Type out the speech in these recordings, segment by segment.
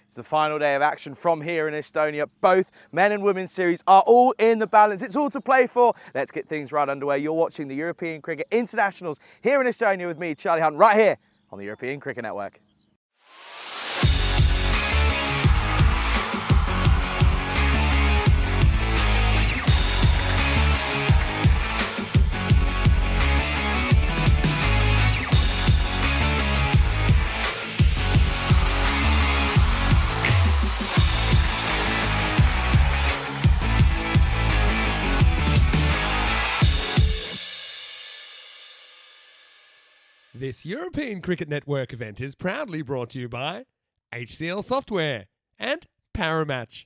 It's the final day of action from here in Estonia. Both men and women's series are all in the balance. It's all to play for. Let's get things right underway. You're watching the European Cricket Internationals here in Estonia with me, Charlie Hunt, right here on the European Cricket Network. This European Cricket Network event is proudly brought to you by HCL Software and Paramatch.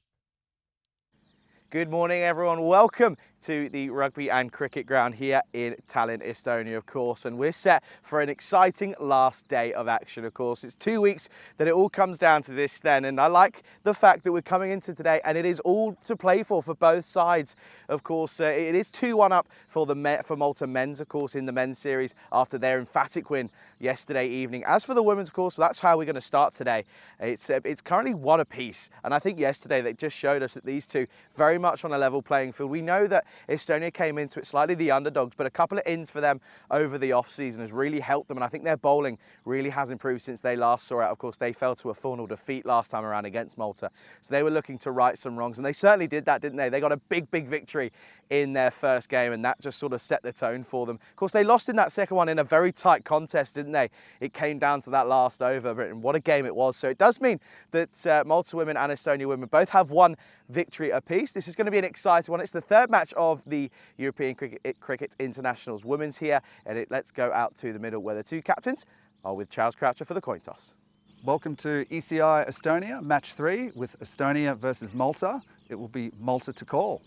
Good morning, everyone. Welcome to the rugby and cricket ground here in Tallinn, Estonia, of course. And we're set for an exciting last day of action, of course. It's 2 weeks that it all comes down to this then. And I like the fact that we're coming into today and it is all to play for both sides. Of course, it is 2-1 up for Malta men's, of course, in the men's series after their emphatic win yesterday evening. As for the women's, of course, that's how we're going to start today. It's currently 1 apiece. And I think yesterday they just showed us that these two very much on a level playing field. We know that Estonia came into it slightly the underdogs, but a couple of ins for them over the off-season has really helped them, and I think their bowling really has improved since they last saw it. Of course, they fell to a 4-0 defeat last time around against Malta, so they were looking to right some wrongs, and they certainly did that, didn't they? They got a big victory in their first game, and that just sort of set the tone for them. Of course, they lost in that second one in a very tight contest, didn't they? It came down to that last over, but what a game it was. So it does mean that Malta women and Estonia women both have 1 victory apiece. This is going to be an exciting one. It's the 3rd match of the European Cricket Internationals women's here, and let's go out to the middle where the 2 captains are with Charles Croucher for the coin toss. Welcome to ECI Estonia, match 3 with Estonia versus Malta. It will be Malta to call.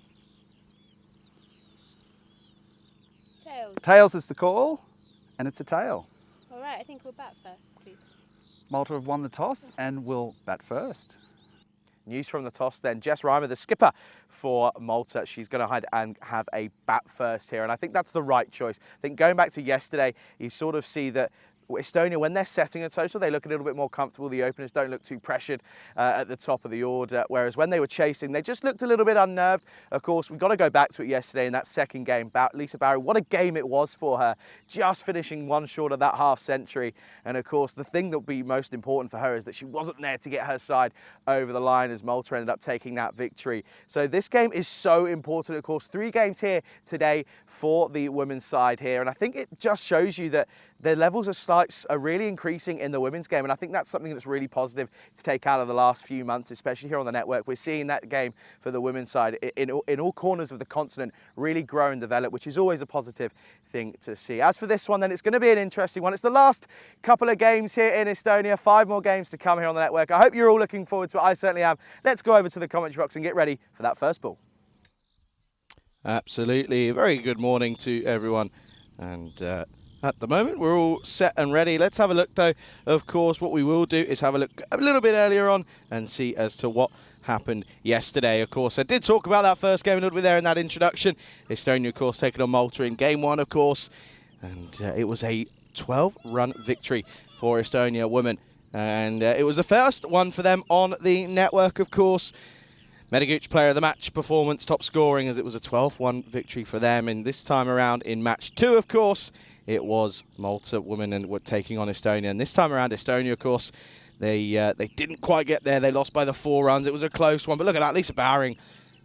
Tails. Tails is the call, and it's a tail. All right, I think we'll bat first, please. Malta have won the toss and will bat first. News from the toss then. Jess Reimer, the skipper for Malta, she's going to have a bat first here, and I think that's the right choice. I think going back to yesterday, you sort of see that Estonia, when they're setting a total, they look a little bit more comfortable. The openers don't look too pressured at the top of the order, whereas when they were chasing, they just looked a little bit unnerved. Of course, we've got to go back to it yesterday in that second game. Lisa Barry, what a game it was for her, just finishing 1 short of that half century. And of course, the thing that will be most important for her is that she wasn't there to get her side over the line as Malta ended up taking that victory. So this game is so important, of course. 3 games here today for the women's side here. And I think it just shows you that their levels are really increasing in the women's game, and I think that's something that's really positive to take out of the last few months, especially here on the network. We're seeing that game for the women's side in all corners of the continent really grow and develop, which is always a positive thing to see. As for this one, then, it's going to be an interesting one. It's the last couple of games here in Estonia, 5 more games to come here on the network. I hope you're all looking forward to it. I certainly am. Let's go over to the commentary box and get ready for that first ball. Absolutely. A very good morning to everyone. And at the moment, we're all set and ready. Let's have a look, though. Of course, what we will do is have a look a little bit earlier on and see as to what happened yesterday. Of course, I did talk about that first game a little bit there in that introduction. Estonia, of course, taking on Malta in game 1, of course. And it was a 12-run victory for Estonia women. And it was the first one for them on the network, of course. Mediguch player of the match performance, top scoring, as it was a 12-1 victory for them. And this time around in match 2, of course, it was Malta women and were taking on Estonia. And this time around, Estonia, of course, they didn't quite get there. They lost by the 4 runs. It was a close one. But look at that, Lisa Bowering,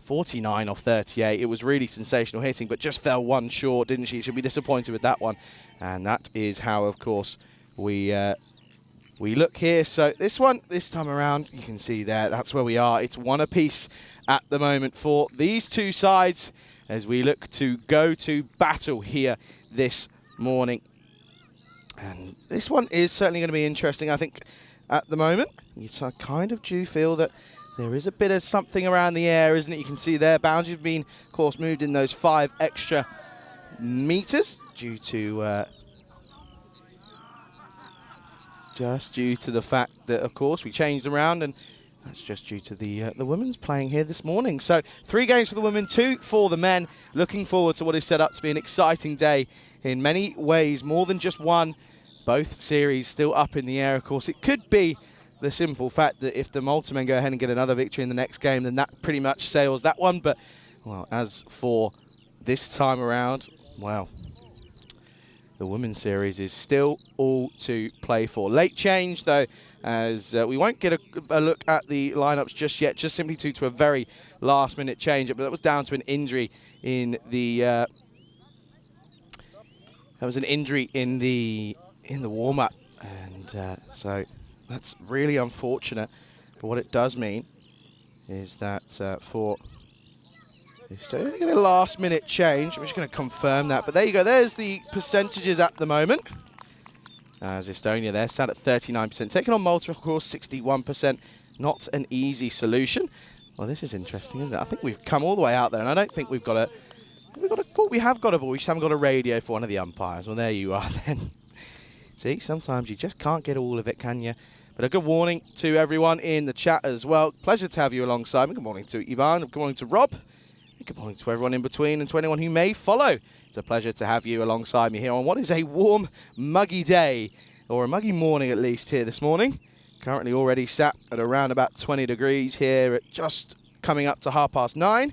49 off 38. It was really sensational hitting, but just fell 1 short, didn't she? She'll be disappointed with that one. And that is how, of course, we we look here. So this one, this time around, you can see there, that's where we are. It's one apiece at the moment for these two sides as we look to go to battle here this morning. And this one is certainly going to be interesting, I think, at the moment. You kind of do feel that there is a bit of something around the air, isn't it? You can see there, boundaries have been, of course, moved in those 5 extra meters due to just due to the fact that, of course, we changed around, and that's just due to the women's playing here this morning. So 3 games for the women, 2 for the men. Looking forward to what is set up to be an exciting day in many ways, more than just one. Both series still up in the air, of course. It could be the simple fact that if the Malta men go ahead and get another victory in the next game, then that pretty much sails that one. But, well, as for this time around, well, the women's series is still all to play for. Late change, though, as we won't get a look at the lineups just yet, just simply due to a very last-minute change. But that was down to an injury in the warm-up, and so that's really unfortunate. But what it does mean is that for Estonia, they get a last-minute change. I'm just going to confirm that. But there you go. There's the percentages at the moment. As Estonia there sat at 39%. Taking on Malta, of course, 61%. Not an easy solution. Well, this is interesting, isn't it? I think we've come all the way out there, and I don't think we have got a ball. We just haven't got a radio for one of the umpires. Well, there you are then. See, sometimes you just can't get all of it, can you? But a good warning to everyone in the chat as well. Pleasure to have you alongside me. Good morning to Ivan. Good morning to Rob. Good morning to everyone in between and to anyone who may follow. It's a pleasure to have you alongside me here on what is a warm, muggy day, or a muggy morning at least here this morning. Currently already sat at around about 20 degrees here at just coming up to 9:30.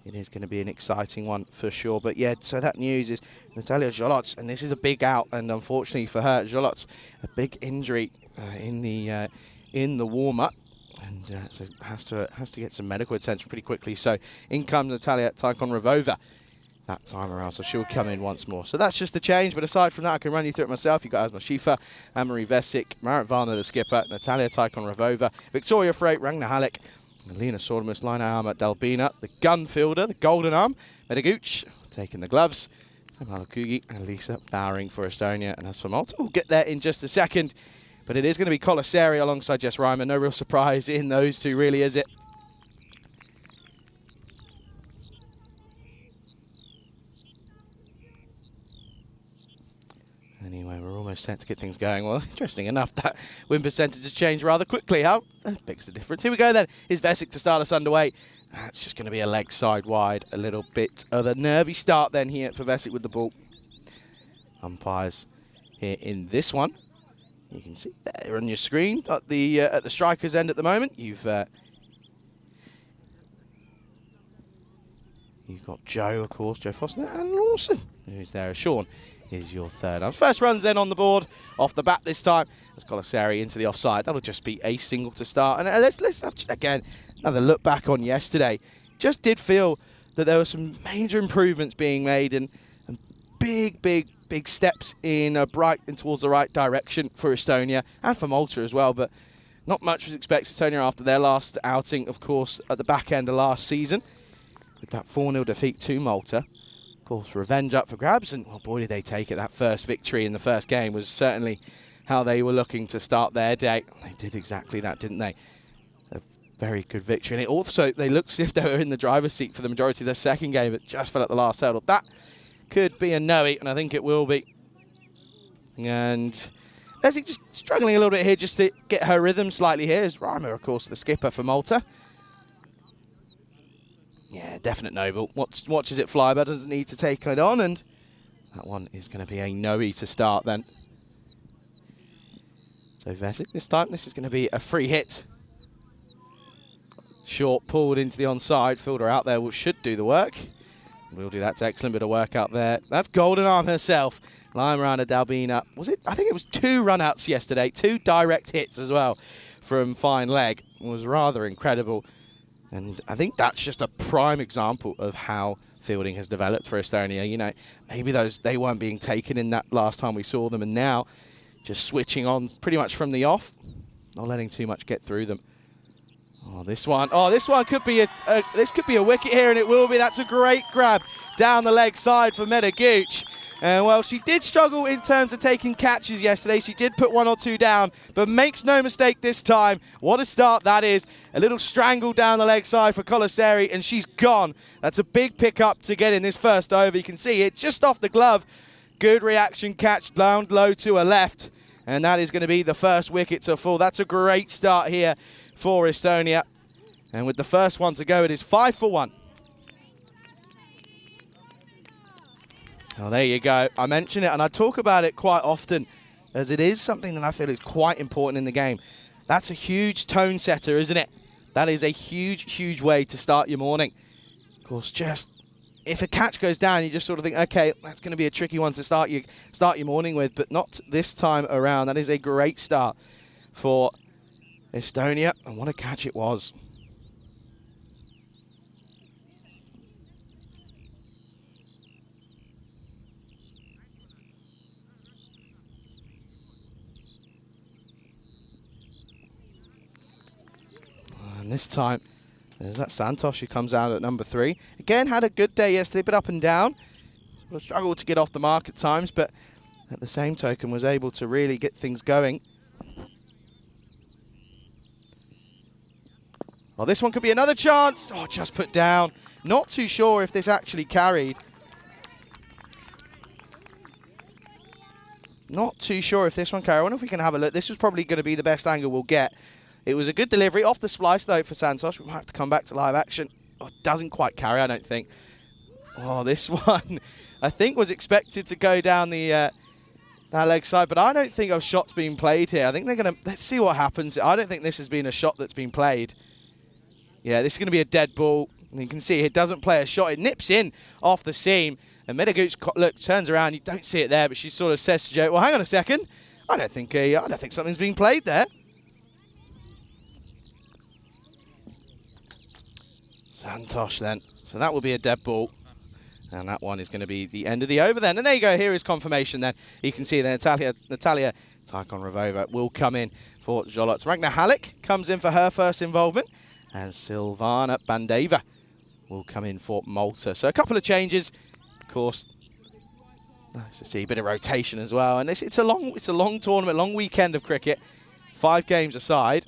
It is going to be an exciting one for sure. But yeah, so that news is Natalia Zoloc, and this is a big out, and unfortunately for her, Zoloc, a big injury in the warm-up. And so has to get some medical attention pretty quickly. So in comes Natalia Tikhon-Rivova that time around. So she'll come in once more. So that's just the change. But aside from that, I can run you through it myself. You've got Asma Shifa, Anne-Marie Vesic, Marit Varner, the skipper, Natalia Tikhon-Rivova, Victoria Frey, Ragnar Halleck, Alina Sordamus, Lina Arma, Dalbina, the gun fielder, the golden arm, Medaguch, taking the gloves, Malakugi and Lisa bowering for Estonia. And as for Malta, we'll get there in just a second. But it is going to be Colaseri alongside Jess Reimer. No real surprise in those two, really, is it? Anyway, we're almost set to get things going. Well, interesting enough, that win percentage has changed rather quickly. How big's the difference? Here we go then. Here's Vesic to start us underway. That's just going to be a leg side wide. A little bit of a nervy start then here for Vesic with the ball. Umpires here in this one. You can see there on your screen at the striker's end at the moment. You've got Joe, of course, Joe Foster, and Lawson, who's there. Sean is your third. First runs then on the board off the bat this time. As Colaseri into the offside. That'll just be a single to start. And let's have, again, another look back on yesterday. Just did feel that there were some major improvements being made and big steps in towards the right direction for Estonia and for Malta as well. But not much was expected Estonia after their last outing, of course, at the back end of last season. With that 4-0 defeat to Malta. Of course, revenge up for grabs, and well, boy, did they take it. That first victory in the first game was certainly how they were looking to start their day. They did exactly that, didn't they? A very good victory. And it also, they looked as if they were in the driver's seat for the majority of their second game, but just fell at the last hurdle. That could be a no-eat, and I think it will be. And Leslie just struggling a little bit here just to get her rhythm slightly here. Is Reimer, of course, the skipper for Malta. Yeah, definite no-ball. Watches it fly, but doesn't need to take it on, and that one is going to be a no-e to start then. So Vesic this time, this is going to be a free hit. Short pulled into the onside. Fielder out there should do the work. We'll do that. Excellent bit of work out there. That's Golden Arm herself. Lying around a Dalbina. Was it? I think it was 2 run-outs yesterday. 2 direct hits as well from fine leg. It was rather incredible. And I think that's just a prime example of how fielding has developed for Estonia. You know, maybe they weren't being taken in that last time we saw them, and now just switching on pretty much from the off, not letting too much get through them. Oh, this one could be a wicket here, and it will be. That's a great grab down the leg side for Medaguch. And well, she did struggle in terms of taking catches yesterday. She did put 1 or 2 down, but makes no mistake this time. What a start that is. A little strangle down the leg side for Colaseri, and she's gone. That's a big pickup to get in this first over. You can see it just off the glove. Good reaction catch down low to her left, and that is going to be the first wicket to fall. That's a great start here for Estonia. And with the first one to go, it is 5 for 1. Oh, there you go. I mention it, and I talk about it quite often, as it is something that I feel is quite important in the game. That's a huge tone setter, isn't it? That is a huge, huge way to start your morning. Of course, just if a catch goes down, you just sort of think, okay, that's going to be a tricky one to start your morning with, but not this time around. That is a great start for Estonia, and what a catch it was. And this time, there's that Santos who comes out at number 3. Again, had a good day yesterday, but up and down. Sort of struggled to get off the mark at times, but at the same token was able to really get things going. Oh, this one could be another chance. Oh, just put down. Not too sure if this actually carried. Not too sure if this one carried. I wonder if we can have a look. This was probably going to be the best angle we'll get. It was a good delivery off the splice, though, for Santos. We might have to come back to live action. Oh, doesn't quite carry, I don't think. Oh, this one, I think, was expected to go down the that leg side, but I don't think a shot's being played here. I think they're going to, let's see what happens. I don't think this has been a shot that's been played. Yeah, this is going to be a dead ball. And you can see it doesn't play a shot. It nips in off the seam. And Medaguch, look, turns around. You don't see it there, but she sort of says to Joe, well, hang on a second. I don't think something's being played there. Santosh then. So that will be a dead ball. And that one is going to be the end of the over then. And there you go. Here is confirmation then. You can see that Natalia Tycon Ravova will come in for Zolots. Ragnar Halleck comes in for her first involvement. And Silvana Bandeva will come in for Malta. So a couple of changes. Of course, nice to see a bit of rotation as well. And it's a long tournament, long weekend of cricket. 5 games aside.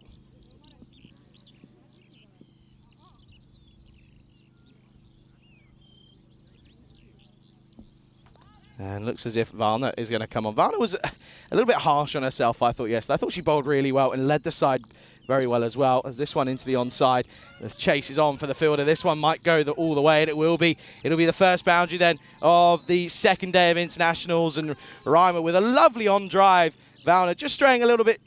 And looks as if Valna is going to come on. Valna was a little bit harsh on herself, I thought, yesterday. I thought she bowled really well and led the side very well as well. As this one into the onside. The chase is on for the fielder. This one might go all the way, and it will be. It'll be the first boundary then of the second day of internationals. And Reimer with a lovely on drive. Valna just straying a little bit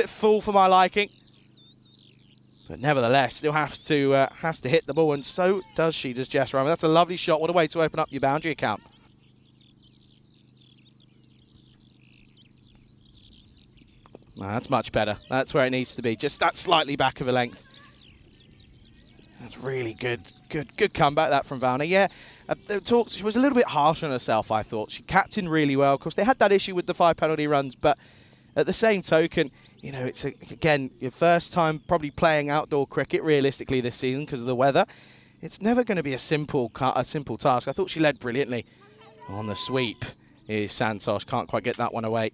full for my liking. But nevertheless, still has to hit the ball, and so does Jess Reimer. That's a lovely shot. What a way to open up your boundary account. No, that's much better. That's where it needs to be. Just that slightly back of a length. That's really good comeback that from Valna. Yeah, she was a little bit harsh on herself, I thought. She captained really well. Of course, they had that issue with the 5 penalty runs, but at the same token, you know, it's, again, your first time probably playing outdoor cricket realistically this season because of the weather. It's never going to be a simple task. I thought she led brilliantly. On the sweep is Santos. Can't quite get that one away.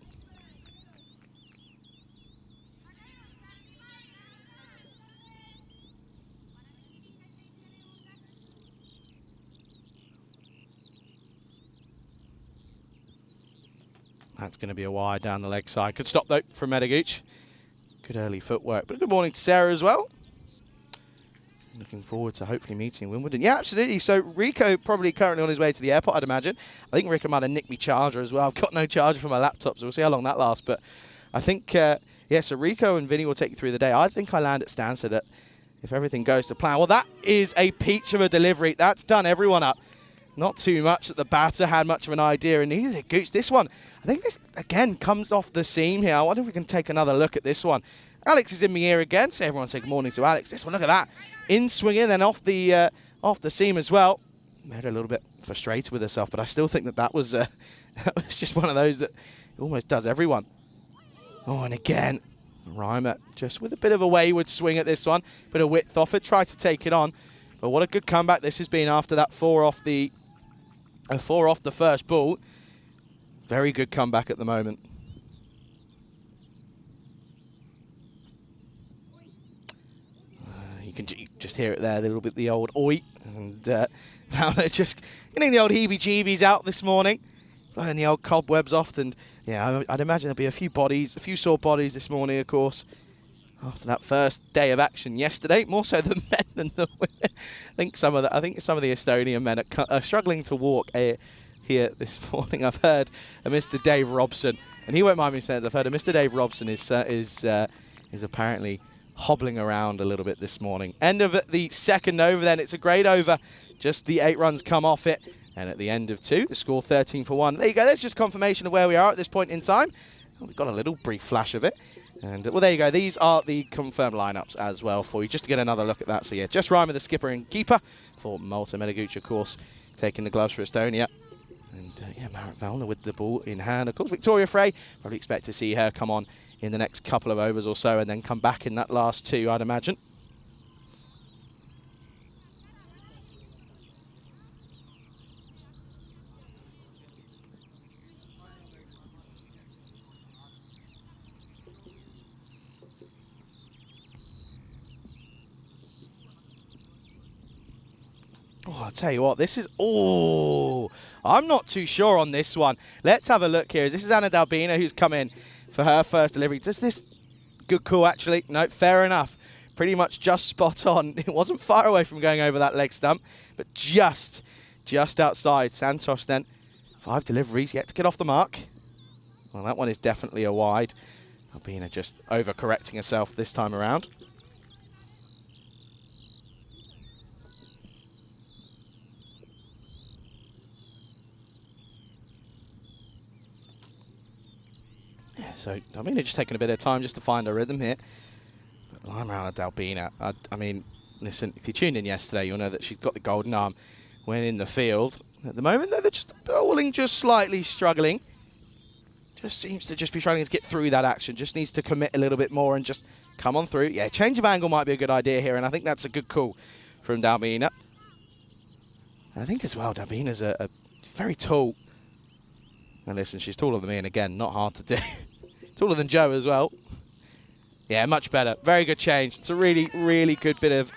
That's going to be a wide down the leg side. Good stop, though, from Medaguch. Good early footwork. But good morning to Sarah as well. Looking forward to hopefully meeting Wimbledon. Yeah, absolutely. So Rico probably currently on his way to the airport, I'd imagine. I think Rico might have nicked me charger as well. I've got no charger for my laptop, so we'll see how long that lasts. But I think, yeah, so Rico and Vinny will take you through the day. I think I land at Stansted if everything goes to plan. Well, that is a peach of a delivery. That's done everyone up. Not too much that the batter had much of an idea, and neither did Gooch. This one, I think this, again, comes off the seam here. I wonder if we can take another look at this one. Alex is in my ear again, so everyone say good morning to Alex. This one, look at that. In swinging, then off the seam as well. Made her a little bit frustrated with herself, but I still think that was just one of those that almost does everyone. Oh, and again, Reimer just with a bit of a wayward swing at this one. Bit of width off it, tried to take it on. But what a good comeback this has been after that 4 off the first ball. Very good comeback at the moment. You can just hear it there, a little bit the old oi. And Fowler just getting the old heebie-jeebies out this morning. Blowing the old cobwebs off. And yeah, I'd imagine there'll be a few sore bodies this morning, of course. After that first day of action yesterday, more so the men than the women. I think some of the Estonian men are struggling to walk here this morning. I've heard a Mr. Dave Robson, and he won't mind me saying it, I've heard a Mr. Dave Robson is apparently hobbling around a little bit this morning. End of the second over then. It's a great over. Just the 8 runs come off it. And at the end of 2, the score 13 for 1. There you go. That's just confirmation of where we are at this point in time. We've got a little brief flash of it. And, well, there you go. These are the confirmed lineups as well for you, just to get another look at that. So, yeah, Jess Reimer, the skipper and keeper for Malta. Medaguchi, of course, taking the gloves for Estonia. And, yeah, Marit Valner with the ball in hand. Of course, Victoria Frey, probably expect to see her come on in the next couple of overs or so and then come back in that last 2, I'd imagine. Oh, I'll tell you what, this is... Oh, I'm not too sure on this one. Let's have a look here. This is Anna Dalbina who's come in for her first delivery. Does this... Good call, actually. No, fair enough. Pretty much just spot on. It wasn't far away from going over that leg stump, but just outside. Santos then, 5 deliveries, yet to get off the mark. Well, that one is definitely a wide. Dalbina just overcorrecting herself this time around. So, Dalbina just taking a bit of time just to find her rhythm here. But I'm around Dalbina. I mean, listen, if you tuned in yesterday, you'll know that she's got the golden arm when in the field. At the moment, though, they're just bowling, just slightly struggling. Just seems to just be struggling to get through that action. Just needs to commit a little bit more and just come on through. Yeah, change of angle might be a good idea here, and I think that's a good call from Dalbina. I think as well, Dalbina's a very tall. And listen, she's taller than me, and again, not hard to do. Taller than Joe as well. Yeah, much better. Very good change. It's a really, really good bit of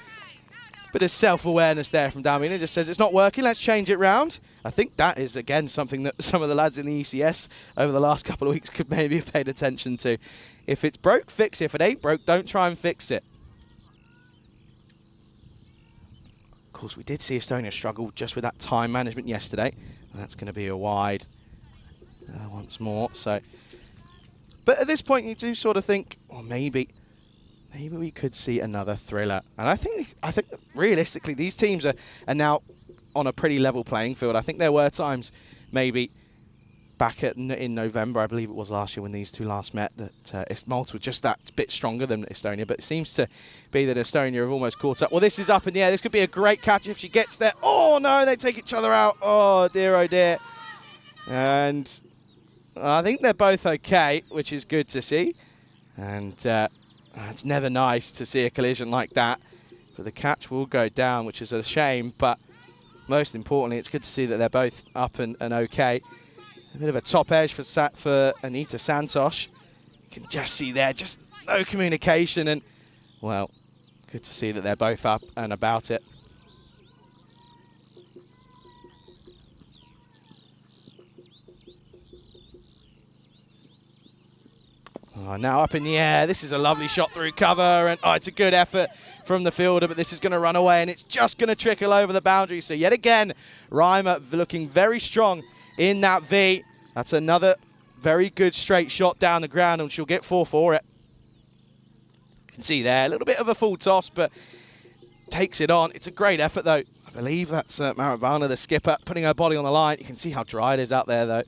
self-awareness there from Dalbina. Just says, it's not working, let's change it round. I think that is, again, something that some of the lads in the ECS over the last couple of weeks could maybe have paid attention to. If it's broke, fix it. If it ain't broke, don't try and fix it. Of course, we did see Estonia struggle just with that time management yesterday. That's going to be a wide once more. So, but at this point, you do sort of think, well, maybe we could see another thriller. And I think realistically, these teams are now on a pretty level playing field. I think there were times, maybe back in November, I believe it was last year when these two last met, that Malta was just that bit stronger than Estonia. But it seems to be that Estonia have almost caught up. Well, this is up in the air. This could be a great catch if she gets there. Oh, no, they take each other out. Oh, dear. And I think they're both okay, which is good to see. And it's never nice to see a collision like that. But the catch will go down, which is a shame. But most importantly, it's good to see that they're both up and okay. A bit of a top edge for Anita Santos. You can just see there, just no communication. And, well, good to see that they're both up and about it. Oh, now up in the air. This is a lovely shot through cover, and it's a good effort from the fielder, but this is going to run away, and it's just going to trickle over the boundary. So yet again, Reimer looking very strong in that V. That's another very good straight shot down the ground, and she'll get 4 for it. You can see there, a little bit of a full toss, but takes it on. It's a great effort, though. I believe that's Marit Valner, the skipper, putting her body on the line. You can see how dry it is out there, though.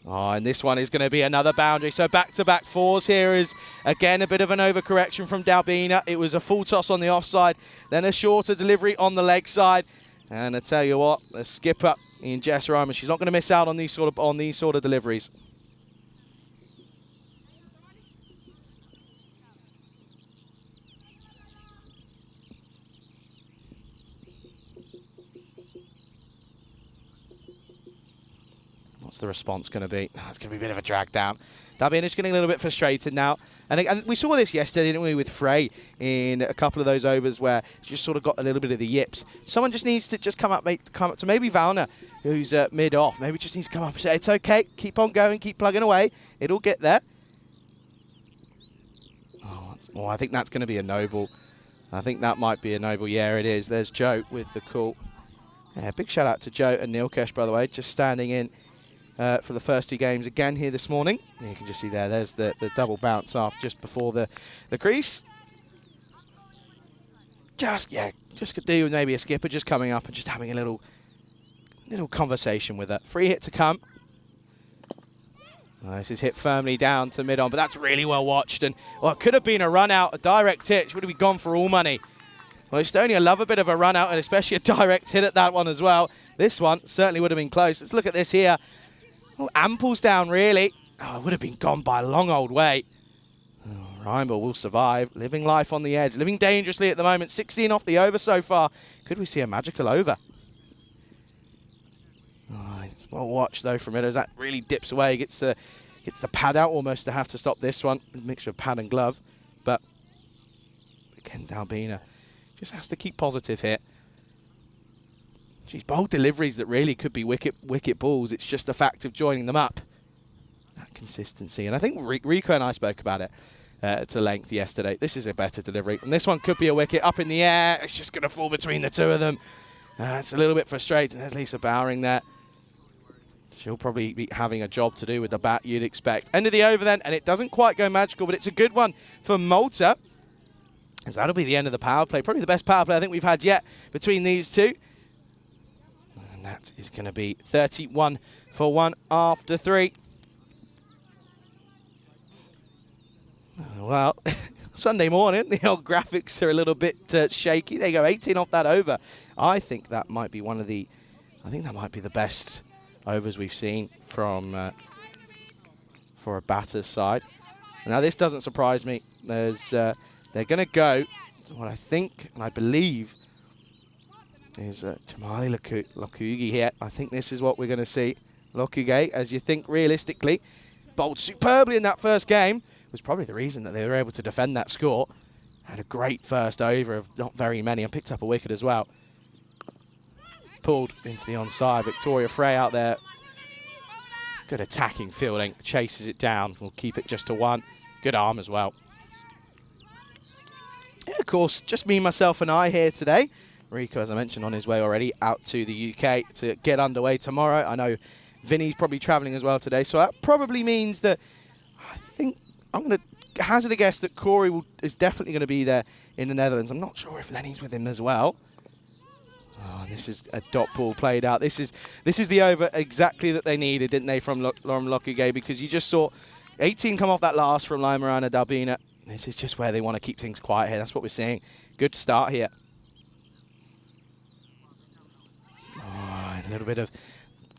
Oh, and this one is going to be another boundary. So back-to-back 4s here is, again, a bit of an overcorrection from Dalbina. It was a full toss on the offside, then a shorter delivery on the leg side. And I tell you what, the skipper, in Jess Ryman. She's not going to miss out on these sort of deliveries. What's the response going to be? It's going to be a bit of a drag down. Dabina's getting a little bit frustrated now. And we saw this yesterday, didn't we, with Frey in a couple of those overs where she just sort of got a little bit of the yips. Someone just needs to just come up to maybe Valna, who's mid-off. Maybe just needs to come up and say, it's okay, keep on going, keep plugging away. It'll get there. Oh, I think that's going to be a noble. I think that might be a noble. Yeah, it is. There's Joe with the call. Yeah, big shout out to Joe and Nilkesh, by the way, just standing in for the first 2 games again here this morning. You can just see there's the double bounce off just before the crease. Just could do with maybe a skipper just coming up and just having a little conversation with her. Free hit to come. This is hit firmly down to mid-on, but that's really well watched. And, well, it could have been a run-out, a direct hit. She would have been gone for all money. Well, Estonia love a bit of a run-out, and especially a direct hit at that one as well. This one certainly would have been close. Let's look at this here. Oh, amples down, really. Oh, it would have been gone by a long old way. Oh, Reinbold will survive. Living life on the edge. Living dangerously at the moment. 16 off the over so far. Could we see a magical over? Oh, it's well watched, though, from it as that really dips away. Gets the pad out almost to have to stop this one. A mixture of pad and glove. But, again, Dalbina just has to keep positive here. She's bold deliveries that really could be wicket balls. It's just the fact of joining them up. That consistency. And I think Rico and I spoke about it to length yesterday. This is a better delivery. And this one could be a wicket up in the air. It's just going to fall between the two of them. It's a little bit frustrating. There's Lisa Bowering there. She'll probably be having a job to do with the bat, you'd expect. End of the over then, and it doesn't quite go magical, but it's a good one for Malta. As that'll be the end of the power play. Probably the best power play I think we've had yet between these two. That is going to be 31 for 1 after 3. Well, Sunday morning, the old graphics are a little bit shaky. They go 18 off that over. I think that might be the best overs we've seen from for a batter's side. Now, this doesn't surprise me. They're going to go, what I think and I believe, is Jamali Lokugi here. I think this is what we're going to see. Lokuge, as you think realistically, bowled superbly in that first game. Was probably the reason that they were able to defend that score. Had a great first over of not very many and picked up a wicket as well. Pulled into the onside. Victoria Frey out there. Good attacking fielding. Chases it down. We'll keep it just to 1. Good arm as well. Yeah, of course, just me, myself and I here today. Rico, as I mentioned, on his way already out to the UK to get underway tomorrow. I know Vinny's probably travelling as well today, so that probably means that I think I'm going to hazard a guess that Corey is definitely going to be there in the Netherlands. I'm not sure if Lenny's with him as well. Oh, and this is a dot ball played out. This is the over exactly that they needed, didn't they, from Lauren Lokuge? Because you just saw 18 come off that last from Laimarana Dalbina. This is just where they want to keep things quiet here. That's what we're seeing. Good start here. Oh, a little bit of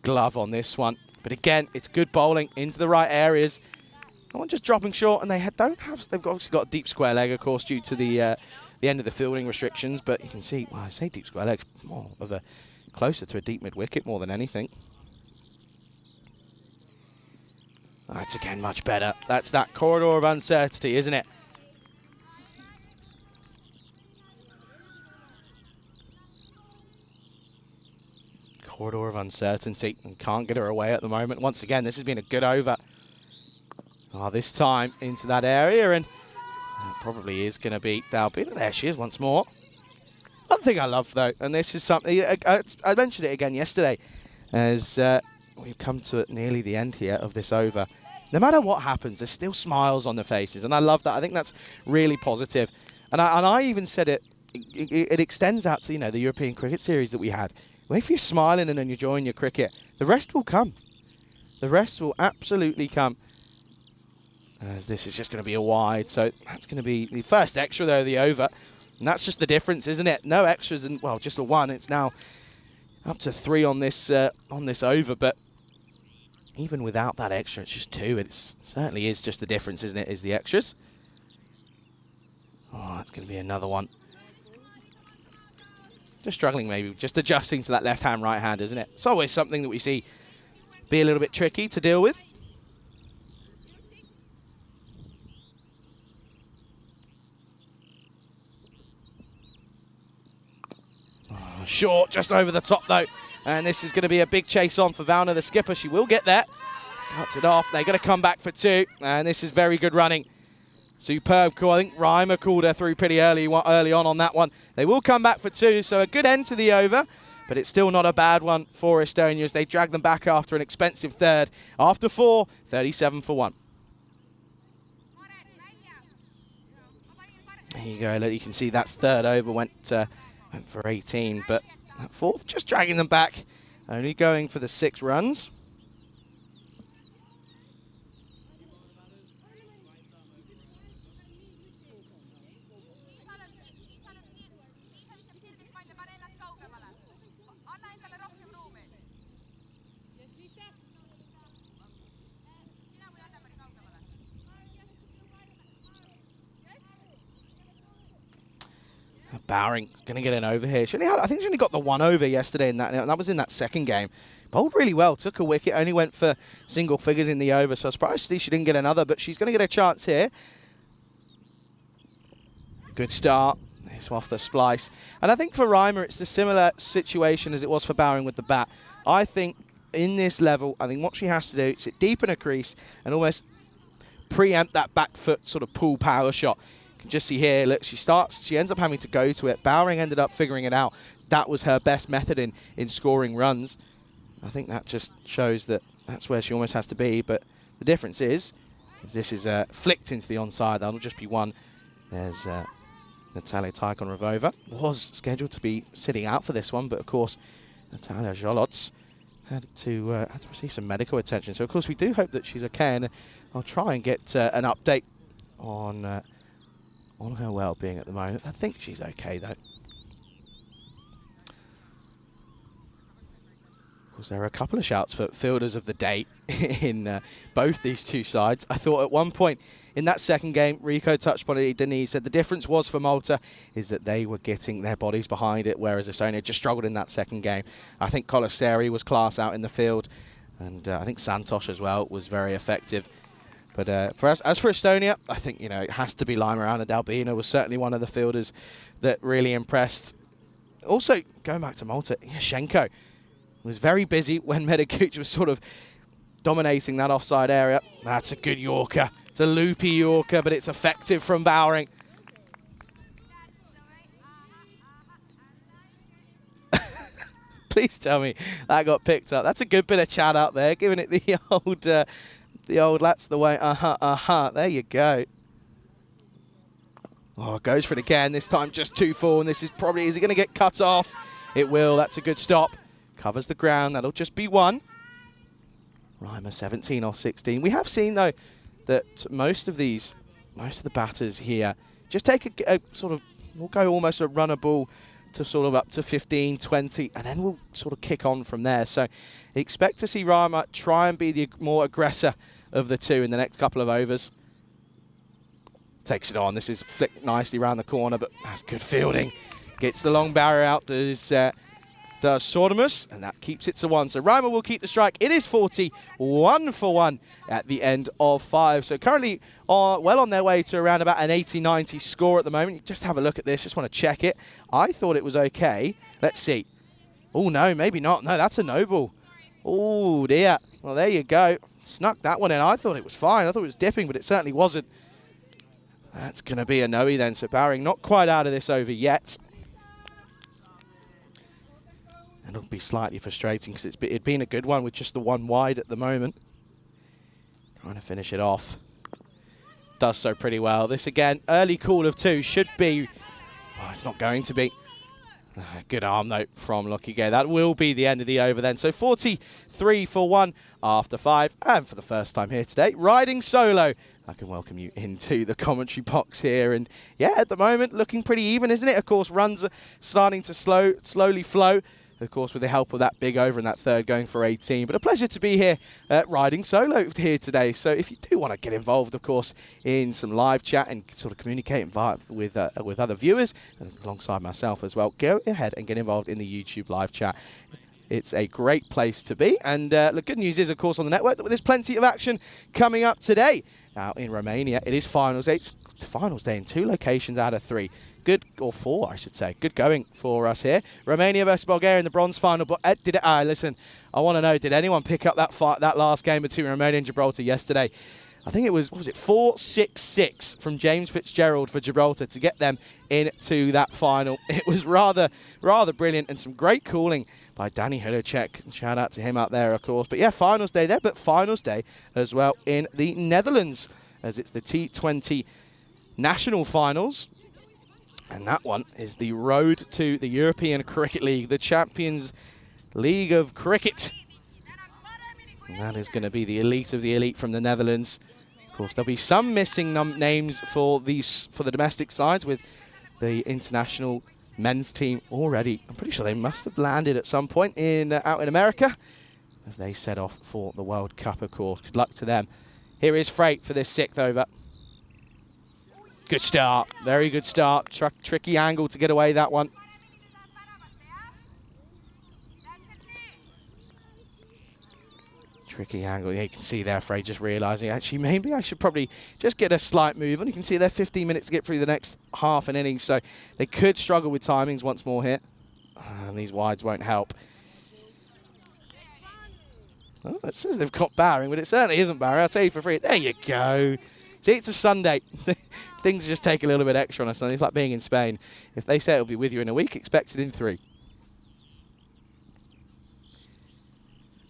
glove on this one. But again, it's good bowling into the right areas. Not just dropping short, and they've obviously got a deep square leg, of course, due to the end of the fielding restrictions. But you can see, well, I say deep square leg, more of a closer to a deep mid wicket more than anything. That's again much better. That's that corridor of uncertainty, isn't it? Corridor of uncertainty, and can't get her away at the moment. Once again, this has been a good over. Oh, this time into that area, and probably is going to be Dalbina. There she is once more. One thing I love, though, and this is something, I mentioned it again yesterday, as we've come to nearly the end here of this over. No matter what happens, there's still smiles on their faces, and I love that. I think that's really positive. And I even said it extends out to, you know, the European Cricket Series that we had. Well, if you're smiling and enjoying your cricket, the rest will come. The rest will absolutely come. As this is just going to be a wide, so that's going to be the first extra, though, the over. And that's just the difference, isn't it? No extras, and well, just a 1. It's now up to 3 on this over, but even without that extra, it's just 2. It certainly is just the difference, isn't it, is the extras. Oh, that's going to be another one. Just struggling maybe, just adjusting to that left hand, right hand, isn't it? It's always something that we see be a little bit tricky to deal with. Oh, short, just over the top though. And this is going to be a big chase on for Valna, the skipper. She will get there. Cuts it off. They're going to come back for 2. And this is very good running. Superb call. I think Reimer called her through pretty early on that one. They will come back for 2, so a good end to the over, but it's still not a bad one for Estonia as they drag them back after an expensive third. After 4, 37 for 1. There you go. Look, you can see that's third over went for 18, but that fourth just dragging them back, only going for the 6 runs. Bowring's going to get an over here. I think she only got the 1 over yesterday, and that was in that second game. Bowled really well, took a wicket, only went for single figures in the over, so I was surprised to see she didn't get another, but she's going to get a chance here. Good start. This off the splice. And I think for Reimer, it's a similar situation as it was for Bowring with the bat. I think in this level, I think what she has to do is sit deep in a crease and almost preempt that back foot sort of pull power shot. Just see here, look, she ends up having to go to it. Bowring ended up figuring it out. That was her best method in scoring runs. I think that just shows that that's where she almost has to be. But the difference is this is flicked into the onside. That'll just be 1. There's Natalia Tykhon-Revova. Was scheduled to be sitting out for this one, but of course Natalia Zholots had to receive some medical attention. So of course we do hope that she's okay, and I'll try and get an update on her well-being at the moment. I think she's okay, though. Of course, there are a couple of shouts for fielders of the day in both these two sides. I thought at one point in that second game, Rico touched upon it, didn't he? He said the difference was for Malta is that they were getting their bodies behind it, whereas Estonia just struggled in that second game. I think Colaseri was class out in the field, and I think Santosh as well was very effective. But as for Estonia, I think, it has to be Lima. Anna Dalbina was certainly one of the fielders that really impressed. Also, going back to Malta, Yashenko was very busy when Medikuch was sort of dominating that offside area. That's a good Yorker. It's a loopy Yorker, but it's effective from Bowring. Please tell me that got picked up. That's a good bit of chat out there, giving it the old, that's the way, there you go. Oh, goes for it again, this time just 2-4, and this is probably, is it going to get cut off? It will, that's a good stop. Covers the ground, that'll just be 1. Reimer 17 or 16. We have seen, though, that most of the batters here just take a sort of, we'll go almost a runner ball to sort of up to 15, 20, and then we'll sort of kick on from there. So expect to see Reimer try and be the more aggressor of the two in the next couple of overs. Takes it on. This is flicked nicely around the corner, but that's good fielding. Gets the long barrier out. Does Sordamus, and that keeps it to 1. So Reimer will keep the strike. It is 41 for 1 at the end of 5. So currently well on their way to around about an 80-90 score at the moment. You just have a look at this. Just want to check it. I thought it was okay. Let's see. Oh, no, maybe not. No, that's a no ball. Oh, dear. Well, there you go. Snuck that one in. I thought it was fine. I thought it was dipping, but it certainly wasn't. That's going to be a no-y then. So Bowring not quite out of this over yet. And it'll be slightly frustrating because it'd been a good one with just the 1 wide at the moment. Trying to finish it off. Does so pretty well. This again, early call of 2 should be... Oh, it's not going to be. Good arm though from Lucky Gay. That will be the end of the over then. So 43 for 1 after 5. And for the first time here today, riding solo. I can welcome you into the commentary box here. And yeah, at the moment, looking pretty even, isn't it? Of course, runs are starting to slowly flow. of course, with the help of that big over and that third going for 18. But a pleasure to be here riding solo here today. So if you do want to get involved, of course, in some live chat and sort of communicate with other viewers and alongside myself as well, go ahead and get involved in the YouTube live chat. It's a great place to be. And the good news is, of course, on the network that there's plenty of action coming up today. Now, in Romania, it is finals day. It's finals day in 2 locations out of 3. Good, or 4, I should say. Good going for us here. Romania versus Bulgaria in the bronze final. But listen, I want to know, did anyone pick up that last game between Romania and Gibraltar yesterday? I think it was, what was it, 4-6-6 from James Fitzgerald for Gibraltar to get them into that final. It was rather brilliant, and some great calling by Danny Hudacek. Shout out to him out there, of course. But yeah, finals day there, but finals day as well in the Netherlands, as it's the T20 national finals. And that one is the road to the European Cricket League, the Champions League of Cricket. And that is going to be the elite of the elite from the Netherlands. Of course, there'll be some missing names for the domestic sides, with the international men's team already. I'm pretty sure they must have landed at some point out in America as they set off for the World Cup, of course. Good luck to them. Here is Freight for this 6th over. Good start. Very good start. Tricky angle to get away that one. Tricky angle. Yeah, you can see there, Frey just realising, actually, maybe I should probably just get a slight move on. You can see they're 15 minutes to get through the next half an inning, so they could struggle with timings once more here. And these wides won't help. Well, it says they've got Barring, but it certainly isn't Barring. I'll tell you for free. There you go. See, it's a Sunday. Things just take a little bit extra on a Sunday. It's like being in Spain. If they say it'll be with you in a week, expect it in 3.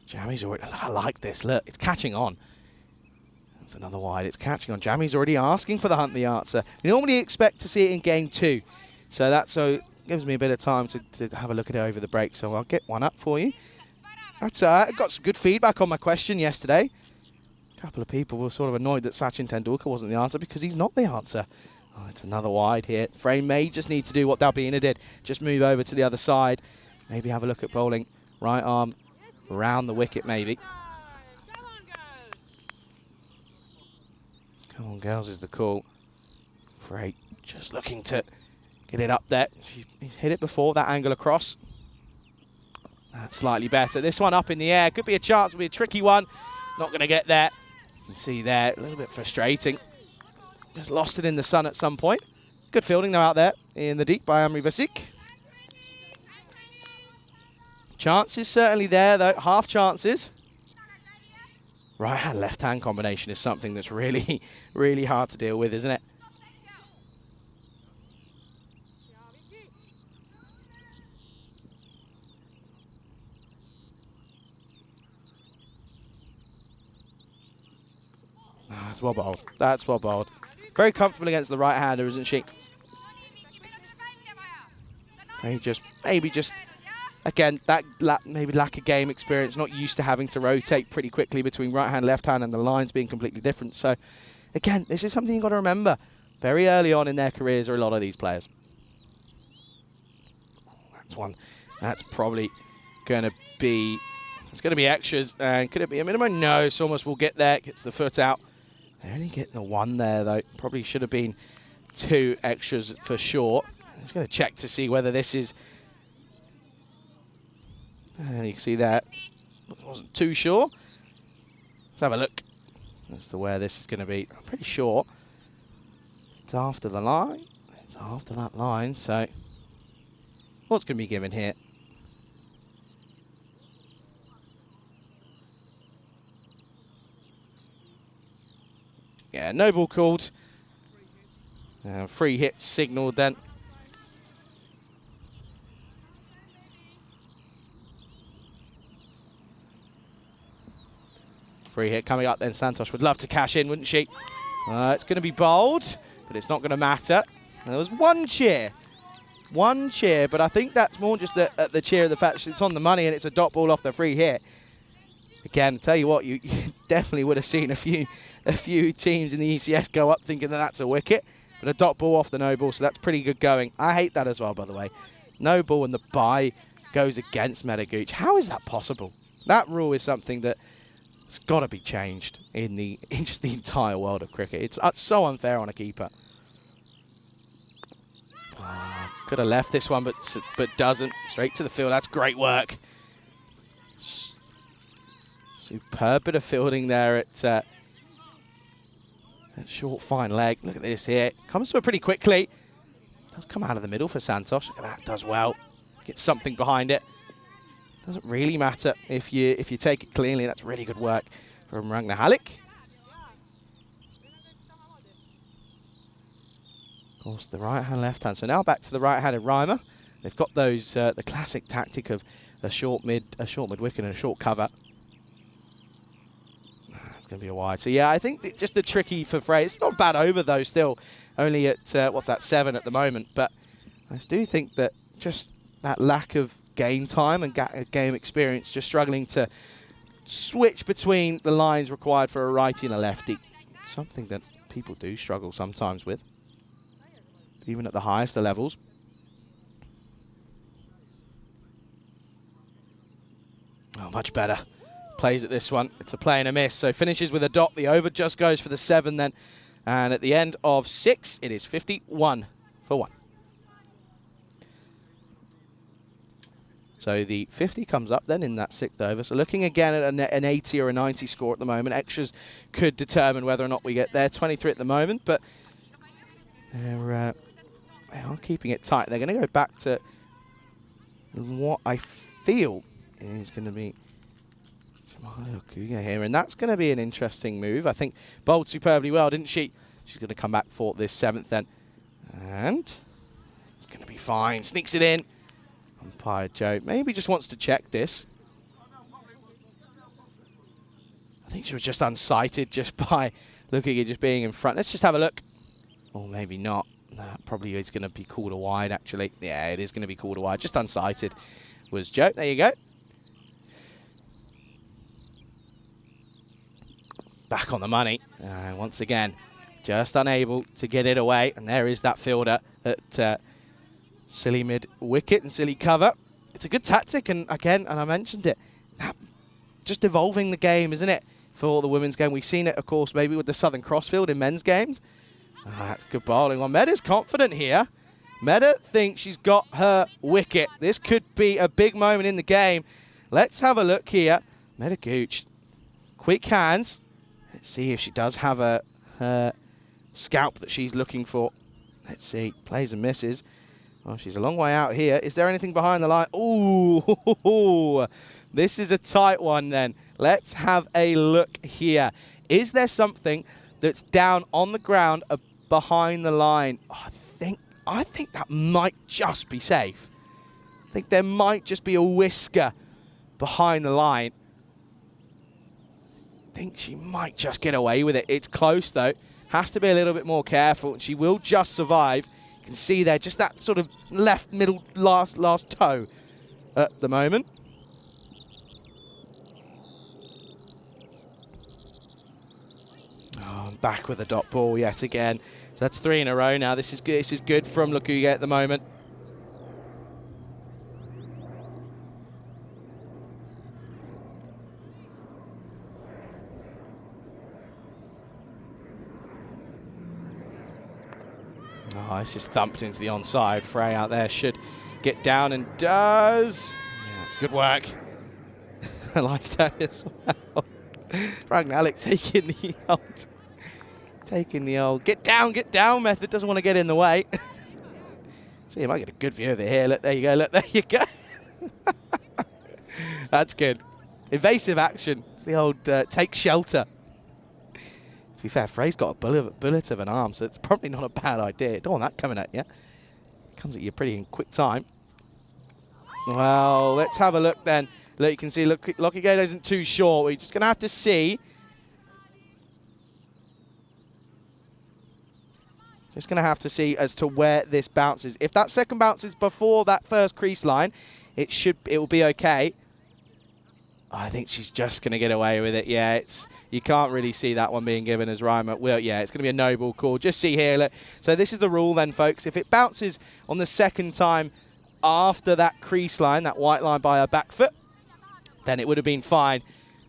Jammy's already, I like this, look, it's catching on. That's another wide, it's catching on. Jammy's already asking for the hunt the answer. You normally expect to see it in game 2. So that gives me a bit of time to have a look at it over the break. So I'll get one up for you. I got some good feedback on my question yesterday. A couple of people were sort of annoyed that Sachin Tendulkar wasn't the answer, because he's not the answer. Oh, it's another wide here. Frame may just need to do what Dalbina did. Just move over to the other side. Maybe have a look at bowling. Right arm around the wicket, maybe. Come on, girls, is the call. Freight just looking to get it up there. She hit it before, that angle across. That's slightly better. This one up in the air. Could be a chance, it'll be a tricky one. Not going to get there. You can see there, a little bit frustrating. Just lost it in the sun at some point. Good fielding though out there in the deep by Amri Vasik. Chances certainly there though, half chances. Right hand, left hand combination is something that's really, really hard to deal with, isn't it? That's well bowled. That's well bowled. Very comfortable against the right-hander, isn't she? Maybe just again, that maybe lack of game experience, not used to having to rotate pretty quickly between right hand, left hand, and the lines being completely different. So, again, this is something you've got to remember. Very early on in their careers are a lot of these players. That's one. That's probably going to be... It's going to be extras. And could it be a minimum? No, Somers will get there. Gets the foot out. They're only getting the 1 there, though. Probably should have been 2 extras for sure. I'm just going to check to see whether this is... you can see that. Wasn't too sure. Let's have a look as to where this is going to be. I'm pretty sure it's after the line. It's after that line, so what's going to be given here? Yeah, no ball called. Free hit signalled then. Free hit coming up then. Santosh would love to cash in, wouldn't she? It's going to be bowled, but it's not going to matter. There was 1 cheer. 1 cheer, but I think that's more just the cheer of the fact that it's on the money and it's a dot ball off the free hit. Again, tell you what, you definitely would have seen a few teams in the ECS go up thinking that that's a wicket, but a dot ball off the no ball, so that's pretty good going. I hate that as well, by the way. No ball and the bye goes against Medigooch. How is that possible? That rule is something that's got to be changed in just the entire world of cricket. It's so unfair on a keeper. Could have left this one, but doesn't. Straight to the field. That's great work. Superb bit of fielding there at short fine leg. Look at this here. Comes to it pretty quickly. Does come out of the middle for Santosh. Look at that. Does well. Gets something behind it. Doesn't really matter if you take it cleanly. That's really good work from Ragnar Halleck. Of course, the right hand, left hand. So now back to the right-handed Reimer. They've got those the classic tactic of a short mid wicket and a short cover. It's going to be a wide. So yeah, I think just the tricky for Frey. It's not a bad over though. Still only at what's that, 7 at the moment. But I do think that just that lack of game time and game experience, just struggling to switch between the lines required for a righty and a lefty. Something that people do struggle sometimes with, even at the highest of levels. Oh, much better. Plays at this one. It's a play and a miss. So finishes with a dot. The over just goes for the 7 then. And at the end of 6, it is 51 for 1. So the 50 comes up then in that 6th over. So looking again at an 80 or a 90 score at the moment. Extras could determine whether or not we get there. 23 at the moment, but they are keeping it tight. They're going to go back to what I feel is going to be here, and that's going to be an interesting move. I think bowled superbly well, didn't she? She's going to come back for this 7th then, and it's going to be fine. Sneaks it in. Umpire Joe maybe just wants to check this. I think she was just unsighted just by looking at just being in front. Let's just have a look. Or maybe not. Probably is going to be called a wide, actually. Yeah, it is going to be called a wide. Just unsighted was Joe. There you go. Back on the money. Once again, just unable to get it away. And there is that fielder at silly mid wicket and silly cover. It's a good tactic, and again, and I mentioned it, just evolving the game, isn't it, for the women's game? We've seen it, of course, maybe with the Southern Crossfield in men's games. That's good bowling. Well, Meda's confident here. Meda thinks she's got her wicket. This could be a big moment in the game. Let's have a look here. Medigooch, quick hands. Let's see if she does have her scalp that she's looking for. Let's see. Plays and misses. Well, she's a long way out here. Is there anything behind the line? Ooh, this is a tight one then. Let's have a look here. Is there something that's down on the ground behind the line? Oh, I think that might just be safe. I think there might just be a whisker behind the line. I think she might just get away with it. It's close though. Has to be a little bit more careful. She will just survive. You can see there just that sort of left middle last toe at the moment. Oh, back with a dot ball yet again. So that's 3 in a row now. This is good. This is good from Lukuge at the moment. Oh, this is thumped into the onside. Frey out there should get down and does. Yeah, it's good work. I like that as well. Ragnar Halleck taking the old get down method. Doesn't want to get in the way. See, you might get a good view of it here. Look, there you go. Look, there you go. That's good. Evasive action. It's the old take shelter. To be fair, Frey's got a bullet of an arm, so it's probably not a bad idea. Don't want that coming at you. Comes at you pretty in quick time. Well, let's have a look then. Look, you can see Lukuge isn't too short. We're just going to have to see. Just going to have to see as to where this bounces. If that second bounces before that first crease line, it will be okay. I think she's just going to get away with it. Yeah, you can't really see that one being given as Reimer. Well, yeah, it's going to be a no-ball call. Just see here. Look. So this is the rule then, folks. If it bounces on the second time after that crease line, that white line by her back foot, then it would have been fine.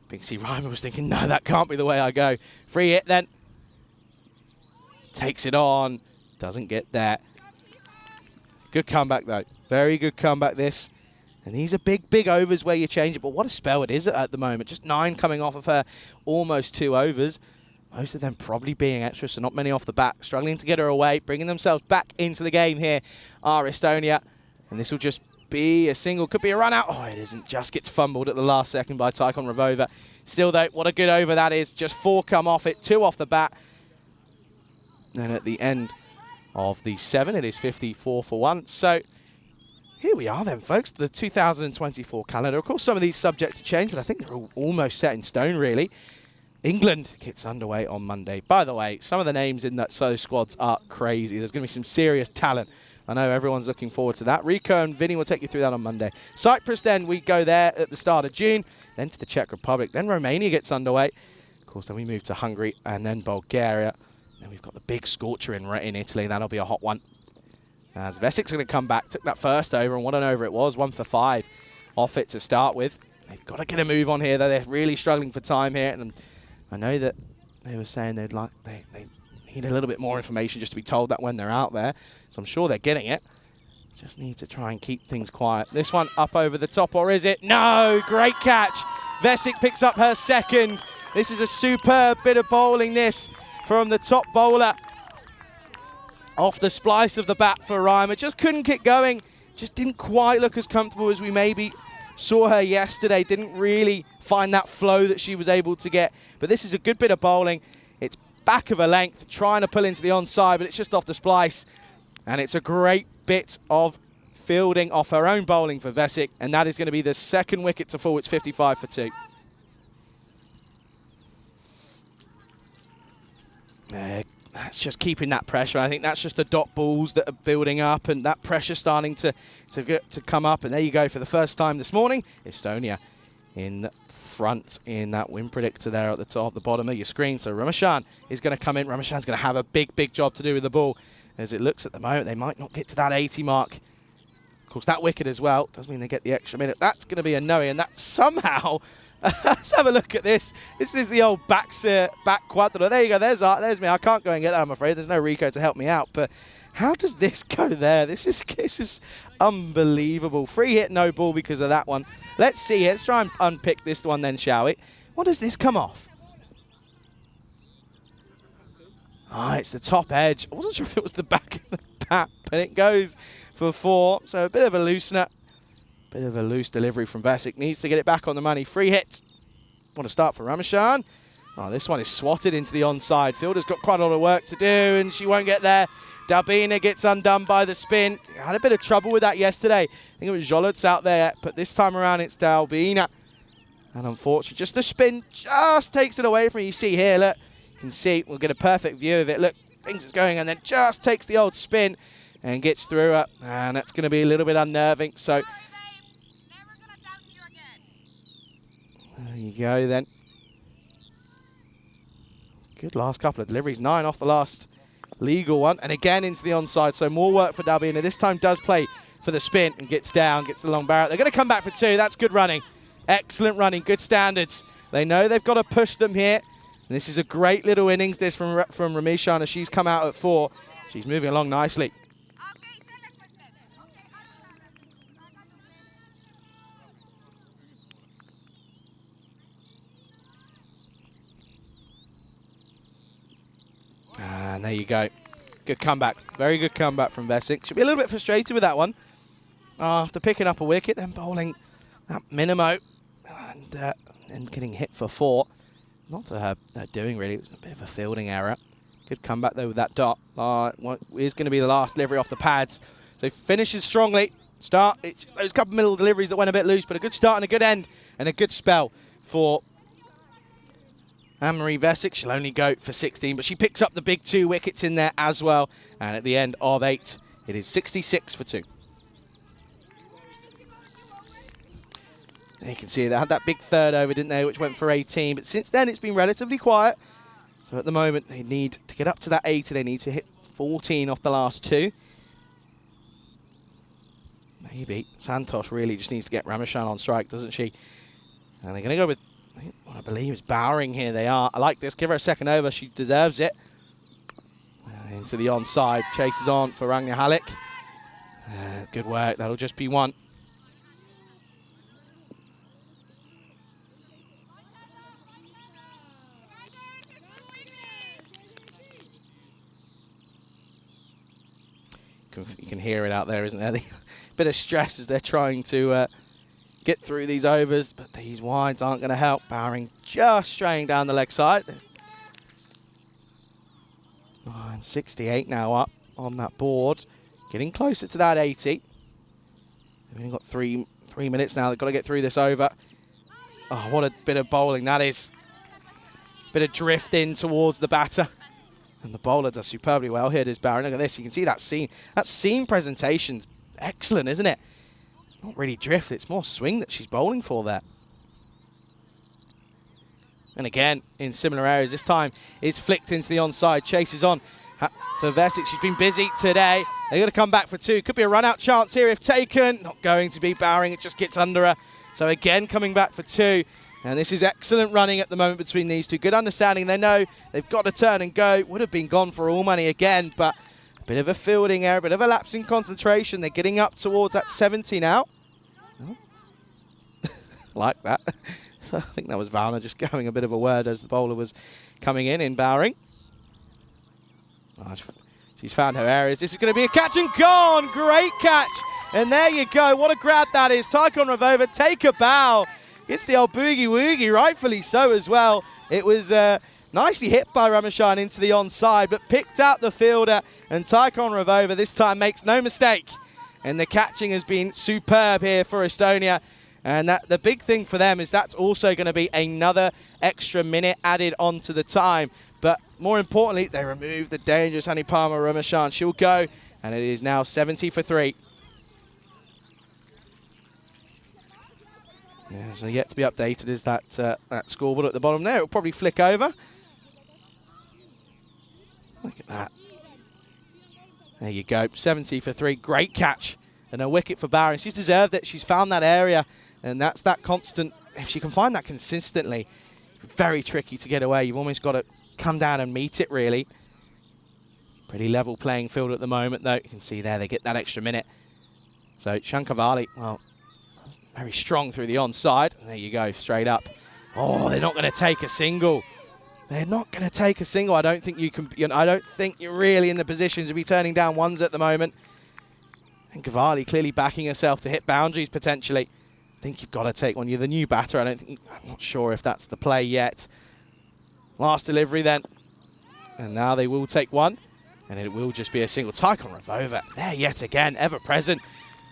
But you can see Reimer was thinking, no, that can't be the way I go. Free hit then. Takes it on. Doesn't get there. Good comeback, though. Very good comeback, this. And these are big, big overs where you change it. But what a spell it is at the moment. Just 9 coming off of her. Almost 2 overs. Most of them probably being extra, so not many off the back. Struggling to get her away. Bringing themselves back into the game here are Estonia. And this will just be a single. Could be a run out. Oh, it isn't. Just gets fumbled at the last second by Taikon Ravova. Still, though, what a good over that is. Just 4 come off it. 2 off the bat. And at the end of the 7, it is 54 for 1. So here we are then, folks, the 2024 calendar. Of course, some of these subject to change, but I think they're all almost set in stone, really. England gets underway on Monday. By the way, some of the names in that those squads are crazy. There's going to be some serious talent. I know everyone's looking forward to that. Rico and Vinny will take you through that on Monday. Cyprus, then, we go there at the start of June, then to the Czech Republic. Then Romania gets underway. Of course, then we move to Hungary and then Bulgaria. Then we've got the big scorcher in Italy. That'll be a hot one. As Vesik's going to come back, took that first over, and what an over it was. 1 for 5 off it to start with. They've got to get a move on here, though. They're really struggling for time here. And I know that they were saying they need a little bit more information just to be told that when they're out there. So I'm sure they're getting it. Just need to try and keep things quiet. This one up over the top, or is it? No, great catch. Vesik picks up her second. This is a superb bit of bowling, this, from the top bowler. Off the splice of the bat for Reimer. Just couldn't get going. Just didn't quite look as comfortable as we maybe saw her yesterday. Didn't really find that flow that she was able to get. But this is a good bit of bowling. It's back of her length, trying to pull into the onside, but it's just off the splice. And it's a great bit of fielding off her own bowling for Vesik. And that is going to be the second wicket to fall. It's 55 for 2. That's just keeping that pressure. I think that's just the dot balls that are building up and that pressure starting to come up. And there you go, for the first time this morning, Estonia in front in that win predictor there at the top, the bottom of your screen. So Ramashan is going to come in. Ramashan's going to have a big, big job to do with the ball. As it looks at the moment, they might not get to that 80 mark. Of course, that wicket as well does mean they get the extra minute. That's going to be a no, and that somehow... Let's have a look at this. This is the old back quadro. There you go. There's me. I can't go and get that, I'm afraid. There's no Rico to help me out. But how does this go there? This is unbelievable. Free hit, no ball because of that one. Let's see. Let's try and unpick this one then, shall we? What does this come off? Ah, it's the top edge. I wasn't sure if it was the back of the bat, but it goes for 4. So a bit of a loosener. Bit of a loose delivery from Vesik. Needs to get it back on the money. Free hit. What a start for Ramashan. Oh, this one is swatted into the onside. Fielder's got quite a lot of work to do, and she won't get there. Dalbina gets undone by the spin. Had a bit of trouble with that yesterday. I think it was Jolots out there, but this time around it's Dalbina. And unfortunately, just the spin just takes it away from you. You see here, look. You can see, we'll get a perfect view of it. Look, things is going, and then just takes the old spin and gets through it. And that's going to be a little bit unnerving. So... there you go then. Good last couple of deliveries. 9 off the last legal one. And again into the onside. So more work for Dalbina. This time does play for the spin and gets down, gets the long barrel. They're going to come back for 2. That's good running. Excellent running. Good standards. They know they've got to push them here. And this is a great little innings this from Ramashan as she's come out at 4. She's moving along nicely. And there you go. Good comeback. Very good comeback from Vesik. Should be a little bit frustrated with that one. After picking up a wicket, then bowling that Minimo and getting hit for 4. Not to her doing, really. It was a bit of a fielding error. Good comeback, though, with that dot. Is going to be the last delivery off the pads. So finishes strongly. Those couple middle deliveries that went a bit loose, but a good start and a good end and a good spell for Anne-Marie Vesik. She'll only go for 16, but she picks up the big 2 wickets in there as well. And at the end of 8, it is 66 for 2. And you can see they had that big third over, didn't they, which went for 18. But since then, it's been relatively quiet. So at the moment, they need to get up to that 80. They need to hit 14 off the last 2. Maybe. Santos really just needs to get Ramachan on strike, doesn't she? And they're going to go with, what I believe is Bowering here. They are. I like this. Give her a second over. She deserves it. Into the onside. Chases on for Ragnar Halleck. Good work. That'll just be one. You can hear it out there, isn't there? Bit of stress as they're trying to get through these overs, but these wides aren't going to help. Bowering just straying down the leg side. 68 now up on that board. Getting closer to that 80. We've only got three minutes now. They've got to get through this over. Oh, what a bit of bowling that is. Bit of drift in towards the batter. And the bowler does superbly well here, does Bowering. Look at this. You can see that seam. That seam presentation's excellent, isn't it? Not really drift. It's more swing that she's bowling for there. And again, in similar areas, this time it's flicked into the onside. Chases on for Vesic. She's been busy today. They're going to come back for two. Could be a run-out chance here if taken. Not going to be. Bowering. It just gets under her. So again, coming back for two. And this is excellent running at the moment between these two. Good understanding. They know they've got to turn and go. Would have been gone for all money again, but a bit of a fielding error, a bit of a lapse in concentration. They're getting up towards that 70 now. Oh. Like that. So I think that was Valna just going a bit of a word as the bowler was coming in Bowering. Oh, she's found her areas. This is going to be a catch and gone. Great catch. And there you go. What a grab that is. Taikon Ravova, take a bow. Gets the old boogie-woogie, rightfully so as well. It was nicely hit by Ramachan into the onside, but picked out the fielder, and Taikon Ravova this time makes no mistake. And the catching has been superb here for Estonia. And that the big thing for them is that's also going to be another extra minute added onto the time. But more importantly, they remove the dangerous Hanipama Ramachan. She'll go, and it is now 70 for 3. Yeah, so yet to be updated is that that scoreboard at the bottom there. It'll probably flick over. Look at that. There you go. 70 for 3. Great catch. And a wicket for Bowering. She's deserved it. She's found that area. And that's that constant. If she can find that consistently, very tricky to get away. You've almost got to come down and meet it, really. Pretty level playing field at the moment, though. You can see there they get that extra minute. So Shankavali, well, very strong through the onside. There you go, straight up. Oh, they're not going to take a single. They're not going to take a single. I don't think you can. I don't think you're really in the position to be turning down ones at the moment. And Cavalli clearly backing herself to hit boundaries potentially. I think you've got to take one. You're the new batter. I'm not sure if that's the play yet. Last delivery then. And now they will take one. And it will just be a single. Taikon Ravova there yet again, ever present.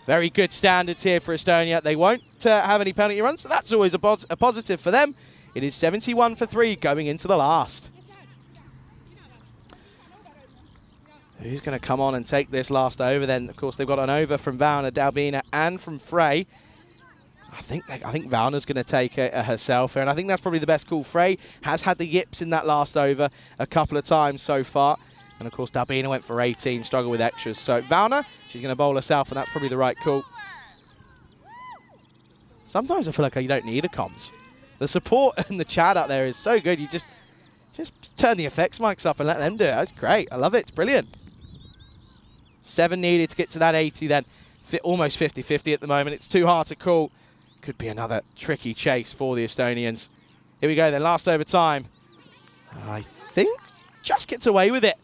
Very good standards here for Estonia. They won't have any penalty runs, so that's always a positive for them. It is 71 for 3 going into the last. Who's going to come on and take this last over then? Of course, they've got an over from Valna, Dalbina, and from Frey. I think Valna's going to take it herself here, and I think that's probably the best call. Frey has had the yips in that last over a couple of times so far. And, of course, Dalbina went for 18, struggled with extras. So, Valna, she's going to bowl herself, and that's probably the right call. Sometimes I feel like you don't need a comms. The support and the chat out there is so good. You just turn the effects mics up and let them do it. That's great. I love it. It's brilliant. 7 needed to get to that 80 then. Almost 50-50 at the moment. It's too hard to call. Could be another tricky chase for the Estonians. Here we go then. Last over time. I think just gets away with it.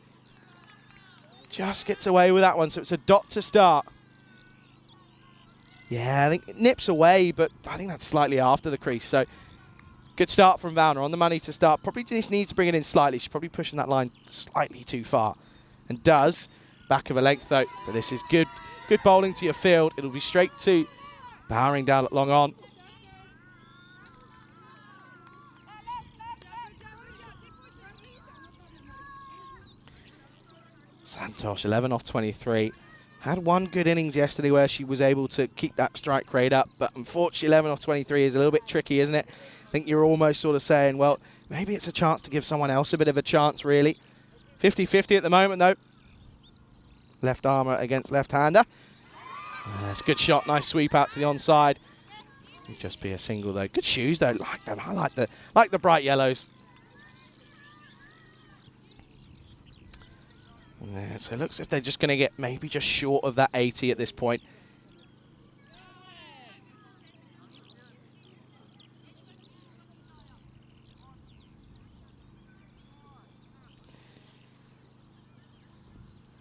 Just gets away with that one, so it's a dot to start. Yeah, I think it nips away, but I think that's slightly after the crease. So good start from Valna on the money to start. Probably just needs to bring it in slightly. She's probably pushing that line slightly too far. And does. Back of a length, though. But this is good bowling to your field. It'll be straight to Bowering down at long on. Santosh, 11 off 23. Had one good innings yesterday where she was able to keep that strike rate up, but unfortunately 11 off 23 is a little bit tricky, isn't it? I think you're almost sort of saying, well, maybe it's a chance to give someone else a bit of a chance, really. 50-50 at the moment, though. Left armour against left-hander. It's a good shot, nice sweep out to the onside. It'll just be a single though. Good shoes though, like them. I like the bright yellows. Yeah, so it looks as if they're just going to get maybe just short of that 80 at this point.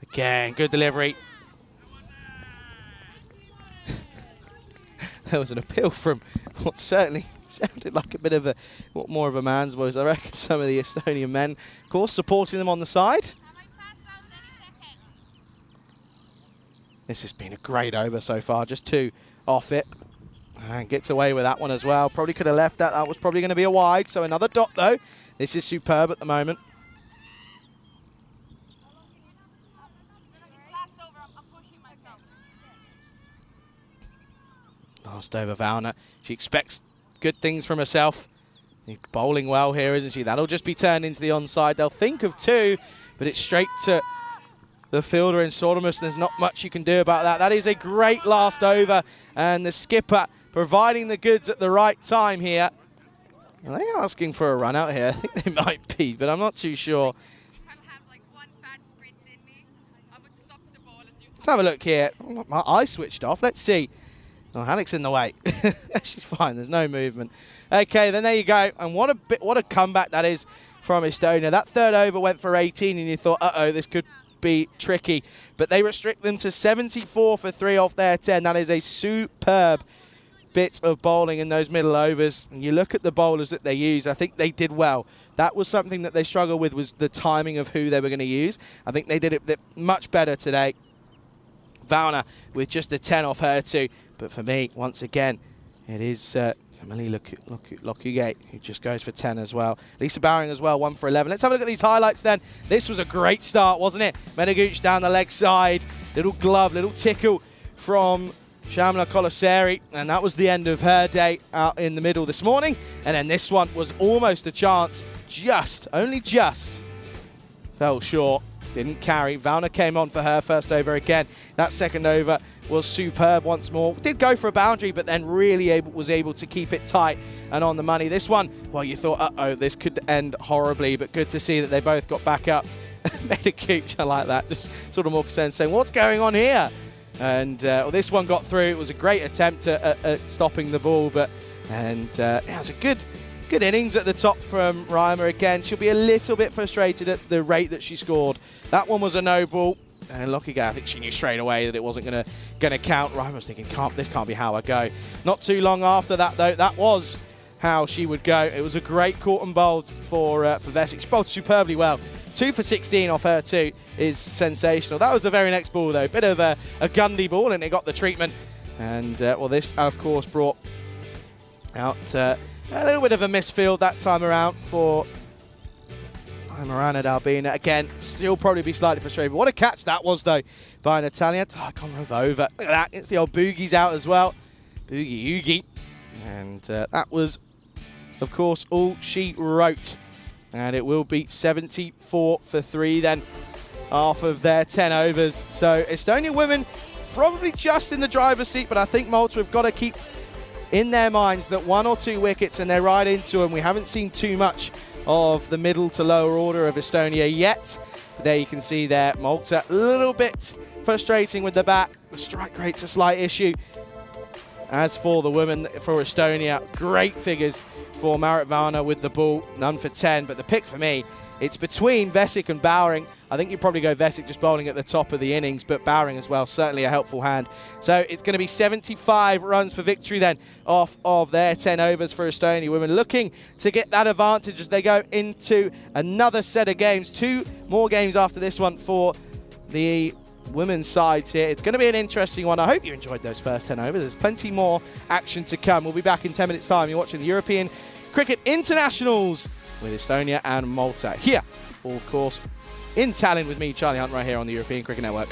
Again, good delivery. There was an appeal from what certainly sounded like a bit of a, more of a man's voice. I reckon some of the Estonian men, of course, supporting them on the side. This has been a great over so far, just 2 off it. And gets away with that one as well. Probably could have left that. That was probably going to be a wide. So another dot though. This is superb at the moment. Last over Valna. She expects good things from herself. She's bowling well here, isn't she? That'll just be turned into the onside. They'll think of 2, but it's straight to the fielder in Sormus. There's not much you can do about that. That is a great last over, and the skipper providing the goods at the right time here. Are they asking for a run out here? I think they might be, but I'm not too sure. Let's have a look here. My eye switched off. Let's see. Oh, Halleck's in the way. She's fine. There's no movement. Okay, then there you go. And what a comeback that is from Estonia. That third over went for 18, and you thought, uh-oh, this could be tricky. But they restrict them to 74 for 3 off their 10. That is a superb bit of bowling in those middle overs. And you look at the bowlers that they use, I think they did well. That was something that they struggled with, was the timing of who they were going to use. I think they did it much better today. Valna with just a 10 off her too. But for me, once again, it is Emily Lokugate, who just goes for 10 as well. Lisa Bowering as well, 1 for 11. Let's have a look at these highlights then. This was a great start, wasn't it? Meneguch down the leg side. Little glove, little tickle from Shamla Colaseri. And that was the end of her day out in the middle this morning. And then this one was almost a chance. Only just fell short. Didn't carry. Valna came on for her first over again. That second over was superb once more. Did go for a boundary, but then really was able to keep it tight and on the money. This one, well, you thought, uh-oh, this could end horribly, but good to see that they both got back up. Meneguch, I like that. Just sort of more concerned, saying, what's going on here? And well, this one got through. It was a great attempt at stopping the ball, but yeah, it was a good innings at the top from Reimer again. She'll be a little bit frustrated at the rate that she scored. That one was a no ball. And Lokugate, I think she knew straight away that it wasn't going to count. Reimer was thinking, this can't be how I go. Not too long after that, though, that was how she would go. It was a great caught and bowled for Vesic. She bowled superbly well. 2 for 16 off her too is sensational. That was the very next ball, though. Bit of a Gundy ball, and it got the treatment. And, well, this, of course, brought out a little bit of a misfield that time around for Marana Dalbina. Again, still probably be slightly frustrated. But what a catch that was, though, by Natalia. I can't move over. Look at that. It's the old boogies out as well. Boogie Oogie. And that was, of course, all she wrote. And it will be 74 for 3 then, half of their 10 overs. So Estonian women probably just in the driver's seat, but I think Malta have got to keep in their minds that 1 or 2 wickets and they're right into them. We haven't seen too much of the middle to lower order of Estonia yet. There you can see there, Malta a little bit frustrating with the bat. The strike rate's a slight issue. As for the women, for Estonia, great figures for Marit Valna with the ball, none for 10. But the pick for me, it's between Vesic and Bowering. I think you'd probably go Vesic just bowling at the top of the innings, but Bowering as well, certainly a helpful hand. So it's going to be 75 runs for victory then off of their 10 overs for Estonia women, looking to get that advantage as they go into another set of games. 2 more games after this one for the women's sides here. It's going to be an interesting one. I hope you enjoyed those first 10 overs. There's plenty more action to come. We'll be back in 10 minutes' time. You're watching the European Cricket Internationals with Estonia and Malta. Here, of course, in Tallinn with me, Charlie Hunt, right here on the European Cricket Network.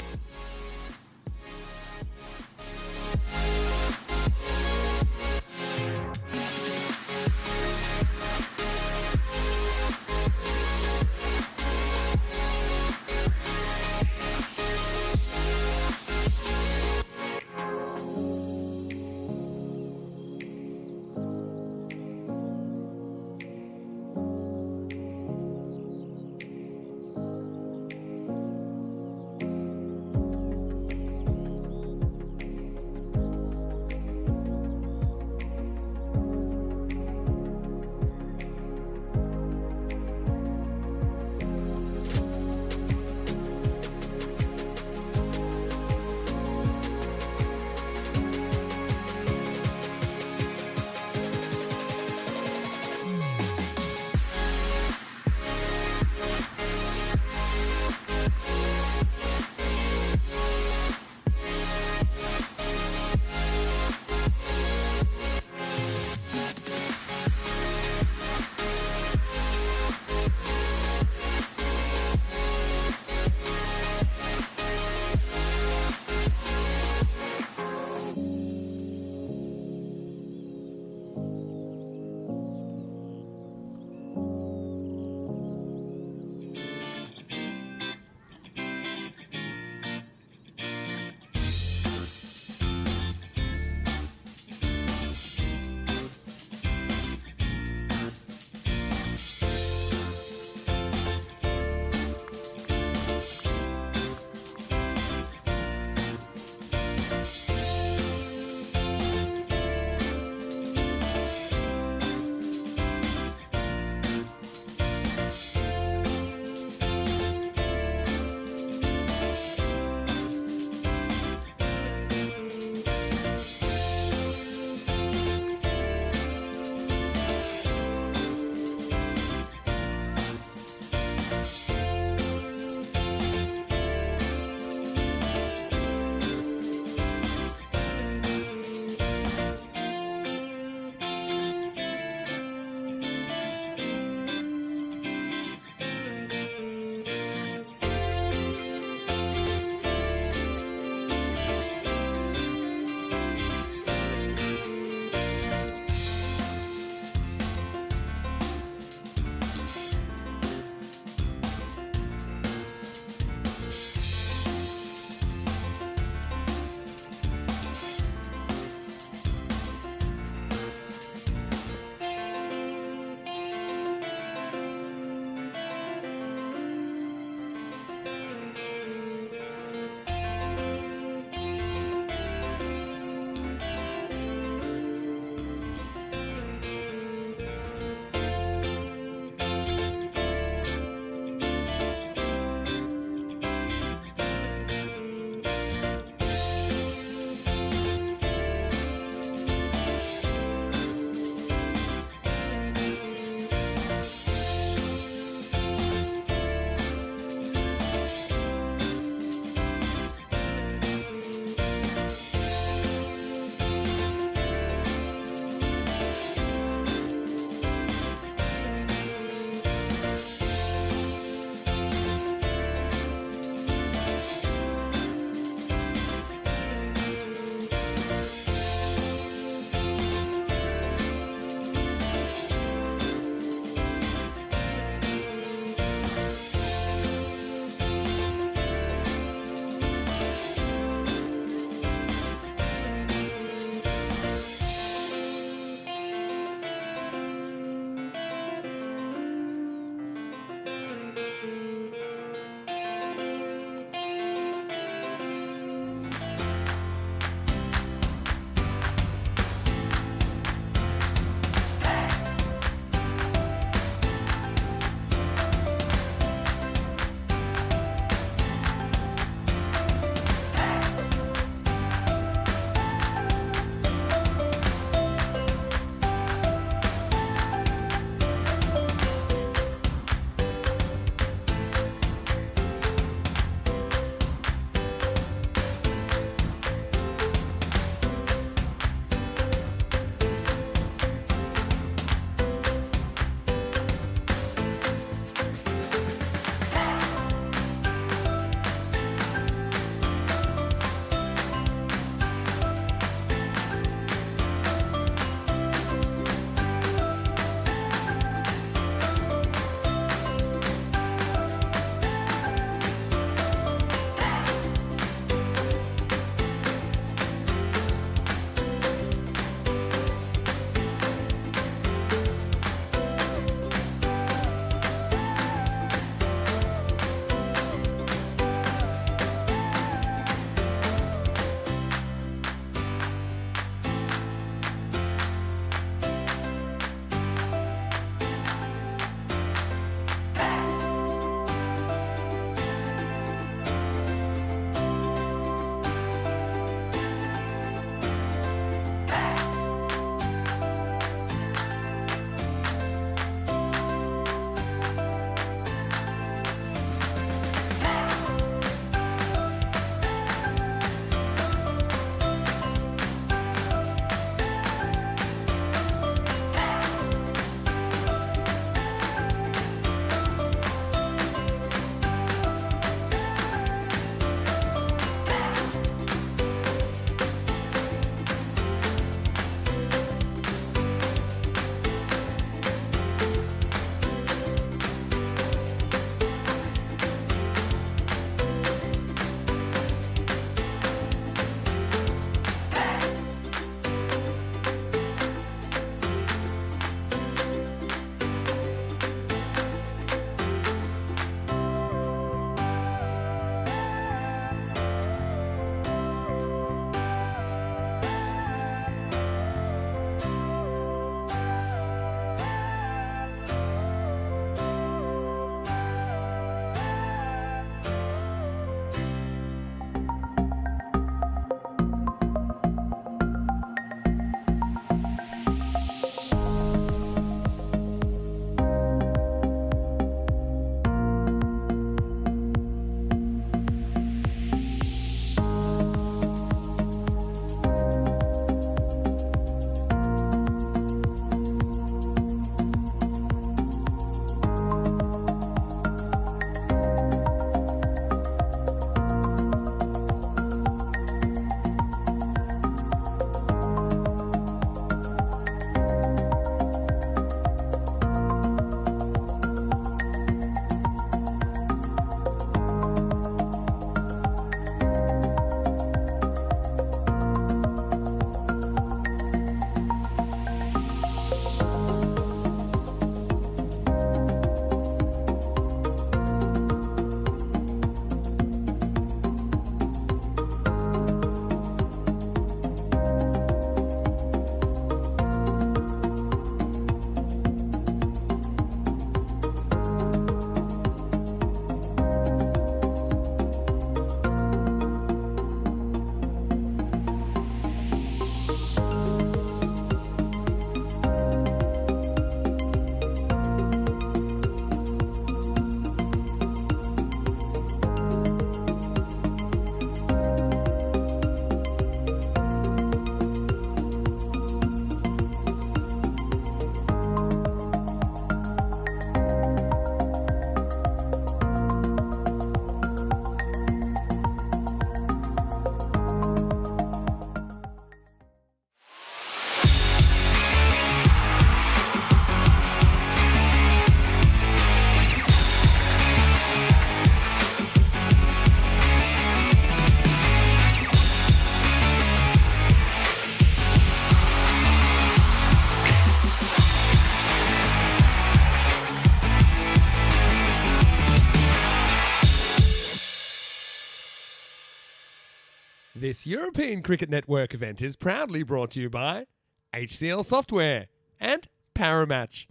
This European Cricket Network event is proudly brought to you by HCL Software and Paramatch.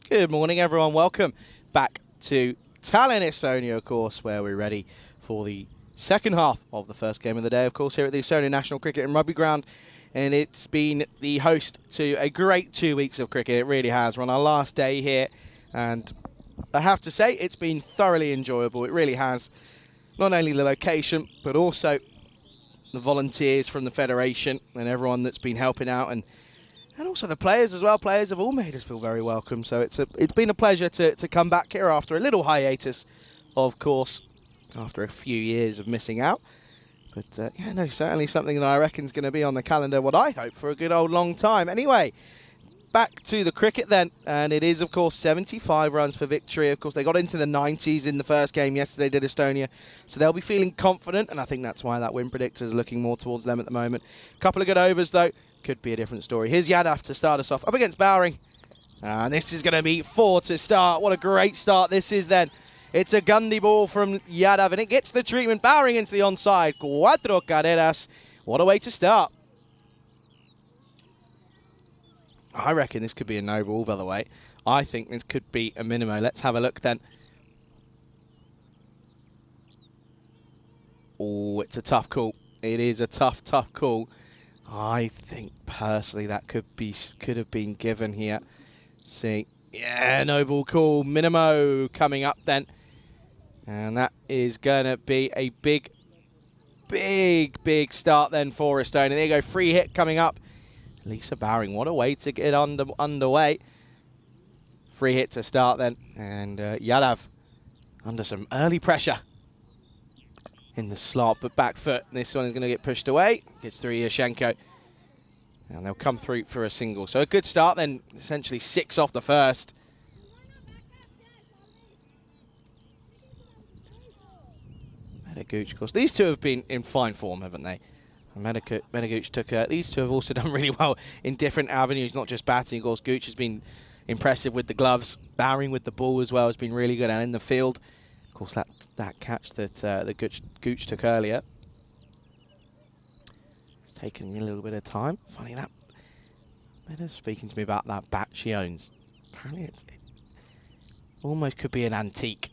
Good morning, everyone. Welcome back to Tallinn, Estonia, of course, where we're ready for the second half of the first game of the day, of course, here at the Estonian National Cricket and Rugby Ground. And it's been the host to a great 2 weeks of cricket. It really has. We're on our last day here, and I have to say it's been thoroughly enjoyable. It really has. Not only the location, but also the volunteers from the Federation and everyone that's been helping out, and also the players as well. Players have all made us feel very welcome. So it's been a pleasure to come back here after a little hiatus, of course, after a few years of missing out. But yeah, no, certainly something that I reckon is going to be on the calendar, what I hope, for a good old long time. Anyway, back to the cricket then, and it is, of course, 75 runs for victory. Of course, they got into the 90s in the first game yesterday, did Estonia, so they'll be feeling confident, and I think that's why that win predictor is looking more towards them at the moment. A couple of good overs, though. Could be a different story. Here's Yadav to start us off, up against Bowring. And this is going to be 4 to start. What a great start this is then. It's a Gundy ball from Yadav, and it gets the treatment. Bowring into the onside. Cuatro carreras. What a way to start. I reckon this could be a no ball, by the way. I think this could be a minimo. Let's have a look then. Oh, it's a tough call. It is a tough call. I think personally that could have been given here. See, yeah, no ball call. Minimo coming up then. And that is going to be a big start then for Estonia. There you go, free hit coming up. Lisa Bowring, what a way to get underway. Free hit to start then. And Yadav under some early pressure in the slot, but back foot. This one is going to get pushed away. Gets through Yashenko. And they'll come through for a single. So a good start then, essentially 6 off the first. Medaguch, of course. These two have been in fine form, haven't they? Medaguch took these two have also done really well in different avenues, not just batting. Of course, Gooch has been impressive with the gloves. Bowring with the ball as well has been really good, and in the field. Of course, that catch that the Gooch took earlier. Taking a little bit of time. Funny that. Meda's speaking to me about that bat she owns. Apparently it almost could be an antique,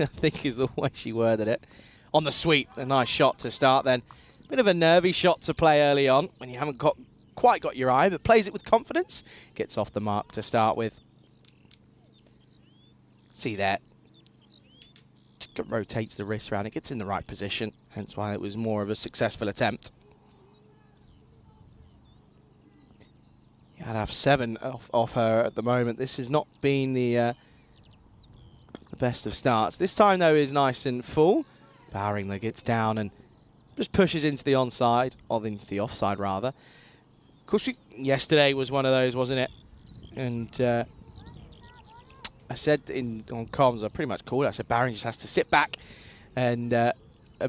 I think is the way she worded it. On the sweep, a nice shot to start then. Bit of a nervy shot to play early on when you haven't quite got your eye, but plays it with confidence. Gets off the mark to start with. See that. Rotates the wrist around. It gets in the right position, hence why it was more of a successful attempt. You had to have 7 off her at the moment. This has not been the best of starts. This time, though, is nice and full. Bowring, though, gets down and just pushes into the onside, or into the offside, rather. Of course, yesterday was one of those, wasn't it? And I said on comms, I pretty much called it. I said Bowring just has to sit back and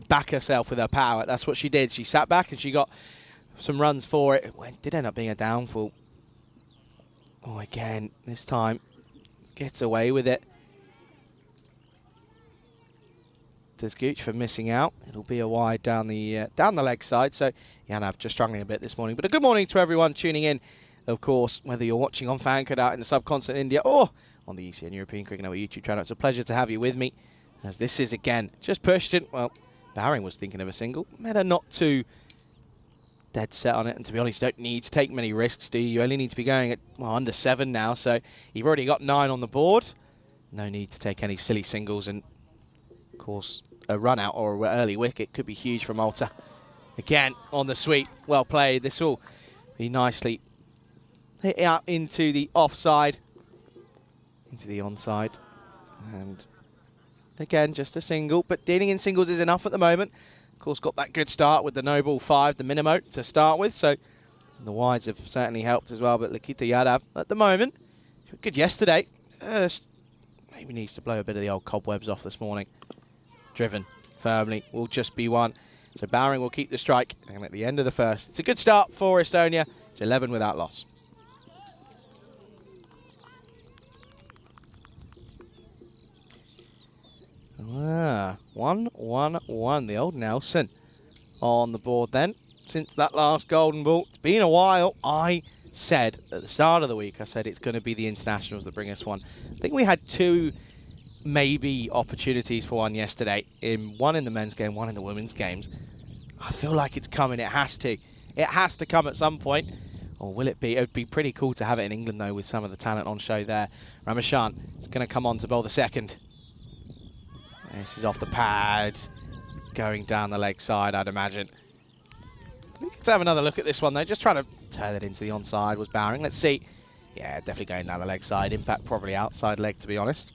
back herself with her power. That's what she did. She sat back and she got some runs for it. It did end up being a downfall. Oh, again, this time gets away with it. Does Gooch for missing out. It'll be a wide down the leg side. So Yadav just struggling a bit this morning. But a good morning to everyone tuning in. Of course, whether you're watching on Fancode out in the subcontinent India or on the ECI European Cricket Network YouTube channel, it's a pleasure to have you with me. As this is again just pushed in. Well, Bowring was thinking of a single. Meda not too dead set on it, and to be honest, you don't need to take many risks, do you? You only need to be going at under 7 now, so you've already got 9 on the board. No need to take any silly singles, and of course, a run out or an early wicket could be huge for Malta. Again, on the sweep, well played. This will be nicely hit out into the offside, into the onside, and again, just a single, but dealing in singles is enough at the moment. Of course, got that good start with the no ball 5, the minimo to start with, so the wides have certainly helped as well, but Lakita Yadav at the moment, good yesterday, maybe needs to blow a bit of the old cobwebs off this morning. Driven firmly, will just be 1. So Bowring will keep the strike, and at the end of the first, it's a good start for Estonia. It's 11 without loss. 1-1-1. The old Nelson on the board then. Since that last golden ball, it's been a while. I said at the start of the week, I said it's going to be the internationals that bring us one. I think we had two maybe opportunities for one yesterday. One in the men's game, one in the women's games. I feel like it's coming. It has to. It has to come at some point. Or will it be? It would be pretty cool to have it in England, though, with some of the talent on show there. Ramachan is going to come on to bowl the second. This is off the pad. Going down the leg side, I'd imagine. Let's have another look at this one, though. Just trying to turn it into the onside was Bowering. Let's see. Yeah, definitely going down the leg side. Impact probably outside leg, to be honest.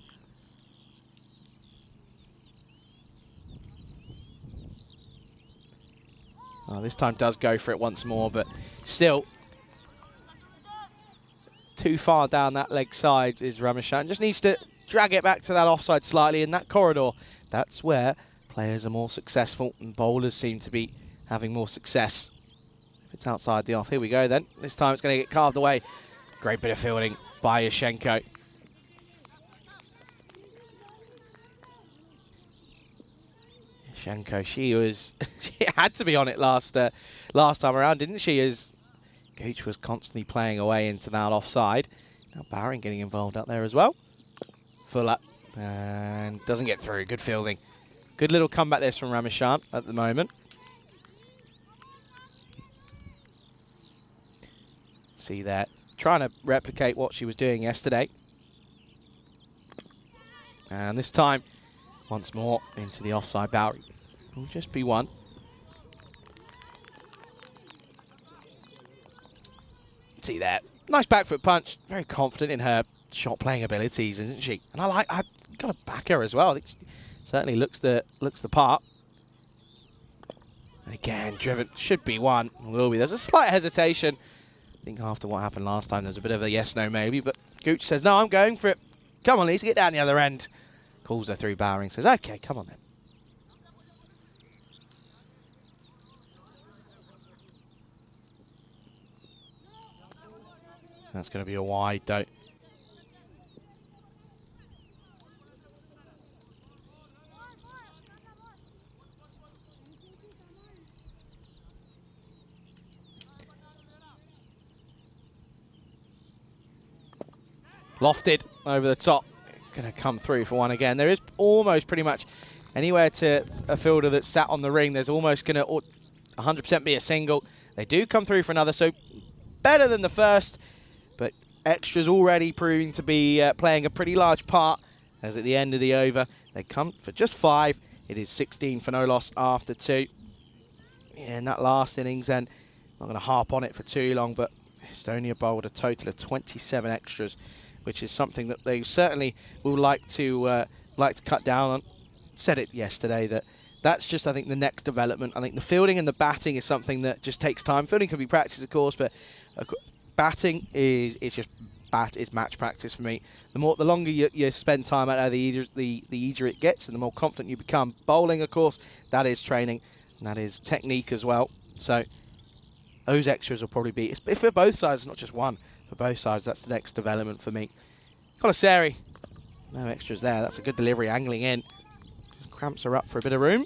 Oh, this time does go for it once more, but still too far down that leg side is Ramachan. Just needs to drag it back to that offside slightly in that corridor. That's where players are more successful and bowlers seem to be having more success. If it's outside the off, here we go then. This time it's going to get carved away. Great bit of fielding by Yashenko. Yashenko, she had to be on it last time around, didn't she? As Gooch was constantly playing away into that offside. Now Bowering getting involved out there as well. Fuller, and doesn't get through. Good fielding. Good little comeback this from Ramachan at the moment. See that. Trying to replicate what she was doing yesterday. And this time, once more, into the offside. Bowering will just be one. See that. Nice back foot punch. Very confident in her shot playing abilities, isn't she? And I got to back her as well. I think she certainly looks the part. And again, driven. Should be one. Will be. There's a slight hesitation. I think after what happened last time, there's a bit of a yes, no, maybe. But Gooch says, no, I'm going for it. Come on, Lisa, get down the other end. Calls her through. Bowering says, okay, come on then. That's going to be a wide, though. Lofted over the top. Going to come through for one again. There is almost pretty much anywhere to a fielder that's sat on the ring. There's almost going to 100% be a single. They do come through for another, so better than the first. But extras already proving to be playing a pretty large part, as at the end of the over, they come for just 5. It is 16 for no loss after 2. In that last innings, and I'm not going to harp on it for too long, but Estonia bowled a total of 27 extras, which is something that they certainly will like to cut down on. Said it yesterday that's just, I think, the next development. I think the fielding and the batting is something that just takes time. Fielding can be practiced, of course, but batting is match practice for me. The longer you spend time out there, the easier it gets, and the more confident you become. Bowling, of course, that is training, and that is technique as well. So those extras will probably be, if for both sides, not just one. For both sides, that's the next development for me. Colaseri, no extras there. That's a good delivery, angling in. Just cramps her up for a bit of room.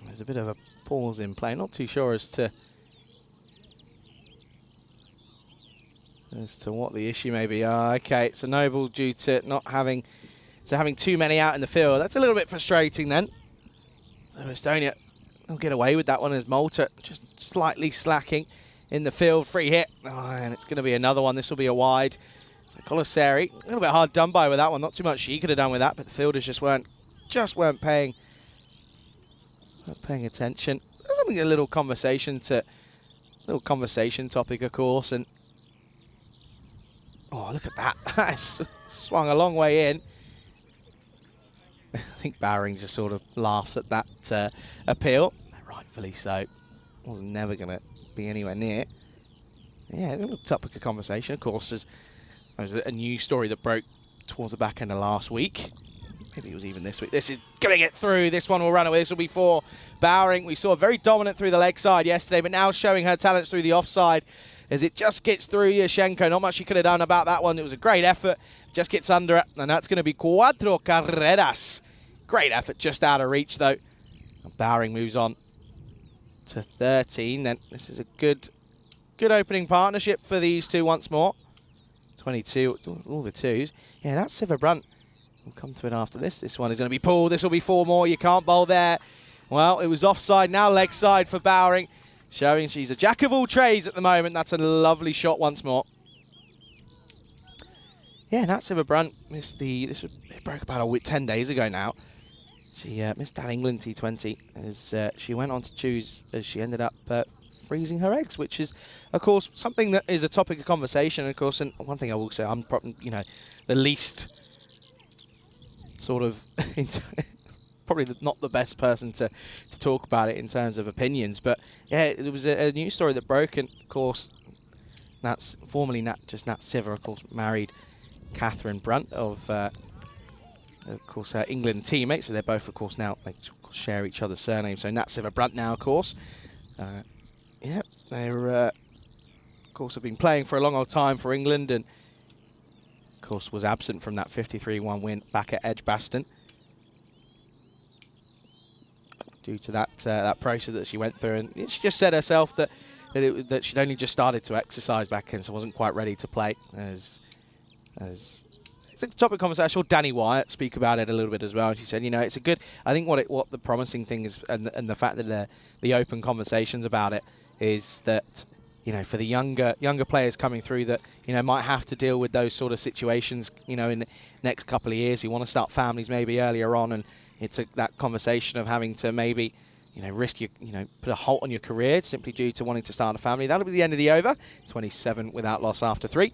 There's a bit of a pause in play. Not too sure as to what the issue may be. Okay, it's a no ball due to having too many out in the field. That's a little bit frustrating then. So Estonia will get away with that one, as Malta just slightly slacking in the field. Free hit, and it's going to be another one. This will be a wide. So Colaseri, a little bit hard done by with that one. Not too much she could have done with that, but the fielders just weren't paying attention. Having a little conversation topic, of course, and oh, look at that. That's swung a long way in. I think Bowering just sort of laughs at that appeal. Rightfully so. Wasn't never going to be anywhere near. Yeah, a little topic of conversation. Of course, there's a news story that broke towards the back end of last week. Maybe it was even this week. This is going to get through. This one will run away. This will be for Bowering. We saw very dominant through the leg side yesterday, but now showing her talents through the offside as it just gets through Yashenko. Not much she could have done about that one. It was a great effort. Just gets under it, and that's going to be cuatro carreras. Great effort, just out of reach, though. Bowering moves on to 13. Then this is a good opening partnership for these two once more. 22, all the twos. Yeah, that's Siva Brunt. We'll come to it after this. This one is going to be pulled. This will be 4 more. You can't bowl there. Well, it was offside. Now leg side for Bowering, showing she's a jack of all trades at the moment. That's a lovely shot once more. Yeah, Nat Siva Brunt missed it broke about 10 days ago now. She missed that England T20 as she went on to choose, as she ended up freezing her eggs, which is, of course, something that is a topic of conversation. Of course, and one thing I will say, I'm probably, the least sort of probably not the best person to talk about it in terms of opinions. But yeah, it was a news story that broke, and of course, that's formerly Nat Siva, of course, married Catherine Brunt of course, England teammates. So they're both, of course, now they share each other's surnames. So Nat Siva Brunt now, of course. Yeah, they're, of course, have been playing for a long old time for England, and of course was absent from that 53-1 win back at Edgbaston due to that process that she went through. And she just said herself that she'd only just started to exercise back then, so wasn't quite ready to play. As it's a topic of conversation. I saw Danny Wyatt speak about it a little bit as well. She said, it's a good. I think what the promising thing is, and the fact that the open conversations about it is that, for the younger players coming through that, might have to deal with those sort of situations, in the next couple of years, who want to start families maybe earlier on, and it's that conversation of having to maybe, risk your, put a halt on your career simply due to wanting to start a family. That'll be the end of the over. 27 without loss after 3.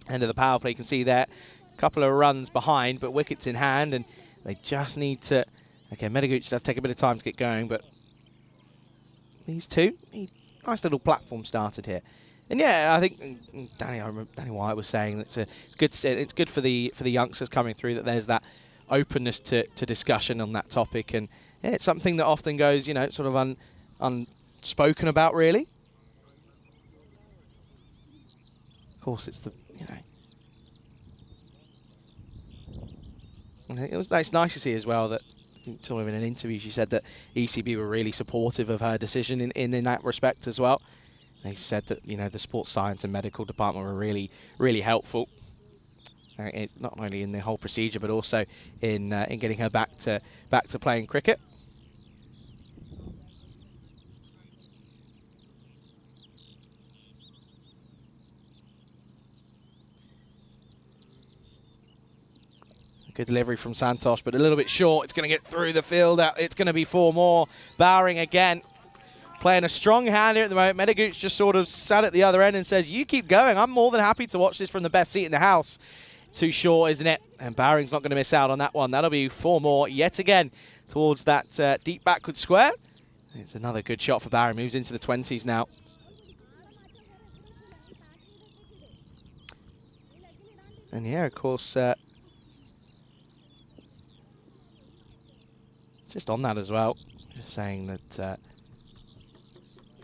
End of the power play. You can see there, a couple of runs behind, but wickets in hand, and they just need to. Okay, Medaguch does take a bit of time to get going, but these two, nice little platform started here. And yeah, I think Danny Wyatt was saying that it's good for the youngsters coming through that there's that openness to discussion on that topic, and yeah, it's something that often goes, sort of unspoken about, really. Of course, it's the it's nice to see as well that, sort of in an interview, she said that ECB were really supportive of her decision in that respect as well. They said that, the sports science and medical department were really, really helpful. Not only in the whole procedure, but also in getting her back to playing cricket. Good delivery from Santosh, but a little bit short. It's going to get through the field. It's going to be 4 more. Bowering again, playing a strong hand here at the moment. Medaguch just sort of sat at the other end and says, you keep going. I'm more than happy to watch this from the best seat in the house. Too short, isn't it? And Bowering's not going to miss out on that one. That'll be 4 more yet again towards that deep backward square. It's another good shot for Bowering. Moves into the 20s now. And yeah, of course, just on that as well, just saying that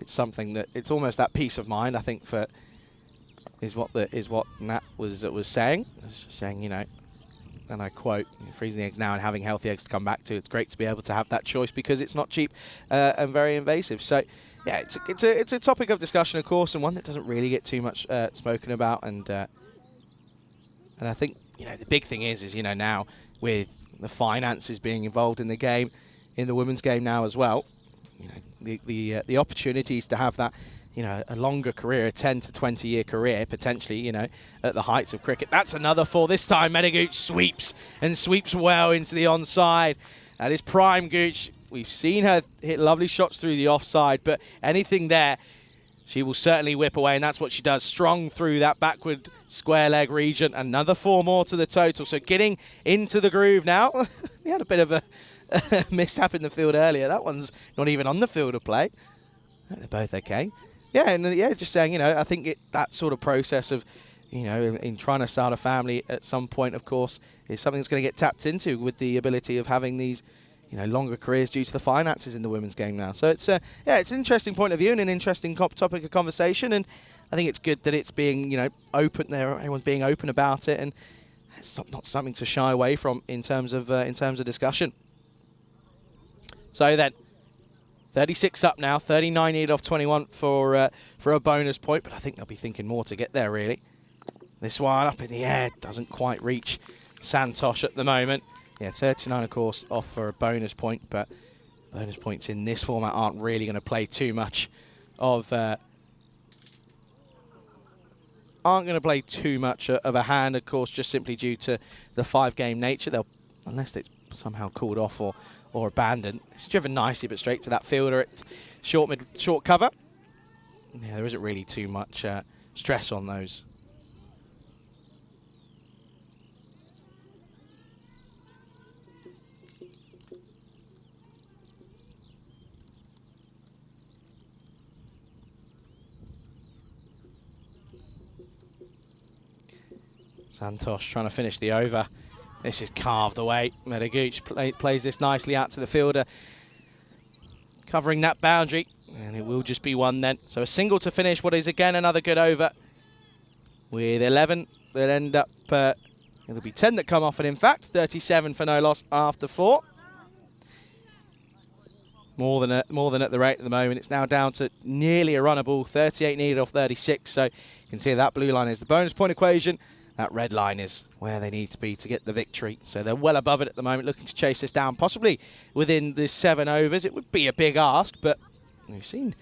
it's something that it's almost that peace of mind, I think, is what Nat was saying. It's just saying, and I quote, freezing the eggs now and having healthy eggs to come back to. It's great to be able to have that choice because it's not cheap and very invasive. So yeah, it's a topic of discussion, of course, and one that doesn't really get too much spoken about. And I think the big thing is now with the finances being involved in the game, in the women's game now as well, the opportunities to have that, a longer career, a 10 to 20 year career, potentially, at the heights of cricket. That's another 4. This time Medaguch sweeps well into the onside. That is prime Gooch. We've seen her hit lovely shots through the offside, but anything there, she will certainly whip away, and that's what she does. Strong through that backward square leg region. Another 4 more to the total. So getting into the groove now. We had a bit of a mishap in the field earlier. That one's not even on the field of play. They're both okay. Yeah, and yeah, just saying, I think that sort of process of, you know, in trying to start a family at some point, of course, is something that's going to get tapped into with the ability of having these, you know, longer careers due to the finances in the women's game now. So it's yeah, it's an interesting point of view and an interesting topic of conversation, and I think it's good that it's being, you know, open there. Everyone's being open about it, and it's not something to shy away from in terms of discussion. So then, 36 up now, 39 needed off 21 for a bonus point, but I think they'll be thinking more to get there, really. This one up in the air doesn't quite reach Santosh at the moment. Yeah, 39, of course, off for a bonus point, but bonus points in this format aren't really going to play too much of a hand, of course, just simply due to the 5-game nature. They'll, unless it's somehow called off or abandoned. It's driven nicely, but straight to that fielder at short cover. Yeah, there isn't really too much stress on those. Santosh trying to finish the over. This is carved away. Medaguch plays this nicely out to the fielder, covering that boundary, and it will just be one then. So a single to finish what is again another good over. With 11 that end up, it'll be 10 that come off, and in fact 37 for no loss after 4. More than at the rate at the moment. It's now down to nearly a runnable, 38 needed off 36. So you can see that blue line is the bonus point equation. That red line is where they need to be to get the victory. So they're well above it at the moment, looking to chase this down, possibly within the 7 overs. It would be a big ask, but we've seen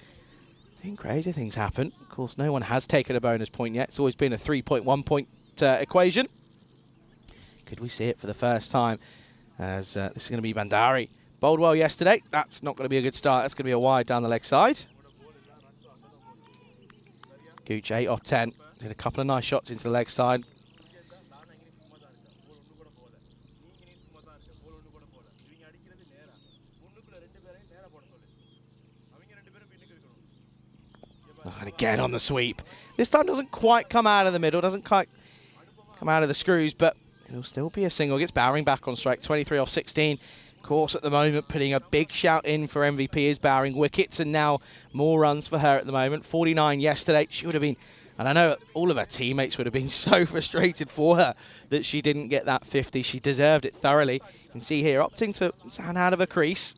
crazy things happen. Of course, no one has taken a bonus point yet. It's always been a 3.1 point equation. Could we see it for the first time? As this is going to be Bandari. Bowled well yesterday. That's not going to be a good start. That's going to be a wide down the leg side. Gooch 8 off 10. Did a couple of nice shots into the leg side. And again on the sweep. This time doesn't quite come out of the middle, doesn't quite come out of the screws, but it'll still be a single. Gets Bowering back on strike, 23 off 16. Of course, at the moment, putting a big shout in for MVP is Bowering. Wickets, and now more runs for her at the moment. 49 yesterday. She would have been, and I know all of her teammates would have been so frustrated for her that she didn't get that 50. She deserved it thoroughly. You can see here, opting to stand out of a crease.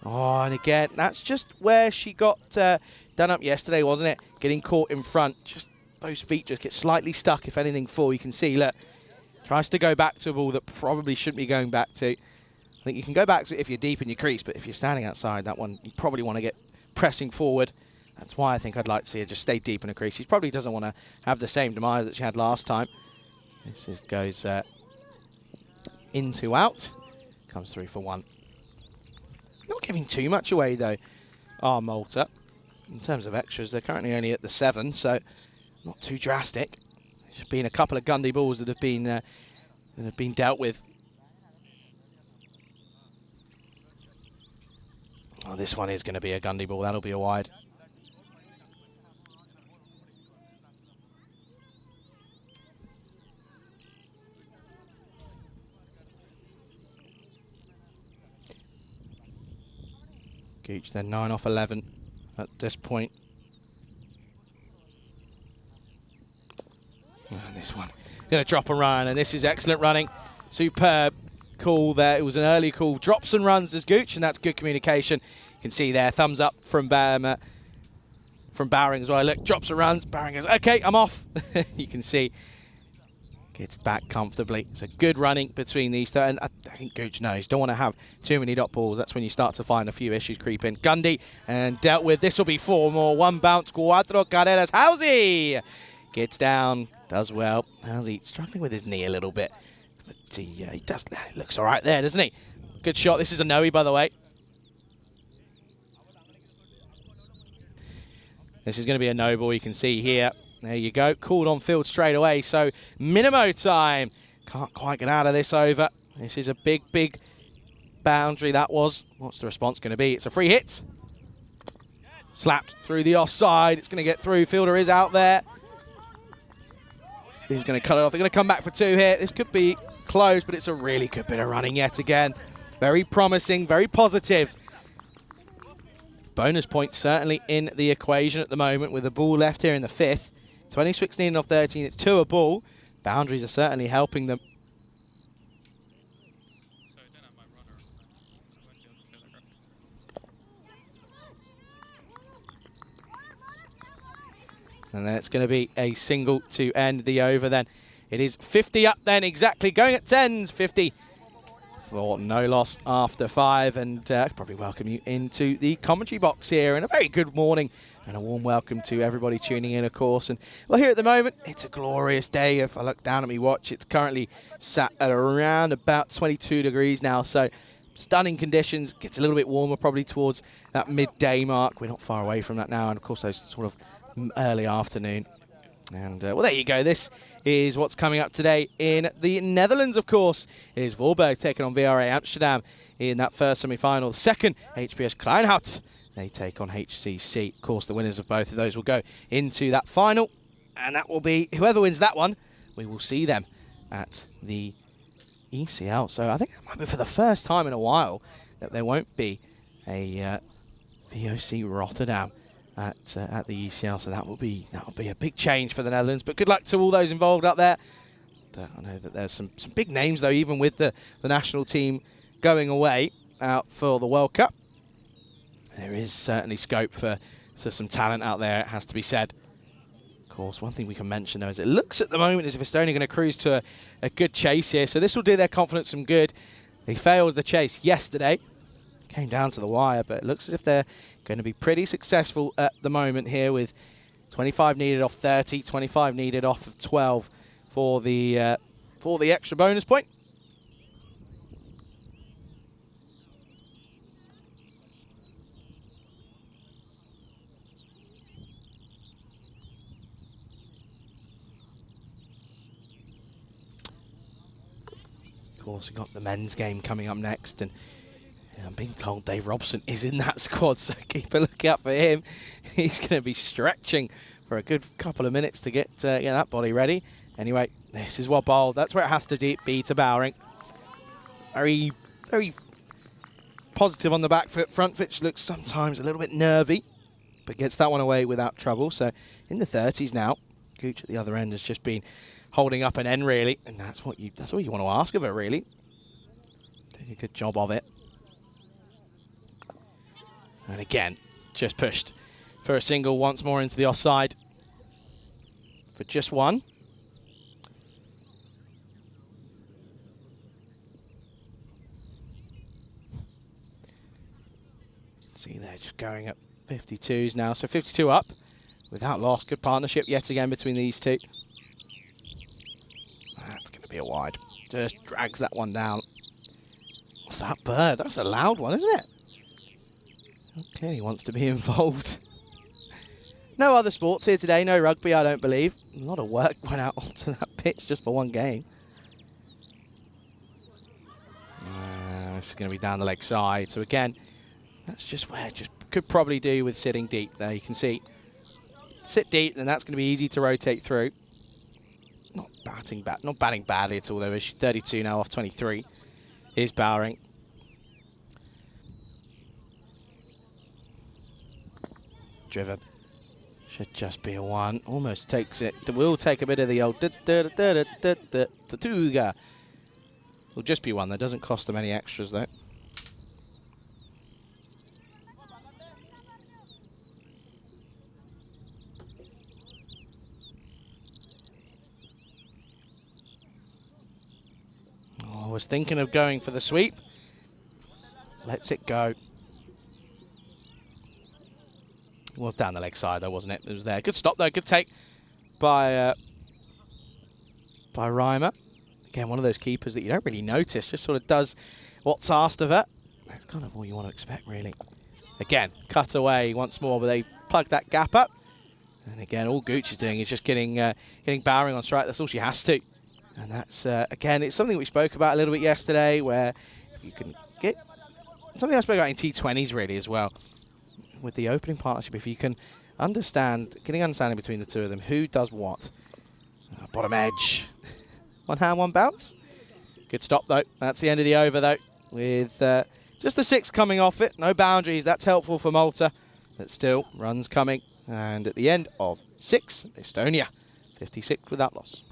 Oh, and again, that's just where she got done up yesterday, wasn't it? Getting caught in front. Just those feet just get slightly stuck, if anything, full. You can see, look, tries to go back to a ball that probably shouldn't be going back to. I think you can go back to it if you're deep in your crease, but if you're standing outside, that one, you probably want to get pressing forward. That's why I think I'd like to see her just stay deep in a crease. She probably doesn't want to have the same demise that she had last time. This goes into out. Comes through for 1. Not giving too much away, though, are Malta. In terms of extras, they're currently only at the 7, so not too drastic. There's just been a couple of Gundy balls that have been dealt with. Oh, this one is going to be a Gundy ball. That'll be a wide. Gooch then 9 off 11 at this point. And this one going to drop and run, and this is excellent running. Superb call there. It was an early call. Drops and runs as Gooch, and that's good communication. You can see there, thumbs up from Bowering as well. Look, drops and runs. Bowering goes, okay, I'm off. You can see gets back comfortably. So good running between these two. And I think Gooch knows, don't want to have too many dot balls. That's when you start to find a few issues creep in. Gundy, and dealt with. This will be 4 more. 1 bounce. Cuatro carreras. Housey gets down. Does well. Housey struggling with his knee a little bit. But he does. He looks all right there, doesn't he? Good shot. This is a no-y, by the way. This is going to be a no ball. You can see here. There you go. Called on field straight away. So minimo time. Can't quite get out of this over. This is a big, big boundary that was. What's the response going to be? It's a free hit. Slapped through the offside. It's going to get through. Fielder is out there. He's going to cut it off. They're going to come back for 2 here. This could be close, but it's a really good bit of running yet again. Very promising, very positive. Bonus points certainly in the equation at the moment with the ball left here in the 5th. 26 needed off 13. It's 2 a ball. Boundaries are certainly helping them. And then it's going to be a single to end the over then. It is 50 up then, exactly. Going at 10s, 50 for no loss after 5. And probably welcome you into the commentary box here. And a very good morning and a warm welcome to everybody tuning in, of course. And well, here at the moment, it's a glorious day. If I look down at my watch, it's currently sat at around about 22 degrees now. So stunning conditions. Gets a little bit warmer probably towards that midday mark. We're not far away from that now. And of course, those sort of early afternoon. And well, there you go. This is what's coming up today in the Netherlands, of course. It is Voorburg taking on VRA Amsterdam in that first semi-final. The second, HPS Kleinhout, they take on HCC. Of course, the winners of both of those will go into that final. And that will be, whoever wins that one, we will see them at the ECL. So I think that might be for the first time in a while that there won't be a VOC Rotterdam at the ECL, so that will be a big change for the Netherlands. But good luck to all those involved up there. I know that there's some big names though, even with the national team going away out for the World Cup. There is certainly scope for some talent out there, it has to be said. Of course, one thing we can mention though is it looks at the moment as if Estonia going to cruise to a good chase here, so this will do their confidence some good. They failed the chase yesterday, came down to the wire, but it looks as if they're going to be pretty successful at the moment here with 25 needed off 30, 25 needed off of 12 for the extra bonus point. Of course, we've got the men's game coming up next, and I'm being told Dave Robson is in that squad, so keep a look out for him. He's going to be stretching for a good couple of minutes to get that body ready. Anyway, this is what bowled. That's where it has to be to Bowring. Very, very positive on the back foot. Front foot looks sometimes a little bit nervy, but gets that one away without trouble. So in the 30s now. Gooch at the other end has just been holding up an end, really, and that's what you want to ask of her, really. Doing a good job of it. And again, just pushed for a single once more into the offside for just one. See, they're just going at 52s now. So 52 up without loss. Good partnership yet again between these two. That's going to be a wide. Just drags that one down. What's that bird? That's a loud one, isn't it? Clearly wants to be involved. No other sports here today, no rugby, I don't believe. A lot of work went out onto that pitch just for one game. This is going to be down the leg side. So again, that's just where it just could probably do with sitting deep. There you can see. Sit deep, and that's going to be easy to rotate through. Not batting badly at all, though. She's 32 now off 23. Here's Bowring. Driven. Should just be a one. Almost takes it. Will take a bit of the old Tatuga. Will just be one. That doesn't cost them any extras, though. Oh, I was thinking of going for the sweep. Lets it go. It was down the leg side, though, wasn't it? It was there. Good stop, though. Good take by Reimer. Again, one of those keepers that you don't really notice. Just sort of does what's asked of her. That's kind of all you want to expect, really. Again, cut away once more, but they plug that gap up. And again, all Gooch is doing is just getting Bowring on strike. That's all she has to. And that's, again, it's something we spoke about a little bit yesterday, where if you can get... Something I spoke about in T20s, really, as well. With the opening partnership, if you can getting understanding between the two of them, who does what. bottom edge. One hand, one bounce. Good stop, though. That's the end of the over, though, with just the 6 coming off it. No boundaries. That's helpful for Malta. But still, runs coming. And at the end of 6, Estonia, 56 without loss.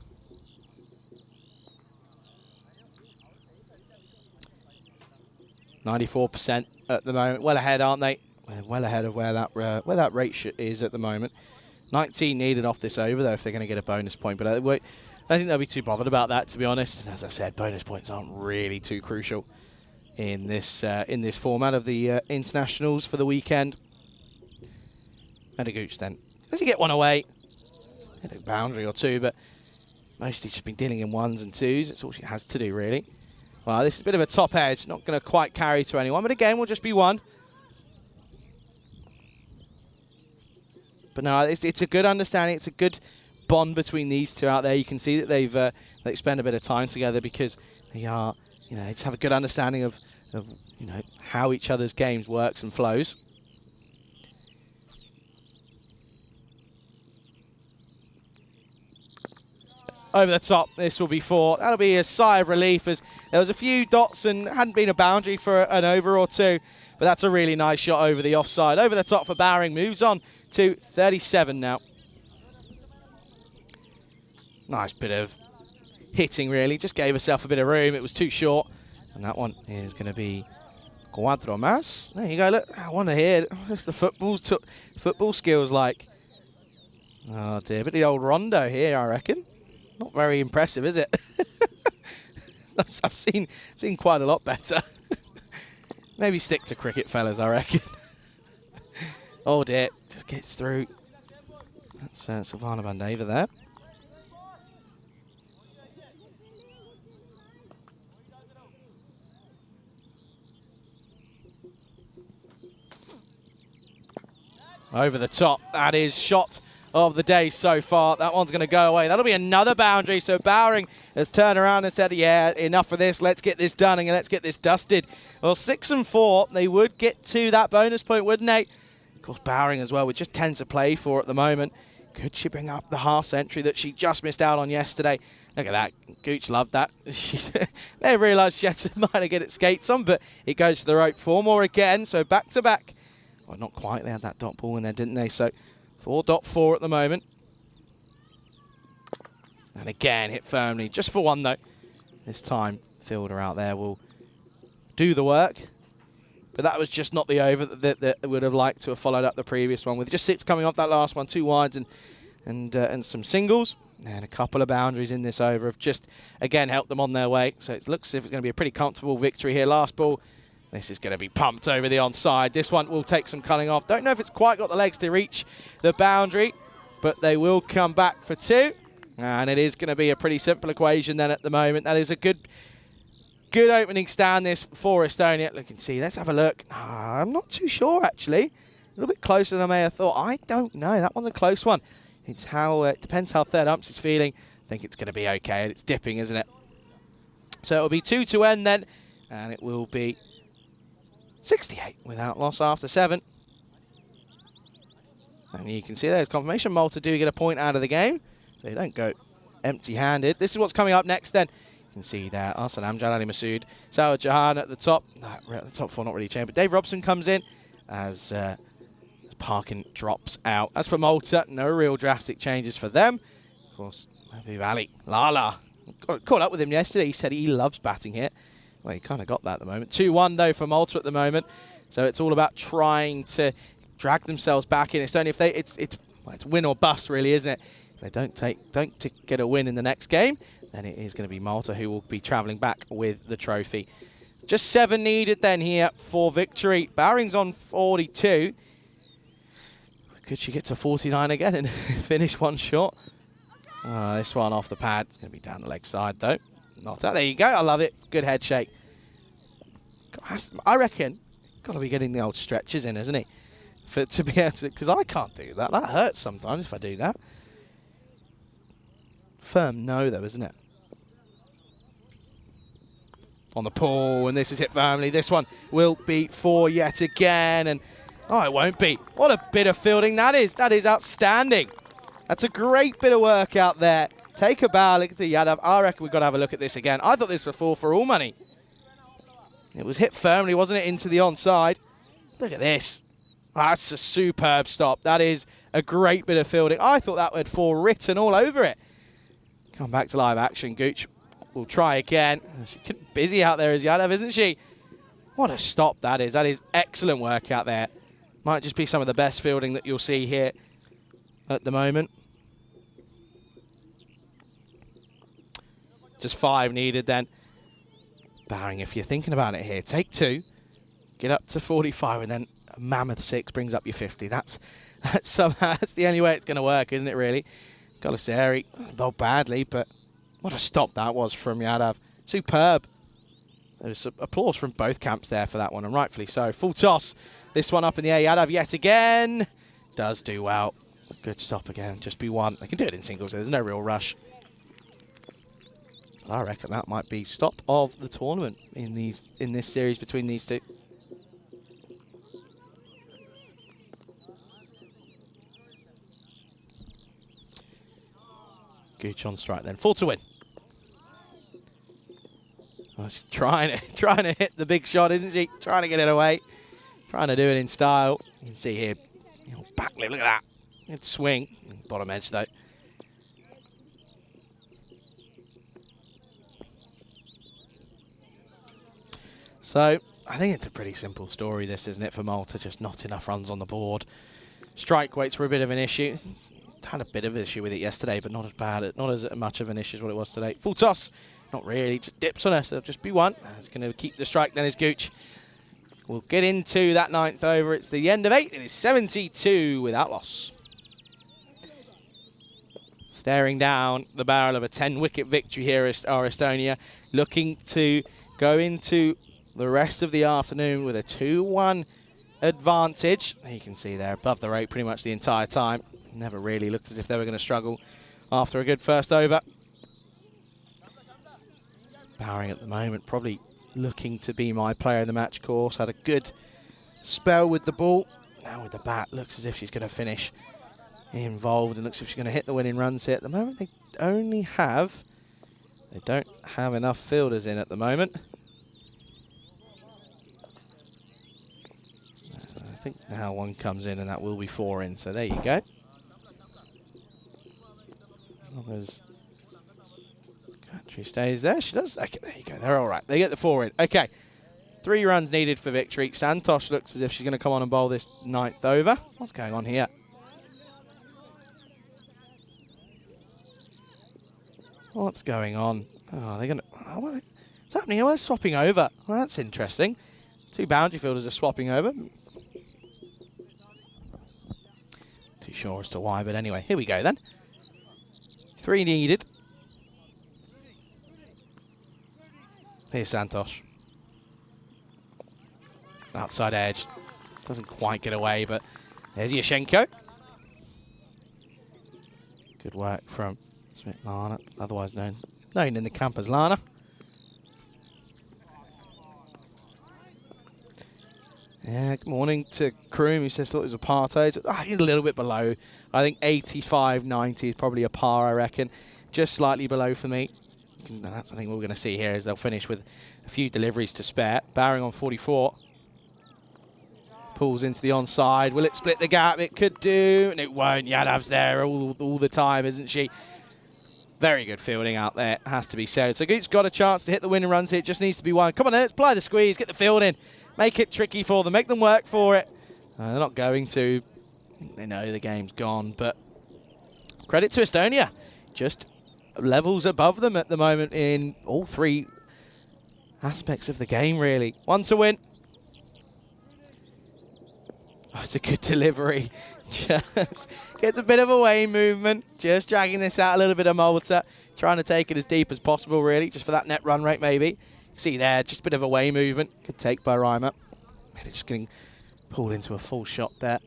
%94 at the moment. Well ahead, aren't they? Well ahead of where that rate is at the moment. 19 needed off this over, though, if they're going to get a bonus point. But I don't think they'll be too bothered about that, to be honest. And as I said, bonus points aren't really too crucial in this format of the internationals for the weekend. Medagooch then. Does he get one away? Hit a boundary or two, but mostly just been dealing in 1s and 2s. That's all she has to do, really. Well, this is a bit of a top edge. Not going to quite carry to anyone, but again, will just be 1. But no, it's a good understanding. It's a good bond between these two out there. You can see that they spend a bit of time together because they are, they just have a good understanding of how each other's games works and flows. Over the top, this will be 4. That'll be a sigh of relief as there was a few dots and hadn't been a boundary for an over or 2. But that's a really nice shot over the offside. Over the top for Bowring. Moves on to 37 now. Nice bit of hitting, really. Just gave herself a bit of room. It was too short. And that one is going to be cuatro más. There you go. Look, I want to hear what's the football skills like. Oh, dear. But the old rondo here, I reckon. Not very impressive, is it? I've seen quite a lot better. Maybe stick to cricket, fellas, I reckon. Oh dear, just gets through. That's Silvana Bandeva there. Over the top, that is shot of the day so far. That one's going to go away. That'll be another boundary. So Bowring has turned around and said, yeah, enough of this. Let's get this done and let's get this dusted. Well, 6 and 4, they would get to that bonus point, wouldn't they? Of course, Bowring as well with just 10 to play for at the moment. Could she bring up the half century that she just missed out on yesterday? Look at that. Gooch loved that. They realised she had to might have get it skates on, but it goes to the rope. 4 more again. So back to back. Well, not quite. They had that dot ball in there, didn't they? So 4.4 at the moment. And again, hit firmly. Just for 1, though. This time, fielder out there will do the work. But that was just not the over that would have liked to have followed up the previous one. With just 6 coming off that last one. 2 wides and some singles. And a couple of boundaries in this over have just, again, helped them on their way. So it looks as if it's going to be a pretty comfortable victory here. Last ball. This is going to be pumped over the onside. This one will take some cutting off. Don't know if it's quite got the legs to reach the boundary, but they will come back for 2. And it is going to be a pretty simple equation then at the moment. That is a good opening stand this for Estonia. Look and see. Let's have a look. I'm not too sure, actually. A little bit closer than I may have thought. I don't know. That one's a close one. It's how it depends how third umps is feeling. I think it's going to be okay. It's dipping, isn't it? So it'll be 2 to end then. And it will be 68 without loss after 7. And you can see there's confirmation. Malta do get a point out of the game. They don't go empty-handed. This is what's coming up next then. You can see there, Arsan Amjad, Ali Masood, Sawa Jahan at the top. The top 4 not really changed, but Dave Robson comes in as Parkin drops out. As for Malta, no real drastic changes for them. Of course, maybe Ali Lala. Caught up with him yesterday. He said he loves batting here. Well, he kind of got that at the moment. 2-1, though, for Malta at the moment. So it's all about trying to drag themselves back in. It's only if it's win or bust, really, isn't it? If they don't get a win in the next game, then it is going to be Malta who will be travelling back with the trophy. Just 7 needed then here for victory. Bowring's on 42. Could she get to 49 again and finish 1 short? This one off the pad. It's going to be down the leg side, though. Not that. There you go. I love it. Good head shake. I reckon got to be getting the old stretches in, isn't he? To be able to, because I can't do that. That hurts sometimes if I do that. Firm no, though, isn't it? On the pull, and this is hit firmly. This one will be 4 yet again, and oh, it won't be. What a bit of fielding that is. That is outstanding. That's a great bit of work out there take a bow, look at the Yadav. I reckon we've got to have a look at this again. I thought this was 4 for all money. It was hit firmly, wasn't it, into the onside. Look at this. That's a superb stop. That is a great bit of fielding. I thought that had 4 written all over it. Come back to live action. Gooch will try again. She's busy out there as Yadav, isn't she? What a stop that is. That is excellent work out there. Might just be some of the best fielding that you'll see here at the moment. Just 5 needed then. Bowing, if you're thinking about it here, take 2, get up to 45, and then a mammoth 6 brings up your 50. That's somehow that's the only way it's going to work, isn't it? Really, Goliseri bowled badly, but what a stop that was from Yadav. Superb. There's applause from both camps there for that one, and rightfully so. Full toss. This one up in the air. Yadav yet again does do well. A good stop again. Just be 1. They can do it in singles. There's no real rush. I reckon that might be stop of the tournament in this series between these two. Gooch on strike then. 4 to win. Oh, she's trying to hit the big shot, isn't she? Trying to get it away. Trying to do it in style. You can see here, back lip, look at that. Good swing. Bottom edge though. So, I think it's a pretty simple story, this, isn't it, for Malta? Just not enough runs on the board. Strike weights were a bit of an issue. Had a bit of an issue with it yesterday, but not as bad, not as much of an issue as what it was today. Full toss. Not really, just dips on us. There'll just be 1. It's going to keep the strike then is Gooch. We'll get into that 9th over. It's the end of 8. It is 72 without loss. Staring down the barrel of a 10-wicket victory here are Estonia, looking to go into the rest of the afternoon with a 2-1 advantage. You can see they're above the rate pretty much the entire time. Never really looked as if they were going to struggle after a good first over. Bowering at the moment, probably looking to be my player in the match course. Had a good spell with the ball. Now with the bat, looks as if she's going to finish involved and looks as if she's going to hit the winning runs here. At the moment, they don't have enough fielders in at the moment. I think now 1 comes in and that will be 4 in. So there you go. Country stays there. She does. Okay, there you go. They're all right. They get the 4 in. Okay. 3 runs needed for victory. Santosh looks as if she's going to come on and bowl this 9th over. What's going on here? What's going on? Oh, they're going to... Oh, what's happening? Oh, they're swapping over. Well, that's interesting. 2 boundary fielders are swapping over. Too sure as to why, but anyway, here we go then. 3 needed. Here's Santosh. Outside edge. Doesn't quite get away, but there's Yashenko. Good work from Smith Lana, otherwise known in the camp as Lana. Yeah, good morning to Kroom, who says thought it was apartheid. I think a little bit below. I think 85, 90 is probably a par, I reckon. Just slightly below for me. That's, I think, what we're going to see here is they'll finish with a few deliveries to spare. Bowering on 44. Pulls into the onside. Will it split the gap? It could do, and it won't. Yadav's there all the time, isn't she? Very good fielding out there, has to be said. So Gooch's got a chance to hit the winning runs here. It just needs to be 1. Come on, let's apply the squeeze, get the field in. Make it tricky for them, make them work for it. They're not going to. They know the game's gone, but credit to Estonia. Just levels above them at the moment in all 3 aspects of the game, really. 1 to win. Oh, it's a good delivery. Just gets a bit of a way movement. Just dragging this out a little bit of Malta. Trying to take it as deep as possible, really, just for that net run rate, maybe. See there, just a bit of a way movement. Good take by Reimer. Maybe just getting pulled into a full shot there.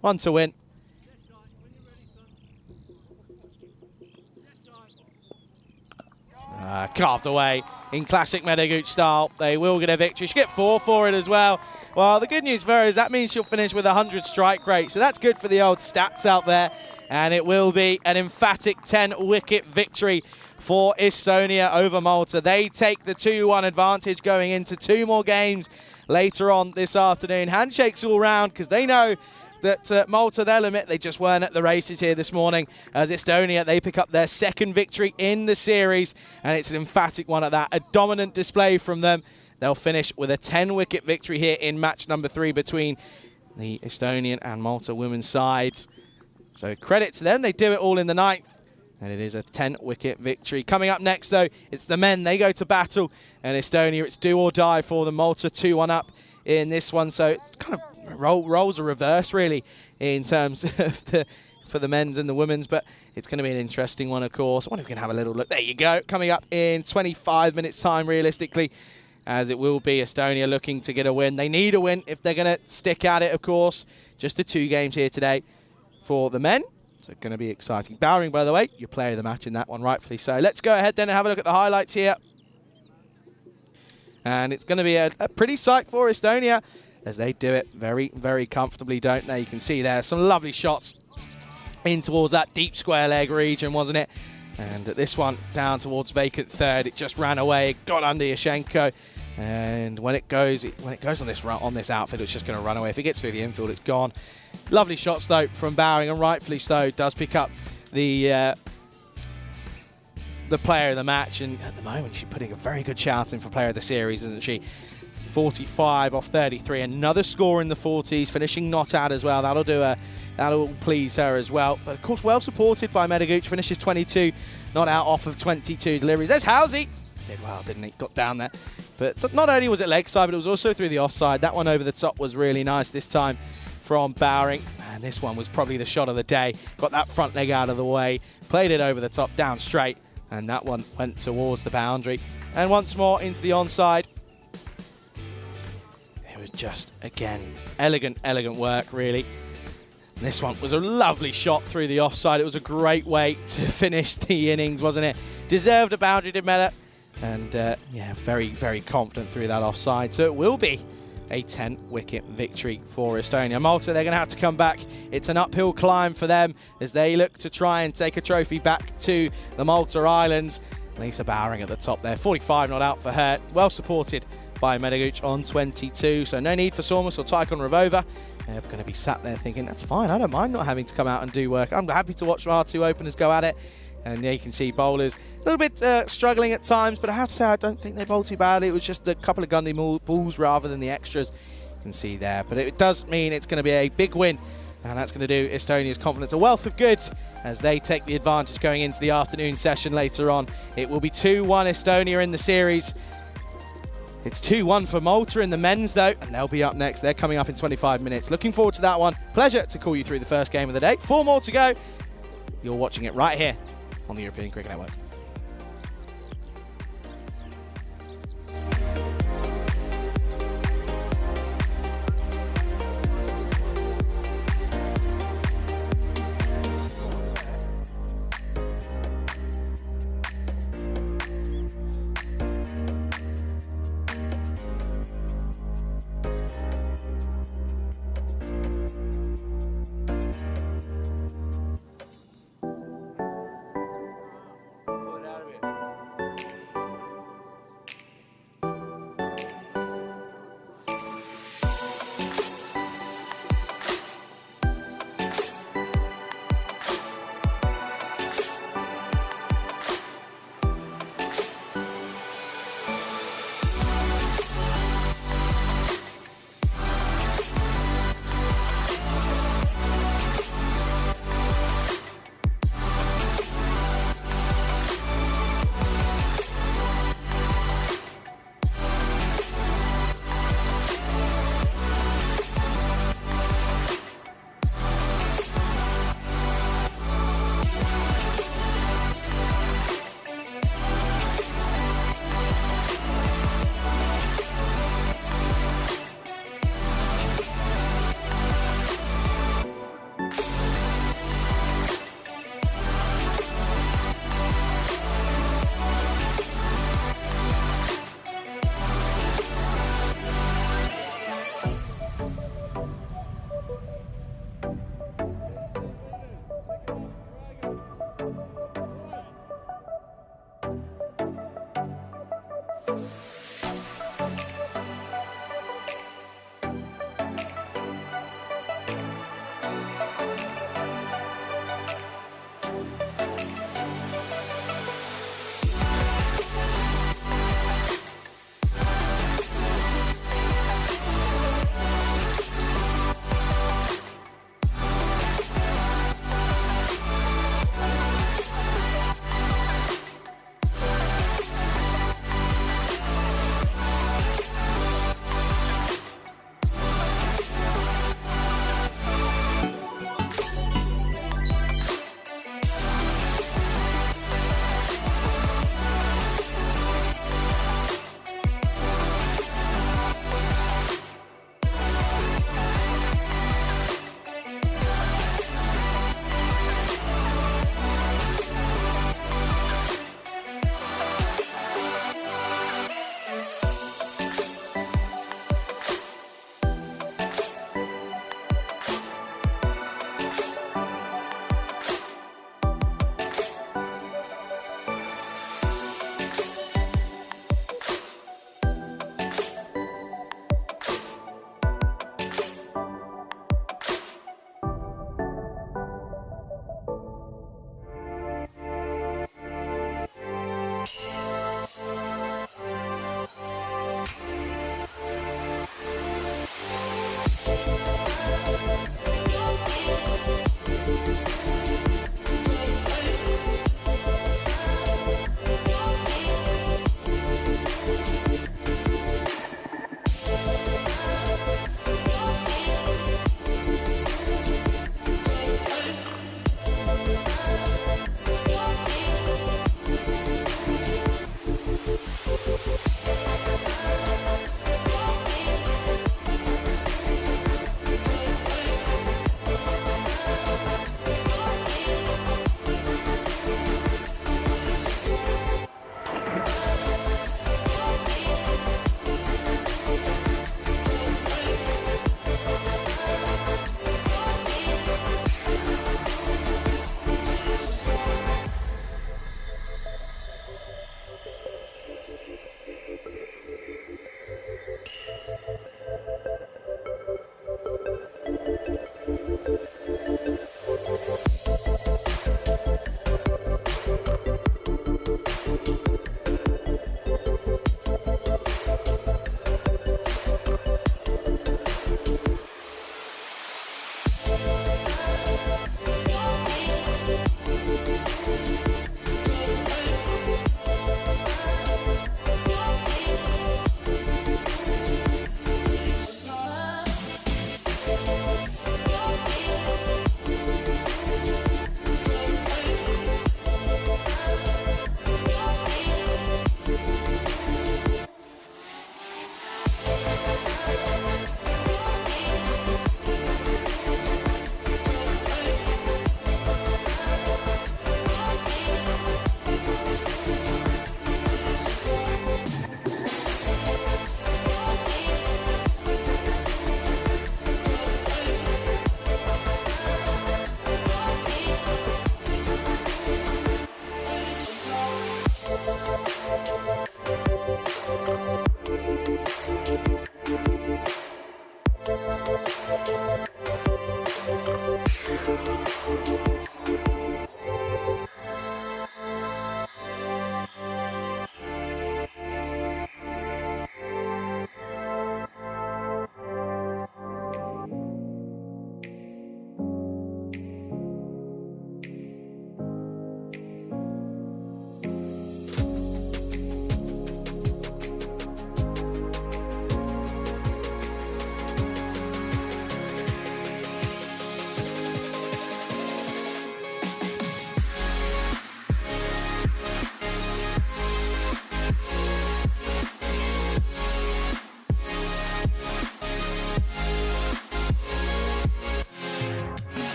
1 to win. Carved away in classic Meadowgooch style. They will get a victory. She get 4 for it as well. Well, the good news for her is that means she'll finish with 100 strike rate, so that's good for the old stats out there, and it will be an emphatic 10-wicket victory for Estonia over Malta. They take the 2-1 advantage going into 2 more games later on this afternoon. Handshakes all round because they know that Malta, they'll admit they just weren't at the races here this morning, as Estonia, they pick up their 2nd victory in the series, and it's an emphatic one at that. A dominant display from them. They'll finish with a 10-wicket victory here in match number 3 between the Estonian and Malta women's sides. So credit to them. They do it all in the 9th. And it is a 10-wicket victory. Coming up next, though, it's the men. They go to battle. And Estonia, it's do or die for them. Malta 2-1 up in this one. So it's kind of roles are reversed, really, in terms of for the men's and the women's. But it's going to be an interesting one, of course. I wonder if we can have a little look. There you go. Coming up in 25 minutes' time, realistically, as it will be Estonia looking to get a win. They need a win if they're going to stick at it, of course. Just the 2 games here today for the men. So going to be exciting. Bowring, by the way, your player of the match in that one, rightfully so. Let's go ahead then and have a look at the highlights here. And it's going to be a pretty sight for Estonia as they do it very, very comfortably, don't they? You can see there some lovely shots in towards that deep square leg region, wasn't it? And this one down towards vacant 3rd, it just ran away, it got under Yashenko. And when it goes on this outfit, it's just going to run away. If it gets through the infield, it's gone. Lovely shots, though, from Bowring, and rightfully so, does pick up the player of the match. And at the moment, she's putting a very good shout in for player of the series, isn't she? 45 off 33. Another score in the 40s, finishing not out as well. That'll please her as well. But, of course, well supported by Medaguch. Finishes 22, not out off of 22 deliveries. There's Housey. Did well, didn't he? Got down there. But not only was it leg side, but it was also through the offside. That one over the top was really nice this time from Bowring. And this one was probably the shot of the day. Got that front leg out of the way. Played it over the top, down straight. And that one went towards the boundary. And once more into the onside. It was just, again, elegant work, really. And this one was a lovely shot through the offside. It was a great way to finish the innings, wasn't it? Deserved a boundary, did Meta. And, yeah, very, very confident through that offside. So it will be a 10-wicket victory for Estonia. Malta, they're going to have to come back. It's an uphill climb for them as they look to try and take a trophy back to the Malta Islands. Lisa Bowring at the top there. 45 not out for her. Well supported by Medaguch on 22. So no need for Sormus or Tycon Ravova. They're going to be sat there thinking, that's fine. I don't mind not having to come out and do work. I'm happy to watch our 2 openers go at it. And yeah, you can see bowlers a little bit struggling at times, but I have to say I don't think they bowled too badly. It was just a couple of Gundy balls rather than the extras. You can see there, but it does mean it's going to be a big win, and that's going to do Estonia's confidence a wealth of good as they take the advantage going into the afternoon session later on. It will be 2-1 Estonia in the series. It's 2-1 for Malta in the men's, though, and they'll be up next. They're coming up in 25 minutes. Looking forward to that one. Pleasure to call you through the first game of the day. 4 more to go. You're watching it right here on the European Cricket Network.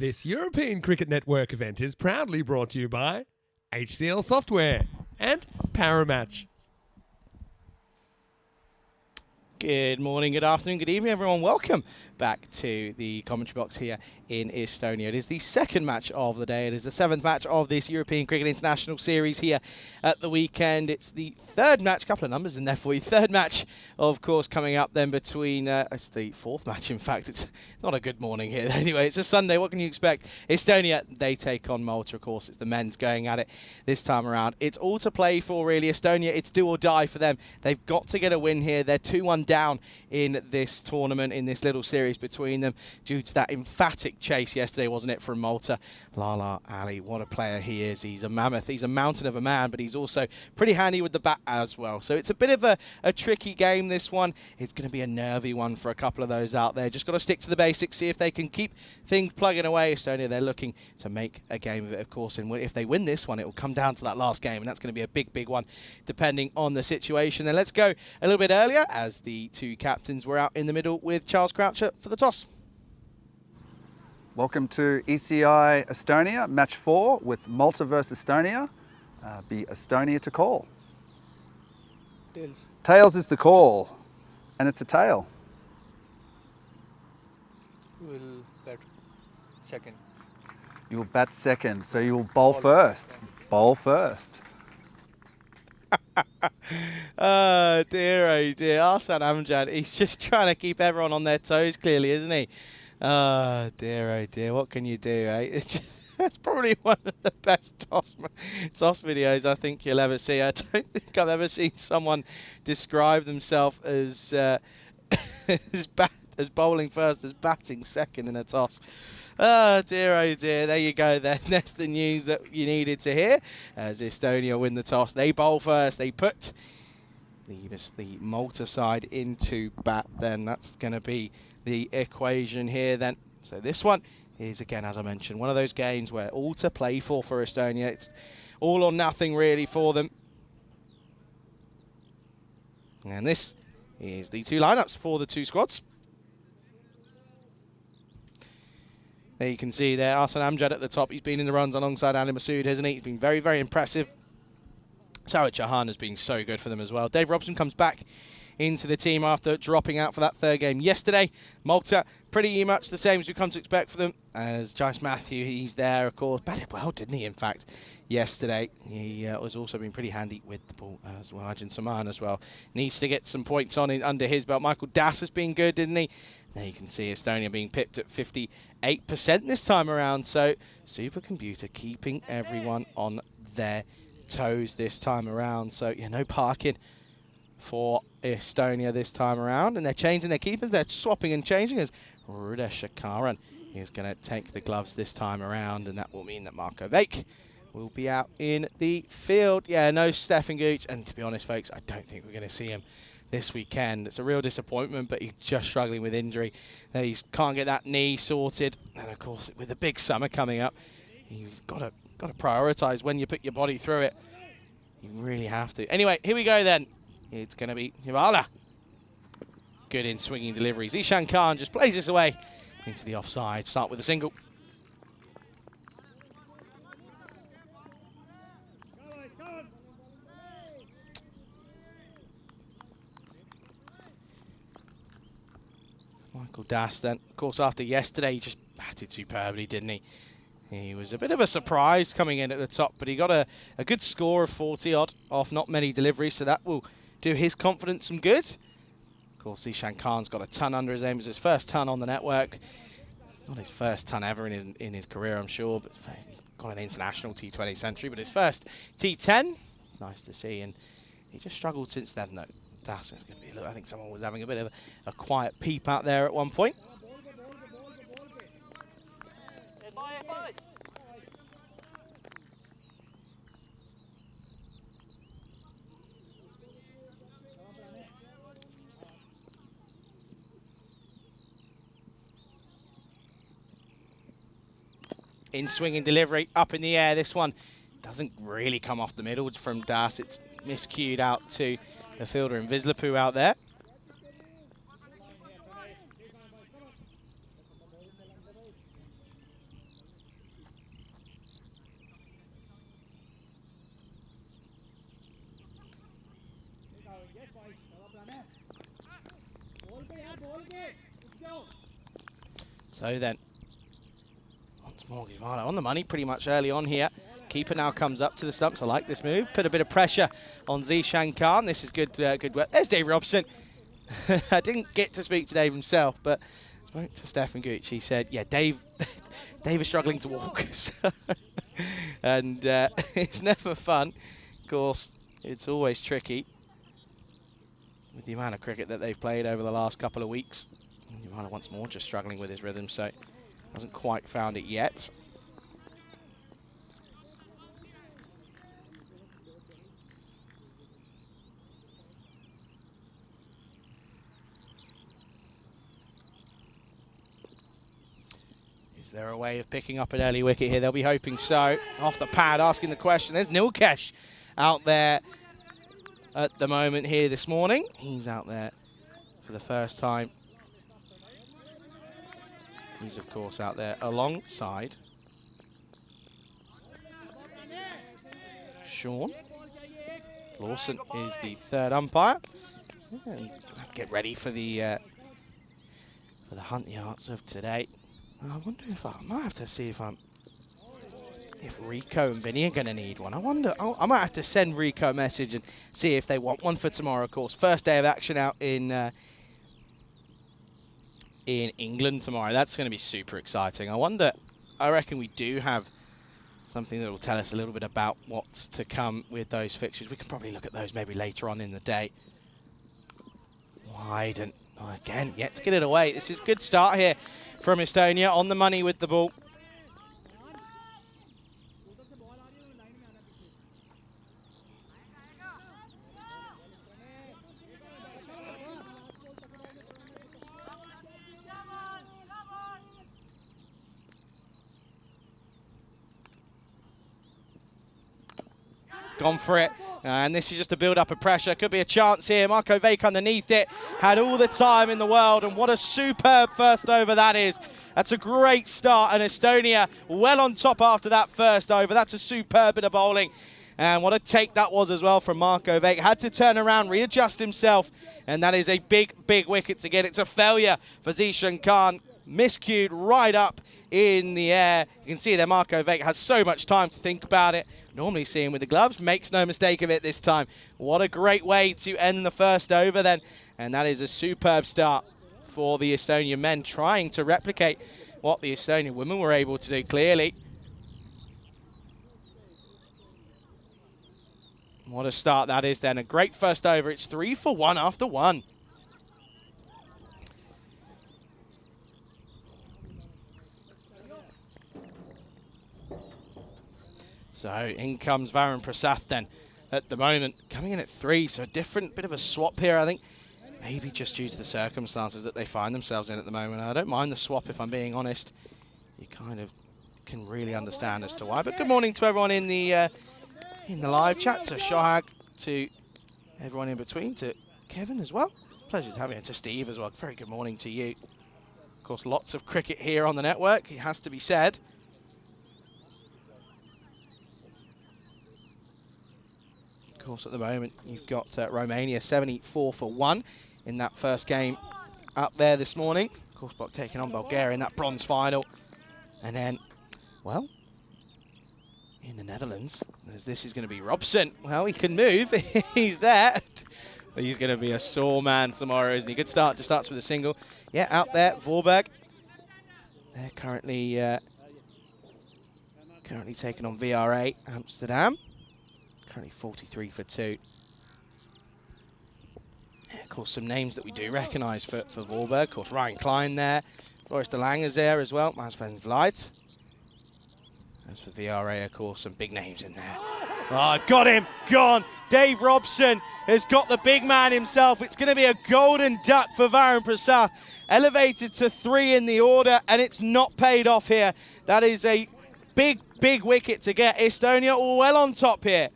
This European Cricket Network event is proudly brought to you by HCL Software and Paramatch. Good morning, good afternoon, good evening, everyone. Welcome back to the commentary box here in Estonia. It is the second match of the day. It is the seventh match of this European Cricket International Series here at the weekend. It's the third match, couple of numbers in there for you. Third match, of course, coming up then between, it's the fourth match, in fact. It's not a good morning here. Anyway, it's a Sunday. What can you expect? Estonia, they take on Malta, of course. It's the men's going at it this time around. It's all to play for, really. Estonia, it's do or die for them. They've got to get a win here. They're 2-1 down in this tournament, in this little series between them, due to that emphatic chase yesterday, wasn't it, from Malta? Lala Ali, what a player he is. He's a mammoth. He's a mountain of a man, but he's also pretty handy with the bat as well. So it's a bit of a tricky game, this one. It's going to be a nervy one for a couple of those out there. Just got to stick to the basics, see if they can keep things plugging away. Estonia, they're looking to make a game of it, of course, and if they win this one, it will come down to that last game, and that's going to be a big, big one, depending on the situation. And let's go a little bit earlier, as the two captains were out in the middle with Charles Croucher for the toss. Welcome to ECI Estonia, match 4 with Malta versus Estonia. Be Estonia to call. Tails. Tails is the call, and it's a tail. Will bat second. You will bat second, so you will bowl first. Bowl first. Oh dear, Arsan Amjad, he's just trying to keep everyone on their toes, clearly, isn't he? Oh dear, what can you do, eh? It's just, that's probably one of the best toss videos I think you'll ever see. I don't think I've ever seen someone describe themselves as as bowling first, as batting second in a toss. Oh dear, there you go then. That's the news that you needed to hear. As Estonia win the toss, they bowl first. They put the Malta side into bat then. That's going to be the equation here then. So this one is, again, as I mentioned, one of those games where all to play for Estonia. It's all or nothing really for them. And this is the two lineups for the two squads. There you can see there, Arsan Amjad at the top. He's been in the runs alongside Ali Masood, hasn't he? He's been very, very impressive. Sawit Jahan has been so good for them as well. Dave Robson comes back into the team after dropping out for that third game yesterday. Malta, pretty much the same as we come to expect for them. As Jace Matthew, he's there, of course. Batted well, didn't he, in fact, yesterday. He has also been pretty handy with the ball as well. Ajin Saman as well. Needs to get some points on under his belt. Michael Das has been good, didn't he? There you can see Estonia being pipped at 58% this time around. So Supercomputer keeping everyone on their toes this time around. So, yeah, no parking for Estonia this time around. And they're changing their keepers. They're swapping and changing as Ruda Shakaran is going to take the gloves this time around. And that will mean that Marco Vake will be out in the field. Yeah, no Stefan Gooch. And to be honest, folks, I don't think we're going to see him this weekend. It's a real disappointment, but he's just struggling with injury. He can't get that knee sorted. And, of course, with the big summer coming up, you've got to prioritise when you put your body through it. You really have to. Anyway, here we go then. It's going to be Hivala. Good in swinging deliveries. Ishan Khan just plays this away into the offside. Start with a single. Michael Das then, of course, after yesterday, he just batted superbly, didn't he? He was a bit of a surprise coming in at the top, but he got a good score of 40-odd off not many deliveries, so that will do his confidence some good. Of course, Ishan Khan's got a ton under his name. It was his first ton on the network. It's not his first ton ever in his career, I'm sure, but he got an international T20 century, but his first T10. Nice to see, and he just struggled since then, though. That's going to be, I think someone was having a bit of a quiet peep out there at one point. In swinging delivery, up in the air. This one doesn't really come off the middle. It's from Das. It's miscued out to the fielder in Vislapu out there. So then, once more, Guevara on the money pretty much early on here. Keeper now comes up to the stumps. I like this move. Put a bit of pressure on Zishan Khan. This is good good work. There's Dave Robson. I didn't get to speak to Dave himself, but spoke to Stefan Gooch. He said, yeah, Dave is struggling to walk. And it's never fun. Of course, it's always tricky with the amount of cricket that they've played over the last couple of weeks. Guevara once more just struggling with his rhythm, so hasn't quite found it yet. Is there a way of picking up an early wicket here? They'll be hoping so. Off the pad, asking the question. There's Nilkesh out there at the moment here this morning. He's out there for the first time. He's, of course, out there alongside Sean. Lawson is the third umpire. And get ready for the hunt yards of today. I wonder if I might have to see if Rico and Vinny are going to need one. I wonder. I might have to send Rico a message and see if they want one for tomorrow. Of course, first day of action out in England tomorrow. That's going to be super exciting. I reckon we do have something that will tell us a little bit about what's to come with those fixtures. We can probably look at those maybe later on in the day. Wide and again, yet to get it away. This is a good start here from Estonia, on the money with the ball. Gone for it, and this is just a build-up of pressure. Could be a chance here. Marco Vake underneath it, had all the time in the world, and what a superb first over that is. That's a great start, and Estonia well on top after that first over. That's a superb bit of bowling, and what a take that was as well from Marco Vake. Had to turn around, readjust himself, and that is a big, big wicket to get. It's a failure for Zishan Khan. Miscued right up in the air. You can see there Marco Vake has so much time to think about it. Normally see him with the gloves, makes no mistake of it this time. What a great way to end the first over then. And that is a superb start for the Estonian men, trying to replicate what the Estonian women were able to do clearly. What a start that is then. A great first over. It's 3 for 1 after 1. So in comes Varun Prasath then at the moment, coming in at 3. So a different bit of a swap here, I think. Maybe just due to the circumstances that they find themselves in at the moment. I don't mind the swap if I'm being honest. You kind of can really understand as to why. But good morning to everyone in the live chat, to Shahag, to everyone in between, to Kevin as well. Pleasure to have you, and to Steve as well. Very good morning to you. Of course, lots of cricket here on the network, it has to be said. Of course, at the moment, you've got Romania 74 for 1 in that first game up there this morning. Of course, Bok taking on Bulgaria in that bronze final. And then, well, in the Netherlands, this is going to be Robson. Well, he can move. He's there. He's going to be a sore man tomorrow, isn't he? Good start. Just starts with a single. Yeah, out there, Voorberg. They're currently taking on VRA Amsterdam. Currently 43 for 2. Yeah, of course, some names that we do recognise for Voorberg. Of course, Ryan Klein there. Floris de Lange is there as well. Maas van Vliet. As for VRA, of course, some big names in there. Oh, got him. Gone. Dave Robson has got the big man himself. It's going to be a golden duck for Varun Prasath. Elevated to 3 in the order, and it's not paid off here. That is a big, big wicket to get. Estonia well on top here.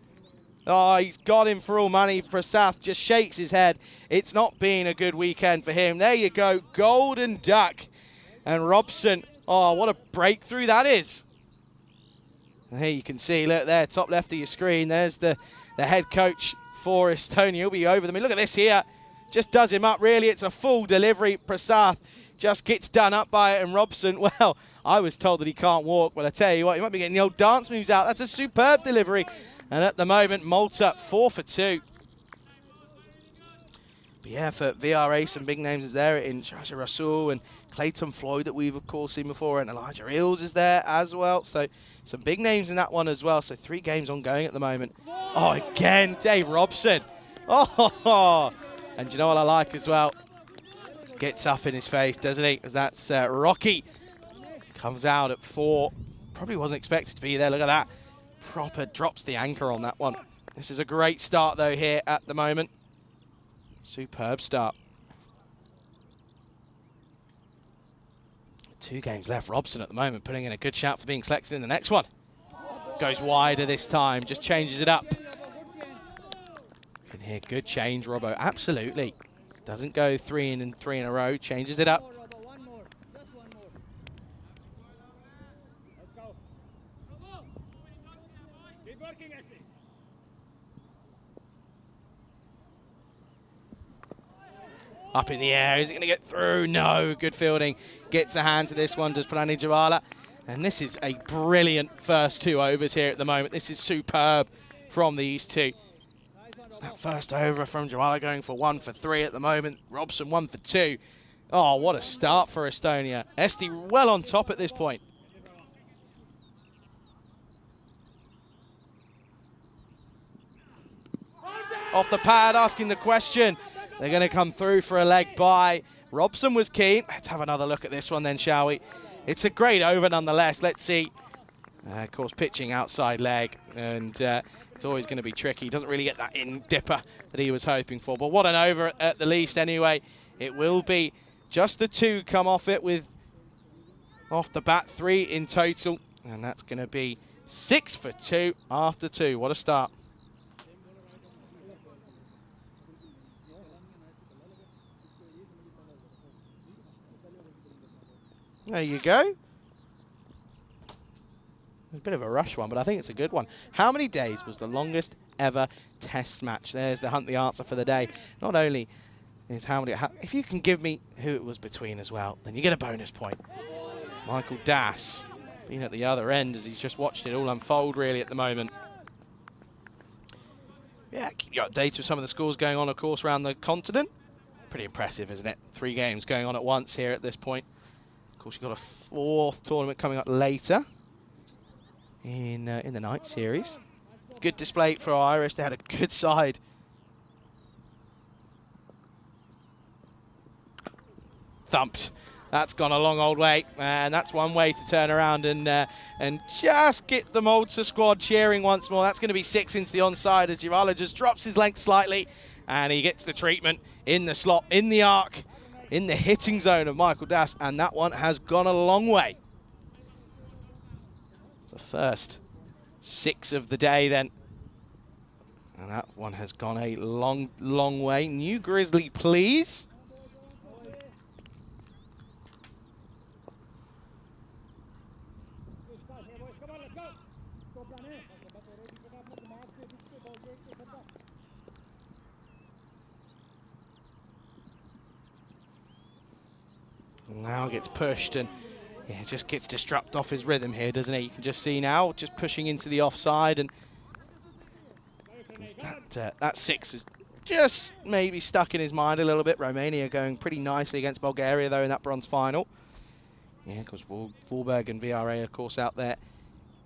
Oh, he's got him for all money. Prasath just shakes his head. It's not been a good weekend for him. There you go, golden duck. And Robson, oh, what a breakthrough that is. And here you can see, look there, top left of your screen, there's the head coach for Estonia. He'll be over them. I mean, look at this here. Just does him up, really. It's a full delivery. Prasath just gets done up by it, and Robson, well, I was told that he can't walk. Well, I tell you what, he might be getting the old dance moves out. That's a superb delivery. And at the moment, Malta 4 for 2. But yeah, for VRA, some big names is there in Shasha Rasul and Clayton Floyd that we've, of course, seen before. And Elijah Eels is there as well. So some big names in that one as well. So 3 games ongoing at the moment. Oh, again, Dave Robson. Oh, and you know what I like as well? Gets up in his face, doesn't he? As that's Rocky. Comes out at 4. Probably wasn't expected to be there. Look at that. Proper drops the anchor on that one. This is a great start, though, here at the moment. Superb start. 2 games left. Robson at the moment putting in a good shout for being selected in the next one. Goes wider this time, just changes it up. Can hear good change, Robbo. Absolutely. Doesn't go 3 in a row, changes it up. Up in the air, is it going to get through? No, good fielding. Gets a hand to this one, does Prani Javala. And this is a brilliant first 2 overs here at the moment. This is superb from these 2. That first over from Javala going for 1 for 3 at the moment. Robson 1 for 2. Oh, what a start for Estonia. Esti well on top at this point. Off the pad, asking the question. They're going to come through for a leg by. Robson was keen. Let's have another look at this one then, shall we? It's a great over nonetheless. Let's see. Of course, pitching outside leg. And it's always going to be tricky. He doesn't really get that in dipper that he was hoping for. But what an over at the least anyway. It will be just the 2 come off it with off the bat 3 in total. And that's going to be 6 for 2 after 2. What a start. There you go. A bit of a rush one, but I think it's a good one. How many days was the longest ever test match? There's the hunt the answer for the day. Not only is how many... if you can give me who it was between as well, then you get a bonus point. Michael Das being at the other end as he's just watched it all unfold really at the moment. Yeah, keep you updated with some of the scores going on, of course, around the continent. Pretty impressive, isn't it? 3 games going on at once here at this point. Of course, you've got a 4th tournament coming up later in the night series. Good display for Irish. They had a good side. Thumped. That's gone a long old way, and that's one way to turn around and just get the Malta squad cheering once more. That's going to be 6 into the onside as Javala just drops his length slightly, and he gets the treatment in the slot, in the arc, in the hitting zone of Michael Das, and that one has gone a long way. The first 6 of the day then. And that one has gone a long, long way. New Grizzly, please. Now gets pushed and yeah, just gets disrupted off his rhythm here, doesn't he? You can just see now, just pushing into the offside, and that 6 is just maybe stuck in his mind a little bit. Romania going pretty nicely against Bulgaria, though, in that bronze final. Yeah, because Voorberg and VRA, of course, out there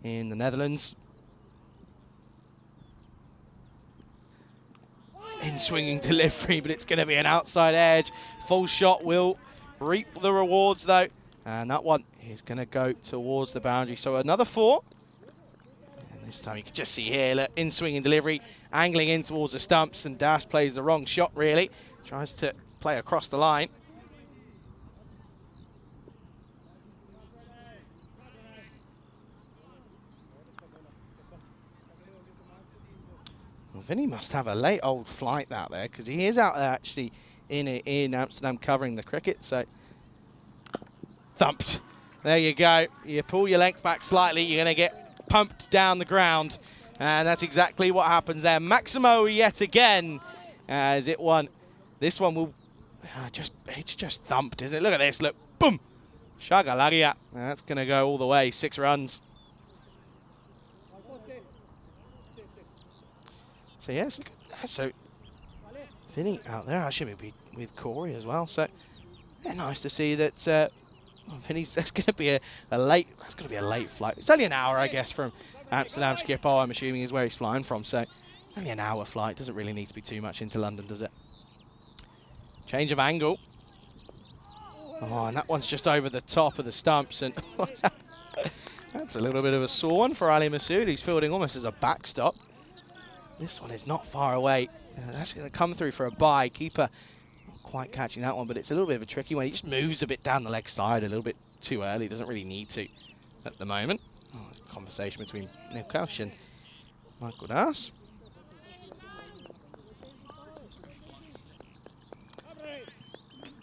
in the Netherlands. In swinging delivery, but it's going to be an outside edge. Full shot will reap the rewards, though. And that one is going to go towards the boundary. So another 4. And this time you can just see here, look, in swinging delivery, angling in towards the stumps, and Das plays the wrong shot, really. Tries to play across the line. Well, Vinny must have a late old flight out there, because he is out there actually in Amsterdam covering the cricket. So thumped. There you go. You pull your length back slightly, you're going to get pumped down the ground. And that's exactly what happens there. Maximo yet again as it won. This one will it's just thumped, isn't it? Look at this, look, boom. Shagalagia. That's going to go all the way, 6 runs. So yes, look at that. So Vinny out there, actually be with Corey as well. So yeah, nice to see that Vinny's. That's going to be a late. That's going to be a late flight. It's only an hour, I guess, from Amsterdam Schiphol. I'm assuming is where he's flying from. So it's only an hour flight. Doesn't really need to be too much into London, does it? Change of angle. Oh, and that one's just over the top of the stumps, and that's a little bit of a sore one for Ali Masood. He's fielding almost as a backstop. This one is not far away. That's going to come through for a bye. Keeper not quite catching that one, but it's a little bit of a tricky one. He just moves a bit down the leg side a little bit too early. Doesn't really need to at the moment. Oh, conversation between Neil Kaush and Michael Das.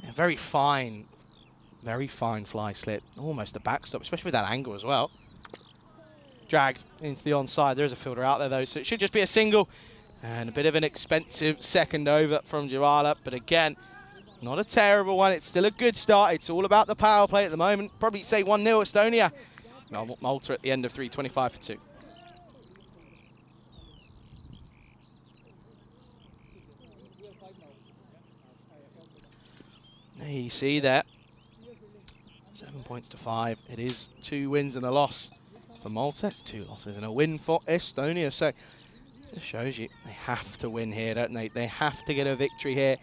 Yeah, very fine fly slip. Almost a backstop, especially with that angle as well. Dragged into the onside. There's a fielder out there though, so it should just be a single. And a bit of an expensive second over from Jawala, but again, not a terrible one. It's still a good start. It's all about the power play at the moment. Probably say 1-0 Estonia. Malta at the end of 3, 25 for 2. There you see that. 7 points to 5. It is 2 wins and a loss for Malta. It's 2 losses and a win for Estonia. So it shows you they have to win here, don't they? They have to get a victory here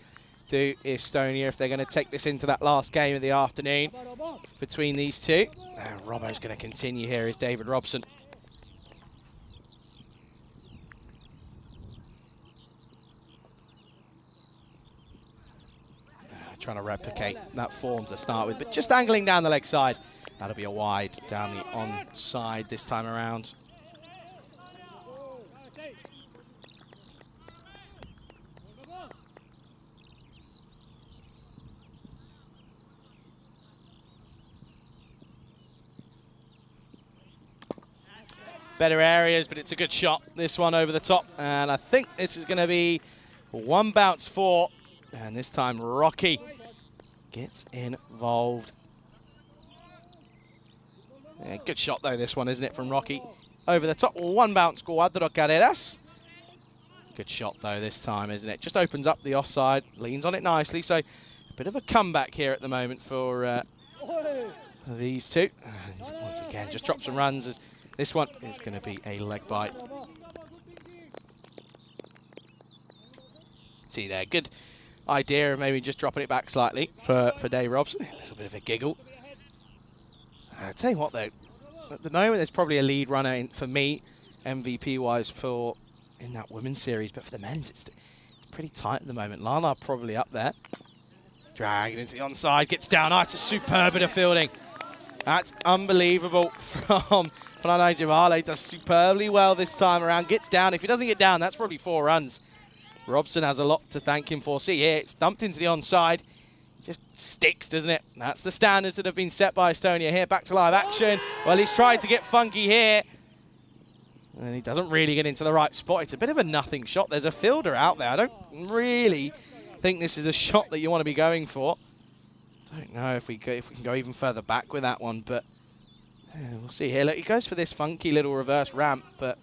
to Estonia if they're going to take this into that last game of the afternoon between these two. And Robbo's going to continue here is David Robson. Trying to replicate that form to start with, but just angling down the leg side. That'll be a wide down the onside this time around. Better areas, but it's a good shot. This one over the top, and I think this is going to be 1 bounce 4. And this time, Rocky gets involved. Yeah, good shot, though, this one, isn't it, from Rocky? Over the top, 1 bounce, cuatro carreras. Good shot, though, this time, isn't it? Just opens up the offside, leans on it nicely. So, a bit of a comeback here at the moment for these two. And once again, just drop some runs as this one is going to be a leg bite. See there, good idea of maybe just dropping it back slightly for Dave Robson. A little bit of a giggle. I'll tell you what, though. At the moment, there's probably a lead runner in, for me, MVP-wise, in that women's series. But for the men's, it's pretty tight at the moment. Lala probably up there. Dragged into the onside, gets down. Oh, it's a superb bit of fielding. That's unbelievable from Pranay Jawala. Does superbly well this time around. Gets down. If he doesn't get down, that's probably 4 runs. Robson has a lot to thank him for. See here, it's dumped into the onside. Just sticks, doesn't it? That's the standards that have been set by Estonia here. Back to live action. Well, he's tried to get funky here. And he doesn't really get into the right spot. It's a bit of a nothing shot. There's a fielder out there. I don't really think this is a shot that you want to be going for. Don't know if we can go even further back with that one, but we'll see here. Look, he goes for this funky little reverse ramp, but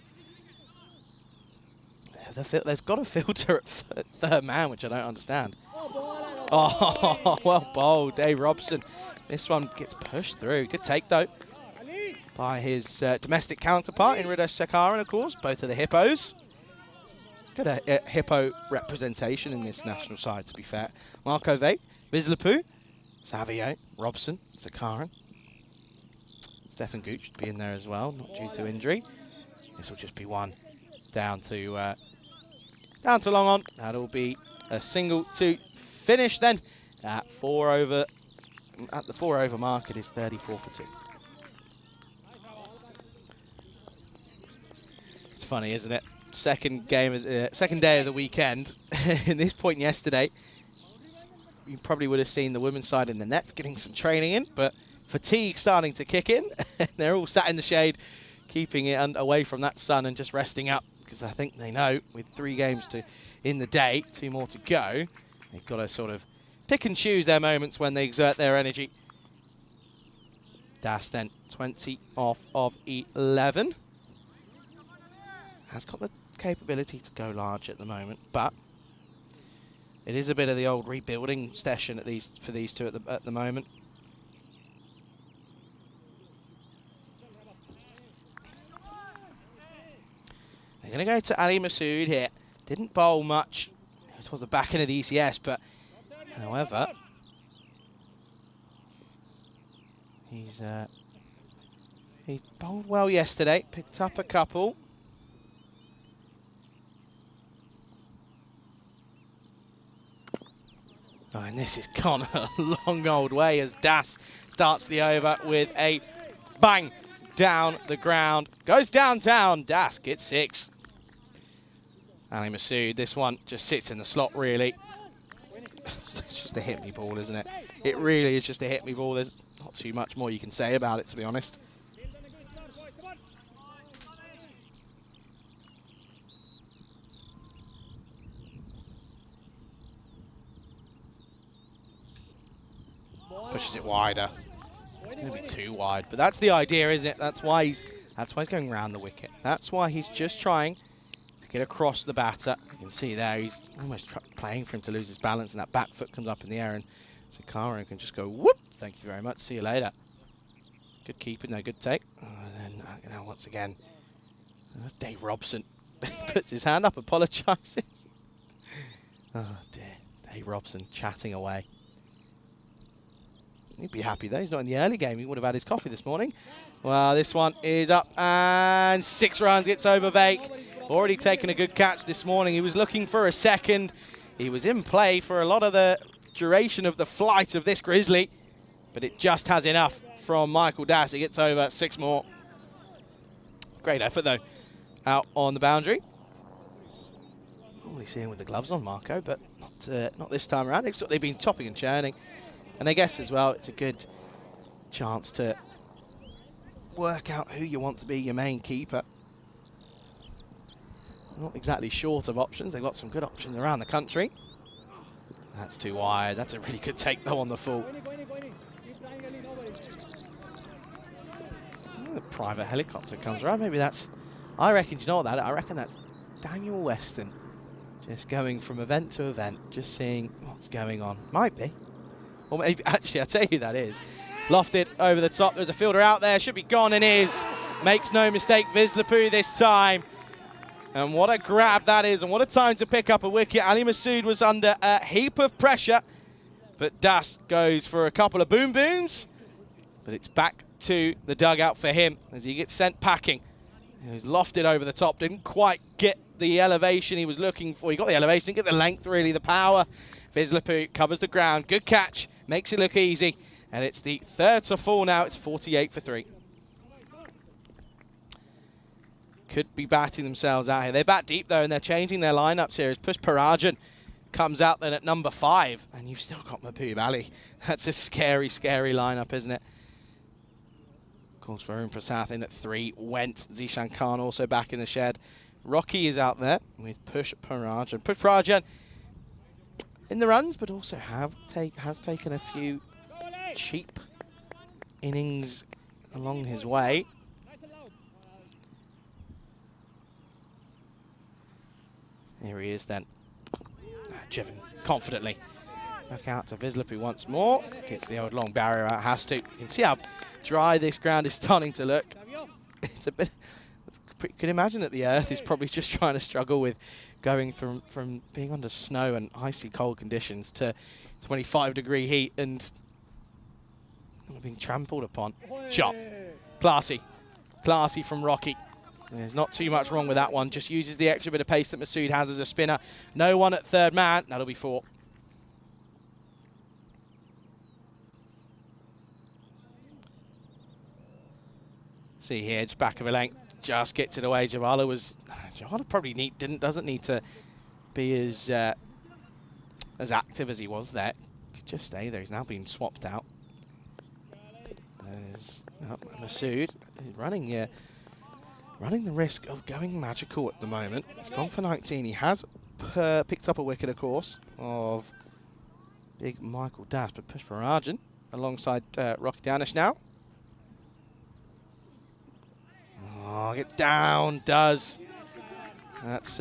there's got a filter at third man, which I don't understand. Oh, well bowled, Dave Robson. This one gets pushed through. Good take, though, by his domestic counterpart in Rido Sekaran, of course. Both of the Hippos. Got a Hippo representation in this national side, to be fair. Marco Veit, Vislapu, Savio, Robson, Sekaran. Stefan Gooch should be in there as well, not due to injury. This will just be one down to long on. That'll be a single to finish then at 4 over. At the 4 over mark, it is 34 for 2. It's funny, isn't it? Second day of the weekend. In this point yesterday, you probably would have seen the women's side in the nets getting some training in, but fatigue starting to kick in. They're all sat in the shade, keeping it away from that sun and just resting up, because I think they know with 3 games in the day, 2 more to go, they've got to sort of pick and choose their moments when they exert their energy. Das then 20 off of 11. Has got the capability to go large at the moment, but it is a bit of the old rebuilding session for these two at the moment. They're going to go to Ali Masood here. Didn't bowl much towards the back end of the ECS, but however, he bowled well yesterday, picked up a couple. Oh, and this has gone a long old way as Das starts the over with a bang down the ground. Goes downtown. Das gets 6. Ali Masood, this one just sits in the slot, really. It's just a hit me ball, isn't it? It really is just a hit me ball. There's not too much more you can say about it, to be honest. Pushes it wider. Maybe too wide, but that's the idea, isn't it? That's why he's going round the wicket. That's why he's just trying to get across the batter. You can see there he's almost playing for him to lose his balance, and that back foot comes up in the air, and Sakara can just go whoop. Thank you very much. See you later. Good keeping there. Good take. And then once again, Dave Robson puts his hand up, apologises. Oh dear, Dave Robson chatting away. He'd be happy though. He's not in the early game. He would have had his coffee this morning. Well, this one is up and 6 runs. Gets over Vake. Already taken a good catch this morning. He was looking for a second. He was in play for a lot of the duration of the flight of this Grizzly, but it just has enough from Michael Das. He gets over 6 more. Great effort though, out on the boundary. Normally seeing with the gloves on, Marco, but not this time around. They've been chopping and churning. And I guess as well, it's a good chance to work out who you want to be your main keeper. Not exactly short of options. They've got some good options around the country. That's too wide. That's a really good take, though, on the full. The private helicopter comes around. Maybe that's... I reckon, you know what, I reckon that's Daniel Weston. Just going from event to event, just seeing what's going on. Might be. Or maybe, actually, I'll tell you who that is. Lofted over the top. There's a fielder out there. Should be gone and is. Makes no mistake, Vislapu this time. And what a grab that is. And what a time to pick up a wicket. Ali Masood was under a heap of pressure. But Das goes for a couple of boom booms. But it's back to the dugout for him as he gets sent packing. He was lofted over the top. Didn't quite get the elevation he was looking for. He got the elevation, didn't get the length, really, the power. Vislapu covers the ground. Good catch. Makes it look easy. And it's the 3rd to 4 now. It's 48 for 3. Could be batting themselves out here. They bat deep, though, and they're changing their lineups here as Push Parajan comes out then at number 5. And you've still got Mahbub Ali. That's a scary, scary lineup, isn't it? Of course, Varun Prasath in at 3. Went. Zishan Khan also back in the shed. Rocky is out there with Push Parajan. Push Parajan in the runs, but also has taken a few cheap innings along his way. Here he is then. Driven confidently. Back out to Vislapu once more. Gets the old long barrier out, has to. You can see how dry this ground is starting to look. It's a bit... You can imagine that the earth is probably just trying to struggle with going from being under snow and icy cold conditions to 25-degree heat and being trampled upon. Shot. Classy. Classy from Rocky. There's not too much wrong with that one. Just uses the extra bit of pace that Masood has as a spinner. No one at 3rd man. That'll be 4. See here, just back of a length. Just gets it away. Javala probably doesn't need to be as active as he was there. Could just stay there. He's now been swapped out. There's Masood running here. running the risk of going magical at the moment. He's gone for 19. He has picked up a wicket, of course, of big Michael Das, but Pushparajan alongside Rocky Danish now. Oh, get down, does. That's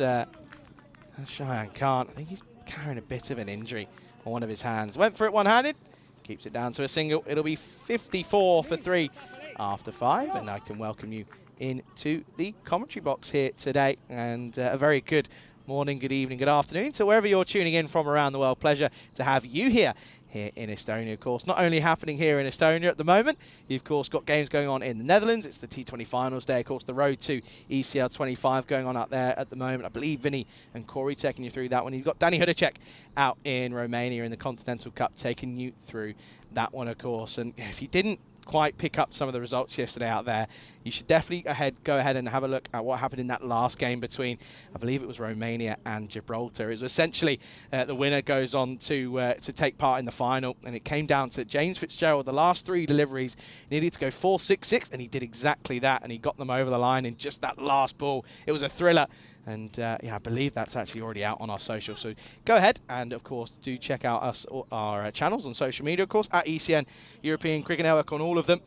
Cheyenne Khan. I think he's carrying a bit of an injury on one of his hands. Went for it one-handed, keeps it down to a single. It'll be 54 for 3 after 5, and I can welcome you into the commentary box here today. And a very good morning, good evening, good afternoon to wherever you're tuning in from around the world. Pleasure to have you here in Estonia, of course. Not only happening here in Estonia at the moment, you've, of course, got games going on in the Netherlands. It's the T20 finals day, of course, the road to ECI-W going on out there at the moment. I believe Vinny and Corey taking you through that one. You've got Danny Hudacek out in Romania in the Continental Cup taking you through that one, of course. And if you didn't quite pick up some of the results yesterday out there, you should definitely go ahead and have a look at what happened in that last game between, I believe it was Romania and Gibraltar. It was essentially the winner goes on to take part in the final, and it came down to James Fitzgerald. The last 3 deliveries needed to go 4-6-6, and he did exactly that, and he got them over the line in just that last ball. It was a thriller. And yeah, I believe that's actually already out on our social. So go ahead and, of course, do check out our channels on social media, of course, at ECN European Cricket Network on all of them.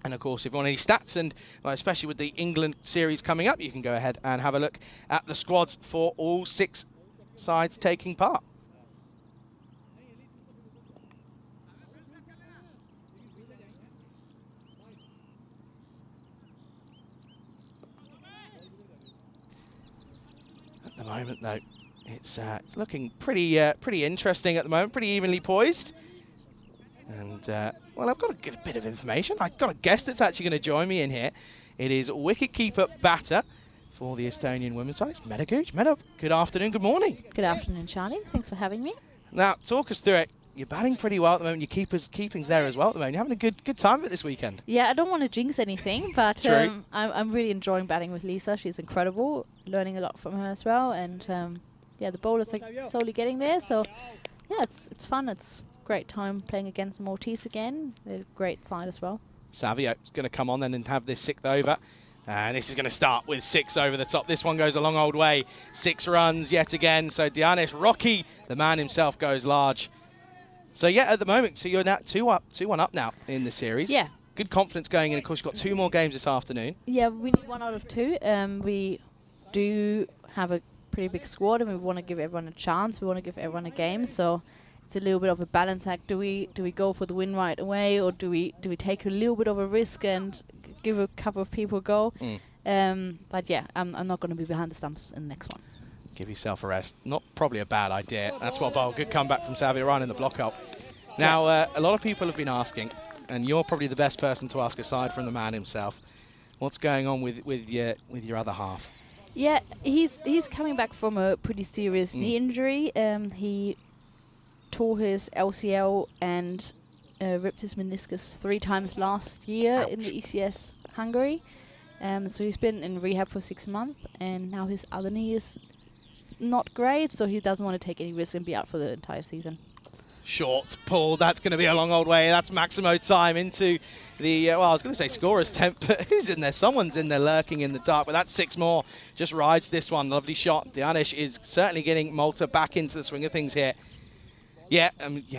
And, of course, if you want any stats, and well, especially with the England series coming up, you can go ahead and have a look at the squads for all 6 sides taking part. At the moment, though, it's looking pretty interesting at the moment, pretty evenly poised. And, well, I've got a good bit of information. I've got a guest that's actually going to join me in here. It is wicketkeeper batter for the Estonian women's side. It's Meta Gooch. Meta, good afternoon, good morning. Good afternoon, Charlie. Thanks for having me. Now, talk us through it. You're batting pretty well at the moment. Your keeping's there as well at the moment. You're having a good time of it this weekend. Yeah, I don't want to jinx anything, but I'm really enjoying batting with Lisa. She's incredible, learning a lot from her as well. And yeah, the bowlers are slowly getting there. So yeah, it's fun. It's a great time playing against the Maltese again. They're a great side as well. Savio is going to come on then and have this 6th over. And this is going to start with 6 over the top. This one goes a long old way. 6 runs yet again. So Dianis Rocky, the man himself, goes large. So yeah, at the moment, so you're now 2-1 up now in the series. Yeah. Good confidence going in. Of course, you've got 2 more games this afternoon. Yeah, we need 1 out of 2. We do have a pretty big squad, and we want to give everyone a chance. We want to give everyone a game. So it's a little bit of a balance act. Do we go for the win right away, or do we take a little bit of a risk and give a couple of people a go? But yeah, I'm not going to be behind the stumps in the next one. Give yourself a rest. Not probably a bad idea. That's what bowl. Good comeback from Savio Ryan in the block out. Now, a lot of people have been asking, and you're probably the best person to ask aside from the man himself, what's going on with your other half? Yeah, he's coming back from a pretty serious knee injury. He tore his LCL and ripped his meniscus 3 times last year in the ECS Hungary. So he's been in rehab for 6 months, and now his other knee is not great, so he doesn't want to take any risks and be out for the entire season. Short pull, that's going to be a long old way. That's Maximo time into the, well, I was going to say scorer's tent, but who's in there? Someone's in there lurking in the dark, but that's 6 more. Just rides this one. Lovely shot. Dianish is certainly getting Malta back into the swing of things here. Yeah,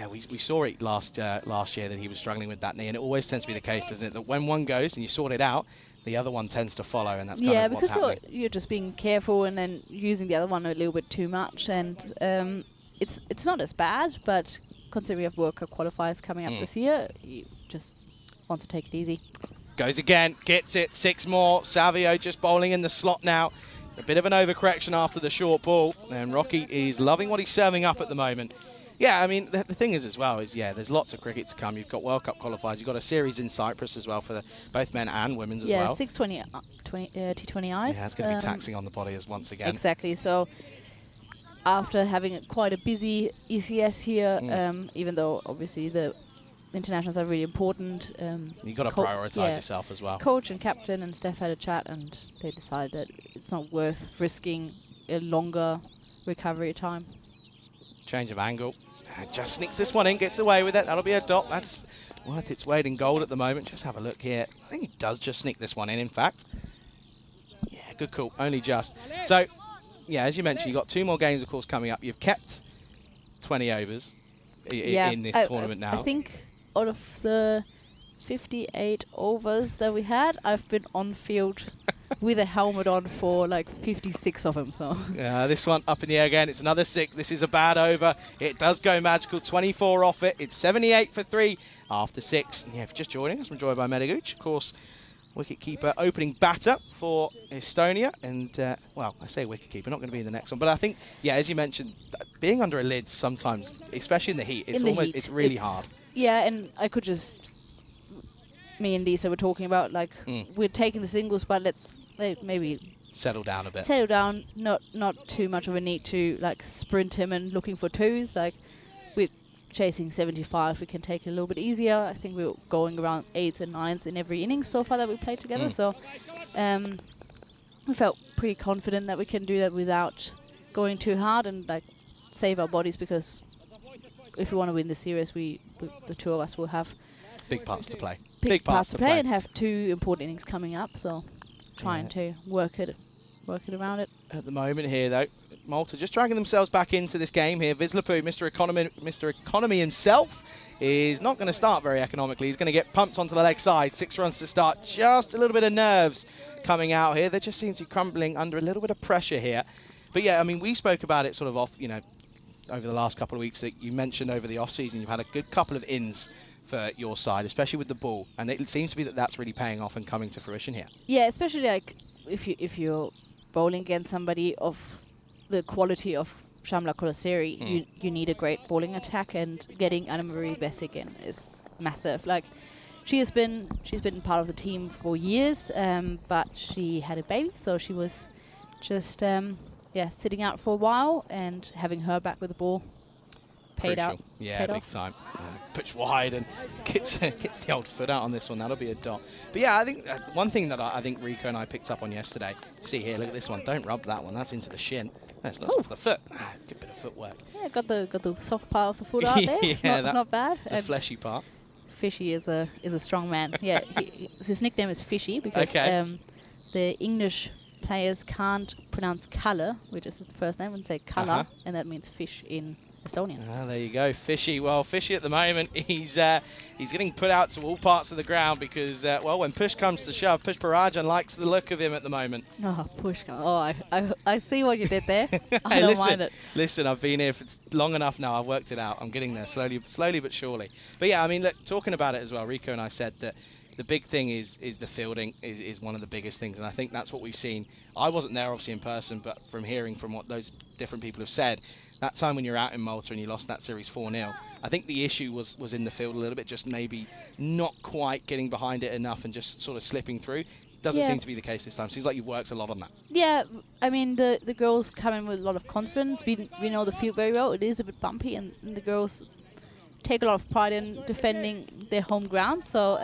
we saw it last year that he was struggling with that knee, and it always tends to be the case, doesn't it, that when one goes and you sort it out, the other one tends to follow, and that's kind of what's happening. Yeah, because you're just being careful and then using the other one a little bit too much, and it's not as bad, but considering we have World Cup qualifiers coming up this year, you just want to take it easy. Goes again, gets it, 6 more. Savio just bowling in the slot now. A bit of an overcorrection after the short ball, and Rocky is loving what he's serving up at the moment. Yeah, I mean, the thing is as well is, yeah, there's lots of cricket to come. You've got World Cup qualifiers. You've got a series in Cyprus as well for both men and women's as well. Yeah, 620 T20 ice. Yeah, it's going to be taxing on the body as once again. Exactly. So after having quite a busy ECS here, even though obviously the internationals are really important. You've got to prioritise yourself as well. Coach and captain and Steph had a chat, and they decided that it's not worth risking a longer recovery time. Change of angle. Just sneaks this one in, gets away with it. That'll be a dot. That's worth its weight in gold at the moment. Just have a look here. I think he does just sneak this one in fact. good call, only just. So, yeah, as you mentioned, you've got 2 more games, of course, coming up. You've kept 20 overs in this tournament now. I think out of the 58 overs that we had, I've been on field with a helmet on for like 56 of them. So this one up in the air again. It's another 6. This is a bad over. It does go magical. 24 off it. It's 78 for 3 after 6. And yeah, if you're just joining us, I'm joined by Medaguch, of course, wicket-keeper, opening batter for Estonia. And, well, I say wicket-keeper, not going to be in the next one. But I think, yeah, as you mentioned, being under a lid sometimes, especially in the heat, it's really hard. Yeah, and I could just... Me and Lisa were talking about, like, we're taking the singles, but let's maybe... Settle down a bit. Settle down, not too much of a need to, like, sprint him and looking for twos. Like, with chasing 75, we can take it a little bit easier. I think we're going around 8s and 9s in every inning so far that we played together. So we felt pretty confident that we can do that without going too hard and like save our bodies, because if we want to win the series, the 2 of us will have big parts to play. Big parts to play and have 2 important innings coming up. So trying to work it around it. At the moment here, though, Malta just dragging themselves back into this game here. Vislipu, Mr. Economy himself, is not going to start very economically. He's going to get pumped onto the leg side. 6 runs to start. Just a little bit of nerves coming out here. They just seem to be crumbling under a little bit of pressure here. But yeah, I mean, we spoke about it sort of off, over the last couple of weeks that you mentioned over the off-season. You've had a good couple of ins for your side, especially with the ball. And it seems to be that that's really paying off and coming to fruition here. Yeah, especially like if you're bowling against somebody of the quality of Shamla Kolaseri, you need a great bowling attack, and getting Anna-Marie Bessick in is massive. Like, she's been part of the team for years, but she had a baby, so she was just sitting out for a while, and having her back with the ball paid out. Yeah, big time. Pitch wide and gets the old foot out on this one. That'll be a dot. But yeah, I think one thing that I think Rico and I picked up on yesterday. See here, look at this one. Don't rub that one. That's into the shin. That's not off the foot. Good bit of footwork. Yeah, got the soft part of the foot out there. Yeah, not bad. The fleshy part. Fishy is a strong man. Yeah, his nickname is Fishy because the English players can't pronounce colour, which is his first name, and say colour, and that means fish in Estonian. There you go, Fishy. Well, Fishy at the moment, he's getting put out to all parts of the ground because, when push comes to shove, Push Parajan likes the look of him at the moment. Oh, Push. Oh, I see what you did there. I don't mind it. Listen, I've been here for long enough now. I've worked it out. I'm getting there slowly but surely. But yeah, I mean, look, talking about it as well, Rico and I said that the big thing is the fielding is one of the biggest things, and I think that's what we've seen. I wasn't there obviously in person, but from hearing from what those different people have said, that time when you're out in Malta and you lost that series 4-0, I think the issue was in the field a little bit, just maybe not quite getting behind it enough and just sort of slipping through. Doesn't seem to be the case this time. Seems like you've worked a lot on that. Yeah, I mean, the girls come in with a lot of confidence. We know the field very well. It is a bit bumpy, and the girls take a lot of pride in defending their home ground. So,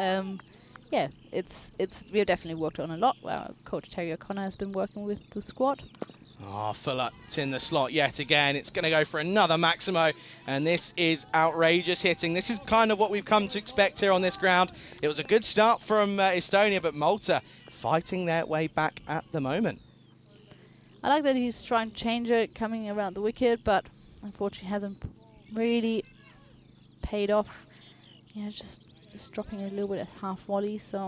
yeah, we've definitely worked on a lot. Well, Coach Terry O'Connor has been working with the squad. Oh, Fuller, it's in the slot yet again. It's going to go for another Maximo, and this is outrageous hitting. This is kind of what we've come to expect here on this ground. It was a good start from Estonia, but Malta fighting their way back at the moment. I like that he's trying to change it, coming around the wicket, but unfortunately hasn't really paid off. Yeah, just dropping a little bit at half volley, so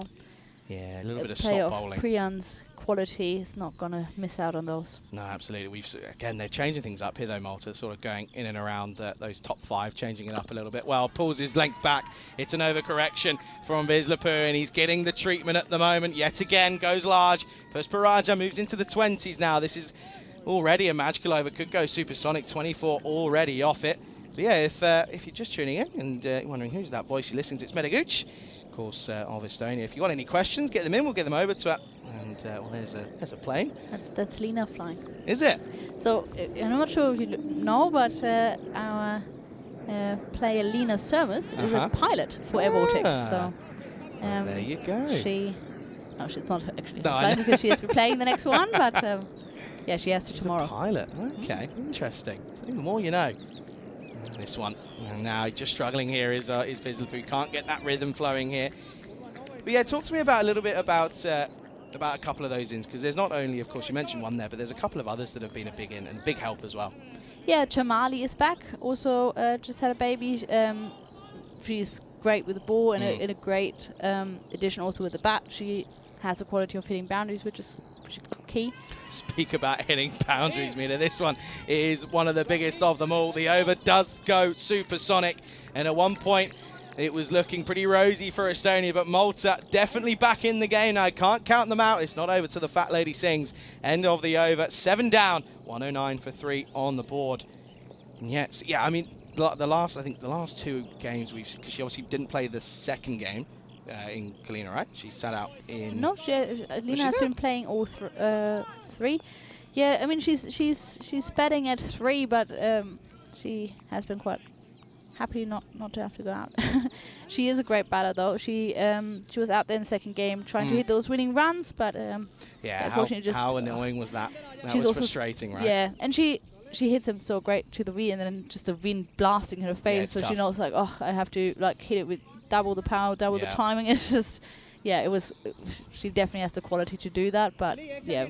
yeah, a little bit of slot bowling. Priyan's quality is not going to miss out on those. No, absolutely. Again, they're changing things up here though, Malta, sort of going in and around those top 5, changing it up a little bit. Well, pulls his length back. It's an overcorrection from Vislipu, and he's getting the treatment at the moment. Yet again, goes large. Push Paraja moves into the 20s now. This is already a magical over. Could go supersonic. 24 already off it. But yeah, if you're just tuning in and you're wondering who's that voice you're listening to, it's Medaguch, of course, of Estonia. If you've got any questions, get them in. We'll get them over to it. And well, there's a plane. That's Lena flying. Is it? So I'm not sure if you know, but our player Lena Sermus is a pilot for airbortics. So well, there you go. She's not actually flying because she has to be playing the next one, but yeah, she has to tomorrow. A pilot. Okay, interesting. So the more you know. This one, and now just struggling here is Vislipu. Can't get that rhythm flowing here. But yeah, talk to me about a little bit about about a couple of those ins? Because there's not only, of course, you mentioned one there, but there's a couple of others that have been a big in and big help as well. Yeah, Chamali is back. Also, just had a baby. She's great with the ball and a great addition also with the bat. She has the quality of hitting boundaries, which is key. Speak about hitting boundaries, Mina. This one is one of the biggest of them all. The over does go supersonic, and at one point it was looking pretty rosy for Estonia, but Malta definitely back in the game now. Can't count them out. It's not over till the fat lady sings. End of the over. 7 down. 109 for 3 on the board. And yes, yeah, I mean, I think the last 2 games because she obviously didn't play the second game in Kalina, right? She sat out in. No, Lina has been playing all 3. Yeah, I mean she's batting at 3, but she has been quite happy not to have to go out. She is a great batter though. She was out there in the second game trying to hit those winning runs, but yeah, unfortunately how annoying was that? That she's was also frustrating, right? Yeah, and she hits them so great to the V, and then just the wind blasting in her face, so tough. she knows like, oh, I have to like hit it with double the power, double the timing. It's just, yeah, it was. She definitely has the quality to do that, but yeah,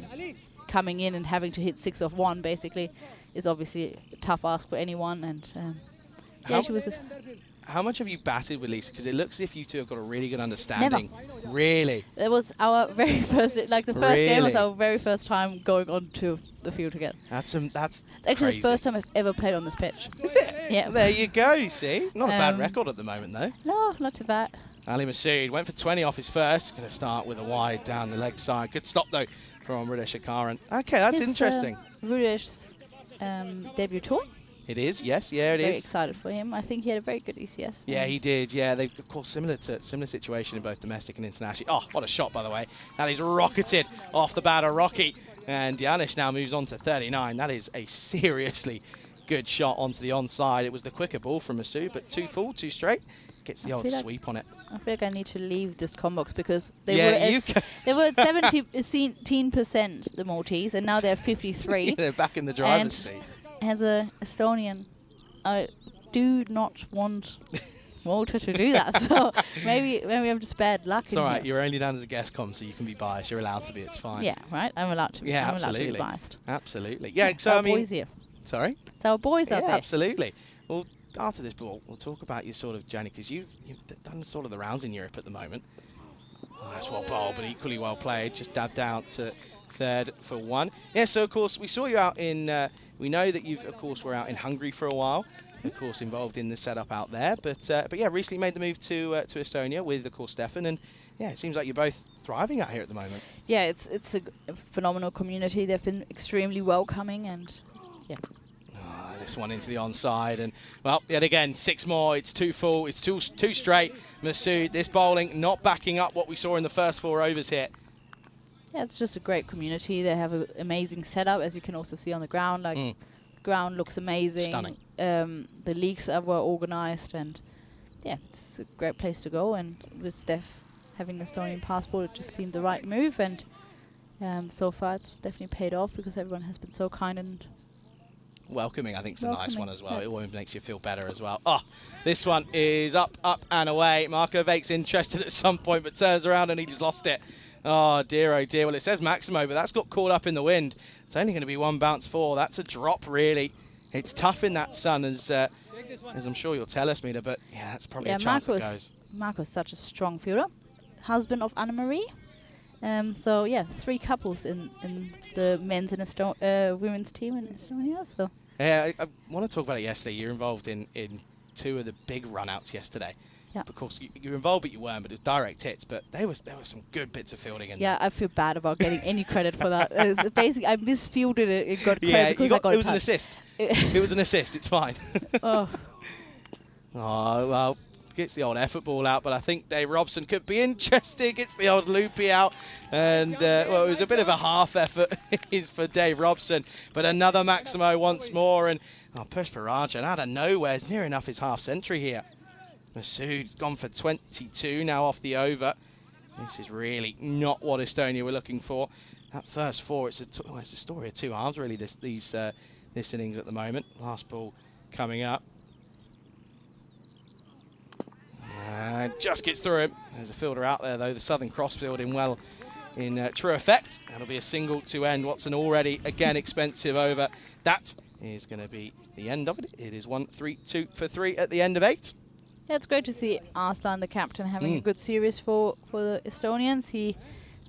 coming in and having to hit 6 off 1 basically is obviously a tough ask for anyone. And yeah, she was. How much have you batted with Lisa? Because it looks as if you two have got a really good understanding. Never. Really? It was our very first, like the first game was our very first time going onto the field together. That's it's actually crazy. the first time I've ever played on this pitch. Is it? Yeah. There you go, you see. Not a bad record at the moment, though. No, not too bad. Ali Masood went for 20 off his first. Going to start with a wide down the leg side. Good stop, though, from Rudesh Akaran. Okay, that's interesting. Rudesh's debut tour. It is, yes, yeah, it is. Very excited for him. I think he had a very good ECS. Yeah, he did. Yeah, they of course similar situation in both domestic and international. Oh, what a shot, by the way! That is rocketed off the bat of Rocky, and Janis now moves on to 39. That is a seriously good shot onto the onside. It was the quicker ball from Masood, but 2 full, 2 straight. Gets the old sweep on it. I feel like I need to leave this combox because they were at 17%, the Maltese, and now they're 53. They're back in the driver's seat. As a Estonian, I do not want Malta to do that. So maybe I'm just bad luck. It's all right. You're only down as a guest com, so you can be biased. You're allowed to be. It's fine. Yeah, right. I'm allowed to be. Yeah, I'm absolutely. allowed to be biased. Absolutely. Yeah. So our I mean, boys here. Sorry. It's our boys out there. Absolutely. Well, after this ball, we'll talk about your sort of journey because you've done sort of the rounds in Europe at the moment. Oh, that's well bowled, but equally well played. Just dabbed out to 3rd for 1. Yeah. So of course we saw you out in. We know that you've, of course, were out in Hungary for a while, of course, involved in the setup out there. But yeah, recently made the move to Estonia with, of course, Stefan. And yeah, it seems like you're both thriving out here at the moment. Yeah, it's a phenomenal community. They've been extremely welcoming, and yeah. Oh, this one into the onside, and well, yet again, 6 more. It's 2 full. It's two straight. Masood, this bowling not backing up what we saw in the first 4 overs here. Yeah, it's just a great community. They have an amazing setup, as you can also see on the ground. Like, the ground looks amazing. Stunning. The leagues are well organized, and yeah, it's a great place to go. And with Steph having the Estonian passport, it just seemed the right move. And so far, it's definitely paid off because everyone has been so kind and welcoming. I think it's a nice one as well. It always makes you feel better as well. Oh, this one is up, up and away. Marco Vake's interested at some point, but turns around and he's lost it. Oh dear, oh dear. Well, it says Maximo, but that's got caught up in the wind. It's only going to be 1 bounce 4. That's a drop, really. It's tough in that sun, as I'm sure you'll tell us, Mina, but yeah, that's probably a chance that goes. Marco's such a strong fielder. Husband of Anna-Marie. So, yeah, 3 couples in the men's and women's team in Estonia. So. Yeah, I want to talk about it yesterday. You're involved in 2 of the big run-outs yesterday. Yeah. Of course, you were involved, but you weren't. But it was direct hits. But there were some good bits of fielding in there. I feel bad about getting any credit for that. Basically, I misfielded it and got credit because I got it was an assist. It was an assist. It's fine. Oh, well, gets the old effort ball out. But I think Dave Robson could be interesting. Gets the old loopy out. And, well, it was a bit of a half effort for Dave Robson. But another Maximo once more. And Pushparajan out of nowhere is near enough his half century here. Masood's gone for 22 now off the over. This is really not what Estonia were looking for. That first 4, it's a story of 2 halves, really, this innings at the moment. Last ball coming up. Just gets through him. There's a fielder out there, though. The Southern Cross fielding well in true effect. That'll be a single to end what's an already, again, expensive over. That is going to be the end of it. It is 1-3-2 for 3 at the end of 8. Yeah, it's great to see Arslan, the captain, having a good series for the Estonians. He's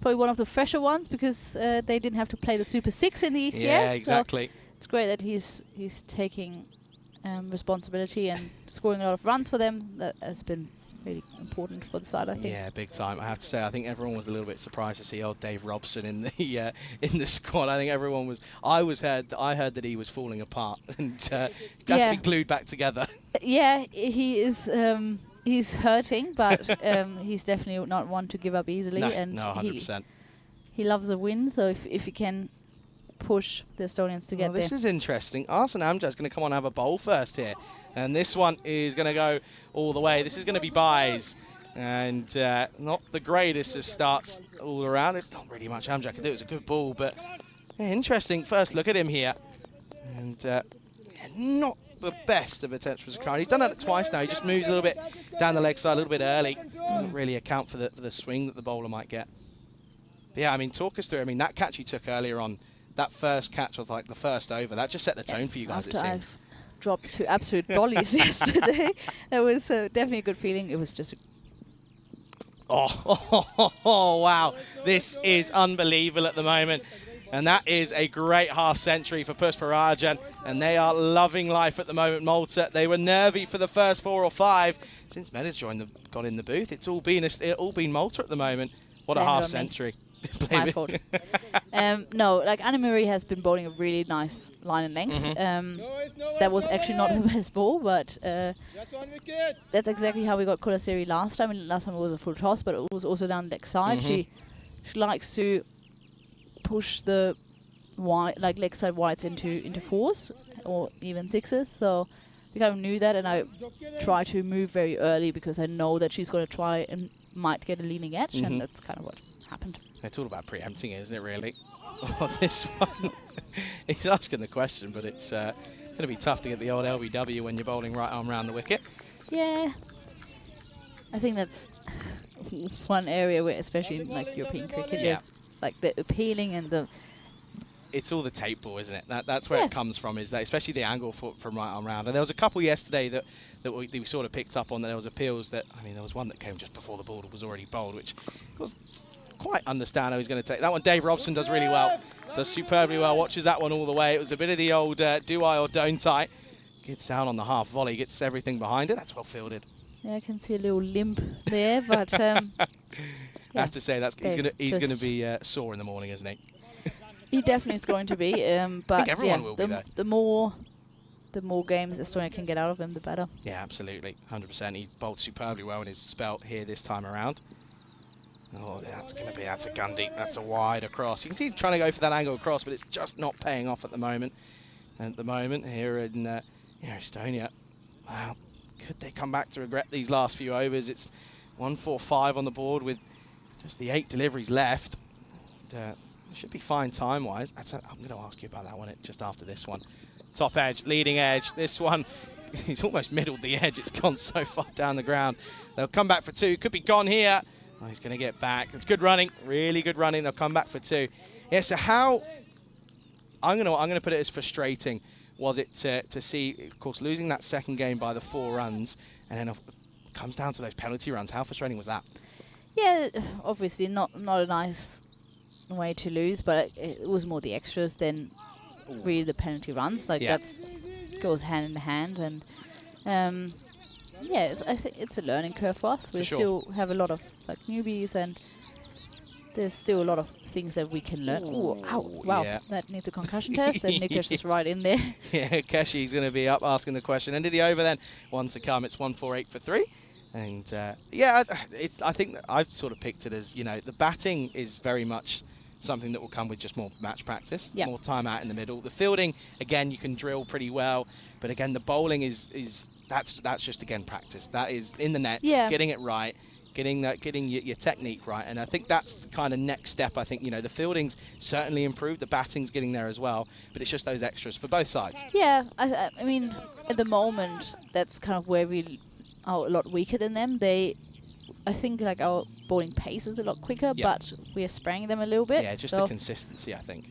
probably one of the fresher ones because they didn't have to play the Super 6 in the ECS. Yeah, exactly. So it's great that he's taking responsibility and scoring a lot of runs for them. That has been really important for the side, I think. Yeah, big time. I have to say, I think everyone was a little bit surprised to see old Dave Robson in the squad. I think everyone was. I heard that he was falling apart and had to be glued back together. Yeah, he is. He's hurting, but he's definitely not one to give up easily. No, And 100%. he loves a win. So if he can push the Estonians to get there. This is interesting. Arslan Amjad's going to come on and have a bowl first here. And this one is going to go all the way. This is going to be buys. And not the greatest of starts all around. It's not really much Amjad can do. It's a good ball, but yeah, interesting first look at him here. And not the best of attempts for Zakari. He's done that twice now. He just moves a little bit down the leg side a little bit early. Doesn't really account for the swing that the bowler might get. But yeah, I mean, talk us through. I mean, that catch he took earlier on, that first catch of like the first over, that just set the tone for you guys, it After seemed. I've dropped to absolute volleys yesterday, that was definitely a good feeling. It was just Oh, wow. This is unbelievable at the moment. And that is a great half century for Pusparajan. And they are loving life at the moment, Malta. They were nervy for the first 4 or 5. Since Meda's got in the booth, it's all been Malta at the moment. What a half century. my fault. No, like Anne-Marie has been bowling a really nice line and length. That was actually not her best ball, but that's exactly how we got Kolasiri last time. And last time it was a full toss, but it was also down leg side. She likes to push the leg side wides into 4s or even 6s. So we kind of knew that, and I try to move very early because I know that she's going to try and might get a leaning edge, and that's kind of what happened. It's all about preempting it, isn't it, really? This one. He's asking the question, but it's going to be tough to get the old LBW when you're bowling right arm round the wicket. Yeah. I think that's one area where, especially in like European cricket, there's like the appealing and the... It's all the tape ball, isn't it? That's where it comes from, is that, especially the angle from right arm round. And there was a couple yesterday that we sort of picked up on, that there was appeals that, I mean, there was one that came just before the ball was already bowled, which was quite understand how he's going to take that one. Dave Robson does really well, does superbly well, watches that one all the way. It was a bit of the old do I or don't I. Gets down on the half volley, gets everything behind it. That's well fielded. Yeah, I can see a little limp there, but I have to say he's gonna be sore in the morning, isn't he? He definitely is going to be. But I think everyone will be though. The more games Estonia can get out of him, the better. Yeah, absolutely, 100%. He bowled superbly well in his spell here this time around. Oh, that's a gun deep. That's a wide across. You can see he's trying to go for that angle across, but it's just not paying off at the moment. And at the moment here in Estonia, wow, could they come back to regret these last few overs? It's 1-4-5 on the board with just the 8 deliveries left. And, should be fine time-wise. I'm going to ask you about that one just after this one. Top edge, leading edge. This one, he's almost middled the edge. It's gone so far down the ground. They'll come back for 2. Could be gone here. Oh, he's going to get back. It's good running, really good running. They'll come back for 2. Yeah, so how, I'm going to put it as frustrating was it to see, of course, losing that second game by the 4 runs, and then it comes down to those penalty runs. How frustrating was that? Yeah, obviously not a nice way to lose, but it was more the extras than really the penalty runs. Like that's goes hand in hand, and I think it's a learning curve for us. We still have a lot of like newbies, and there's still a lot of things that we can learn. Ooh, ow, wow, that needs a concussion test, and Nikesh is right in there. Yeah, Keshi's going to be up asking the question. End of the over then, 1 to come. It's 1-4-8 for 3. And I think that I've sort of picked it as, the batting is very much something that will come with just more match practice, more time out in the middle. The fielding, again, you can drill pretty well, but again, the bowling that's just again practice. That is in the nets, getting it right, getting your technique right, and I think that's the kind of next step. I think the fielding's certainly improved, the batting's getting there as well, but it's just those extras for both sides. Yeah, I mean, at the moment, that's kind of where we are a lot weaker than them. I think like our bowling pace is a lot quicker, Yeah. but we are spraying them a little bit. Yeah, just so the consistency, I think.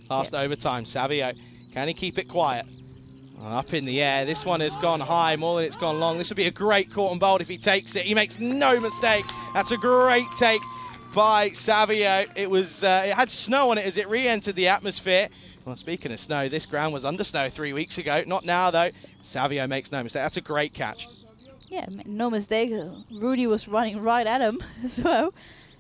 Last overtime, Savio, can he keep it quiet? Up in the air, this one has gone high more than it's gone long. This would be a great caught and bowled if he takes it. He makes no mistake. That's a great take by Savio. It was, it had snow on it as it re-entered the atmosphere. Well, speaking of snow, this ground was under snow 3 weeks ago. Not now, though. Savio makes no mistake. That's a great catch. Yeah, no mistake. Rudy was running right at him as well.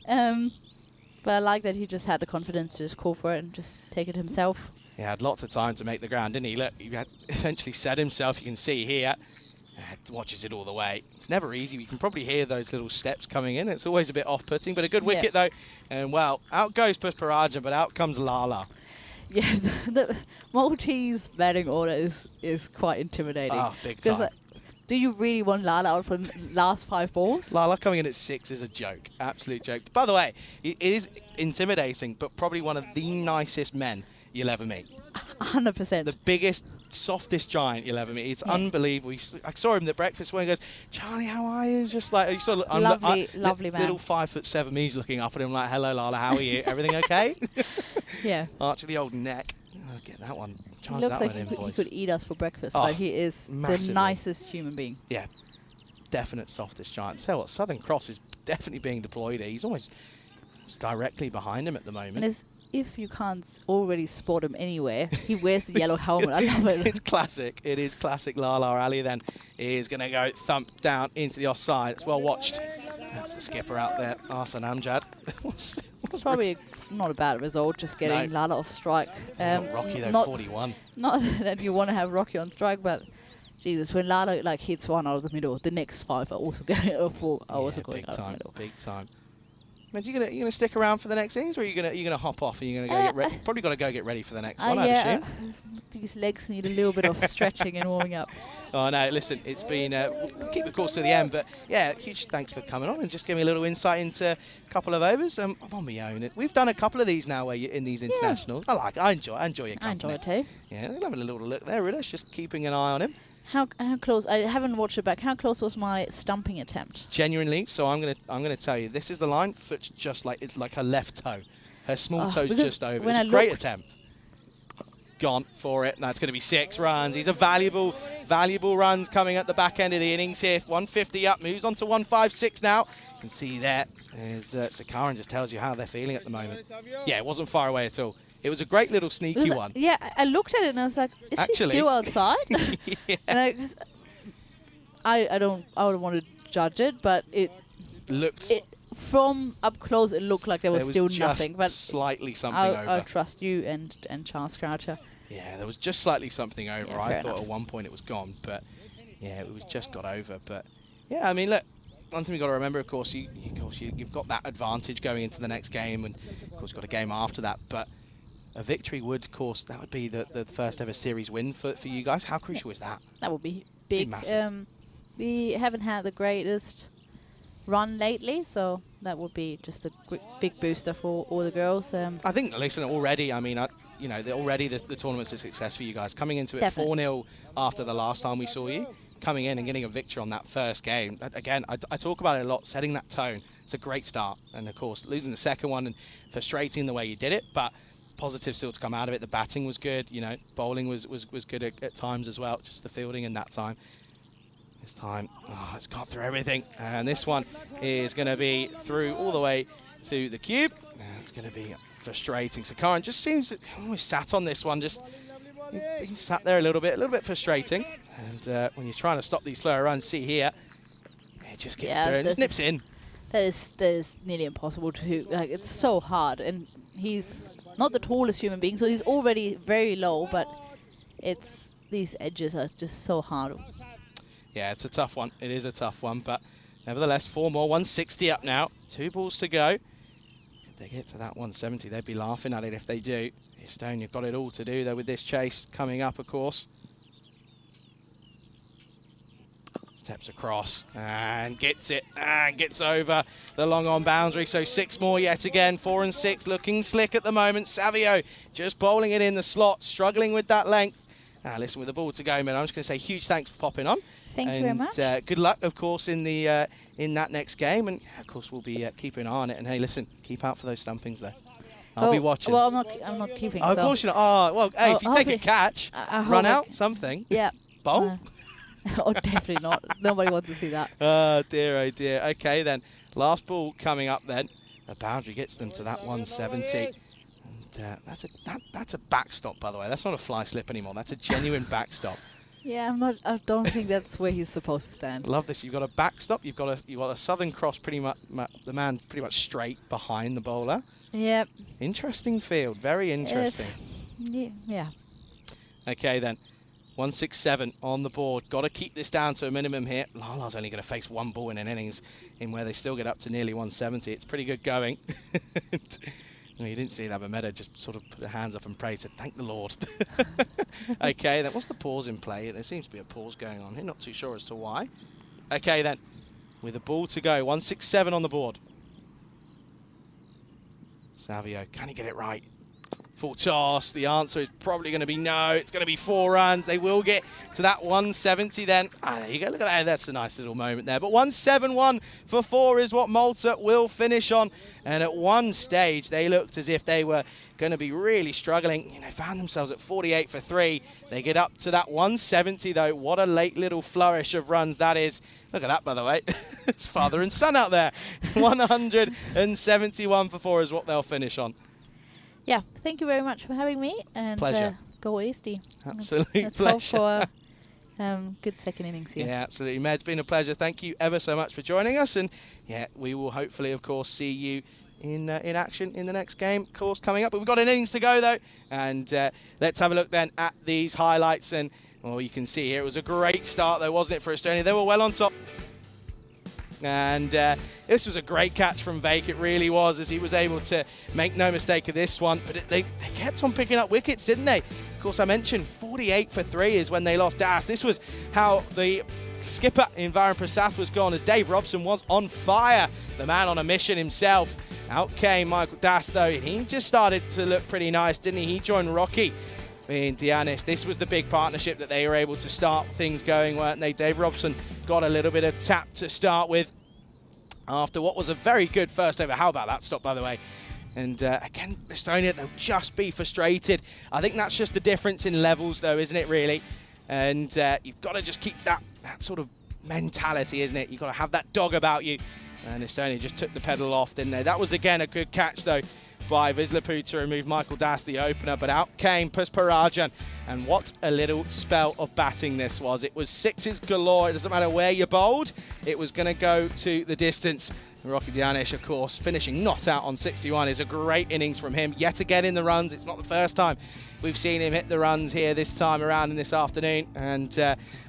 But I like that he just had the confidence to just call for it and just take it himself. He had lots of time to make the ground, didn't he? Look, he had eventually set himself. You can see here. Watches it all the way. It's never easy. You can probably hear those little steps coming in. It's always a bit off-putting, but a good wicket, though. And, well, out goes Pusparajan, but out comes Lala. Yeah, the Maltese batting order is quite intimidating. Oh, big time. Do you really want Lala out for the last 5 balls? Lala coming in at 6 is a joke. Absolute joke. By the way, he is intimidating, but probably one of the nicest men you'll ever meet. 100%. The biggest, softest giant you'll ever meet. It's unbelievable. I saw him at breakfast when he goes, Charlie, how are you? Just like, you saw lovely man. Little 5'7" me's looking up at him like, hello, Lala, how are you? Everything okay? Yeah. Arch of the old neck. Oh, get that one. He looks like he could eat us for breakfast, but he is massively. the nicest human being. Yeah, definite softest giant. So what, Southern Cross is definitely being deployed here. He's almost directly behind him at the moment. And as if you can't already spot him anywhere, he wears the yellow helmet. I love it. It's classic. It is classic. Lala Ali then is going to go thump down into the offside. It's well watched. That's the skipper out there, Arsan Amjad. It's probably not a bad result, just getting Lala off strike. Rocky though, 41. Not that you want to have Rocky on strike, but Jesus, when Lala like hits one out of the middle, the next 5 are also going also going out of the middle. Big time. Man, you gonna stick around for the next innings, or are you gonna hop off and you're gonna go get ready? Probably got to go get ready for the next one, I'd assume. These legs need a little bit of stretching and warming up. Oh no, listen, it's been we'll keep the course to the end, but yeah, huge thanks for coming on and just giving me a little insight into a couple of overs. I'm on my own. We've done a couple of these now where you're in these internationals. I enjoy your company. I enjoy it too. Yeah, they're having a little look there, really. Just keeping an eye on him. How close? I haven't watched it back. How close was my stumping attempt? Genuinely, so I'm gonna tell you, this is the line. Foot's just like it's like her left toe, her small toe's just over. It's a great attempt. Gone for it. That's going to be 6 runs. These are valuable runs coming at the back end of the innings here. 150 up, moves on to 156 now. You can see there is Sakaran just tells you how they're feeling at the moment. Yeah, it wasn't far away at all. It was a great little sneaky one. Yeah, I looked at it and I was like, is she still outside? Yeah. And I don't want to judge it, but it looked from up close. It looked like there was still nothing. But slightly something over. I'll trust you and Charles Croucher. Yeah, there was just slightly something over. Yeah, I thought at one point it was gone, but yeah, it was just got over. But yeah, I mean, look, one thing we've got to remember, of course, you've got that advantage going into the next game, and of course, you've got a game after that. But a victory would, of course, that would be the first ever series win for you guys. How crucial is that? That would be big. Massive. We haven't had the greatest run lately, so that would be just a big booster for all the girls. I think, listen, already, I mean, already the tournament's a success for you guys. Coming into it 4-0 after the last time we saw you, coming in and getting a victory on that first game. Again, I talk about it a lot, setting that tone. It's a great start. And, of course, losing the second one and frustrating the way you did it, but positive still to come out of it. The batting was good, bowling was good at times as well, just the fielding in that time. This time, it's got through everything. And this one is going to be through all the way to the cube. It's going to be frustrating. Sakaran just seems to almost sat on this one, just he sat there a little bit frustrating. And when you're trying to stop these slower runs, see here, it just gets through and just nips in. That is nearly impossible to, like, it's so hard. And he's not the tallest human being, so he's already very low, but these edges are just so hard. Yeah, it's a tough one. It is a tough one, but nevertheless, 4 more, 160 up now. 2 balls to go. If they get to that 170, they'd be laughing at it if they do. Estonia got it all to do, though, with this chase coming up, of course. Steps across and gets it and gets over the long on boundary. So 6 more yet again. 4 and 6 looking slick at the moment. Savio just bowling it in the slot, struggling with that length. Listen, with the ball to go, man, I'm just going to say huge thanks for popping on. Thank you very much. Good luck, of course, in the in that next game. And, of course, we'll be keeping an eye on it. And, hey, listen, keep out for those stumpings, though. I'll be watching. Well, I'm not keeping. Oh, of course you're not. Oh, well, hey, if you take a catch, run out, something. Yeah. Bowl? Oh, definitely not. Nobody wants to see that. Oh, dear, oh, dear. Okay, then. Last ball coming up, then. The boundary gets them to that 170. And that's a backstop, by the way. That's not a fly slip anymore. That's a genuine backstop. Yeah, I don't think that's where he's supposed to stand. Love this. You've got a backstop. You've got a southern cross, pretty much the man pretty much straight behind the bowler. Yep. Interesting field. Very interesting. Yeah. Okay, then. 167 on the board. Got to keep this down to a minimum here. Lala's only going to face one ball in an innings in where they still get up to nearly 170. It's pretty good going. You didn't see that, but Mehta just sort of put her hands up and prayed, said, thank the Lord. Okay, then what's the pause in play? There seems to be a pause going on here. Not too sure as to why. Okay, then. With a ball to go. 167 on the board. Savio, can he get it right? Full toss. The answer is probably going to be no. It's going to be 4 runs. They will get to that 170 then. Ah, there you go. Look at that. That's a nice little moment there. But 171 for 4 is what Malta will finish on. And at one stage, they looked as if they were going to be really struggling. You know, found themselves at 48 for 3. They get up to that 170 though. What a late little flourish of runs that is. Look at that, by the way. It's father and son out there. 171 for 4 is what they'll finish on. Yeah, thank you very much for having me. And pleasure. Go SD. Absolutely let's pleasure. Hope for good second innings here. Yeah, absolutely. Med, it's been a pleasure. Thank you ever so much for joining us. And yeah, we will hopefully, of course, see you in action in the next game, of course, coming up. But we've got an innings to go, though. And let's have a look then at these highlights. And well, you can see here, it was a great start, though, wasn't it, for Estonia? They were well on top. And this was a great catch from Vake. It really was, as he was able to make no mistake of this one. But they kept on picking up wickets, didn't they? Of course, I mentioned 48 for 3 is when they lost Das. This was how the skipper in Varun Prasath was gone, as Dave Robson was on fire. The man on a mission himself. Out came Michael Das, though. He just started to look pretty nice, didn't he? He joined Rocky in Dianis. This was the big partnership that they were able to start things going, weren't they? Dave Robson got a little bit of tap to start with after what was a very good first over. How about that stop, by the way? And again, Estonia, they'll just be frustrated. I think that's just the difference in levels, though, isn't it, really? And you've got to just keep that sort of mentality, isn't it? You've got to have that dog about you. And Estonia just took the pedal off, didn't they? That was, again, a good catch, though, by Vislapu to remove Michael Das, the opener. But out came Pusparajan. And what a little spell of batting this was. It was sixes galore. It doesn't matter where you bowled. It was going to go to the distance. Rocky Dianish, of course, finishing not out on 61 is a great innings from him. Yet again in the runs. It's not the first time we've seen him hit the runs here this time around in this afternoon. And,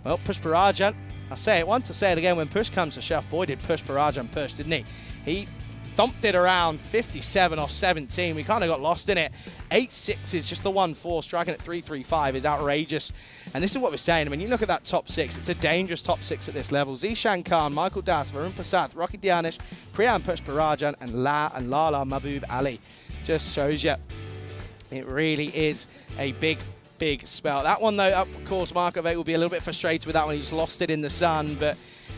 well, Pusparajan, I'll say it once, I'll say it again. When push comes to shove, boy, did Pusparajan push, didn't he? He thumped it around 57 off 17. We kind of got lost in it. 8 sixes, just the 1-4, striking at 335 is outrageous. And this is what we're saying. I mean, you look at that top 6, it's a dangerous top 6 at this level. Zishan Khan, Michael Das, Varun Prasath, Rocky Dianish, Priyan Pusparajan, and Lala Mahbub Ali. Just shows you it really is a big spell. That one, though, of course, Markovic will be a little bit frustrated with that one. He just lost it in the sun, but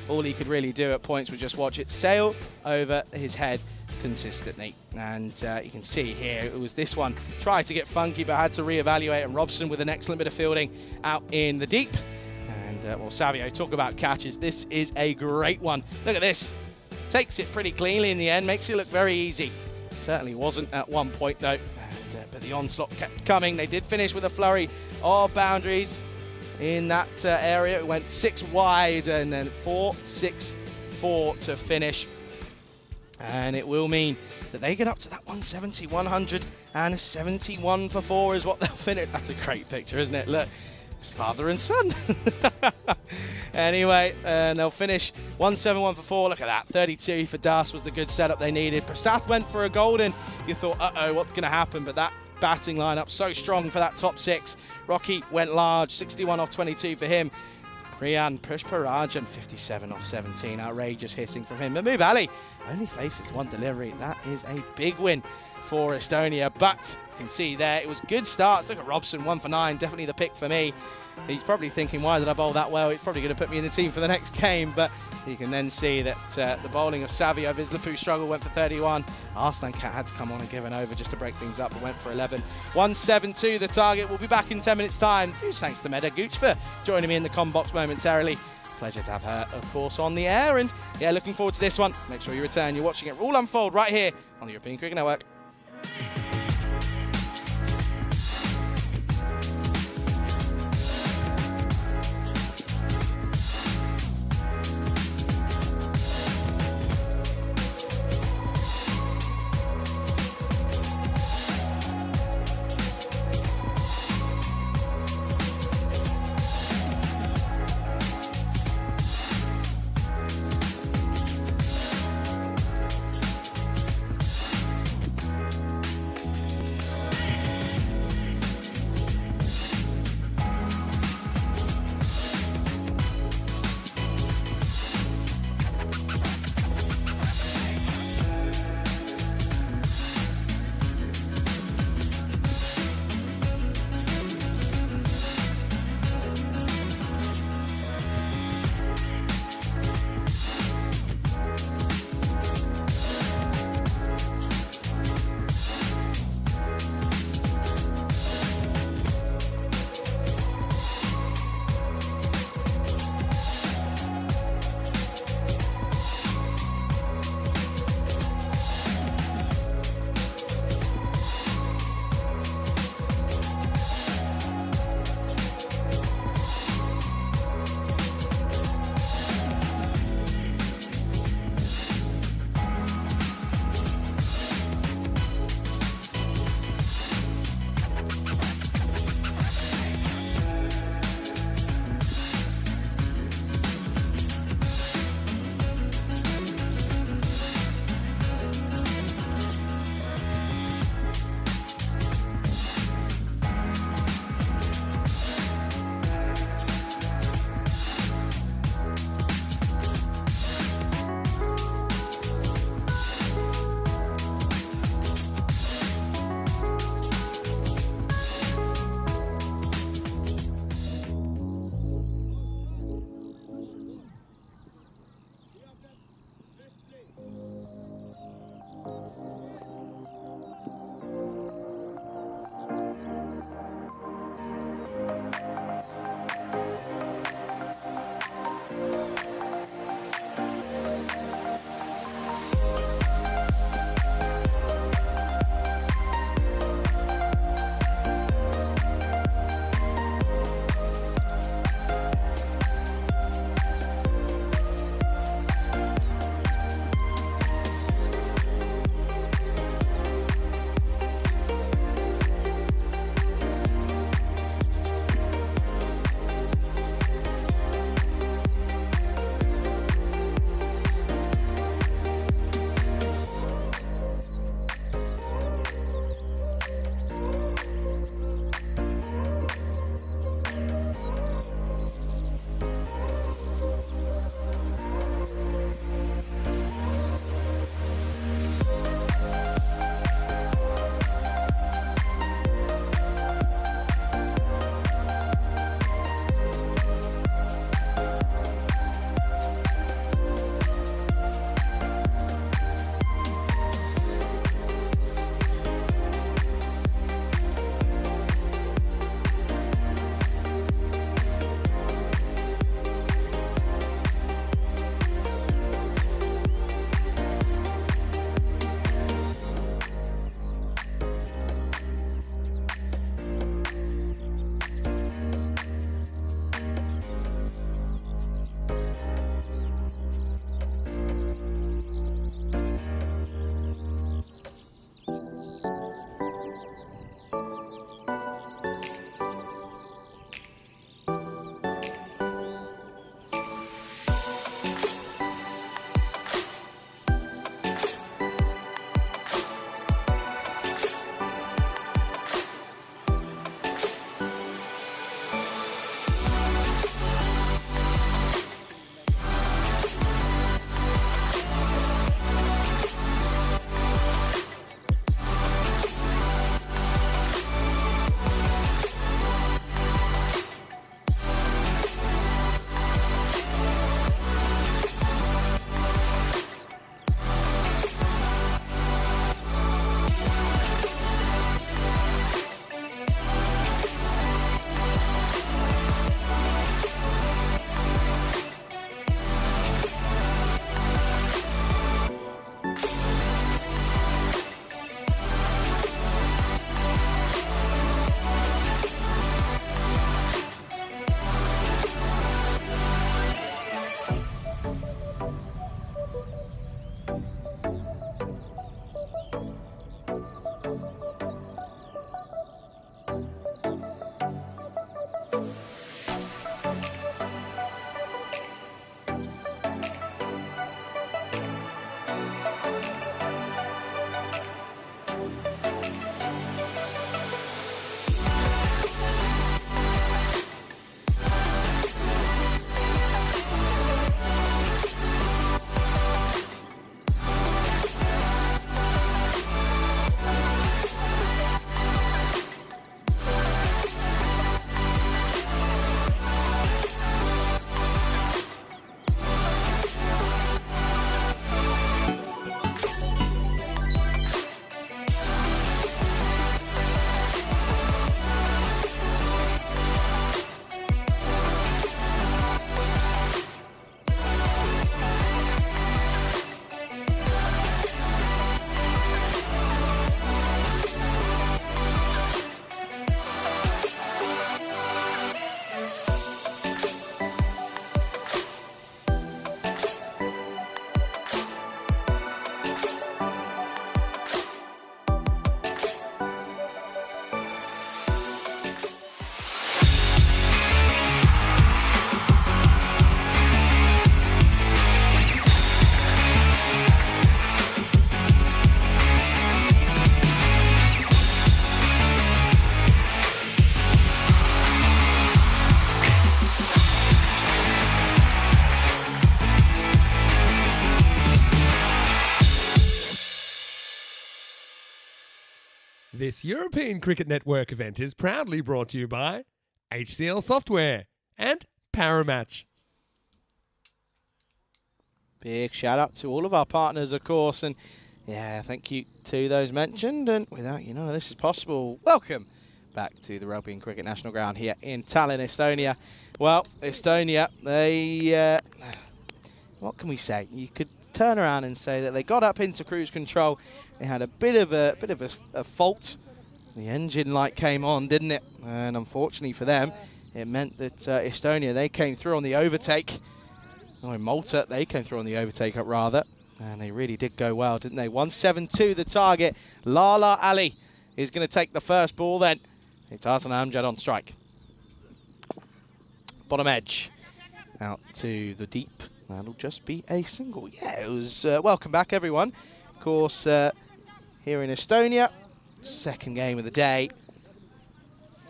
all he could really do at points was just watch it sail over his head consistently. And you can see here, it was this one. Tried to get funky, but had to reevaluate. And Robson with an excellent bit of fielding out in the deep. And, well, Savio, talk about catches. This is a great one. Look at this. Takes it pretty cleanly in the end. Makes it look very easy. Certainly wasn't at one point, though. But the onslaught kept coming. They did finish with a flurry of boundaries in that area. It went 6 wide and then 4-6-4 to finish. And it will mean that they get up to that 170, 171 for 4 is what they'll finish. That's a great picture, isn't it? Look, it's father and son. Anyway, and they'll finish 171 for 4. Look at that. 32 for Das was the good setup they needed. Prasath went for a golden. You thought, uh-oh, what's going to happen? But that batting lineup so strong for that top 6. Rocky went large, 61 off 22 for him. Priyan Pusparajan, 57 off 17. Outrageous hitting from him. Mahbub Ali only faces one delivery. That is a big win for Estonia, but you can see there it was good starts. Look at Robson, 1 for 9, definitely the pick for me. He's probably thinking, why did I bowl that well? He's probably going to put me in the team for the next game, but you can then see that the bowling of Savio Vislapu struggle, went for 31. Arslan Cat had to come on and give an over just to break things up, but went for 11. 172 the target. We'll be back in 10 minutes time. Huge thanks to Meda Gooch for joining me in the comm box momentarily. Pleasure to have her, of course, on the air, and yeah, looking forward to this one. Make sure you return. You're watching it all unfold right here on the European Cricket Network. This European Cricket Network event is proudly brought to you by HCL Software and Paramatch. Big shout out to all of our partners, of course, and yeah, thank you to those mentioned. And without you, none of this is possible. Welcome back to the Rugby and Cricket National Ground here in Tallinn, Estonia. Well, Estonia, they, what can we say? You could turn around and say that they got up into cruise control. They had a bit of a fault. The engine light came on, didn't it? And unfortunately for them, it meant that Estonia, they came through on the overtake. Oh, in Malta, they came through on the overtake up rather. And they really did go well, didn't they? 172 the target. Lala Ali is going to take the first ball then. It's Arslan Amjad on strike. Bottom edge. Out to the deep. That'll just be a single. Yeah, it was welcome back, everyone. Of course, here in Estonia, second game of the day.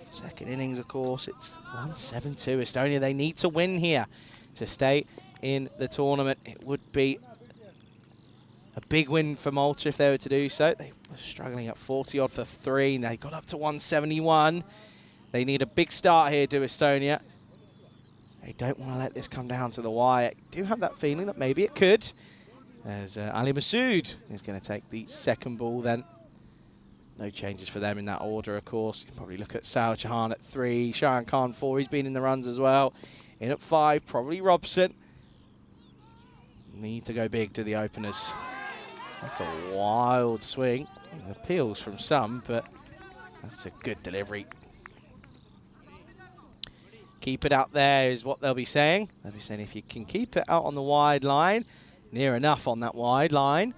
Second innings, of course, it's 172. Estonia, they need to win here to stay in the tournament. It would be a big win for Malta if they were to do so. They were struggling at 40-odd for 3. They got up to 171. They need a big start here to Estonia. They don't want to let this come down to the wire. I do have that feeling that maybe it could. As Ali Masood is going to take the second ball then. No changes for them in that order, of course. You can probably look at Sao Chahan at 3, Shahan Khan 4. He's been in the runs as well. In at 5, probably Robson. Need to go big to the openers. That's a wild swing. Appeals from some, but that's a good delivery. Keep it out there is what they'll be saying. They'll be saying if you can keep it out on the wide line, near enough on that wide line,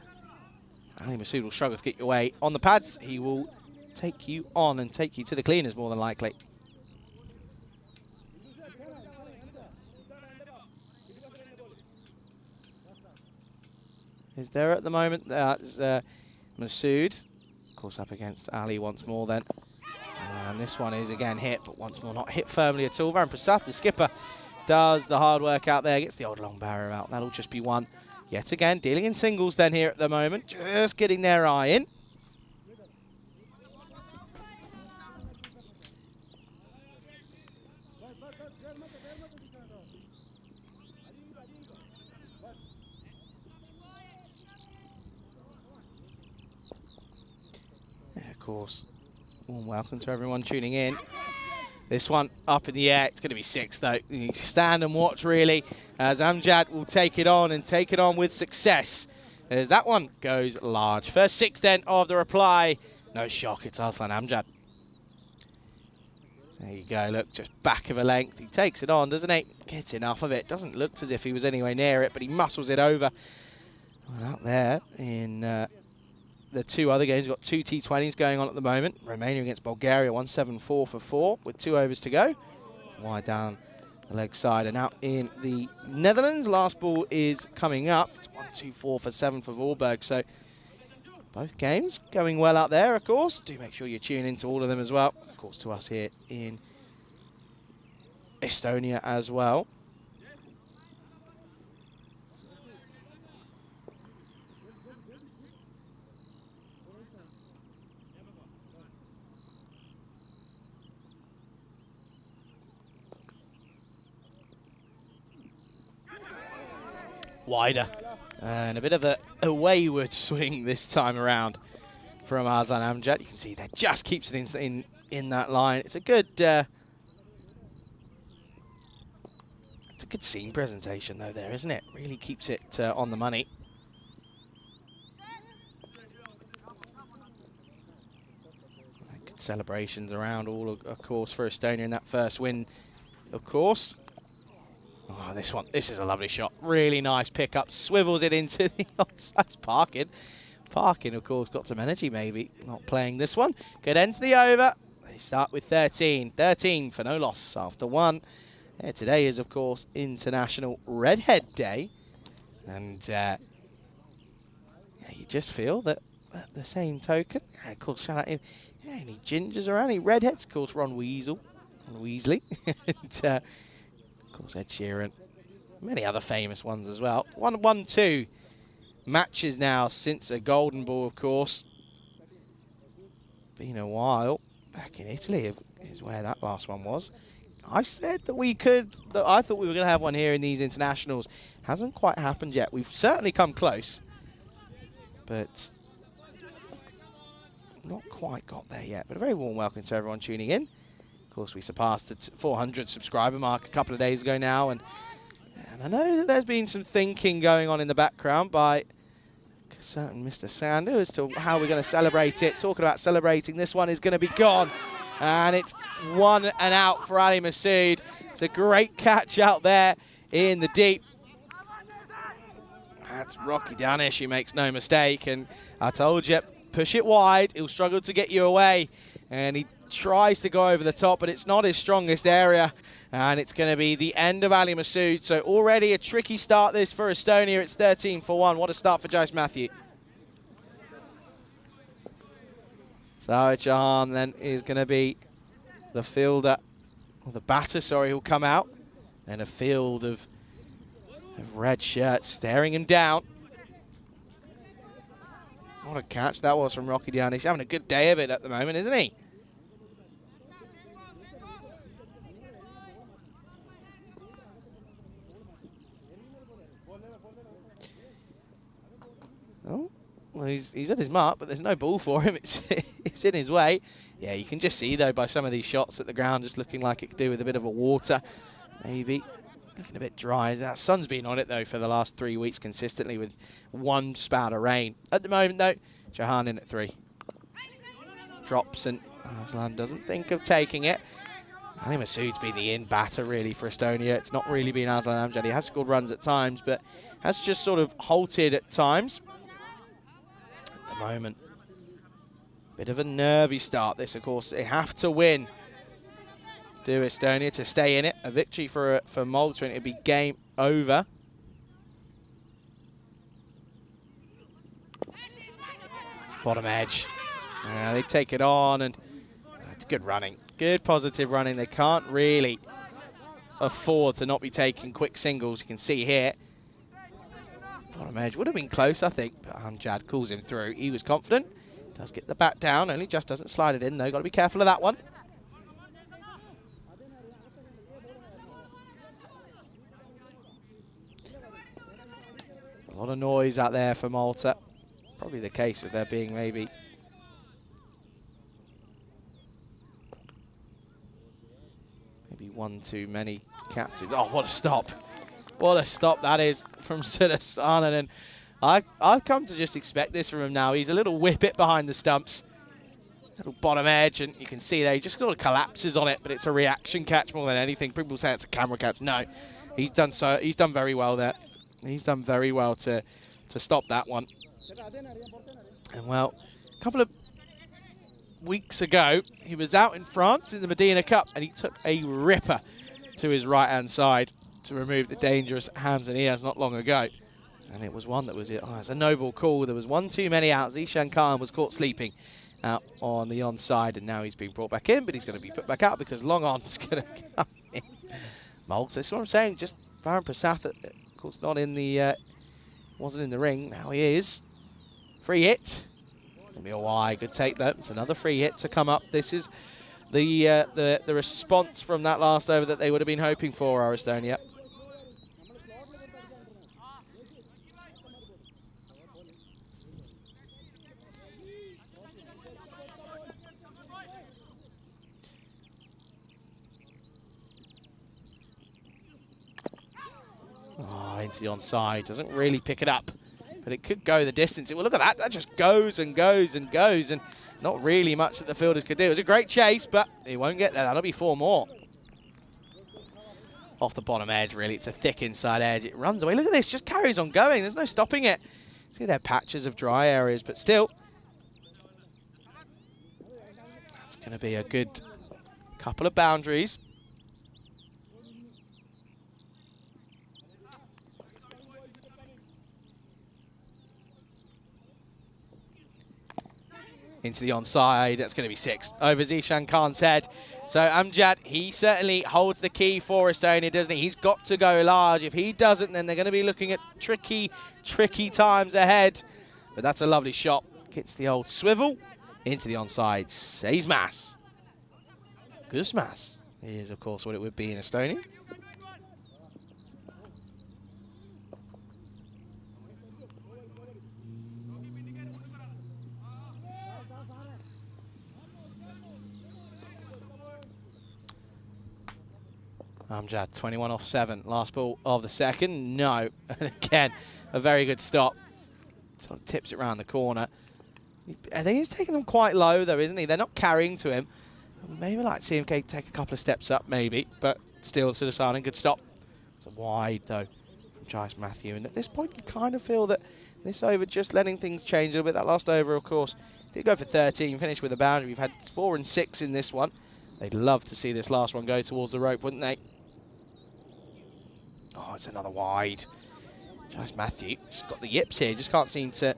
Ali Masood will struggle to get your way on the pads. He will take you on and take you to the cleaners more than likely. Is there at the moment? That's Masood. Of course, up against Ali once more then. And this one is again hit, but once more not hit firmly at all. Varun Prasad, the skipper, does the hard work out there. Gets the old long barrier out. That'll just be one. Yet again, dealing in singles then here at the moment. Just getting their eye in. Yeah, of course. Warm welcome to everyone tuning in. This one up in the air. It's going to be 6 though. You need to stand and watch really as Amjad will take it on and take it on with success. As that one goes large. First 6 then of the reply. No shock, it's Arslan Amjad. There you go, look, just back of a length. He takes it on, doesn't he? Gets enough of it. Doesn't look as if he was anywhere near it, but he muscles it over. Well, out there in the 2 other games, we've got 2 T20s going on at the moment. Romania against Bulgaria, 174 for 4 with 2 overs to go. Wide down the leg side. And out in the Netherlands, last ball is coming up. It's 124 for 7 for Voorburg. So both games going well out there, of course. Do make sure you tune into all of them as well. Of course, to us here in Estonia as well. Wider. And a bit of a wayward swing this time around from Arslan Amjad. You can see that just keeps it in that line. It's a good scene presentation though there, isn't it? Really keeps it on the money. Good celebrations around all, of course, for Estonia in that first win, of course. Oh, this is a lovely shot. Really nice pickup. Swivels it into the onside. Parkin, of course, got some energy maybe. Not playing this one. Good end to the over. They start with 13. 13 for no loss after 1. Yeah, today is, of course, International Redhead Day. And yeah, you just feel that at the same token, of course, shout out any gingers around, any redheads, of course, Ron Weasley. And, of course, Ed Sheeran. Many other famous ones as well. 1-1-2 matches now since a golden ball, of course. been a while. Back in Italy is where that last one was. I said that I thought we were going to have one here in these internationals. Hasn't quite happened yet. We've certainly come close, but not quite got there yet. But a very warm welcome to everyone tuning in. Of course, we surpassed the 400 subscriber mark a couple of days ago now, and I know that there's been some thinking going on in the background by a certain Mr. Sandu as to how we're going to celebrate it. Talking about celebrating, this one is going to be gone. And it's 1 and out for Ali Masood. It's a great catch out there in the deep. That's Rocky Danish, who makes no mistake. And I told you, push it wide. He'll struggle to get you away. And he tries to go over the top, but it's not his strongest area. And it's going to be the end of Ali Masood. So already a tricky start this for Estonia. It's 13 for 1. What a start for Jace Matthew. So Jahan then is going to be the fielder, or the batter, sorry, who'll come out. And a field of red shirts staring him down. What a catch that was from Rocky Diani. He's having a good day of it at the moment, isn't he? Oh. Well, he's at his mark, but there's no ball for him. It's in his way. Yeah, you can just see, though, by some of these shots that the ground just looking like it could do with a bit of a water. Maybe looking a bit dry. That sun's been on it, though, for the last 3 weeks consistently with one spout of rain. At the moment, though, Jahan in at 3. Drops, and Aslan doesn't think of taking it. Ali Masood's been the in batter, really, for Estonia. It's not really been Aslan Amjad. He has scored runs at times, but has just sort of halted at times. Moment. Bit of a nervy start this, of course. They have to win. Do Estonia to stay in it. A victory for Malta, and it'd be game over. Bottom edge. They take it on, and it's good running. Good positive running. They can't really afford to not be taking quick singles. You can see here. Bottom edge would have been close, I think, but Amjad calls him through. He was confident. Does get the bat down, only just doesn't slide it in, though. Got to be careful of that one. A lot of noise out there for Malta. Probably the case of there being maybe one too many captains. Oh, what a stop. What a stop that is from Sudasanan. And I've come to just expect this from him now. He's a little whippet behind the stumps. Little bottom edge, and you can see there he just sort of collapses on it, but it's a reaction catch more than anything. People say it's a camera catch. No, he's done very well there. He's done very well to stop that one. And well, a couple of weeks ago, he was out in France in the Medina Cup, and he took a ripper to his right-hand side to remove the dangerous Hamza Niaz not long ago. And it was one that was, it's a noble call. There was one too many out. Zishan Khan was caught sleeping out on the onside, and now he's been brought back in, but he's going to be put back out because Long On's going to come in. Malta, that's what I'm saying. Just Varun Prasath, of course, not in the, wasn't in the ring. Now he is. Free hit. Why? Good take though. It's another free hit to come up. This is the response from that last over that they would have been hoping for, our Estonia. Oh, into the onside. Doesn't really pick it up, but it could go the distance. Well, look at that. That just goes and goes and goes, and not really much that the fielders could do. It was a great chase, but he won't get there. That'll be 4 more. Off the bottom edge, really. It's a thick inside edge. It runs away. Look at this. Just carries on going. There's no stopping it. See, there are patches of dry areas, but still. That's going to be a good couple of boundaries. Into the onside, that's going to be 6 over Zishan Khan's head. So Amjad, he certainly holds the key for Estonia, doesn't he? He's got to go large. If he doesn't, then they're going to be looking at tricky times ahead. But that's a lovely shot. Gets the old swivel, into the onside. Seismas. Gusmas is, of course, what it would be in Estonia. Amjad, 21 off 7. Last ball of the second. No. And again, a very good stop. Sort of tips it around the corner. I think he's taking them quite low, though, isn't he? They're not carrying to him. Maybe like CMK take a couple of steps up, maybe. But still, Siddharthan, good stop. It's a wide, though, from Giles Matthew. And at this point, you kind of feel that this over just letting things change a little bit. That last over, of course, did go for 13, finished with a boundary. We've had 4 and 6 in this one. They'd love to see this last one go towards the rope, wouldn't they? Oh, it's another wide. Giles Matthew just got the yips here. Just can't seem to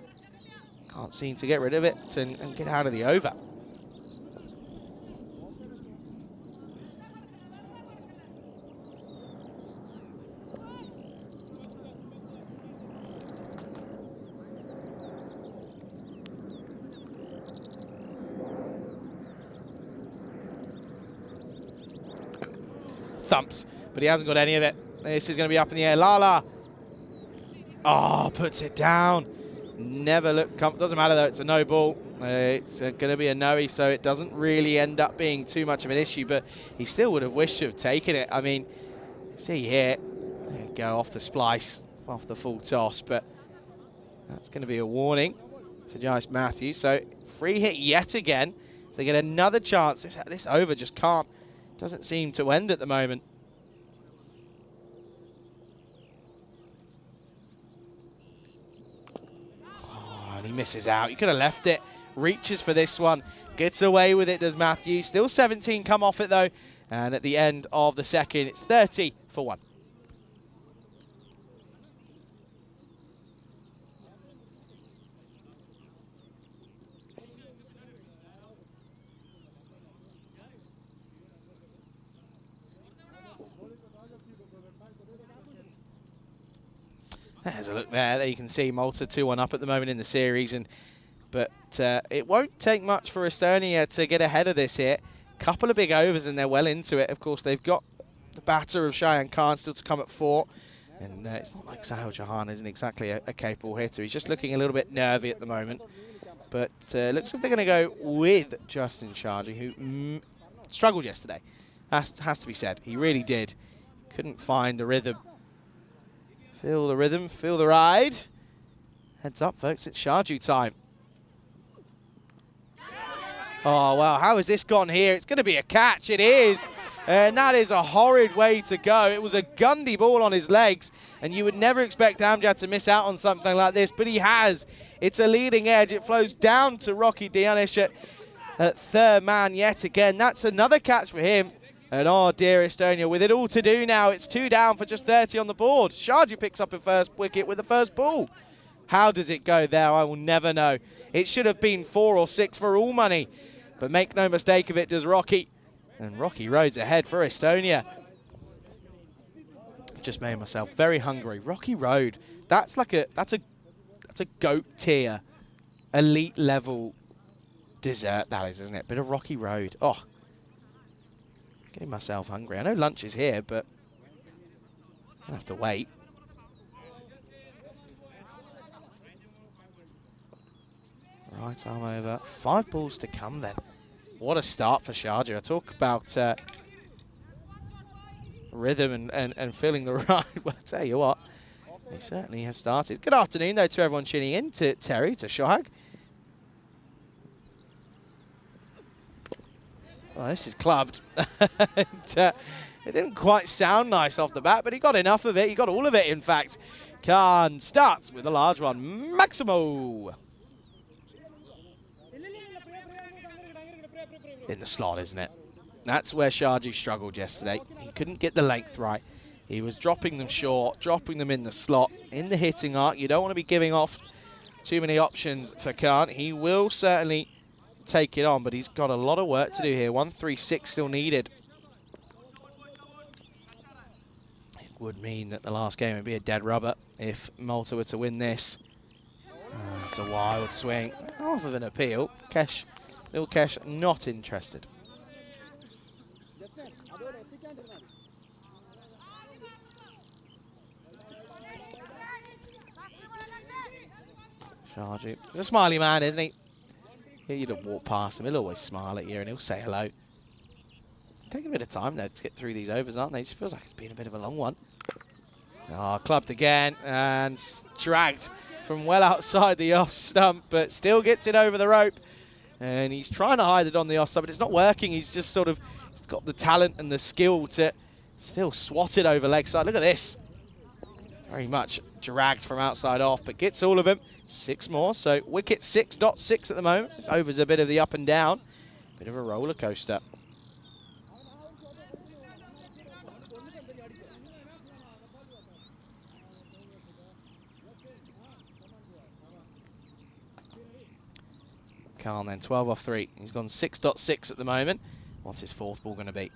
get rid of it and get out of the over. Thumps, but he hasn't got any of it. This is going to be up in the air. Lala. Oh, puts it down. Never look comfortable. Doesn't matter, though. It's a no ball. It's going to be a no-y, so it doesn't really end up being too much of an issue, but he still would have wished to have taken it. I mean, see here. There you go, off the splice, off the full toss, but that's going to be a warning for Giles Matthew. So free hit yet again. So they get another chance. This over just doesn't seem to end at the moment. He misses out. He could have left it. Reaches for this one. Gets away with it, does Matthew. Still 17 come off it, though. And at the end of the second, it's 30 for 1. There's a look there. There you can see Malta 2-1 up at the moment in the series, but it won't take much for Estonia to get ahead of this here. Couple of big overs and they're well into it. Of course, they've got the batter of Cheyenne Khan still to come at 4, and it's not like Sahil Jahan isn't exactly a capable hitter. He's just looking a little bit nervy at the moment, but looks like they're going to go with Justin Sharji, who struggled yesterday. Has to be said. He really did. Couldn't find the rhythm. Feel the rhythm, feel the ride. Heads up, folks, it's Sharju time. Oh, wow, how has this gone here? It's going to be a catch, it is. And that is a horrid way to go. It was a Gundy ball on his legs, and you would never expect Amjad to miss out on something like this, but he has. It's a leading edge. It flows down to Rocky Dianish at third man yet again. That's another catch for him. And oh dear, Estonia, with it all to do now, it's 2 down for just 30 on the board. Sharji picks up a first wicket with the first ball. How does it go there? I will never know. It should have been 4 or 6 for all money. But make no mistake of it, does Rocky. And Rocky Road's ahead for Estonia. I've just made myself very hungry. Rocky Road, that's a GOAT tier, elite level dessert, that is, isn't it? Bit of Rocky Road. Oh. Getting myself hungry. I know lunch is here, but I have to wait. Right arm over. 5 balls to come then. What a start for Sharjah. I talk about rhythm and feeling the ride. Well, I tell you what, they certainly have started. Good afternoon, though, to everyone tuning in, to Terry, to Shohag. Well, this is clubbed. And, it didn't quite sound nice off the bat, but he got enough of it. He got all of it, in fact. Khan starts with a large one. Maximo. In the slot, isn't it? That's where Sharji struggled yesterday. He couldn't get the length right. He was dropping them short, dropping them in the slot. In the hitting arc, you don't want to be giving off too many options for Khan. He will certainly take it on, but he's got a lot of work to do here. 136 still needed. It would mean that the last game would be a dead rubber if Malta were to win this. It's a wild swing. Half of an appeal. Kesh Ilkesh not interested. Sharju. He's a smiley man, isn't he? You'd have walked past him, he'll always smile at you and he'll say hello. It's taking a bit of time though to get through these overs, aren't they? It just feels like it's been a bit of a long one. Oh, clubbed again and dragged from well outside the off stump, but still gets it over the rope. And he's trying to hide it on the off side, but it's not working. He's just sort of got the talent and the skill to still swat it over leg side. Look at this. Very much dragged from outside off, but gets all of them. 6 more, so wicket 6.6 at the moment. This over's a bit of the up and down. Bit of a roller coaster. Khan then, 12 off 3. He's gone 6.6 at the moment. What's his 4th ball going to be?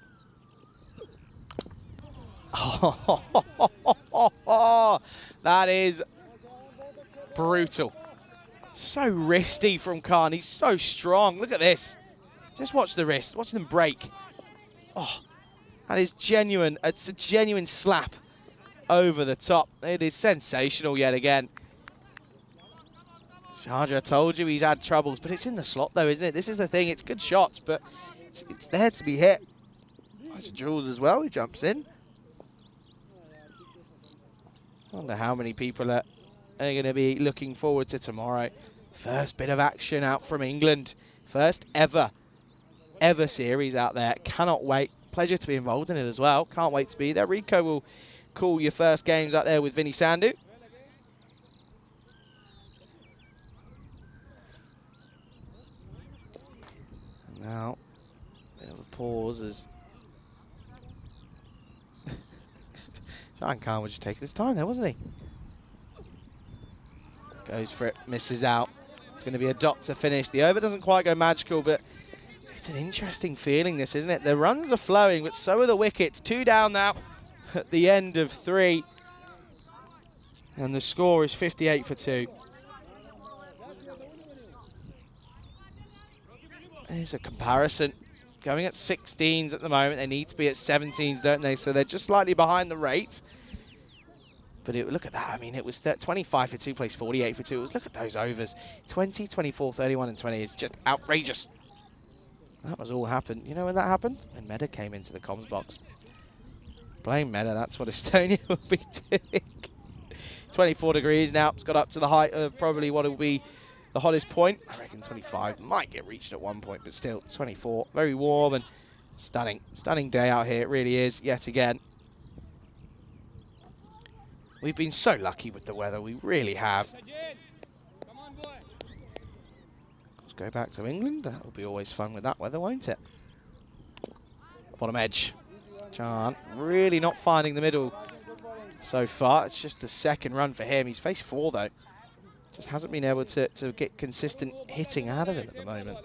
Oh, that is brutal. So wristy from Khan. He's so strong. Look at this. Just watch the wrist. Watch them break. Oh, that is genuine. It's a genuine slap over the top. It is sensational yet again. Sharjah, I told you he's had troubles, but it's in the slot though, isn't it? This is the thing. It's good shots, but it's there to be hit. There's Jules as well. He jumps in. I wonder how many people are going to be looking forward to tomorrow. First bit of action out from England. First ever series out there. Cannot wait. Pleasure to be involved in it as well. Can't wait to be there. Rico will call your first games out there with Vinny Sandhu. And now, a bit of a pause as Shahan Khan was just taking his time there, wasn't he? Goes for it, misses out. It's going to be a dot to finish. The over doesn't quite go magical, but it's an interesting feeling, this, isn't it? The runs are flowing, but so are the wickets. 2 down now at the end of 3. And the score is 58 for 2. There's a comparison. Going at 16s at the moment. They need to be at 17s, don't they? So they're just slightly behind the rate. But look at that. I mean, it was 25 for 2, plays 48 for 2. Look at those overs. 20, 24, 31, and 20 is just outrageous. That was all happened. You know when that happened? When Meda came into the comms box. Blame Meda. That's what Estonia will be doing. 24 degrees now. It's got up to the height of probably what will be the hottest point. I reckon 25 might get reached at one point, but still 24. Very warm and stunning. Stunning day out here. It really is, yet again. We've been so lucky with the weather. We really have. Let's go back to England. That'll be always fun with that weather, won't it? Bottom edge. Can really not finding the middle so far. It's just the second run for him. He's faced 4 though. Just hasn't been able to get consistent hitting out of him at the moment.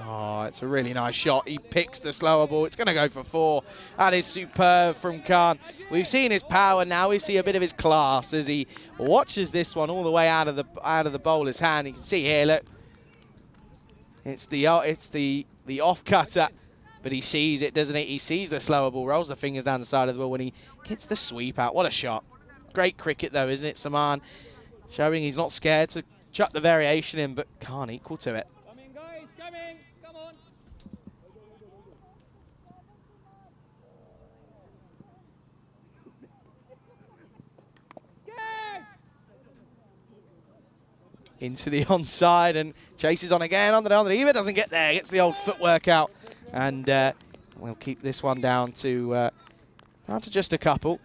Oh, it's a really nice shot. He picks the slower ball. It's going to go for 4. That is superb from Khan. We've seen his power. Now we see a bit of his class as he watches this one all the way out of the bowler's hand. You can see here, look. It's the off cutter, but he sees it, doesn't he? He sees the slower ball, rolls the fingers down the side of the ball when he gets the sweep out. What a shot. Great cricket though, isn't it? Saman showing he's not scared to chuck the variation in, but can't equal to it. Coming, guys, coming. Come on. Into the onside and chases on again on the down. The Eva doesn't get there, gets the old footwork out, and we'll keep this one down to just a couple.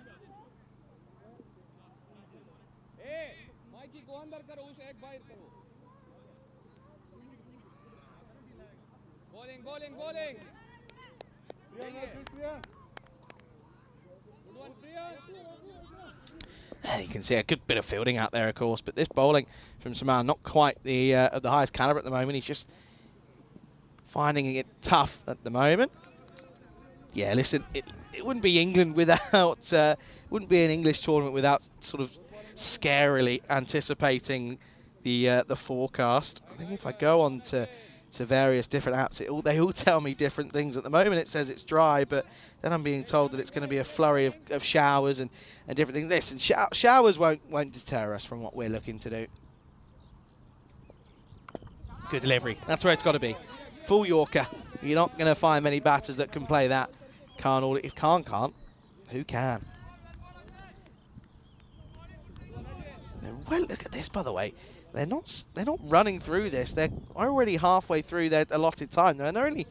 Bowling, bowling. You can see a good bit of fielding out there, of course, but this bowling from Saman, not quite the of the highest caliber at the moment. He's just finding it tough at the moment. Yeah, listen, it wouldn't be England without, wouldn't be an English tournament without sort of scarily anticipating the forecast. I think if I go on to various different apps, they all tell me different things. At the moment it says it's dry, but then I'm being told that it's going to be a flurry of showers and different things. Listen, showers won't deter us from what we're looking to do. Good delivery. That's where it's got to be. Full Yorker. You're not going to find many batters that can play that. If Khan can't, who can? Well, look at this, by the way. They're not running through this. They're already halfway through their allotted time. They're only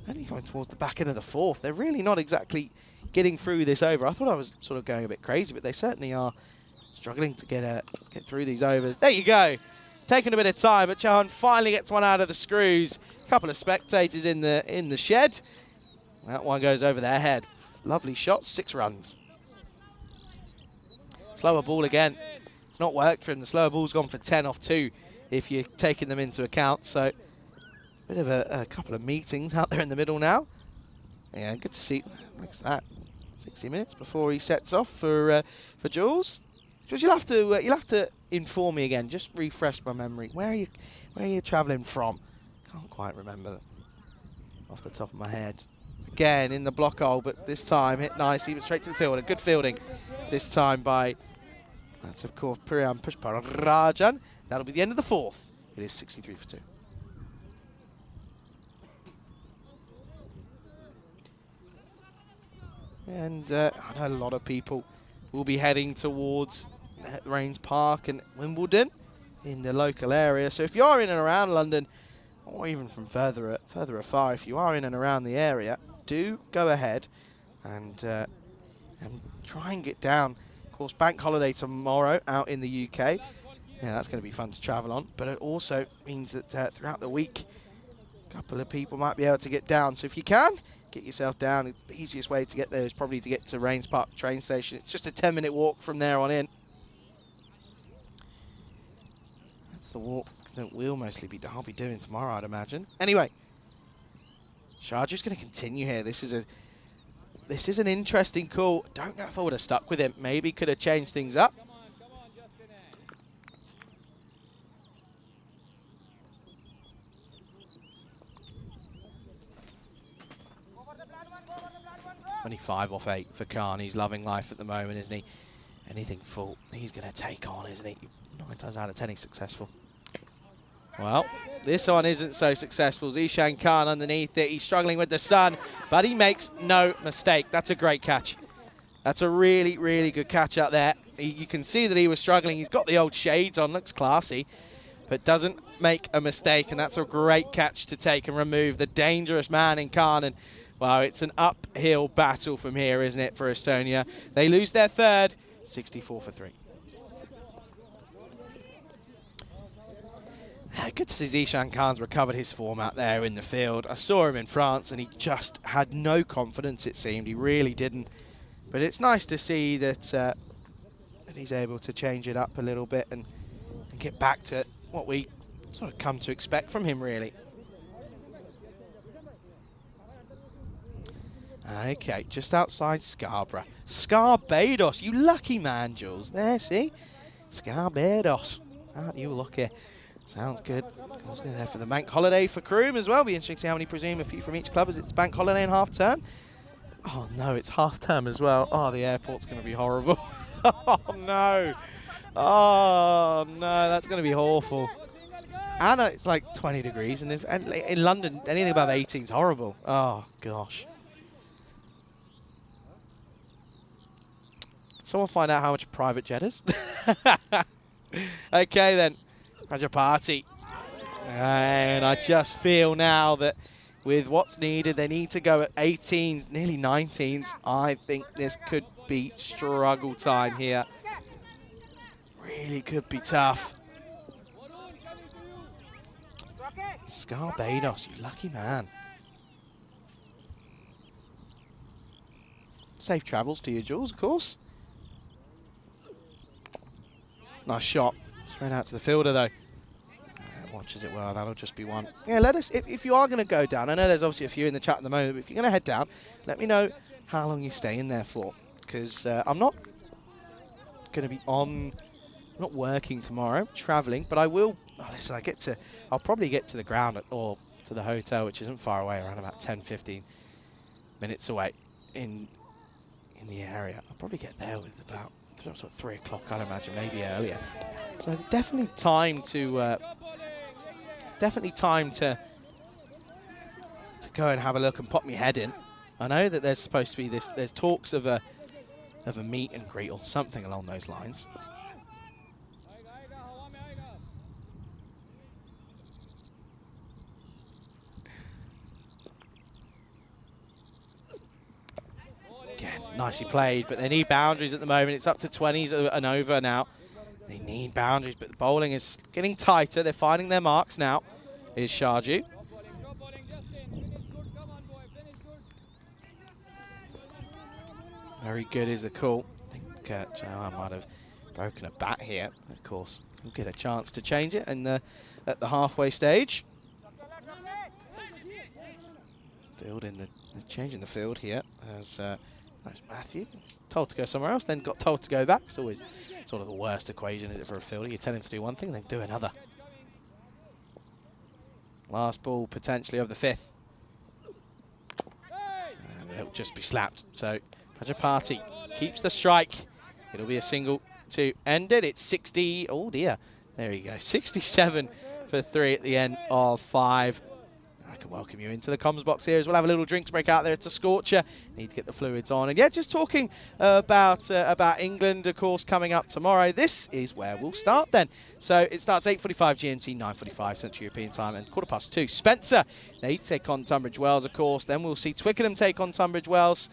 going towards the back end of the fourth. They're really not exactly getting through this over. I thought I was sort of going a bit crazy, but they certainly are struggling to get through these overs. There you go. It's taken a bit of time, but Chauhan finally gets one out of the screws. A couple of spectators in the shed. That one goes over their head. Lovely shot, 6 runs. Slower ball again. It's not worked for him. The slower ball's gone for 10 off 2 if you're taking them into account. So bit of a couple of meetings out there in the middle now. Yeah, good to see. Looks at that. 60 minutes before he sets off for Jules. Jules, you'll have to inform me again. Just refresh my memory. Where are you travelling from? Can't quite remember off the top of my head. Again in the block hole, but this time hit nicely, but straight to the fielder. Good fielding this time by, that's of course Priyam Pushparajan. That'll be the end of the fourth. It is 63 for 2. And I know a lot of people will be heading towards Rains Park and Wimbledon in the local area. So if you are in and around London, or even from further afar, if you are in and around the area, do go ahead and try and get down. Of course, bank holiday tomorrow out in the UK. Yeah, that's going to be fun to travel on. But it also means that throughout the week, a couple of people might be able to get down. So if you can, get yourself down. The easiest way to get there is probably to get to Rains Park train station. It's just a 10-minute walk from there on in. That's the walk that I'll be doing tomorrow, I'd imagine. Anyway, Sharjah's going to continue here. This is an interesting call. Don't know if I would have stuck with him. Maybe could have changed things up. Come on, just finish. 25 off 8 for Khan. He's loving life at the moment, isn't he? Anything full, he's going to take on, isn't he? 9 times out of 10, he's successful. Well, this one isn't so successful. Zishan Khan underneath it. He's struggling with the sun, but he makes no mistake. That's a great catch. That's a really, really good catch out there. You can see that he was struggling. He's got the old shades on, looks classy, but doesn't make a mistake, and that's a great catch to take and remove the dangerous man in Khan. And, well, it's an uphill battle from here, isn't it, for Estonia? They lose their third, 64 for 3. Good to see Zishan Khan's recovered his form out there in the field. I saw him in France and he just had no confidence, it seemed. He really didn't. But it's nice to see that, that he's able to change it up a little bit and get back to what we sort of come to expect from him, really. Okay, just outside Scarborough. Scarbados, you lucky man, Jules. There, see? Scarbados. Aren't you lucky? Sounds good. Goes there for the bank holiday for Croom as well. Be interesting to see how many presume a few from each club as it's bank holiday and half term. Oh no, it's half term as well. Oh, the airport's going to be horrible. Oh no. Oh no, that's going to be awful. And it's like 20 degrees, and in London, anything above 18 is horrible. Oh gosh. Can someone find out how much a private jet is? Okay then. Rajapati. And I just feel now that with what's needed, they need to go at 18s, nearly 19s. I think this could be struggle time here. Really could be tough. Scarbados, you lucky man. Safe travels to you, Jules, of course. Nice shot. Straight out to the fielder, though. That launch as it were. That'll just be one. Yeah, let us, if you are going to go down, I know there's obviously a few in the chat at the moment, but if you're going to head down, let me know how long you're staying there for. Because I'm not going to be on, not working tomorrow, I'm traveling, but I will, listen, I'll probably get to the ground or to the hotel, which isn't far away, around about 10, 15 minutes away in the area. I'll probably get there with about sort of 3 o'clock, I'd imagine, maybe earlier. So definitely time to go and have a look and pop my head in. I know that there's supposed to be there's talks of a meet and greet or something along those lines. Again, nicely played, but they need boundaries at the moment. It's up to 20s and over now. They need boundaries, but the bowling is getting tighter. They're finding their marks now. Here's Sharju. Very good is the call. I think Johan might have broken a bat here. Of course, we'll get a chance to change it and at the halfway stage. Field in the change in the field here as Matthew told to go somewhere else, then got told to go back. It's always sort of the worst equation, is it, for a fielder? You tell him to do one thing, then do another. Last ball potentially of the 5th. And it'll just be slapped. So Prajapati keeps the strike. It'll be a single to end it. It's 60. Oh dear. There you go. 67 for 3 at the end of 5. I can welcome you into the comms box here as well. Have a little drinks break out there. It's a scorcher. Need to get the fluids on. And yeah, just talking about England, of course, coming up tomorrow. This is where we'll start then. So it starts 8:45 GMT, 9:45 Central European time, and 2:15. Spencer, they take on Tunbridge Wells, of course. Then we'll see Twickenham take on Tunbridge Wells.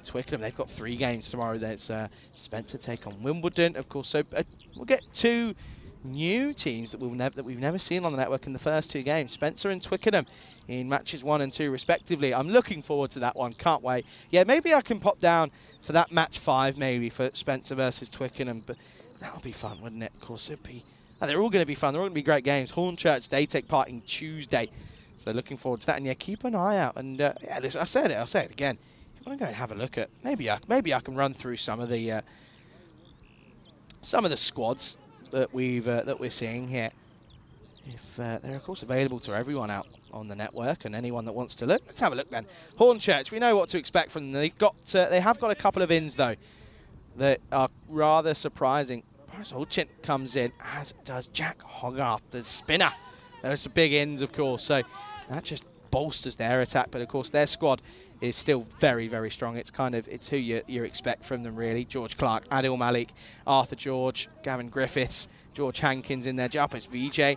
Twickenham, they've got 3 games tomorrow. There's Spencer take on Wimbledon, of course. So we'll get 2 new teams that we've never seen on the network in the first 2 games. Spencer and Twickenham in matches 1 and 2 respectively. I'm looking forward to that one. Can't wait. Yeah, maybe I can pop down for that match 5 maybe for Spencer versus Twickenham. But that would be fun, wouldn't it? Of course, it'd be. They're all going to be fun. They're all going to be great games. Hornchurch, they take part in Tuesday. So looking forward to that. And yeah, keep an eye out. And yeah, listen, I'll say it again. If you want to go and have a look at, maybe I can run through some of the squads that we're seeing here. If they're of course available to everyone out on the network and anyone that wants to look. Let's have a look then. Hornchurch, we know what to expect from them. They have got a couple of ins though that are rather surprising. Boris Olchint comes in, as does Jack Hogarth, the spinner. There's some big ins, of course, so that just bolsters their attack. But of course, their squad is still very, very strong. It's who you expect from them, really. George Clark, Adil Malik, Arthur George, Gavin Griffiths, George Hankins in there, Jalpis Vijay.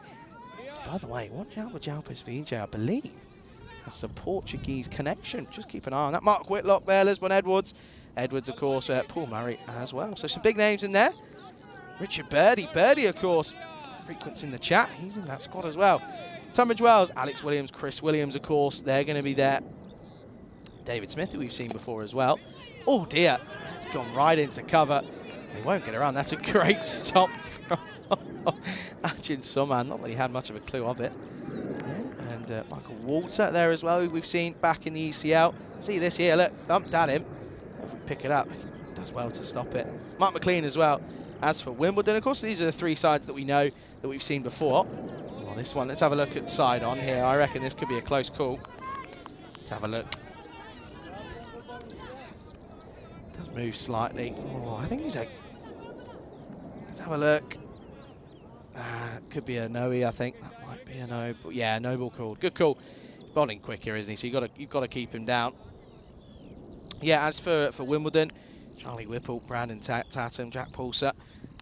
By the way, watch out for Jalpis Vijay, I believe. That's a Portuguese connection. Just keep an eye on that. Mark Whitlock there, Lisbon Edwards. Edwards, of course, Paul Murray as well. So some big names in there. Richard Birdie. Birdie, of course, frequents in the chat. He's in that squad as well. Tunbridge Wells, Alex Williams, Chris Williams, of course. They're going to be there. David Smith, who we've seen before as well. Oh, dear. It's gone right into cover. They won't get around. That's a great stop from Ajin Suman. Not that he had much of a clue of it. Yeah. And Michael Walter there as well, who we've seen back in the ECL. See this here, look, thumped at him. If we pick it up, he does well to stop it. Mark McLean as well. As for Wimbledon, of course, these are the 3 sides that we know that we've seen before. Well, this one, let's have a look at the side on here. I reckon this could be a close call. Let's have a look. Does move slightly. Oh, I think he's a... Let's have a look. Could be a no-y, I think. That might be a no. But yeah, no ball called. Good call. He's bowling quick here, isn't he? So you've got to keep him down. Yeah, as for Wimbledon, Charlie Whipple, Brandon Tatum, Jack Paulser,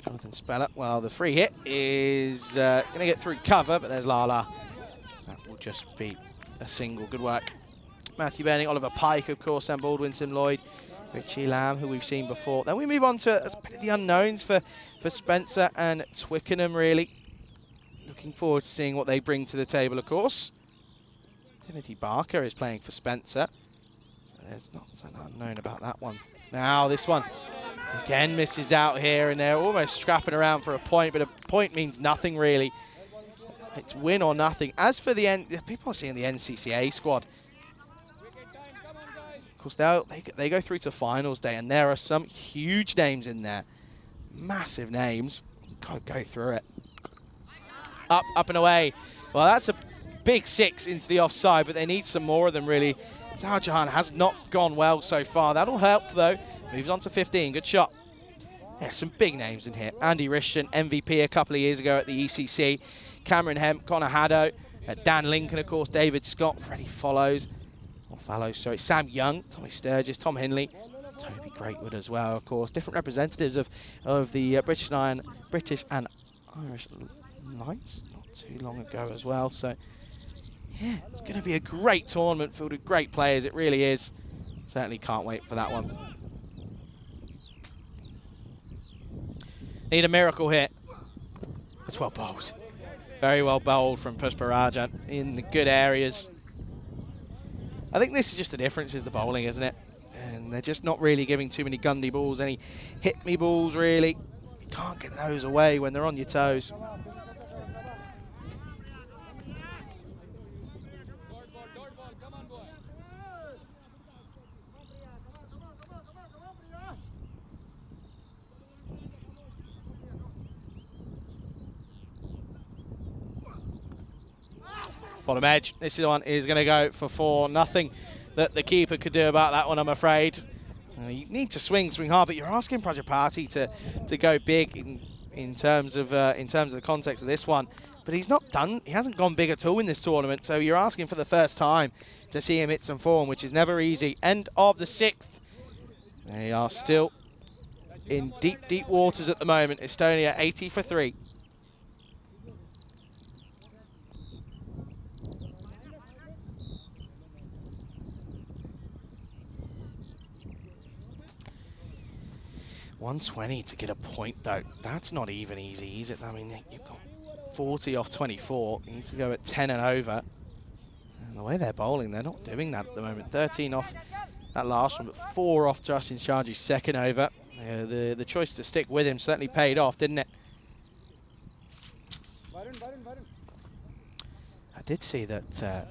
Jonathan Speller. Well, the free hit is going to get through cover, but there's Lala. That will just be a single. Good work. Matthew Benning, Oliver Pike, of course, Sam Baldwin, Tim Lloyd, Richie Lamb, who we've seen before. Then we move on to a bit of the unknowns for Spencer and Twickenham, really. Looking forward to seeing what they bring to the table, of course. Timothy Barker is playing for Spencer. So there's not so unknown about that one. Now this one, again, misses out here, and they're almost scrapping around for a point, but a point means nothing, really. It's win or nothing. As for the people are seeing the NCCA squad. Of course, they go through to finals day, and there are some huge names in there. Massive names. Got to go through it. Up and away. Well, that's a big 6 into the offside, but they need some more of them, really. Shahjahan has not gone well so far. That'll help, though. Moves on to 15. Good shot. Yeah, some big names in here. Andy Rishton, MVP a couple of years ago at the ECC. Cameron Hemp, Connor Haddo, Dan Lincoln, of course, David Scott, Freddie Fallows, Sam Young, Tommy Sturgis, Tom Hinley, Toby Greatwood as well, of course. Different representatives of the British and Irish Knights not too long ago as well. So, yeah, it's going to be a great tournament filled with great players. It really is. Certainly can't wait for that one. Need a miracle here. It's well bowled. Very well bowled from Pushparajan in the good areas. I think this is just the difference, is the bowling, isn't it? And they're just not really giving too many gundy balls, any hit-me balls, really. You can't get those away when they're on your toes. Bottom edge. This one is going to go for 4. Nothing that the keeper could do about that one, I'm afraid. You need to swing hard, but you're asking Prajapati to go big in terms of the context of this one. But he's not done. He hasn't gone big at all in this tournament. So you're asking for the first time to see him hit some form, which is never easy. End of the 6th. They are still in deep, deep waters at the moment. Estonia 80 for 3. $120 to get a point, though. That's not even easy, is it? I mean, you've got 40 off 24. You need to go at 10 and over. And the way they're bowling, they're not doing that at the moment. 13 off that last one, but 4 off Justin Sharji's second over. The choice to stick with him certainly paid off, didn't it? I did see that a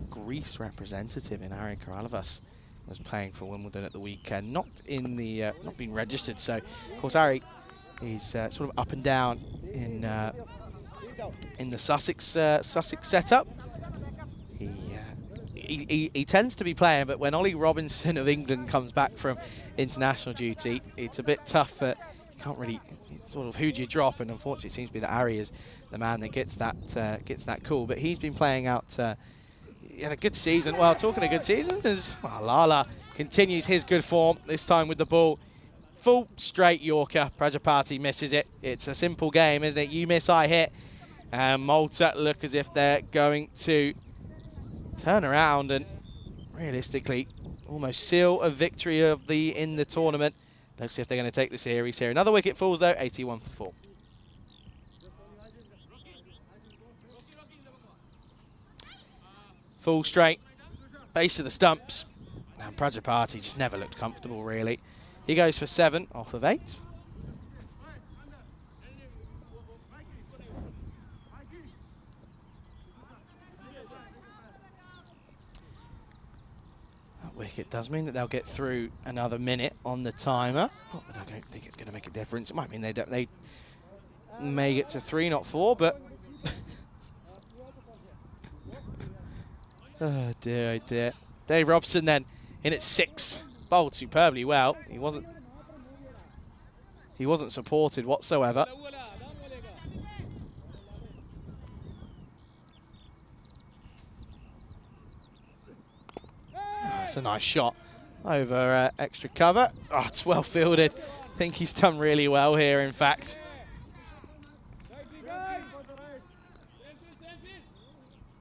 Greece representative in Ari Karalavas was playing for Wimbledon at the weekend, not being registered. So, of course, Ari is sort of up and down in the Sussex setup. He tends to be playing, but when Ollie Robinson of England comes back from international duty, it's a bit tough. You can't really sort of who do you drop, and unfortunately, it seems to be that Ari is the man that gets that call. But he's been playing out. He had a good season. Well, talking a good season, as Lala continues his good form, this time with the ball. Full straight Yorker. Prajapati misses it. It's a simple game, isn't it? You miss, I hit. And Malta look as if they're going to turn around and realistically almost seal a victory in the tournament. Looks as if they're going to take the series here. Another wicket falls, though, 81 for 4. Full straight, base of the stumps. And Prajapati just never looked comfortable, really. He goes for 7 off of 8. That wicket does mean that they'll get through another minute on the timer. Not that I don't think it's going to make a difference. It might mean they may get to 3, not 4, but... Oh dear, oh dear. Dave Robson then in at 6, bowled superbly well. He wasn't supported whatsoever. That's a nice shot over extra cover. Oh, it's well fielded. I think he's done really well here, in fact.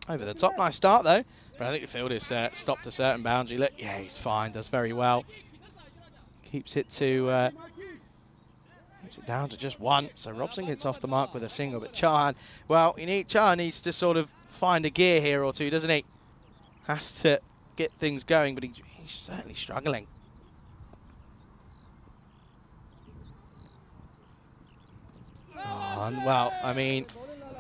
Over the top, nice start though. But I think the field is stopped a certain boundary. Look, yeah, he's fine, does very well. Keeps it down to just 1. So Robson gets off the mark with a single, but Chauhan, well, Chauhan needs to sort of find a gear here or two, doesn't he? Has to get things going, but he's certainly struggling. Oh, and well, I mean,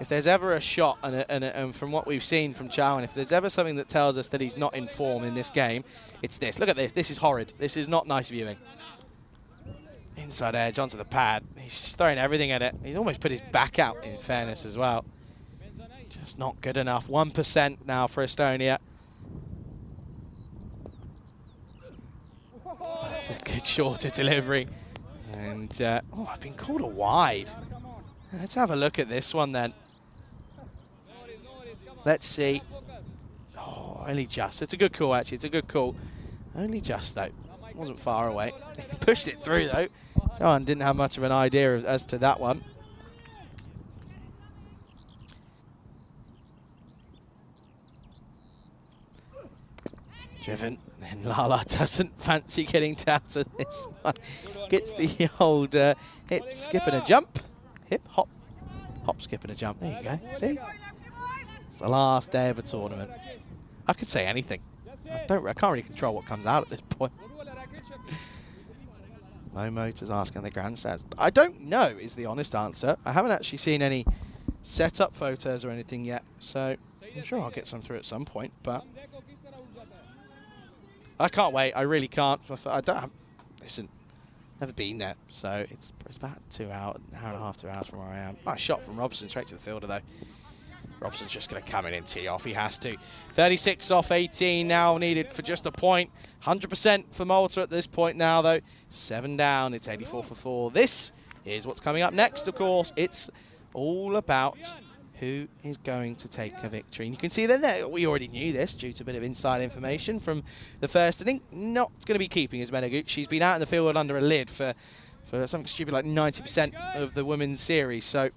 if there's ever a shot, and from what we've seen from Chowan, if there's ever something that tells us that he's not in form in this game, it's this. Look at this. This is horrid. This is not nice viewing. Inside edge onto the pad. He's just throwing everything at it. He's almost put his back out, in fairness, as well. Just not good enough. 1% now for Estonia. That's a good shorter delivery. And, oh, I've been called a wide. Let's have a look at this one then. Let's see. Oh, only just. It's a good call, actually. It's a good call. Only just, though. Wasn't far away. He pushed it through, though. John didn't have much of an idea as to that one. Driven. And Lala doesn't fancy getting down to this one. Gets the old hip, skip and a jump. Hip, hop. Hop, skip and a jump. There you go. See? It's the last day of a tournament. I could say anything. I can't really control what comes out at this point. Low Motors asking the grandstands. I don't know is the honest answer. I haven't actually seen any setup photos or anything yet, so I'm sure I'll get some through at some point, but I can't wait. I really can't. I don't have, listen, never been there, so it's about 2 hours, an hour and a half, 2 hours from where I am. Nice shot from Robson, straight to the fielder though. Robson's just going to come in and tee off. He has to. 36 off 18 now needed for just a point. 100% for Malta at this point now, though. 7 down. It's 84 for 4. This is what's coming up next, of course. It's all about who is going to take a victory. And you can see that we already knew this due to a bit of inside information from the first inning. Not going to be keeping his Menegut. She's been out in the field under a lid for something stupid like 90% of the women's series. So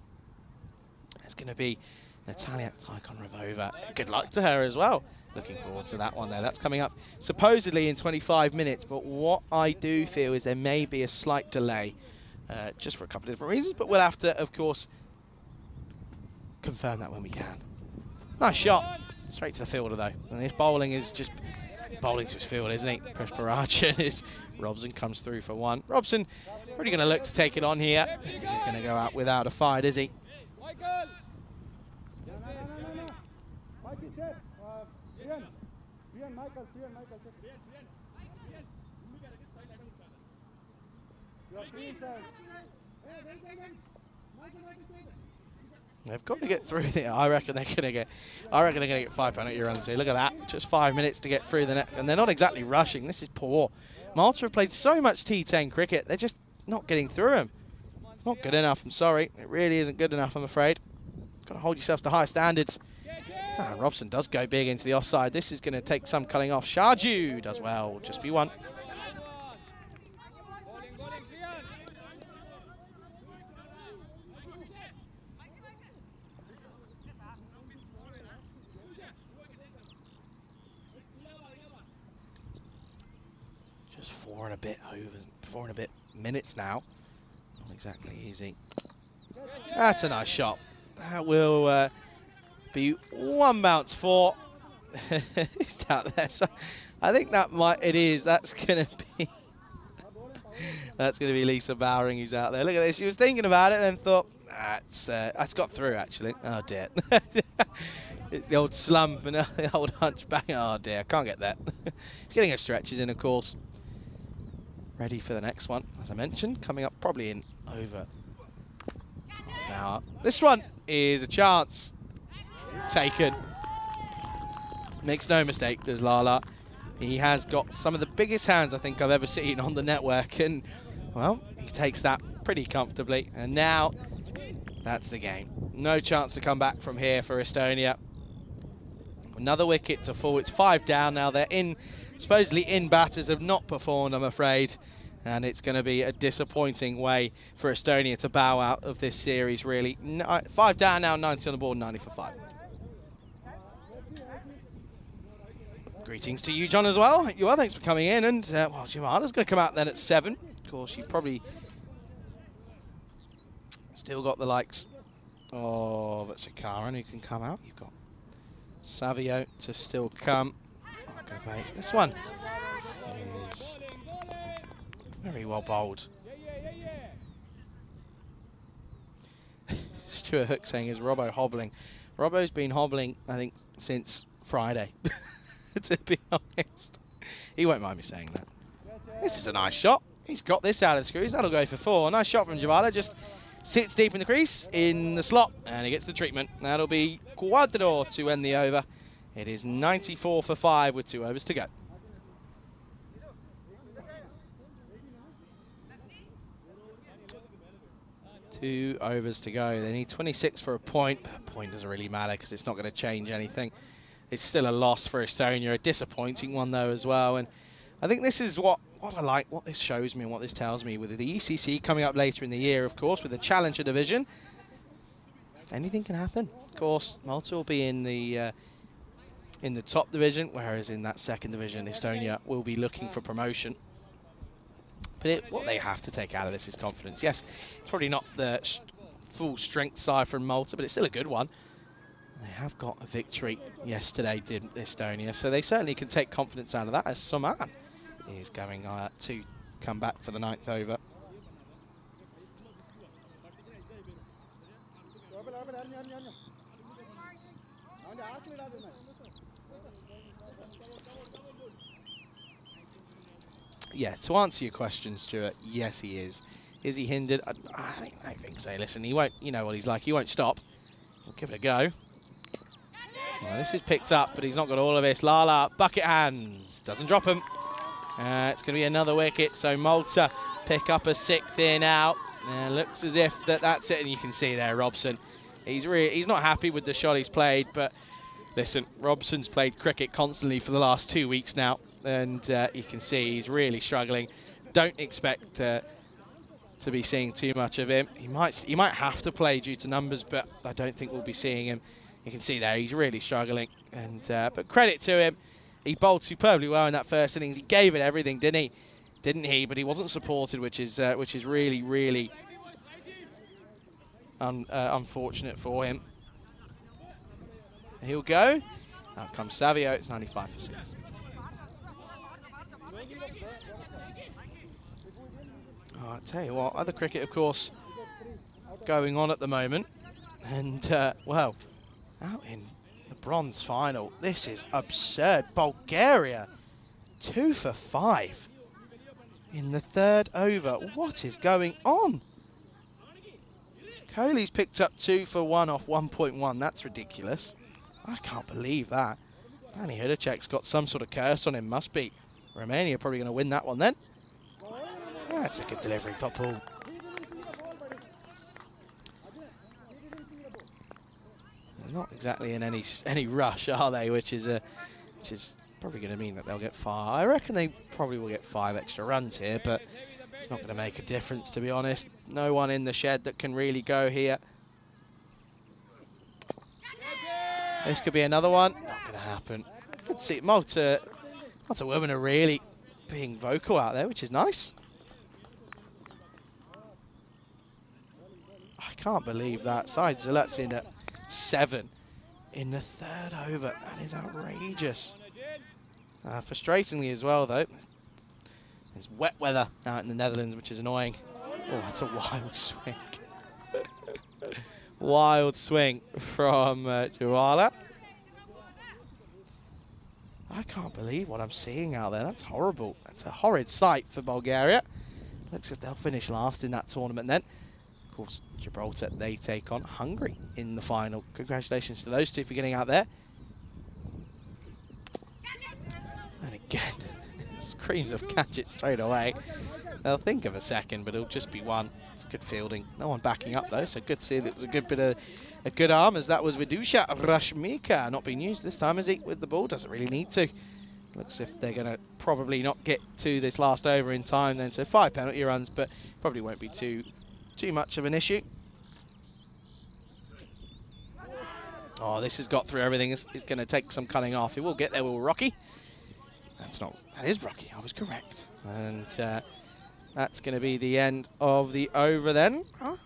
it's going to be Natalia Tikhon-Revova. Good luck to her as well. Looking forward to that one there. That's coming up supposedly in 25 minutes, but what I do feel is there may be a slight delay just for a couple of different reasons, but we'll have to, of course, confirm that when we can. Nice shot. Straight to the fielder, though. And this bowling is just bowling to his field, isn't he? Presparajan is. Robson comes through for 1. Robson pretty going to look to take it on here. I don't think he's going to go out without a fight, is he? They've got to get through there. I reckon they're going to get 5 penalty runs here. Look at that. Just 5 minutes to get through the net. And they're not exactly rushing. This is poor. Malta have played so much T10 cricket. They're just not getting through them. It's not good enough. I'm sorry. It really isn't good enough, I'm afraid. Got to hold yourselves to high standards. Robson does go big into the offside. This is going to take some cutting off. Sharju does well. Just be 1. Just 4 and a bit minutes now. Not exactly easy. That's a nice shot. That will be 1 bounce for. He's out there. So I think that that's going to be. That's going to be Lisa Bowering who's out there. Look at this. She was thinking about it and then thought, it's got through actually. Oh dear. It's the old slump and the old hunchback. Oh dear, I can't get that. She's getting her stretches in, of course. Ready for the next one, as I mentioned, coming up probably in over half an hour. This one is a chance taken. Makes no mistake, there's Lala. He has got some of the biggest hands I think I've ever seen on the network, and well, he takes that pretty comfortably. And now, that's the game. No chance to come back from here for Estonia. Another wicket to fall. It's 5 down now. They're supposedly in batters have not performed, I'm afraid. And it's going to be a disappointing way for Estonia to bow out of this series, really. 5 down now, 90 on the board, 90 for 5. Greetings to you, John, as well. You are, thanks for coming in. And, well, Jimana's going to come out then at 7. Of course, you probably still got the likes of Sakaran who can come out. You've got Savio to still come. Okay, this one is very well bowled. Stuart Hook saying, is Robbo hobbling? Robbo's been hobbling, I think, since Friday, to be honest. He won't mind me saying that. This is a nice shot. He's got this out of the screws. That'll go for 4. Nice shot from Javala. Just sits deep in the crease, in the slot, and he gets the treatment. That'll be Cuadro to end the over. It is 94 for 5 with 2 overs to go. Two overs to go. They need 26 for a point. But a point doesn't really matter because it's not going to change anything. It's still a loss for Estonia, a disappointing one though as well. And I think this is what I like, what this shows me and what this tells me with the ECC coming up later in the year, of course, with the Challenger division. Anything can happen. Of course, Malta will be in the top division, whereas in that second division, Estonia will be looking for promotion. But what they have to take out of this is confidence. Yes, it's probably not the full strength side from Malta, but it's still a good one. They have got a victory yesterday, did Estonia, so they certainly can take confidence out of that, as Soman is going to come back for the 9th over. Yeah, to answer your question, Stuart, yes, he is. Is he hindered? I don't think so. Listen, he won't. You know what he's like. He won't stop. We'll give it a go. Well, this is picked up, but he's not got all of this. Lala, bucket hands. Doesn't drop him. It's going to be another wicket, so Malta pick up a 6th in out. Looks as if that's it, and you can see there, Robson. He's not happy with the shot he's played, but listen, Robson's played cricket constantly for the last 2 weeks now, and you can see he's really struggling. Don't expect to be seeing too much of him. He might have to play due to numbers, but I don't think we'll be seeing him. You can see there he's really struggling, and but credit to him, he bowled superbly well in that first innings. He gave it everything, didn't he? Didn't he? But he wasn't supported, which is really, really unfortunate for him. He'll go. Out comes Savio. It's 95 for 6. Oh, I tell you what, other cricket, of course, going on at the moment, and well, out in the bronze final, this is absurd. Bulgaria, 2 for 5 in the 3rd over. What is going on? Kohli's picked up 2 for 1 off 1.1. That's ridiculous. I can't believe that. Danny Hudacek's got some sort of curse on him, must be. Romania probably going to win that one then. That's a good delivery, top ball. They're not exactly in any rush, are they? Which is probably going to mean that they'll get 5. I reckon they probably will get 5 extra runs here, but it's not going to make a difference, to be honest. No one in the shed that can really go here. This could be another one. Not going to happen. Good to see Malta women are really being vocal out there, which is nice. I can't believe that. Side Zilut's in at 7 in the 3rd over. That is outrageous. Frustratingly as well, though, there's wet weather out in the Netherlands, which is annoying. Oh, that's a wild swing. Wild swing from Jawala. I can't believe what I'm seeing out there. That's horrible. That's a horrid sight for Bulgaria. Looks as if they'll finish last in that tournament then. Of course, Gibraltar, they take on Hungary in the final. Congratulations to those two for getting out there. And again, screams of catch it straight away. They'll think of a second, but it'll just be one. It's good fielding. No one backing up though, so good to see that it was a good bit of a good arm, as that was Vidusha Rashmika. Not being used this time, is he? With the ball, doesn't really need to. Looks as if they're going to probably not get to this last over in time then. So 5 penalty runs, but probably won't be too much of an issue. Oh, this has got through everything. It's going to take some cutting off. It will get there, will Rocky. That is Rocky. I was correct. And that's going to be the end of the over then. Oh,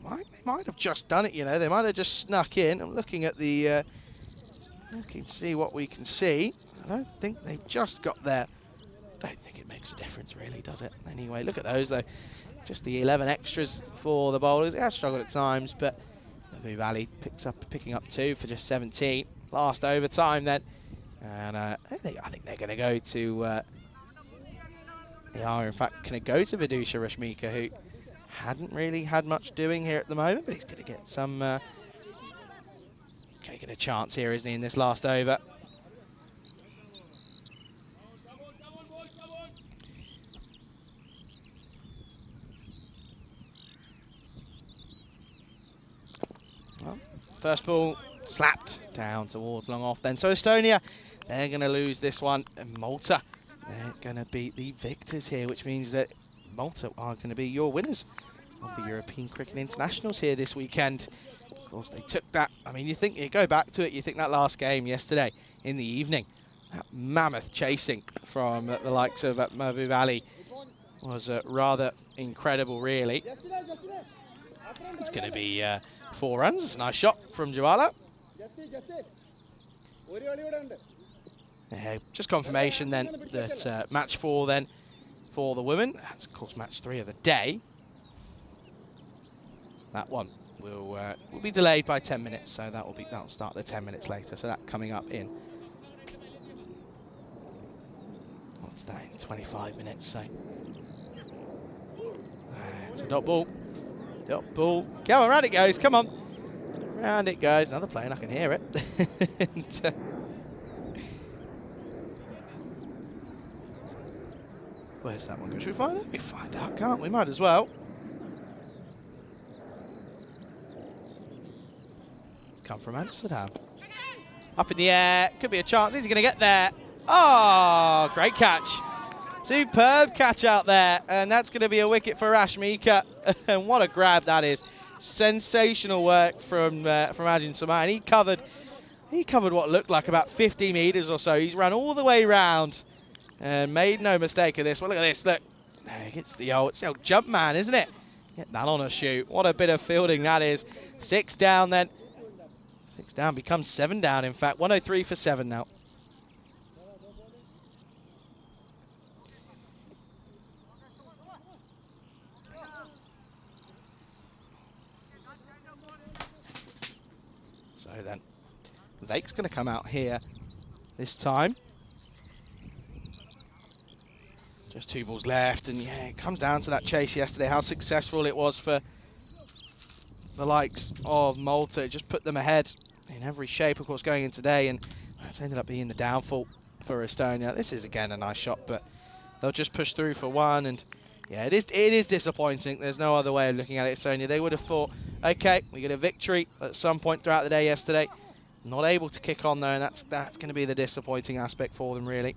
they might have just done it, you know. They might have just snuck in. I'm looking at the... looking to see what we can see. I don't think they've just got there. Don't think it makes a difference, really, does it? Anyway, look at those, though. Just the 11 extras for the bowlers. They have struggled at times, but Valley picking up 2 for just 17. Last overtime then. And I think they're going to go to... they are, in fact, going to go to Vidusha Rashmika, who hadn't really had much doing here at the moment, but he's going to get some... going to get a chance here, isn't he, in this last over. Well, first ball slapped down towards long off then. So Estonia, they're going to lose this one. And Malta, they're going to be the victors here, which means that Malta are going to be your winners of the European Cricket Internationals here this weekend. Of course, they took that. I mean, you go back to it, you think that last game yesterday in the evening, that mammoth chasing from the likes of Mabu Valley was rather incredible, really. It's going to be 4 runs. It's a nice shot from Jawala. Just confirmation then that match 4 then for the women. That's of course match 3 of the day. That one will be delayed by 10 minutes, so that'll start the 10 minutes later. So that coming up in, what's that, in 25 minutes? So it's a dot ball. Dot ball. Come on, round it goes. Come on. Round it goes. Another plane, I can hear it. And, where's that one going? Should we find it? We find out, can't we? Might as well. Come from Amsterdam. Up in the air. Could be a chance. Is he going to get there? Oh, great catch. Superb catch out there. And that's going to be a wicket for Rashmika. And what a grab that is. Sensational work from Ajin Samar. And he covered what looked like about 50 metres or so. He's run all the way round and made no mistake of this. Well, look at this. Look. It's the old jump man, isn't it? Get that on a shoot. What a bit of fielding that is. 6 down then. 6 down becomes 7 down, in fact. 103 for 7 now. So then, Vake's going to come out here this time. Just 2 balls left, and yeah, it comes down to that chase yesterday, how successful it was for the likes of Malta. It just put them ahead in every shape, of course, going in today, and it's ended up being the downfall for Estonia. This is, again, a nice shot, but they'll just push through for 1, and yeah, it is disappointing. There's no other way of looking at it, Estonia. They would have thought, okay, we get a victory at some point throughout the day yesterday. Not able to kick on, though, and that's going to be the disappointing aspect for them, really.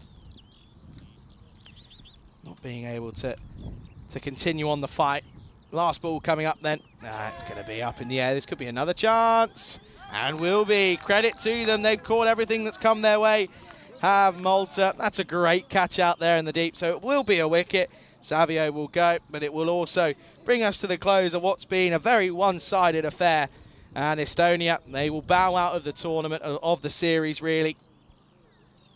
Not being able to continue on the fight. Last ball coming up then. It's going to be up in the air. This could be another chance. And will be. Credit to them. They've caught everything that's come their way. Have Malta. That's a great catch out there in the deep. So it will be a wicket. Savio will go, but it will also bring us to the close of what's been a very one-sided affair. And Estonia, they will bow out of the tournament, of the series, really.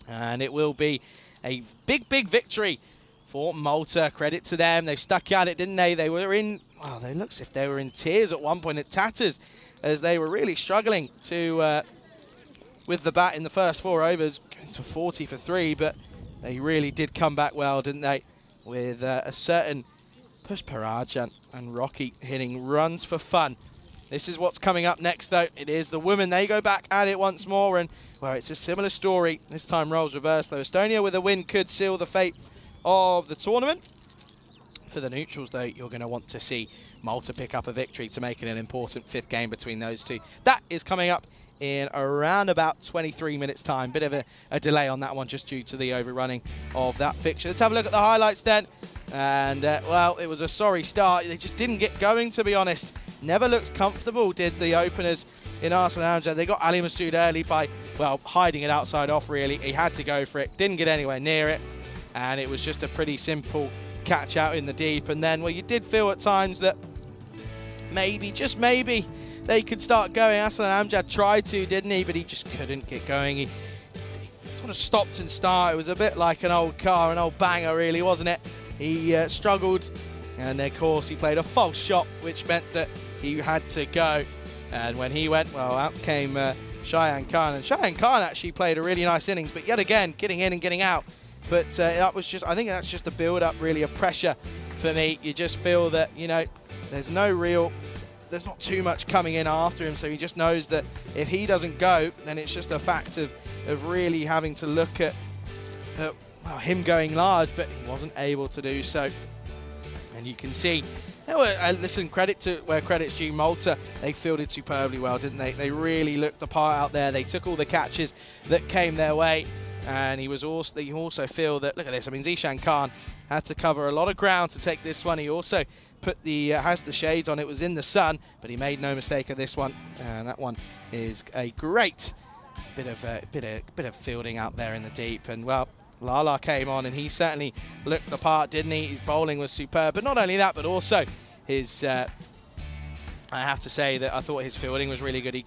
And it will be a big, big victory for Malta. Credit to them. They stuck at it, didn't they? They were in, well, they looked as if they were in tears at one point, at tatters, as they were really struggling to, with the bat in the first 4 overs, going to 40 for 3, but they really did come back well, didn't they? With a certain Pushparaj and Rocky hitting runs for fun. This is what's coming up next, though. It is the women. They go back at it once more, and, well, it's a similar story. This time roles reversed, though. Estonia with a win could seal the fate of the tournament. For the neutrals, though, you're going to want to see Malta pick up a victory to make it an important 5th game between those two. That is coming up in around about 23 minutes time. Bit of a delay on that one just due to the overrunning of that fixture. Let's have a look at the highlights then. And, well, it was a sorry start. They just didn't get going, to be honest. Never looked comfortable, did the openers in Arsenal Amjad. They got Ali Masood early by, well, hiding it outside off, really. He had to go for it. Didn't get anywhere near it. And it was just a pretty simple catch out in the deep. And then, well, you did feel at times that maybe, just maybe, they could start going. Aslan Amjad tried to, didn't he? But he just couldn't get going. He sort of stopped and started. It was a bit like an old car, an old banger, really, wasn't it? He struggled, and of course he played a false shot, which meant that he had to go. And when he went, well, out came Cheyenne Khan. And Cheyenne Khan actually played a really nice innings, but yet again, getting in and getting out. But that was just, I think that's just a build-up really of pressure for me. You just feel that, you know, there's not too much coming in after him, so he just knows that if he doesn't go, then it's just a fact of really having to look at well, him going large, but he wasn't able to do so. And you can see, listen, credit to where credit's due. Malta, they fielded superbly well, didn't they? They really looked the part out there. They took all the catches that came their way, and you also feel that, look at this, I mean, Zishan Khan had to cover a lot of ground to take this one. He also put has the shades on. It was in the sun, but he made no mistake of this one, and that one is a great bit of fielding out there in the deep. And well, Lala came on and he certainly looked the part, didn't he? His bowling was superb, but not only that, but also his I have to say that I thought his fielding was really good. He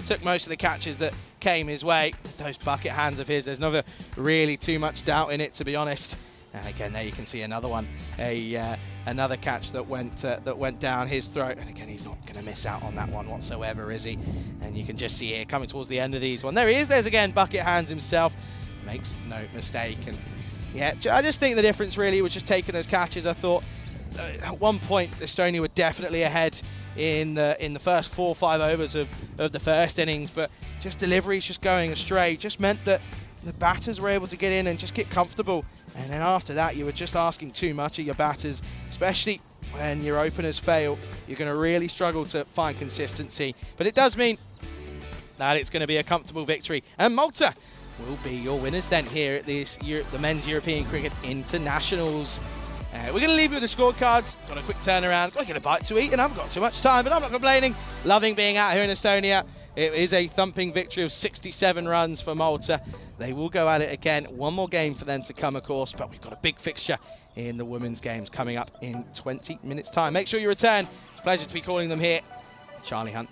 took most of the catches that came his way. Those bucket hands of his, there's never really too much doubt in it, to be honest. And again, there you can see another one, another catch that went down his throat. And again, he's not going to miss out on that one whatsoever, is he? And you can just see here coming towards the end of these one. There he is. There's again bucket hands himself. Makes no mistake. And yeah, I just think the difference really was just taking those catches. I thought at one point Estonia were definitely ahead in the first 4 or 5 overs of the first innings, but just deliveries just going astray just meant that the batters were able to get in and just get comfortable. And then after that, you were just asking too much of your batters, especially when your openers fail. You're going to really struggle to find consistency. But it does mean that it's going to be a comfortable victory. And Malta will be your winners then here at the Men's European Cricket Internationals. We're going to leave you with the scorecards. Got a quick turnaround. Got to get a bite to eat, and I haven't got too much time, but I'm not complaining. Loving being out here in Estonia. It is a thumping victory of 67 runs for Malta. They will go at it again. One more game for them to come, of course, but we've got a big fixture in the women's games coming up in 20 minutes' time. Make sure you return. It's a pleasure to be calling them here. Charlie Hunt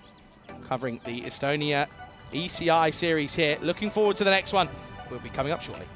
covering the Estonia ECI series here. Looking forward to the next one. We'll be coming up shortly.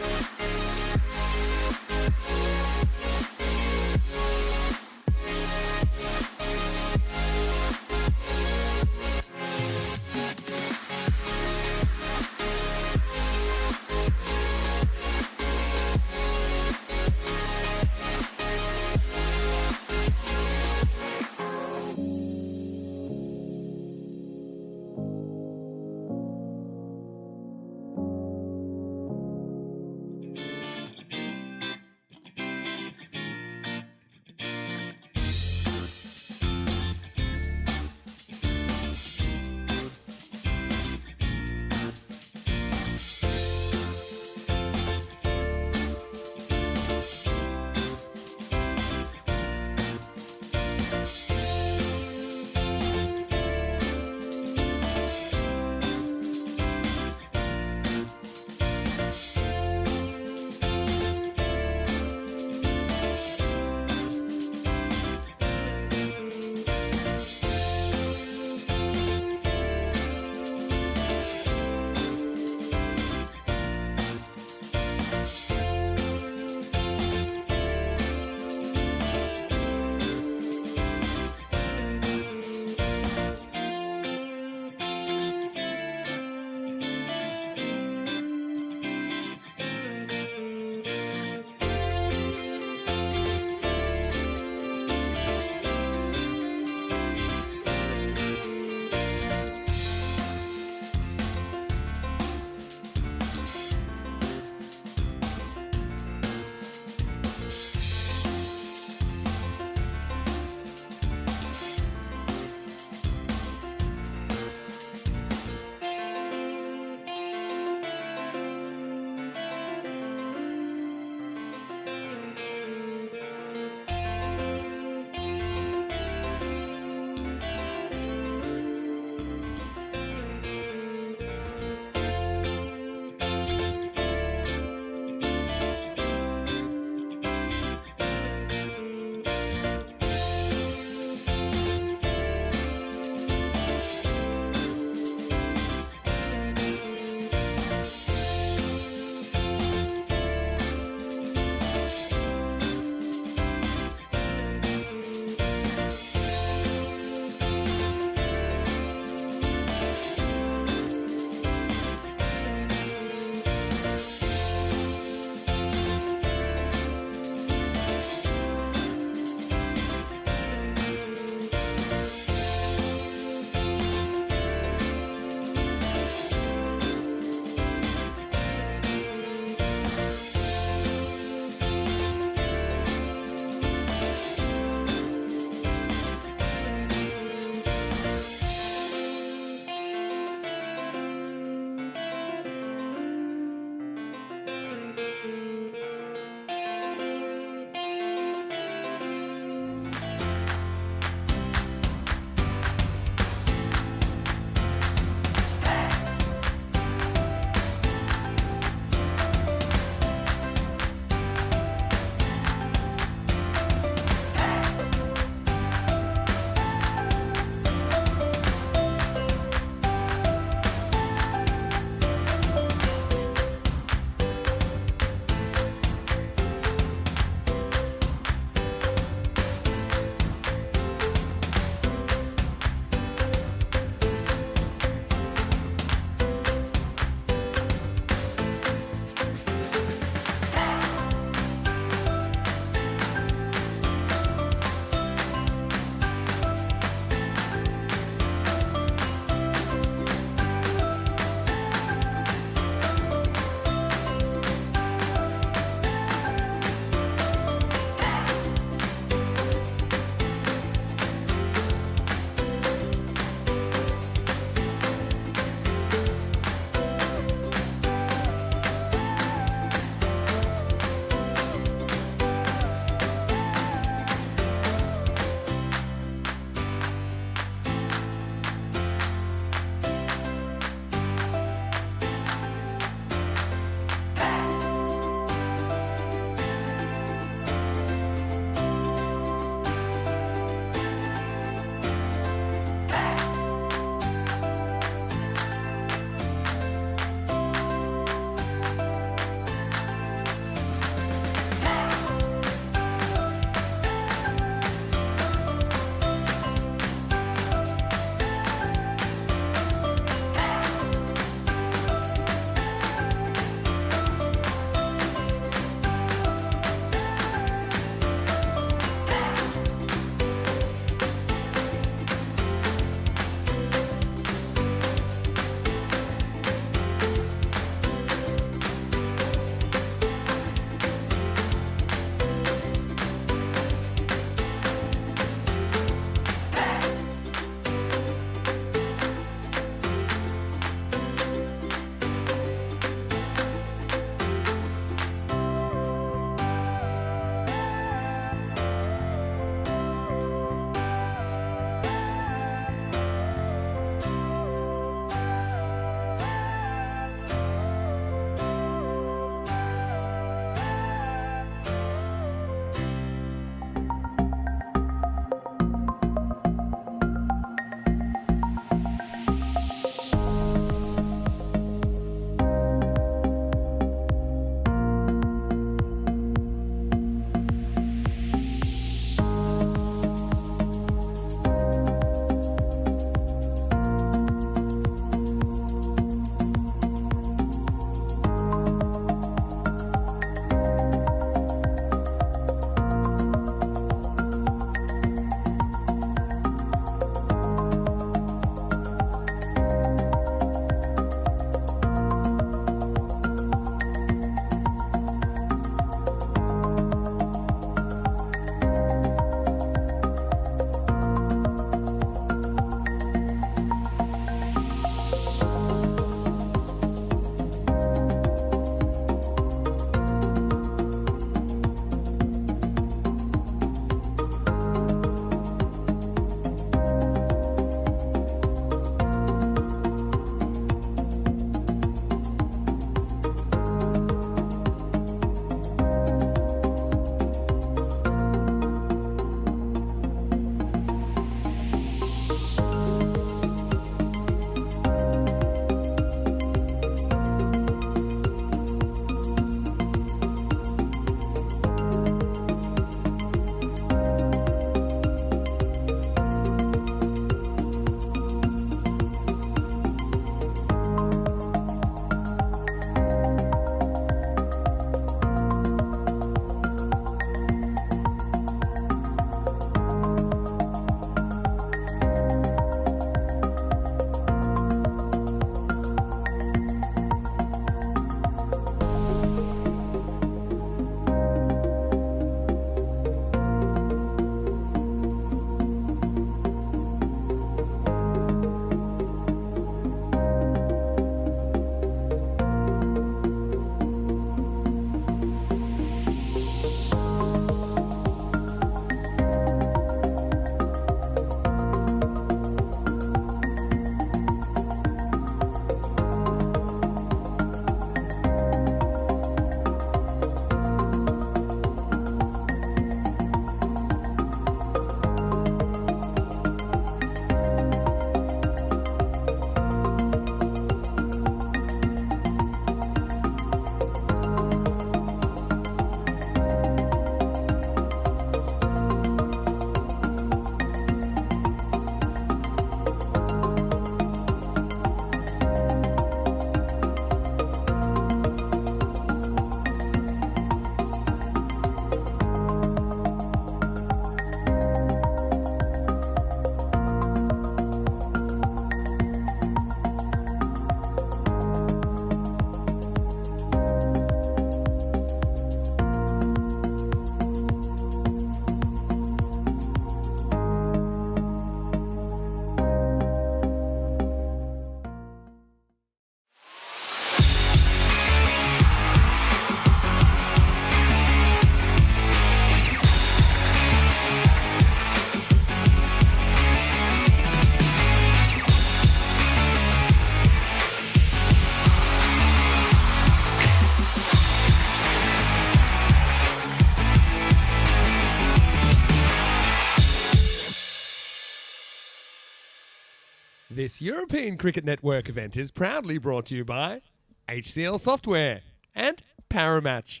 This European Cricket Network event is proudly brought to you by HCL Software and Paramatch.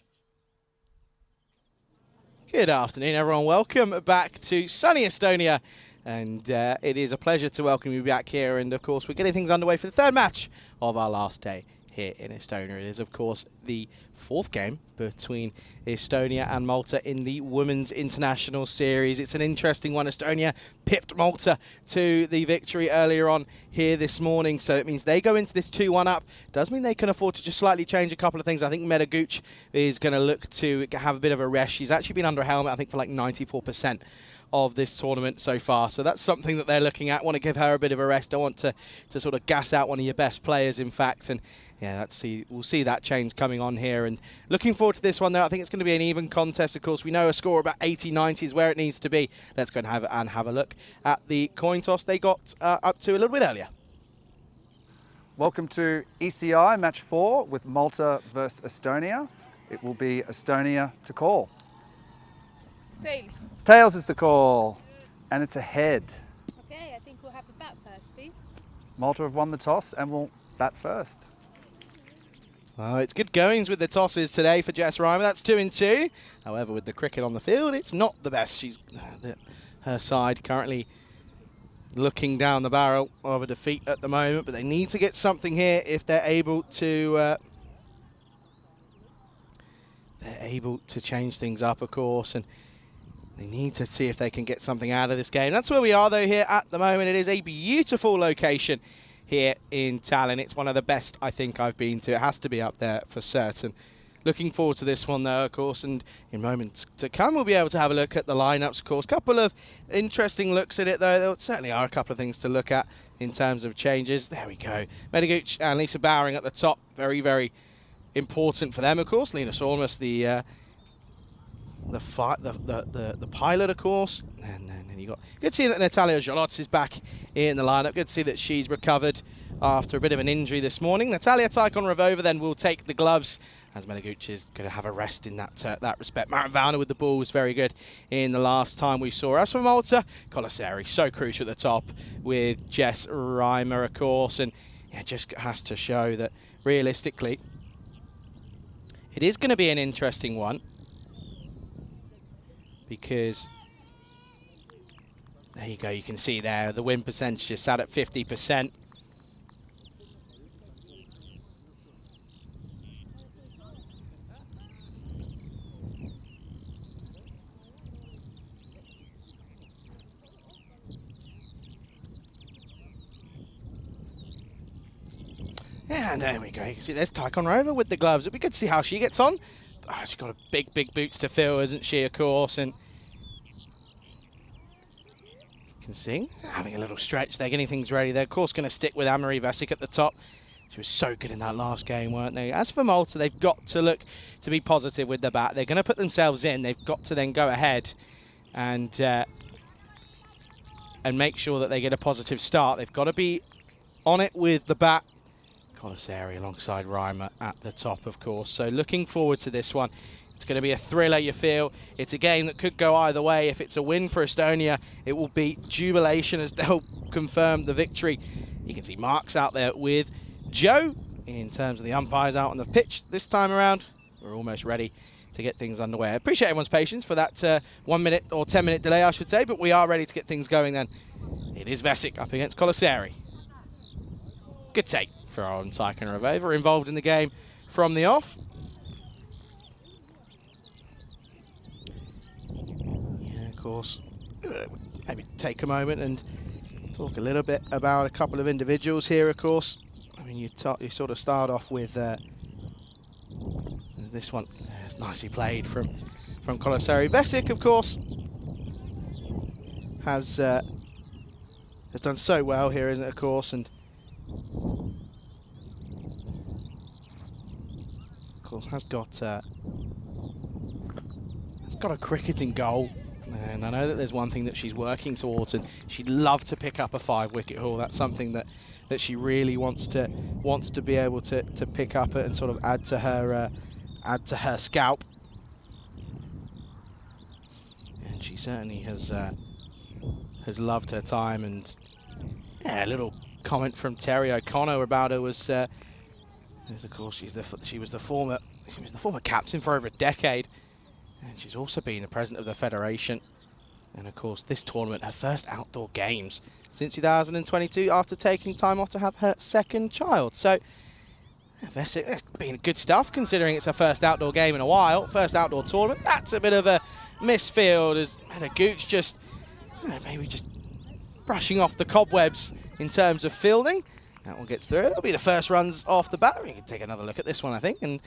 Good afternoon, everyone. Welcome back to sunny Estonia. And it is a pleasure to welcome you back here. And, of course, we're getting things underway for the third match of our last day here in Estonia. It is, of course, the fourth game between Estonia and Malta in the Women's International Series. It's an interesting one. Estonia pipped Malta to the victory earlier on here this morning, so it means they go into this 2-1 up. Does mean they can afford to just slightly change a couple of things. I think Medaguch is going to look to have a bit of a rest. She's actually been under a helmet, I think, for like 94% of this tournament so far, so that's something that they're looking at. Want to give her a bit of a rest. Don't want to sort of gas out one of your best players, in fact. And yeah, we'll see that change coming on here. And looking forward to this one, though. I think it's going to be an even contest. Of course, we know a score about 80-90 is where it needs to be. Let's go and have a look at the coin toss they got up to a little bit earlier. Welcome to ECI match 4 with Malta versus Estonia. It will be Estonia to call. Tails. Tails is the call, and it's a head. Okay, I think we'll have the bat first, please. Malta have won the toss and will bat first. Well, it's good goings with the tosses today for Jess Reimer. That's 2-2. However, with the cricket on the field, it's not the best. Her side currently looking down the barrel of a defeat at the moment, but they need to get something here if they're able to change things up, of course, and they need to see if they can get something out of this game. That's where we are, though, here at the moment. It is a beautiful location here in Tallinn. It's one of the best I think I've been to. It has to be up there for certain. Looking forward to this one, though, of course, and in moments to come we'll be able to have a look at the lineups, of course. Couple of interesting looks at it, though. There certainly are a couple of things to look at in terms of changes. There we go. Medaguch and Lisa Bowering at the top. Very, very important for them, of course. Lena Sormus, the pilot, of course, and then you got good to see that Natalia Zolots is back in the lineup. Good to see that she's recovered after a bit of an injury this morning. Natalia Tykhon-Revova then will take the gloves, as Medaguch is going to have a rest in that respect. Maren Valner with the ball was very good in the last time we saw her. As for Malta, Colaseri, so crucial at the top with Jess Reimer, of course, and yeah, just has to show that realistically it is going to be an interesting one, because there you go, you can see there the win percentage is sat at 50%. And there we go, you can see there's Tykhon-Revova with the gloves. It'd be good to see how she gets on. Oh, she's got a big boots to fill, isn't she, of course, and you can see having a little stretch there, getting things ready. They're, of course, going to stick with Anne-Marie Vesic at the top. She was so good in that last game, weren't they? As for Malta, they've got to look to be positive with the bat. They're going to put themselves in. They've got to then go ahead and make sure that they get a positive start. They've got to be on it with the bat. Colaseri alongside Reimer at the top, of course. So looking forward to this one. It's going to be a thriller, you feel. It's a game that could go either way. If it's a win for Estonia, it will be jubilation as they'll confirm the victory. You can see Mark's out there with Joe in terms of the umpires out on the pitch this time around. We're almost ready to get things underway. I appreciate everyone's patience for that 1 minute or 10 minute delay, I should say, but we are ready to get things going then. It is Vesic up against Colaseri. Good take for our own Tykhon-Revova, involved in the game from the off. Yeah, of course, maybe take a moment and talk a little bit about a couple of individuals here, of course. I mean, you sort of start off with this one. It's nicely played from Colaseri. Vesic, of course, has done so well here, isn't it, of course, and of course has got a cricketing goal, and I know that there's one thing that she's working towards, and she'd love to pick up a 5-wicket haul. That's something that she really wants to be able to pick up and sort of add to her scalp. And she certainly has loved her time, and yeah, a little comment from Terry O'Connor about her was, of course, she was the former captain for over a decade, and she's also been the president of the federation. And of course, this tournament, her first outdoor games since 2022, after taking time off to have her second child. So it's been good stuff considering it's her first outdoor game in a while, first outdoor tournament. That's a bit of a misfield as Hedda Gooch just maybe just brushing off the cobwebs in terms of fielding. That one gets through. It'll be the first runs off the bat. We can take another look at this one, I think, and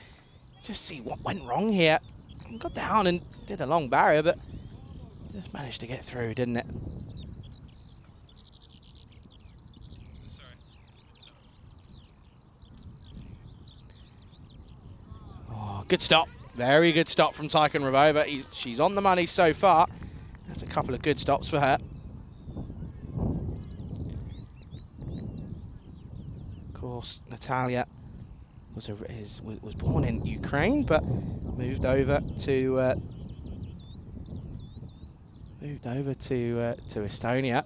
just see what went wrong here. Got down and did a long barrier, but just managed to get through, didn't it? Oh, good stop. Very good stop from Tyken Ravova. She's on the money so far. That's a couple of good stops for her. Of course, Natalia was born in Ukraine, but moved over to Estonia.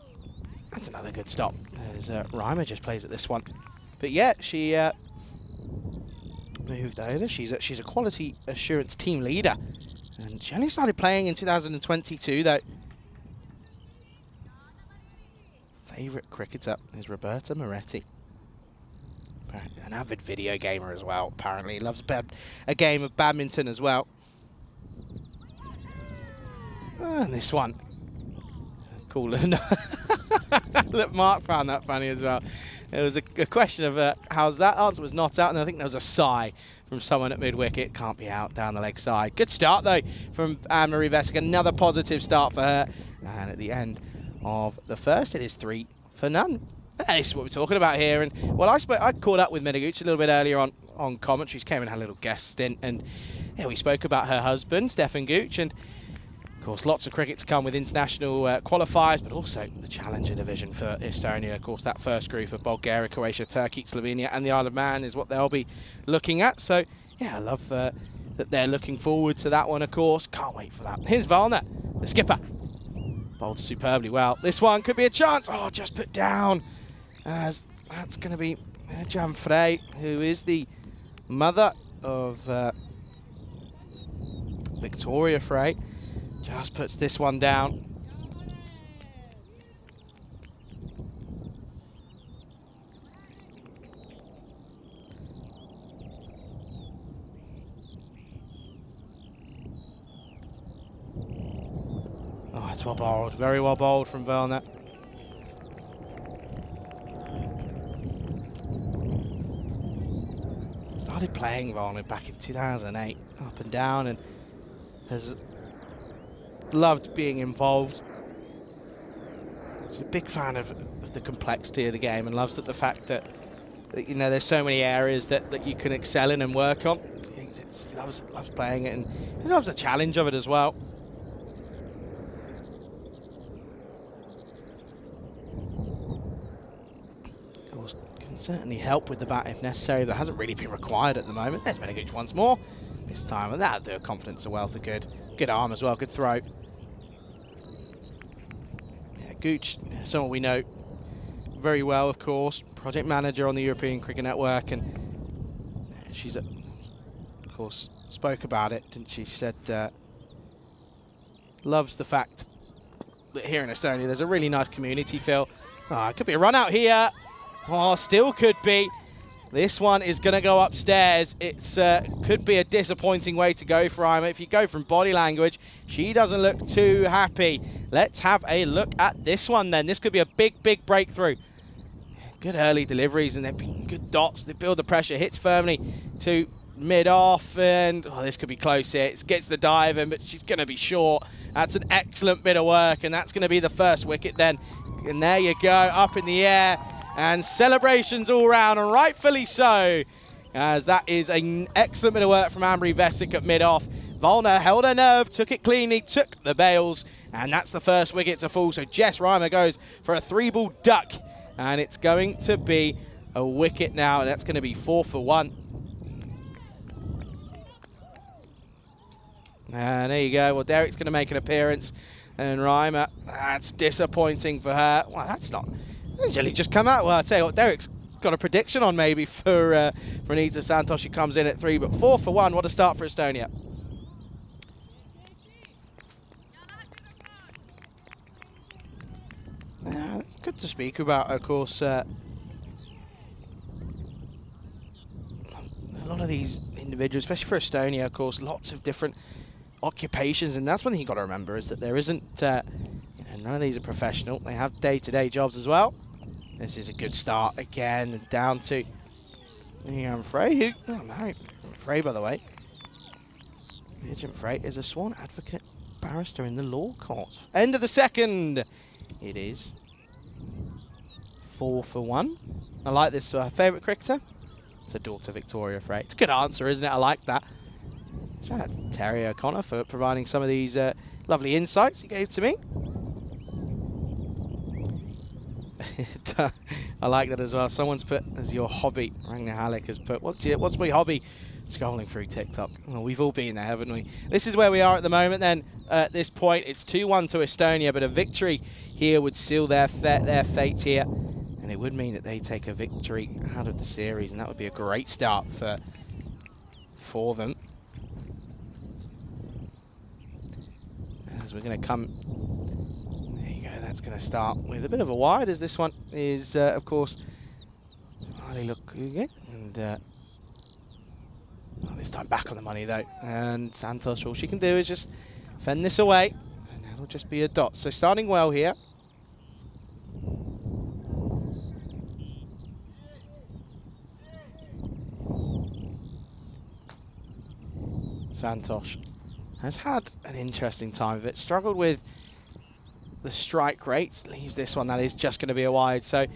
That's another good stop as Reimer just plays at this one. But yeah, she moved over. She's a quality assurance team leader, and she only started playing in 2022 though. Favourite cricketer is Roberta Moretti. An avid video gamer as well, apparently. Loves a game of badminton as well. And this one. Cool. Look, Mark found that funny as well. It was a question of how's that? Answer was not out, and I think there was a sigh from someone at mid-wicket. Can't be out down the leg side. Good start, though, from Anne-Marie Vesic. Another positive start for her. And at the end of the first, it is 3 for none. This is what we're talking about here. And well, I caught up with Medaguch a little bit earlier on commentary. She came and had a little guest stint, and yeah, we spoke about her husband, Stefan Gooch, and of course, lots of cricket to come with international qualifiers, but also the Challenger division for Estonia. Of course, that first group of Bulgaria, Croatia, Turkey, Slovenia, and the Isle of Man is what they'll be looking at. So yeah, I love that they're looking forward to that one. Of course, can't wait for that. Here's Valna, the skipper, bowled superbly well. This one could be a chance. Oh, just put down. As that's going to be Jan Frey, who is the mother of Victoria Frey. Just puts this one down. Oh, it's well bowled. Very well bowled from Valna. Started playing Valna back in 2008, up and down, and has loved being involved. She's a big fan of the complexity of the game, and loves the fact that you know there's so many areas that you can excel in and work on. He loves playing it, and he loves the challenge of it as well. Certainly help with the bat if necessary, but hasn't really been required at the moment. There's Medaguch once more this time, and that'll do a confidence a wealth of good. Good arm as well, good throw. Yeah, Gooch, someone we know very well, of course. Project manager on the European Cricket Network, and she's, of course, spoke about it, didn't she? She said loves the fact that here in Estonia there's a really nice community feel. Oh, it could be a run out here. Oh, still could be. This one is going to go upstairs. It's could be a disappointing way to go for Ima. If you go from body language, she doesn't look too happy. Let's have a look at this one then. This could be a big, big breakthrough. Good early deliveries, and they've been good dots. They build the pressure, hits firmly to mid-off, and oh, this could be close here. It gets the dive in, but she's going to be short. That's an excellent bit of work, and that's going to be the first wicket then. And there you go, up in the air. And celebrations all round, and rightfully so, as that is an excellent bit of work from Anne-Marie Vesic at mid-off. Valna held her nerve, took it cleanly, took the bails, and that's the first wicket to fall. So Jess Reimer goes for a 3-ball duck, and it's going to be a wicket now, and that's going to be 4 for 1. And there you go. Well, Derek's going to make an appearance, and Reimer, that's disappointing for her. Well, that's not... Usually just come out. Well, I tell you what, Derek's got a prediction on maybe for Anita Santos. She comes in at 3, but 4 for 1. What a start for Estonia. Good to speak about, of course. A lot of these individuals, especially for Estonia, of course, lots of different occupations, and that's one thing you've got to remember is that there isn't, none of these are professional. They have day-to-day jobs as well. This is a good start again, down to Frey, Frey, by the way. Agent Frey is a sworn advocate barrister in the law courts. End of the second. It is 4 for 1. I like this. Favourite cricketer? It's a daughter, Victoria Frey. It's a good answer, isn't it? I like that. Shout out to Terry O'Connor for providing some of these lovely insights he gave to me. I like that as well. Someone's put as your hobby. Ragnar Halleck has put, what's my hobby? Scrolling through TikTok. Well, we've all been there, haven't we? This is where we are at the moment then. At this point, it's 2-1 to Estonia, but a victory here would seal their fate here. And it would mean that they take a victory out of the series, and that would be a great start for them. As we're going to come... There you go, that's going to start with a bit of a wide, as this one is, of course, Ali Lukuge, and... this time back on the money though, and Santos, all she can do is just fend this away, and that'll just be a dot. So starting well here. Santos has had an interesting time of it, struggled with the strike rates, leaves this one that is just going to be a wide. So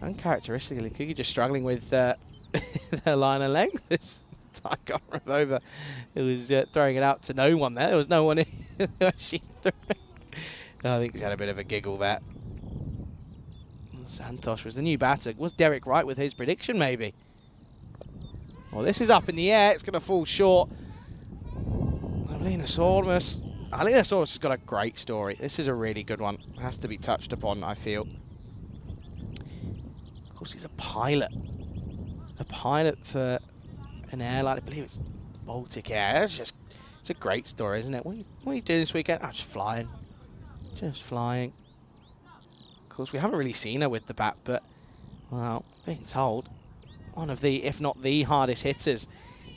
uncharacteristically, Kugi just struggling with their line of length. This I can't remember over. It was throwing it out to no one there. There was no one in. She threw it. I think she had a bit of a giggle there. Santos was the new batter. Was Derek right with his prediction, maybe? Well, this is up in the air. It's going to fall short. Alina Sormus has got a great story. This is a really good one. It has to be touched upon, I feel. Of course, he's a pilot. A pilot for an airline, I believe it's Baltic Air. It's a great story, isn't it? What are you doing this weekend? Oh, just flying. Just flying. Of course, we haven't really seen her with the bat, but, well, being told, one of the, if not the hardest hitters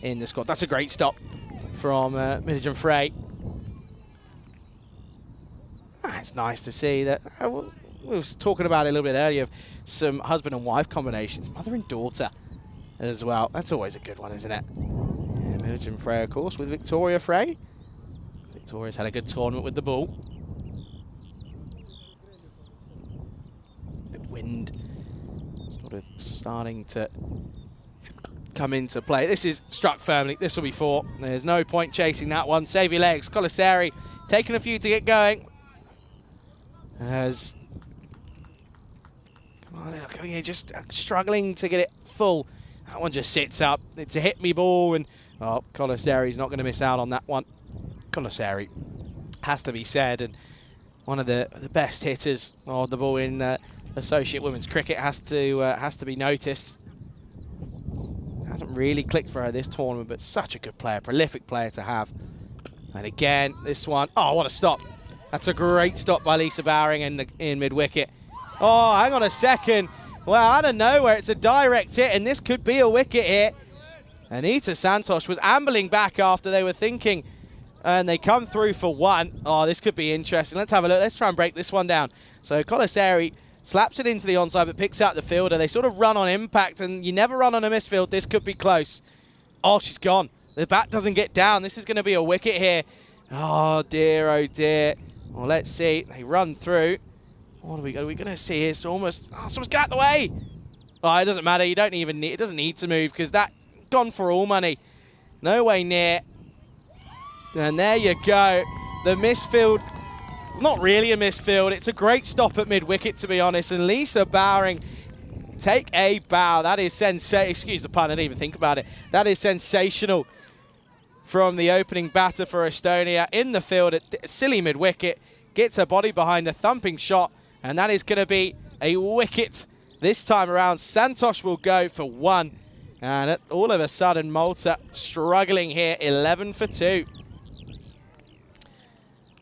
in the squad. That's a great stop from Midgen Frey. It's nice to see that. We was talking about it a little bit earlier, of some husband and wife combinations, mother and daughter as well. That's always a good one, isn't it? Yeah, Midgen Frey, of course, with Victoria Frey. Victoria's had a good tournament with the ball. Bit of wind sort of starting to come into play. This is struck firmly. This will be 4. There's no point chasing that one. Save your legs. Colaseri taking a few to get going. As come on, look, you're just struggling to get it full. That one just sits up. It's a hit me ball, and Colaseri's not going to miss out on that one. Colaseri has to be said, and one of the best hitters of the ball in associate women's cricket has to be noticed. Hasn't really clicked for her this tournament, but such a good player, prolific player to have. And again, this one, oh, what a stop. That's a great stop by Lisa Bowering in mid-wicket. Oh, hang on a second. Well, out of nowhere, it's a direct hit, and this could be a wicket hit. Anita Santos was ambling back after they were thinking, and they come through for 1. Oh, this could be interesting. Let's have a look. Let's try and break this one down. So Colaseri slaps it into the onside, but picks out the fielder. They sort of run on impact, and you never run on a misfield. This could be close. Oh, she's gone. The bat doesn't get down. This is going to be a wicket here. Oh, dear, oh, dear. Well, let's see. They run through. What are we going to see here? It's almost... Oh, someone's got out the way. Oh, it doesn't matter. You don't even need... It doesn't need to move, because that gone for all money. No way near. And there you go. The misfield... Not really a misfield. It's a great stop at mid-wicket, to be honest. And Lisa Bowering, take a bow. That is sensational. Excuse the pun, I didn't even think about it. That is sensational from the opening batter for Estonia in the field at silly mid-wicket. Gets her body behind a thumping shot. And that is going to be a wicket. This time around, Santosh will go for 1. And all of a sudden, Malta struggling here, 11 for 2.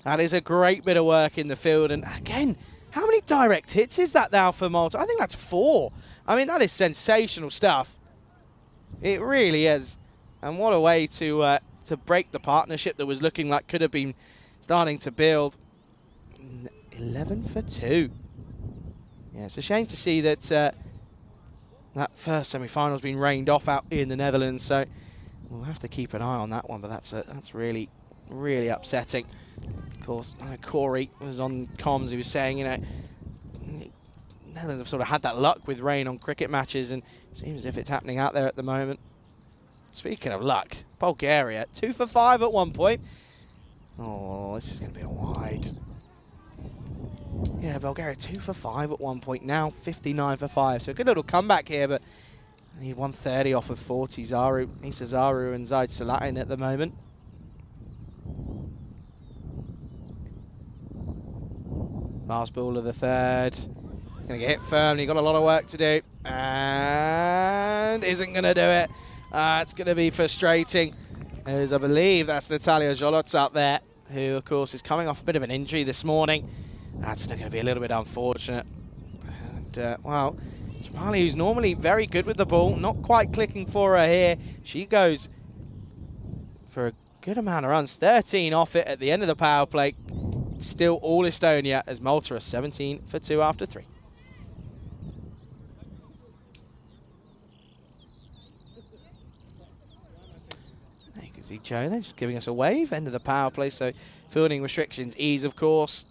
That is a great bit of work in the field. And again, how many direct hits is that now for Malta? I think that's 4. I mean, that is sensational stuff. It really is. And what a way to break the partnership that was looking like could have been starting to build. 11 for 2. Yeah, it's a shame to see that that first semi-final's been rained off out in the Netherlands. So we'll have to keep an eye on that one. But that's really, really upsetting. Of course, Corey was on comms. He was saying, you know, Netherlands have sort of had that luck with rain on cricket matches, and it seems as if it's happening out there at the moment. Speaking of luck, Bulgaria 2 for 5 at one point. Oh, this is going to be a wide. Yeah, Bulgaria 2 for 5 at one point. Now 59 for 5. So a good little comeback here, but I need 130 off of 40. Isa Zaru and Zaid Salatin at the moment. Last ball of the third. Going to get hit firmly. Got a lot of work to do. And isn't going to do it. It's going to be frustrating, as I believe that's Natalia Zholots out there, who, of course, is coming off a bit of an injury this morning. That's going to be a little bit unfortunate. And, well, Jamali, who's normally very good with the ball, not quite clicking for her here. She goes for a good amount of runs. 13 off it at the end of the power play. Still all Estonia, as Malta are 17 for 2 after 3. There you can see Joe there, just giving us a wave. End of the power play, so fielding restrictions ease, of course.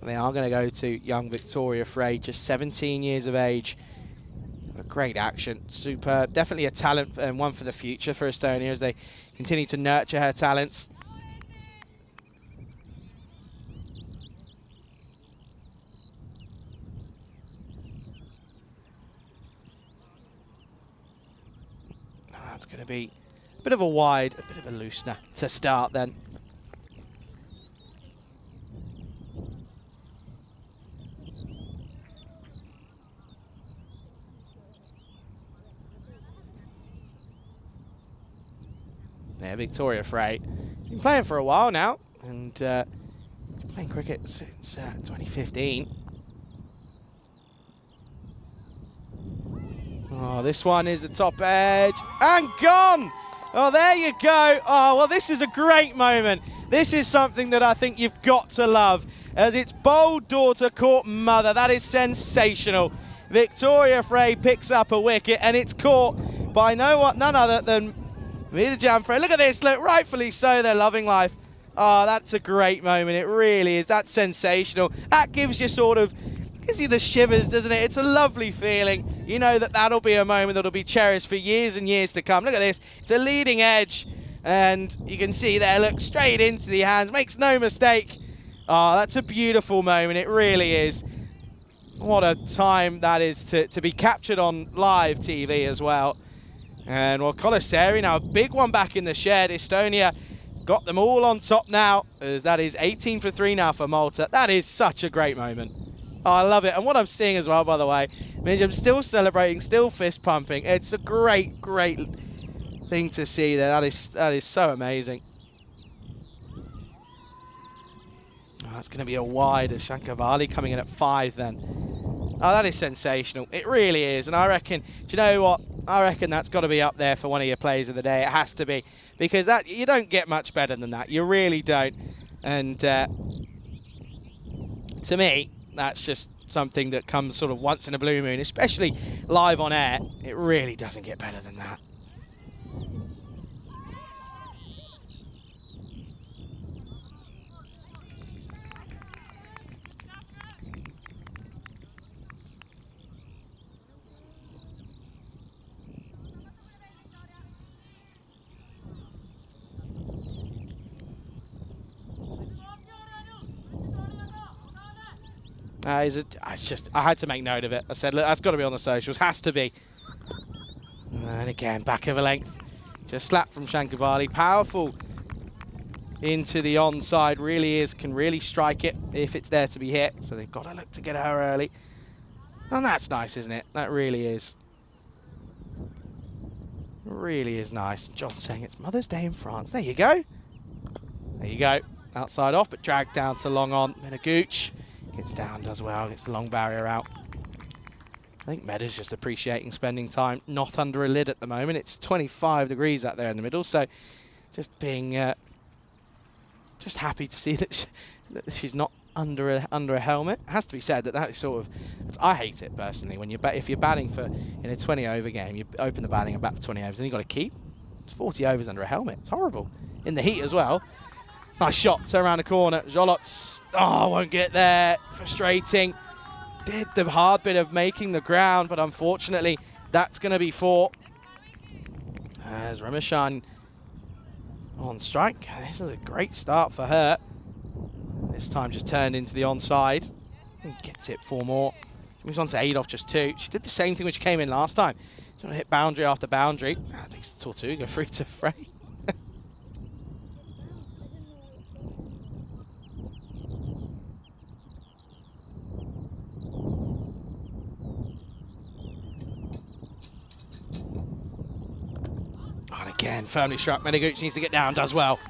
They are going to go to young Victoria Frey, just 17 years of age. What a great action, superb. Definitely a talent and one for the future for Estonia as they continue to nurture her talents. That's going to be a bit of a wide, a bit of a loosener to start then. Yeah, Victoria Frey. She's been playing for a while now, and playing cricket since 2015. Oh, this one is the top edge, and gone! Oh, there you go. Oh, well, this is a great moment. This is something that I think you've got to love, as it's bold daughter caught mother. That is sensational. Victoria Frey picks up a wicket, and it's caught by none other than Mida Jamfrey. Look at this, look, rightfully so, they're loving life. Oh, that's a great moment, it really is. That's sensational. That gives you the shivers, doesn't it? It's a lovely feeling. You know that that'll be a moment that'll be cherished for years and years to come. Look at this, it's a leading edge, and you can see there, look, straight into the hands, makes no mistake. Oh, that's a beautiful moment, it really is. What a time that is to be captured on live TV as well. And well, Colaseri now, a big one back in the shed. Estonia got them all on top now, as that is 18 for 3 now for Malta. That is such a great moment. Oh, I love it. And what I'm seeing as well, by the way, I'm still celebrating, still fist pumping. It's a great, great thing to see there. That is so amazing. Oh, that's going to be a wide as Shankavali coming in at 5 then. Oh, that is sensational. It really is. And I reckon, do you know what? I reckon that's got to be up there for one of your plays of the day. It has to be. Because that you don't get much better than that. You really don't. And to me, that's just something that comes sort of once in a blue moon, especially live on air. It really doesn't get better than that. I had to make note of it. I said, look, that's got to be on the socials. Has to be. And again, back of a length. Just slap from Shankavali. Powerful into the onside. Really is, can really strike it if it's there to be hit. So they've got to look to get her early. And that's nice, isn't it? That really is. Really is nice. John's saying it's Mother's Day in France. There you go. There you go. Outside off, but dragged down to long on. Menegooch gets down, does well, gets the long barrier out. I think Meda's just appreciating spending time not under a lid at the moment. It's 25 degrees out there in the middle, so just being just happy to see that she's not under a helmet. It has to be said that is sort of, I hate it personally when if you're batting for in a 20 over game, you open the batting and bat for 20 overs, then you got to keep. It's 40 overs under a helmet. It's horrible in the heat as well. Nice shot, turn around the corner. Jolot's, won't get there. Frustrating. Did the hard bit of making the ground, but unfortunately, that's going to be 4. As Ramachan on strike. This is a great start for her. This time just turned into the onside. And gets it 4 more. She moves on to 8 off just 2. She did the same thing when she came in last time. She's going to hit boundary after boundary. Takes the Tortuga, go free to Frey. Again, firmly struck. Menegooch needs to get down, does well.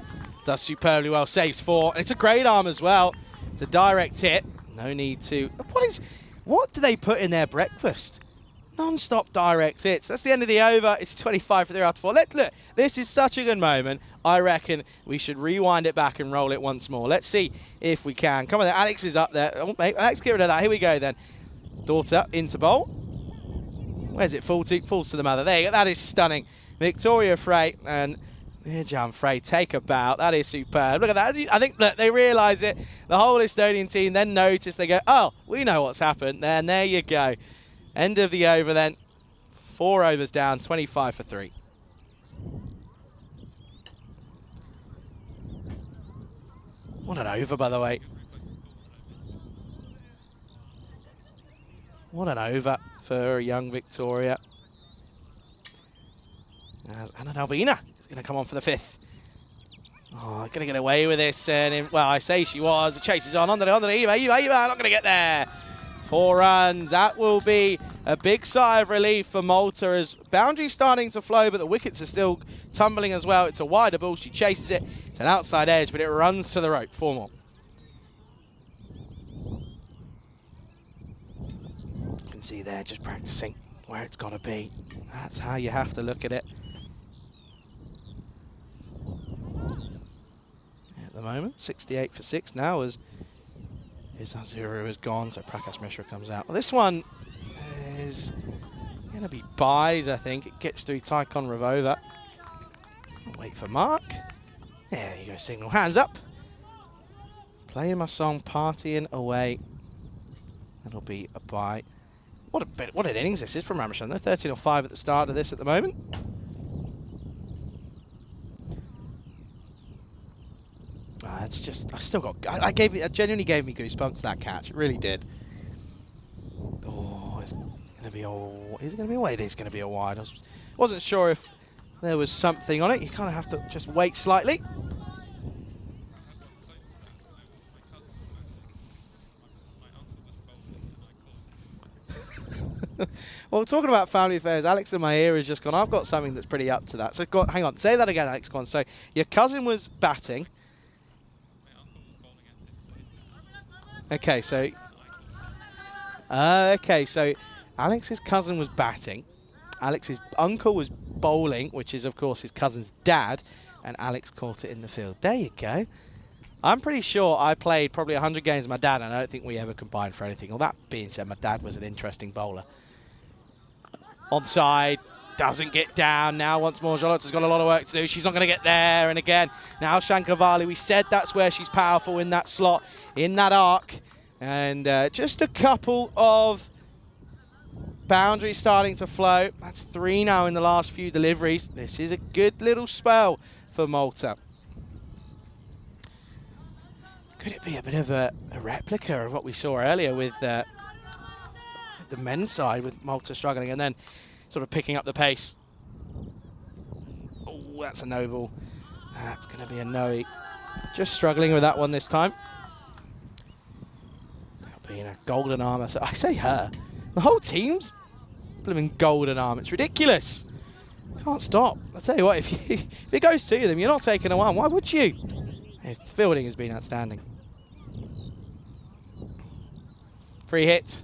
Does superbly well, saves 4. And it's a great arm as well. It's a direct hit. No need to... What do they put in their breakfast? Non-stop direct hits. That's the end of the over. It's 25 for 3 after 4. Look, this is such a good moment. I reckon we should rewind it back and roll it once more. Let's see if we can. Come on, Alex is up there. Oh, mate, Alex, get rid of that. Here we go then. Daughter into bowl. Where's it fall to? Falls to the mother. There you go. That is stunning. Victoria Frey and Mirjam Frey take a bow. That is superb. Look at that. I think that they realise it. The whole Estonian team then notice. They go, oh, we know what's happened. Then there you go. End of the over then. 4 overs down, 25 for 3. What an over, by the way. What an over for young Victoria. As Anna Dalbina is going to come on for the 5th. Oh, going to get away with this. And well, I say she was. The chase is on the Eva, not going to get there. 4 runs. That will be a big sigh of relief for Malta as boundary's starting to flow, but the wickets are still tumbling as well. It's a wider ball. She chases it. It's an outside edge, but it runs to the rope. 4 more. You can see there just practicing where it's got to be. That's how you have to look at it. At the moment, 68 for 6 now as Azuru is gone, so Prakash Mishra comes out. Well, this one is going to be buys, I think. It gets through Tycon Ravova. Wait for Mark. There you go, signal. Hands up. Playing my song, partying away. That'll be a buy. What an innings this is from Ramachan. They're 13 or 5 at the start of this at the moment. It's just, I still got, it genuinely gave me goosebumps, that catch. It really did. Oh, it's going to be is it going to be a wide? It is going to be a wide. I wasn't sure if there was something on it. You kind of have to just wait slightly. Well, talking about family affairs, Alex in my ear has just gone, I've got something that's pretty up to that. So hang on, say that again, Alex. Go on. So your cousin was batting. Okay, so Alex's cousin was batting. Alex's uncle was bowling, which is, of course, his cousin's dad, and Alex caught it in the field. There you go. I'm pretty sure I played probably 100 games with my dad, and I don't think we ever combined for anything. Well, that being said, my dad was an interesting bowler. Onside, doesn't get down. Now, once more, Jolot's has got a lot of work to do. She's not going to get there. And again, now Shankavali, we said that's where she's powerful, in that slot, in that arc. And just a couple of boundaries starting to flow. That's 3 now in the last few deliveries. This is a good little spell for Malta. Could it be a bit of a replica of what we saw earlier with the men's side, with Malta struggling and then sort of picking up the pace? Oh, that's a no ball. That's going to be a no. Just struggling with that one this time. Being a golden arm. I say her. The whole team's blooming golden arm. It's ridiculous. Can't stop. I'll tell you what, if it goes to them, you're not taking a one. Why would you? The fielding has been outstanding. Free hit.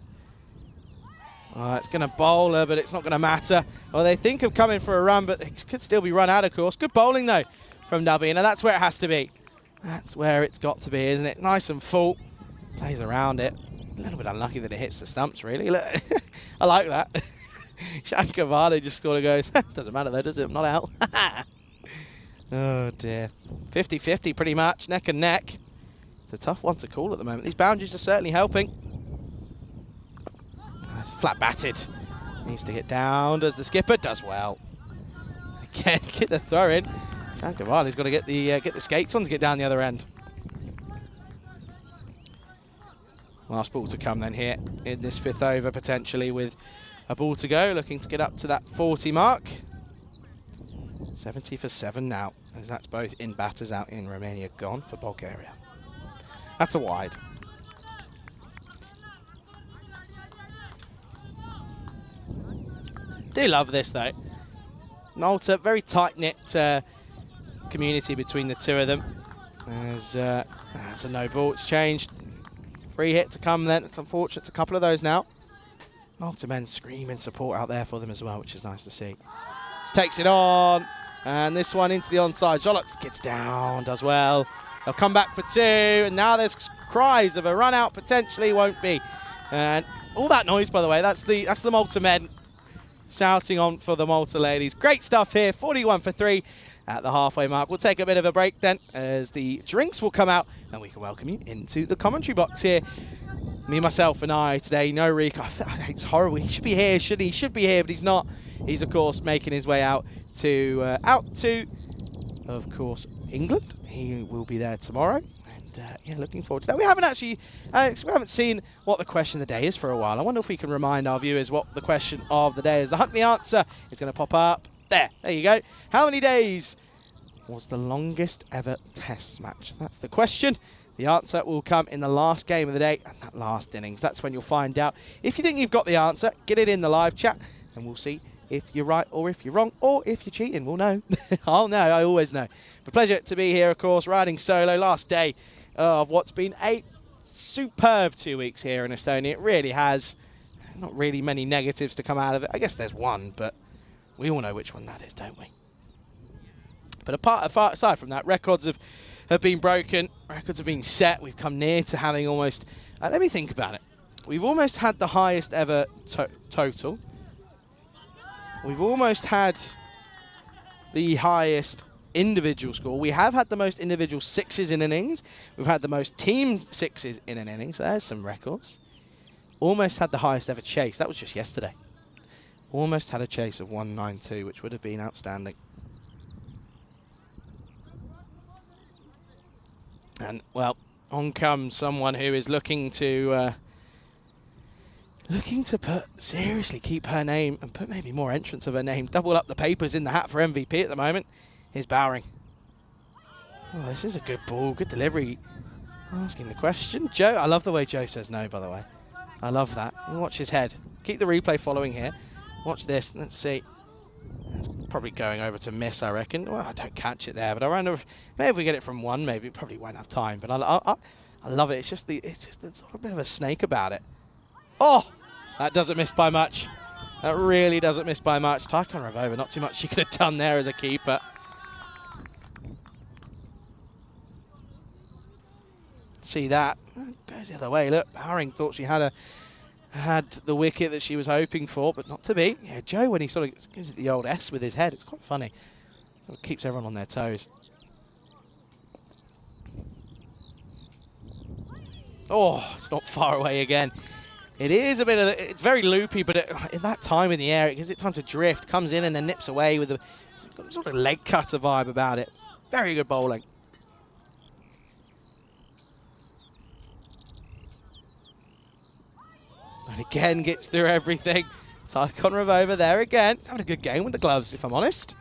It's going to bowl her, but it's not going to matter. Well, they think of coming for a run, but it could still be run out, of course. Good bowling, though, from Nubby. Now, that's where it has to be. That's where it's got to be, isn't it? Nice and full. Plays around it. A little bit unlucky that it hits the stumps, really. Look, I like that. Shankavale just sort of goes, doesn't matter, though, does it? I'm not out. Oh, dear. 50-50, pretty much. Neck and neck. It's a tough one to call at the moment. These boundaries are certainly helping. Flat batted. Needs to get down. Does the skipper? Does well. Again, get the throw in. Shankavale's got to get the skates on to get down the other end. Last ball to come then here in this 5th over, potentially with a ball to go, looking to get up to that 40 mark. 70 for 7 now, as that's both in batters out in Romania gone for Bulgaria. That's a wide. Do love this though. Malta, very tight-knit community between the two of them. As that's a no ball, it's changed. Free hit to come then. It's unfortunate, it's a couple of those now. Malta men screaming support out there for them as well, which is nice to see. Takes it on, and this one into the onside. Jolotz gets down, does well. They'll come back for 2, and now there's cries of a run out, potentially, won't be. And all that noise, by the way, that's the Malta men shouting on for the Malta ladies. Great stuff here, 41 for 3 at the halfway mark. We'll take a bit of a break then as the drinks will come out and we can welcome you into the commentary box here. Me, myself and I today, no Rick. It's horrible. He should be here, shouldn't he? He should be here, but he's not. He's, of course, making his way out to, of course, England. He will be there tomorrow. Yeah, looking forward to that. We haven't actually, Alex, we haven't seen what the question of the day is for a while. I wonder if we can remind our viewers what the question of the day is. The Hunt the Answer is going to pop up. There you go. How many days was the longest ever test match? That's the question. The answer will come in the last game of the day and that last innings. That's when you'll find out. If you think you've got the answer, get it in the live chat and we'll see if you're right or if you're wrong or if you're cheating. We'll know. I'll know. I always know. But pleasure to be here, of course, riding solo. Last day of what's been a superb 2 weeks here in Estonia. It really has. Not really many negatives to come out of it. I guess there's one, but we all know which one that is, don't we? But aside from that, records have been broken. Records have been set. We've come near to having almost... let me think about it. We've almost had the highest ever total. We've almost had the highest individual score. We have had the most individual sixes in innings. We've had the most team sixes in an innings. There's some records. Almost had the highest ever chase. That was just yesterday. Almost had a chase of 192, which would have been outstanding. And, well, on comes someone who is looking to seriously keep her name and put maybe more entrance of her name. Double up the papers in the hat for MVP at the moment. Here's Bowering. Oh, this is a good ball, good delivery. Asking the question. Joe, I love the way Joe says no, by the way. I love that. Watch his head. Keep the replay following here. Watch this. Let's see. It's probably going over to miss, I reckon. Well, I don't catch it there, but I wonder if maybe if we get it from one, maybe it probably won't have time. But I love it. It's just there's a bit of a snake about it. Oh, that doesn't miss by much. That really doesn't miss by much. Tycon Ravova, not too much she could have done there as a keeper. See that? Goes the other way. Look, Bowering thought she had the wicket that she was hoping for, but not to be. Yeah, Joe, when he sort of gives it the old S with his head, it's quite funny. Sort of keeps everyone on their toes. Oh, it's not far away again. It is a bit of it's very loopy, but in that time in the air, it gives it time to drift, comes in and then nips away with a sort of leg cutter vibe about it. Very good bowling. And again, gets through everything. Tycon Ravova there again. Having a good game with the gloves, if I'm honest.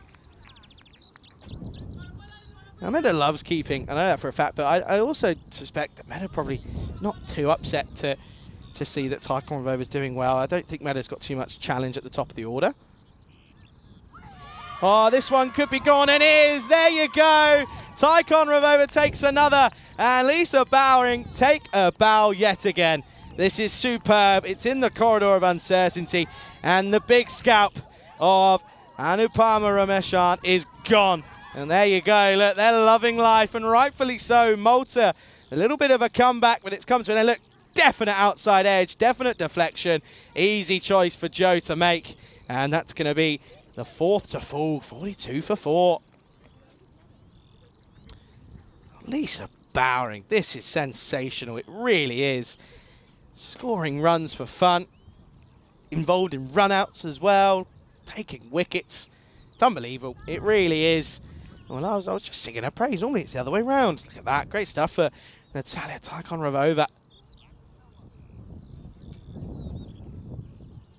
Now, Meda loves keeping, I know that for a fact, but I also suspect that Meda probably not too upset to see that Taikon Revova's doing well. I don't think Meda's got too much challenge at the top of the order. Oh, this one could be gone, and is. There you go. Taikon Revova takes another, and Lisa Bowering take a bow yet again. This is superb. It's in the corridor of uncertainty, and the big scalp of Anupama Rameshan is gone. And there you go. Look, they're loving life, and rightfully so. Malta, a little bit of a comeback, but it's come to an end. Look, definite outside edge, definite deflection. Easy choice for Joe to make, and that's going to be the fourth to fall, 42 for 4. Lisa Bowering, this is sensational. It really is. Scoring runs for fun, involved in run-outs as well, taking wickets. It's unbelievable. It really is. Well, I was just singing her praise. Normally it's the other way around. Look at that. Great stuff for Natalia Taikon Revova.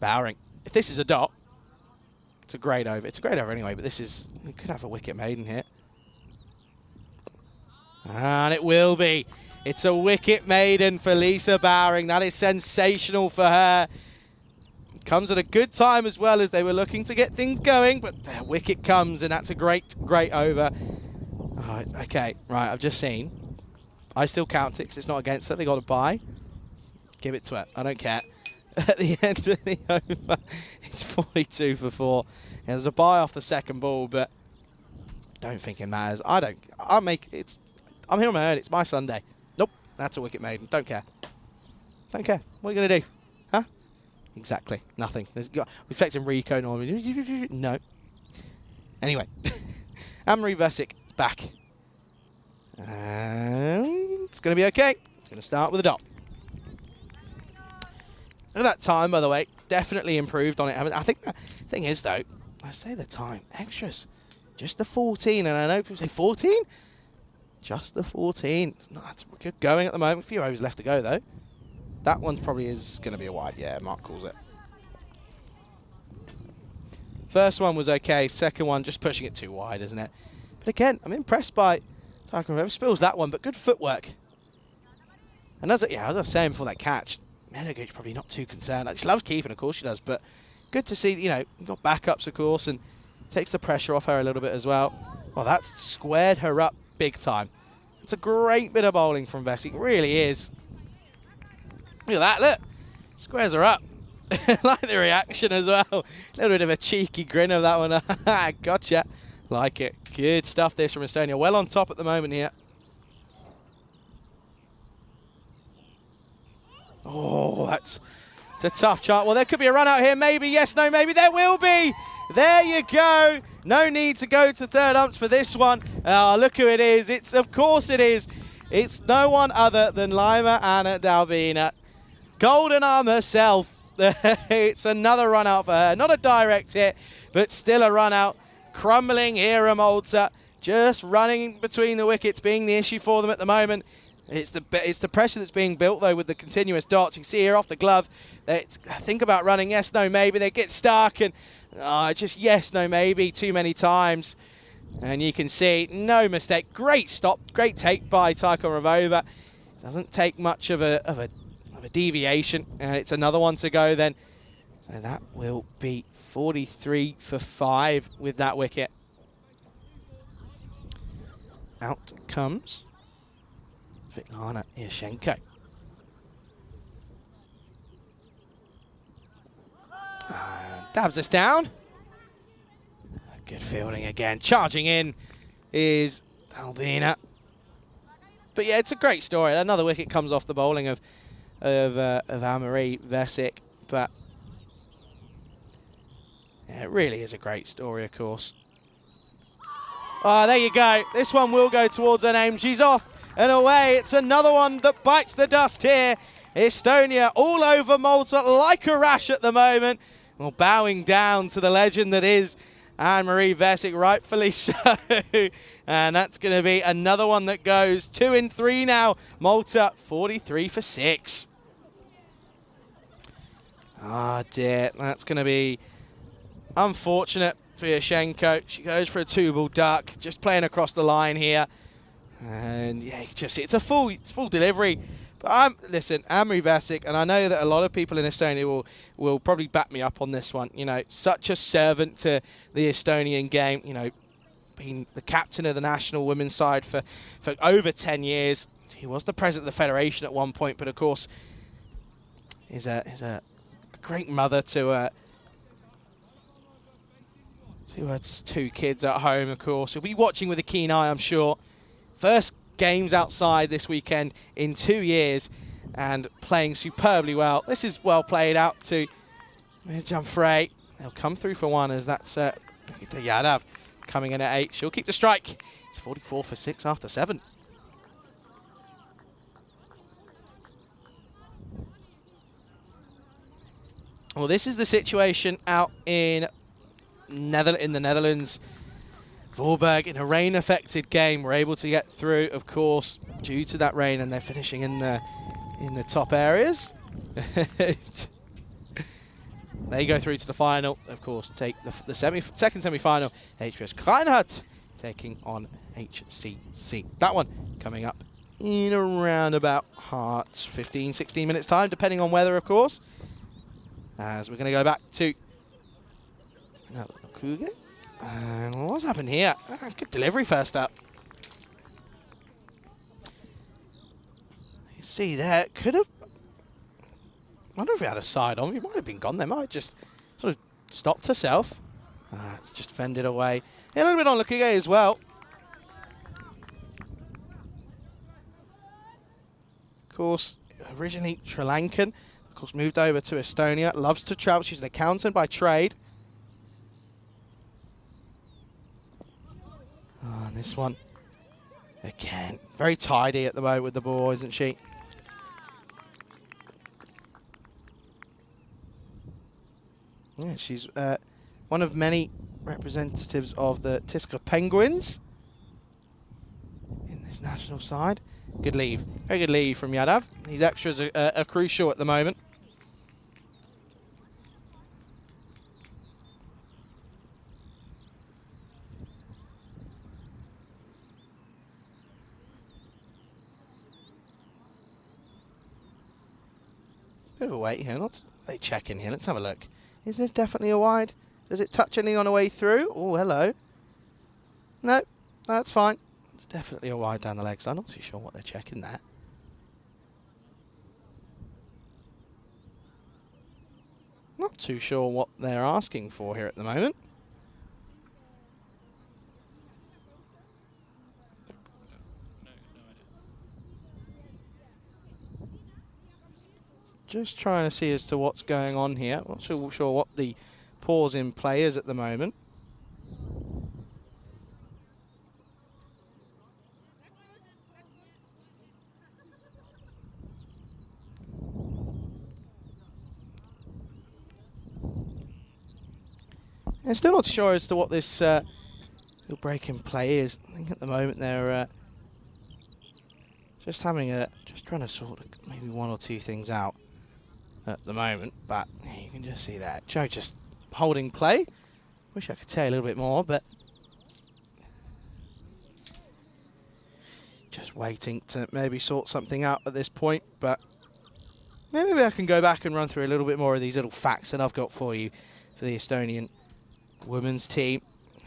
Bowering. If this is a dot, it's a great over. It's a great over anyway, but this is, we could have a wicket maiden here. And it will be. It's a wicket maiden for Lisa Bowering. That is sensational for her. Comes at a good time as well, as they were looking to get things going, but their wicket comes, and that's a great, great over. Oh, okay, right, I've just seen. I still count it because it's not against her. They got a bye. Give it to her. I don't care. At the end of the over, it's 42 for 4. Yeah, there's a bye off the second ball, but don't think it matters. I'm here on my own. It's my Sunday. Nope, that's a wicket maiden. Don't care. Don't care. What are you going to do? Huh? Exactly. Nothing. We're expecting Rico normally. No. Anyway, Anne-Marie Versick is back. And it's going to be okay. It's going to start with a dot. At that time, by the way, definitely improved on it. I think the thing is, though, I say the time, extras, just the 14, and I know people say 14? Just the 14. That's good going at the moment. A few overs left to go, though. That one probably is going to be a wide. Yeah, Mark calls it. First one was okay. Second one, just pushing it too wide, isn't it? But again, I'm impressed by Taikon Revova. Spills that one, but good footwork. And as I was saying before that catch, Menego's probably not too concerned. She loves keeping, of course she does, but good to see, you know, got backups, of course, and takes the pressure off her a little bit as well. Well, that's squared her up big time. It's a great bit of bowling from Versick. It really is. Look at that, look. Squares her up. Like the reaction as well. A little bit of a cheeky grin of that one. Gotcha. Like it. Good stuff this from Estonia. Well on top at the moment here. Oh, it's a tough chart. Well, there could be a run out here. Maybe. Yes, no, maybe. There will be. There you go. No need to go to third umps for this one. Look who it is. Of course it is. It's no one other than Lima Anna Dalbina. Golden Arm herself. It's another run out for her. Not a direct hit, but still a run out. Crumbling here, Malta. Just running between the wickets being the issue for them at the moment. It's the pressure that's being built, though, with the continuous dots. You can see here off the glove. Think about running yes, no, maybe. They get stuck and just yes, no, maybe too many times. And you can see, no mistake. Great stop, great take by Taikon Revova. Doesn't take much of a deviation. And it's another one to go then. So that will be 43 for 5 with that wicket. Out comes Svetlana Iashenko. Dabs us down. Good fielding again. Charging in is Albina. But yeah, it's a great story. Another wicket comes off the bowling of Anne-Marie Versick. But yeah, it really is a great story, of course. Oh, there you go. This one will go towards her name. She's off and away. It's another one that bites the dust here. Estonia all over Malta like a rash at the moment. Well, bowing down to the legend that is Anne-Marie Versick, rightfully so. And that's going to be another one that goes 2 in 3 now. Malta 43 for 6. Ah, dear. That's going to be unfortunate. Vyashenko. She goes for a 2-ball duck, just playing across the line here. And yeah, it's a full delivery. But listen, Amri Vasic, and I know that a lot of people in Estonia will probably back me up on this one. You know, such a servant to the Estonian game. You know, being the captain of the national women's side for over 10 years. He was the president of the federation at one point, but of course, is a great mother to her 2 kids at home, of course. He'll be watching with a keen eye, I'm sure. First games outside this weekend in 2 years and playing superbly well. This is well played out to Jamfrey. They'll come through for one as that's Yadav coming in at 8. She'll keep the strike. It's 44 for 6 after 7. Well, this is the situation out in the Netherlands. Voorburg, in a rain-affected game, were able to get through, of course, due to that rain, and they're finishing in the top areas. They go through to the final, of course, take the second semi-final. HPS Kleinhardt taking on HCC. That one coming up in around about 15, 16 minutes time, depending on weather, of course. As we're going to go back to Kuga. And what's happened here? Good delivery first up. You see there, could have... I wonder if he had a side on. He might have been gone there. Might have just sort of stopped herself. It's just fended away. Yeah, a little bit on Lukuge as well. Of course, originally Sri Lankan. Of course, moved over to Estonia. Loves to travel. She's an accountant by trade. And this one, again, very tidy at the moment with the ball, isn't she? Yeah, she's one of many representatives of the Tiska Penguins in this national side. Good leave. Very good leave from Yadav. These extras are crucial at the moment. Bit of a wait here. They check in here. Let's have a look. Is this definitely a wide? Does it touch anything on the way through? Oh, hello. No, that's fine. It's definitely a wide down the leg, so I'm not too sure what they're checking there. Not too sure what they're asking for here at the moment. Just trying to see as to what's going on here. Not sure what the pause in play is at the moment. And still not sure as to what this little break in play is. I think at the moment they're just trying to sort of maybe one or two things out at the moment, but you can just see that. Joe just holding play. Wish I could say a little bit more, but just waiting to maybe sort something out at this point, but maybe I can go back and run through a little bit more of these little facts that I've got for you for the Estonian women's team.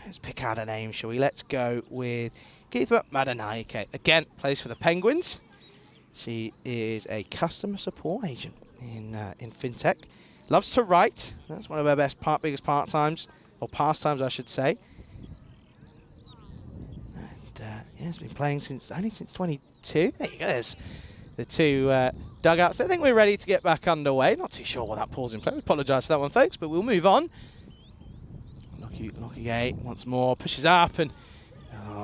Let's pick out a name, shall we? Let's go with Geetha Madanaike. Again, plays for the Penguins. She is a customer support agent in fintech. Loves to write. That's one of her biggest pastimes, I should say. And yeah, has been playing only since 22. There you go. There's the two dugouts. I think we're ready to get back underway. Not too sure what that pause in play. We apologise for that one, folks, but we'll move on. Lucky Gate once more pushes up, and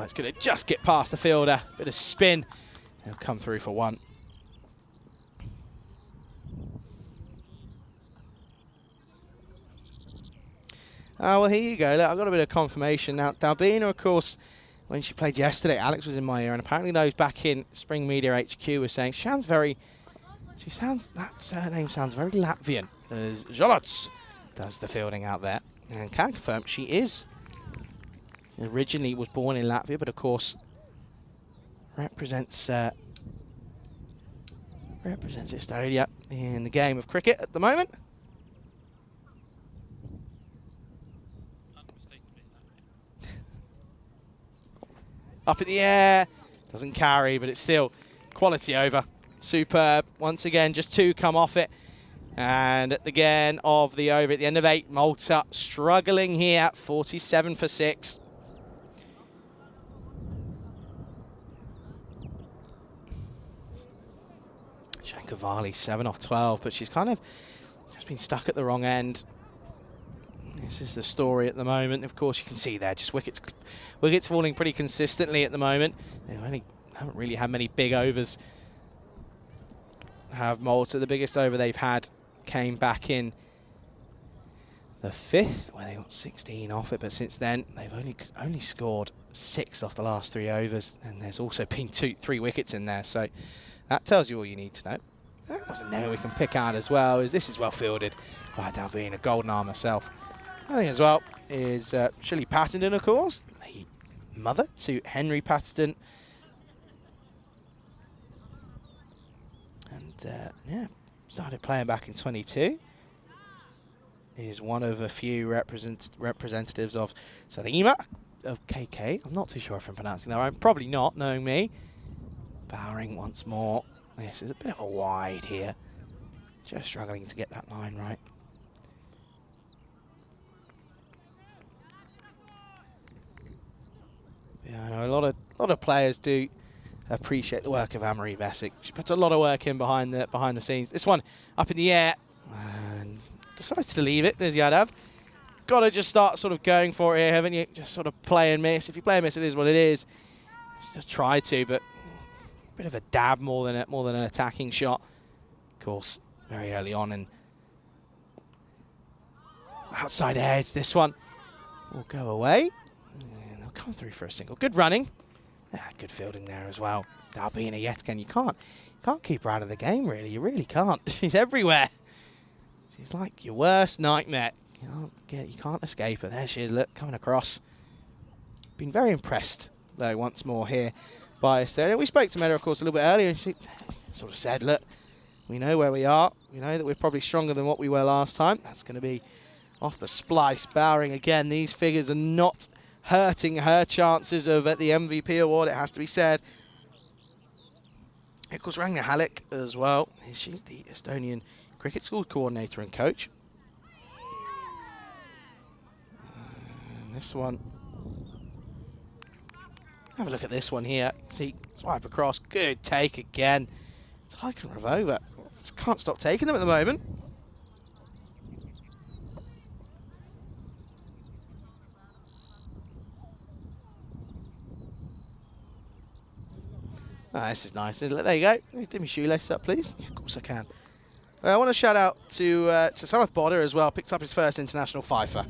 it's going to just get past the fielder. Bit of spin. They'll come through for one. Well, here you go. Look, I've got a bit of confirmation. Now, Dalbina, of course, when she played yesterday, Alex was in my ear, and apparently those back in Spring Media HQ were saying that surname sounds very Latvian, as Zolots does the fielding out there. And can confirm she is Originally was born in Latvia, but of course represents Estonia in the game of cricket at the moment. Up in the air, doesn't carry, but it's still quality over. Superb. Once again, just 2 come off it. And at the end of the over, at the end of 8, Malta struggling here, 47 for 6. Shankavali 7 off 12, but she's kind of just been stuck at the wrong end. This is the story at the moment. Of course, you can see there, just wickets falling pretty consistently at the moment. They haven't really had many big overs. Have Malta, the biggest over they've had came back in the 5th, where they got 16 off it, but since then they've only scored 6 off the last 3 overs, and there's also been 3 wickets in there, so that tells you all you need to know. That was a note we can pick out as well, is this is well fielded by being a golden arm herself. I think as well is Shirley Pattenden, of course, the mother to Henry Pattenden. And yeah, started playing back in 22. Is one of a few representatives of Sarima, of KK. I'm not too sure if I'm pronouncing that right. Probably not, knowing me. Bowering once more. This is a bit of a wide here. Just struggling to get that line right. Yeah, I know a lot of players do appreciate the work of Anne-Marie Vesic. She puts a lot of work in behind the scenes. This one up in the air and decides to leave it. There's Yadav. Got to just start sort of going for it here, haven't you? Just sort of play and miss. If you play and miss, it is what it is. Just try to, but a bit of a dab more than an attacking shot. Of course, very early on and outside edge. This one will go away. And they'll come through for a single. Good running. Good fielding there as well. Dalbina yet again. You can't keep her out of the game, really. You really can't. She's everywhere. She's like your worst nightmare. You can't escape her. There she is. Look, coming across. Been very impressed though once more here by Estonia. We spoke to Meta, of course, a little bit earlier, and she sort of said, "Look, we know where we are. We know that we're probably stronger than what we were last time. That's going to be off the splice." Bowering again. These figures are not hurting her chances of the MVP award, it has to be said. Of course, Ragnar Halleck as well. She's the Estonian cricket school coordinator and coach. And this one. Have a look at this one here. See, swipe across. Good take again. Tyke and Ravova. Just can't stop taking them at the moment. Oh, this is nice. There you go. Do me shoelaces up, please. Yeah, of course I can. I want to shout out to Samarth Bodder as well. Picked up his first international fifer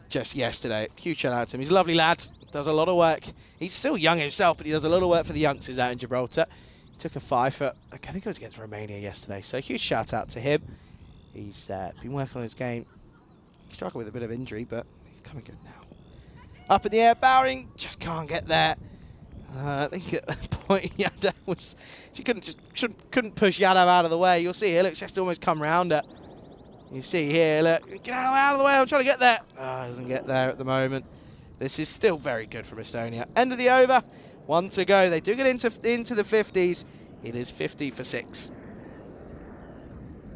just yesterday. Huge shout out to him. He's a lovely lad. Does a lot of work. He's still young himself, but he does a lot of work for the youngsters out in Gibraltar. He took a fifer. I think it was against Romania yesterday. So huge shout out to him. He's been working on his game. He struggled with a bit of injury, but he's coming good now. Up in the air, Bowering just can't get there. I think at that point Yadav was, she couldn't push Yadav out of the way. You'll see here, look, she has to almost come round her. You see here, look, get out of the way, I'm trying to get there. Doesn't get there at the moment. This is still very good from Estonia. End of the over, 1 to go. They do get into the 50s. It is 50 for 6.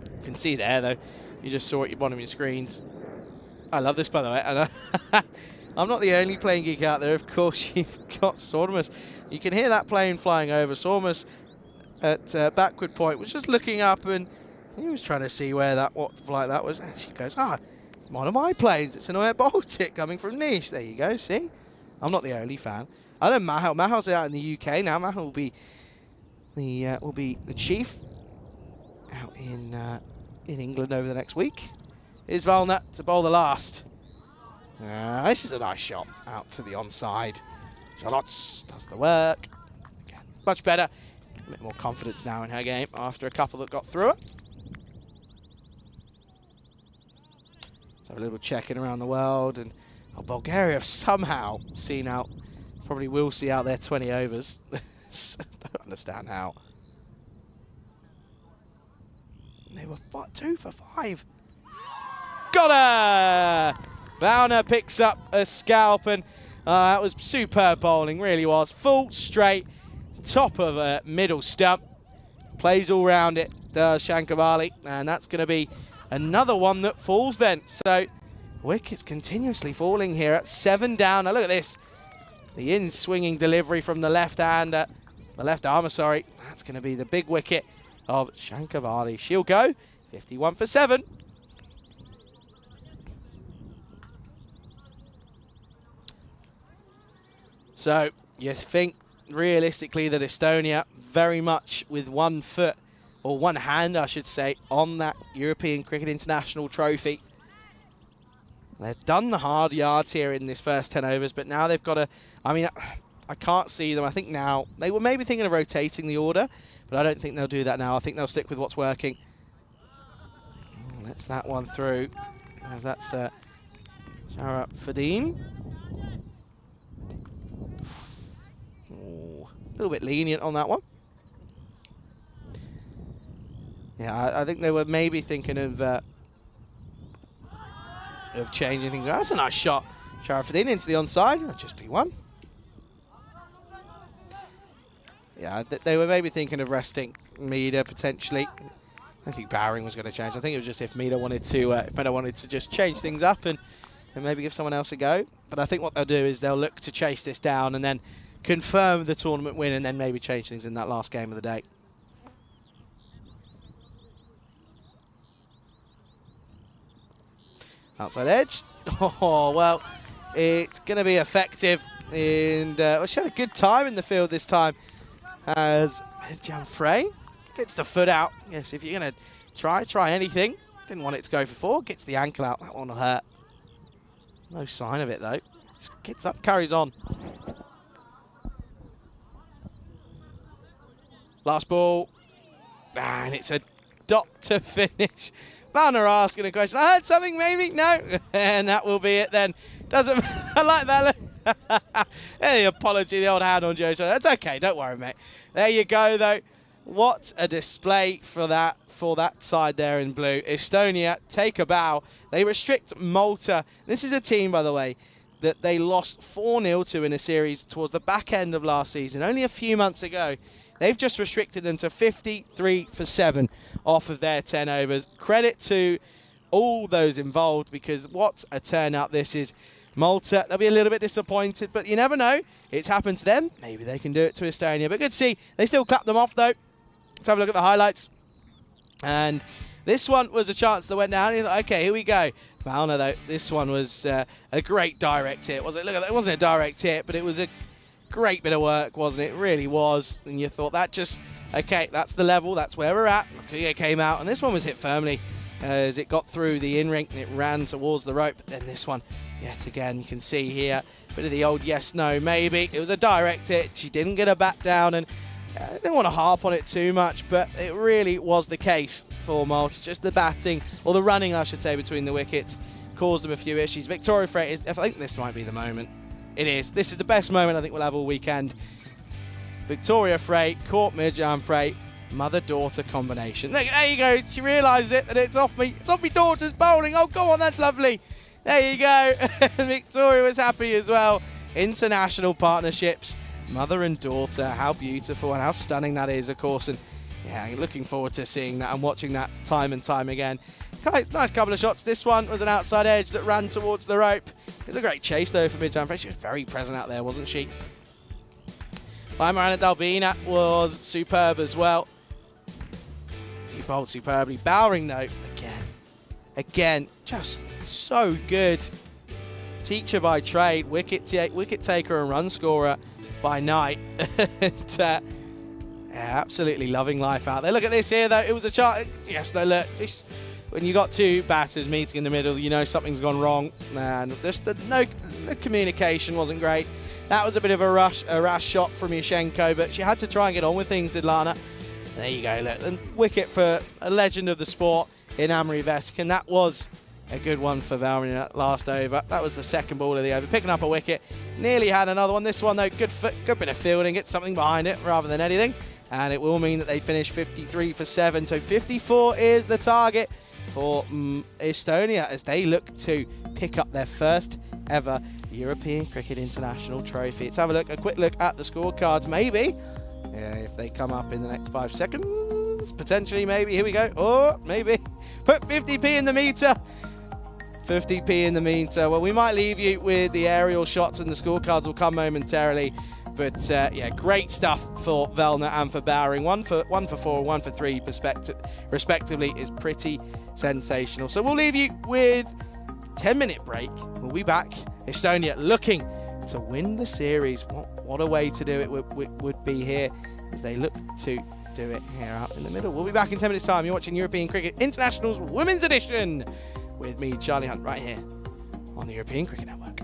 You can see there though, you just saw it at the bottom of your screens. I love this, by the way. And I'm not the only plane geek out there. Of course, you've got Sormus. You can hear that plane flying over. Sormus at backward point was just looking up, and he was trying to see what flight that was. And she goes, one of my planes. It's an Air Baltic coming from Nice. There you go. See, I'm not the only fan. I know Mahal. Mahal's out in the UK now. Mahal will be the chief out in England over the next week. Here's Valnat to bowl the last. This is a nice shot out to the onside. Charlotte does the work. Again, much better. A bit more confidence now in her game after a couple that got through her. Let's have a little check-in around the world. And Oh, Bulgaria have somehow seen out, probably will see out their 20 overs. Don't understand how. They were 2 for 5. Got her! Bauner picks up a scalp, and that was superb bowling, really was. Full straight, top of a middle stump. Plays all round it, does Shankavali, and that's going to be another one that falls then. So wickets continuously falling here at 7 down. Now look at this. The in-swinging delivery from the left hander, the left armour, sorry. That's going to be the big wicket of Shankavali. She'll go 51 for 7. So you think realistically that Estonia very much with one foot, or one hand I should say, on that European Cricket International trophy. They've done the hard yards here in this first 10 overs, but now they've got to, I mean, I can't see them. I think now, they were maybe thinking of rotating the order, but I don't think they'll do that now. I think they'll stick with what's working. Let's that one through, as that's Shara Fadeen. A little bit lenient on that one. Yeah, I think they were maybe thinking of changing things. That's a nice shot. Sharafadin into the onside. That'll just be one. Yeah, they were maybe thinking of resting Mida potentially. I don't think Bowering was going to change. I think it was just if Mida wanted to just change things up and maybe give someone else a go. But I think what they'll do is they'll look to chase this down and then confirm the tournament win and then maybe change things in that last game of the day. Outside edge. Oh, well, it's going to be effective. And well, she had a good time in the field this time as Jan Frey gets the foot out. Yes, if you're going to try anything. Didn't want it to go for 4. Gets the ankle out. That one will hurt. No sign of it, though. Just gets up, carries on. Last ball, and it's a dot to finish. Banner asking a question. I heard something, maybe? No. And that will be it then. Doesn't I like that? Hey, apology, the old hand on Joe. So that's okay, don't worry, mate. There you go, though. What a display for that side there in blue. Estonia take a bow. They restrict Malta. This is a team, by the way, that they lost 4-0 to in a series towards the back end of last season, only a few months ago. They've just restricted them to 53 for 7 off of their 10 overs. Credit to all those involved, because what a turnout this is. Malta, they'll be a little bit disappointed, but you never know. It's happened to them. Maybe they can do it to Estonia. But good to see. They still clap them off, though. Let's have a look at the highlights. And this one was a chance that went down. You thought, okay, here we go. Valna, though, this one was a great direct hit. Look at that. It wasn't a direct hit, but it was a great bit of work, wasn't it? It really was. And you thought that just, okay, that's the level, that's where we're at. Okay, it came out, and this one was hit firmly as it got through the in-ring and it ran towards the rope. But then this one, yet again, you can see here, a bit of the old yes, no, maybe. It was a direct hit. She didn't get her bat down, and I didn't want to harp on it too much, but it really was the case for Malta. Just the batting, or the running, I should say, between the wickets caused them a few issues. Victoria Frey, I think this might be the moment. It is. This is the best moment I think we'll have all weekend. Victoria Frey caught Mirjam Frey, mother-daughter combination. Look, there you go. She realises it, and it's off me. It's off me daughter's bowling. Oh, go on, that's lovely. There you go. Victoria was happy as well. International partnerships, mother and daughter. How beautiful and how stunning that is, of course. And yeah, looking forward to seeing that and watching that time and time again. Nice couple of shots. This one was an outside edge that ran towards the rope. It was a great chase, though, for Mirjam Frey. She was very present out there, wasn't she? Marana Dalbina was superb as well. He bowled superbly. Bowering, though, again, just so good. Teacher by trade, wicket taker and run scorer by night. And, yeah, absolutely loving life out there. Look at this here, though. It was a chance. Yes, no, look. When you got two batters meeting in the middle, you know something's gone wrong. And just the communication wasn't great. That was a bit of a rash shot from Yashenko, but she had to try and get on with things, did Lana. There you go, look. And wicket for a legend of the sport in Amri Vesk. And that was a good one for Valmont in that last over. That was the second ball of the over, picking up a wicket. Nearly had another one. This one, though, good bit of fielding. Get something behind it rather than anything. And it will mean that they finish 53 for 7. So 54 is the target for Estonia as they look to pick up their first ever European Cricket International trophy. Let's have a quick look at the scorecards. Maybe, if they come up in the next 5 seconds, potentially, maybe. Here we go. Or maybe put 50p in the meter. 50p in the meter. Well, we might leave you with the aerial shots and the scorecards will come momentarily. But yeah, great stuff for Vellner and for Bowring. One for 4, 1 for 3 respectively is pretty sensational. So we'll leave you with 10-minute break. We'll be back. Estonia looking to win the series. What a way to do it would be here as they look to do it here out in the middle. We'll be back in 10 minutes time. You're watching European Cricket International's Women's Edition with me, Charlie Hunt, right here on the European Cricket Network.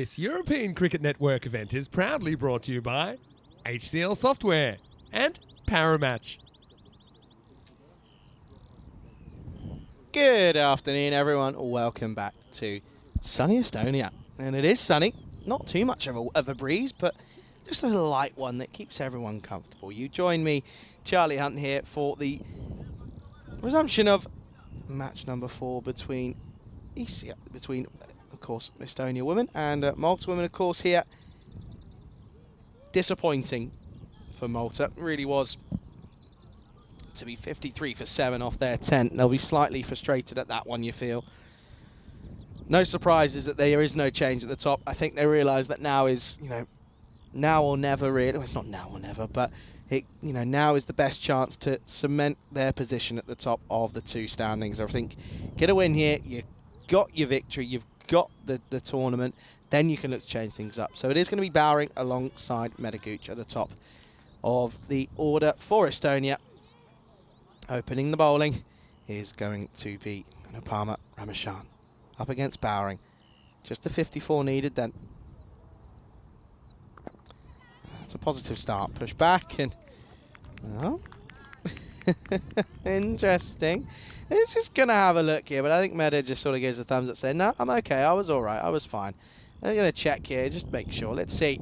This European Cricket Network event is proudly brought to you by HCL Software and Paramatch. Good afternoon, everyone. Welcome back to sunny Estonia. And it is sunny. Not too much of a breeze, but just a light one that keeps everyone comfortable. You join me, Charlie Hunt, here for the resumption of match number 4 between of course, Estonia women and Malta women, of course, here. Disappointing for Malta. Really was to be 53 for 7 off their 10. They'll be slightly frustrated at that one, you feel. No surprises that there is no change at the top. I think they realise that now is, now or never really. Well, it's not now or never, but now is the best chance to cement their position at the top of the 2 standings. I think get a win here, you got your victory, you've got the tournament, then you can look to change things up. So it is going to be Bowering alongside Medicuc at the top of the order for Estonia. Opening the bowling is going to be Nopama Ramachan up against Bowering. Just the 54 needed then. That's a positive start. Push back and... Oh. Interesting. It's just going to have a look here, but I think Meda just sort of gives a thumbs up saying, no, I'm okay, I was all right, I was fine. I'm going to check here, just make sure. Let's see.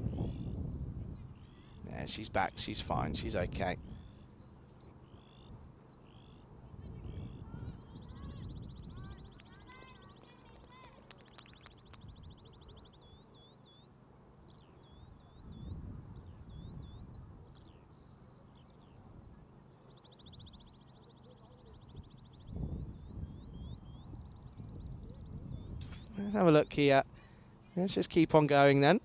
Yeah, she's back, she's fine, she's okay. Let's have a look here. Let's just keep on going then.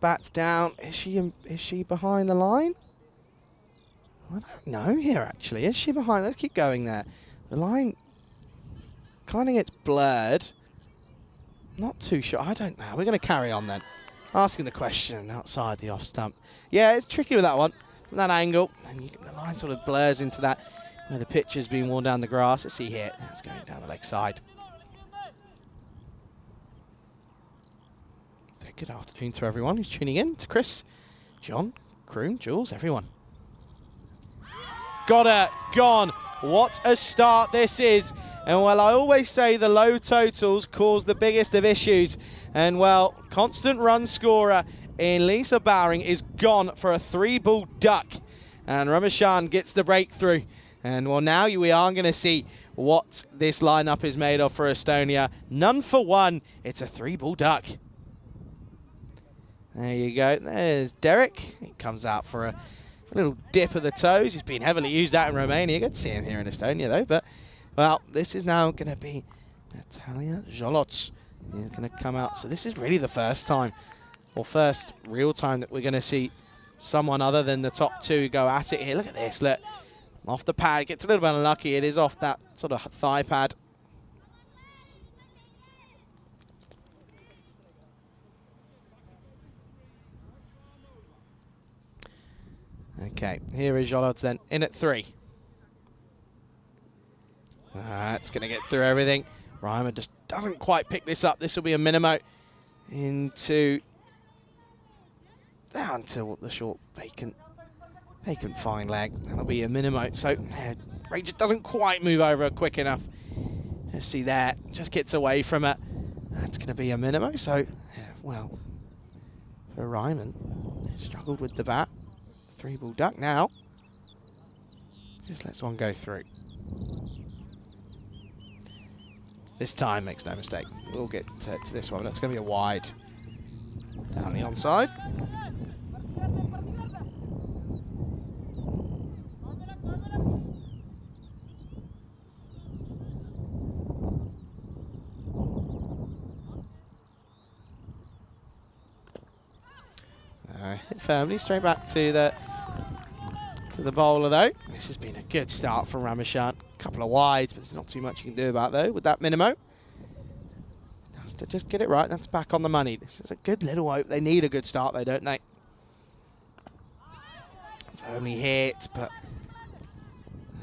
Bats down. Is she behind the line? I don't know here actually. Is she behind? Let's keep going there. The line kind of gets blurred. Not too sure. I don't know. We're going to carry on then. Asking the question outside the off stump. Yeah, it's tricky with that one. From that angle. And the line sort of blurs into that where the pitch has been worn down the grass. Let's see here. It's going down the leg side. Good afternoon to everyone who's tuning in. To Chris, John, Kroon, Jules, everyone. Got it. Gone. What a start this is. And, well, I always say the low totals cause the biggest of issues. And, well, constant run scorer in Lisa Bowering is gone for a 3-ball duck. And Ramachan gets the breakthrough. And, well, now we are going to see what this lineup is made of for Estonia. None for one. It's a 3-ball duck. There you go. There's Derek. He comes out for a little dip of the toes. He's been heavily used out in Romania. Good to see him here in Estonia, though. But, well, this is now going to be Natalia Zholots. He's going to come out. So this is really the first time, or first real time, that we're going to see someone other than the top 2 go at it here. Look at this. Look. Off the pad. Gets a little bit unlucky. It is off that sort of thigh pad. Okay, here is Jolots then, in at 3. It's going to get through everything. Reimer just doesn't quite pick this up. This will be a Minimo into... down to the short vacant fine leg. That'll be a Minimo. So, Ranger doesn't quite move over quick enough. Let's see there. Just gets away from it. That's going to be a Minimo. So, well, for Ryman, struggled with the bat. 3-ball duck now. Just lets one go through. This time, makes no mistake. We'll get to this one. That's going to be a wide down the onside. Hit firmly, straight back to the bowler though. This has been a good start from Ramachan. A couple of wides, but there's not too much you can do about though with that Minimo. Has to just get it right. That's back on the money. This is a good little hope. They need a good start though, don't they? Firmly hit, but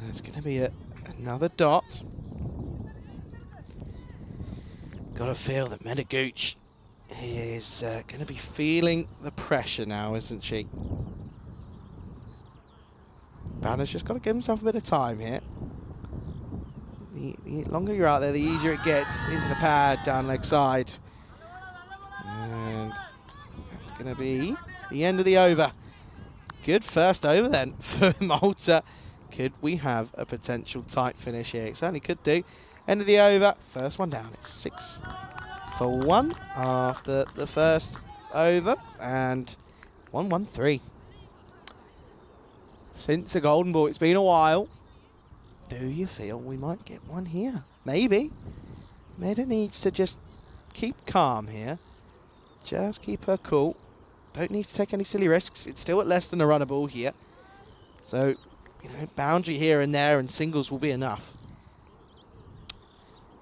it's going to be another dot. Got to feel that Medicuc is going to be feeling the pressure now, isn't she? Banner's just got to give himself a bit of time here. The longer you're out there, the easier it gets into the pad, down leg side. And that's going to be the end of the over. Good first over then for Malta. Could we have a potential tight finish here? It certainly could do. End of the over, first one down. It's 6 for 1 after the first over, and 1-1-3. Since a golden ball, it's been a while. Do you feel we might get one here? Maybe. Meda needs to just keep calm here. Just keep her cool. Don't need to take any silly risks. It's still at less than a runner ball here. So, you know, boundary here and there and singles will be enough.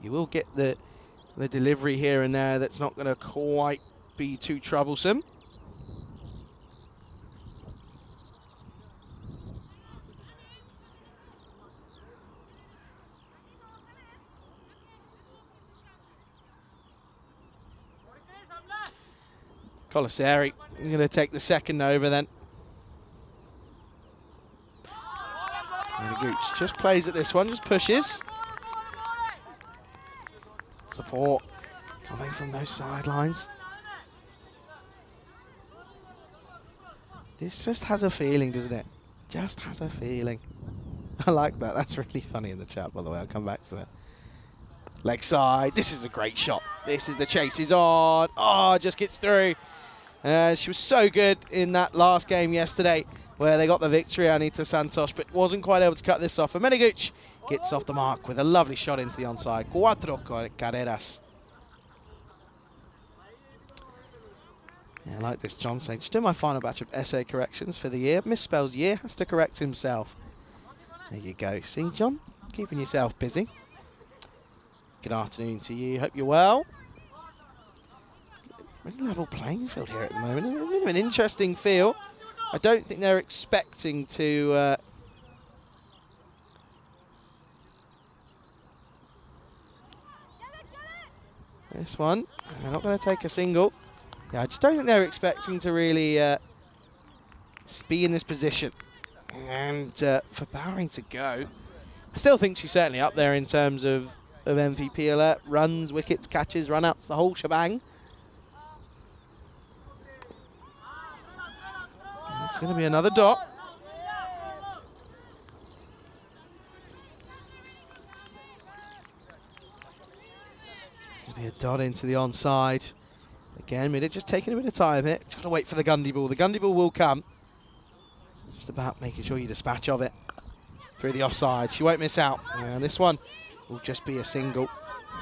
You will get the delivery here and there that's not going to quite be too troublesome. Colaseri going to take the second over then. And Gooch just plays at this one, just pushes. Support coming from those sidelines. This just has a feeling, doesn't it? Just has a feeling. I like that. That's really funny in the chat, by the way. I'll come back to it. Leg side. This is a great shot. This is the chase is on. Oh, just gets through. She was so good in that last game yesterday where they got the victory, Anita Santos, but wasn't quite able to cut this off. And Meniguch gets off the mark with a lovely shot into the onside. 4 carreras. Yeah, I like this. John saying, just do my final batch of essay corrections for the year. Misspells year, has to correct himself. There you go. See, John? Keeping yourself busy. Good afternoon to you. Hope you're well. Really level playing field here at the moment. It's a bit of an interesting feel. I don't think they're expecting to... this one, they're not going to take a single. Yeah, I just don't think they're expecting to really be in this position. And for Bowering to go, I still think she's certainly up there in terms of MVP alert, runs, wickets, catches, run-outs, the whole shebang. It's going to be another dot. Going to be a dot into the onside. Again, Mida just taking a bit of time here. Trying to wait for the Gundy ball. The Gundy ball will come. It's just about making sure you dispatch of it through the offside. She won't miss out. And this one will just be a single.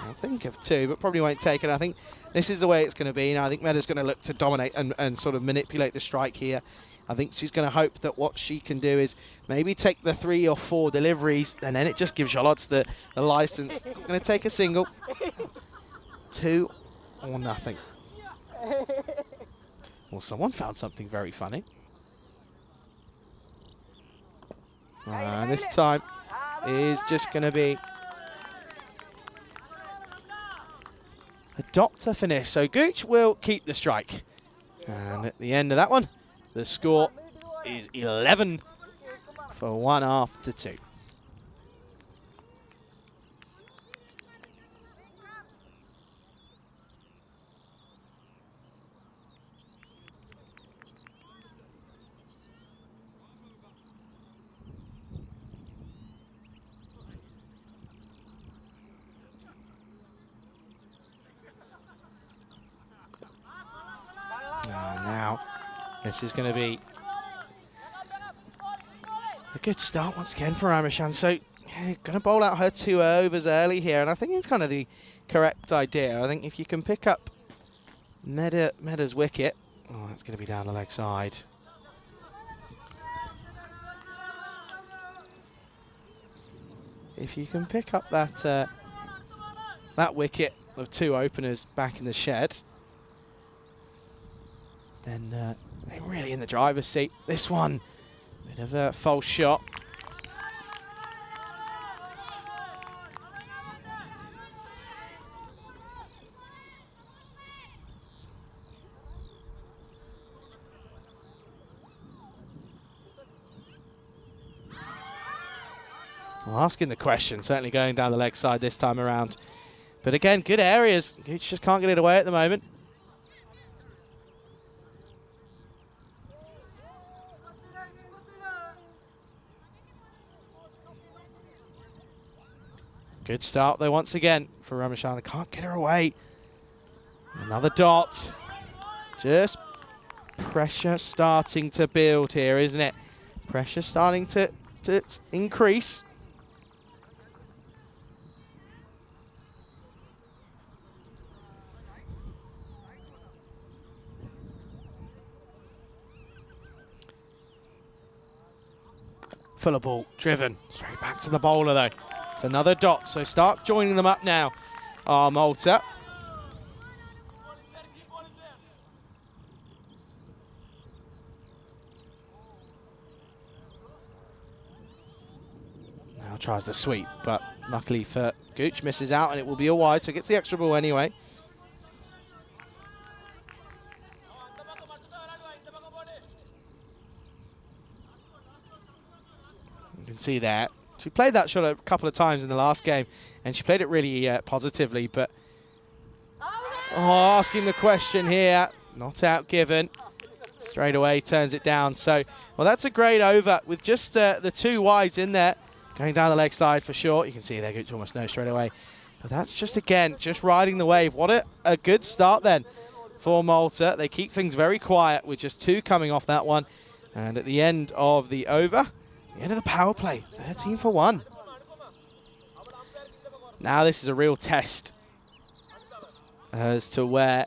I'll think of 2, but probably won't take it. I think this is the way it's going to be. Now, I think Meda's going to look to dominate and sort of manipulate the strike here. I think she's going to hope that what she can do is maybe take the 3 or 4 deliveries, and then it just gives Charlotte the license. Not going to take a single. 2 or nothing. Well, someone found something very funny. And this time is just going to be a dot to finish. So Gooch will keep the strike. And at the end of that one, the score is 11 for 1 after 2. Now, this is going to be a good start once again for Amishan. So, yeah, going to bowl out her 2 overs early here, and I think it's kind of the correct idea. I think if you can pick up Meda's wicket, oh, that's going to be down the leg side. If you can pick up that that wicket of 2 openers back in the shed, then they're really in the driver's seat. This one, bit of a false shot. Well, asking the question, certainly going down the leg side this time around. But again, good areas. Gooch just can't get it away at the moment. Good start though once again for Ramachan. They can't get her away. Another dot. Just pressure starting to build here, isn't it? Pressure starting to increase. Fuller ball, driven. Straight back to the bowler though. It's another dot, so start joining them up now. Malta. Now tries the sweep, but luckily for Gooch, misses out and it will be a wide, so gets the extra ball anyway. You can see that. She played that shot a couple of times in the last game, and she played it really positively, but asking the question here, not out given. Straight away turns it down. So, well, that's a great over with just the two wides in there. Going down the leg side for sure. You can see there, Gooch almost knows straight away. But that's just, again, just riding the wave. What a good start then for Malta. They keep things very quiet with just two coming off that one. And at the end of the over, the end of the power play, 13 for 1. Now this is a real test as to where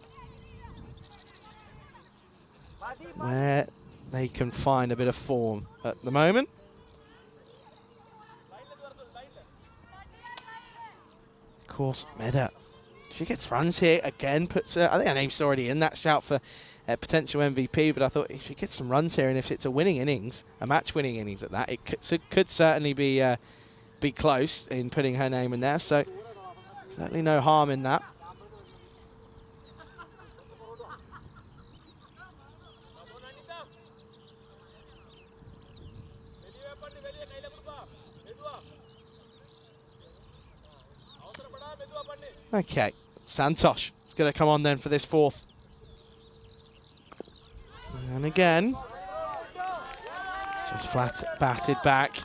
they can find a bit of form at the moment. Of course, Meda, she gets runs here again, puts I think her name's already in that shout for potential MVP, but I thought if she gets some runs here, and if it's a winning innings, a match-winning innings at that, it could certainly be close in putting her name in there. So certainly no harm in that. Okay, Santosh is going to come on then for this fourth. And again, just flat batted back.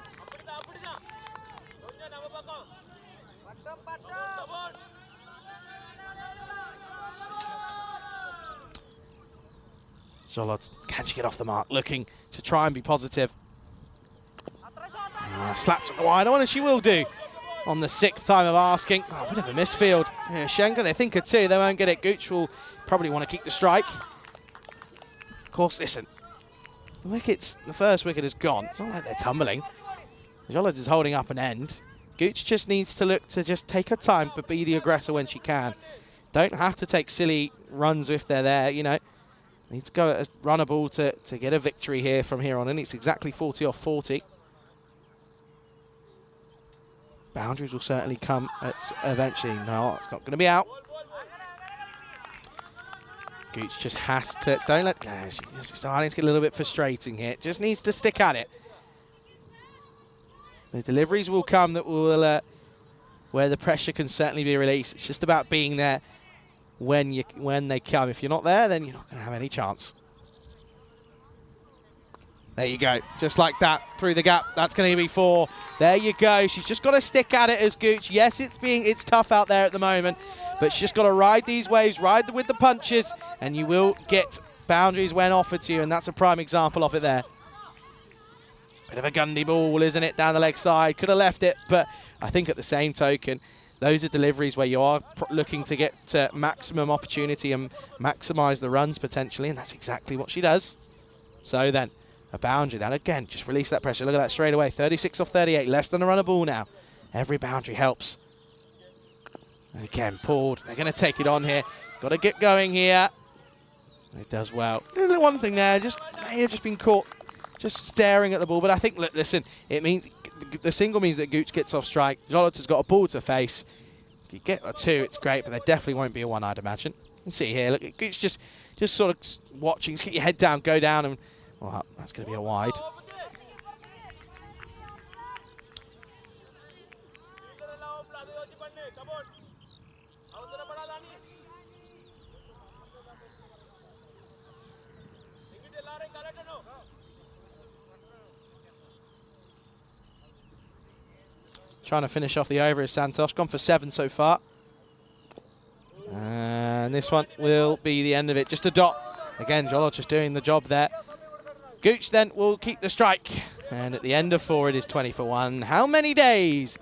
Zolot, can she get off the mark? Looking to try and be positive. Slaps at the wide on, and she will do. On the 6th time of asking. Oh, a bit of a misfield. Yeah, Schenker, they think of two. They won't get it. Gooch will probably want to keep the strike. Of course, listen. The first wicket is gone. It's not like they're tumbling. Jolas is holding up an end. Gooch just needs to look to just take her time, but be the aggressor when she can. Don't have to take silly runs if they're there, you know. Needs to go run a ball to get a victory here from here on in. It's exactly 40 off 40. Boundaries will certainly come eventually. No, it's not going to be out. Gooch just has to, don't let, she's starting to get a little bit frustrating here. Just needs to stick at it. The deliveries will come that will, where the pressure can certainly be released. It's just about being there when they come. If you're not there, then you're not going to have any chance. There you go, just like that, through the gap. That's going to be 4. There you go. She's just got to stick at it as Gooch. Yes, it's tough out there at the moment, but she's just got to ride these waves, ride with the punches, and you will get boundaries when offered to you, and that's a prime example of it there. Bit of a Gundy ball, isn't it, down the leg side? Could have left it, but I think at the same token, those are deliveries where you are looking to get maximum opportunity and maximise the runs potentially, and that's exactly what she does. So then, a boundary, that again, just release that pressure. Look at that straight away, 36 off 38, less than a run a ball now. Every boundary helps. And again, pulled, they're going to take it on here. Got to get going here. It does well. One thing there, may have just been caught just staring at the ball, but I think, look, listen, it means, the single means that Gooch gets off strike. Jolot has got a ball to face. If you get a 2, it's great, but there definitely won't be a 1, I'd imagine. You can see here, look, Gooch just sort of watching, just get your head down, go down, and well, that's going to be a wide. trying to finish off the over is Santos. Gone for 7 so far. And this one will be the end of it. Just a dot. Again, Jolo just doing the job there. Gooch then will keep the strike. And at the end of 4, it is 20 for 1. How many days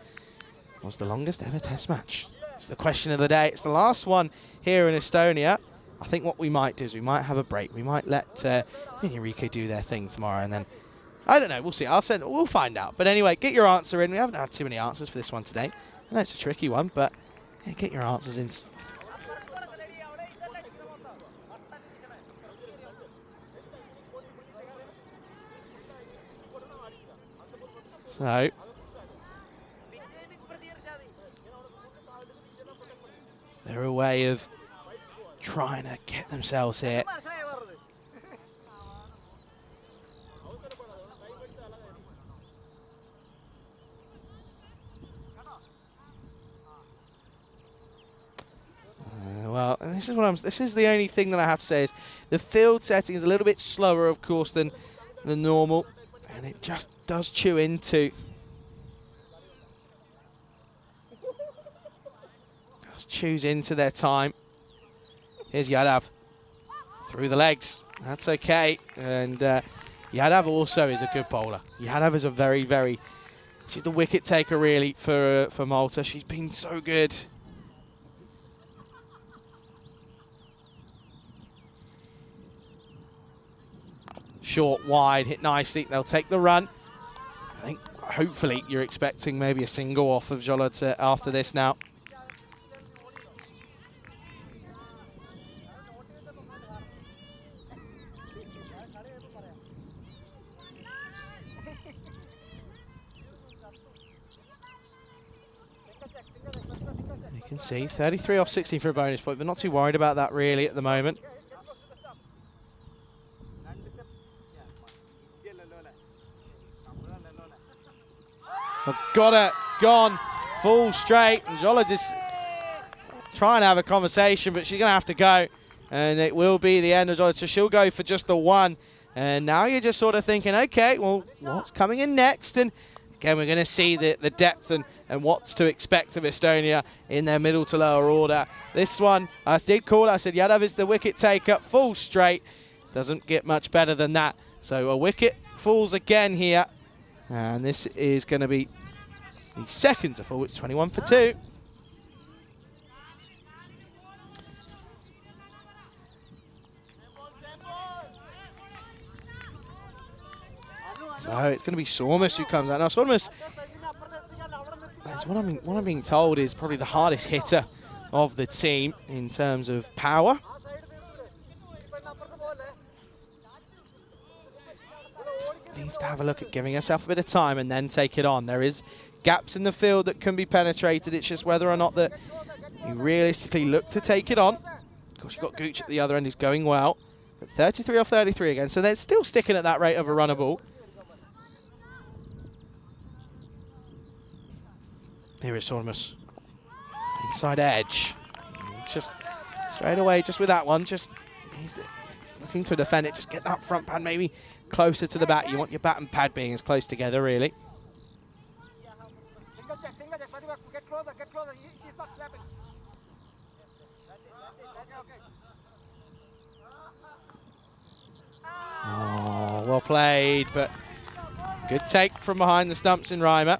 was the longest ever test match? It's the question of the day. It's the last one here in Estonia. I think what we might do is we might have a break. We might let Enrique do their thing tomorrow, and then I don't know. We'll see. We'll find out. But anyway, get your answer in. We haven't had too many answers for this one today. I know it's a tricky one, but yeah, get your answers in. So, is there a way of trying to get themselves here? Well, this is the only thing that I have to say is the field setting is a little bit slower, of course, than normal, and it just does chew into. Just chews into their time. Here's Yadav through the legs. That's okay, and Yadav also is a good bowler. Yadav is a very, very. She's the wicket taker really for Malta. She's been so good. Short, wide, hit nicely. They'll take the run. I think hopefully you're expecting maybe a single off of Jolot after this now. You can see 33 off 60 for a bonus point, but not too worried about that really at the moment. Got it, gone, full straight, and Jola's is trying to have a conversation, but she's going to have to go, and it will be the end of Jola. So she'll go for just the 1, and now you're just sort of thinking, okay, well, what's coming in next? And again, we're going to see the depth and what's to expect of Estonia in their middle to lower order. This one, I did call it, I said Yadav is the wicket taker, full straight, doesn't get much better than that. So a wicket falls again here. And this is going to be the second to fall. It's 21 for 2. So it's going to be Sormus who comes out. Now Sormus, what I'm being told, is probably the hardest hitter of the team in terms of power. Needs to have a look at giving herself a bit of time and then take it on. There is gaps in the field that can be penetrated. It's just whether or not that you realistically look to take it on. Of course, you've got Gooch at the other end who's going well. But 33 off 33 again, so they're still sticking at that rate of a runner ball. Here is Sormus. Inside edge. Just straight away, just with that one, just he's looking to defend it. Just get that front pad maybe closer to the bat. You want your bat and pad being as close together, really. Oh, well played, but good take from behind the stumps in Reimer.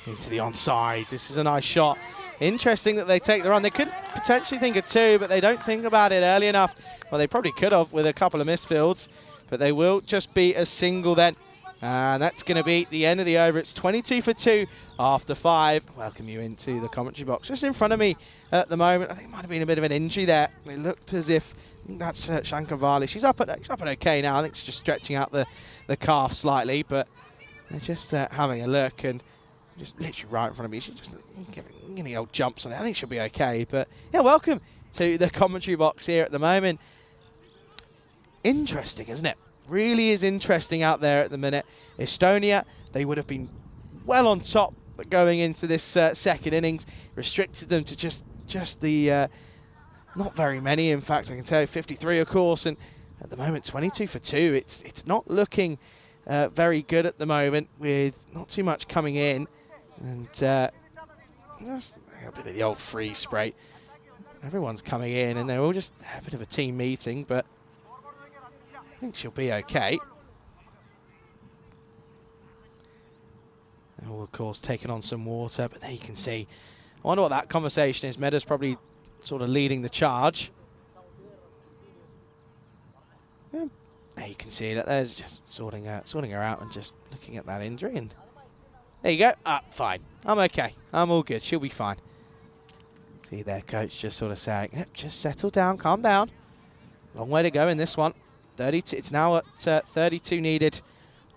Into the onside. This is a nice shot. Interesting that they take the run. They could potentially think of 2, but they don't think about it early enough. Well, they probably could have with a couple of missed fields, but they will just be a single then. And that's going to be the end of the over. It's 22 for 2 after 5. Welcome you into the commentary box. Just in front of me at the moment. I think it might have been a bit of an injury there. It looked as if that's Shankar. She's up at okay now. I think she's just stretching out the calf slightly, but they're just having a look, and just literally right in front of me. She's just getting old jumps on it. I think she'll be okay. But yeah, welcome to the commentary box here at the moment. Interesting, isn't it? Really is interesting out there at the minute. Estonia, they would have been well on top going into this second innings, restricted them to just the not very many. In fact, I can tell you 53, of course, and at the moment 22 for 2. It's not looking very good at the moment, with not too much coming in, and just a bit of the old freeze spray. Everyone's coming in, and they're all just a bit of a team meeting, but I think she'll be okay. And all, of course, taking on some water, but there you can see. I wonder what that conversation is. Meadows probably sort of leading the charge. Yeah. There you can see that there's just sorting her out and just looking at that injury. And there you go. Fine. I'm okay. I'm all good. She'll be fine. See there, coach just sort of saying, yep, just settle down, calm down. Long way to go in this one. 32. It's now at 32 needed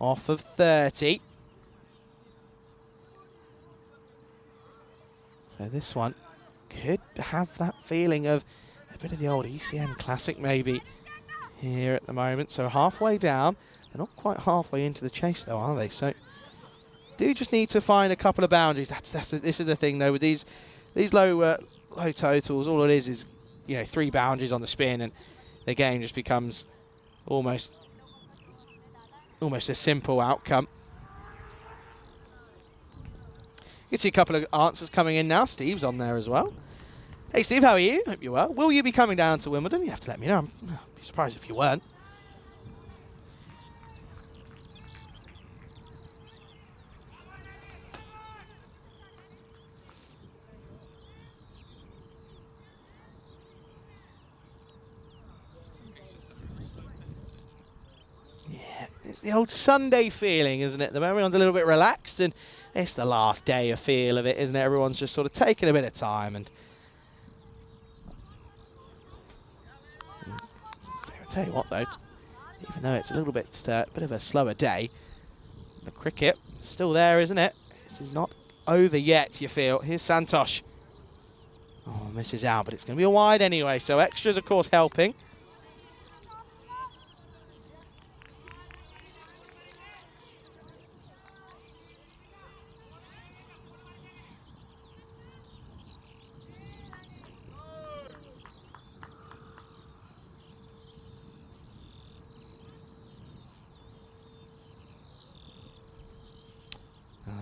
off of 30. So this one could have that feeling of a bit of the old ECN Classic maybe here at the moment. So halfway down. They're not quite halfway into the chase though, are they? So do just need to find a couple of boundaries. This is the thing though with these low totals. All it is 3 boundaries on the spin, and the game just becomes almost a simple outcome. You can see a couple of answers coming in now. Steve's on there as well. Hey Steve, how are you? Hope you're well. Will you be coming down to Wimbledon? You have to let me know. I'd be surprised if you weren't. Yeah, it's the old Sunday feeling, isn't it? Everyone's a little bit relaxed, and it's the last day of feel of it, isn't it? Everyone's just sort of taking a bit of time. And I'll tell you what, though, even though it's a little bit of a slower day, the cricket is still there, isn't it? This is not over yet, you feel. Here's Santosh. Oh, misses out, but it's going to be a wide anyway, so extras, of course, helping.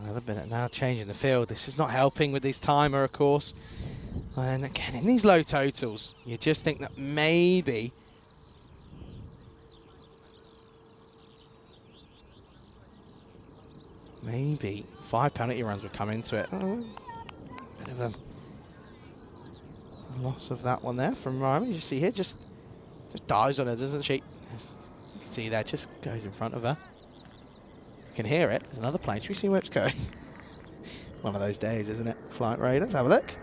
Another minute now, changing the field. This is not helping with this timer, of course. And again, in these low totals, you just think that maybe maybe 5 penalty runs would come into it. Oh, bit of a loss of that one there from Ryan. You see here, just dives on her, doesn't she? You can see that, just goes in front of her. You can hear it. There's another plane. Should we see where it's going? One of those days, isn't it? Flight radar. Let's have a look.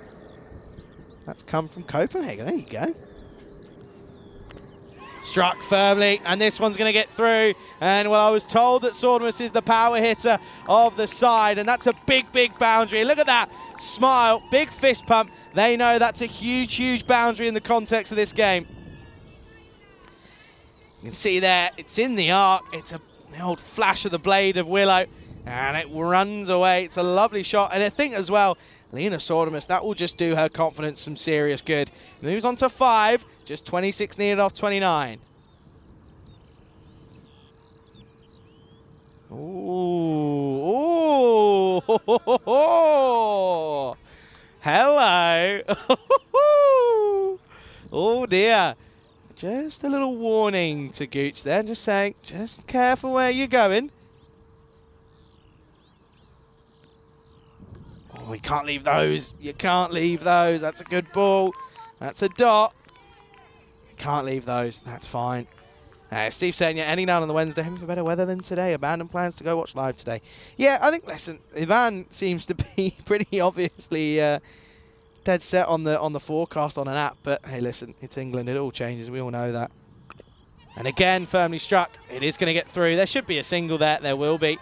That's come from Copenhagen. There you go. Struck firmly, and this one's going to get through. And, well, I was told that Swordmus is the power hitter of the side, and that's a big, big boundary. Look at that. Smile. Big fist pump. They know that's a huge, huge boundary in the context of this game. You can see there, it's in the arc. It's the old flash of the blade of Willow, and it runs away. It's a lovely shot, and I think as well, Lena Sordamus, that will just do her confidence some serious good. Moves on to 5, just 26 needed off 29. Ooh, ooh, hello. Oh dear. Just a little warning to Gooch there, just saying, just careful where you're going. Oh, you can't leave those. You can't leave those. That's a good ball. That's a dot. You can't leave those. That's fine. Steve saying, yeah, any night on the Wednesday, hoping for better weather than today. Abandon plans to go watch live today. Yeah, I think, listen, Ivan seems to be pretty obviously dead set on the forecast on an app, but hey, listen, it's England. It all changes. We all know that. And again, firmly struck. It is going to get through. There should be a single there. There will be.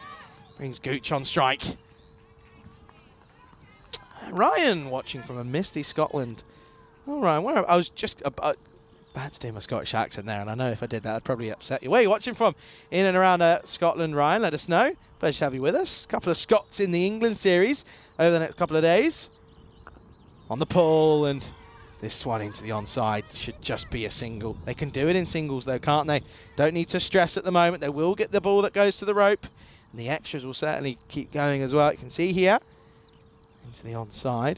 Brings Gooch on strike. Ryan watching from a misty Scotland. Oh, Ryan, where I was just bad to do my Scottish accent there, and I know if I did that, I'd probably upset you. Where are you watching from? In and around Scotland, Ryan, let us know. Pleasure to have you with us. A couple of Scots in the England series over the next couple of days. On the pull, and this one into the onside should just be a single. They can do it in singles though, can't they? Don't need to stress at the moment. They will get the ball that goes to the rope, and the extras will certainly keep going as well. You can see here, into the onside.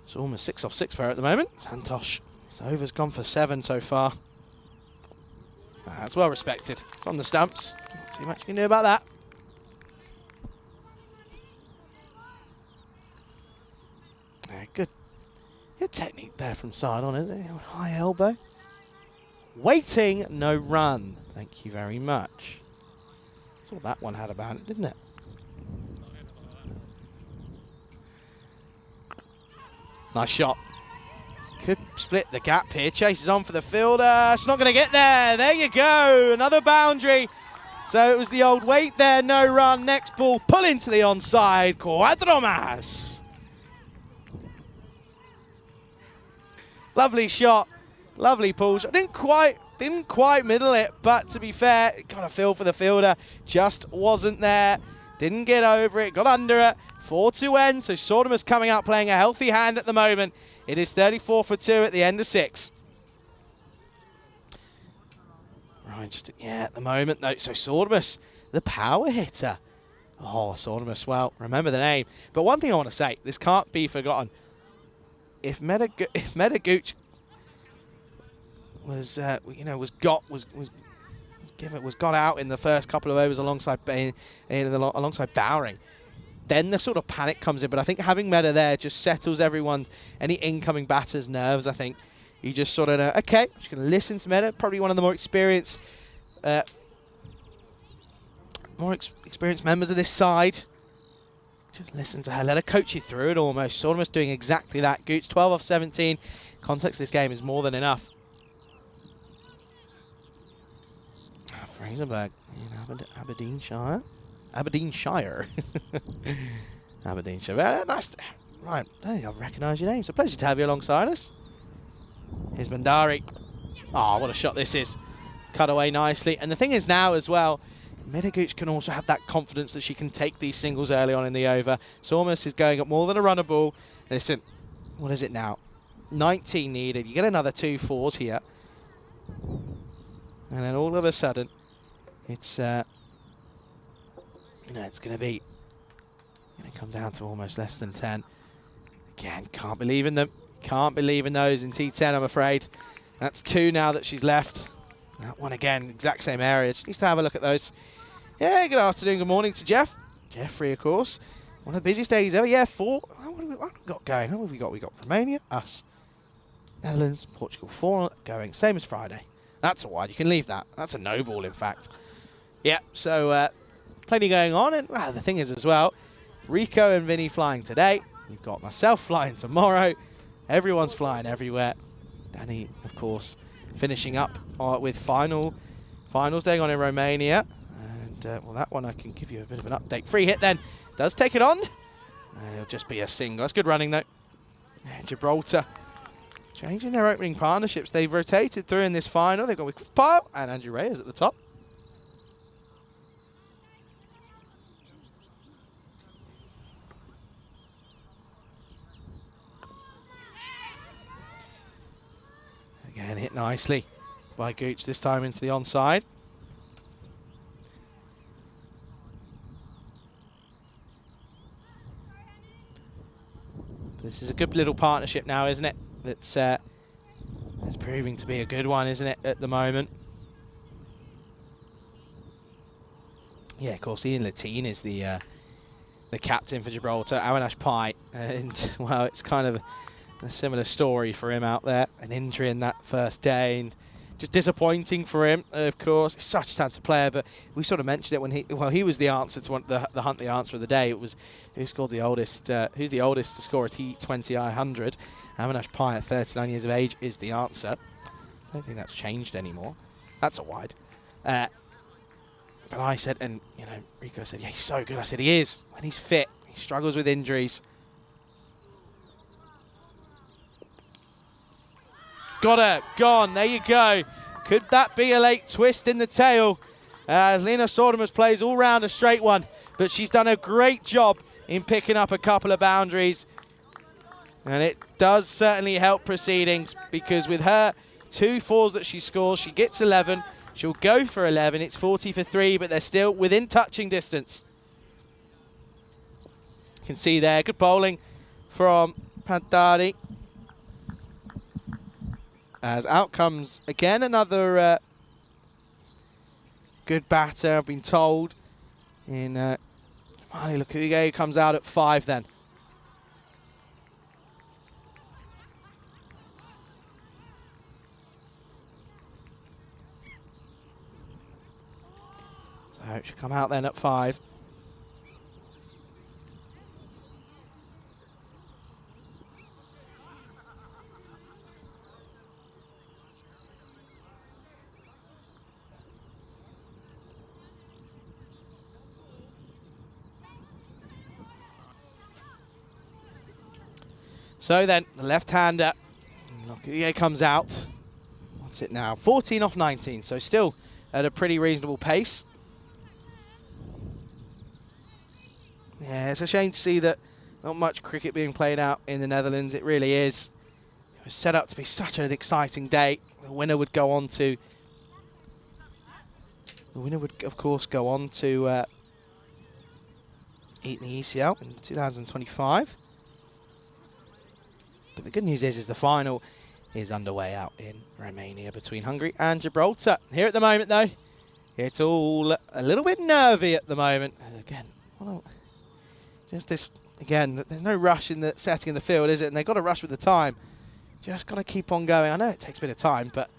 It's almost 6 off 6 for her at the moment. Santosh, his over's gone for 7 so far. That's well respected. It's on the stumps. Not too much you can do about that. Good technique there from side on, isn't it? High elbow. Waiting, no run. Thank you very much. That's all that one had about it, didn't it? Nice shot. Could split the gap here. Chases on for the fielder. It's not going to get there. There you go. Another boundary. So it was the old wait there, no run. Next ball, pull into the onside. Cuadromas. Lovely shot. Lovely pull shot. Didn't quite middle it, but to be fair, it got a feel for the fielder. Just wasn't there. Didn't get over it. Got under it. 4-2 end. So Sortimus coming out playing a healthy hand at the moment. It is 34 for 2 at the end of 6. Right, just at the moment though. So Sortimus, the power hitter. Oh, Sortimus, well, remember the name. But one thing I want to say, this can't be forgotten. If Metagooch was got out in the first couple of overs alongside Bowering, then the sort of panic comes in. But I think having Meta there just settles any incoming batter's nerves. I think you just sort of know, okay, I'm just going to listen to Meta, probably one of the more experienced members of this side. Just listen to her, let her coach you through it almost. Sortimus doing exactly that. Gooch 12 off 17. Context of this game is more than enough. Fraserburgh in Aberdeenshire. Aberdeenshire. Nice. Right, I recognise your name. It's a pleasure to have you alongside us. Here's Bandari. Oh, what a shot this is. Cut away nicely. And the thing is now as well, Metagooch can also have that confidence that she can take these singles early on in the over. Sormus is going up more than a runner ball. Listen, what is it now? 19 needed. You get another 2 4s here. And then all of a sudden, it's it's going to come down to almost less than 10. Again, can't believe in them. Can't believe in those in T10, I'm afraid. That's 2 now that she's left. That one again, exact same area. Just needs to have a look at those. Yeah, good afternoon, good morning to Jeff. Jeffrey, of course. One of the busiest days ever. Yeah, 4. What have we got going? How have we got? We got Romania, us, Netherlands, Portugal. 4 going. Same as Friday. That's a wide. You can leave that. That's a no ball, in fact. Yeah, so plenty going on. And the thing is as well, Rico and Vinny flying today. You've got myself flying tomorrow. Everyone's flying everywhere. Danny, of course, finishing up with finals going on in Romania. And, well, that one I can give you a bit of an update. Free hit then. Does take it on. And it'll just be a single. That's good running, though. And Gibraltar changing their opening partnerships. They've rotated through in this final. They've gone with Chris Pyle and Andrew Reyes at the top. Again, hit nicely by Gooch, this time into the onside. This is a good little partnership now, isn't it? That's it's proving to be a good one, isn't it, at the moment? Yeah, of course, Ian Latine is the captain for Gibraltar, Awanash Pai, and, well, it's kind of a similar story for him out there. An injury in that first day, and just disappointing for him, of course. He's such a talented player, but we sort of mentioned it when he was the answer to the answer of the day. It was who's the oldest to score a T20 I-100. Avinash Pai at 39 years of age is the answer. I don't think that's changed anymore. That's a wide. But I said, and Rico said, yeah, he's so good. I said, he is. When he's fit, he struggles with injuries. Got her, gone, there you go. Could that be a late twist in the tail? As Lena Sordemus plays all round a straight one, but she's done a great job in picking up a couple of boundaries. And it does certainly help proceedings, because with her 2 fours that she scores, she gets 11. She'll go for 11. It's 40 for 3, but they're still within touching distance. You can see there, good bowling from Pantari. As out comes again another good batter, I've been told. In look who he comes out at 5 then. So she'll come out then at 5. So then, the left-hander, look, here comes out. What's it now? 14 off 19, so still at a pretty reasonable pace. Yeah, it's a shame to see that not much cricket being played out in the Netherlands. It really is. It was set up to be such an exciting day. The winner would go on to... The winner would, of course, go on to eat the ECL in 2025. But the good news is the final is underway out in Romania between Hungary and Gibraltar. Here at the moment, though, it's all a little bit nervy at the moment. And again, just this, again, there's no rush in the setting in the field, is it? And they've got to rush with the time. Just got to keep on going. I know it takes a bit of time, but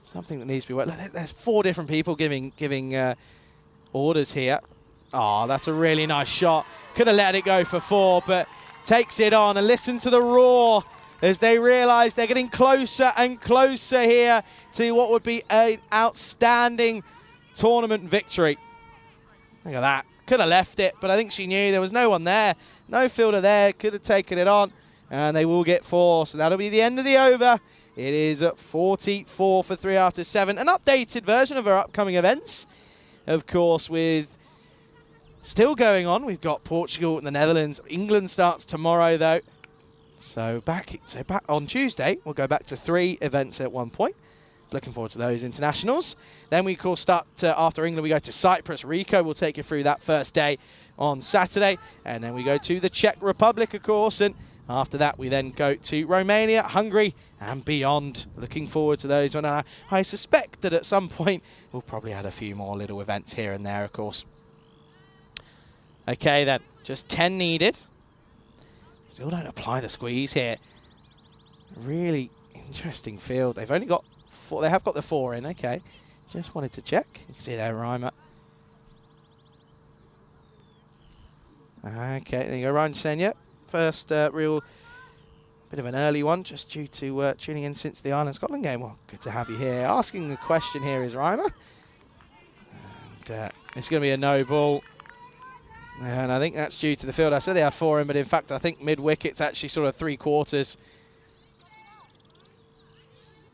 something that needs to be worked. Look, there's 4 different people giving orders here. Oh, that's a really nice shot. Could have let it go for 4, but takes it on, and listen to the roar as they realise they're getting closer and closer here to what would be an outstanding tournament victory. Look at that. Could have left it, but I think she knew there was no one there. No fielder there. Could have taken it on, and they will get 4. So that'll be the end of the over. It is at 44 for 3 after 7. An updated version of our upcoming events, of course, with still going on. We've got Portugal and the Netherlands. England starts tomorrow, though. So back on Tuesday, we'll go back to 3 events at one point. Looking forward to those internationals. Then we, of course, start after England, we go to Cyprus. Rico will take you through that first day on Saturday. And then we go to the Czech Republic, of course. And after that, we then go to Romania, Hungary, and beyond. Looking forward to those. And I suspect that at some point, we'll probably add a few more little events here and there, of course. Okay, then. Just 10 needed. Still don't apply the squeeze here. Really interesting field. They've only got 4. They have got the 4 in. Okay. Just wanted to check. You can see there, Reimer. Okay, there you go, Ryan Senya. First real bit of an early one, just due to tuning in since the Ireland-Scotland game. Well, good to have you here. Asking the question here is Reimer. And it's going to be a no ball. And I think that's due to the field. I said they had 4 in, but in fact, I think mid-wicket's actually sort of 3/4.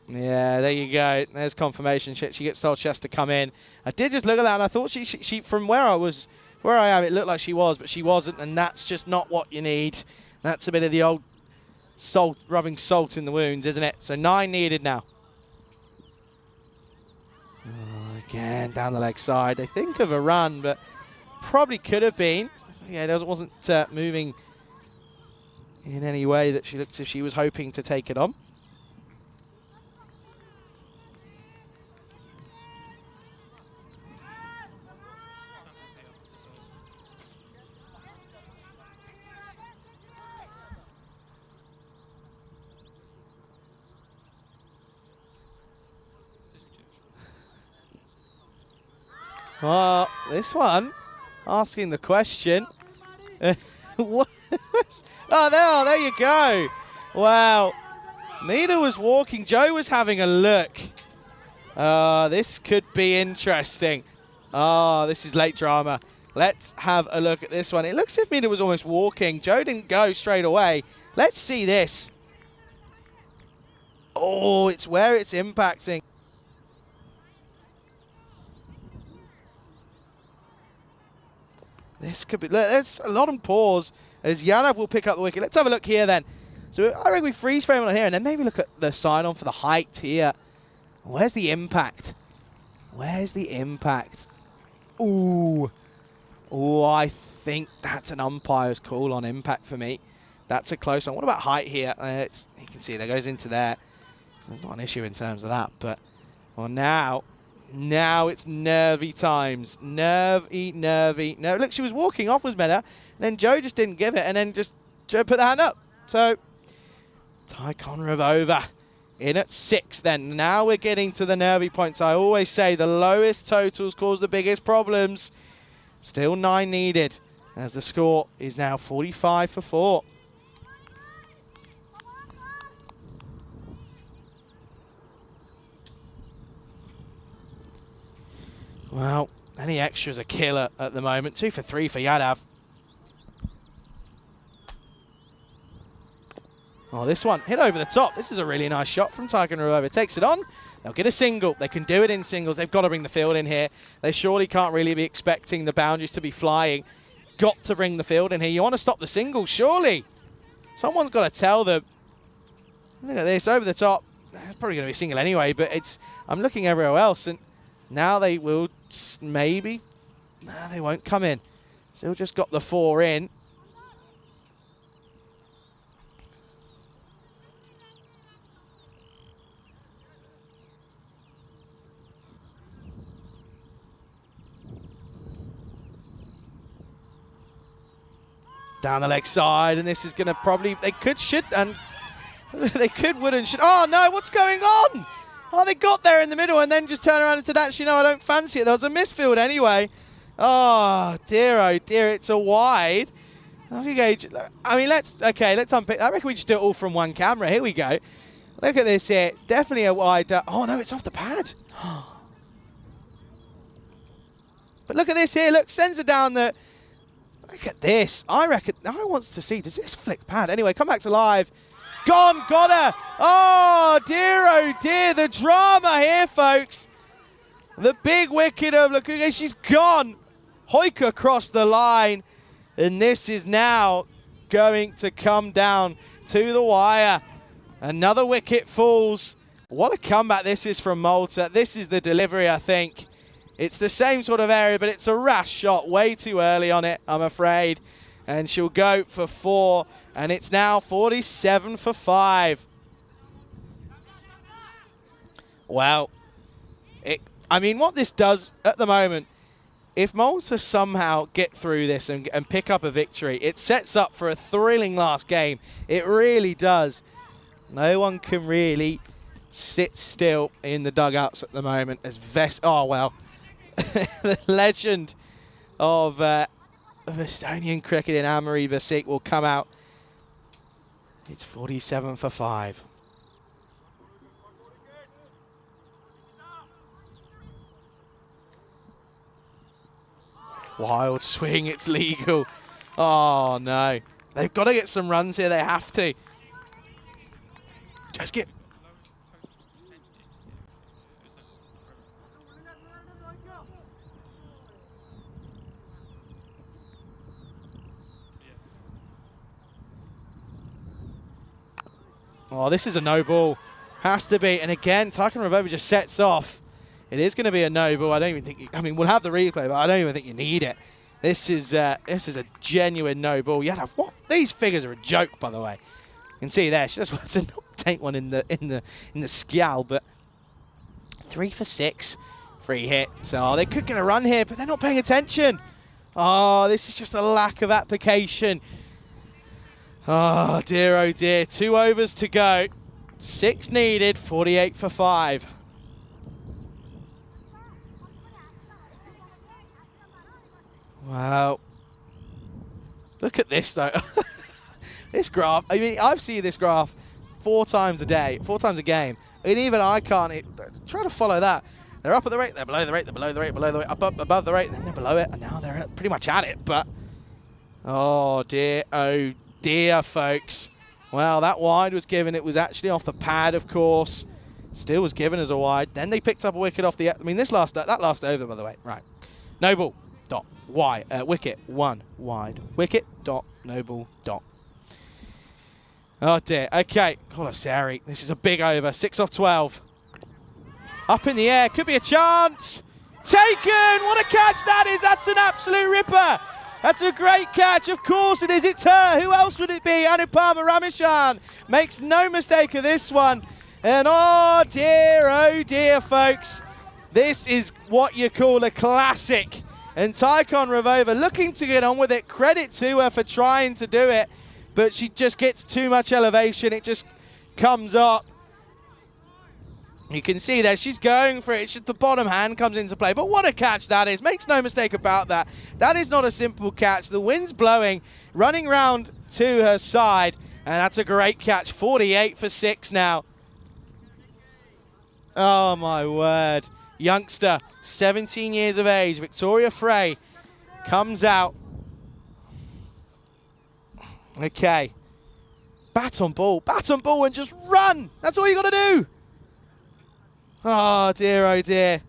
Yeah, there you go. There's confirmation. She gets told she has to come in. I did just look at that, and I thought she from where I am, it looked like she was, but she wasn't, and that's just not what you need. That's a bit of the old salt, rubbing salt in the wounds, isn't it? So 9 needed now. Oh, again, down the leg side. They think of a run, but probably could have been. Yeah, it wasn't moving in any way that she looked as if she was hoping to take it on. Well, this one, asking the question. What? Oh, there you go. Wow. Nina was walking. Joe was having a look. This could be interesting. This is late drama. Let's have a look at this one. It looks as if Mina was almost walking. Joe didn't go straight away. Let's see this. Oh, it's where it's impacting. This could be, let's a lot on pause as Yanav will pick up the wicket. Let's have a look here then. So I reckon we freeze frame on here and then maybe look at the sign on for the height here. Where's the impact? Where's the impact? Ooh. Oh, I think that's an umpire's call on impact for me. That's a close one. What about height here? You can see that goes into there. So there's not an issue in terms of that. But well, now it's nervy times. Nervy. No, look, she was walking off was Meta. And then Joe just didn't give it. And then just Joe put the hand up. So Ty Conrave in at 6 then. Now we're getting to the nervy points. I always say the lowest totals cause the biggest problems. Still 9 needed as the score is now 45 for 4. Well, any extras are killer at the moment. 2 for 3 for Yadav. Oh, this one hit over the top. This is a really nice shot from Tycoon Ruova. Takes it on. They'll get a single. They can do it in singles. They've got to bring the field in here. They surely can't really be expecting the boundaries to be flying. Got to bring the field in here. You want to stop the single, surely. Someone's got to tell them. Look at this, over the top. It's probably going to be a single anyway, but I'm looking everywhere else, and now they will maybe. No, they won't come in. Still just got the 4 in. Down the leg side, and this is going to probably, they could, should, and they could, would, and should. Oh no, what's going on? Oh, they got there in the middle and then just turned around and said, actually, no, I don't fancy it. There was a misfield anyway. Oh dear, it's a wide. Okay, I mean, let's unpick. I reckon we just do it all from one camera. Here we go. Look at this here. Definitely a wide. Oh no, it's off the pad. But look at this here. Look, sends it down the. Look at this. I reckon, I wants to see, does this flick pad? Anyway, come back to live. Gone, got her. Oh dear, the drama here, folks. The big wicket of, look, she's gone. Hoik across the line. And this is now going to come down to the wire. Another wicket falls. What a comeback this is from Malta. This is the delivery, I think. It's the same sort of area, but it's a rash shot. Way too early on it, I'm afraid. And she'll go for 4. And it's now 47 for 5. Well, I mean, what this does at the moment, if Malta somehow get through this and pick up a victory, it sets up for a thrilling last game. It really does. No one can really sit still in the dugouts at the moment as oh, well. The legend of Estonian cricket in Amari Vasik will come out. It's 47 for 5. Wild swing, it's legal. Oh no. They've got to get some runs here, they have to. Just get. Oh, this is a no ball. Has to be. And again, Tycoon Ravova just sets off. It is going to be a no ball. I don't even think. I mean, we'll have the replay, but I don't even think you need it. This is a genuine no ball. Yeah, what? These figures are a joke, by the way. You can see there. She just wants to take one in the scalp, but 3 for 6, free hit. So they could get a run here, but they're not paying attention. Oh, this is just a lack of application. Oh dear, 2 overs to go. 6 needed, 48 for 5. Wow. Look at this though. This graph, I mean, I've seen this graph 4 times a day, 4 times a game. And even I can't try to follow that. They're up at the rate, they're below the rate, they're below the rate, below the rate, up above the rate, and then they're below it, and now they're pretty much at it. But, oh dear, folks. Well, that wide was given. It was actually off the pad, of course. Still was given as a wide. Then they picked up a wicket off the... I mean, that last over, by the way. Right. No ball. Dot. Wide. Wicket. 1 wide. Wicket. Dot. No ball. Dot. Oh, dear. Okay. Colasari. This is a big over. 6 off 12. Up in the air. Could be a chance. Taken. What a catch that is. That's an absolute ripper. That's a great catch. Of course it is. It's her. Who else would it be? Anupama Ramashan makes no mistake of this one. And oh dear, folks. This is what you call a classic. And Taikon Ravova looking to get on with it. Credit to her for trying to do it. But she just gets too much elevation. It just comes up. You can see there, she's going for it. It's just the bottom hand comes into play. But what a catch that is. Makes no mistake about that. That is not a simple catch. The wind's blowing, running round to her side. And that's a great catch. 48 for 6 now. Oh, my word. Youngster, 17 years of age, Victoria Frey, comes out. Okay. Bat on ball and just run. That's all you got to do. Oh, dear.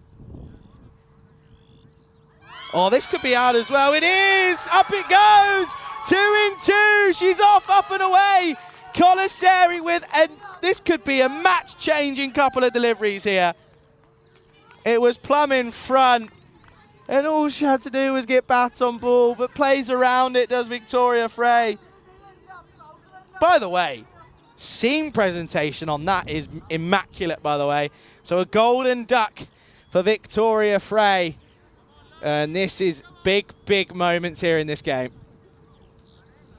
Oh, this could be out as well. It is. Up it goes. 2 in 2. She's off, up and away. Colasari with, and this could be a match-changing couple of deliveries here. It was plumb in front, and all she had to do was get bat on ball, but plays around it, does Victoria Frey. By the way, seam presentation on that is immaculate, by the way. So a golden duck for Victoria Frey. And this is big moments here in this game.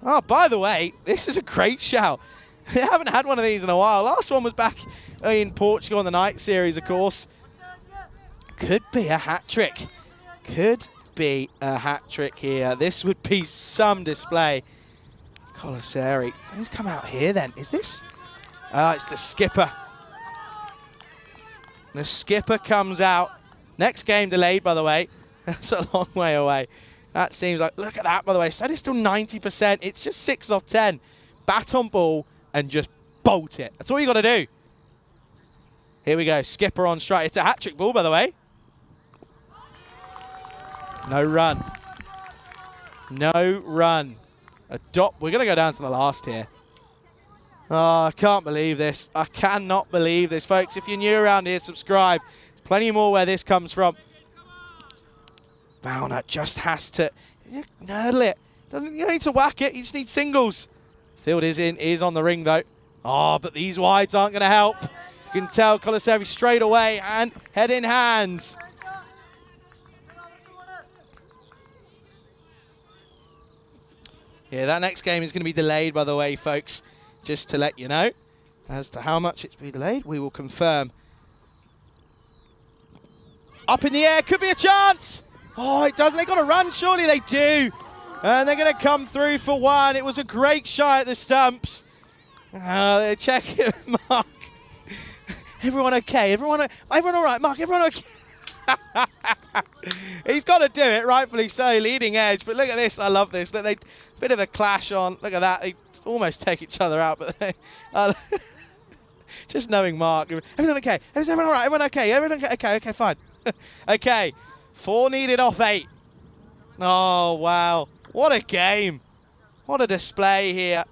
Oh, by the way, this is a great shout. We haven't had one of these in a while. Last one was back in Portugal in the night series, of course. Could be a hat-trick. Could be a hat-trick here. This would be some display. Colasari. Who's come out here then? Is this? It's the skipper. The skipper comes out. Next game delayed, by the way. That's a long way away. That seems like, look at that, by the way. So it's still 90%. It's just 6 off 10. Bat on ball and just bolt it. That's all you got to do. Here we go. Skipper on strike. It's a hat-trick ball, by the way. No run. No run. A dot. We're going to go down to the last here. Oh, I can't believe this. I cannot believe this, folks. If you're new around here, subscribe. There's plenty more where this comes from. Valna just has to nurdle it. You don't need to whack it. You just need singles. Field is on the ring, though. Oh, but these wides aren't going to help. You can tell Colasari straight away and head in hands. Yeah, that next game is going to be delayed, by the way, folks. Just to let you know. As to how much it's been delayed, we will confirm. Up in the air, could be a chance. Oh, it doesn't. They've got to run, surely they do. And they're going to come through for one. It was a great shot at the stumps. They check it, Mark. Everyone okay? Everyone all right, Mark? Everyone okay? He's got to do it, rightfully so, leading edge. But look at this. I love this. Look, they bit of a clash on. Look at that. They almost take each other out. But they, just knowing Mark. Everyone okay? Is everyone all right? Everyone okay? Everyone okay? Okay, fine. Okay. 4 needed off 8. Oh, wow. What a game. What a display here.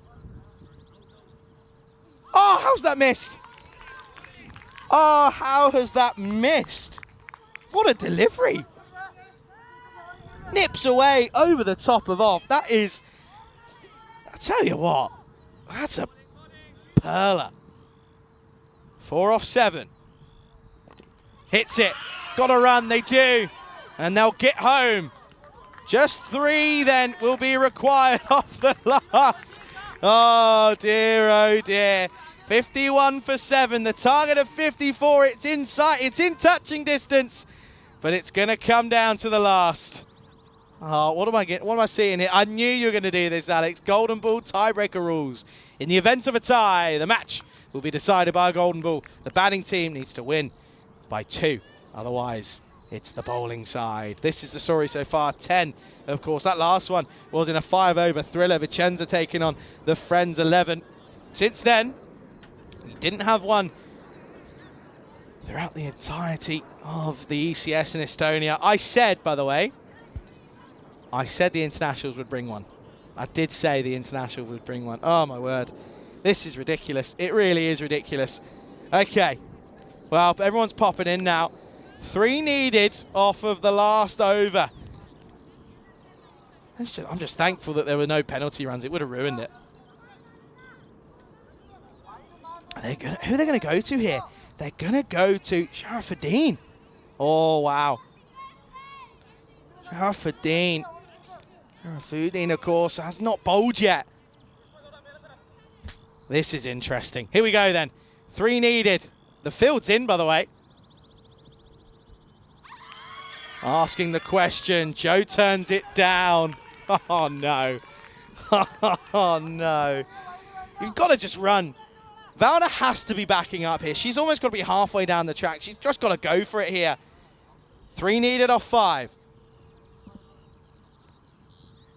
Oh, how's that missed? Oh, how has that missed? What a delivery. Nips away over the top of off. That is, I tell you what, that's a perler. 4 off 7. Hits it. Got to run, they do. And they'll get home. Just 3 then will be required off the last. Oh dear. 51 for 7. The target of 54. It's in sight. It's in touching distance. But it's going to come down to the last. Oh, what am I seeing here? I knew you were going to do this, Alex. Golden ball tiebreaker rules. In the event of a tie, the match will be decided by a golden ball. The batting team needs to win by 2. Otherwise, it's the bowling side. This is the story so far. 10, of course. That last one was in a 5-over thriller. Vicenza taking on the Friends 11. Since then, we didn't have one throughout the entirety of the ECS in Estonia. I said, by the way, I said the internationals would bring one. I did say the international would bring one. Oh, my word. This is ridiculous. It really is ridiculous. Okay. Well, everyone's popping in now. 3 needed off of the last over. I'm just thankful that there were no penalty runs. It would have ruined it. Who are they going to go to here? They're going to go to Sharafuddin. Oh, wow. Sharafuddin, of course, has not bowled yet. This is interesting. Here we go then. 3 needed. The field's in, by the way. Asking the question. Joe turns it down. Oh, no. Oh, no. You've got to just run. Valda has to be backing up here. She's almost got to be halfway down the track. She's just got to go for it here. 3 needed off 5.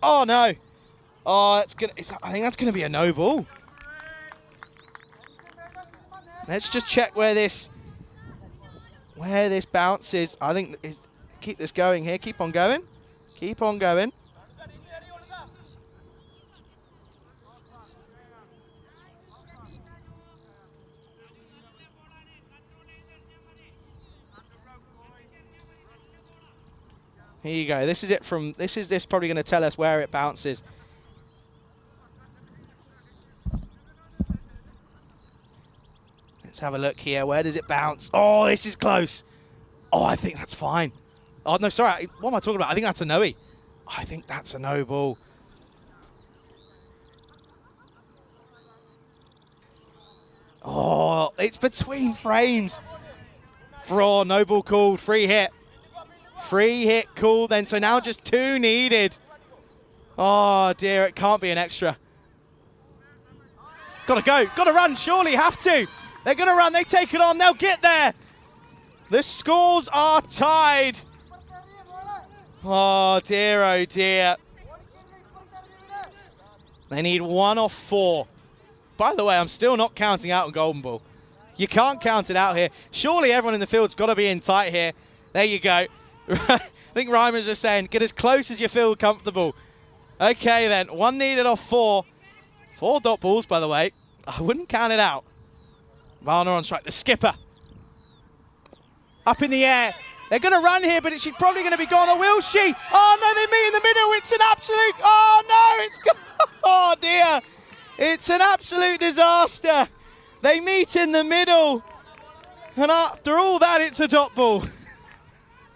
Oh, no. Oh, I think that's going to be a no ball. Let's just check where this bounces. I think keep this going here. Keep on going. Keep on going. Here you go. This is it from. This is probably going to tell us where it bounces. Let's have a look here. Where does it bounce? Oh, this is close. Oh, I think that's fine. Oh, no, sorry. What am I talking about? I think that's a no-e. I think that's a no ball. Oh, it's between frames. Oh, no ball called. Free hit. Free hit called then. So now just 2 needed. Oh, dear. It can't be an extra. Got to go. Got to run. Surely have to. They're going to run. They take it on. They'll get there. The scores are tied. Oh, dear. Oh, dear. They need 1 off 4. By the way, I'm still not counting out a golden ball. You can't count it out here. Surely everyone in the field's got to be in tight here. There you go. I think Reimer's just saying, get as close as you feel comfortable. Okay, then. 1 needed off 4. 4 dot balls, by the way. I wouldn't count it out. Varner on strike. The skipper. Up in the air. They're going to run here, but she's probably going to be gone, or will she? Oh, no, they meet in the middle. It's an absolute... Oh, no, it's... Oh, dear. It's an absolute disaster. They meet in the middle. And after all that, it's a dot ball.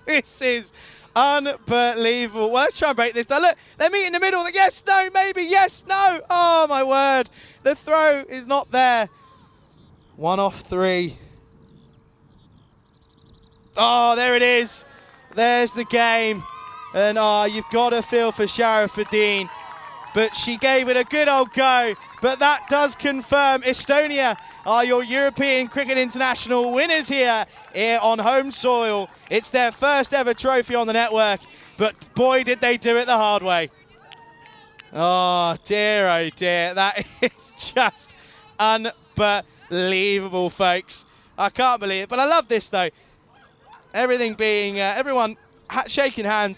This is unbelievable. Well, let's try and break this down. Look, they meet in the middle. Yes, no, maybe. Yes, no. Oh, my word. The throw is not there. 1 off 3. Oh, there it is. There's the game. And you've got to feel for Sharafuddin. But she gave it a good old go. But that does confirm Estonia are your European Cricket International winners here on home soil. It's their first ever trophy on the network. But boy, did they do it the hard way. Oh, dear, that is just unbelievable, folks. I can't believe it. But I love this, though. Everything being, everyone shaking hands.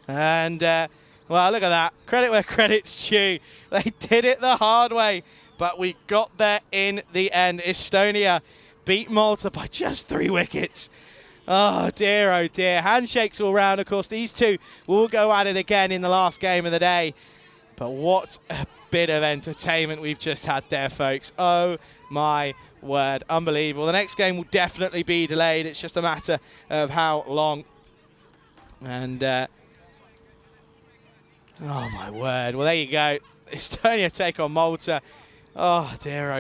And, well, look at that. Credit where credit's due. They did it the hard way, but we got there in the end. Estonia beat Malta by just 3 wickets. Oh, dear. Handshakes all round. Of course, these two will go at it again in the last game of the day. But what a bit of entertainment we've just had there, folks. Oh, my word. Unbelievable. The next game will definitely be delayed. It's just a matter of how long. And, oh, my word. Well, there you go. Estonia take on Malta. Oh, dear.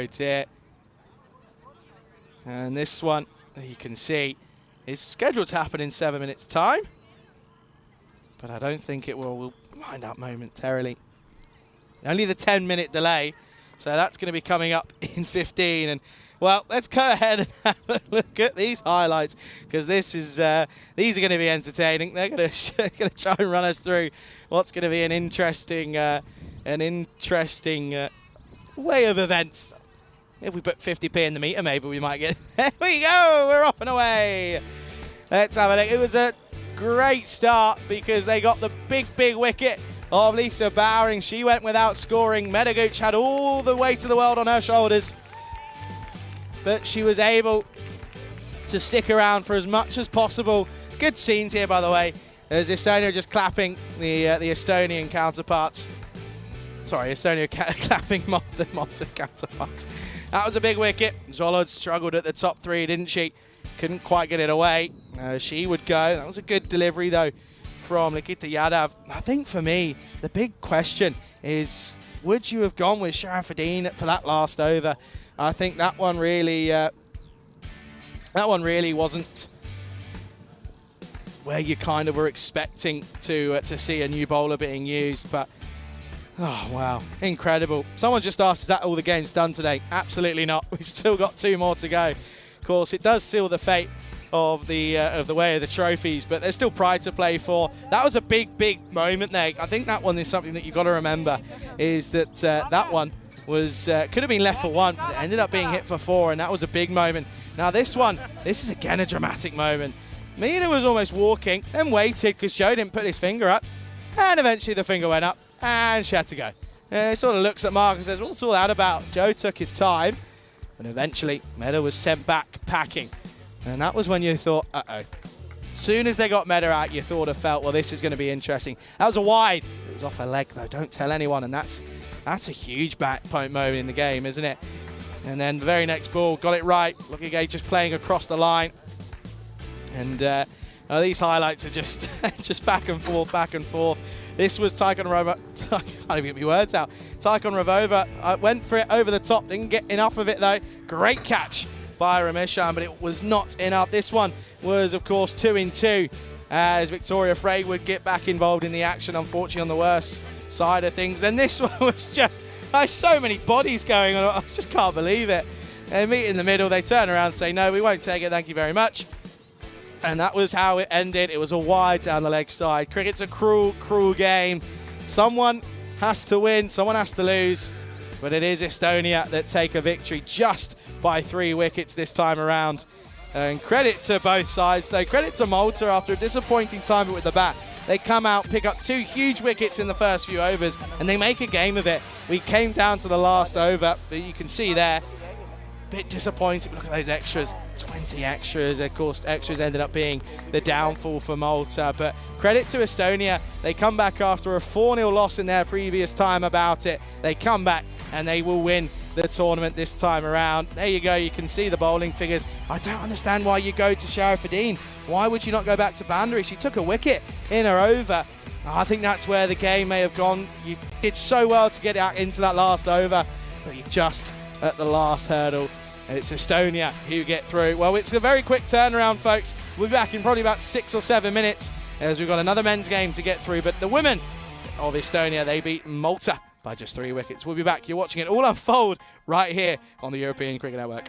And this one, you can see, is scheduled to happen in 7 minutes' time. But I don't think it will. We'll find out momentarily. Only the 10-minute delay. So that's going to be coming up in 15. And well, let's go ahead and have a look at these highlights, because this is these are going to be entertaining. They're going to try and run us through what's going to be an interesting way of events. If we put 50p in the meter, maybe we might get. There we go. We're off and away. Let's have a look. It was a great start because they got the big wicket of Lisa Bowering. She went without scoring. Medaguch had all the weight of the world on her shoulders, but she was able to stick around for as much as possible. Good scenes here, by the way, as Estonia just clapping the Estonian counterparts. Sorry, Estonia clapping the Malta counterparts. That was a big wicket. Zolod struggled at the top 3, didn't she? Couldn't quite get it away. She would go. That was a good delivery, though, from Nikita Yadav. I think for me, the big question is, would you have gone with Sharafadine for that last over? I think that one really wasn't where you kind of were expecting to see a new bowler being used. But oh wow, incredible! Someone just asked, "Is that all the game's done today?" Absolutely not. We've still got 2 more to go. Of course, it does seal the fate of the way of the trophies, but there's still pride to play for. That was a big moment there. I think that one is something that you've got to remember, is that that one was could have been left for 1, but it ended up being hit for 4, and that was a big moment. Now this is again a dramatic moment. Mina was almost walking, then waited because Joe didn't put his finger up, and eventually the finger went up, and she had to go. He sort of looks at Mark and says, "What's all that about?" Joe took his time, and eventually Meda was sent back packing. And that was when you thought, uh-oh. Soon as they got Meda out, you thought or felt, well, this is going to be interesting. That was a wide. It was off her leg, though. Don't tell anyone. And that's a huge back point moment in the game, isn't it? And then the very next ball, got it right. Look again, just playing across the line. And these highlights are just just back and forth. This was Tychon Ravova. I can't even get my words out. Tychon Ravova went for it over the top. Didn't get enough of it, though. Great catch by Rameshan, but it was not enough. This one was, of course, 2 in 2, as Victoria Frey would get back involved in the action, unfortunately, on the worst side of things. And this one was just, so many bodies going on. I just can't believe it. They meet in the middle. They turn around and say, "No, we won't take it. Thank you very much." And that was how it ended. It was a wide down the leg side. Cricket's a cruel game. Someone has to win, someone has to lose, but it is Estonia that take a victory just by 3 wickets this time around. And credit to both sides, though. Credit to Malta after a disappointing time with the bat. They come out, pick up 2 huge wickets in the first few overs, and they make a game of it. We came down to the last over, but you can see there, bit disappointed. Look at those extras, 20 extras. Of course, extras ended up being the downfall for Malta. But credit to Estonia. They come back after a 4-0 loss in their previous time about it. They come back and they will win the tournament this time around. There you go. You can see the bowling figures. I don't understand why you go to Sharafadine. Why would you not go back to Bandari? She took a wicket in her over. I think that's where the game may have gone. You did so well to get out into that last over, but you just at the last hurdle. It's Estonia who get through. Well, it's a very quick turnaround, folks. We'll be back in probably about 6 or 7 minutes, as we've got another men's game to get through. But the women of Estonia, they beat Malta by just 3 wickets. We'll be back. You're watching it all unfold right here on the European Cricket Network.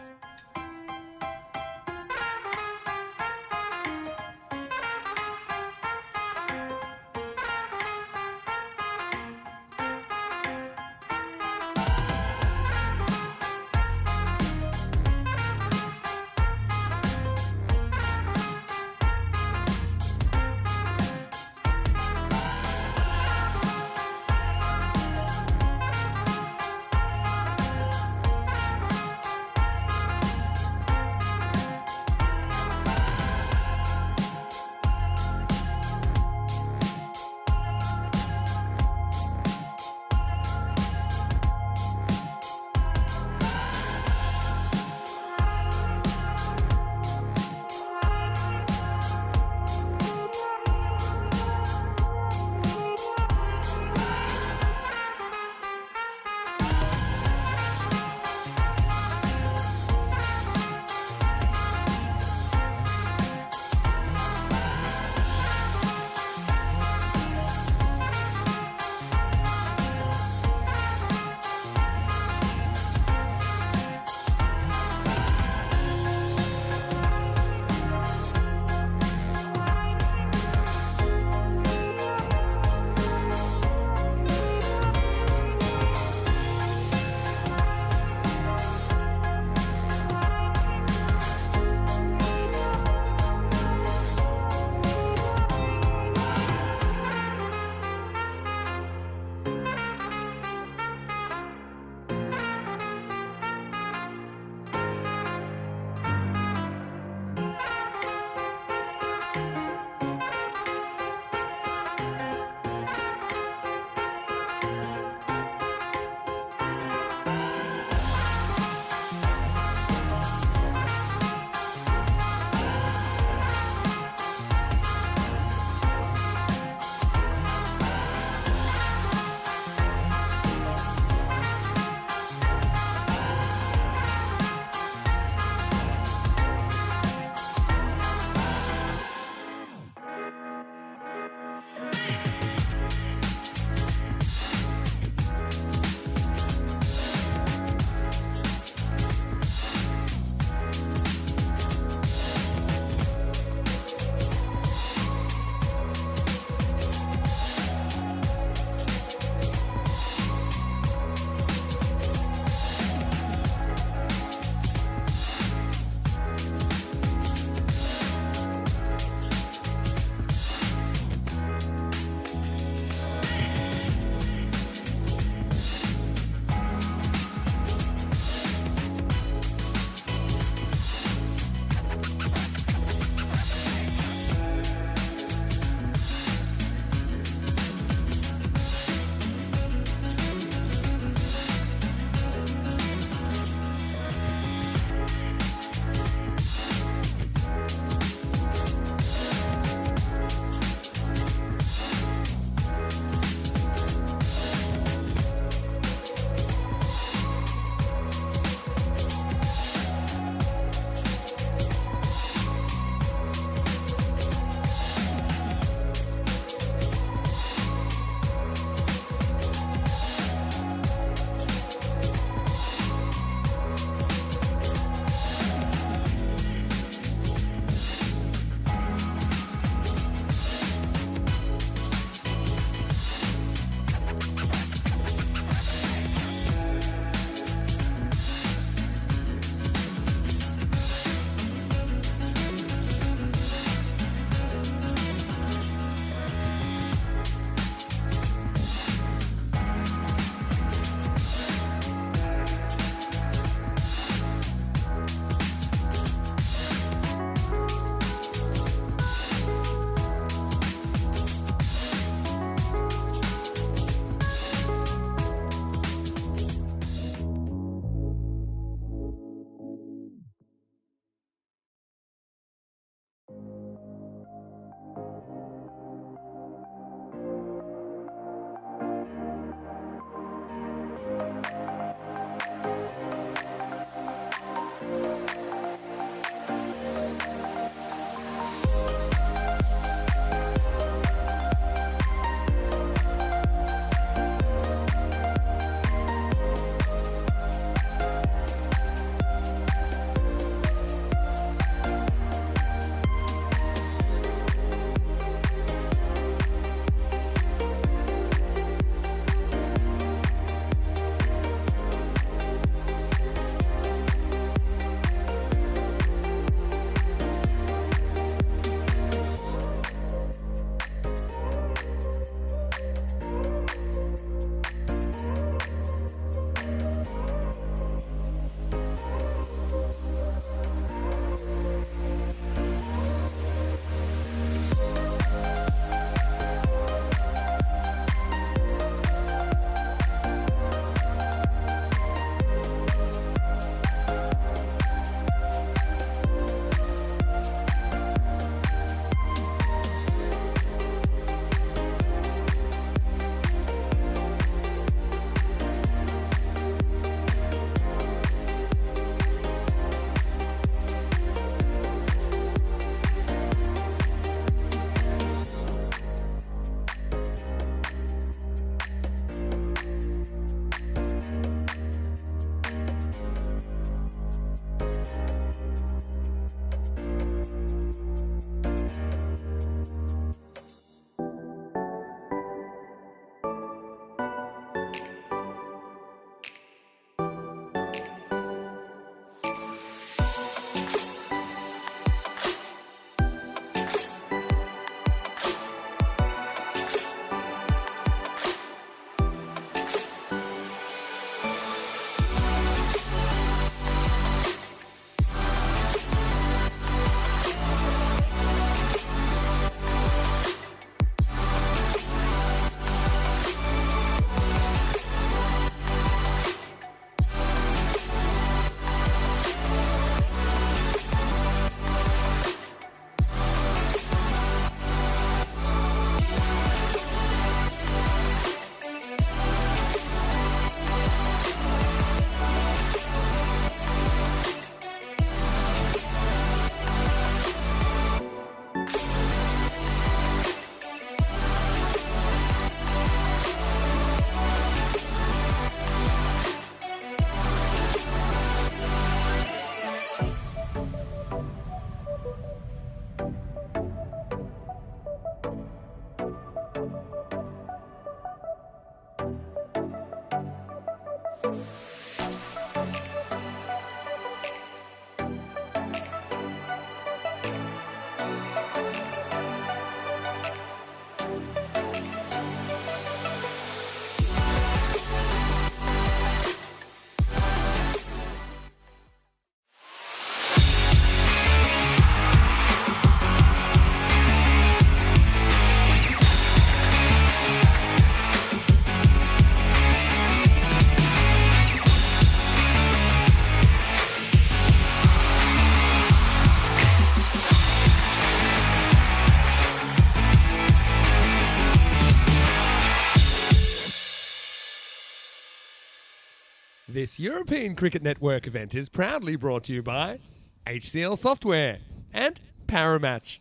This European Cricket Network event is proudly brought to you by HCL Software and Paramatch.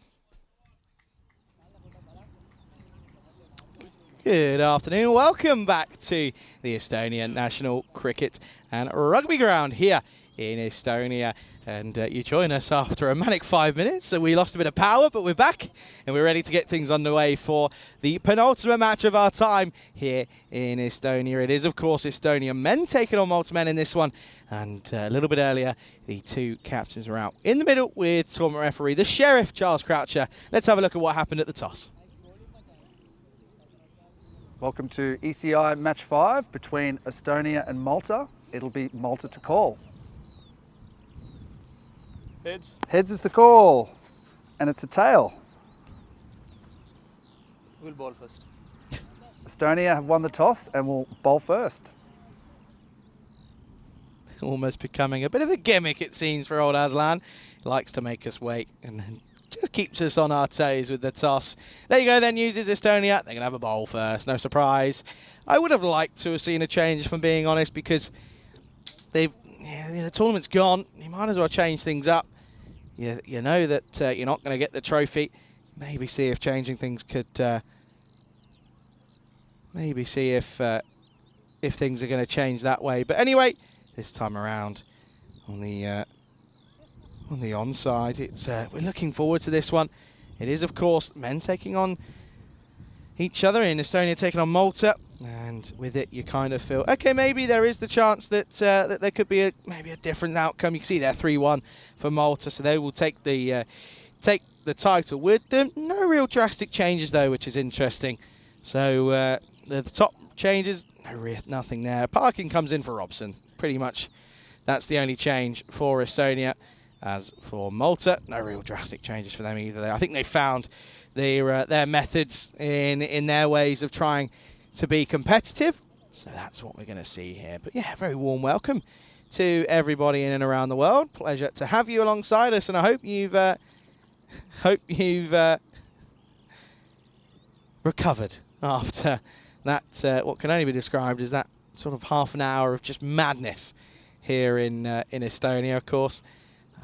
Good afternoon. Welcome back to the Estonian National Cricket and Rugby Ground here in Estonia. And you join us after a manic 5 minutes. So we lost a bit of power, but we're back and we're ready to get things underway for the penultimate match of our time here in Estonia. It is, of course, Estonia men taking on Malta men in this one. And a little bit earlier, the two captains were out in the middle with tournament referee, the Sheriff, Charles Croucher. Let's have a look at what happened at the toss. Welcome to ECI match 5 between Estonia and Malta. It'll be Malta to call. Heads. Heads is the call, and it's a tail. We'll ball first. Estonia have won the toss and will bowl first. Almost becoming a bit of a gimmick, it seems, for old Aslan. He likes to make us wait and just keeps us on our toes with the toss. There you go, then uses Estonia. They're going to have a bowl first, no surprise. I would have liked to have seen a change, if I'm being honest, because the tournament's gone. You might as well change things up. You know that you're not going to get the trophy. Maybe see if changing things could... maybe see if things are going to change that way. But anyway, this time around on the onside, it's we're looking forward to this one. It is, of course, men taking on each other in Estonia taking on Malta, and with it you kind of feel okay, maybe there is the chance that that there could be maybe a different outcome. You can see there 3-1 for Malta, so they will take the title with them. No real drastic changes though, which is interesting. So the top changes, nothing there. Parkin comes in for Robson. Pretty much that's the only change for Estonia. As for Malta, no real drastic changes for them either. I think they found their methods in their ways of trying to be competitive. So that's what we're going to see here. But yeah, very warm welcome to everybody in and around the world. Pleasure to have you alongside us, and I hope you've recovered after that what can only be described as that sort of half an hour of just madness here in Estonia, of course.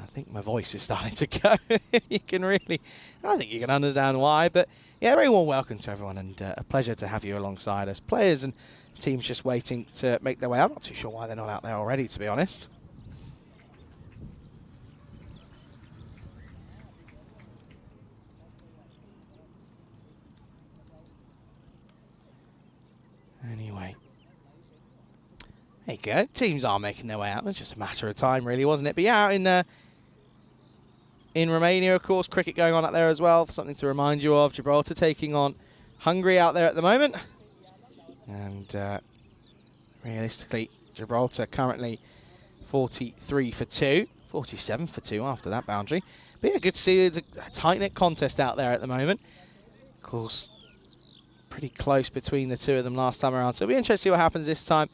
I think my voice is starting to go. I think you can understand why. But yeah, very warm welcome to everyone, and a pleasure to have you alongside us. Players and teams just waiting to make their way. I'm not too sure why they're not out there already, to be honest. Anyway. There you go. Teams are making their way out. It's just a matter of time, really, wasn't it? But yeah, out in Romania, of course, cricket going on out there as well. Something to remind you of. Gibraltar taking on Hungary out there at the moment. And realistically, Gibraltar currently 43 for 2. 47 for 2 after that boundary. But yeah, good to see there's a tight-knit contest out there at the moment. Of course, pretty close between the two of them last time around. So it'll be interesting to see what happens this time.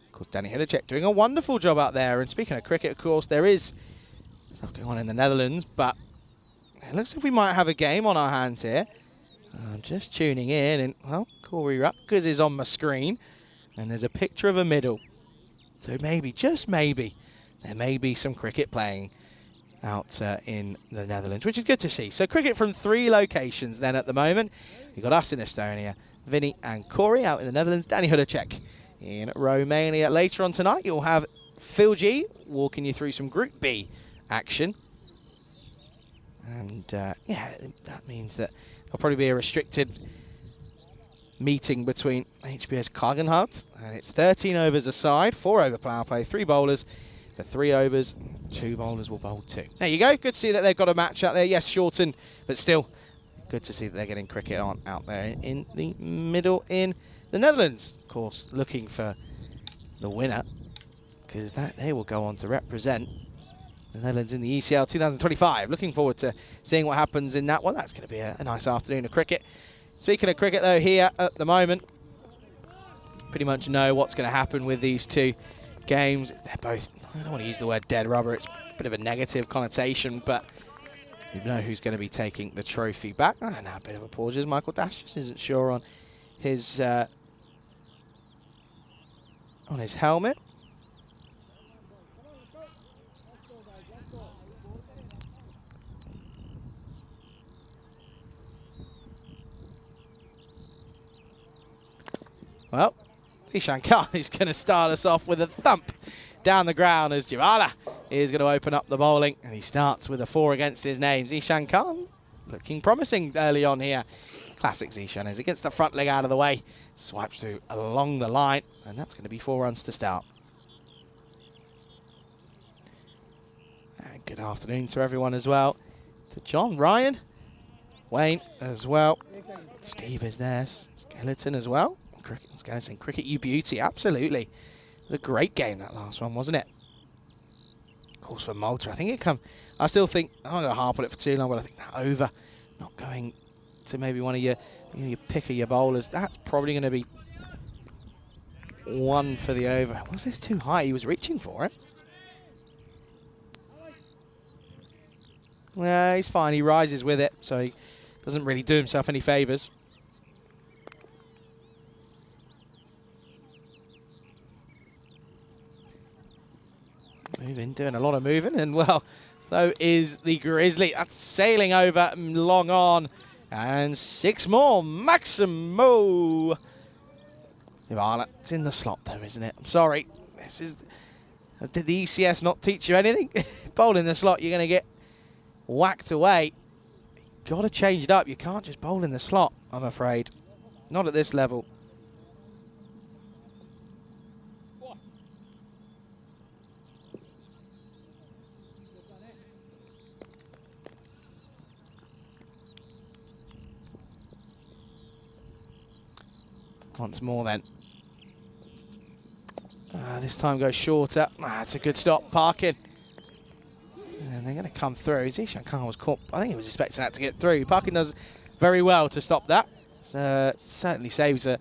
Of course, Danny Hidacek doing a wonderful job out there. And speaking of cricket, of course, there is stuff going on in the Netherlands, but it looks like we might have a game on our hands here. I'm just tuning in, and well, Corey Rutgers is on my screen, and there's a picture of a middle. So maybe, just maybe, there may be some cricket playing out in the Netherlands, which is good to see. So cricket from 3 locations then at the moment. You've got us in Estonia, Vinny and Corey out in the Netherlands, Danny Hidacek in Romania. Later on tonight, you'll have Phil G walking you through some Group B action. And yeah, that means that there'll probably be a restricted meeting between HBS Klagenhut, and it's 13 overs a side, 4 over power play, 3 bowlers for 3 overs, 2 bowlers will bowl 2. There you go. Good to see that they've got a match out there. Yes, shortened, but still good to see that they're getting cricket on out there in the middle in the Netherlands. Of course, looking for the winner, because they will go on to represent the Netherlands in the ECL 2025. Looking forward to seeing what happens in that one. That's going to be a nice afternoon of cricket. Speaking of cricket, though, here at the moment, pretty much know what's going to happen with these two games. They're both, I don't want to use the word dead rubber, it's a bit of a negative connotation, but you know who's going to be taking the trophy back. Oh, now a bit of a pause. Michael Dash just isn't sure on his helmet. Well, Ishan Khan is going to start us off with a thump down the ground as Jabala is going to open up the bowling. And he starts with a 4 against his name. Ishan Khan looking promising early on here. Classic Zishan as it gets the front leg out of the way. Swipes through along the line. And that's going to be 4 runs to start. And good afternoon to everyone as well. To John, Ryan, Wayne as well. Steve is there. Skeleton as well. Skeleton, cricket you beauty. Absolutely. It was a great game, that last one, wasn't it? Of course, for Malta, I think it come. I still think, I'm not going to harp on it for too long, but I think that over, not going to maybe one of your pick of your bowlers, that's probably going to be 1 for the over. Was this too high? He was reaching for it. Well, he's fine. He rises with it, so he doesn't really do himself any favours. Moving, doing a lot of moving, and well, so is the Grizzly. That's sailing over, long on, and 6 more. Maximo. It's in the slot though, isn't it? I'm sorry. This is. Did the ECS not teach you anything? Bowl in the slot, you're going to get whacked away. Got to change it up. You can't just bowl in the slot, I'm afraid. Not at this level. Once more then. This time goes shorter. It's a good stop. Parkin. And they're going to come through. Zishan Khan was caught. I think he was expecting that to get through. Parkin does very well to stop that. So, certainly saves an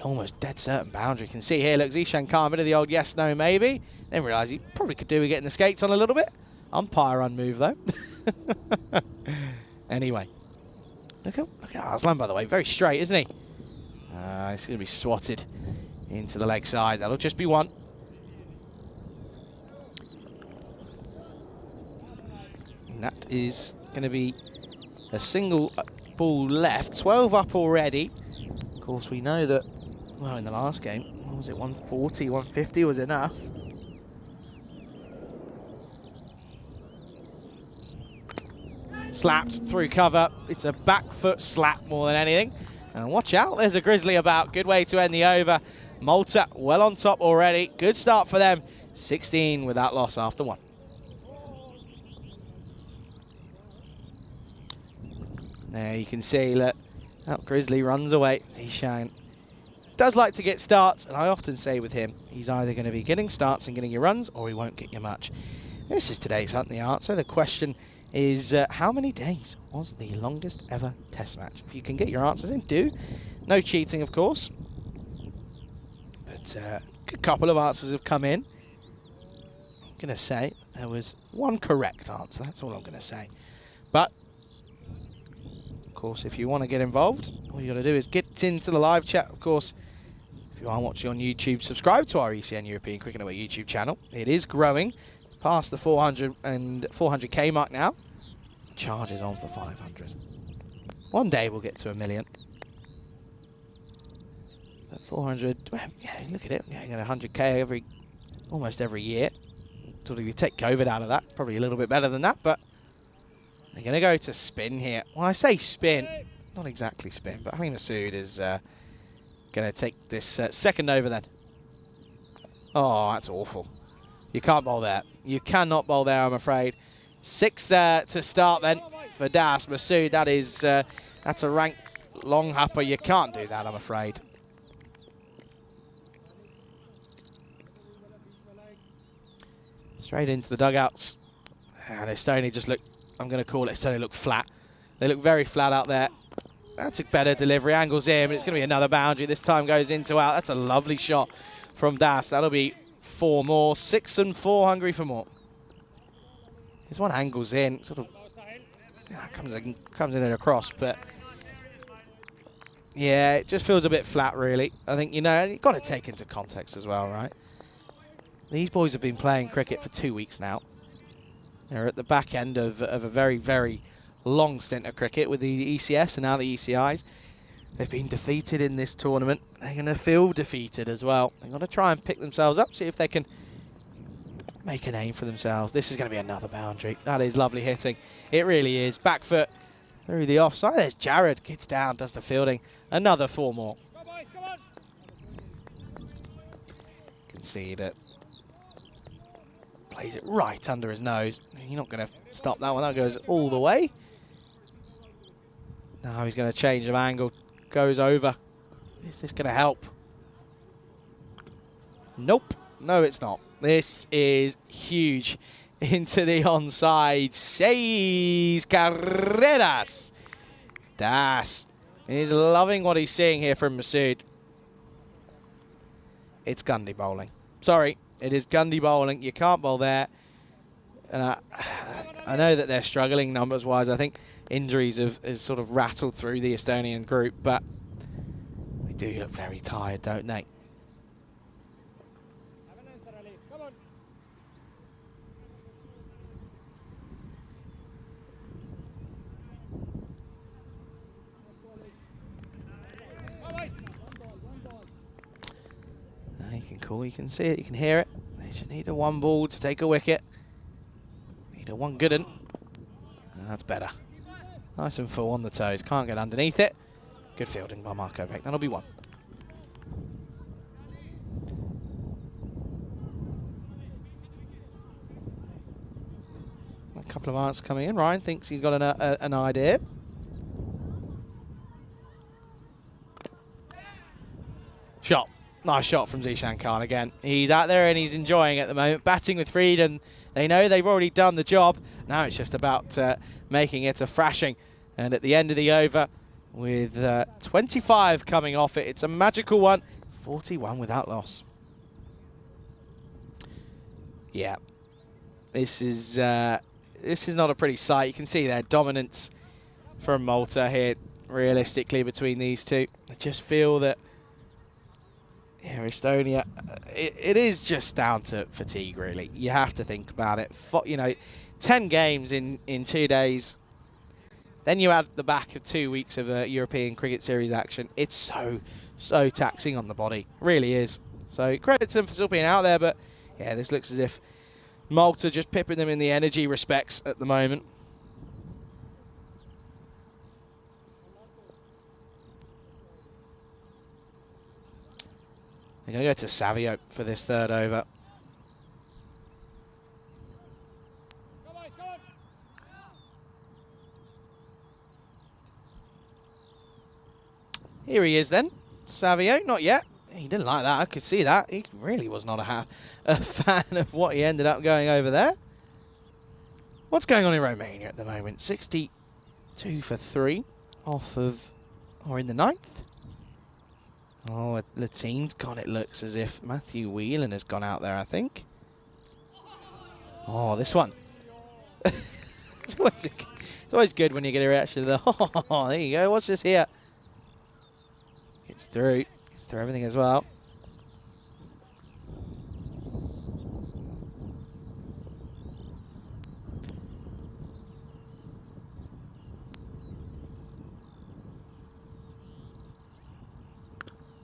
almost dead certain boundary. You can see here, look, Zishan Khan, a bit of the old yes, no, maybe. Then realise he probably could do with getting the skates on a little bit. Umpire unmove though. Anyway. Look at Arslan, by the way. Very straight, isn't he? It's going to be swatted into the leg side. That'll just be 1. And that is going to be a single ball left. 12 up already. Of course, we know that, well, in the last game, what was it, 140, 150 was enough. Slapped through cover. It's a back foot slap more than anything. And watch out, there's a Grizzly about. Good way to end the over. Malta well on top already. Good start for them. 16 without loss after 1. There you can see that Grizzly runs away. Zishan does like to get starts, and I often say with him, he's either going to be getting starts and getting your runs, or he won't get you much. This is today's Hunt the Answer. The question is, how many days was the longest ever test match? If you can get your answers in, do. No cheating, of course. But a couple of answers have come in. I'm going to say there was 1 correct answer. That's all I'm going to say. But, of course, if you want to get involved, all you got to do is get into the live chat. Of course, if you are watching on YouTube, subscribe to our ECN European Cricket Away YouTube channel. It is growing. Past the 400k mark now. The charge is on for 500. One day we'll get to 1 million. But 400, yeah, look at it. We're getting 100k almost every year. So if you take COVID out of that, probably a little bit better than that. But they're going to go to spin here. Well, I say spin, not exactly spin, but Ali Masood is going to take this second over then. Oh, that's awful. You can't bowl there. You cannot bowl there, I'm afraid. 6 to start then for Das. Masood, that is, that's a rank long hopper. You can't do that, I'm afraid. Straight into the dugouts. And Estonia just look, I'm going to call it Estonia look flat. They look very flat out there. That's a better delivery. Angles in, but it's going to be another boundary. This time goes into out. That's a lovely shot from Das. That'll be 4 more. 6 and 4, hungry for more. This one angles in, sort of comes in and across, but yeah, it just feels a bit flat, really. I think, you know, you've got to take into context as well, right? These boys have been playing cricket for 2 weeks now. They're at the back end of a very, very long stint of cricket with the ECS and now the ECIs. They've been defeated in this tournament they're going to feel defeated as well. They're going to try and pick themselves up, see if they can make a name for themselves. This is going to be another boundary. That is lovely hitting. It really is. Back foot through the offside. There's Jared. Gets down, does the fielding. Another 4 more. Concede it. Plays it right under his nose. You're not going to stop that one. That goes all the way. Now he's going to change of angle. Goes over. Is this going to help? Nope. No, it's not. This is huge. Into the onside. 6 carreras. Das. He's loving what he's seeing here from Masood. It's Gundy bowling. Sorry, it is Gundy bowling. You can't bowl there. And I know that they're struggling numbers-wise. I think injuries have sort of rattled through the Estonian group, but they do look very tired, don't they? You can call, you can see it, you can hear it. They just need a 1 ball to take a wicket. Need a 1 good un. That's better. Nice and full on the toes. Can't get underneath it. Good fielding by Marco Beck. That'll be 1. A couple of answers coming in. Ryan thinks he's got an idea. Shot. Nice shot from Zishan Khan again. He's out there and he's enjoying it at the moment. Batting with freedom. They know they've already done the job. Now it's just about making it a thrashing. And at the end of the over, with 25 coming off it, it's a magical one. 41 without loss. Yeah. This is not a pretty sight. You can see their dominance from Malta here, realistically, between these two. I just feel that yeah, Estonia, it is just down to fatigue, really. You have to think about it. 10 games in 2 days. Then you add the back of 2 weeks of European Cricket Series action. It's so taxing on the body. Really is. So credit to them for still being out there, but yeah, this looks as if Malta just pipping them in the energy respects at the moment. They're going to go to Savio for this 3rd over. Here he is then. Savio, not yet. He didn't like that. I could see that. He really was not a fan of what he ended up going over there. What's going on in Romania at the moment? 62 for 3 off of, or in the 9th. Oh, Latine's gone. It looks as if Matthew Whelan has gone out there, I think. Oh, this one. It's always good when you get a reaction to the, oh, there you go. What's this here? Gets through everything as well.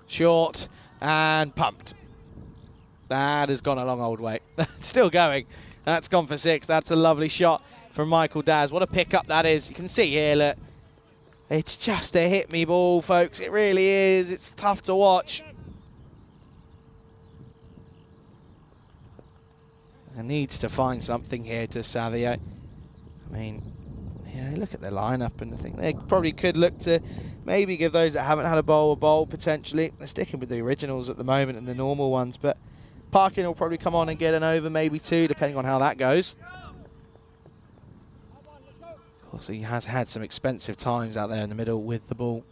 Short and pumped. That has gone a long old way. Still going. That's gone for 6. That's a lovely shot from Michael Daz. What a pickup that is. You can see here, look. It's just a hit me ball, folks. It really is. It's tough to watch. He needs to find something here to Savio. I mean, yeah, look at their lineup, and I think they probably could look to maybe give those that haven't had a bowl potentially. They're sticking with the originals at the moment and the normal ones, but Parkin will probably come on and get an over, maybe 2, depending on how that goes. Of course, he has had some expensive times out there in the middle with the ball.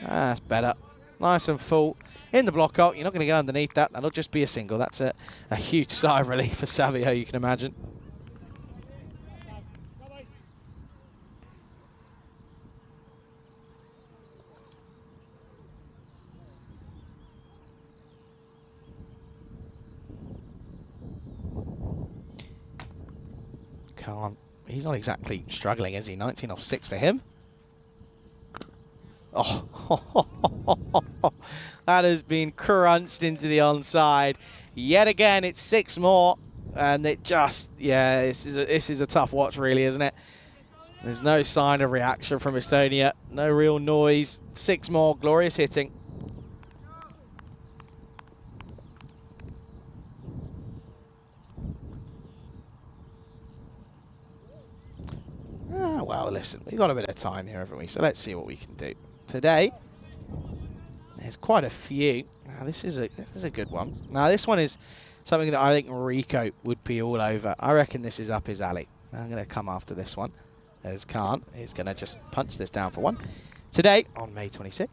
That's better. Nice and full. In the block out, you're not going to get underneath that. That'll just be a single. That's a huge sigh of relief for Savio, you can imagine. He's not exactly struggling, is he? 19 off 6 for him. Oh, that has been crunched into the onside. Yet again, it's 6 more. And it just, yeah, this is a tough watch, really, isn't it? There's no sign of reaction from Estonia. No real noise. 6 more. Glorious hitting. Ah, well, listen, we've got a bit of time here, haven't we? So let's see what we can do. Today, there's quite a few. Now, this is a good one. Now, this one is something that I think Rico would be all over. I reckon this is up his alley. I'm going to come after this one. There's Khan. He's going to just punch this down for one. Today, on May 26th,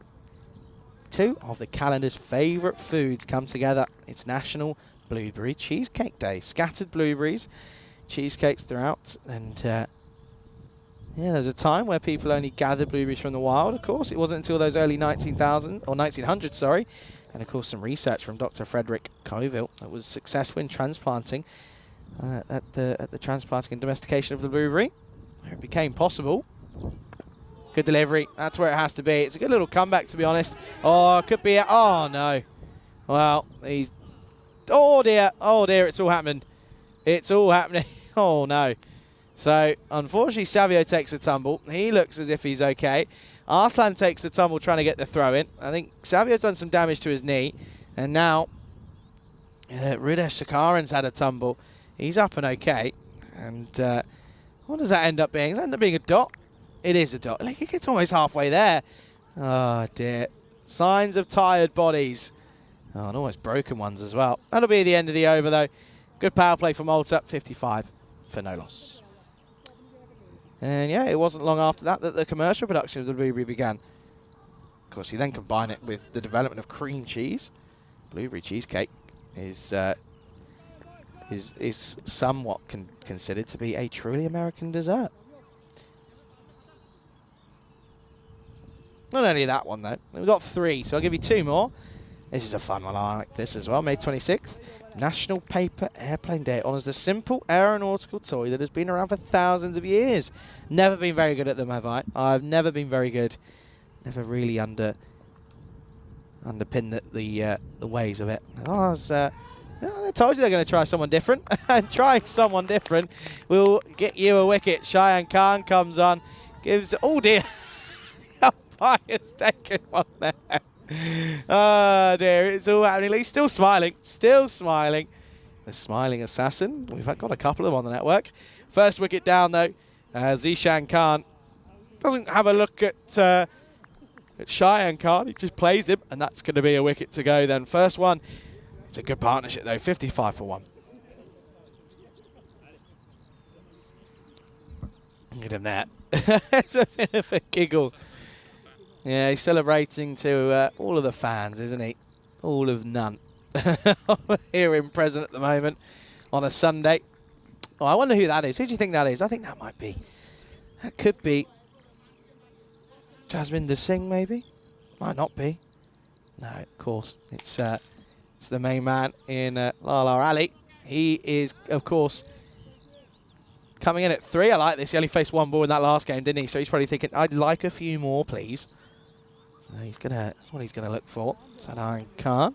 2 of the calendar's favourite foods come together. It's National Blueberry Cheesecake Day. Scattered blueberries, cheesecakes throughout. And, yeah, there's a time where people only gathered blueberries from the wild, of course. It wasn't until those early 1900s, sorry. And, of course, some research from Dr. Frederick Coville that was successful in transplanting, at the transplanting and domestication of the blueberry, where it became possible. Good delivery. That's where it has to be. It's a good little comeback, to be honest. Oh, it could be a... Oh, no. Well, he's... Oh, dear. Oh, dear. It's all happening. It's all happening. Oh, no. So, unfortunately, Savio takes a tumble. He looks as if he's okay. Arslan takes a tumble trying to get the throw in. I think Savio's done some damage to his knee. And now, Rudesh Sakaran's had a tumble. He's up and okay. And what does that end up being? Does that end up being a dot? It is a dot. Like, it gets almost halfway there. Oh, dear. Signs of tired bodies. Oh, and almost broken ones as well. That'll be the end of the over, though. Good power play for Malta. 55 for no loss. And yeah, it wasn't long after that that the commercial production of the blueberry began. Of course, you then combine it with the development of cream cheese. Blueberry cheesecake is somewhat considered to be a truly American dessert. Not only that one, though. We've got 3, so I'll give you 2 more. This is a fun one. I like this as well. May 26th, National Paper Airplane Day. It honours the simple aeronautical toy that has been around for thousands of years. Never been very good at them, have I? I've never been very good. Never really underpinned the ways of it. I told you they're going to try someone different. And trying someone different will get you a wicket. Cheyenne Khan comes on. Gives... Oh, dear. Umpire's taken one there. Oh, dear. It's all happening. He's still smiling. Still smiling. The smiling assassin. We've got a couple of them on the network. First wicket down, though. Zishan Khan doesn't have a look at Cheyenne Khan. He just plays him, and that's going to be a wicket to go then. First one. It's a good partnership, though. 55 for 1. Look at him there. It's a bit of a giggle. Yeah, he's celebrating to all of the fans, isn't he? All of none. Here in present at the moment on a Sunday. Oh, I wonder who that is. Who do you think that is? I think that might be. That could be Jasminder Singh, maybe? Might not be. No, of course. It's the main man in Lala Ali. He is, of course, coming in at 3. I like this. He only faced 1 ball in that last game, didn't he? So he's probably thinking, I'd like a few more, please. So that's what he's gonna look for. Sadar Khan.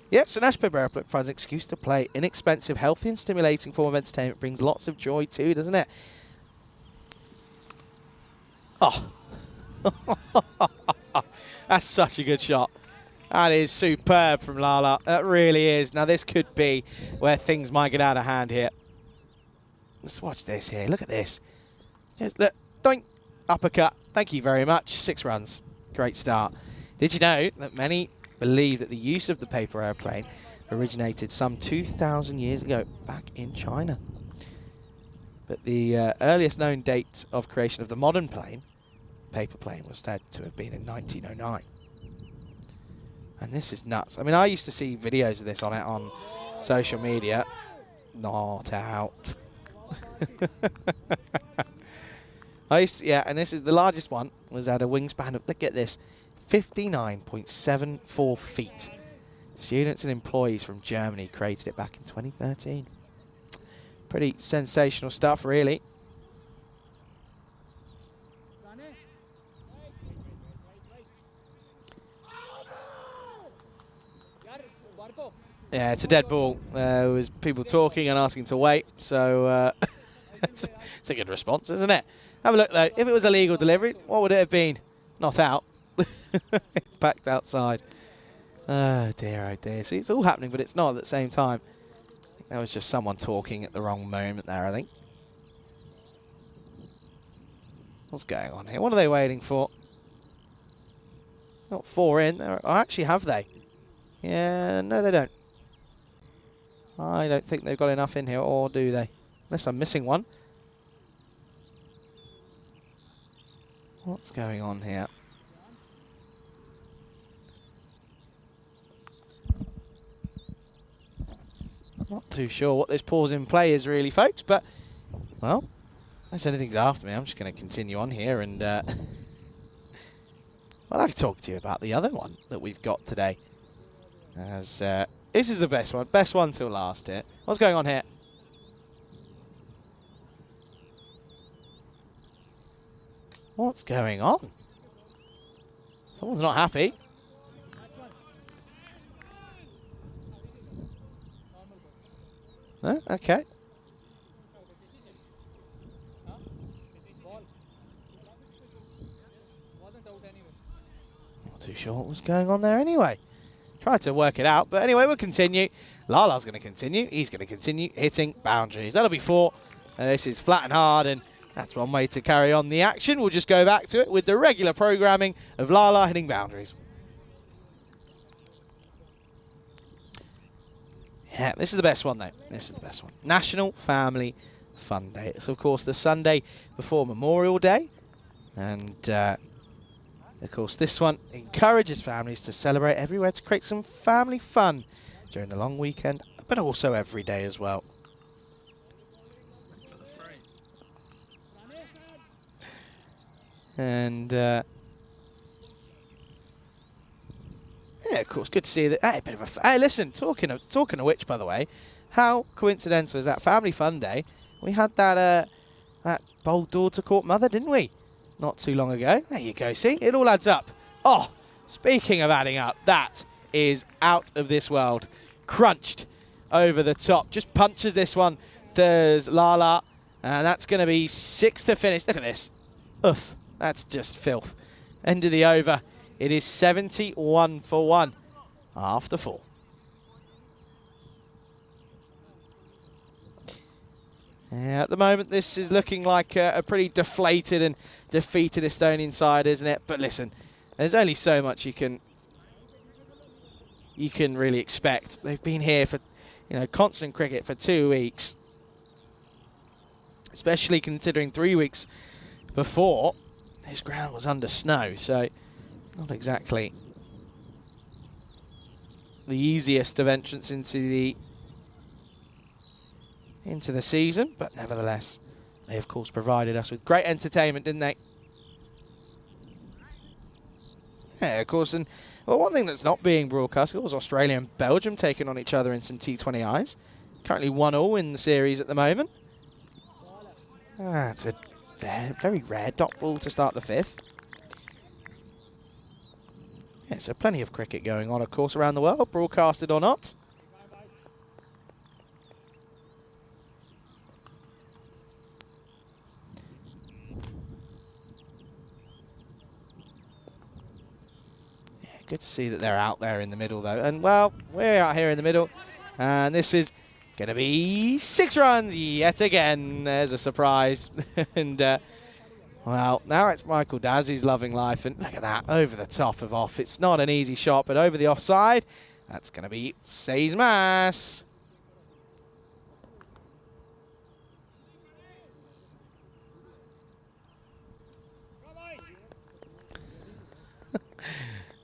Yeah, so National Paper Airplane provides an excuse to play. Inexpensive, healthy and stimulating form of entertainment brings lots of joy too, doesn't it? Oh. That's such a good shot. That is superb from Lala. That really is. Now this could be where things might get out of hand here. Let's watch this here. Look at this. Just look. Doink. Uppercut. Thank you very much. 6 runs. Great start. Did you know that many believe that the use of the paper airplane originated some 2,000 years ago back in China? But the earliest known date of creation of the modern plane, paper plane, was said to have been in 1909. And this is nuts. I mean, I used to see videos of this on social media. Not out. And this is the largest one, was at a wingspan of, look at this, 59.74 feet. Students and employees from Germany created it back in 2013. Pretty sensational stuff, really. Yeah, it's a dead ball. There was people talking and asking to wait, so it's a good response, isn't it? Have a look, though. If it was a legal delivery, what would it have been? Not out. Backed outside. Oh, dear, oh, dear. See, it's all happening, but it's not at the same time. I think there was just someone talking at the wrong moment there, I think. What's going on here? What are they waiting for? Got 4 in. Oh, actually, have they? Yeah, no, they don't. I don't think they've got enough in here, or do they? Unless I'm missing one. What's going on here? Not too sure what this pause in play is really, folks, but, well, unless anything's after me, I'm just going to continue on here and, well, I can talk to you about the other one that we've got today. As, this is the best one till last here. What's going on here? What's going on? Someone's not happy. Huh? Okay. Not too sure what was going on there anyway. Tried to work it out, but anyway, we'll continue. Lala's going to continue. He's going to continue hitting boundaries. That'll be 4. This is flat and hard, and that's one way to carry on the action. We'll just go back to it with the regular programming of Lala hitting boundaries. Yeah, this is the best one, though. This is the best one. National Family Fun Day. It's, of course, the Sunday before Memorial Day. And, of course, this one encourages families to celebrate everywhere to create some family fun during the long weekend, but also every day as well. And, yeah, of course, good to see that. Hey, bit of a hey, listen, talking of which, by the way, how coincidental is that Family Fun Day? We had that that bold daughter caught mother, didn't we? Not too long ago. There you go. See, it all adds up. Oh, speaking of adding up, that is out of this world. Crunched over the top. Just punches this one. Does Lala, and that's going to be 6 to finish. Look at this. Oof. That's just filth. End of the over. It is 71 for 1 after 4. Yeah, at the moment, this is looking like a pretty deflated and defeated Estonian side, isn't it? But listen, there's only so much you can really expect. They've been here for, constant cricket for 2 weeks, especially considering 3 weeks before this ground was under snow, so not exactly the easiest of entrance into the season, but nevertheless, they of course provided us with great entertainment, didn't they? Yeah, of course, and well, one thing that's not being broadcast was Australia and Belgium taking on each other in some T20Is. Currently 1-1 in the series at the moment. It's a very rare dot ball to start the 5th. Yeah, so plenty of cricket going on, of course, around the world, broadcasted or not. Yeah, good to see that they're out there in the middle, though. And, well, we're out here in the middle. And this is going to be 6 runs yet again. There's a surprise. And, well, now it's Michael Daz who's loving life. And look at that, over the top of off. It's not an easy shot, but over the offside, that's going to be Seismas.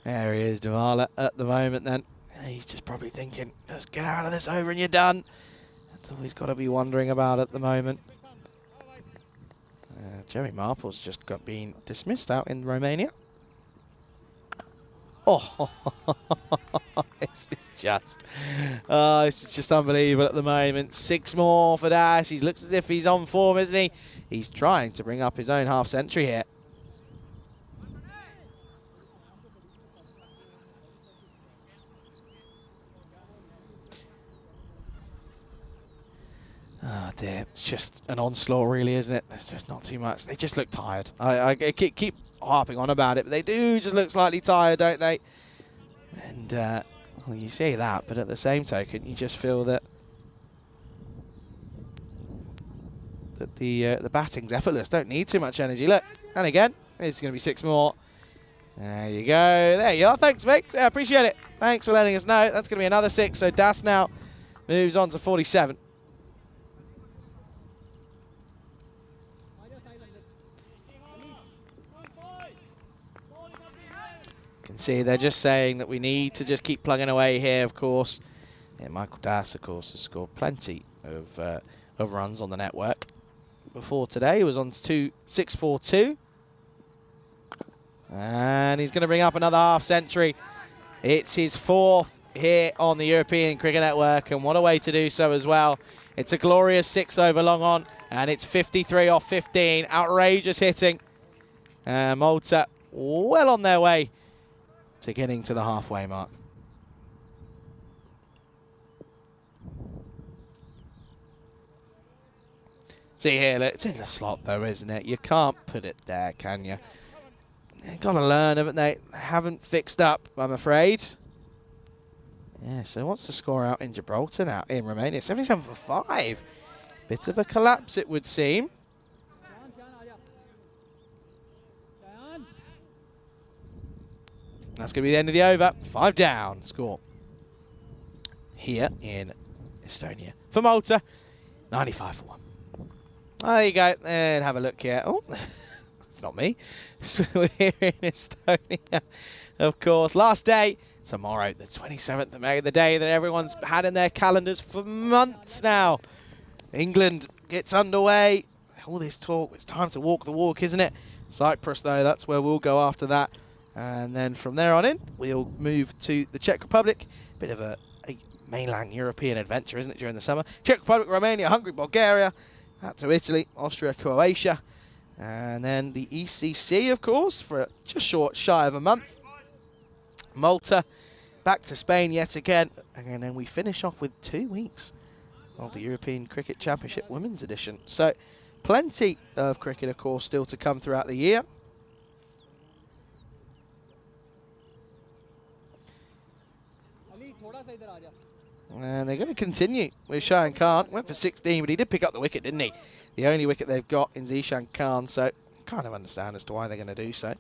There he is, Damala, at the moment then. He's just probably thinking, just get out of this over and you're done. That's all he's got to be wondering about at the moment. Jerry Marple's just been dismissed out in Romania. Oh, it's just unbelievable at the moment. 6 more for Dash. He looks as if he's on form, isn't he? He's trying to bring up his own half century here. Oh dear, it's just an onslaught really, isn't it? There's just not too much. They just look tired. I keep harping on about it, but they do just look slightly tired, don't they? And, well, you see that, but at the same token, you just feel that the batting's effortless. Don't need too much energy. Look, and again, it's going to be 6 more. There you go. There you are. Thanks, Vic. Yeah, appreciate it. Thanks for letting us know. That's going to be another 6. So Das now moves on to 47. You can see they're just saying that we need to just keep plugging away here, of course. Yeah, Michael Das, of course, has scored plenty of runs on the network. Before today, he was on 642. And he's going to bring up another half century. It's his 4th here on the European Cricket Network, and what a way to do so as well. It's a glorious 6 over long on, and it's 53 off 15. Outrageous hitting. Malta well on their way to getting to the halfway mark. See here, look, it's in the slot though, isn't it? You can't put it there, can you? They've got to learn, haven't they? They haven't fixed up, I'm afraid. Yeah, so what's the score out in Gibraltar now? In Romania, 77 for 5. Bit of a collapse, it would seem. That's going to be the end of the over. 5 down score here in Estonia. For Malta, 95 for 1. There you go. And have a look here. Oh, it's not me. We're here in Estonia, of course. Last day, tomorrow, the 27th of May, the day that everyone's had in their calendars for months now. England gets underway. All this talk, it's time to walk the walk, isn't it? Cyprus, though, that's where we'll go after that. And then from there on in, we'll move to the Czech Republic. Bit of a mainland European adventure, isn't it, during the summer? Czech Republic, Romania, Hungary, Bulgaria. Out to Italy, Austria, Croatia. And then the ECC, of course, for just shy of a month. Malta, back to Spain yet again. And then we finish off with 2 weeks of the European Cricket Championship Women's Edition. So plenty of cricket, of course, still to come throughout the year. And they're going to continue with Shahan Khan. Went for 16, but he did pick up the wicket, didn't he? The only wicket they've got in Zishan Khan, so kind of understand as to why they're going to do so.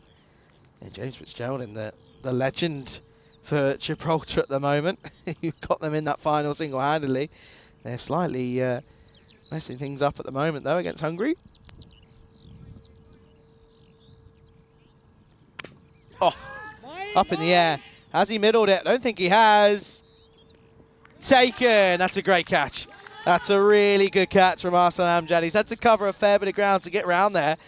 And James Fitzgerald, the legend for Gibraltar at the moment, who got them in that final single-handedly. They're slightly messing things up at the moment, though, against Hungary. Oh, up in the air. Has he middled it? I don't think he has. Taken. That's a great catch. That's a really good catch from Arslan Amjad. He's had to cover a fair bit of ground to get round there.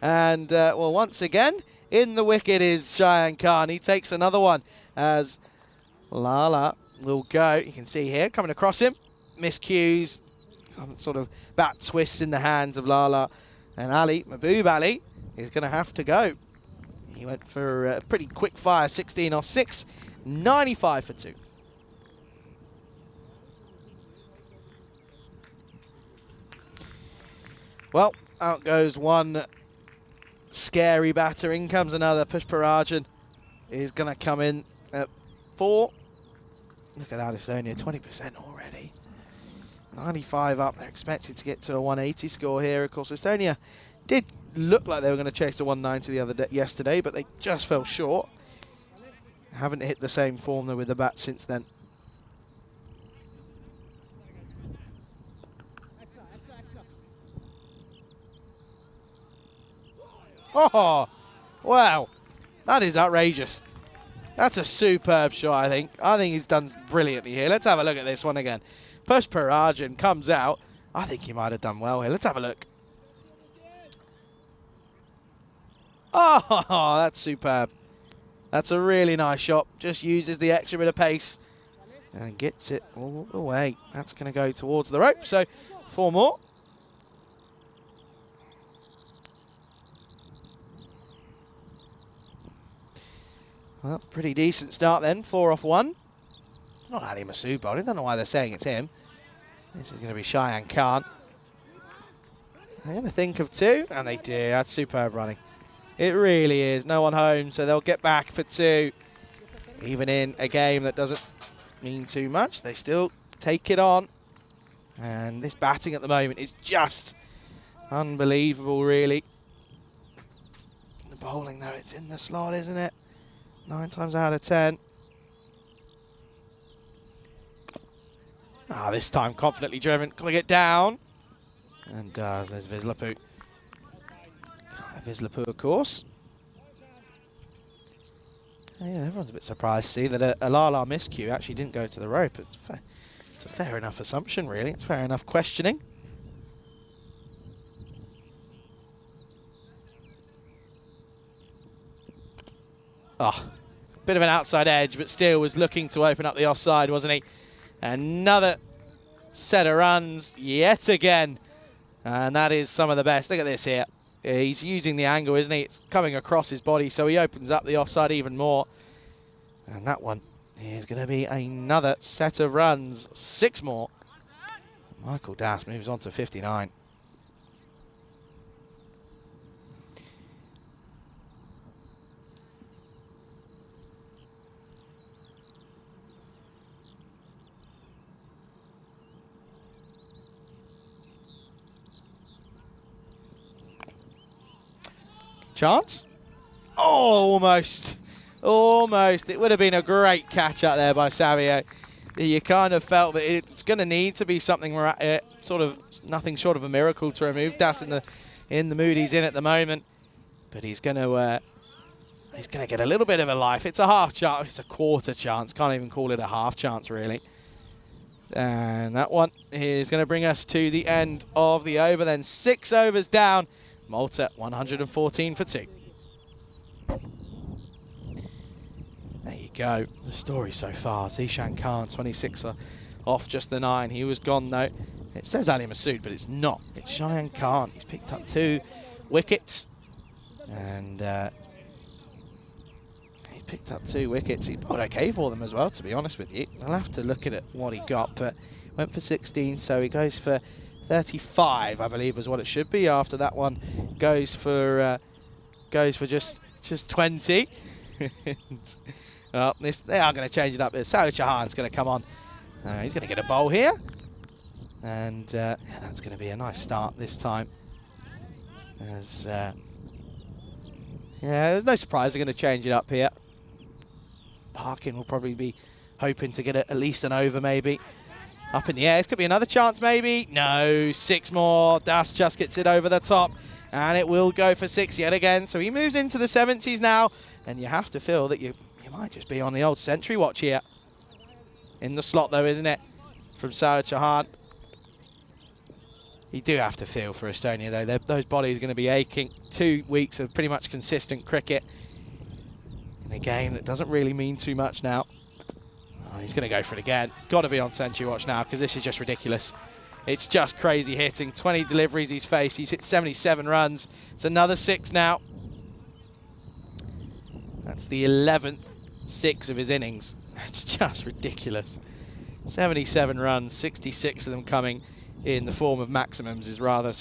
And, well, once again, in the wicket is Shahan Khan. He takes another one as Lala will go. You can see here, coming across him. Miscues, sort of bat twists in the hands of Lala. And Ali, Mahbub Ali, is going to have to go. He went for a pretty quick fire, 16 off 6, 95 for 2. Well, out goes one scary batter. In comes another. Pushparajan is going to come in at 4. Look at that, Estonia, 20% already. 95 up. They're expected to get to a 180 score here. Of course, Estonia did look like they were going to chase a 190 yesterday, but they just fell short. Haven't hit the same form though with the bat since then. Oh, wow. That is outrageous. That's a superb shot, I think. I think he's done brilliantly here. Let's have a look at this one again. Pushparajan comes out. I think he might have done well here. Let's have a look. Oh, that's superb. That's a really nice shot. Just uses the extra bit of pace and gets it all the way. That's going to go towards the rope. So 4 more. Well, pretty decent start then. 4 off 1. It's not Ali Masood bowling. I don't know why they're saying it's him. This is going to be Shahan Khan. They're going to think of 2, and they do. That's superb running. It really is. No one home, so they'll get back for 2. Even in a game that doesn't mean too much, they still take it on. And this batting at the moment is just unbelievable, really. The bowling, though, it's in the slot, isn't it? 9 times out of 10. This time confidently driven. Gonna get down. And there's Vislapu. Vislapu, of course. Yeah, everyone's a bit surprised to see that a Lala miscue actually didn't go to the rope. It's a fair enough assumption, really. It's fair enough questioning. Bit of an outside edge, but still was looking to open up the offside, wasn't he? Another set of runs yet again. And that is some of the best. Look at this here. He's using the angle, isn't he? It's coming across his body, so he opens up the offside even more. And that one is going to be another set of runs. 6 more. Michael Das moves on to 59. Chance? Oh, almost. Almost. It would have been a great catch out there by Savio. You kind of felt that it's going to need to be something sort of nothing short of a miracle to remove Das in the mood he's in at the moment. But he's going to get a little bit of a life. It's a half chance. It's a quarter chance. Can't even call it a half chance, really. And that one is going to bring us to the end of the over. Then 6 overs down. Malta 114 for 2. There you go. The story so far. Zishan Khan, 26 off just the 9. He was gone though. It says Ali Masood, but it's not. It's Cheyenne Khan. He's picked up 2 wickets. And he picked up 2 wickets. He bowled okay for them as well, to be honest with you. I'll have to look at what he got, but went for 16, so he goes for 35, I believe, is what it should be. After that one, goes for just 20. Well, they are going to change it up. Sarah Chauhan's going to come on. He's going to get a bowl here, and that's going to be a nice start this time. As there's no surprise they're going to change it up here. Parkin will probably be hoping to get at least an over, maybe. Up in the air. This could be another chance, maybe. No, 6 more. Das just gets it over the top. And it will go for 6 yet again. So he moves into the 70s now. And you have to feel that you might just be on the old century watch here. In the slot, though, isn't it? From Sarah Chauhan. You do have to feel for Estonia, though. Those bodies are going to be aching. 2 weeks of pretty much consistent cricket. In a game that doesn't really mean too much now. Oh, he's going to go for it again. Got to be on century watch now because this is just ridiculous. It's just crazy hitting. 20 deliveries he's faced. He's hit 77 runs. It's another 6 now. That's the 11th 6 of his innings. It's just ridiculous. 77 runs, 66 of them coming in the form of maximums it's rather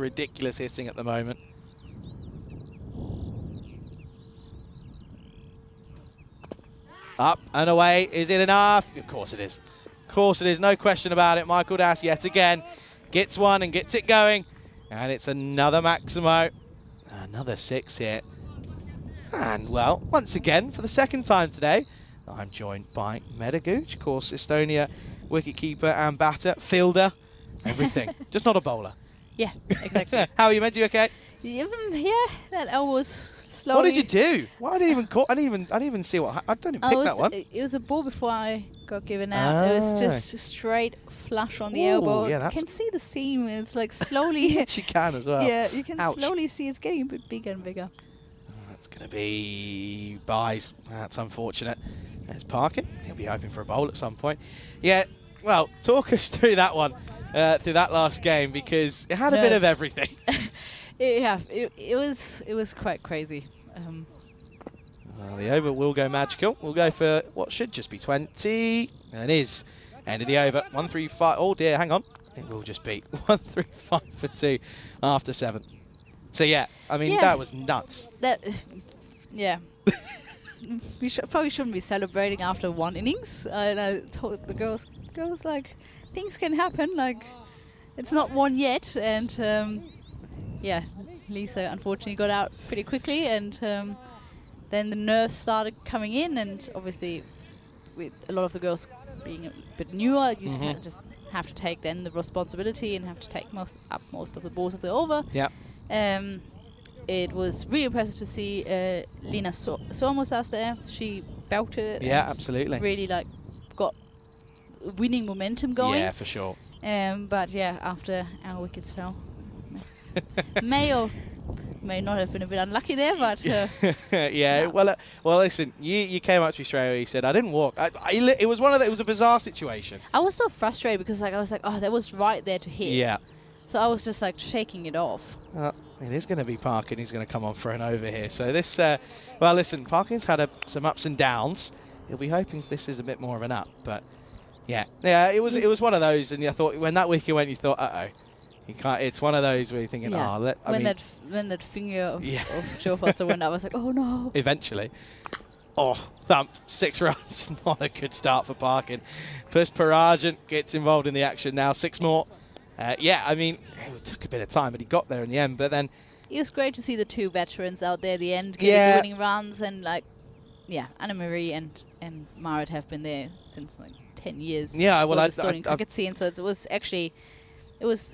ridiculous hitting at the moment. Up and away. Is it enough? Of course it is. Of course it is. No question about it. Michael Das yet again gets one and gets it going. And it's another Maximo. Another 6 here. And, well, once again, for the 2nd time today, I'm joined by Medaguch, of course, Estonia wicketkeeper and batter, fielder, everything. Just not a bowler. Yeah, exactly. How are you, Med? You okay? Yeah, that elbow was slowly. What did you do? Well, I didn't even see what. I don't even pick that one. It was a ball before I got given out. It was just straight flush on the elbow. Yeah, you can see the seam. It's like slowly. She can as well. Yeah, you can Ouch. slowly see it's getting a bit bigger and bigger. That's going to be buys. That's unfortunate. There's Parkin. He'll be hoping for a bowl at some point. Yeah, well, talk us through that one, through that last game, because it had a bit of everything. It was quite crazy. The over will go magical. We'll go for what should just be 20. And it is. End of the over. 135. Oh dear, hang on. it will just be 135 for 2 after 7. So yeah, I mean Yeah. that was nuts. That, yeah. We probably shouldn't be celebrating after one innings. And I told the girls like, things can happen. Like, it's not one yet. And yeah, Lisa unfortunately got out pretty quickly, and then the nerves started coming in, and obviously with a lot of the girls being a bit newer, you just have to take then the responsibility and have to take most of the balls of the over. Yeah. It was really impressive to see Lina Sormusas there. She belted it. Yeah, and absolutely. Really like got winning momentum going. Yeah, for sure. But yeah, after our wickets fell, may or may not have been a bit unlucky there, but yeah. no. Well, listen. You came up to me straight away. You said I didn't walk. It was one of the, it was a bizarre situation. I was so frustrated because like I was like, oh, that was right there to hit. Yeah. So I was just like shaking it off. It is going to be Parkin. He's going to come on for an over here. So this, well, listen, Parkin's had some ups and downs. He'll be hoping this is a bit more of an up, but yeah, it was one of those. And I thought when that wicket went, you thought, you can't. It's one of those where you're thinking, when that finger of Joe Foster went up, I was like, oh no. Eventually, thumped 6 runs. Not a good start for Parkin. First Parajan gets involved in the action now. 6 more. Yeah, I mean, it took a bit of time, but he got there in the end. But then it was great to see the 2 veterans out there at the end getting the winning runs, and like, yeah, Anna Marie and Marit have been there since like 10 years. Yeah, well, the Estonian cricket scene, so it was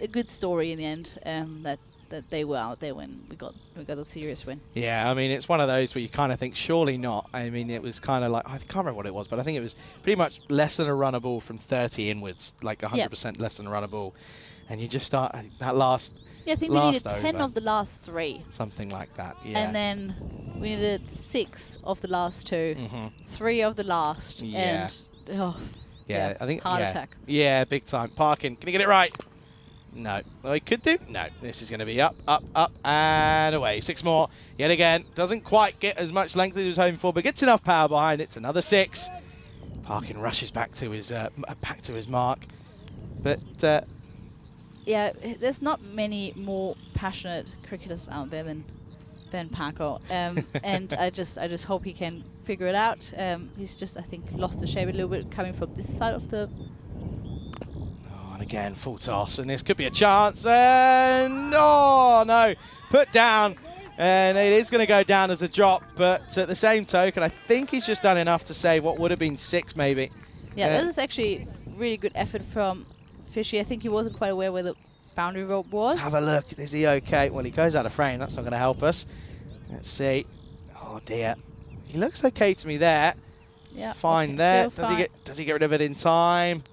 a good story in the end that they were out there when we got the serious win. Yeah, I mean, it's one of those where you kind of think, surely not. I mean, it was kind of like, I can't remember what it was, but I think it was pretty much less than a runner ball from 30 inwards, like 100% less than a runner ball. And you just start that last. Yeah, I think we needed 10 of the last 3. Something like that, yeah. And then we needed 6 of the last 2, 3 of the last, Yeah. and I think heart attack. Yeah, big time. Parkin, can you get it right? No. Well, he could do. No. This is going to be up, and away. 6 more. Yet again, doesn't quite get as much length as he was hoping for, but gets enough power behind it. It's another 6. Parkin rushes back to his mark, but. Yeah, there's not many more passionate cricketers out there than Paco, and I just hope he can figure it out. He's just, I think, lost the shape a little bit coming from this side of the. And again, full toss, and this could be a chance, and no, put down, and it is going to go down as a drop, but at the same token, I think he's just done enough to save what would have been 6 maybe. Yeah, this is actually really good effort from Fishy. I think he wasn't quite aware where the boundary rope was. Let's have a look. Is he okay? Well, he goes out of frame. That's not going to help us. Let's see. Oh dear. He looks okay to me there. Yeah, fine okay, there. fine. Does he get rid of it in time?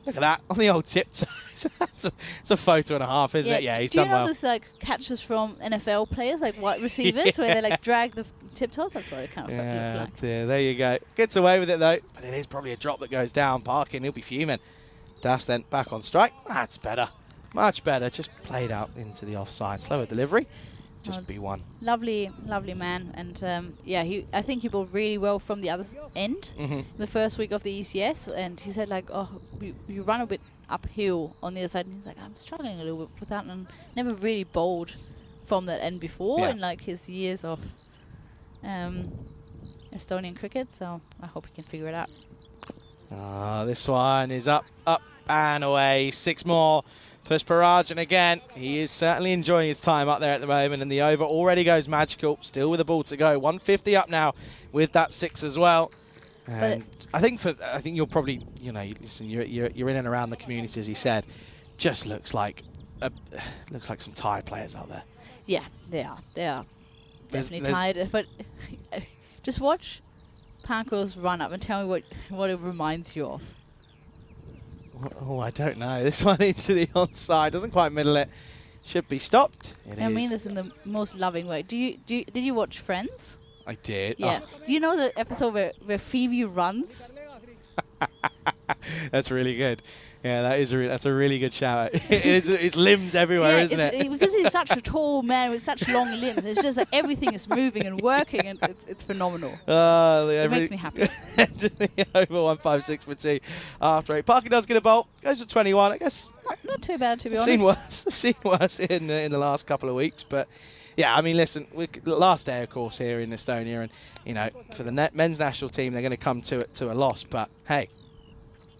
Look at that on the old tiptoes. It's a photo and a half, isn't it? Yeah, he's done well. Do you know those like catches from NFL players, like wide receivers, where they like drag the tiptoes? That's what it kind of looked like. Dear, there you go. Gets away with it though, but it is probably a drop that goes down. Parkin, he'll be fuming. Das then back on strike. That's better. Much better. Just played out into the offside. Slower delivery. Just B1. Lovely, lovely man. And yeah, I think he bowled really well from the other end the first week of the ECS. And he said like, oh, you run a bit uphill on the other side. And he's like, I'm struggling a little bit with that. And never really bowled from that end before in like his years of Estonian cricket. So I hope he can figure it out. This one is up, and away. 6 more. Pushparaj, and again, he is certainly enjoying his time up there at the moment, and the over already goes magical. Still with a ball to go. 150 up now with that 6 as well. And I think you'll probably, listen, you're in and around the community, as he said. Just looks like some Thai players out there. Yeah, they are. They are definitely tired. But just watch Paco's run up and tell me what it reminds you of. Oh, I don't know. This one into the onside. Doesn't quite middle it. Should be stopped. I mean this in the most loving way. Did you watch Friends? I did. Yeah. Oh. Do you know the episode where Phoebe runs? That's really good. Yeah, that's a really good shout. It's limbs everywhere, isn't it? Because he's such a tall man with such long limbs. It's just like everything is moving and working, and it's phenomenal. It makes me happy. Over 156 for 2 after 8. Parkin does get a bolt. Goes for 21. I guess not too bad, to be I've honest. seen worse. I've seen worse in the last couple of weeks, but yeah, I mean, listen, last day, of course, here in Estonia, and you know, for the men's national team, they're going to come to a loss. But hey,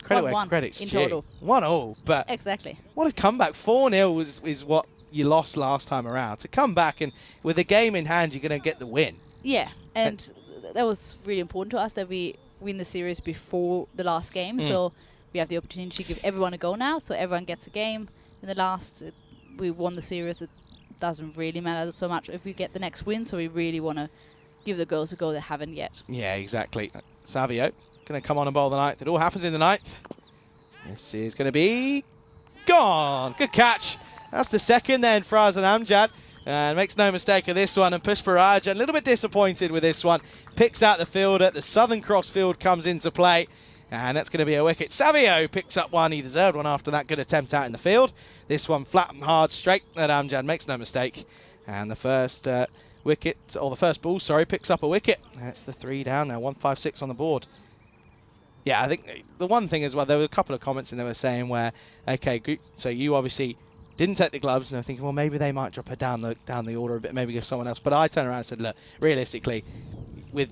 credit where 1-1 credit's in due. total. 1-1, but Exactly. what a comeback! 4-0 is what you lost last time around. To come back and with a game in hand, you're going to get the win. Yeah, and that was really important to us that we win the series before the last game. So we have the opportunity to give everyone a go now. So everyone gets a game. In the last, we won the series. It doesn't really matter so much if we get the next win. So we really want to give the girls a go they haven't yet. Yeah, exactly. Savio going to come on and bowl the ninth. It all happens in the ninth. This is going to be gone. Good catch. That's the second then for Azan Amjad. And makes no mistake of this one. And Pushparaj, a little bit disappointed with this one. Picks out the fielder. The Southern Cross field comes into play. And that's going to be a wicket. Savio picks up one. He deserved one after that good attempt out in the field. This one flat and hard straight at Amjad. Makes no mistake. And the first wicket, or the first ball, sorry, picks up a wicket. That's the 3 down now. 156 on the board. Yeah, I think the one thing as well, there were a couple of comments in there were saying where, okay, good, so you obviously didn't take the gloves, and I'm thinking, well, maybe they might drop her down the order a bit, maybe give someone else. But I turned around and said, look, realistically, with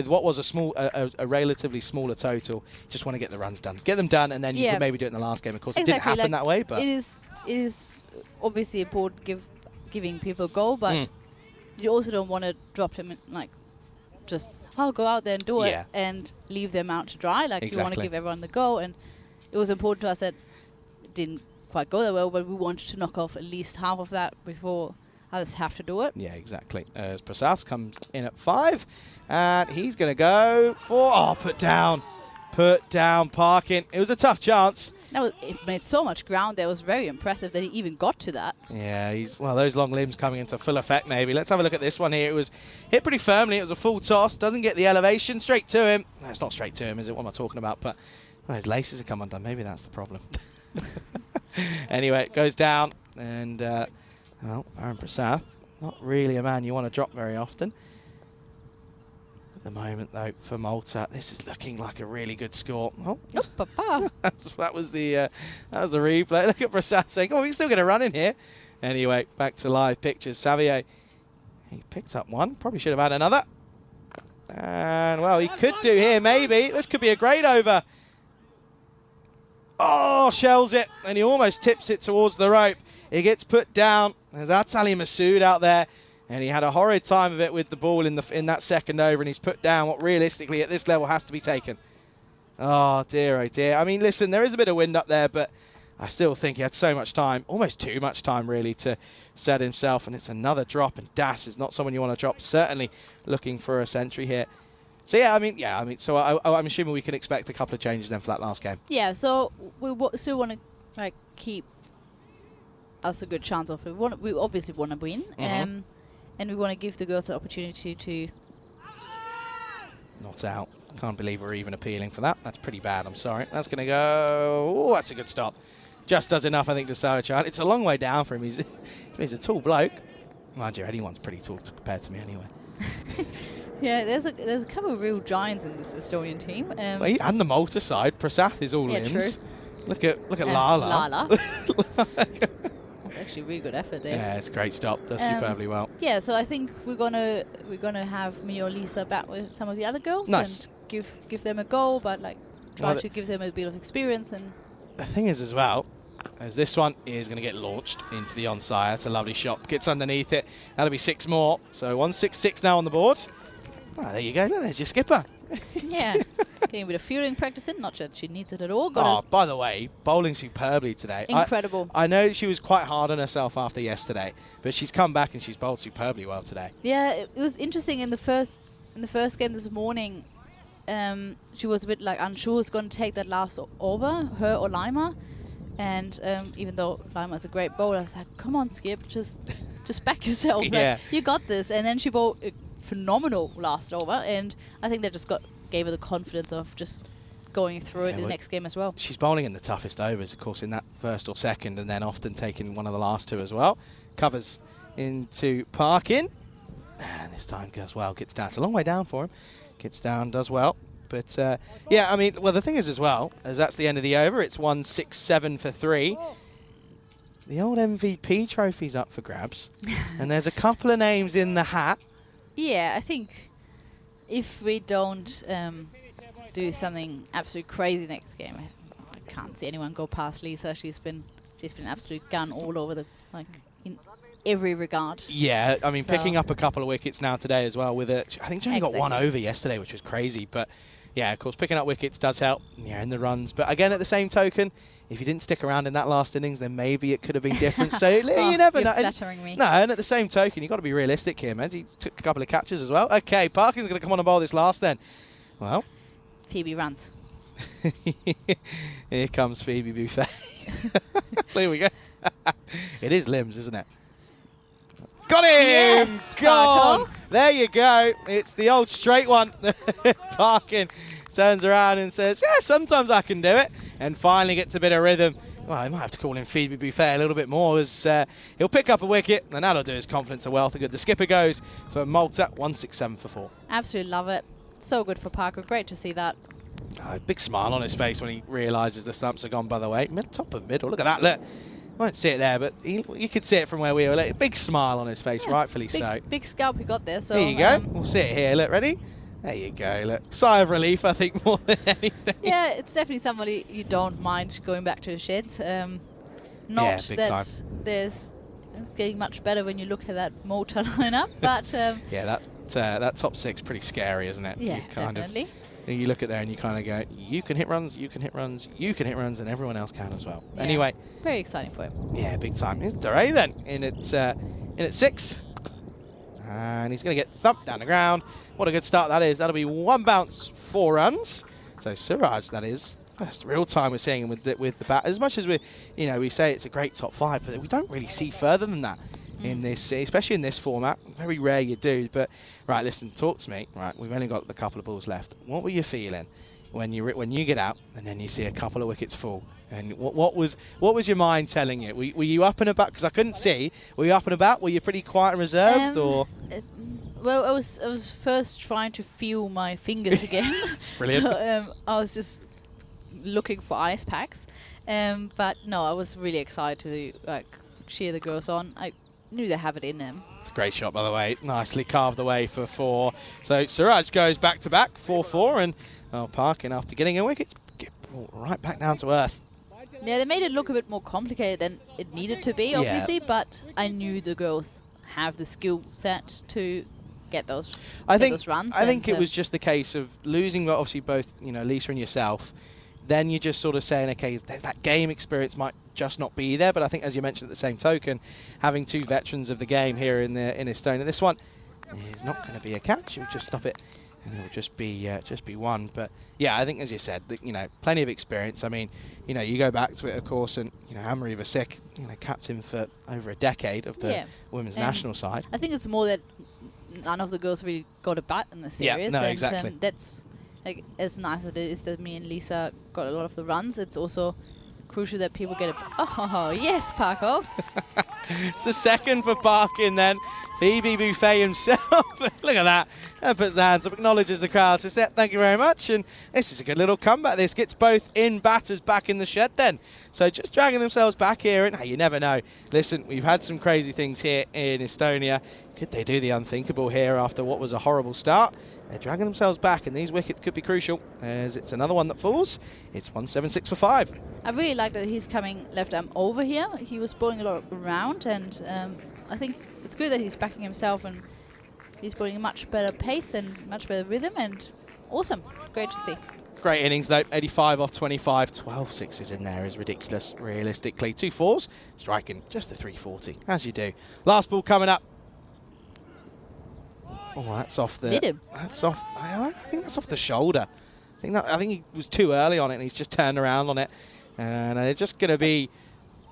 what was a relatively smaller total, just want to get the runs done, get them done, and then you could maybe do it in the last game. Of course, Exactly, it didn't happen that way, but it is obviously important giving people a go, but you also don't want to drop them in, like just go out there and do it and leave them out to dry. Like you want to give everyone the go, and it was important to us that it didn't quite go that well, but we wanted to knock off at least half of that before others have to do it. Yeah, exactly. As Prasad comes in at 5, and he's going to go for, put down, parking. It was a tough chance. It made so much ground there. It was very impressive that he even got to that. Yeah, those long limbs coming into full effect maybe. Let's have a look at this one here. It was hit pretty firmly. It was a full toss. Doesn't get the elevation. Straight to him. No, it's not straight to him, is it? What am I talking about? But his laces have come undone. Maybe that's the problem. Anyway, it goes down. And, Aaron Prasad, not really a man you want to drop very often. At the moment, though, for Malta, this is looking like a really good score. Oh, papa. that was the replay. Look at Prasad saying, "Oh, we're still going to run in here." Anyway, back to live pictures. Xavier, he picked up one. Probably should have had another. And well, he could do here maybe. This could be a great over. Oh, shells it, and he almost tips it towards the rope. He gets put down. There's Atali Masood out there, and he had a horrid time of it with the ball in that second over, and he's put down what realistically at this level has to be taken. Oh dear, oh dear. I mean, listen, there is a bit of wind up there, but I still think he had so much time, almost too much time really, to set himself, and it's another drop, and Das is not someone you want to drop, certainly looking for a century here. So I mean, so I'm assuming we can expect a couple of changes then for that last game. Yeah, so we still want to keep us a good chance of it. We obviously want to win, and we want to give the girls the opportunity to. Not out. Can't believe we're even appealing for that. That's pretty bad. I'm sorry. That's going to go. Oh, that's a good stop. Just does enough, I think, to Sarachan. It's a long way down for him. He's a tall bloke. Mind you, anyone's pretty tall compared to me anyway. Yeah, there's a couple of real giants in this Estonian team. And the Malta side, Prasath is all limbs. True. Look at Lala. Lala. That's actually a really good effort there. Yeah, it's a great stop. Does superbly well. Yeah, so I think we're gonna have me or Lisa back with some of the other girls and give them a go, but try to give them a bit of experience. And the thing is as well, as this one is going to get launched into the onside. That's a lovely shot. Gets underneath it. That'll be 6 more. So 166 now on the board. Oh, there you go. Look, there's your skipper. Yeah, getting a bit of fielding practice in. Not that she needs it at all. By the way, bowling superbly today. Incredible. I know she was quite hard on herself after yesterday, but she's come back and she's bowled superbly well today. Yeah, it was interesting in the first game this morning. She was a bit unsure who's going to take that last over, her or Lima. And even though Lima is a great bowler, I was like, "Come on, Skip, just back yourself. Yeah. You got this." And then she bowled a phenomenal last over, and I think that just gave her the confidence of just going through it in the next game as well. She's bowling in the toughest overs, of course, in that first or second, and then often taking one of the last 2 as well. Covers into Parkin, and this time goes well. Gets down. It's a long way down for him. Gets down, does well. But, yeah, I mean, well, the thing is as well, as that's the end of the over, it's 167 for 3. the old MVP trophy's up for grabs. And there's a couple of names in the hat. Yeah, I think if we don't do something absolutely crazy next game, I can't see anyone go past Lisa. She's been absolute gun all over in every regard. Yeah, I mean, So picking up a couple of wickets now today as well with it. I think she only got one over yesterday, which was crazy. But yeah, of course, picking up wickets does help in the runs. But again, at the same token, if you didn't stick around in that last innings, then maybe it could have been different. So you never know. You're flattering me. No, and at the same token, you've got to be realistic here, man. He took a couple of catches as well. Okay, Parkin's going to come on and bowl this last then. Well. Phoebe runs. Here comes Phoebe Buffet. There we go. It is limbs, isn't it? Got him! Yes, Gone! Parko. There you go. It's the old straight one. Parkin turns around and says, yeah, sometimes I can do it. And finally gets a bit of rhythm. Well, I might have to call him Phoebe Buffet a little bit more as he'll pick up a wicket, and that'll do his confidence a wealth of good. The skipper goes for Malta, 167 for 4. Absolutely love it. So good for Parker. Great to see that. Big smile on his face when he realises the stumps are gone by the way. Top of middle, look at that, look. I won't see it there, but you could see it from where we were. Look, big smile on his face, Yeah, rightfully so. Big scalp he got there. So Here you go. We'll see it here. Look, ready? There you go. Look, sigh of relief, I think, more than anything. Yeah, it's definitely somebody you don't mind going back to the sheds. Not big that time. it's getting much better when you look at that Malta lineup, but Yeah, that top 6 pretty scary, isn't it? yeah, You kind definitely. You look at there and you kind of go, you can hit runs, you can hit runs, you can hit runs, and everyone else can as well. Yeah. Anyway, Very exciting for him. yeah, big time. Here's Duray then in at 6. And he's going to get thumped down the ground. What a good start that is. That'll be 1 bounce, 4 runs. So Suraj, that is. First real time we're seeing him with the bat. As much as we say it's a great top 5, but we don't really see further than that in this, especially in this format. Very rare you do. But right, listen, talk to me. Right, we've only got a couple of balls left. What were you feeling when you get out and then you see a couple of wickets fall? And what was your mind telling you? Were you up and about? Because I couldn't see. Were you up and about? Were you pretty quiet and reserved, or? Well, I was first trying to feel my fingers again. Brilliant. So I was just looking for ice packs, but no, I was really excited to cheer the girls on. I knew they have it in them. It's a great shot, by the way. Nicely carved away for 4. So Suraj goes back to back, 4-4, and Parkin, after getting a wicket, get brought right back down to earth. Yeah, they made it look a bit more complicated than it needed to be, obviously, but I knew the girls have the skill set to get those runs. I think it was just the case of losing, obviously, both Lisa and yourself. Then you're just sort of saying, okay, that game experience might just not be there. But I think, as you mentioned, at the same token, having 2 veterans of the game here in Estonia, this one is not going to be a catch. You'll just stop it, and it'll just be 1. But yeah, I think, as you said, plenty of experience. I mean, you go back to it, of course, and Anne-Marie Vasek, captain for over a decade of the women's national side. I think it's more that none of the girls really got a bat in the series. Yeah, no, and, exactly. That's as nice as it is that me and Lisa got a lot of the runs. It's also crucial that people get a. Oh yes, Parko. It's the second for Parkin then. Phoebe Buffet himself. Look at that. And puts the hands up, acknowledges the crowd. Says, thank you very much. And this is a good little comeback. This gets both in batters back in the shed then. So just dragging themselves back here. And hey, you never know. Listen, we've had some crazy things here in Estonia. Could they do the unthinkable here after what was a horrible start? They're dragging themselves back, and these wickets could be crucial as it's another one that falls. It's 176 for 5. I really like that he's coming left arm over here. He was bowling a lot around, and I think it's good that he's backing himself, and he's bowling a much better pace and much better rhythm, and awesome. Great to see. Great innings though, 85 off 25, 12 sixes in there is ridiculous, realistically. 2 4s, striking just the 340, as you do. Last ball coming up. Oh, that's off the... Did him? That's off... I think that's off the shoulder. I think he was too early on it, and he's just turned around on it. And they're just going to be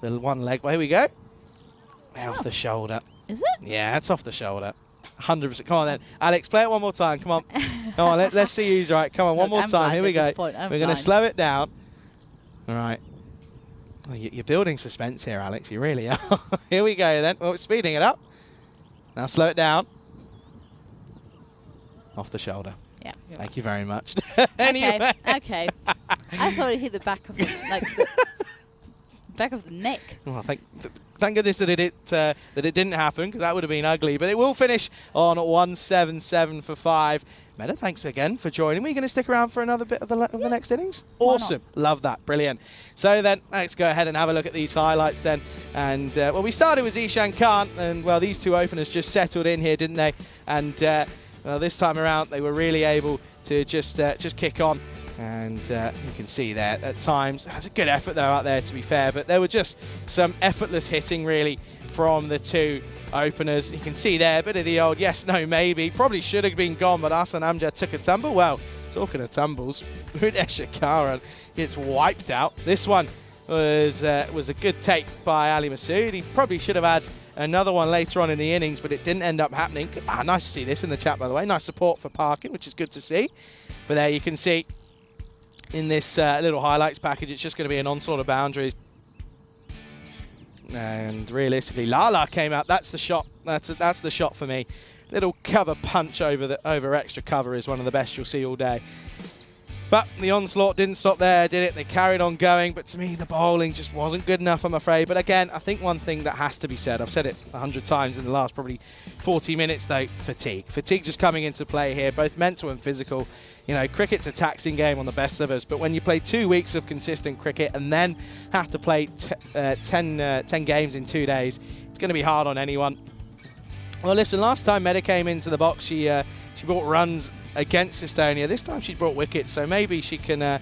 the one leg. Here we go. Off the shoulder. Is it? Yeah, it's off the shoulder. 100%. Come on then. Alex, play it one more time. Come on. Come on, let's see who's right. Come on, one more time. Here we go. We're going to slow it down. All right. Well, you're building suspense here, Alex. You really are. Here we go then. Well, we're speeding it up. Now slow it down. Off the shoulder. Yeah. Thank you very much. Anyway. Okay. I thought it hit the back of the, back of the neck. Well, I think Thank goodness that it didn't happen, because that would have been ugly. But it will finish on 177 for 5. Meta, thanks again for joining me. Are you going to stick around for another bit of the next innings? Awesome. Love that. Brilliant. So then, let's go ahead and have a look at these highlights then. And, well, we started with Ishan Khan, and, well, these two openers just settled in here, didn't they? And, well, this time around, they were really able to just kick on. And you can see there at times, that's a good effort though out there, to be fair, but there were just some effortless hitting really from the two openers. You can see there a bit of the old yes, no, maybe. Probably should have been gone, but Hassan Amjad took a tumble. Well, talking of tumbles, Udesh Shakara gets wiped out. This one was a good take by Ali Masood. He probably should have had another one later on in the innings, but it didn't end up happening. Nice to see this in the chat, by the way. Nice support for Parkin, which is good to see. But there you can see in this little highlights package, it's just going to be an onslaught of boundaries. And realistically, Lala came out. That's the shot. That's the shot for me. Little cover punch over extra cover is one of the best you'll see all day. But the onslaught didn't stop there, did it? They carried on going, but to me, the bowling just wasn't good enough, I'm afraid. But again, I think one thing that has to be said, I've said it 100 times in the last probably 40 minutes, though, fatigue. Fatigue just coming into play here, both mental and physical. You know, cricket's a taxing game on the best of us, but when you play 2 weeks of consistent cricket and then have to play 10 games in 2 days, it's going to be hard on anyone. Well, listen, last time Meta came into the box, she brought runs against Estonia. This time she's brought wickets, so maybe she can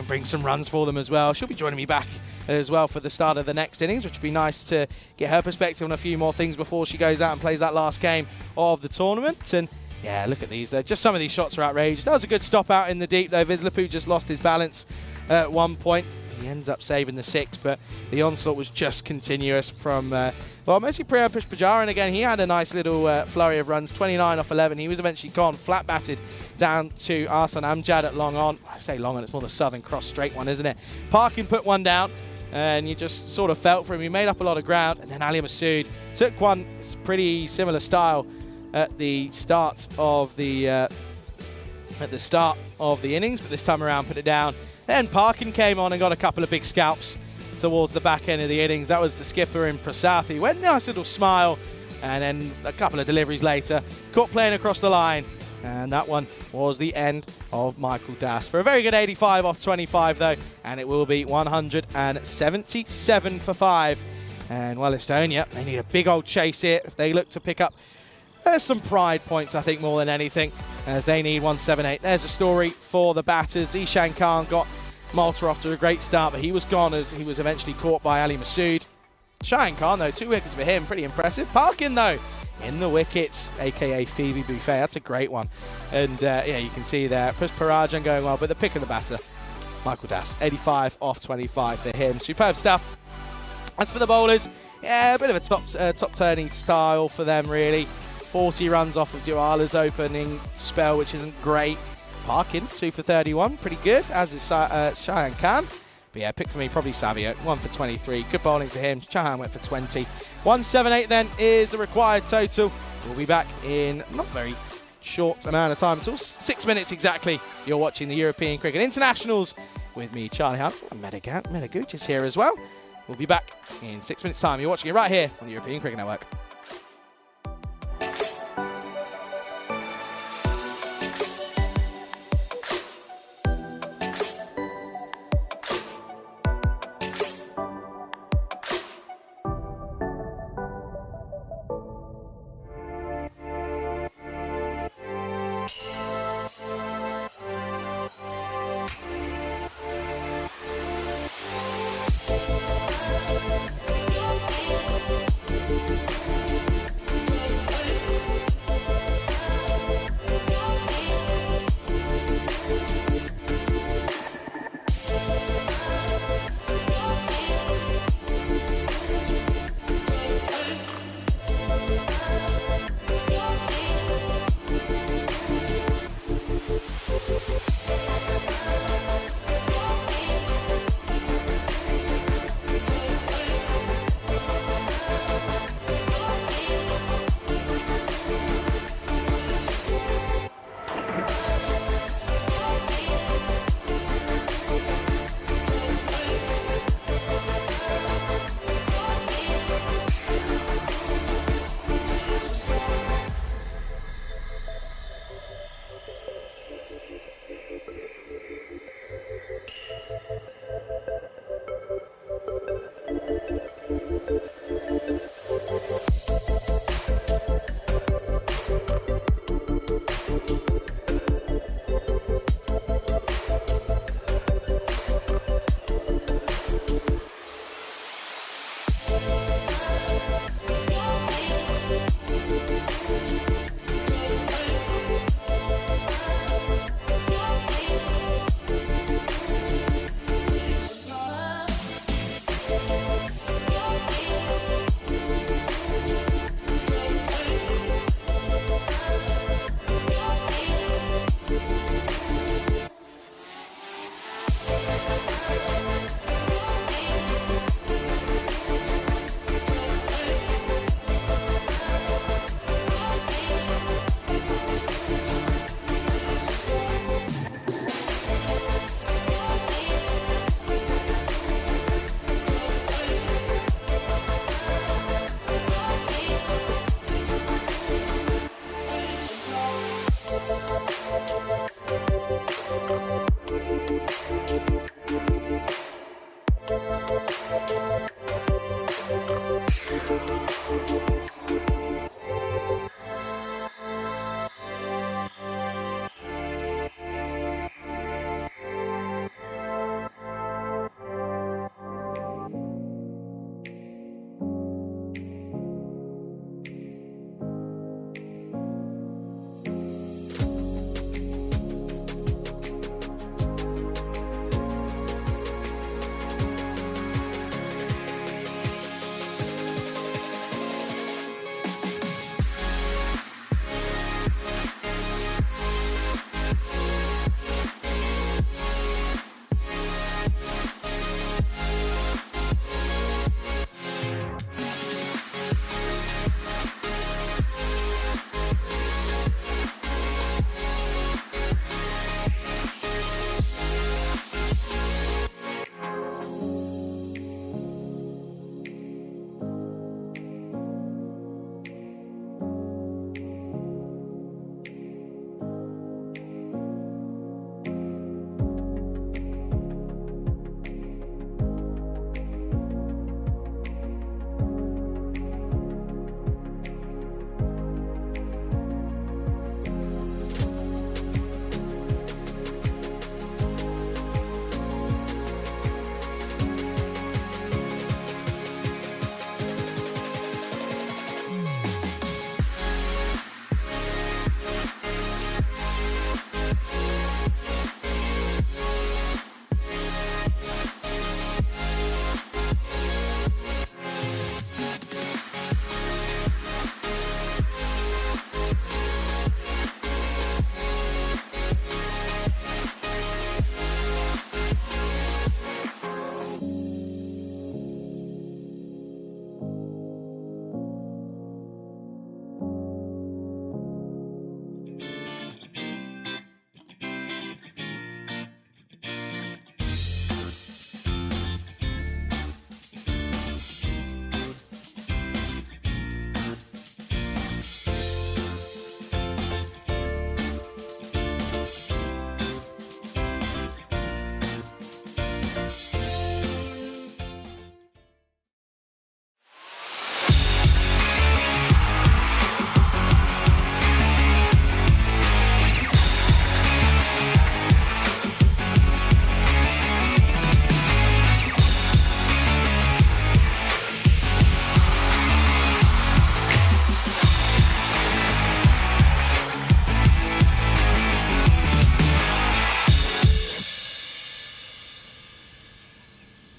bring some runs for them as well. She'll be joining me back as well for the start of the next innings, which would be nice to get her perspective on a few more things before she goes out and plays that last game of the tournament. And yeah, look at these. Just some of these shots are outrageous. That was a good stop out in the deep, though. Vizlapu just lost his balance at one point. He ends up saving the 6, but the onslaught was just continuous from, well, mostly Priya Pushpajaran again. He had a nice little flurry of runs, 29 off 11. He was eventually gone, flat batted down to Arsan Amjad at long on. I say long on, it's more the Southern Cross straight one, isn't it? Parkin put one down, and you just sort of felt for him. He made up a lot of ground, and then Ali Masood took one pretty similar style at the start of the innings, but this time around put it down. Then Parkin came on and got a couple of big scalps towards the back end of the innings. That was the skipper in Prasathi. Went nice little smile, and then a couple of deliveries later, caught playing across the line, and that one was the end of Michael Das. For a very good 85 off 25 though, and it will be 177 for 5. And well, Estonia, they need a big old chase here if they look to pick up some pride points, I think, more than anything, as they need 178. There's a story for the batters. Ishan Khan got Malta off to a great start, but he was gone as he was eventually caught by Ali Masood. Shahan Khan, though, 2 wickets for him. Pretty impressive. Parkin, though, in the wickets, a.k.a. Phoebe Buffet. That's a great one. And, yeah, you can see there, Parajan going well, but the pick of the batter, Michael Das, 85 off 25 for him. Superb stuff. As for the bowlers, yeah, a bit of a top-turning style for them, really. 40 runs off of Dewala's opening spell, which isn't great. Parkin, 2 for 31, pretty good, as is Shahan Khan. But yeah, pick for me, probably Savio, 1 for 23. Good bowling for him. Shahan went for 20. 178 then is the required total. We'll be back in not very short amount of time, until 6 minutes exactly. You're watching the European Cricket Internationals with me, Charlie Hunt, and Meta Gooch is here as well. We'll be back in 6 minutes' time. You're watching it right here on the European Cricket Network.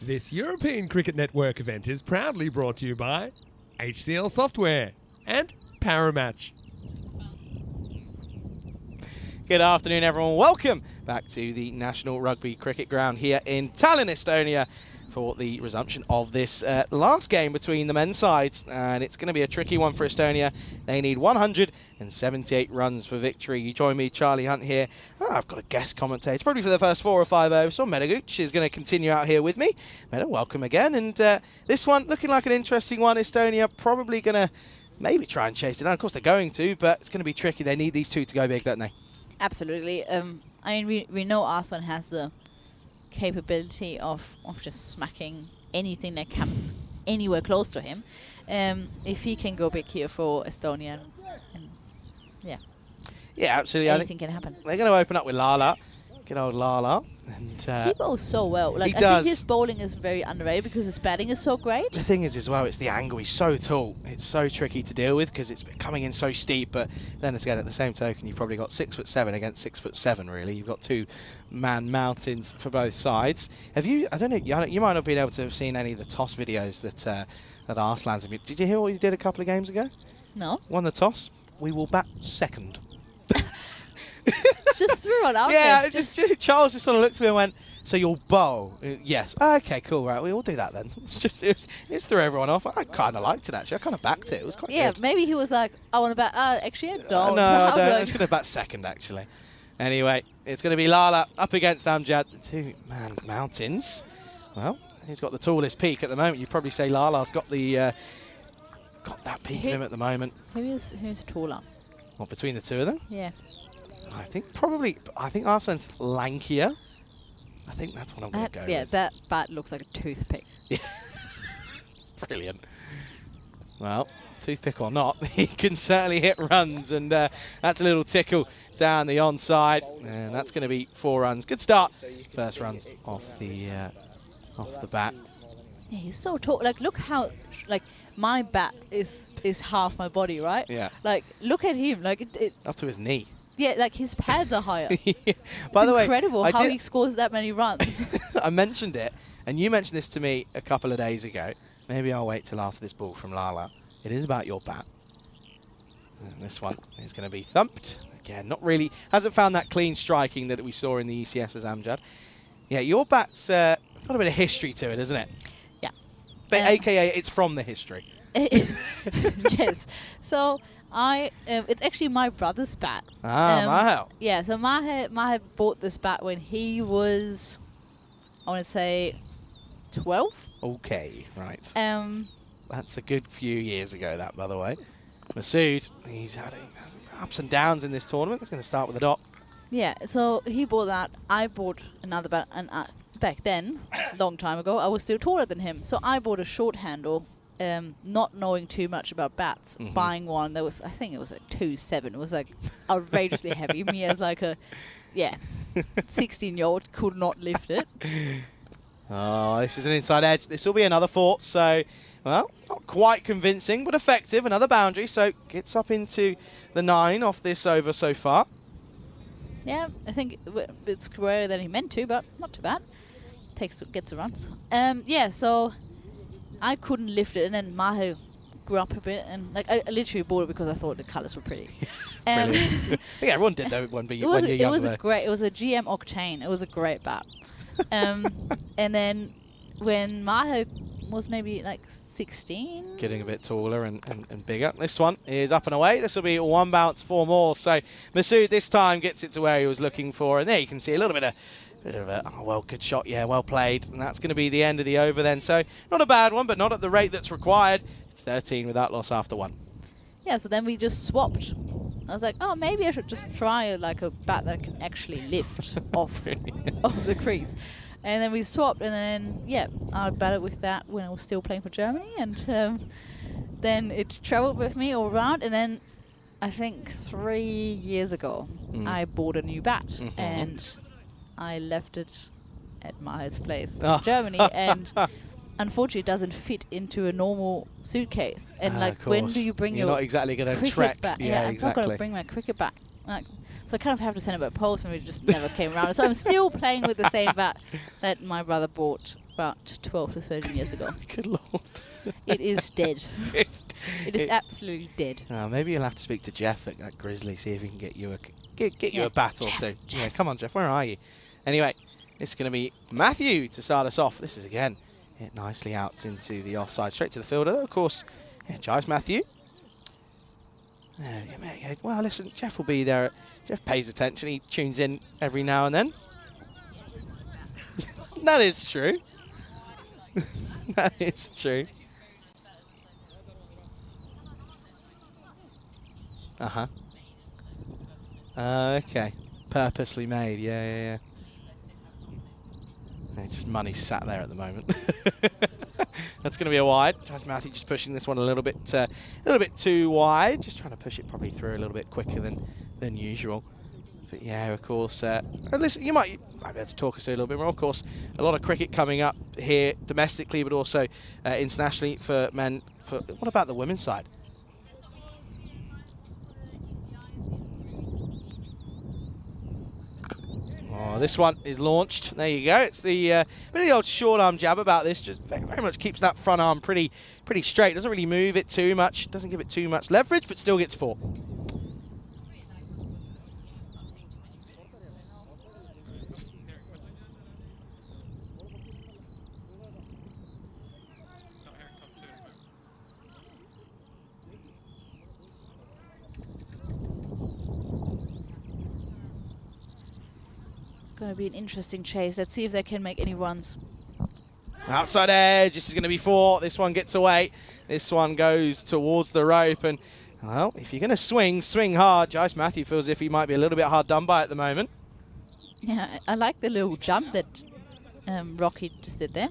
This European Cricket Network event is proudly brought to you by HCL Software and Paramatch. Good afternoon, everyone. Welcome back to the National Rugby Cricket Ground here in Tallinn, Estonia, for the resumption of this last game between the men's sides. And it's going to be a tricky one for Estonia. They need 178 runs for victory. You join me, Charlie Hunt, here. Oh, I've got a guest commentator, probably for the first 4 or 5 overs. So Medaguch is going to continue out here with me. Meda, welcome again. And this one looking like an interesting one. Estonia probably going to maybe try and chase it down. Of course, they're going to, but it's going to be tricky. They need these two to go big, don't they? Absolutely. I mean, we know Arsenal has the capability of just smacking anything that comes anywhere close to him. If he can go big here for Estonia, and yeah, Yeah, absolutely. I anything think can happen. they're going to open up with Lala. Good old Lala. And He bowls so well. Like, he I does. think his bowling is very underrated because his batting is so great. the thing is as well, it's the angle. He's so tall. It's so tricky to deal with because it's coming in so steep. But then again, at the same token, you've probably got 6'7" against 6'7". Really, you've got two-man mountains for both sides. Have you? I don't know. You might not been able to have seen any of the toss videos that Arslan's. Did you hear what he did a couple of games ago? No, Won the toss. We will bat second. just threw it out Yeah, there. just Charles just sort of looked at me and went, "So you'll bowl?" Yes. Okay, cool. Right, we will do that then. It threw everyone off. I kind of liked it actually. I kind of backed it. It was quite Yeah, good. maybe he was like, I want to bat. Actually, I don't. No, I How don't. do I'm just going to bat second actually. Anyway, it's going to be Lala up against Amjad, the two-man mountains. Well, he's got the tallest peak at the moment. You'd probably say Lala's got the got that peak of him at the moment. Who's taller? What, between the two of them? Yeah. I think Arslan's lankier. I think that's what I'm going to go with. That bat looks like a toothpick. Brilliant. Well, toothpick or not, he can certainly hit runs, and that's a little tickle down the onside, and that's going to be 4 runs. Good start. First runs off the bat. Yeah, he's so tall. Like, look how my bat is half my body, right? Yeah. Like, look at him. Like it Up to his knee. yeah, like his pads are higher. By the way, incredible I how did- he scores that many runs. I mentioned it, and you mentioned this to me a couple of days ago. Maybe I'll wait till after this ball from Lala. It is about your bat. And this one is going to be thumped. Again, not really, hasn't found that clean striking that we saw in the ECS as Amjad. Yeah, your bat's got a bit of history to it, isn't it? Yeah. But AKA, it's from the history. Yes. So it's actually my brother's bat. Wow. Yeah. So Maher bought this bat when he was, I want to say, 12. Okay, right. Um. That's a good few years ago, that, by the way. Masood, he's had ups and downs in this tournament. It's going to start with a dot. Yeah, so he bought that. I bought another bat, and back then, long time ago, I was still taller than him. So I bought a short handle, not knowing too much about bats. Buying one that was, I think it was like 2.7. It was like outrageously heavy. Me as like a, 16-year-old could not lift it. Oh, this is an inside edge. This will be another 4. So, well, not quite convincing, but effective. Another boundary. So gets up into the 9 off this over so far. Yeah, I think it's squarer than he meant to, but not too bad. Gets the runs. Yeah, so I couldn't lift it, and then Maho grew up a bit, and like I literally bought it because I thought the colours were pretty. Brilliant. I think everyone did though when you're younger. It was a GM Octane. It was a great bat. And then when Maho was maybe like 16. Getting a bit taller and bigger. This one is up and away. This will be 1 bounce, 4 more. So Masood this time gets it to where he was looking for. And there you can see a little bit of a well, good shot. Yeah, well played. And that's going to be the end of the over then. So not a bad one, but not at the rate that's required. It's 13 without loss after 1. Yeah, so then we just swapped. I was like, oh, maybe I should just try like a bat that can actually lift off the crease. And then we swapped, and then, I batted with that when I was still playing for Germany, and then it traveled with me all around, and then I think 3 years ago, I bought a new bat, and I left it at Maher's place in Germany, and unfortunately it doesn't fit into a normal suitcase. And like, when do you bring You're your not exactly going to cricket trek. bat? Yeah, I'm exactly. not going to bring my cricket bat. Like, so I kind of have to send it by post, and we just never came around. So I'm still playing with the same bat that my brother bought about 12 to 13 years ago. Good lord. It is dead. It is absolutely dead. Maybe you'll have to speak to Jeff at Grizzly, see if he can get you a bat or two. Jeff. Yeah, come on, Jeff. Where are you? Anyway, it's going to be Matthew to start us off. This is again hit nicely out into the offside, straight to the fielder. Of course, Jives Matthew. Well, listen, Jeff will be there. Jeff pays attention. He tunes in every now and then. That is true. That is true. Okay. Purposely made. Yeah. Just money sat there at the moment. That's going to be a wide. Josh Matthew just pushing this one a little bit too wide. Just trying to push it probably through a little bit quicker than usual. But yeah, of course. Listen, you might be able to talk us through a little bit more. Of course, a lot of cricket coming up here domestically, but also internationally for men. What about the women's side? Oh, this one is launched. There you go. It's the bit of the old short arm jab about this. Just very much keeps that front arm pretty straight. Doesn't really move it too much. Doesn't give it too much leverage, but still gets 4. Going to be an interesting chase. Let's see if they can make any runs. Outside edge, this is going to be 4. This one gets away. This one goes towards the rope. And, well, if you're going to swing hard. Joyce Matthew feels as if he might be a little bit hard done by at the moment. Yeah, I like the little jump that Rocky just did there.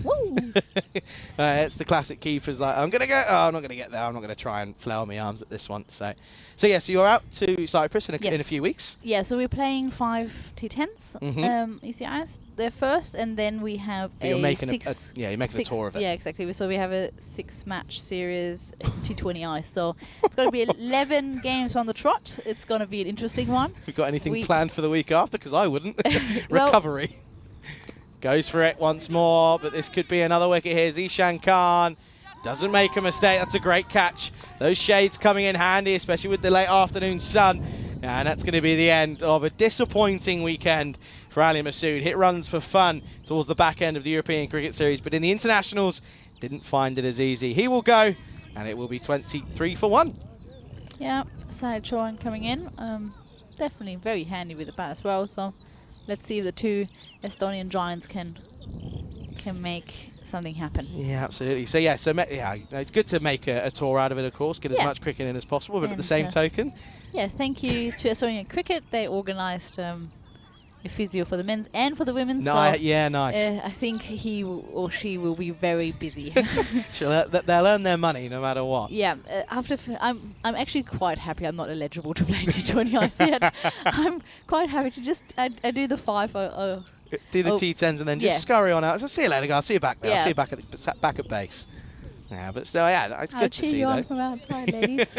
Woo! It's the classic Kiefer's like, I'm going to go. Oh, I'm not going to get there. I'm not going to try and flail my arms at this one. So yeah, so you're out to Cyprus in a few weeks. Yeah, so we're playing 5 T10s, ECIs. They're first, and then we have you're making 6. you're making a tour of it. Yeah, exactly. So we have a 6-match series, T20I. So it's going to be 11 games on the trot. It's going to be an interesting one. Have you got anything planned for the week after? Because I wouldn't. Well, recovery. Goes for it once more, but this could be another wicket here. Zishan Khan doesn't make a mistake. That's a great catch. Those shades coming in handy, especially with the late afternoon sun. And that's going to be the end of a disappointing weekend for Ali Masood. Hit runs for fun towards the back end of the European Cricket Series, but in the internationals, didn't find it as easy. He will go, and it will be 23 for 1. Yeah, Syed Chauhan coming in. Definitely very handy with the bat as well. So let's see if the 2 Estonian giants can make something happen. Yeah, absolutely. So yeah, it's good to make a tour out of it, of course, get as much cricket in as possible, but and at the same token. Yeah, thank you to Estonian Cricket. They organised a physio for the men's and for the women's. No, so yeah, nice. I think he or she will be very busy. They'll earn their money no matter what. Yeah, I'm actually quite happy I'm not eligible to play T20 yet. I'm quite happy to just I do the 5. Do the T10s and then just scurry on out. So see you later, guys. I'll see you back there. I'll see you back at base. Yeah, but still, yeah, it's good to see, though. I'll cheer you though. on from outside, ladies.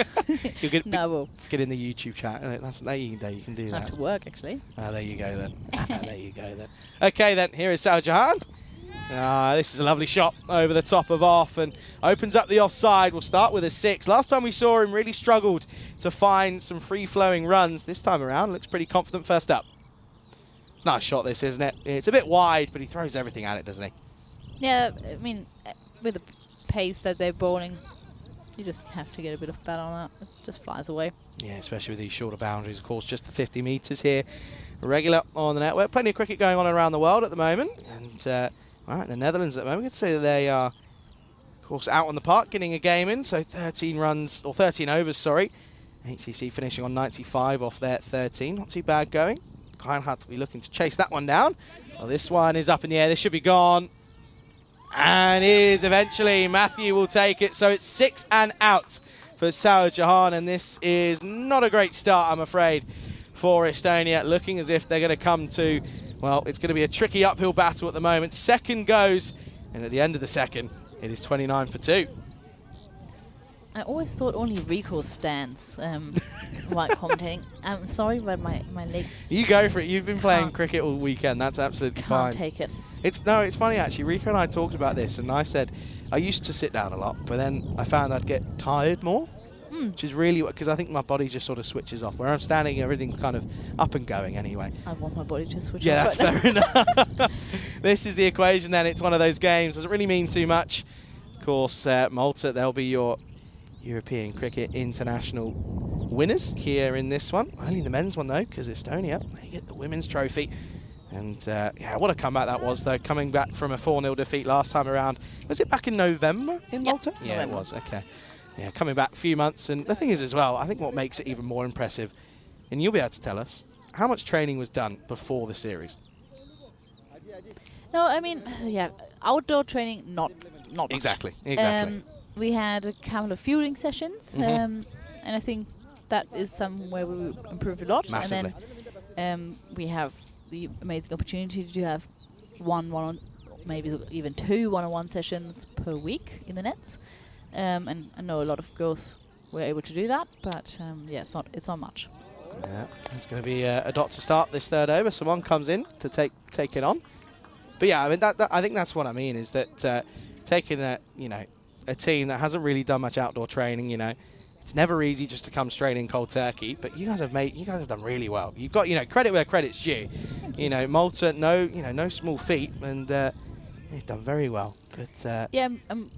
We'll get in the YouTube chat. There you can do that. I have to work, actually. There you go, then. There you go, then. Okay, then. Here is Syed Chauhan. This is a lovely shot over the top of off and opens up the offside. We'll start with a 6. Last time we saw him really struggled to find some free-flowing runs. This time around, looks pretty confident first up. Nice shot, this, isn't it? It's a bit wide, but he throws everything at it, doesn't he? Yeah, I mean, with the pace that they're bowling, you just have to get a bit of bat on that. It just flies away. Yeah, especially with these shorter boundaries, of course, just the 50 metres here. Regular on the network. Plenty of cricket going on around the world at the moment. And right, the Netherlands at the moment, we could say that they are, of course, out on the park, getting a game in. So 13 overs, sorry. HCC finishing on 95 off their 13. Not too bad going. Kleinhardt will be looking to chase that one down. Well, this one is up in the air. This should be gone. And is eventually. Matthew will take it. So it's 6 and out for Syed Chauhan. And this is not a great start, I'm afraid, for Estonia. Looking as if they're going to come to, well, it's going to be a tricky uphill battle at the moment. Second goes. And at the end of the second, it is 29 for 2. I always thought only Rico stands while commentating. I'm sorry, but my legs. You go for it. You've been playing cricket all weekend. That's absolutely fine. Can't take it. It's funny actually. Rico and I talked about this, and I said I used to sit down a lot, but then I found I'd get tired more, which is really because I think my body just sort of switches off. Where I'm standing, everything's kind of up and going anyway. I want my body to switch off. Yeah, that's fair enough. This is the equation. Then it's one of those games. Doesn't really mean too much. Of course, Malta. They'll be your European Cricket International winners here in this one. Only the men's one, though, because Estonia, they get the women's trophy. And, yeah, what a comeback that was, though, coming back from a 4-0 defeat last time around. Was it back in November in Malta? Yeah, November. It was. Okay. Yeah, coming back a few months. And the thing is, as well, I think what makes it even more impressive, and you'll be able to tell us, how much training was done before the series? No, I mean, yeah, outdoor training, not much. Exactly. We had a couple of fielding sessions, and I think that is somewhere we improved a lot. Massively. And then we have the amazing opportunity to have one, maybe even 2 one-on-one sessions per week in the nets. And I know a lot of girls were able to do that, but yeah, it's not much. Yeah, it's going to be a dot to start this third over. Someone comes in to take it on. But yeah, I mean, I think that's what I mean is that taking a team that hasn't really done much outdoor training, it's never easy just to come straight in cold turkey. But you guys have done really well. You've got credit where credit's due. Malta, no small feat, and you've done very well. But yeah, I'm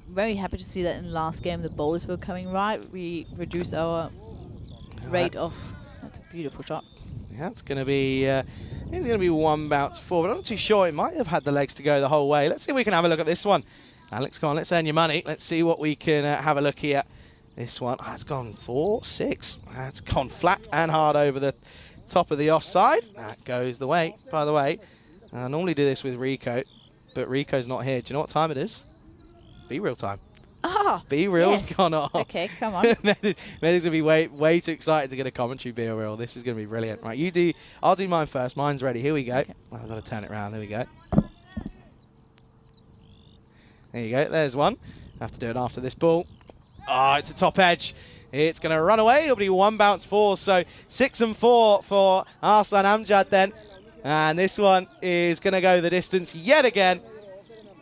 very happy to see that in the last game the bowls were coming right. We reduced our rate off. That's a beautiful shot. Yeah, it's going to be one bounce forward. I'm not too sure. It might have had the legs to go the whole way. Let's see if we can have a look at this one. Alex, come on, let's earn your money. Let's see what we can have a look here. This one has gone 4-6. That's gone flat and hard over the top of the offside. That goes the way. By the way, I normally do this with Rico, but Rico's not here. Do you know what time it is? Be real time. Ah, Be real's yes. gone off. Okay, come on. Medi's gonna be way too excited to get a commentary. Be real. This is gonna be brilliant. Right, you do. I'll do mine first. Mine's ready. Here we go. Okay. I've got to turn it around. There we go. There you go. There's one. I have to do it after this ball. Oh, it's a top edge. It's going to run away. It'll be one bounce 4. So 6 and 4 for Arslan Amjad then. And this one is going to go the distance yet again.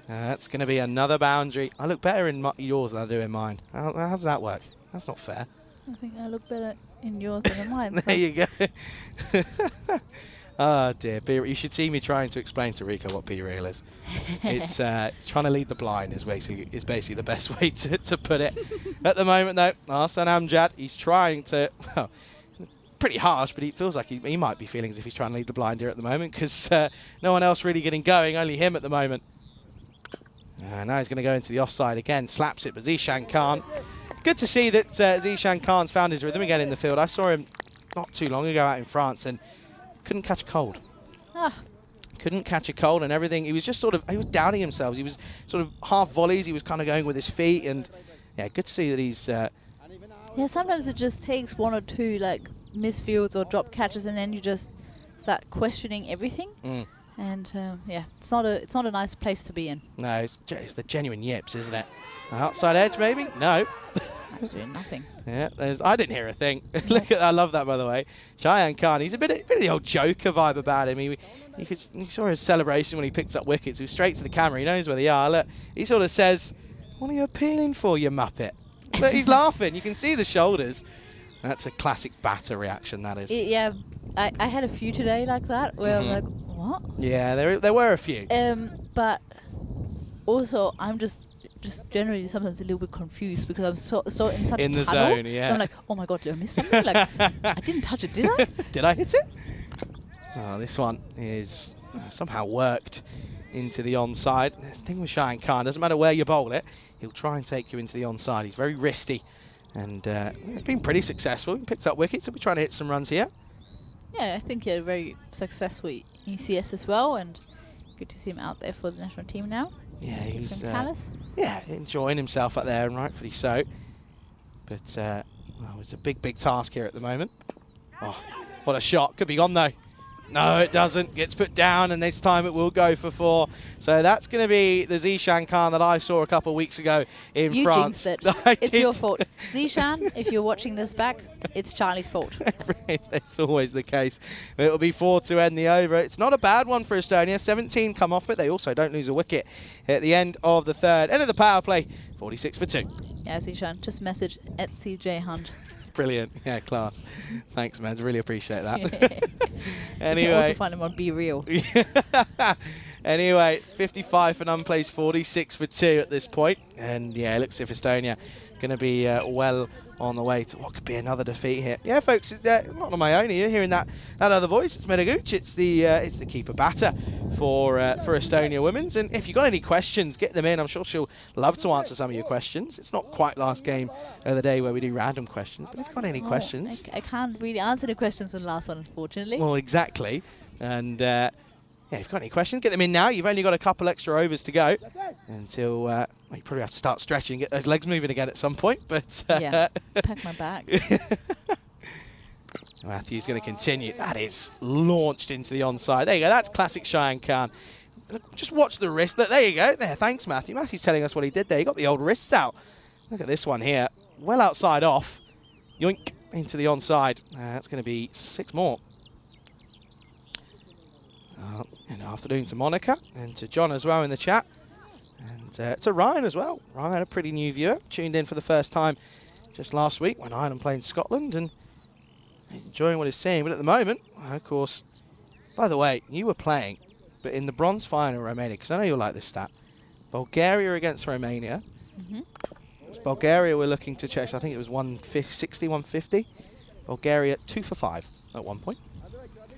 That's going to be another boundary. I look better in yours than I do in mine. How does that work? That's not fair. I think I look better in yours than in mine. There you go. Oh dear, you should see me trying to explain to Rico what B-Real is. It's trying to lead the blind is basically the best way to put it. At the moment though, Arslan Amjad, he's trying to, well, pretty harsh, but he feels like he might be feeling as if he's trying to lead the blind here at the moment because no one else really getting going, only him at the moment. Now he's going to go into the offside again, slaps it, but Zishan can't. Good to see that Zishan Khan's found his rhythm again in the field. I saw him not too long ago out in France and couldn't catch a cold. Couldn't catch a cold and everything. He was just he was doubting himself. He was sort of half volleys. He was kind of going with his feet and yeah, good to see that he's... Yeah, sometimes it just takes 1 or 2 like misfields or drop catches and then you just start questioning everything. And yeah, it's not a nice place to be in. No, it's the genuine yips, isn't it? Outside edge, maybe? No. Absolutely nothing. Yeah, I didn't hear a thing. Look at, I love that, by the way. Shayan Khan, he's a bit of the old Joker vibe about him. You saw his celebration when he picked up wickets. He was straight to the camera. He knows where they are. Look, he sort of says, "What are you appealing for, you muppet?" But he's laughing. You can see the shoulders. That's a classic batter reaction, that is. Yeah, I had a few today like that where I'm like, what? Yeah, there were a few. But also, I'm just generally sometimes a little bit confused because I'm so in such in a the tunnel. zone, yeah. So I'm like, oh my god, did I miss something? Like, I didn't touch it, did I? Did I hit it? Oh, this one is somehow worked into the onside. The thing with Shayan Khan, doesn't matter where you bowl it, he'll try and take you into the onside. He's very wristy and he's been pretty successful. He picked up wickets, so we're trying to hit some runs here. Yeah, I think he had a very successful ECS as well, and good to see him out there for the national team now. Yeah, he's enjoying himself up there, and rightfully so. But well, it's a big task here at the moment. Oh, what a shot! Could be gone though. No, it doesn't. Gets put down, and this time it will go for 4. So that's going to be the Zishan Khan that I saw a couple of weeks ago in France. You jinxed it. It's your fault. Zishan, if you're watching this back, it's Charlie's fault. That's always the case. It'll be 4 to end the over. It's not a bad one for Estonia. 17 come off, but they also don't lose a wicket at the end of the third. End of the power play, 46 for 2. Yeah, Zishan, just message at CJ Hunt. Brilliant. Yeah, class. Thanks, man. Really appreciate that. Anyway. You can also find him on Be Real. Anyway, 55 for none, plays 46 for 2 at this point. And yeah, it looks as if Estonia going to be well on the way to what could be another defeat here. Yeah, folks, it's not on my own here. Hearing that other voice, it's Medaguch. It's the keeper batter for Estonia Women's. And if you've got any questions, get them in. I'm sure she'll love to answer some of your questions. It's not quite last game of the day where we do random questions, but if you've got any questions, I can't really answer the questions in the last one, unfortunately. Well, exactly. And if you've got any questions, get them in now. You've only got a couple extra overs to go until well, you probably have to start stretching and get those legs moving again at some point. But Yeah, pack my bag. Matthew's going to continue. That is launched into the onside. There you go. That's classic Cheyenne Khan. Just watch the wrist. Look, there you go. There, thanks, Matthew. Matthew's telling us what he did there. He got the old wrists out. Look at this one here. Well outside off. Yoink into the onside. That's going to be 6 more. And afternoon to Monica and to John as well in the chat. And to Ryan as well. Ryan, a pretty new viewer, tuned in for the first time just last week when Ireland played in Scotland and enjoying what he's seeing. But at the moment, of course, by the way, you were playing, but in the bronze final, Romania, because I know you'll like this stat, Bulgaria against Romania. Bulgaria were looking to chase, I think it was 160, 150. Bulgaria 2 for 5 at one point.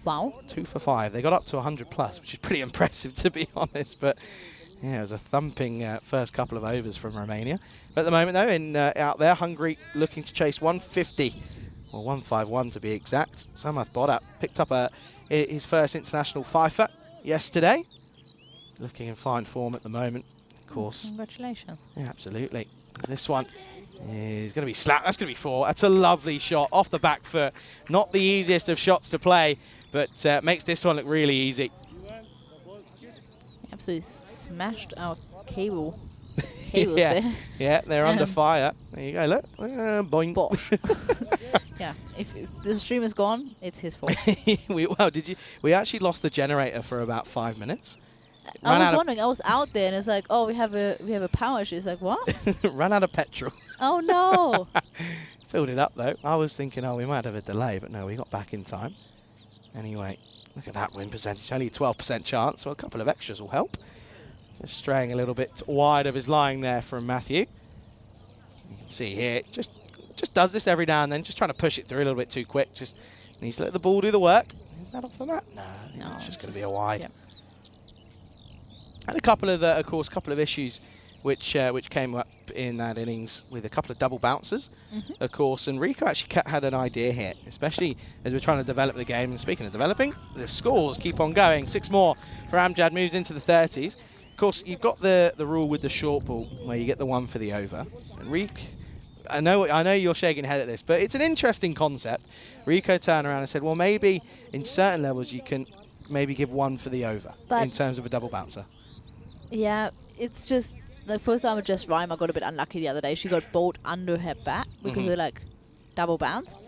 Wow. 2 for 5. They got up to 100 plus, which is pretty impressive to be honest. But yeah, it was a thumping first couple of overs from Romania. But at the moment though, out there, Hungary looking to chase 150, or 151 to be exact. Samath Bodat picked up his first international FIFA yesterday. Looking in fine form at the moment, of course. Congratulations. Yeah, absolutely. This one is going to be slapped. That's going to be 4. That's a lovely shot off the back foot. Not the easiest of shots to play, but makes this one look really easy. Absolutely smashed our cables Yeah, there. yeah, they're under fire. There you go, look. Boing. Bosh. Yeah, if the stream is gone, it's his fault. We actually lost the generator for about 5 minutes. I was wondering. I was out there and it's like, oh, we have a power issue. It's like, what? Ran out of petrol. Oh no! Filled it up though. I was thinking, oh, we might have a delay, but no, we got back in time. Anyway, look at that win percentage. Only a 12% chance. Well, a couple of extras will help. Just straying a little bit wide of his line there from Matthew. You can see here, just does this every now and then, just trying to push it through a little bit too quick. Just needs to let the ball do the work. Is that off the mat? No, it's just going to be a wide. Yeah. And a couple of issues which came up in that innings with a couple of double bouncers, of course. And Rico actually had an idea here, especially as we're trying to develop the game. And speaking of developing, the scores keep on going. 6 more for Amjad, moves into the 30s. Of course, you've got the rule with the short ball where you get the 1 for the over. And Rico, I know you're shaking your head at this, but it's an interesting concept. Rico turned around and said, well, maybe in certain levels you can maybe give 1 for the over in terms of a double bouncer. Yeah, it's just like, for example, just Rima got a bit unlucky the other day. She got bowled under her bat because they're like double bounced.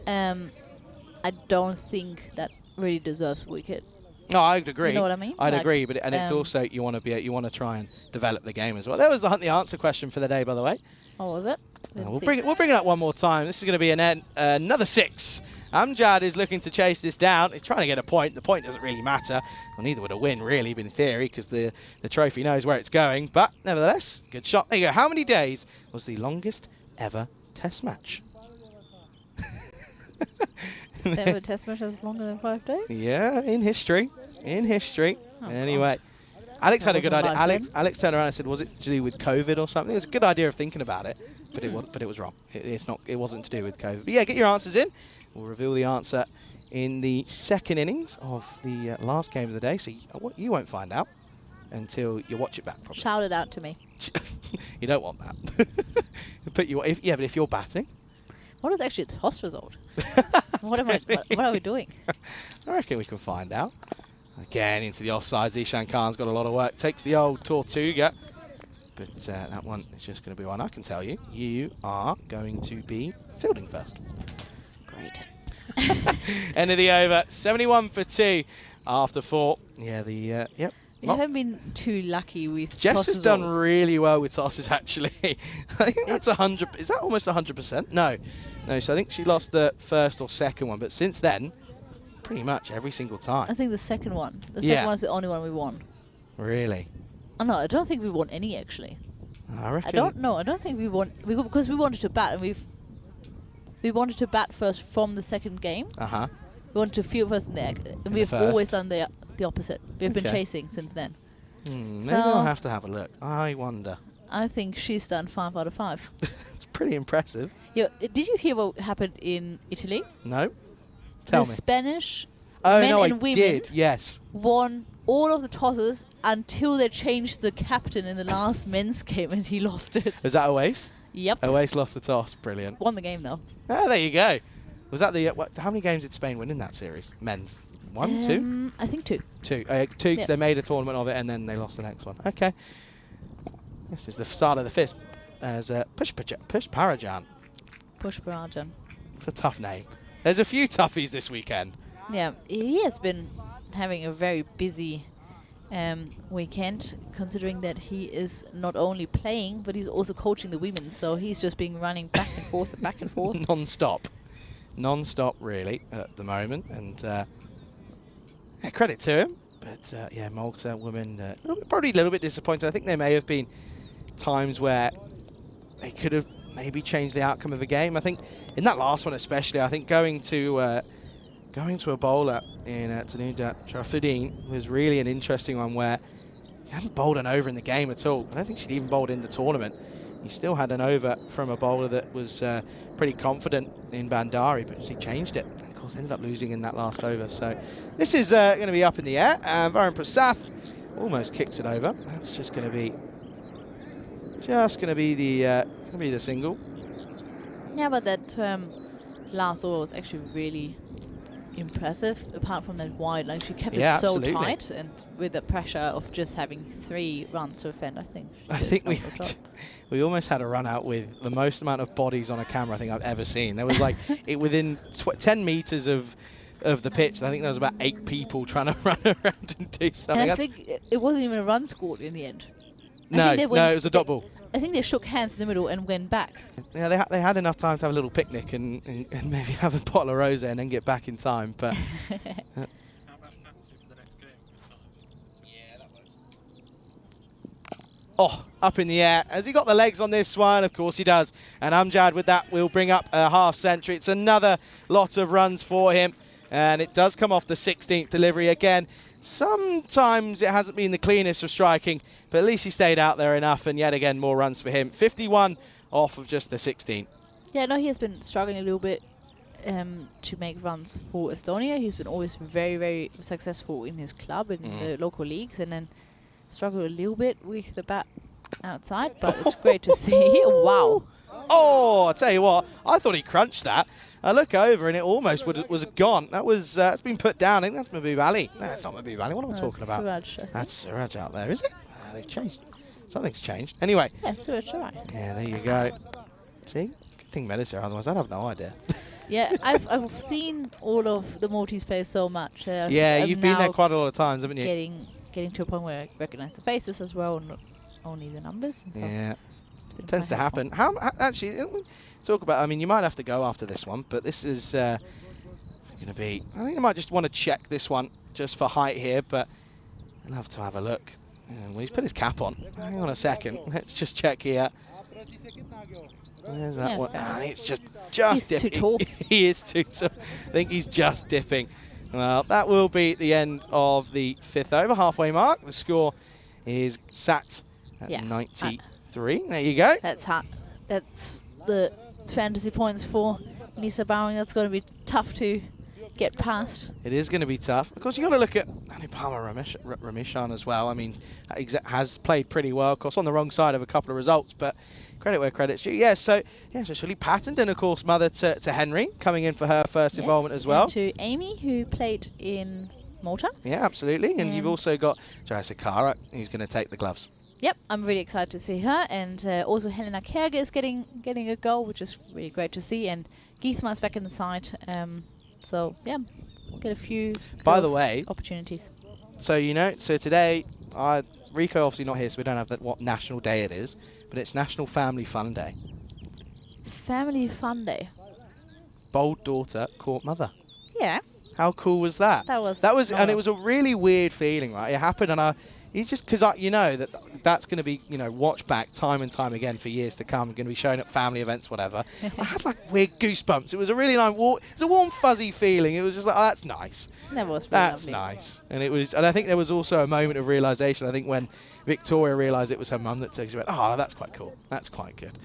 I don't think that really deserves a wicket. No, I'd agree. You know what I mean? I'd like, agree, but it's also you want to try and develop the game as well. That was the answer question for the day, by the way. Oh, was it? We'll bring it up one more time. This is going to be another 6. Amjad is looking to chase this down. He's trying to get a point. The point doesn't really matter. Well, neither would a win, really, in theory, because the trophy knows where it's going. But nevertheless, good shot. There you go. How many days was the longest ever test match? Ever test match that's longer than 5 days? Yeah, in history. Oh, anyway, Alex had a good idea. wasn't Alex turned around and said, "Was it to do with COVID or something?" It was a good idea of thinking about it, but it was wrong. It's not. It wasn't to do with COVID. But yeah, get your answers in. We'll reveal the answer in the second innings of the last game of the day. So you won't find out until you watch it back. Probably. Shout it out to me. You don't want that. But if you're batting. What is actually the toss result? What are we doing? I reckon we can find out. Again, into the offsides. Ishan Khan's got a lot of work. Takes the old Tortuga. But that one is just going to be one. I can tell you. You are going to be fielding first. Great. End of the over. 71 for 2 after 4. Yeah, yep. You haven't been too lucky with Jess tosses has done rolls. really well with tosses, actually. I think that's 100. Is that almost 100%? No. So I think she lost the first or second one, but since then, pretty much every single time. I think the second one. The second one's the only one we won. Really? Oh, no, I don't think we won any, actually. I reckon. I don't know. I don't think we won. Because we wanted to bat, and we wanted to bat first from the second game. Uh-huh. We wanted to field first in the egg. And we've always done the opposite. We've been chasing since then. Maybe I'll have to have a look. I wonder. I think she's done 5 out of 5. It's pretty impressive. Did you hear what happened in Italy? No. Tell me. The Spanish Oh, men no, I and women did. Yes. won all of the tosses until they changed the captain in the last men's game and he lost it. Was that Oase? Yep. Oase lost the toss. Brilliant. Won the game though. Ah, there you go. Was that the... how many games did Spain win in that series? Men's? 1, 2? I think 2. 2. 2 because Yep. they made a tournament of it and then they lost the next one. Okay. This is the start of the fifth as Push Parajan. Push Barajan. It's a tough name. There's a few toughies this weekend. Yeah, he has been having a very busy weekend, considering that he is not only playing, but he's also coaching the women. So he's just been running back and forth and back and forth. Non-stop. Non-stop, really, at the moment. And yeah, credit to him. But yeah, Malta women, probably a little bit disappointed. I think there may have been times where they could have maybe changed the outcome of a game. I think in that last one especially, I think going to a bowler in Tanuda Sharafuddin was really an interesting one where he hadn't bowled an over in the game at all. I don't think she'd even bowled in the tournament. He still had an over from a bowler that was pretty confident in Bandari, but she changed it. And of course, ended up losing in that last over. So this is going to be up in the air. And Varun Prasath almost kicks it over. That's just going to be the single. Yeah, but that last over was actually really impressive. Apart from that wide, like she kept it so absolutely. tight, and with the pressure of just having 3 runs to defend, I think we almost had a run out with the most amount of bodies on a camera I think I've ever seen. There was like within 10 meters of the pitch. I think there was about 8 people trying to run around and do something. And I think it wasn't even a run scored in the end. No, it was a dot ball. I think they shook hands in the middle and went back. Yeah, they had enough time to have a little picnic and maybe have a bottle of rosé and then get back in time. But oh, up in the air. Has he got the legs on this one? Of course he does. And Amjad with that will bring up a half century. It's another lot of runs for him. And it does come off the 16th delivery again. Sometimes it hasn't been the cleanest of striking, but at least he stayed out there enough, and yet again, more runs for him. 51 off of just the 16. Yeah, no, he has been struggling a little bit to make runs for Estonia. He's been always very, very successful in his club, in the local leagues, and then struggled a little bit with the bat outside, but it's great to see. Wow. Oh, I tell you what, I thought he crunched that. I look over and it almost was gone. That was it's been put down. I think that's Mahbub Ali. No, it's not Mahbub Ali. What am I talking about? Suraj, that's Suraj out there, is it? They've changed. Something's changed. Anyway. Yeah, Suraj, all right. Yeah, there you go. See, good thing Melis here. Otherwise, I'd have no idea. Yeah, I've seen all of the Maltese players so much. Yeah, you've been there quite a lot of times, haven't you? Getting to a point where I recognise the faces as well, not only the numbers. And so yeah, it tends to happen. How actually? Talk about. I mean, you might have to go after this one, but this is going to be. I think I might just want to check this one just for height here, but I'll have to have a look. Well, he's put his cap on. Hang on a second. Let's just check here. There's that one. I think it's just he's dipping. too tall. He is too tall. I think he's just dipping. Well, that will be the end of the 5th over, halfway mark. The score is sat at 93. There you go. That's hot. That's the fantasy points for Lisa Bowing. That's going to be tough to get past. It is going to be tough. Of course, you've got to look at Anupama Rameeshan as well. I mean, has played pretty well. Of course, on the wrong side of a couple of results, but credit where credit's due. Yeah, so Shirley Pattenden, of course, mother to Henry, coming in for her first involvement as well. And to Amy, who played in Malta. Yeah, absolutely. And you've also got Jaya Sakara, who's going to take the gloves. Yep, I'm really excited to see her. And also Helena Kerge is getting a goal, which is really great to see. And Geithma's back in the side. So, yeah, we'll get a few by the way opportunities. So, so today, Rico obviously not here, so we don't have what national day it is, but it's National Family Fun Day. Family Fun Day. Bold daughter, court mother. Yeah. How cool was that? That was, and it was a really weird feeling, right? It happened, and because that's going to be watched back time and time again for years to come. Going to be shown at family events, whatever. I had like weird goosebumps. It was a really nice, it's a warm, fuzzy feeling. It was just like, oh, that's nice. That was really that's lovely. Nice. And I think there was also a moment of realization. I think when Victoria realized it was her mum that took, she went, oh, that's quite cool. That's quite good.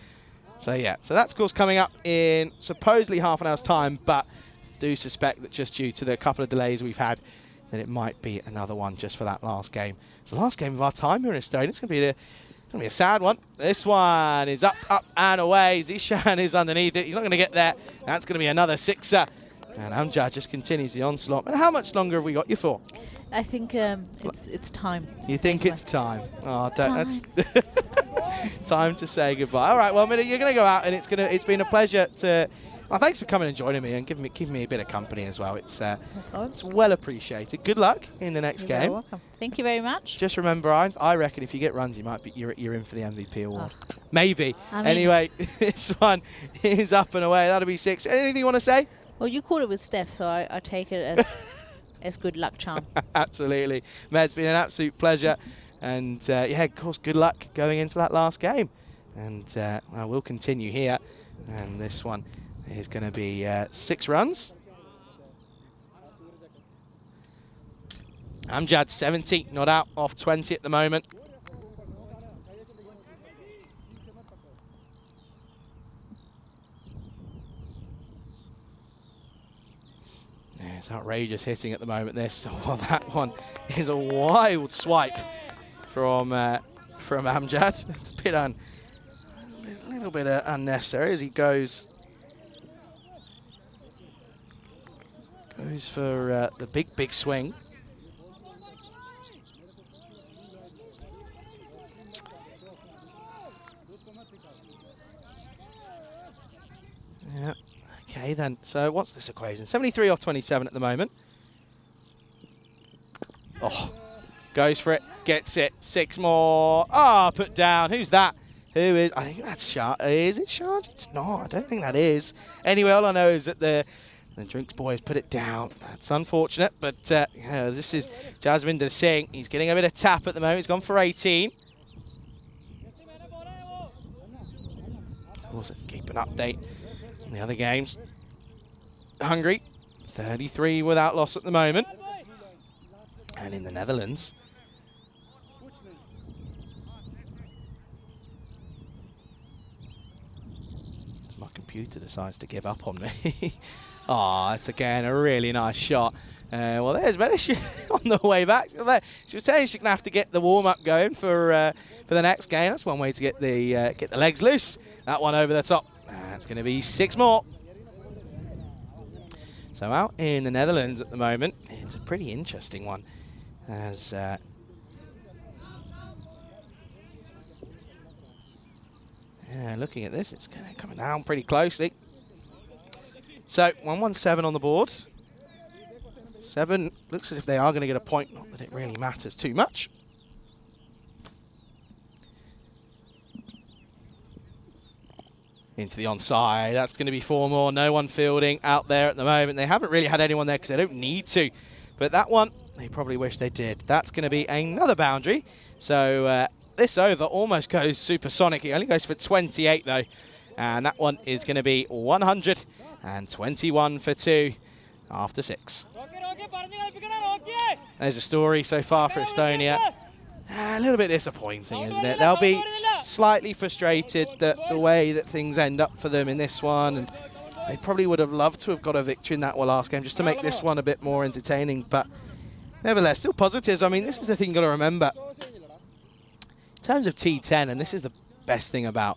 So yeah, so that's of course coming up in supposedly half an hour's time, but do suspect that just due to the couple of delays we've had, that it might be another one just for that last game. It's the last game of our time here in Estonia. It's going to be a sad one. This one is up, up and away. Zishan is underneath it. He's not going to get there. That's going to be another sixer. And Amjad just continues the onslaught. And how much longer have we got you for? I think it's time. You think it's time? Oh, that's time to say goodbye. All right, well, Minna, you're going to go out, and it's been a pleasure to. Well, thanks for coming and joining me and keeping me a bit of company as well. It's well appreciated. Good luck in the next game. You're welcome. Thank you very much. Just remember, I reckon if you get runs, you're in for the MVP award. Oh. Maybe. I mean, anyway, this one is up and away. That'll be 6. Anything you want to say? Well, you called it with Steph, so I take it as as good luck charm. Absolutely. Med, it's been an absolute pleasure. And, yeah, of course, good luck going into that last game. And we'll continue here. And this one is going to be 6 runs. Amjad 70, not out, off 20 at the moment. Yeah, it's outrageous hitting at the moment, this. Well, that one is a wild swipe from Amjad. It's a little bit unnecessary as he goes for the big swing. Yeah. Okay then. So what's this equation? 73 off 27 at the moment. Oh, goes for it, gets it. 6 more. Ah, put down. Who's that? Who is? I think that's Shard. Is it Shard? It's not. I don't think that is. Anyway, all I know is that the Drinks boy has put it down. That's unfortunate, but yeah, this is Jasvinder Singh. He's getting a bit of tap at the moment. He's gone for 18. Also, keep an update on the other games. Hungary, 33 without loss at the moment. And in the Netherlands, my computer decides to give up on me. Ah, it's again a really nice shot. Well, there's Medish on the way back. She was saying she's gonna have to get the warm-up going for the next game. That's one way to get the legs loose. That one over the top. That's going to be 6 more. So out in the Netherlands at the moment, it's a pretty interesting one. As yeah, looking at this, it's kind of coming down pretty closely. So 117 on the board. 7 looks as if they are going to get a point. Not that it really matters too much. Into the onside. That's going to be 4 more. No one fielding out there at the moment. They haven't really had anyone there because they don't need to. But that one, they probably wish they did. That's going to be another boundary. So this over almost goes supersonic. It only goes for 28 though. And that one is going to be 121 for 2 after 6. There's a story so far for Estonia. A little bit disappointing, isn't it? They'll be slightly frustrated that the way that things end up for them in this one, and they probably would have loved to have got a victory in that last game just to make this one a bit more entertaining. But nevertheless, still positives. I mean, this is the thing you've got to remember. In terms of T10, and this is the best thing about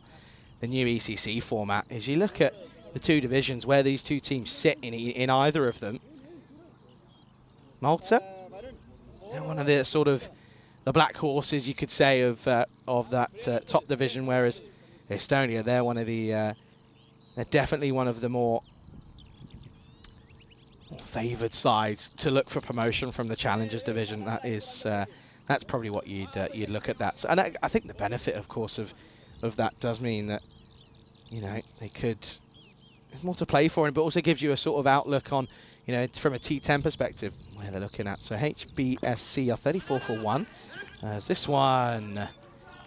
the new ECC format, is you look at the 2 divisions where these 2 teams sit in either of them. Malta, they're one of the sort of the black horses, you could say, of that top division, whereas Estonia, they're one of the, they're definitely one of the more favoured sides to look for promotion from the Challengers division. That is, that's probably what you'd look at that. So, and I think the benefit, of course, of that does mean that, you know, they could. There's more to play for, but also gives you a sort of outlook on, you know, from a T10 perspective where they're looking at. So HBSC are 34 for 1. As this one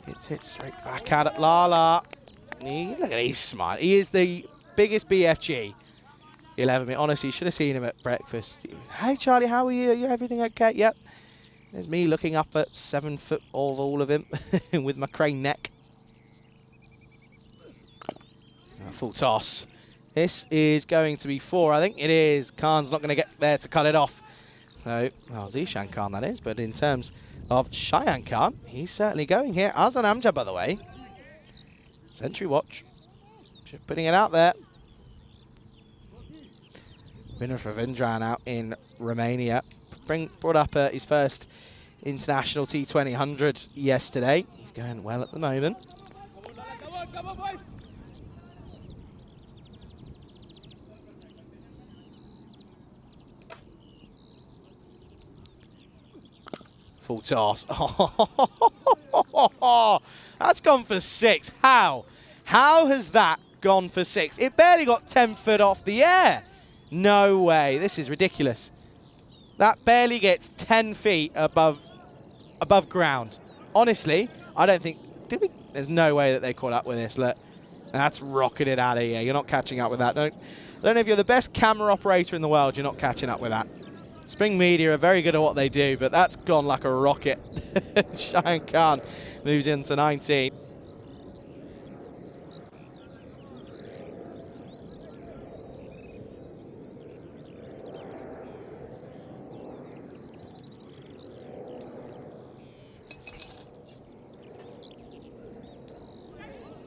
gets hit straight back out at Lala. Look at he's smart. He is the biggest BFG. 11 minutes. Honestly, you should have seen him at breakfast. Hey Charlie, how are you? Are you everything okay? Yep. There's me looking up at 7 foot of all of him with my crane neck. Full toss. This is going to be 4. I think it is. Khan's not going to get there to cut it off. So, well, Zishan Khan that is, but in terms of Cheyenne Khan, he's certainly going here. Azan Amjad, by the way. Century watch. Just putting it out there. Winner for Vindran out in Romania. Brought up his first international T20 100 yesterday. He's going well at the moment. Full toss. That's gone for 6. How? How has that gone for 6? It barely got 10 foot off the air. No way. This is ridiculous. That barely gets 10 feet above ground. Honestly, I don't think... Did we? There's no way that they caught up with this. Look, that's rocketed out of here. You're not catching up with that. I don't know if you're the best camera operator in the world, you're not catching up with that. Spring Media are very good at what they do, but that's gone like a rocket. Cheyenne Khan moves into 19.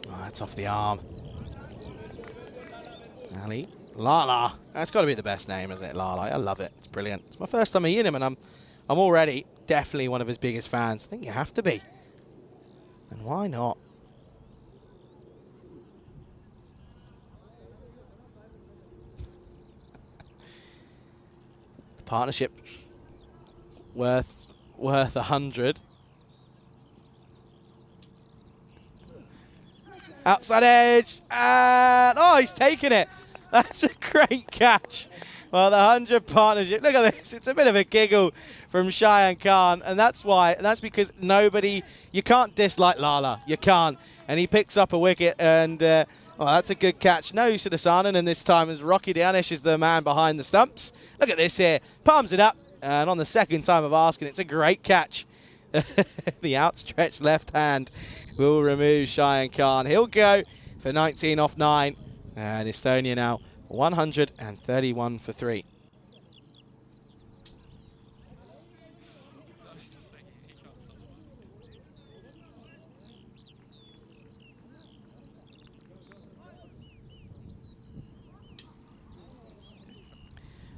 Oh, that's off the arm. Ali. Lala. That's got to be the best name, isn't it? Lala. I love it. It's brilliant. It's my first time meeting him, and I'm already definitely one of his biggest fans. I think you have to be. And why not? Partnership worth 100. Outside edge, and oh, he's taken it. That's a great catch. Well, the 100 partnership, look at this. It's a bit of a giggle from Cheyenne Khan, and that's why. And that's because you can't dislike Lala. You can't. And he picks up a wicket, and well, that's a good catch. No Sudasanan, and this time as Rocky Dianish is the man behind the stumps. Look at this here. Palms it up, and on the second time of asking, it's a great catch. The outstretched left hand will remove Cheyenne Khan. He'll go for 19 off 9. And Estonia now 131 for 3.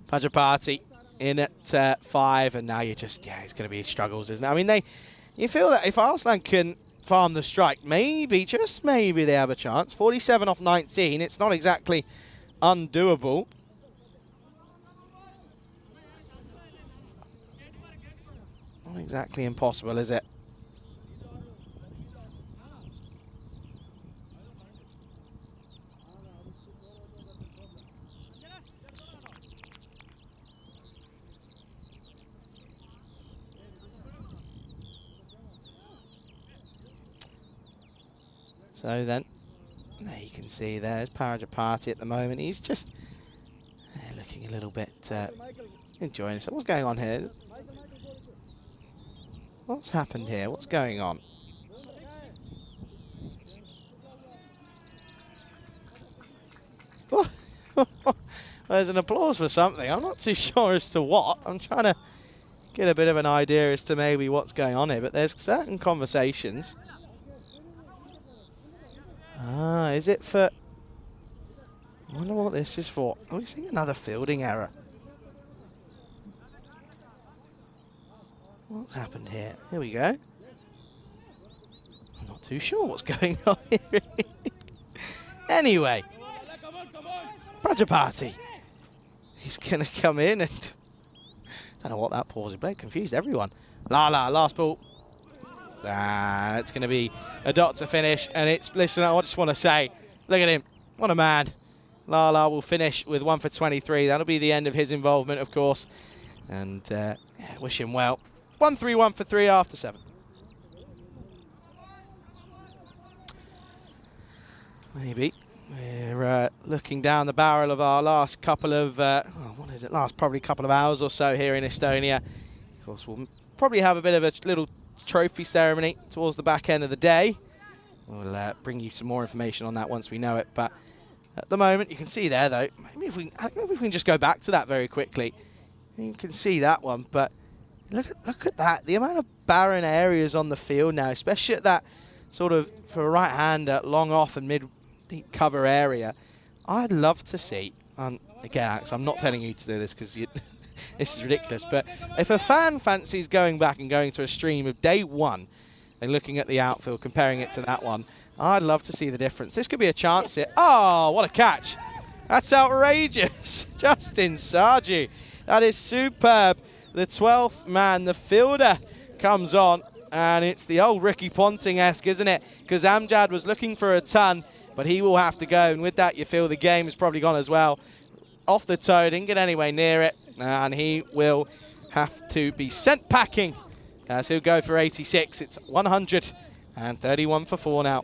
Pajapati in at 5, and now you're just, yeah, it's going to be struggles, isn't it? I mean, you feel that if Arslan can farm the strike, maybe, just maybe they have a chance. 47 off 19, it's not exactly undoable. Not exactly impossible, is it? So then, there you can see there's Parajapati at the moment. He's just looking a little bit enjoying himself. What's going on here? What's happened here? What's going on? There's an applause for something. I'm not too sure as to what. I'm trying to get a bit of an idea as to maybe what's going on here, but there's certain conversations. Ah, is it for... I wonder what this is for. Oh, we're seeing another fielding error. What's happened here? Here we go. I'm not too sure what's going on here. Anyway. Prajapati. He's going to come in and... don't know what that pause is. But it confused everyone. Lala, last ball. It's going to be a dot to finish, and it's, listen, I just want to say, look at him, what a man. Lala will finish with 1 for 23. That'll be the end of his involvement, of course, and yeah, wish him well. 1 for 3 after 7. Maybe we're looking down the barrel of our last couple of, what is it, last probably couple of hours or so here in Estonia. Of course, we'll probably have a bit of a little trophy ceremony towards the back end of the day. We'll bring you some more information on that once we know it, but at the moment. You can see there, though. Maybe if we can just go back to that very quickly. You can see that one, but look at that. The amount of barren areas on the field now, especially at that sort of, for a right-hander, long off and mid-deep cover area. I'd love to see, again, Alex, I'm not telling you to do this because this is ridiculous, but if a fan fancies going back and going to a stream of day one and looking at the outfield, comparing it to that one, I'd love to see the difference. This could be a chance here. Oh, what a catch. That's outrageous. Justin Sargi. That is superb. The 12th man, the fielder, comes on, and it's the old Ricky Ponting-esque, isn't it? Because Amjad was looking for a ton, but he will have to go, and with that, you feel the game is probably gone as well. Off the toe, didn't get anywhere near it, and he will have to be sent packing as he'll go for 86. It's 131 for 4 now.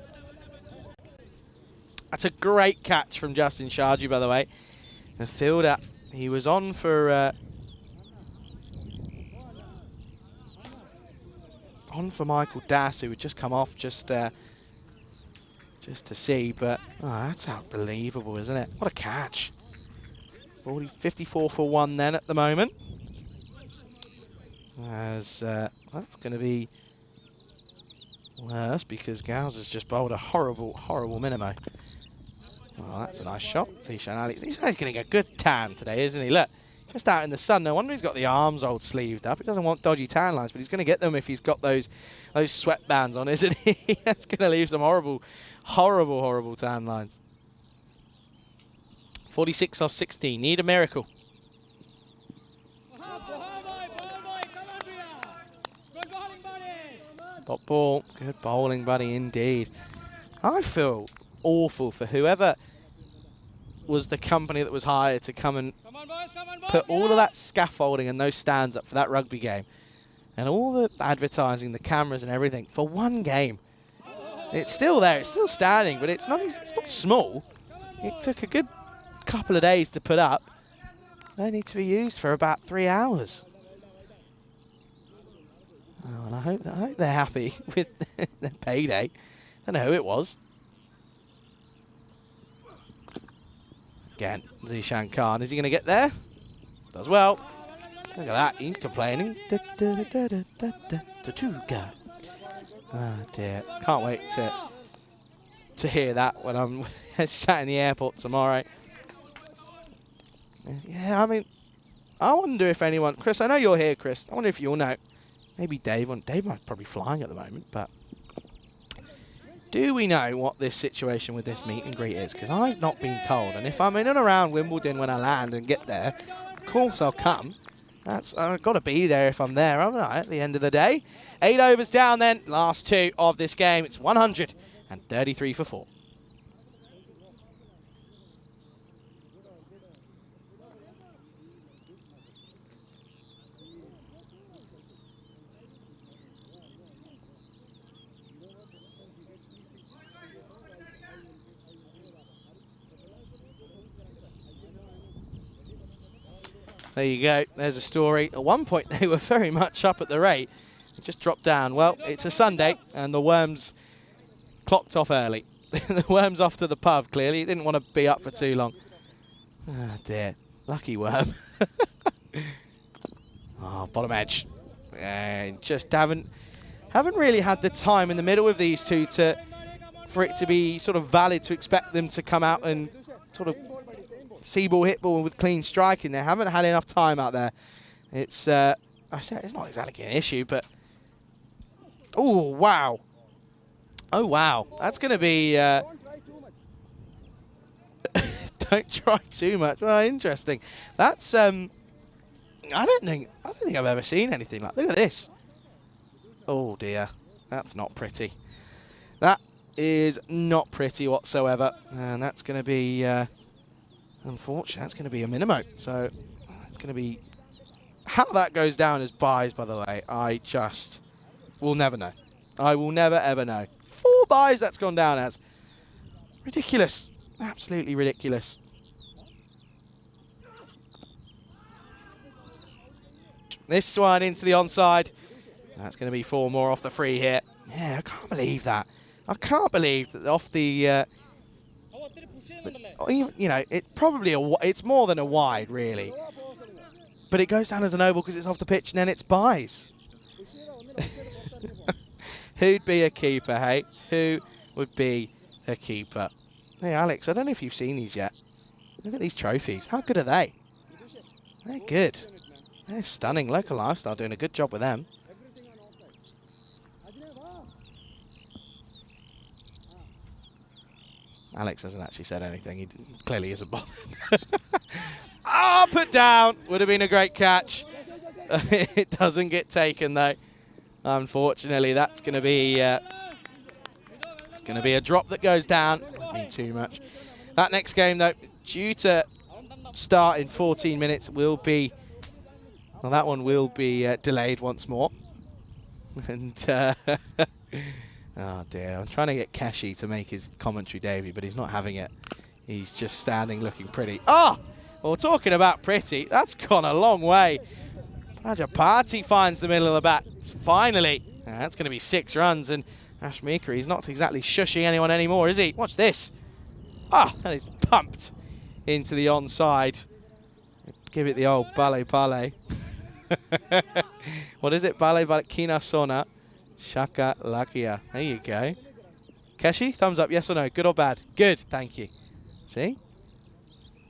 That's a great catch from Justin Sharji, by the way. The fielder, he was on for Michael Das, who had just come off just to see, but that's unbelievable, isn't it? What a catch. 54 for 1 then at the moment. As that's going to be worse because Gauss has just bowled a horrible, horrible minimo. Oh, that's a nice shot. Zishan Ali. He's getting a good tan today, isn't he? Look, just out in the sun. No wonder he's got the arms all sleeved up. He doesn't want dodgy tan lines, but he's going to get them if he's got those sweatbands on, isn't he? That's going to leave some horrible, horrible, horrible tan lines. 46 off 16. Need a miracle. Top ball. Good bowling, buddy, indeed. I feel awful for whoever was the company that was hired to come and put all of that scaffolding and those stands up for that rugby game. And all the advertising, the cameras and everything for one game. It's still there. It's still standing, but it's not small. It took a good couple of days to put up. They need to be used for about 3 hours. Oh, and I hope they're happy with their payday. I don't know who it was. Again, Zishan Khan. Is he going to get there? Does well. Look at that. He's complaining. Oh, dear. Can't wait to hear that when I'm sat in the airport tomorrow. Yeah, I mean, I wonder if anyone... Chris, I know you're here, Chris. I wonder if you'll know. Maybe Dave. Dave might probably flying at the moment, but... Do we know what this situation with this meet and greet is? Because I've not been told. And if I'm in and around Wimbledon when I land and get there, of course I'll come. I've got to be there if I'm there, haven't I, at the end of the day? 8 overs down then. Last 2 of this game. It's 133 for 4. There you go. There's a story. At one point, they were very much up at the rate. It just dropped down. Well, it's a Sunday, and the Worms clocked off early. The Worms off to the pub, clearly. He didn't want to be up for too long. Oh, dear. Lucky Worm. Oh, bottom edge. And just haven't really had the time in the middle of these two for it to be sort of valid to expect them to come out and sort of see ball, hit ball with clean striking. They haven't had enough time out there. It's I said it's not exactly an issue, but oh wow, that's going to be don't try too much. Well, interesting. That's I don't think I've ever seen anything like. Look at this. Oh dear, that's not pretty. That is not pretty whatsoever, and that's going to be. Unfortunately, that's going to be a minimo. So it's going to be... How that goes down as buys, by the way, I just will never know. I will never, ever know. 4 buys that's gone down as. Ridiculous. Absolutely ridiculous. This one into the onside. That's going to be 4 more off the free here. Yeah, I can't believe that. I can't believe that off the or even, you know, it's more than a wide, really. But it goes down as an oval because it's off the pitch and then it's buys. Who'd be a keeper, hey? Who would be a keeper? Hey, Alex, I don't know if you've seen these yet. Look at these trophies. How good are they? They're good. They're stunning. Local Lifestyle doing a good job with them. Alex hasn't actually said anything. He clearly isn't bothered. Oh, put down. Would have been a great catch. It doesn't get taken, though. Unfortunately, that's going to be it's going to be a drop that goes down. Won't mean too much. That next game, though, due to start in 14 minutes, will be, well, that one will be delayed once more. And oh dear, I'm trying to get Keshi to make his commentary debut, but he's not having it. He's just standing looking pretty. Oh, well, talking about pretty, that's gone a long way. Rajapati finds the middle of the bat. Finally, that's going to be 6 runs, and Ash Meeker, he's not exactly shushing anyone anymore, is he? Watch this. Ah, that is pumped into the onside. Give it the old bale bale. What is it? Bale bale kina sona. Shaka lakia. There you go. Keshi, thumbs up, yes or no? Good or bad? Good, thank you. See?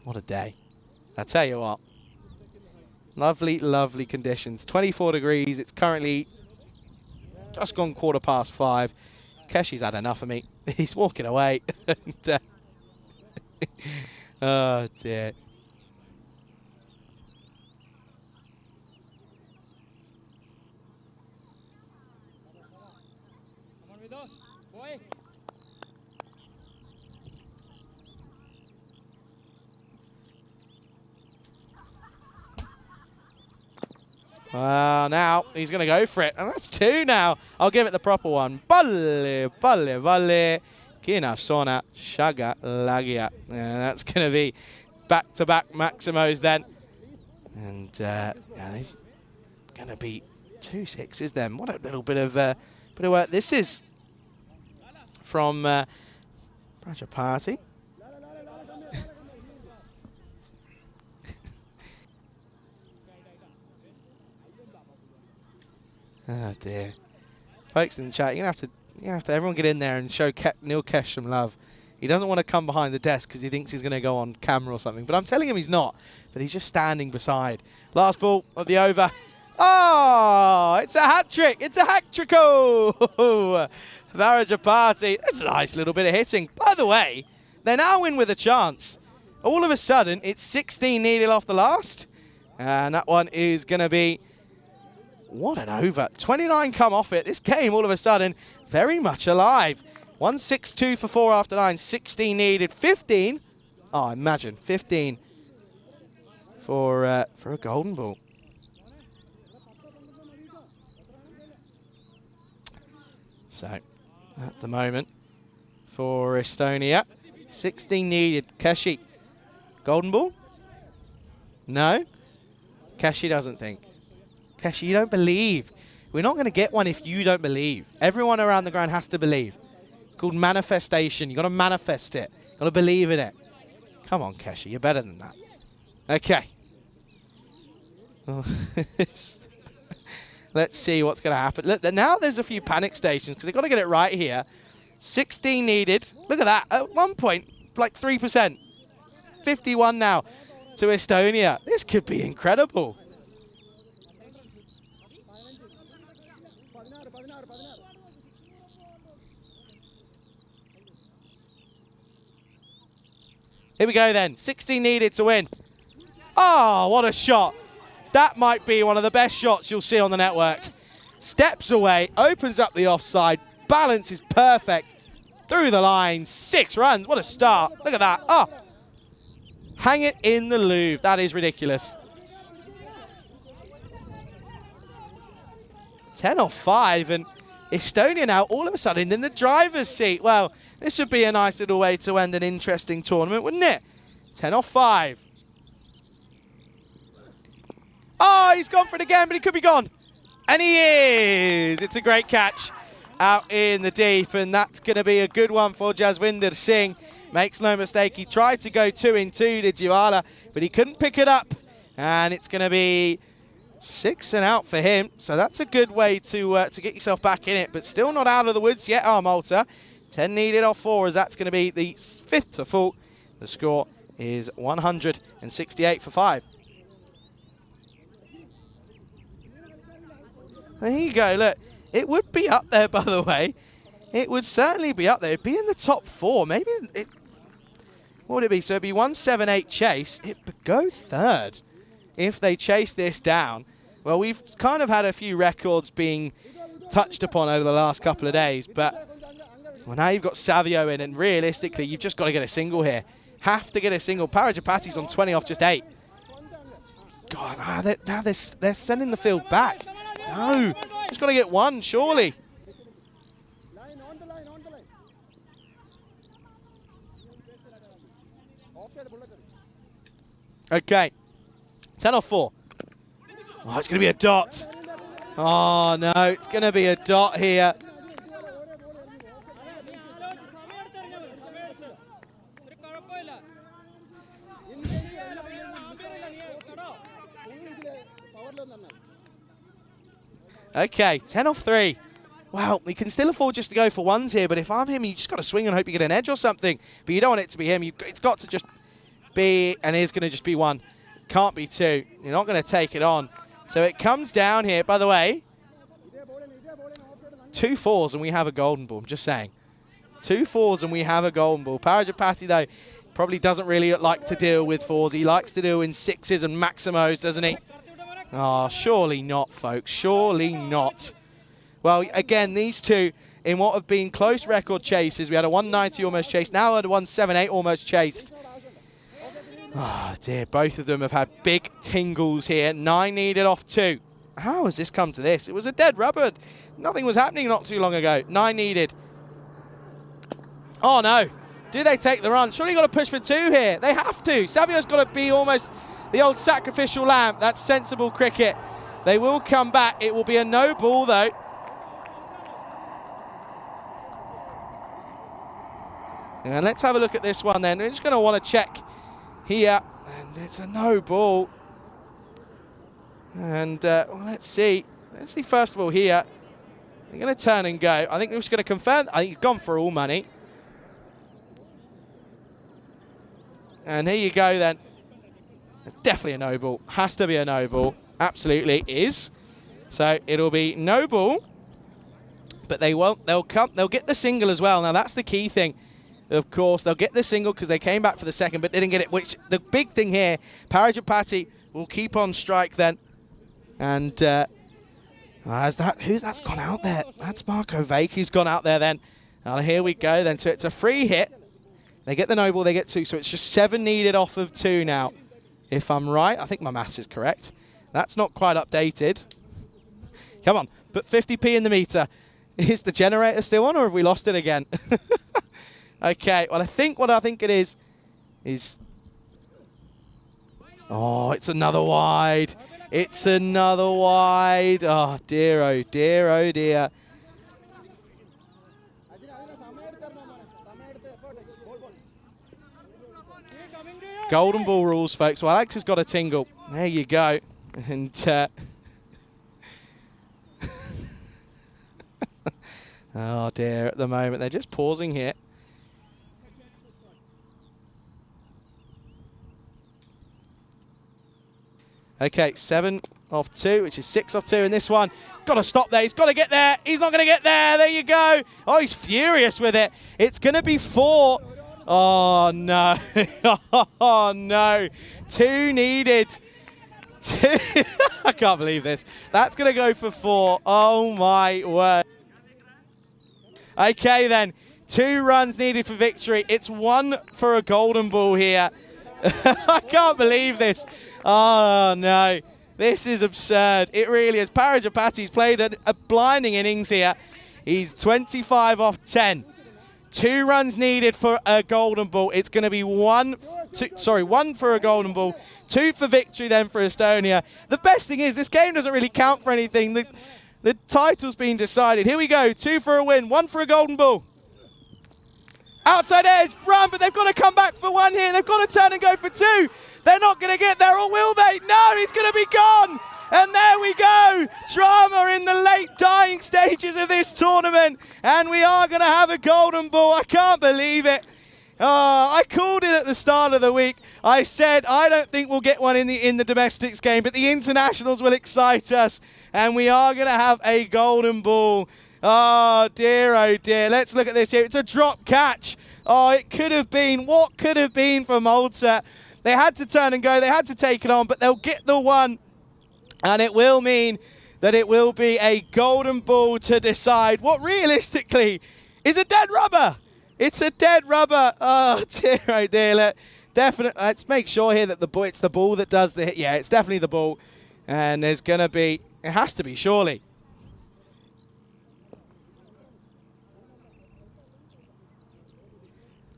What a day. I tell you what. Lovely, lovely conditions. 24 degrees. It's currently just gone 5:15. Keshi's had enough of me. He's walking away. And, oh, dear. Now he's going to go for it. And that's 2 now. I'll give it the proper one. Balle, balle, balle. Kina sona, shaga, lagia. That's going to be back-to-back Maximos then. And yeah, they're going to be 2 6s then. What a little bit of work. This is from Rajapati. Oh dear. Folks in the chat, you're going to have to everyone get in there and show Neil Kesh some love. He doesn't want to come behind the desk because he thinks he's going to go on camera or something. But I'm telling him he's not. But he's just standing beside. Last ball of the over. Oh, it's a hat-trick. It's a hat-tricko. Varajapati. That's a nice little bit of hitting. By the way, they're now in with a chance. All of a sudden, it's 16 needed off the last. And that one is going to be... What an over. 29 come off it. This game, all of a sudden, very much alive. 162 for 4 after 9. 16 needed. 15. Oh, imagine. 15 for a golden ball. So, at the moment, for Estonia, 16 needed. Keshi. Golden ball? No? Keshi doesn't think. Keshi, you don't believe. We're not going to get one if you don't believe. Everyone around the ground has to believe. It's called manifestation. You've got to manifest it. You've got to believe in it. Come on, Keshi. You're better than that. Okay. Let's see what's going to happen. Look, now there's a few panic stations because they've got to get it right here. 16 needed. Look at that. At one point, like 3%. 51 now to Estonia. This could be incredible. Here we go then. 16 needed to win. Oh, what a shot. That might be one of the best shots you'll see on the network. Steps away, opens up the offside. Balance is perfect. Through the line, 6 runs. What a start. Look at that. Oh. Hang it in the Louvre. That is ridiculous. 10 off 5, and Estonia now all of a sudden in the driver's seat. Well, this would be a nice little way to end an interesting tournament, wouldn't it? 10 off 5. Oh, he's gone for it again, but he could be gone. And he is. It's a great catch out in the deep, and that's going to be a good one for Jaswinder Singh. Makes no mistake, he tried to go 2 in 2, did Juala, but he couldn't pick it up. And it's going to be 6 and out for him. So that's a good way to get yourself back in it, but still not out of the woods yet are Malta. 10 needed off 4 as that's going to be the 5th to full. The score is 168 for 5. There you go, look. It would be up there, by the way. It would certainly be up there. It'd be in the top 4. Maybe it... What would it be? So it'd be 178 chase. It would go 3rd if they chase this down. Well, we've kind of had a few records being touched upon over the last couple of days, but well, now you've got Savio in, and realistically, you've just got to get a single here. Have to get a single. Parajapati's on 20 off just 8. God, now they're sending the field back. No, just got to get 1, surely. Okay, 10 off 4. Oh, it's going to be a dot. Oh, no, it's going to be a dot here. Okay, 10 off 3. Wow, you can still afford just to go for 1s here, but if I'm him, you just got to swing and hope you get an edge or something. But you don't want it to be him. It's got to just be, and it is going to just be 1. Can't be 2. You're not going to take it on. So it comes down here. By the way, 2 4s and we have a golden ball. I'm just saying. 2 4s and we have a golden ball. Parajapati, though, probably doesn't really like to deal with 4s. He likes to deal in 6s and maximos, doesn't he? Oh, surely not, folks. Surely not. Well, again, these two, in what have been close record chases, we had a 190 almost chased, now had a 178 almost chased. Oh, dear. Both of them have had big tingles here. 9 needed off 2. How has this come to this? It was a dead rubber. Nothing was happening not too long ago. 9 needed. Oh, no. Do they take the run? Surely you've got to push for 2 here. They have to. Savio's got to be almost the old sacrificial lamb. That's sensible cricket. They will come back. It will be a no ball, though. And let's have a look at this one then. We're just going to want to check here. And it's a no ball. And well, let's see. Let's see first of all here. They're going to turn and go. I think we're just going to confirm. I think he's gone for all money. And here you go then. It's definitely a no ball. Has to be a no ball. Absolutely is. So it'll be no ball. But they won't. They'll get the single as well. Now that's the key thing. Of course, they'll get the single because they came back for the second but didn't get it. Which the big thing here, Parajapati will keep on strike then. And who's that's gone out there? That's Marco Vake who's gone out there then. And here we go then. So it's a free hit. They get the no ball, they get 2. So it's just 7 needed off of 2 now. If I'm right, I think my maths is correct. That's not quite updated. Come on, put 50p in the meter. Is the generator still on or have we lost it again? Okay, well, what I think it is... Oh, it's another wide. It's another wide. Oh, dear, oh, dear, oh, dear. Golden ball rules, folks. Well, Alex has got a tingle. There you go. And... oh, dear, at the moment. They're just pausing here. Okay, 7 off 2, which is 6 off 2 in this one. Got to stop there. He's got to get there. He's not going to get there. There you go. Oh, he's furious with it. It's going to be 4. Oh, no. Oh, no. 2 needed. 2. I can't believe this. That's going to go for 4. Oh, my word. Okay, then. 2 runs needed for victory. It's 1 for a golden ball here. I can't believe this. Oh, no. This is absurd. It really is. Parajapati's played a blinding innings here. He's 25 off 10. 2 runs needed for a golden ball. It's going to be 1 for a golden ball, 2 for victory then for Estonia. The best thing is this game doesn't really count for anything. The title's been decided. Here we go. 2 for a win, 1 for a golden ball. Outside edge, run, but they've got to come back for one here. They've got to turn and go for two. They're not going to get there, or will they? No, he's going to be gone. And there we go. Drama in the late dying stages of this tournament. And we are going to have a golden ball. I can't believe it. I called it at the start of the week. I said, I don't think we'll get one in the domestics game, but the internationals will excite us. And we are going to have a golden ball. Oh dear, oh dear. Let's look at this here. It's a drop catch. Oh, it could have been. What could have been for Malta? They had to turn and go. They had to take it on, but they'll get the one. And it will mean that it will be a golden ball to decide what realistically is a dead rubber. It's a dead rubber. Oh dear, oh dear. Let's make sure here that it's the ball that does the hit. Yeah, it's definitely the ball. And there's going to be, it has to be, surely.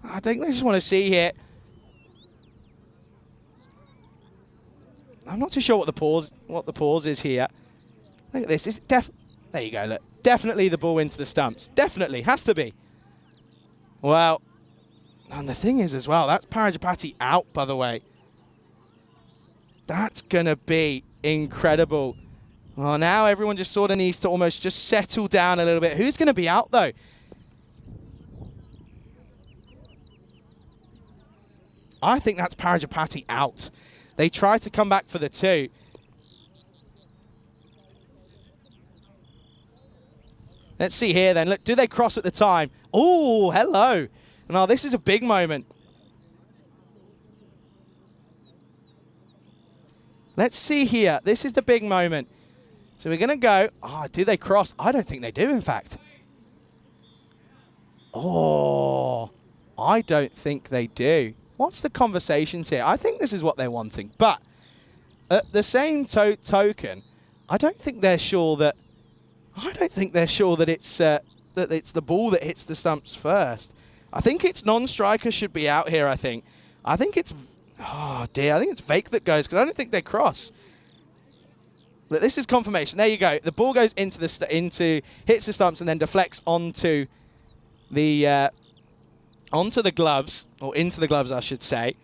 I think they just want to see here. I'm not too sure what the pause is here. Look at this. There you go. Look, definitely the ball into the stumps. Definitely has to be. Well, and the thing is as well, that's Parajapati out, by the way. That's gonna be incredible. Well, now everyone just sort of needs to almost just settle down a little bit. Who's gonna be out though? I think that's Parajapati out. They tried to come back for the two. Let's see here then. Look, do they cross at the time? Oh, hello. Now, this is a big moment. Let's see here. This is the big moment. So we're going to go. Oh, do they cross? I don't think they do, in fact. Oh, I don't think they do. What's the conversations here? I think this is what they're wanting. But at the same token, I don't think they're sure that it's the ball that hits the stumps first. I think it's non-striker should be out here. I think it's I think it's Vake that goes, because I don't think they cross. But this is confirmation. There you go. The ball goes hits the stumps and then deflects onto the gloves, or into the gloves, I should say.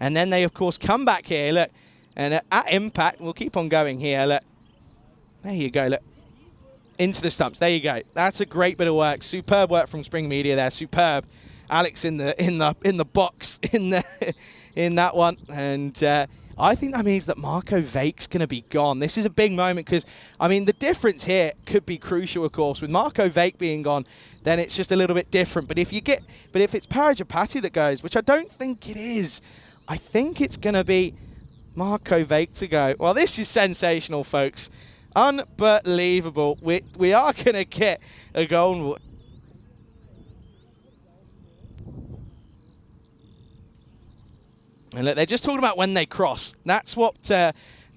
And then they, of course, come back here. Look, and at impact, we'll keep on going here. Look, there you go. Look, into the stumps. There you go. That's a great bit of work. Superb work from Spring Media there. Superb. Alex in the box in that one. And I think that means that Marco Vake's going to be gone. This is a big moment because, I mean, the difference here could be crucial, of course. With Marco Vake being gone, then it's just a little bit different. But if it's Parajapati that goes, which I don't think it is, I think it's going to be Marco Vake to go. Well, this is sensational, folks. Unbelievable. We are going to get a golden. And look, they're just talking about when they cross. That's what the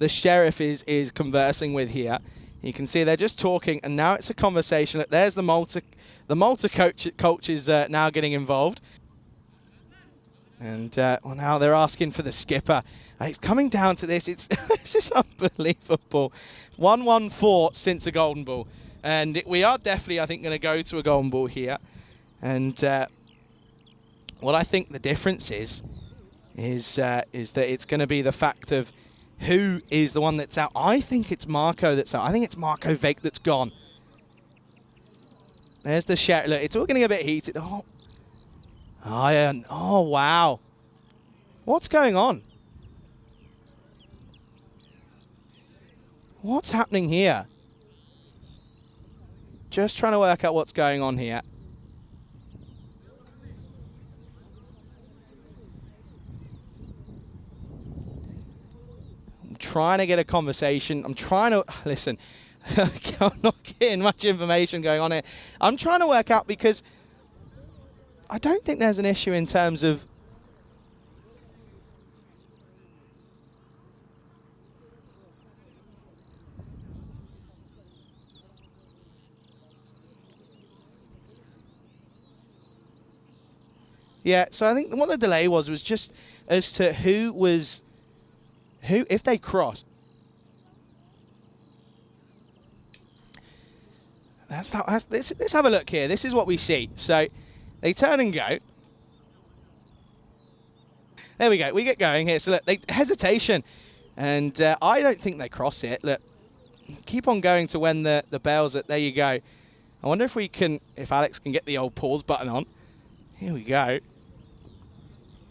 sheriff is conversing with here. You can see they're just talking, and now it's a conversation. Look, there's the Malta coach is now getting involved. And well, now they're asking for the skipper. It's coming down to this. This is unbelievable. 1-1-4 since a golden ball. And we are definitely, I think, going to go to a golden ball here. And what I think the difference is that it's going to be the fact of who is the one that's out. I think it's Marco that's out. I think it's Marco Vake that's gone. There's the sheriff. Look, it's all getting a bit heated. Oh, Iron. Oh, wow. What's going on? What's happening here? Just trying to work out what's going on here. I'm trying to get a conversation. I'm trying to... Listen, I'm not getting much information going on here. I'm trying to work out because I don't think there's an issue in terms of... Yeah, so I think what the delay was just as to who, if they crossed. Let's have a look here. This is what we see. So they turn and go. There we go. We get going here. So look, hesitation. And I don't think they cross it. Look, keep on going to when the bell's at. There you go. I wonder if Alex can get the old pause button on. Here we go.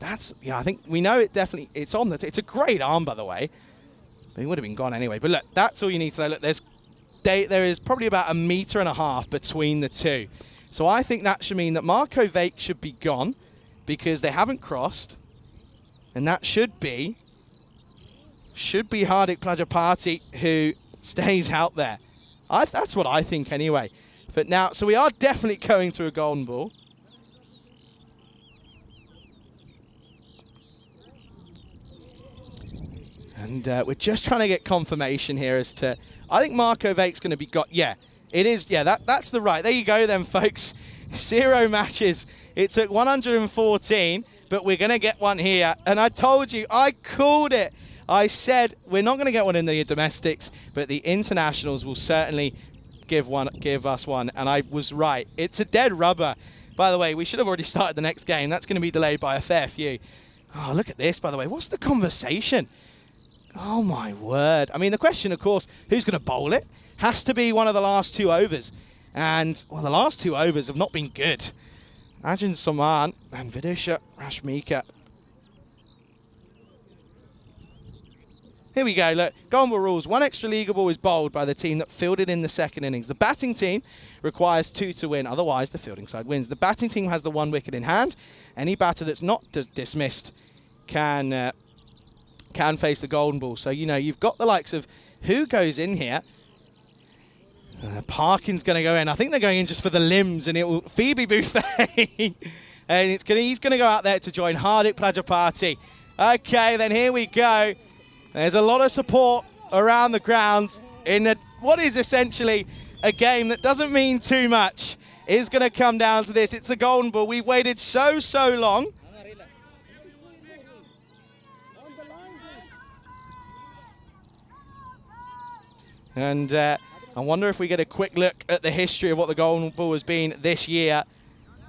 I think we know it's on it's a great arm, by the way. But he would have been gone anyway. But look, that's all you need to know. Look, there is probably about 1.5 meters between the two. So I think that should mean that Marco Vake should be gone because they haven't crossed. And that should be Hardik Prajapati who stays out there. That's what I think anyway. But now, so we are definitely going to a golden ball. And we're just trying to get confirmation here as to, I think Marco Vake's going to be got. Yeah, it is. Yeah, that's the right. There you go then, folks. 0 matches. It took 114, but we're going to get one here. And I told you, I called it. I said we're not going to get one in the domestics, but the internationals will certainly give us one. And I was right. It's a dead rubber. By the way, we should have already started the next game. That's going to be delayed by a fair few. Oh, look at this, by the way. What's the conversation? Oh, my word. I mean, the question, of course, who's going to bowl it? Has to be one of the last 2 overs. And, well, the last 2 overs have not been good. Ajin Soman and Vidusha Rashmika. Here we go. Look, golden ball rules. 1 extra league ball is bowled by the team that fielded in the second innings. The batting team requires 2 to win. Otherwise, the fielding side wins. The batting team has the 1 wicket in hand. Any batter that's not dismissed can face the golden ball. So, you've got the likes of who goes in here. Parkin's going to go in. I think they're going in just for the limbs, and it will Phoebe Buffet. And he's going to go out there to join Hardik Prajapati. Okay, then here we go. There's a lot of support around the grounds in what is essentially a game that doesn't mean too much. It's going to come down to this. It's a golden ball. We've waited so long. And I wonder if we get a quick look at the history of what the golden ball has been this year.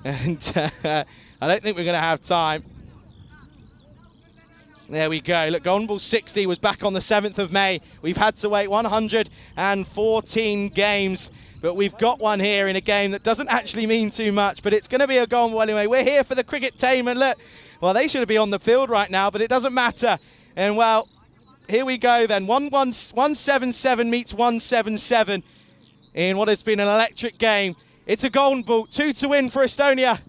And I don't think we're going to have time. There we go. Look, golden ball 60 was back on the 7th of May. We've had to wait 114 games. But we've got one here in a game that doesn't actually mean too much. But it's going to be a golden ball anyway. We're here for the cricket-tainment. Look, well, they should be on the field right now, but it doesn't matter. And, well, here we go then. 177 meets 177 in what has been an electric game. It's a golden ball. 2 to win for Estonia.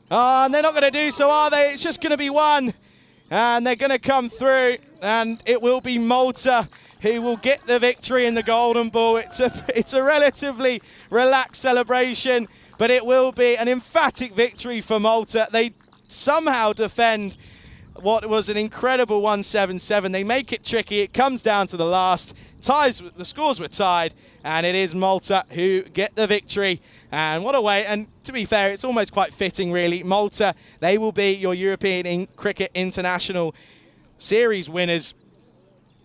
Oh, and they're not going to do so, are they? It's just going to be 1. And they're going to come through. And it will be Malta who will get the victory in the golden ball. It's a relatively relaxed celebration, but it will be an emphatic victory for Malta. They somehow defend what was an incredible 177. They make it tricky. It comes down to the last. The scores were tied, and it is Malta who get the victory. And what a way. And to be fair, it's almost quite fitting, really. Malta, they will be your European Cricket International Series winners.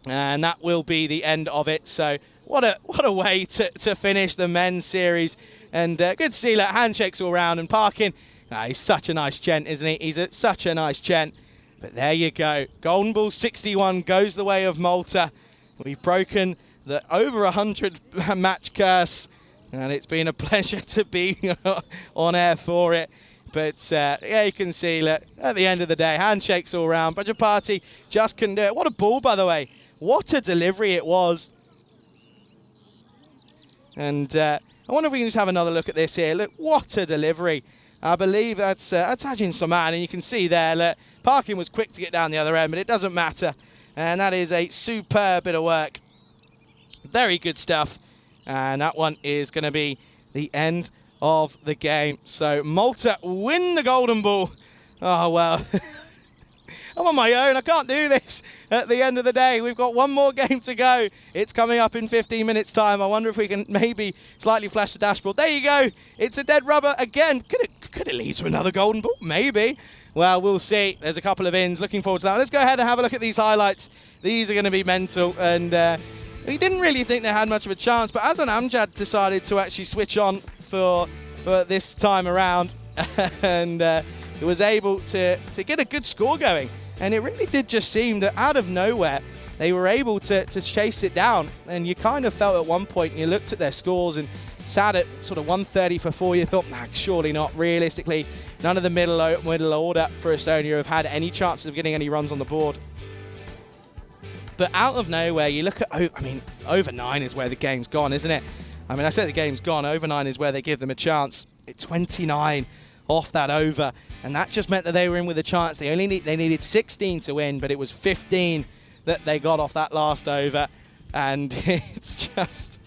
And that will be the end of it. So what a way to finish the men's series. And good to see that handshakes all round. And Parkin, he's such a nice gent, isn't he? He's such a nice gent. But there you go. Golden Ball 61 goes the way of Malta. We've broken the over 100 match curse. And it's been a pleasure to be on air for it. But yeah, you can see, look, at the end of the day, handshakes all round. Prajapati just couldn't do it. What a ball, by the way. What a delivery it was. And I wonder if we can just have another look at this here. Look, what a delivery. I believe that's Ajin Soman, and you can see there, look, Parkin was quick to get down the other end, but it doesn't matter. And that is a superb bit of work. Very good stuff. And that one is going to be the end of the game. So Malta win the golden ball. Oh, well. I'm on my own. I can't do this at the end of the day. We've got one more game to go. It's coming up in 15 minutes' time. I wonder if we can maybe slightly flash the dashboard. There you go. It's a dead rubber again. Could it lead to another golden ball? Maybe. Well, we'll see. There's a couple of ins. Looking forward to that. Let's go ahead and have a look at these highlights. These are going to be mental. And we didn't really think they had much of a chance. But Azan Amjad decided to actually switch on for this time around. And he was able to get a good score going. And it really did just seem that out of nowhere, they were able to chase it down. And you kind of felt at one point, you looked at their scores and sat at sort of 130 for 4, you thought, nah, surely not. Realistically, none of the middle order for Estonia have had any chances of getting any runs on the board. But out of nowhere, you look at, I mean, over 9 is where the game's gone, isn't it? I mean, I say the game's gone. Over 9 is where they give them a chance. It's 29 off that over, and that just meant that they were in with a chance. They needed 16 to win, but it was 15 that they got off that last over, and it's just,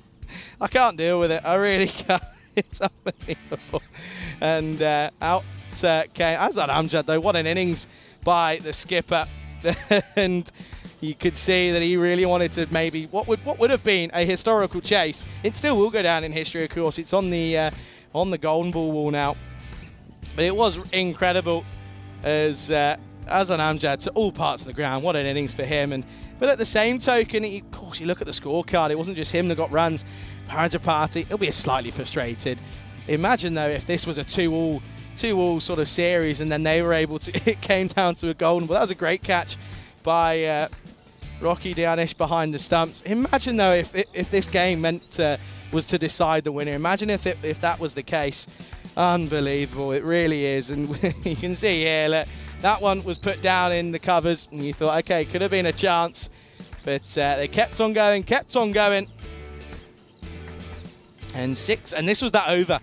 I can't deal with it. I really can't. It's unbelievable. And out came Azad Amjad, though. What an innings by the skipper. And you could see that he really wanted to maybe what would have been a historical chase. It still will go down in history, of course. It's on the golden ball wall now. But it was incredible as Azad Amjad to all parts of the ground. What an innings for him. But at the same token, of course, you look at the scorecard. It wasn't just him that got runs. Parajapati, he'll be slightly frustrated. Imagine, though, if this was a 2-all sort of series and then they were able to, it came down to a golden ball. That was a great catch by Rocky Dianish behind the stumps. Imagine, though, if this game was to decide the winner. Imagine if that was the case. Unbelievable, it really is. And you can see here, look, that one was put down in the covers, and you thought, okay, could have been a chance. But they kept on going. And this was that over.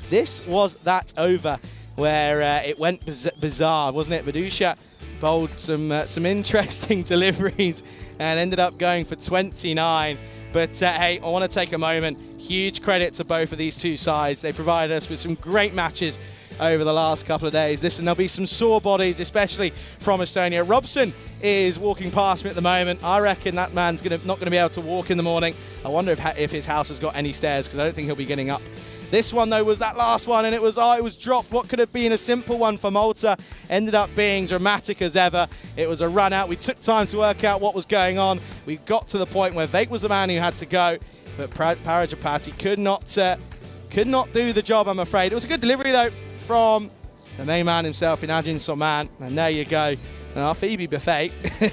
This was that over where it went bizarre, wasn't it? Badusha bowled some interesting deliveries and ended up going for 29. But hey, I want to take a moment. Huge credit to both of these two sides. They provided us with some great matches over the last couple of days. Listen, there'll be some sore bodies, especially from Estonia. Robson is walking past me at the moment. I reckon that man's not going to be able to walk in the morning. I wonder if his house has got any stairs, because I don't think he'll be getting up. This one, though, was that last one, and it was dropped. What could have been a simple one for Malta ended up being dramatic as ever. It was a run out. We took time to work out what was going on. We got to the point where Vake was the man who had to go, but Parajapati could not do the job, I'm afraid. It was a good delivery, though, from the main man himself, Inajin Soman. And there you go. Now, Phoebe Buffet,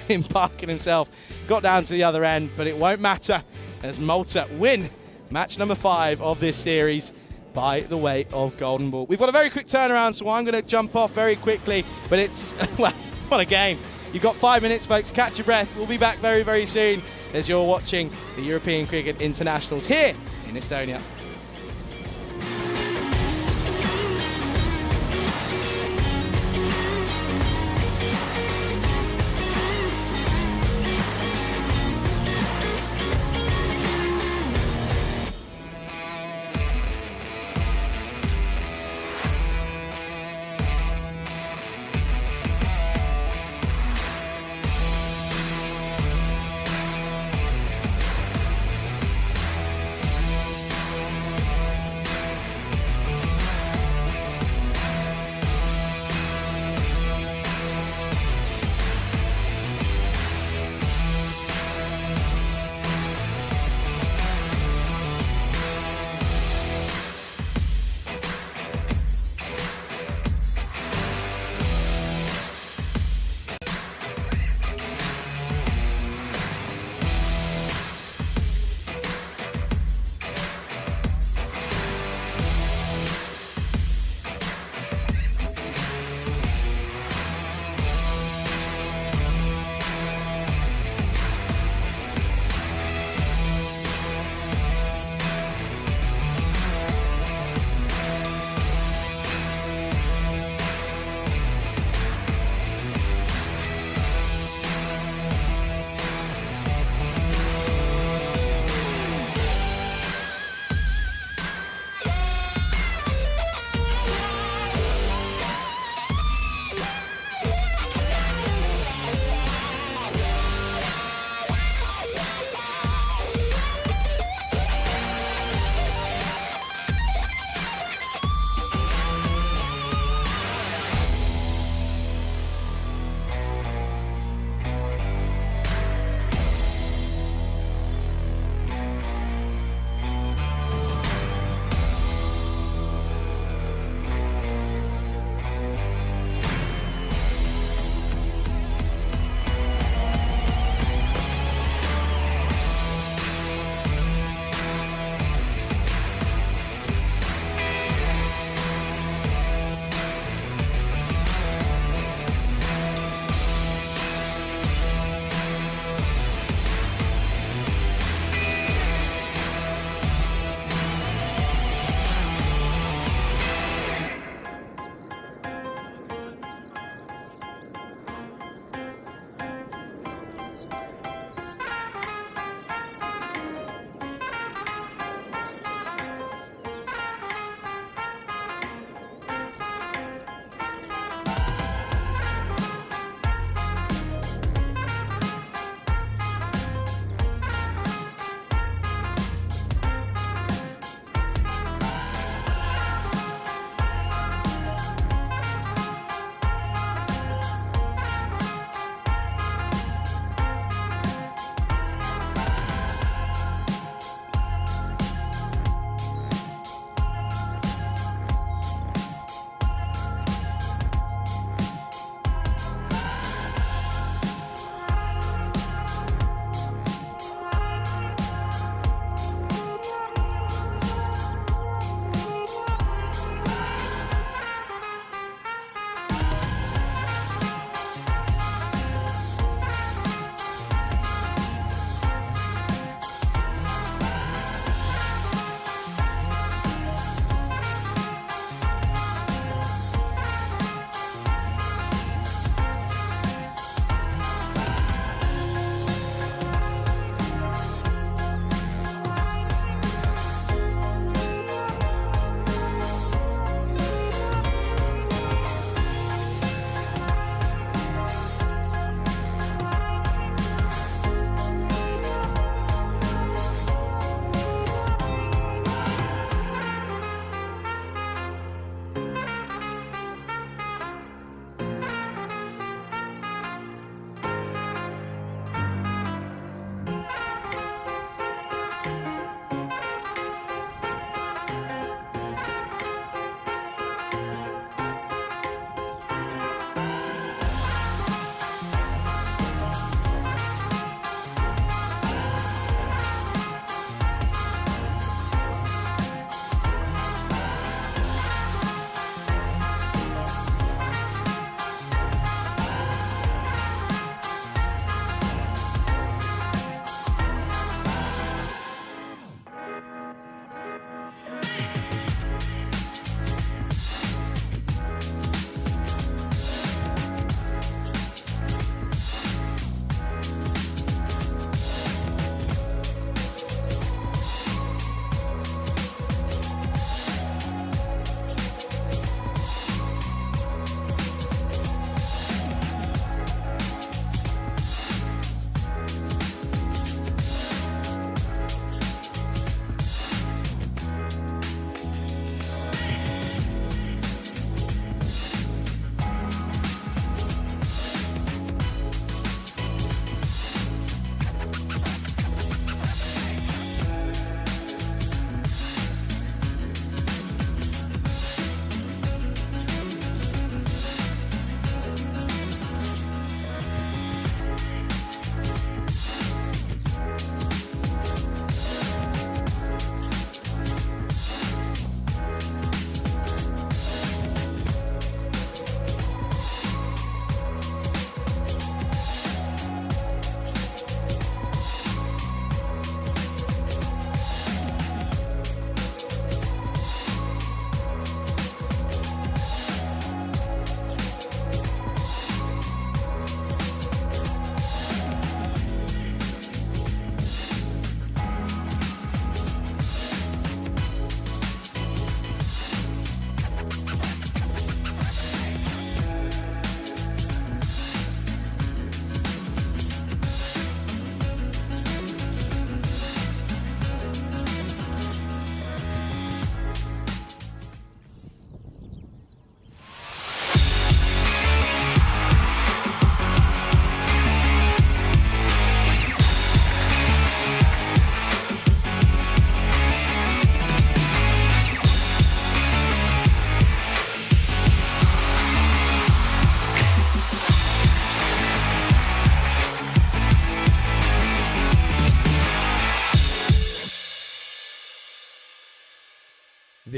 in parking himself, got down to the other end, but it won't matter as Malta win match number 5 of this series by the way of golden ball. We've got a very quick turnaround, so I'm going to jump off very quickly, but it's, well, what a game. You've got 5 minutes, folks. Catch your breath. We'll be back very, very soon as you're watching the European Cricket Internationals here in Estonia.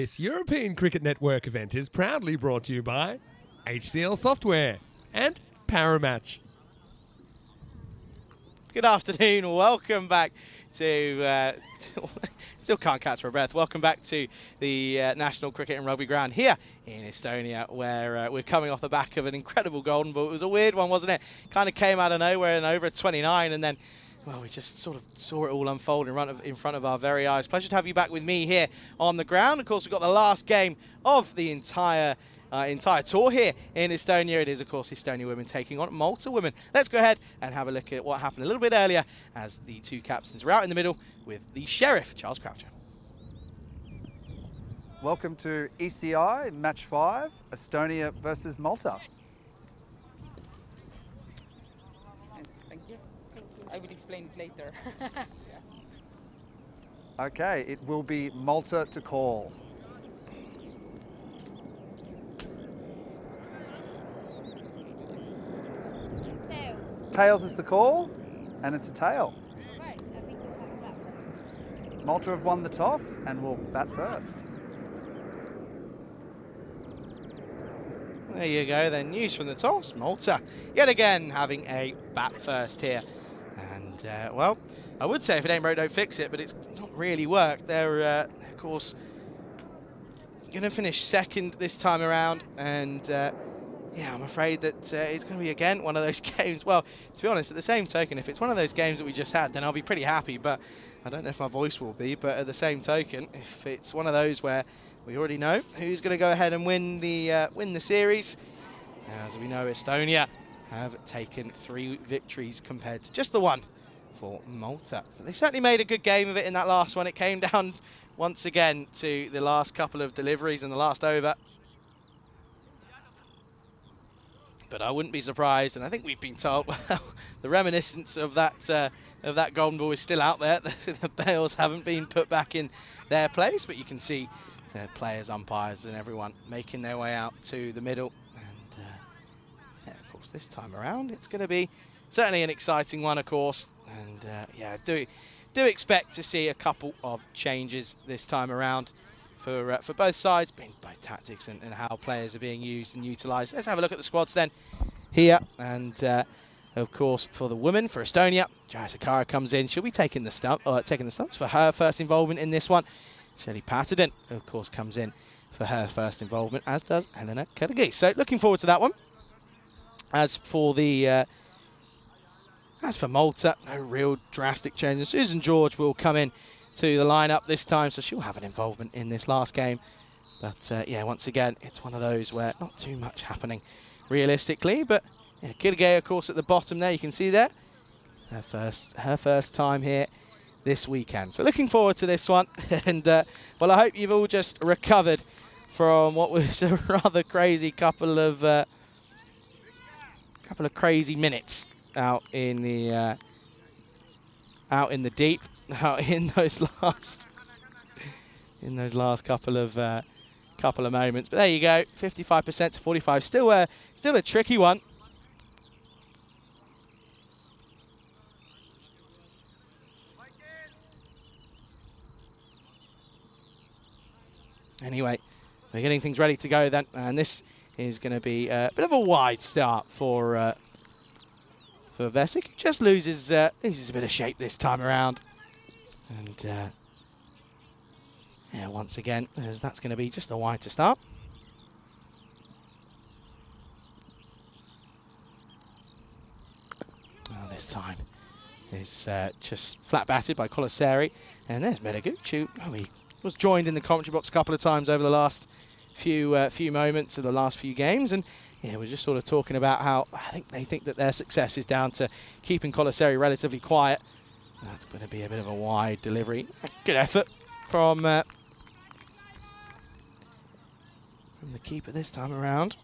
This European Cricket Network event is proudly brought to you by HCL Software and Paramatch. Good afternoon, welcome back to, still can't catch my breath, welcome back to the National Cricket and Rugby Ground here in Estonia, where we're coming off the back of an incredible golden ball. It was a weird one, wasn't it? Kind of came out of nowhere and over at 29, and then, well, we just sort of saw it all unfold in front of our very eyes. Pleasure to have you back with me here on the ground. Of course, we've got the last game of the entire tour here in Estonia. It is, of course, Estonia women taking on Malta women. Let's go ahead and have a look at what happened a little bit earlier as the two captains were out in the middle with the Sheriff, Charles Croucher. Welcome to ECI Match 5, Estonia versus Malta. Thank you. I will explain it later. Okay, it will be Malta to call. Tails. Tails is the call, and it's a tail. Right, I think we'll have a bat first. Malta have won the toss and will bat first. There you go, then news from the toss. Malta, yet again, having a bat first here. And, well, I would say if it ain't broke, don't fix it, but it's not really worked. They're, of course, going to finish second this time around. And, yeah, I'm afraid that it's going to be, again, one of those games. Well, to be honest, at the same token, if it's one of those games that we just had, then I'll be pretty happy. But I don't know if my voice will be. But at the same token, if it's one of those where we already know who's going to go ahead and win the series. As we know, Estonia have taken 3 victories compared to just the one for Malta. But they certainly made a good game of it in that last one. It came down once again to the last couple of deliveries in the last over. But I wouldn't be surprised, and I think we've been told, well, the reminiscence of that golden ball is still out there. The bails haven't been put back in their place, but you can see players, umpires, and everyone making their way out to the middle. And yeah, of course, this time around, it's going to be certainly an exciting one, of course. And yeah, do expect to see a couple of changes this time around for both sides, being both tactics and how players are being used and utilised. Let's have a look at the squads then here. And of course, for the women, for Estonia, Jaya Sakara comes in. She'll be taking the stumps for her first involvement in this one. Shelley Patterson, of course, comes in for her first involvement, as does Helena Kadagi. So looking forward to that one. As for Malta, no real drastic changes. Susan George will come in to the lineup this time, so she'll have an involvement in this last game. But yeah, once again, it's one of those where not too much happening realistically. But yeah, Kadagi, of course, at the bottom there, you can see there her first time here this weekend. So looking forward to this one. And well, I hope you've all just recovered from what was a rather crazy couple of crazy minutes out in the deep, out in those last couple of moments. But there you go, 55% to 45. Still a tricky one. Anyway, we're getting things ready to go then, and this is going to be a bit of a wide start for Vesic, who just loses a bit of shape this time around. And yeah, once again, as that's going to be just a wide to start. Oh, this time is just flat batted by Colaseri, and there's Medaguch, who he was joined in the commentary box a couple of times over the last few moments of the last few games, and yeah, we're just sort of talking about how they think that their success is down to keeping Colaseri relatively quiet. That's going to be a bit of a wide delivery. Good effort from the keeper this time around.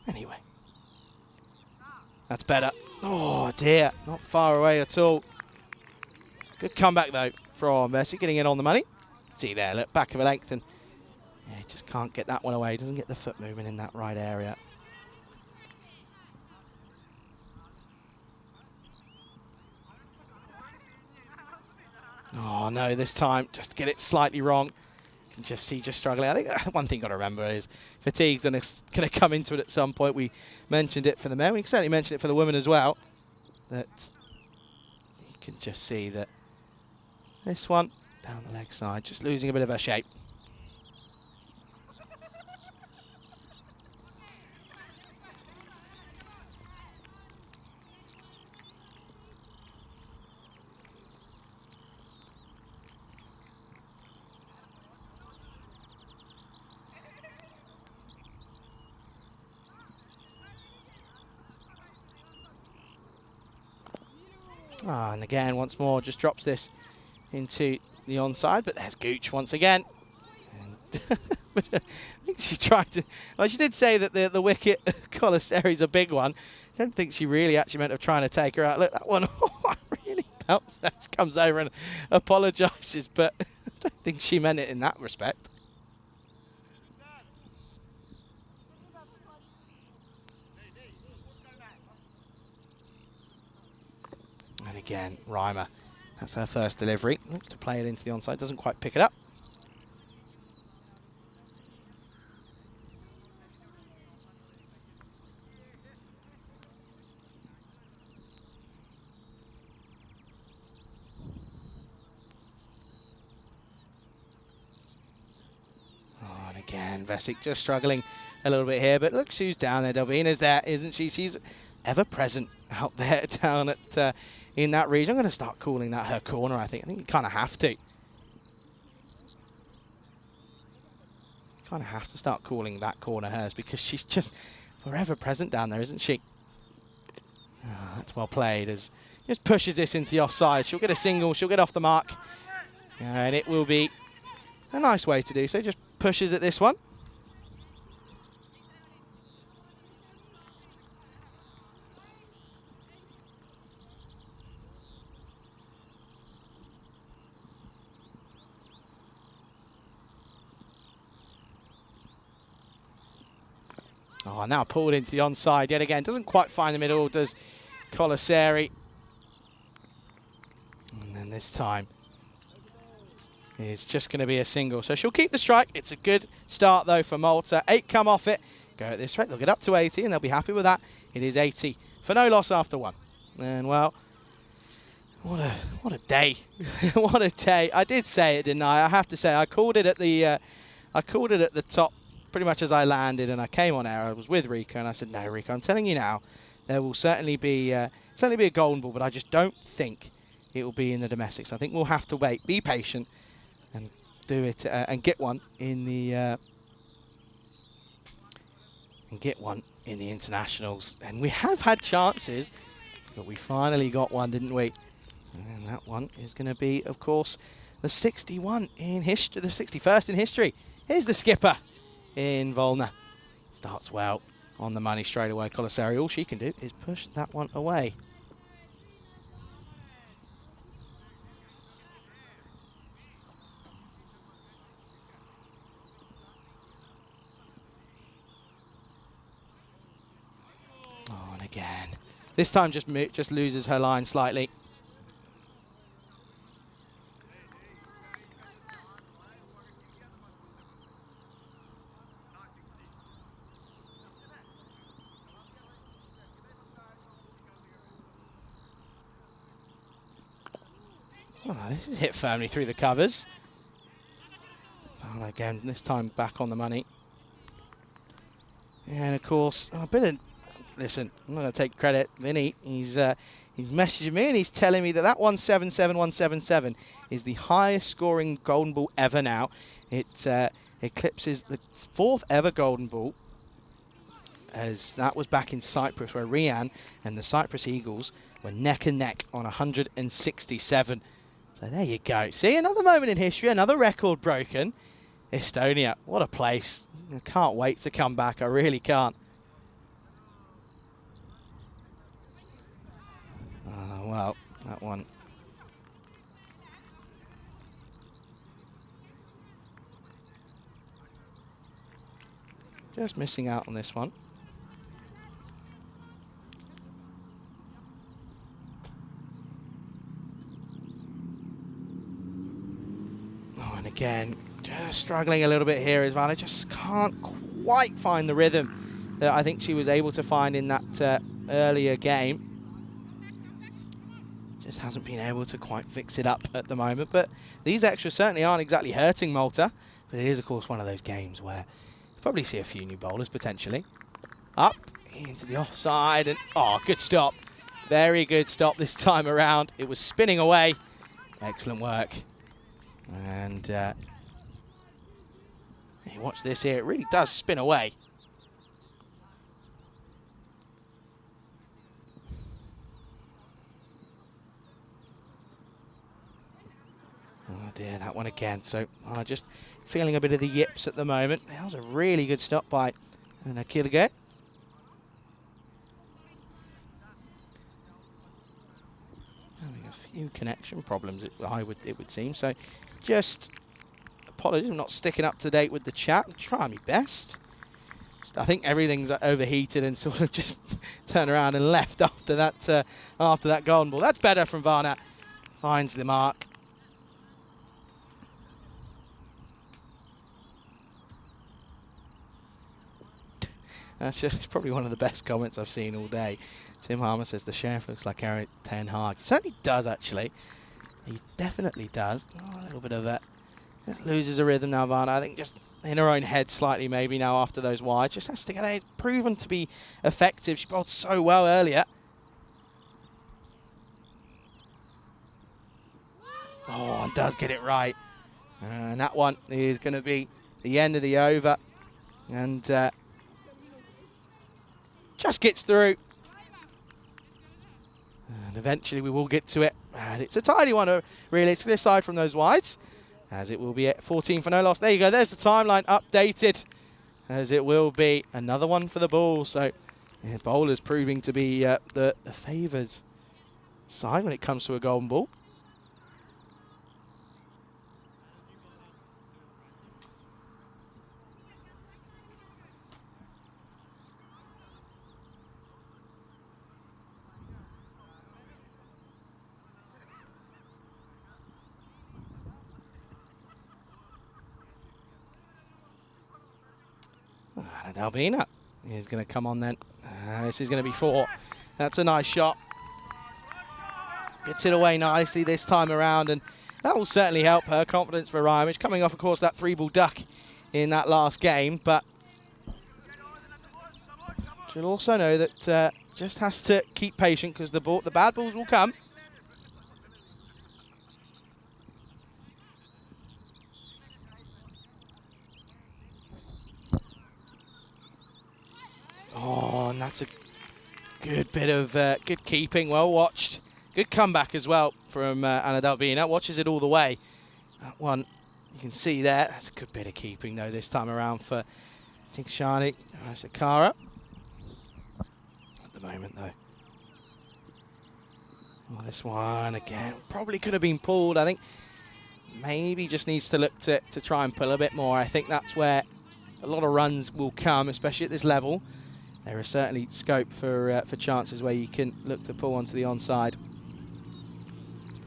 Anyway, that's better. Oh dear, not far away at all. Good comeback though from Messi, getting in on the money. See there, look, back of a length, and yeah, just can't get that one away. Doesn't get the foot movement in that right area. Oh no, this time just get it slightly wrong. You can just see just struggling. I think one thing got to remember is fatigue's going to come into it at some point. We mentioned it for the men. We can certainly mention it for the women as well. That you can just see that this one down the leg side, just losing a bit of her shape. Ah, and again, once more, just drops this into the onside, but there's Gooch once again. But I think she tried to, well, she did say that the wicket, Colaseri's a big one. I don't think she really actually meant of trying to take her out. Look, that one really bounced. She comes over and apologises, but I don't think she meant it in that respect. And again, Reimer, that's her first delivery. Looks to play it into the onside, doesn't quite pick it up. Oh, and again, Vesic just struggling a little bit here, but look who's down there. Delbina's there, isn't she? She's ever present out there down at in that region. I'm going to start calling that her corner, I think. I think you kind of have to. Kind of have to start calling that corner hers because she's just forever present down there, isn't she? Oh, that's well played as just pushes this into the offside. She'll get a single, she'll get off the mark, and it will be a nice way to do so. Just pushes at this one. Oh, now pulled into the onside yet again. Doesn't quite find the middle, does Colaseri. And then this time is just going to be a single. So she'll keep the strike. It's a good start, though, for Malta. 8 come off it. Go at this rate. They'll get up to 80, and they'll be happy with that. It is 80 for no loss after 1. And, well, what a day. What a day. I did say it, didn't I? I have to say, I called it at the top pretty much as I landed, and I came on air. I was with Rika, and I said, no, Rika, I'm telling you now, there will certainly be a golden ball, but I just don't think it will be in the domestics. I think we'll have to wait, be patient, and do it and get one in the internationals. And we have had chances, but we finally got one, didn't we? And that one is going to be, of course, the 61 in history, the 61st in history. Here's the skipper in Volna. Starts well on the money straight away. Colaseri, all she can do is push that one away. Oh, and again. This time just loses her line slightly. Oh, this is hit firmly through the covers. Foul again, this time back on the money. And of course, listen, I'm not going to take credit. Vinny, he's messaging me and he's telling me that 177 is the highest scoring golden ball ever now. It eclipses the 4th ever golden ball, as that was back in Cyprus, where Rian and the Cyprus Eagles were neck and neck on 167. So there you go. See, another moment in history, another record broken. Estonia, what a place. I can't wait to come back. I really can't. Well, that one. Just missing out on this one. And again, just struggling a little bit here as well. I just can't quite find the rhythm that I think she was able to find in that earlier game. Just hasn't been able to quite fix it up at the moment. But these extras certainly aren't exactly hurting Malta. But it is, of course, one of those games where you probably see a few new bowlers potentially. Up into the offside, and oh, good stop. Very good stop this time around. It was spinning away. Excellent work. And hey, watch this here. It really does spin away. Oh dear, that one again. So just feeling a bit of the yips at the moment. That was a really good stop by Nakilge. Having a few connection problems, it would seem. So just apologies, I'm not sticking up to date with the chat. I'm trying my best. I think everything's overheated and sort of just turned around and left after that golden ball. That's better from Varna. Finds the mark. It's probably one of the best comments I've seen all day. Tim Harmer says the sheriff looks like Eric Ten Hag. He certainly does, actually. He definitely does. Oh, a little bit of that. Just loses a rhythm now, Varna. I think just in her own head slightly maybe now after those wides. Just has to get it proven to be effective. She bowled so well earlier. Oh, and does get it right. And that one is going to be the end of the over. And just gets through. And eventually we will get to it. And it's a tidy one, realistically, aside from those wides. As it will be at 14 for no loss. There you go. There's the timeline updated. As it will be another one for the ball. So yeah, bowlers proving to be the favours side when it comes to a golden ball. And Albina is going to come on then. This is going to be 4. That's a nice shot. Gets it away nicely this time around, and that will certainly help her confidence for Ryan, which coming off, of course, that 3-ball duck in that last game. But she'll also know that just has to keep patient because the bad balls will come. Oh, and that's a good bit of good keeping, well watched. Good comeback as well from Anna Dalbina. Watches it all the way. That one, you can see there. That's a good bit of keeping, though, this time around for Tinkshani Sakara. At the moment, though. Oh, this one, again, probably could have been pulled. I think maybe just needs to look to try and pull a bit more. I think that's where a lot of runs will come, especially at this level. There is certainly scope for chances where you can look to pull onto the onside.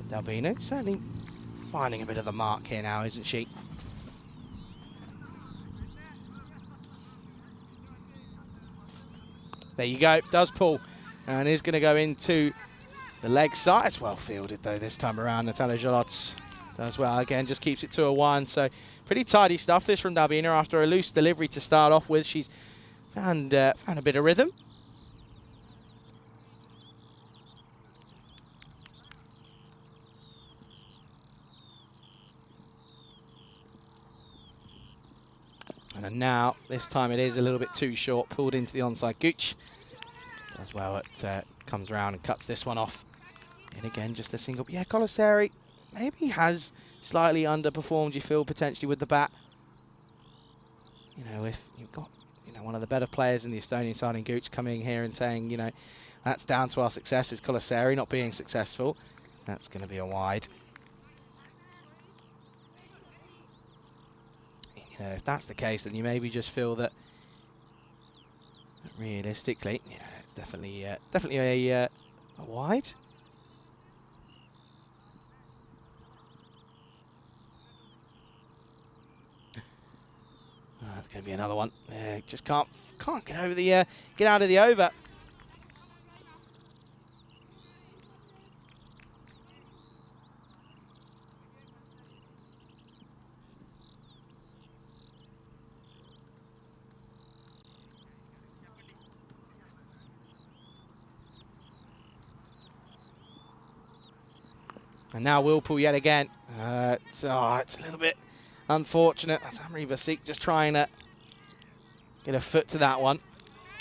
But Dalbino certainly finding a bit of the mark here now, isn't she? There you go, does pull, and is going to go into the leg side. It's well fielded though this time around. Natalia Jolots does well again, just keeps it to a 1. So pretty tidy stuff this from Dalbina after a loose delivery to start off with. She's found a bit of rhythm. And now, this time it is a little bit too short, pulled into the onside. Gooch does well, it comes around and cuts this one off. And again, just a single. Yeah, Colaseri maybe has slightly underperformed, you feel, potentially with the bat. You know, if you've got one of the better players in the Estonian side in Gooch coming here and saying, you know, that's down to our success, is Colaseri not being successful. That's going to be a wide. You know, if that's the case, then you maybe just feel that realistically, yeah, it's definitely a wide. going to be another one. Just can't get over the get out of the over. And now Whirlpool yet again. It's a little bit unfortunate. That's Amri Vasik just trying to get a foot to that one.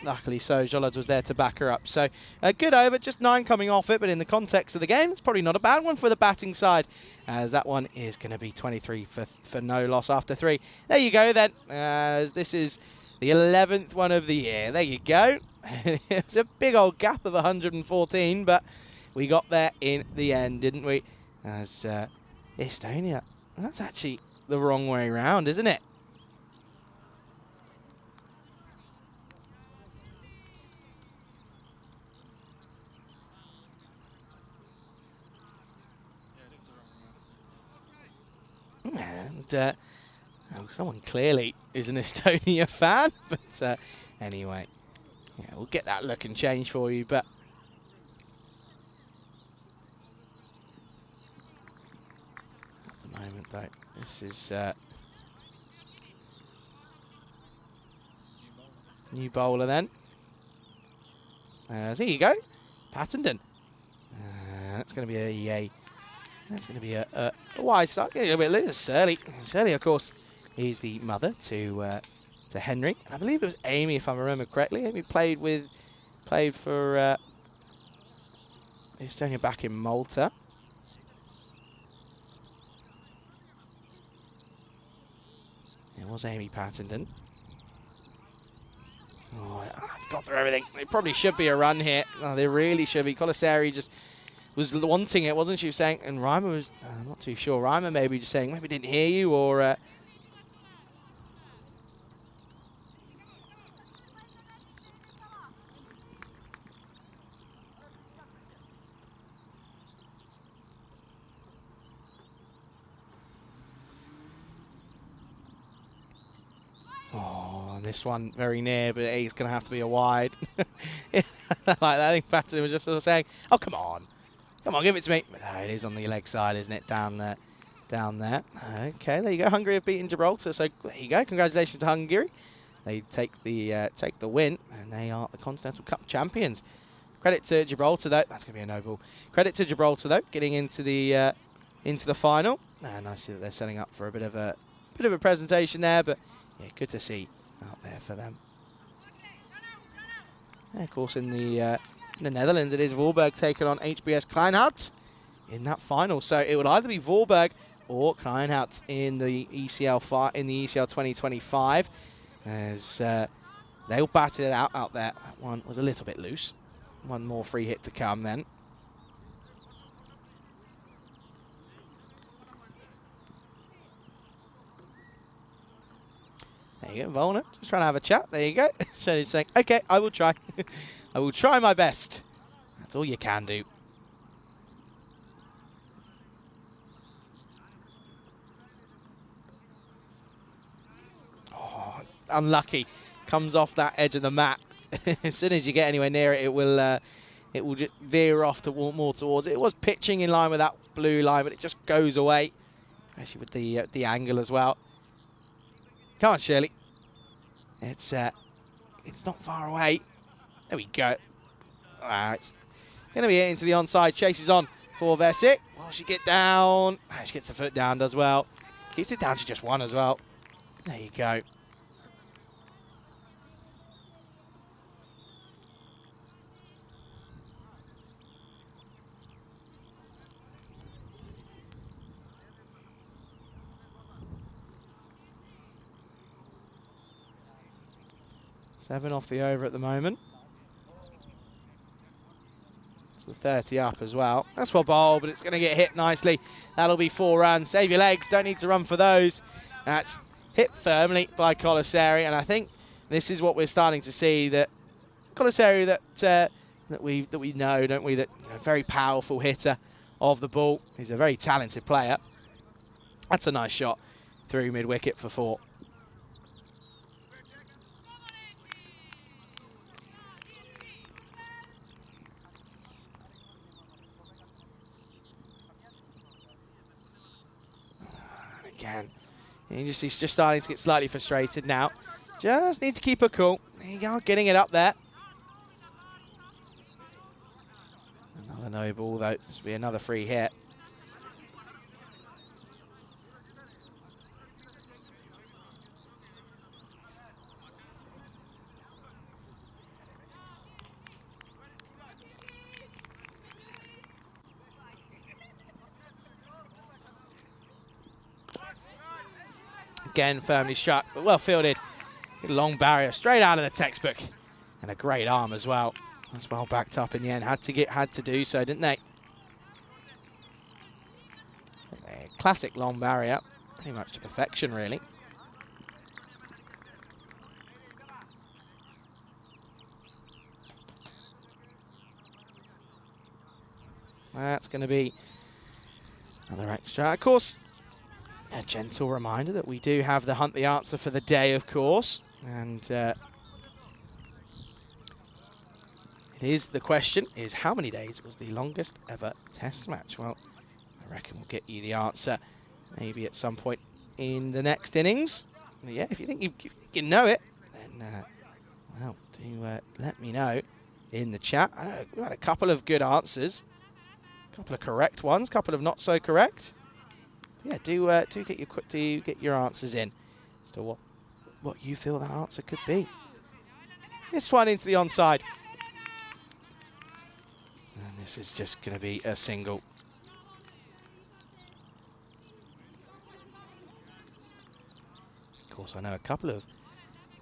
Luckily so, Jolad was there to back her up. So a good over, just 9 coming off it, but in the context of the game, it's probably not a bad one for the batting side, as that one is going to be 23 for no loss after 3. There you go then, as this is the 11th one of the year. There you go. It's a big old gap of 114, but we got there in the end, didn't we? As Estonia, that's actually the wrong way round, isn't it? And someone clearly is an Estonia fan, but anyway, yeah, we'll get that look and change for you. But at the moment, though, this is new bowler then. So here you go, Pattenden. That's going to be a wide start. Getting a bit loose. Surly, of course, is the mother to Henry, and I believe it was Amy, if I remember correctly. Amy played for Estonia back in Malta. It was Amy Pattenden. Oh, it's got through everything. It probably should be a run here. Oh, they really should be. Colaseri just was wanting it, wasn't she? Saying, and Reimer was, I'm not too sure. Reimer maybe just saying, maybe didn't hear you, or oh, this one very near, but it's going to have to be a wide. Like that, I think Patterson was just sort of saying, oh, come on, give it to me. But no, it is on the leg side, isn't it? Down there. Okay, there you go. Hungary have beaten Gibraltar, so there you go. Congratulations to Hungary. They take the win, and they are the Continental Cup champions. Credit to Gibraltar, though. That's going to be a no ball. Credit to Gibraltar, though, getting into the final. And I see that they're setting up for a bit of a presentation there, but yeah, good to see out there for them. And of course, in the Netherlands, it is Voorburg taking on HBS Kleinhout in that final. So it would either be Voorburg or Kleinhout in the ECL 2025, as they'll battle it out there. That one was a little bit loose. One more free hit to come then. There you go, Volner, just trying to have a chat. There you go. So he's saying, okay, I will try. I will try my best. That's all you can do. Oh, unlucky. Comes off that edge of the mat. As soon as you get anywhere near it, it will just veer off to more towards it. It was pitching in line with that blue line, but it just goes away, especially with the angle as well. Come on, Shirley. It's not far away. There we go. It's going to be into the onside. Chases on for Vesic. Will she get down? She gets the foot down as well. Keeps it down to just one as well. There you go. Seven off the over at the moment. It's the 30 up as well. That's well bowled, but it's going to get hit nicely. That'll be 4 runs. Save your legs. Don't need to run for those. That's hit firmly by Colaseri, and I think this is what we're starting to see, that Colaseri that we know, don't we? That, you know, very powerful hitter of the ball. He's a very talented player. That's a nice shot through mid wicket for 4. Again, he's just starting to get slightly frustrated now. Just need to keep her cool. There you go, getting it up there. Another no ball, though. This will be another free hit. Again, firmly struck, but well fielded. Long barrier, straight out of the textbook. And a great arm as well. That's well backed up in the end. Had to do so, didn't they? A classic long barrier. Pretty much to perfection, really. That's going to be another extra. Of course, a gentle reminder that we do have the Hunt the Answer for the day, of course. And it is the question is, how many days was the longest ever test match? Well, I reckon we'll get you the answer maybe at some point in the next innings. But yeah, if you think you know it, then, well, do let me know in the chat. We've had a couple of good answers, a couple of correct ones, a couple of not so correct. Yeah, do get your answers in as to what you feel that answer could be. This one into the onside. And this is just going to be a single. Of course, I know a couple of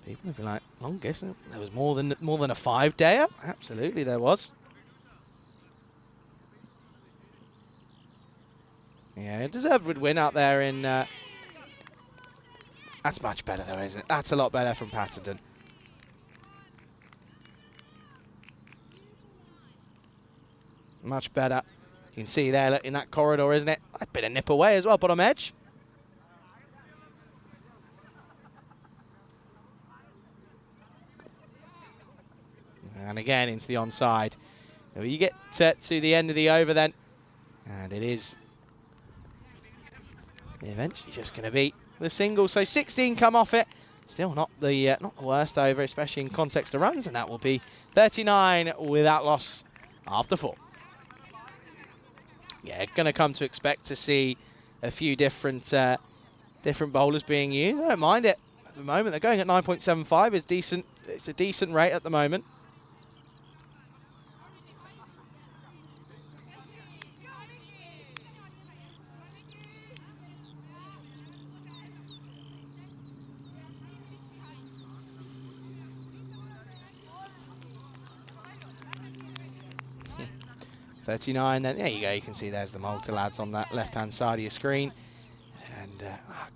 people have been like, longest. There was more than a 5-dayer. Absolutely, there was. Yeah, deserved win out there in... that's much better though, isn't it? That's a lot better from Patterson. Much better. You can see there in that corridor, isn't it? A bit of nip away as well, bottom edge. And again into the onside. So you get to the end of the over then. And it is... eventually just going to be the single. So 16 come off it. Still not the worst over, especially in context of runs, and that will be 39 without loss after 4. Yeah, going to come to expect to see a few different bowlers being used. I don't mind it at the moment. They're going at 9.75. It's decent. It's a decent rate at the moment. .39, then there you go. You can see there's the Malta lads on that left-hand side of your screen. And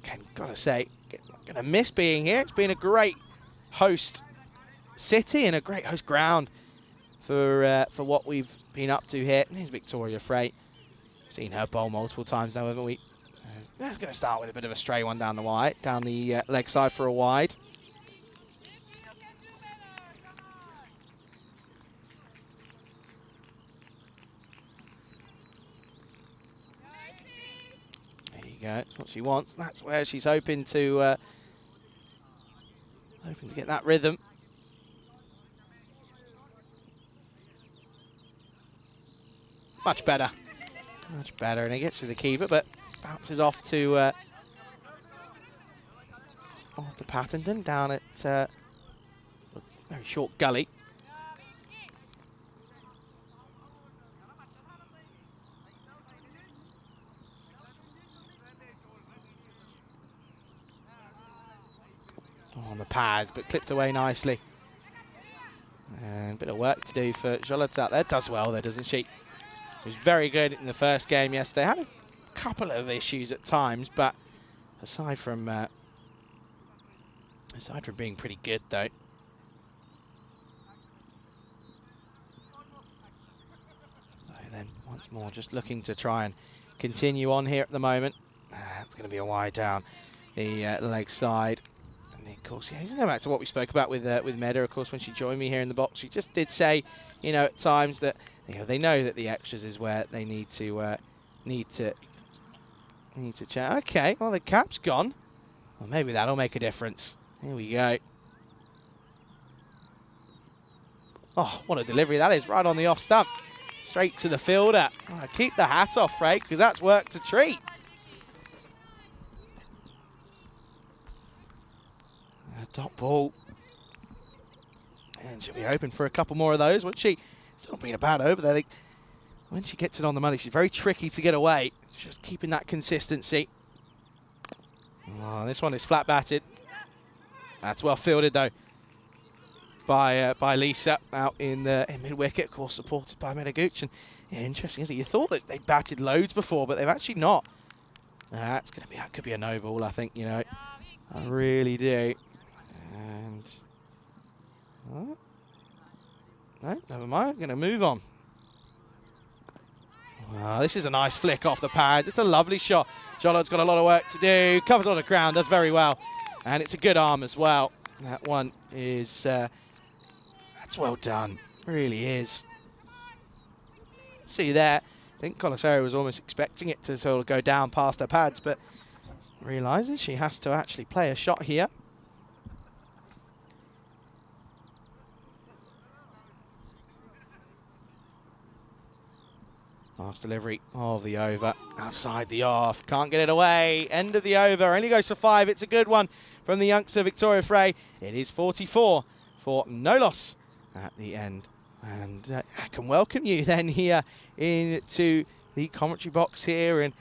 again, gotta say, not gonna miss being here. It's been a great host city and a great host ground for what we've been up to here. And here's Victoria Frey. Seen her bowl multiple times now, haven't we? That's gonna start with a bit of a stray one down the leg side for a wide. Go. That's what she wants. That's where she's hoping to get that rhythm. Much better, and it gets to the keeper, but bounces off to Patterson down at a very short gully. On the pads, but clipped away nicely. And a bit of work to do for Charlotte out there. Does well there, doesn't she? She was very good in the first game yesterday. Had a couple of issues at times, but aside from being pretty good though. So then once more, just looking to try and continue on here at the moment. It's going to be a wide down the leg side. Of course, yeah, go back to what we spoke about with Meda, of course, when she joined me here in the box. She just did say, you know, at times that they know that the extras is where they need to Need to check. Okay, well, the cap's gone. Well, maybe that'll make a difference. Here we go. Oh, what a delivery that is, right on the off stump. Straight to the fielder. Oh, keep the hat off, Frank, because that's worked a treat. Dot ball. And she'll be open for a couple more of those, won't she? Still been a bad over there. When she gets it on the money, she's very tricky to get away. Just keeping that consistency. Oh, this one is flat batted. That's well fielded though by Lisa out in mid wicket, of course supported by Medaguch. And yeah, interesting, isn't it? You thought that they batted loads before, but they've actually not. That could be a no ball, I think. You know, I really do. And oh, no, never mind. I'm going to move on. This is a nice flick off the pads. It's a lovely shot. Charlotte's got a lot of work to do. Covers on the ground, does very well. And it's a good arm as well. That one is, that's well done. Really is. See there, I think Colasero was almost expecting it to sort of go down past her pads, but realises she has to actually play a shot here. Last delivery of the over, outside the off, can't get it away, end of the over, only goes for 5, it's a good one from the youngster Victoria Frey. It is 44 for no loss at the end. And I can welcome you then here into the commentary box here, and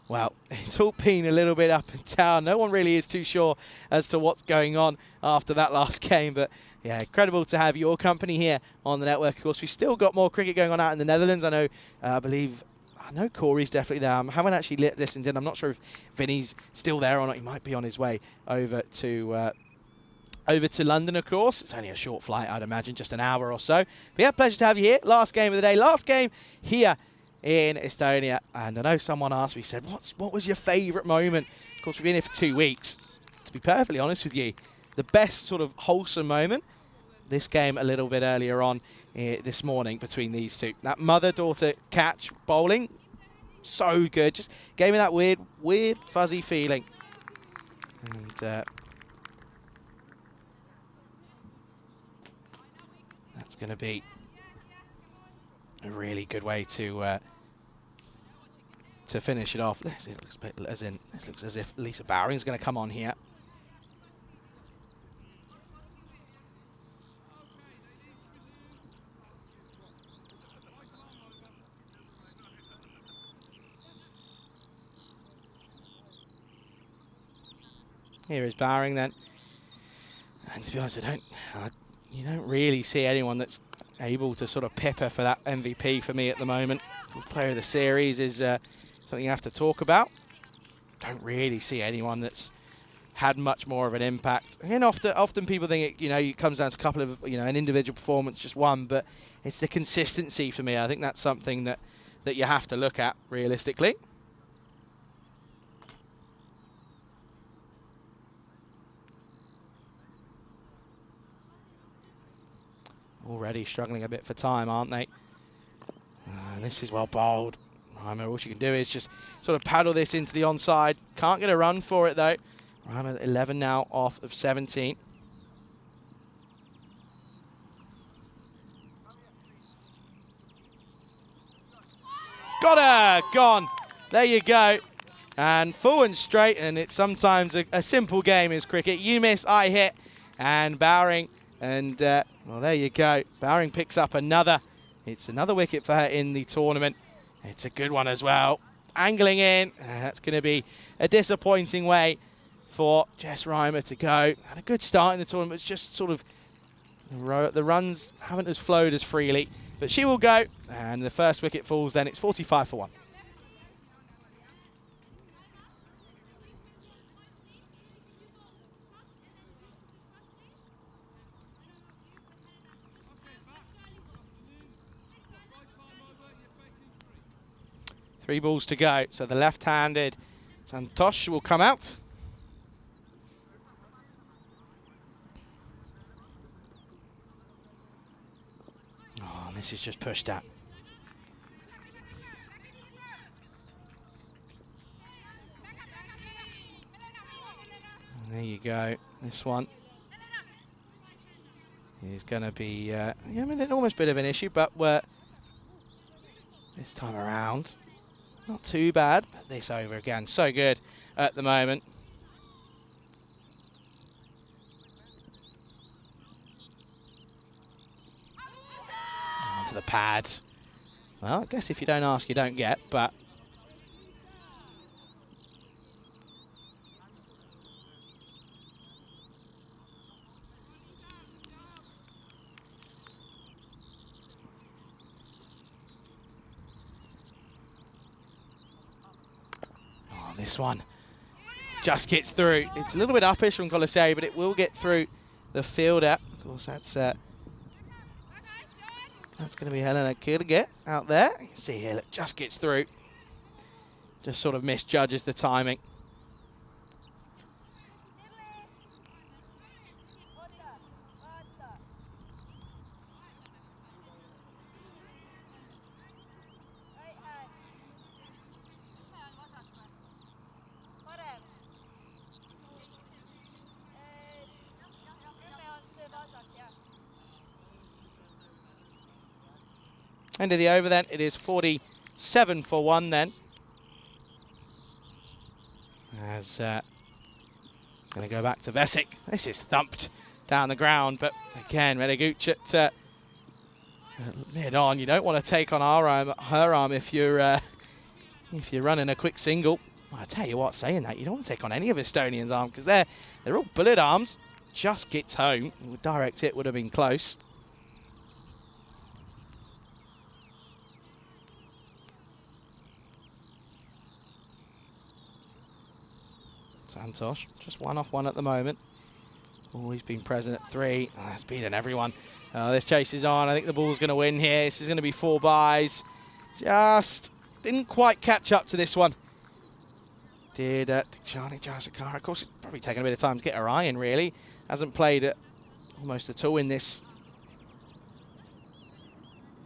well, it's all been a little bit up and down. No one really is too sure as to what's going on after that last game, but yeah, incredible to have your company here on the network. Of course, we've still got more cricket going on out in the Netherlands. I know, I know Corey's definitely there. I haven't actually listened in. I'm not sure if Vinny's still there or not. He might be on his way over to London, of course. It's only a short flight, I'd imagine, just an hour or so. But yeah, pleasure to have you here. Last game of the day, last game here in Estonia. And I know someone asked me, said, what was your favourite moment? Of course, we've been here for 2 weeks. To be perfectly honest with you, the best sort of wholesome moment, this game a little bit earlier on this morning between these two. That mother-daughter catch bowling, so good. Just gave me that weird, fuzzy feeling. And that's going to be a really good way to finish it off. This looks as if Lisa Bowring's going to come on here. Here is Bowring then. And to be honest, you don't really see anyone that's able to sort of pepper for that MVP for me at the moment. Player of the series is something you have to talk about. Don't really see anyone that's had much more of an impact. And often people think it comes down to a couple of an individual performance, just one, but it's the consistency for me. I think that's something that you have to look at realistically. Already struggling a bit for time, aren't they? And this is well bowled. Reimer, all she can do is just sort of paddle this into the onside. Can't get a run for it, though. Reimer 11 now off of 17. Got her! Gone! There you go. And full and straight, and it's sometimes a simple game is cricket. You miss, I hit, and Bowring. And, well, there you go. Bowring picks up another. It's another wicket for her in the tournament. It's a good one as well. Angling in. That's going to be a disappointing way for Jess Reimer to go. Had a good start in the tournament. It's just sort of the runs haven't as flowed as freely. But she will go. And the first wicket falls then. It's 45 for 1. Three balls to go, so the left-handed Santosh will come out. Oh, and this is just pushed out. There you go. This one is going to be, I mean, an almost bit of an issue, but this time around, not too bad. But this over again, so good at the moment. Onto the pads. Well, I guess if you don't ask, you don't get, but this one just gets through. It's a little bit uppish from Colisari, but it will get through the fielder. Of course, that's going to be Helena Kirge out there. You can see here, it just gets through. Just sort of misjudges the timing. End of the over then, it is 47 for 1 then. As going to go back to Vesic. This is thumped down the ground, but again, Redeguch at mid on. You don't want to take on her arm if you're running a quick single. Well, I tell you what, saying that, you don't want to take on any of Estonians' arm because they're all bullet arms. Just gets home. Direct hit would have been close. Santos, just one off one at the moment. Always been present at 3. Oh, that's beaten everyone. This chase is on. I think the ball's going to win here. This is going to be 4 buys. Just didn't quite catch up to this one. Did Dikshani Jasakara. Of course, it's probably taken a bit of time to get her eye in, really. Hasn't played it almost at all in this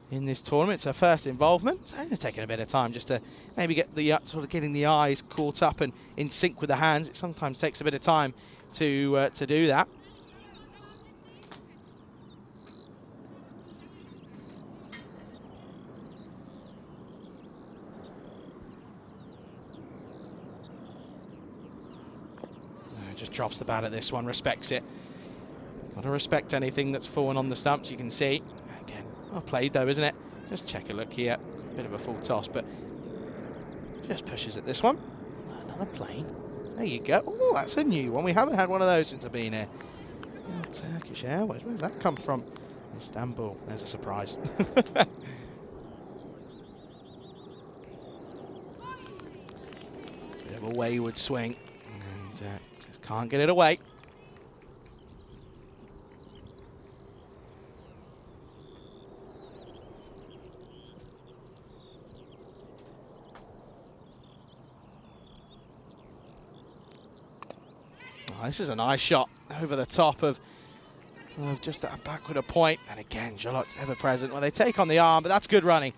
tournament. It's her first involvement. So it's taken a bit of time just to maybe get the sort of getting the eyes caught up and in sync with the hands. It sometimes takes a bit of time to do that. Just drops the bat at this one, respects it. Got to respect anything that's fallen on the stumps, you can see. Again, well played though, isn't it? Just check a look here. Bit of a full toss, but just pushes at this one. Another plane. There you go. Oh, that's a new one. We haven't had one of those since I've been here. Oh, Turkish Airways. Where's that come from? Istanbul. There's a surprise. Bit of a wayward swing. And just can't get it away. Oh, this is a nice shot over the top of just a backward a point. And again, Charlotte's ever present. Well, they take on the arm, but that's good running.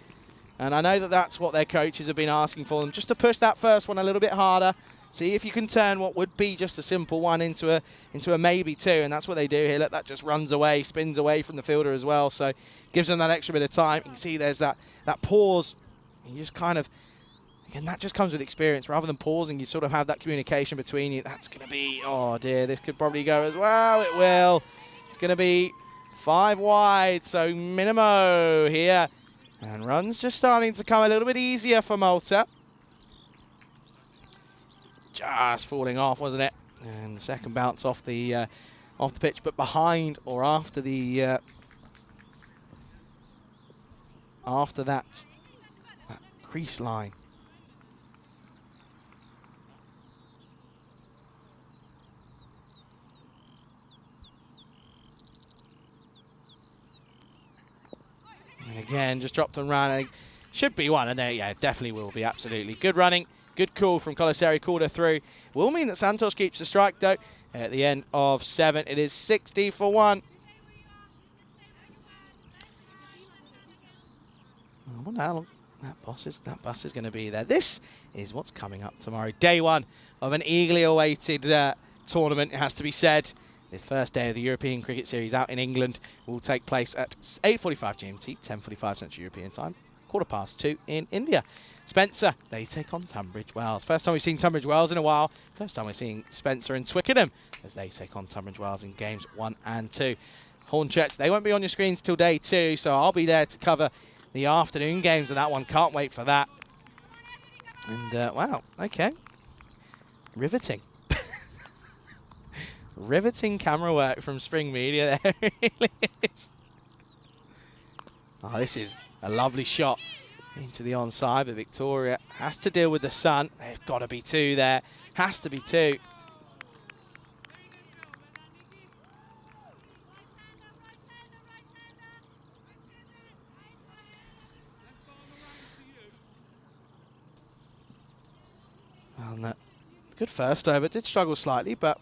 And I know that that's what their coaches have been asking for them, just to push that first one a little bit harder. See if you can turn what would be just a simple one into a maybe 2, and that's what they do here. Look, that just runs away, spins away from the fielder as well, so gives them that extra bit of time. You can see there's that pause. You just kind of, again, that just comes with experience. Rather than pausing, you sort of have that communication between you. That's going to be, oh dear, this could probably go as well. It will. It's going to be 5 wide, so Minimo here. And runs just starting to come a little bit easier for Malta. Just falling off, wasn't it? And the second bounce off the pitch, but behind or after the after that crease line. And again, just dropped and ran. Should be one, and there, yeah, it definitely will be. Absolutely good running. Good call from Colisari, called her through. Will mean that Santos keeps the strike, though. At the end of 7, it is 60 for 1. I wonder how long that bus is going to be there. This is what's coming up tomorrow. Day 1 of an eagerly awaited tournament, it has to be said. The first day of the European Cricket Series out in England will take place at 8:45 GMT, 10:45 Central European Time, 2:15 in India. Spencer, they take on Tunbridge Wells. First time we've seen Tunbridge Wells in a while. First time we're seeing Spencer and Twickenham as they take on Tunbridge Wells in games 1 and 2. Hornchurch, they won't be on your screens till day 2, so I'll be there to cover the afternoon games of that one. Can't wait for that. And, wow, okay. Riveting. Riveting camera work from Spring Media. There it really is. Oh, this is a lovely shot into the onside, but Victoria has to deal with the sun. There's got to be 2 there. Has to be 2. And good first over. Did struggle slightly, but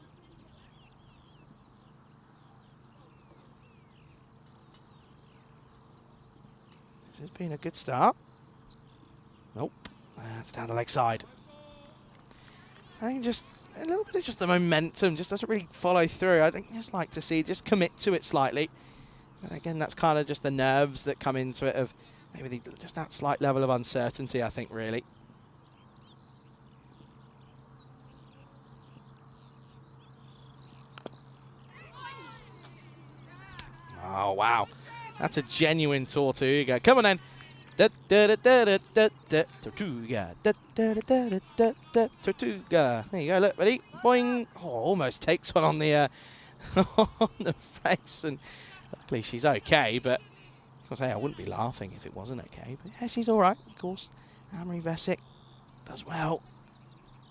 this has been a good start. Nope. That's down the leg side. I think just a little bit of just the momentum just doesn't really follow through. I think just like to see, just commit to it slightly. And again, that's kind of just the nerves that come into it of maybe just that slight level of uncertainty, I think, really. Oh, wow. That's a genuine Tortuga. Come on, then. Tortuga. Tortuga. There you go. Look, ready? Boing. Oh, almost takes one on the on the face. And luckily she's okay, but I wouldn't be laughing if it wasn't okay. But yeah, she's all right, of course. Amory Vesic does well.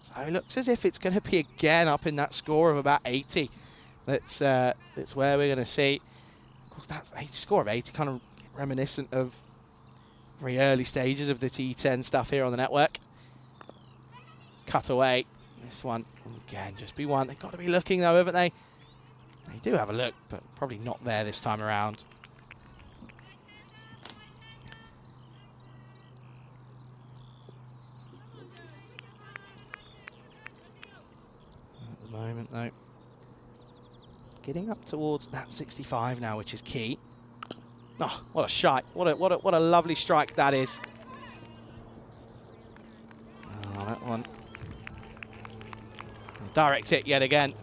So it looks as if it's going to be again up in that score of about 80. That's where we're going to see. Of course, that's a score of 80, kind of reminiscent of very early stages of the T10 stuff here on the network. Cut away. This one, again, just be 1. They've got to be looking, though, haven't they? They do have a look, but probably not there this time around. At the moment, though, getting up towards that 65 now, which is key. Oh, what a shot. What a lovely strike that is. Oh, that one. Direct hit yet again.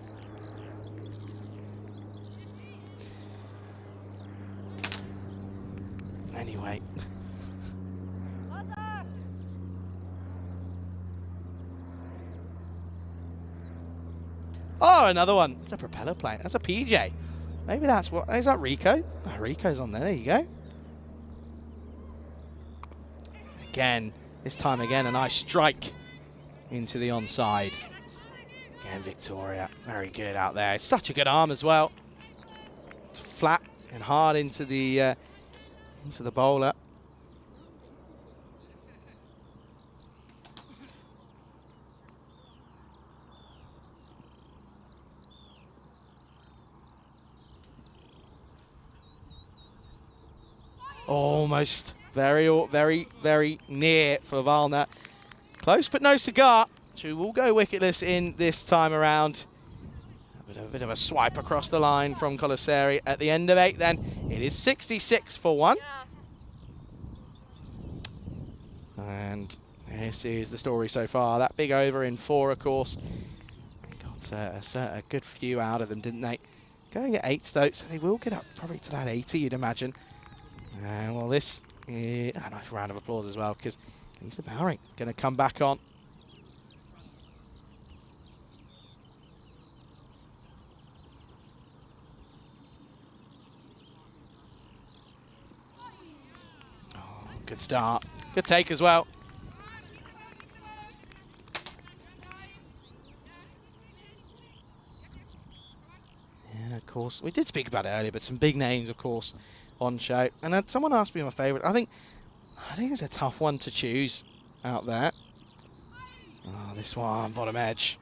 Anyway. Oh, another one. It's a propeller plane. That's a PJ. Maybe that's what. Is that Rico? Oh, Rico's on there. There you go. Again, this time again, a nice strike into the onside. Again, Victoria. Very good out there. It's such a good arm as well. It's flat and hard into the bowler. Almost very, very, very near for Valna. Close but no cigar. She will go wicketless in this time around. A bit of a swipe across the line from Colaseri at the end of 8 then. It is 66 for 1. And this is the story so far. That big over in 4, of course. Got a good few out of them, didn't they? Going at 8 though, so they will get up probably to that 80, you'd imagine. And well, this is a nice round of applause as well, because Lisa Bowering going to come back on. Oh, good start. Good take as well. Yeah, of course. We did speak about it earlier, but some big names, of course, on show. And someone asked me my favourite. I think it's a tough one to choose out there. Oh, this one, bottom edge.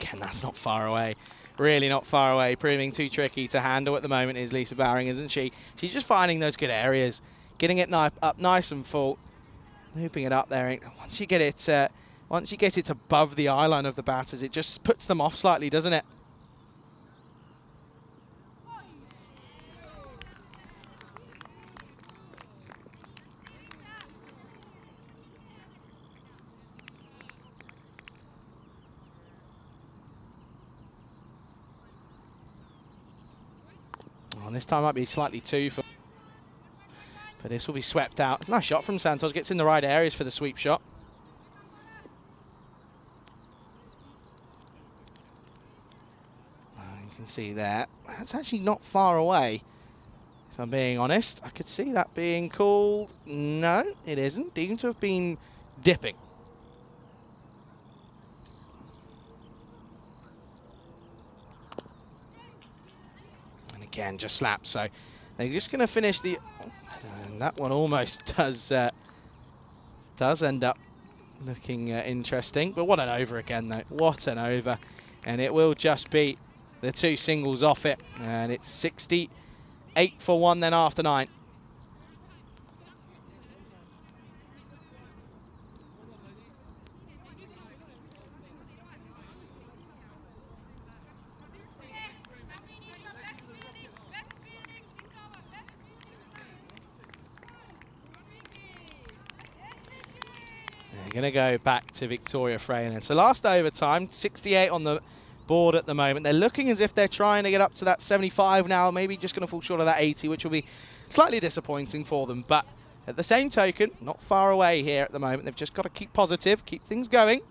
Again, that's not far away. Really not far away. Proving too tricky to handle at the moment is Lisa Bowering, isn't she? She's just finding those good areas, getting it up nice and full, looping it up there. Once you get it above the eye line of the batters, it just puts them off slightly, doesn't it? And this time might be slightly too for, but this will be swept out. It's a nice shot from Santos, gets in the right areas for the sweep shot. You can see there, that's actually not far away, if I'm being honest. I could see that being called. No, it isn't. Deemed to have been dipping. Again, just slapped. So they're just going to finish the. And that one almost does end up looking interesting. But what an over again, though. What an over. And it will just be the 2 singles off it. And it's 68 for 1 then after 9. Going to go back to Victoria Freyland. So last overtime, 68 on the board at the moment. They're looking as if they're trying to get up to that 75 now, maybe just going to fall short of that 80, which will be slightly disappointing for them. But at the same token, not far away here at the moment. They've just got to keep positive, keep things going.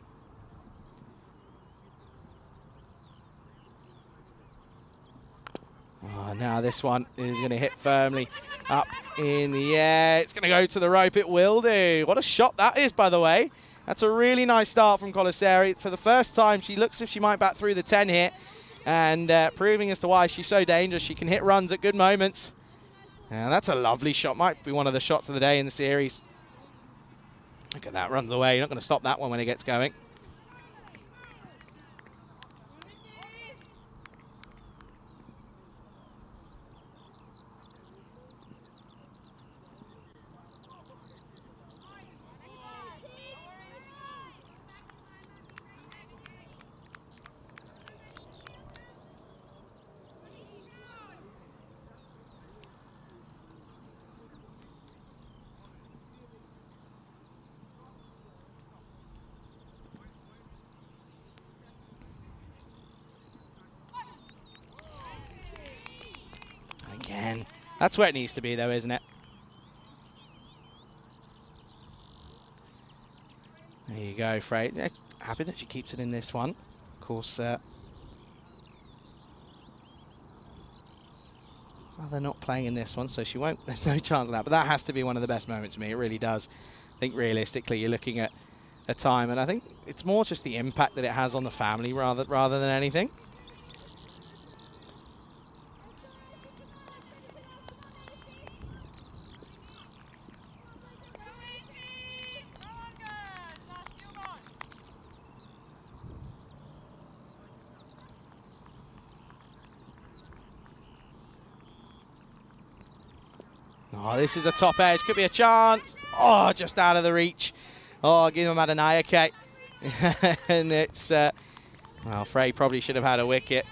Oh, now this one is going to hit firmly up in the air. It's going to go to the rope. It will do. What a shot that is, by the way. That's a really nice start from Colaseri. For the first time, she looks as if she might bat through the 10 here, and proving as to why she's so dangerous. She can hit runs at good moments. And that's a lovely shot. Might be one of the shots of the day in the series. Look at that, runs away. You're not going to stop that one when it gets going. Again, that's where it needs to be, though, isn't it? There you go, Frey. Happy that she keeps it in this one. Of course, well, they're not playing in this one, so she won't. There's no chance of that. But that has to be one of the best moments for me. It really does. I think realistically, you're looking at a time, and I think it's more just the impact that it has on the family rather than anything. Oh, this is a top edge. Could be a chance. Oh, just out of the reach. Oh, give him Adenayake. And it's, well, Frey probably should have had a wicket.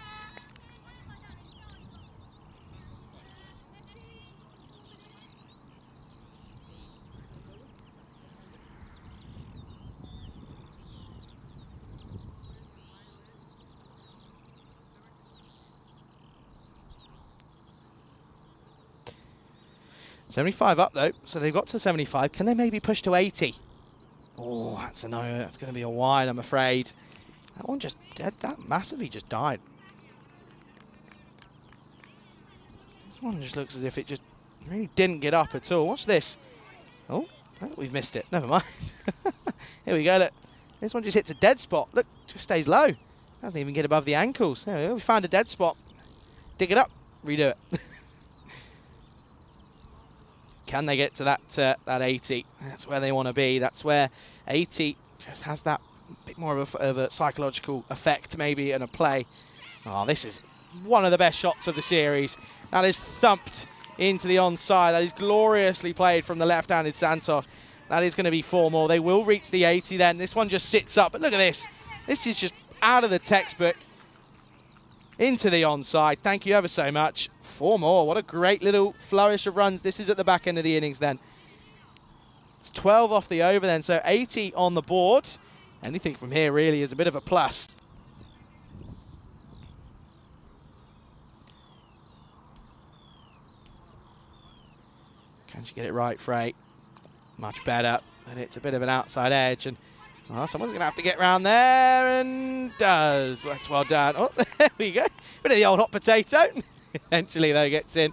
$75 up, though, so they've got to 75. Can they maybe push to 80? Oh, that's a no. That's going to be a wide, I'm afraid. That one just, that massively just died. This one just looks as if it just really didn't get up at all. Watch this. Oh, we've missed it. Never mind. Here we go, look. This one just hits a dead spot. Look, just stays low. Doesn't even get above the ankles. There we go. We found a dead spot. Dig it up, redo it. Can they get to that 80? That's where they want to be. That's where 80 just has that bit more of a psychological effect maybe and a play. Oh, this is one of the best shots of the series. That is thumped into the onside. That is gloriously played from the left-handed Santos. That is going to be 4 more. They will reach the 80 then. This one just sits up. But look at this. This is just out of the textbook. Into the onside. Thank you ever so much. 4 more. What a great little flourish of runs. This is at the back end of the innings then. It's 12 off the over then, so 80 on the board. Anything from here really is a bit of a plus. Can she get it right, Frey? Much better. And it's a bit of an outside edge. And well, someone's going to have to get round there and does. Well, that's well done. Oh, there we go. Bit of the old hot potato. Eventually, though, gets in.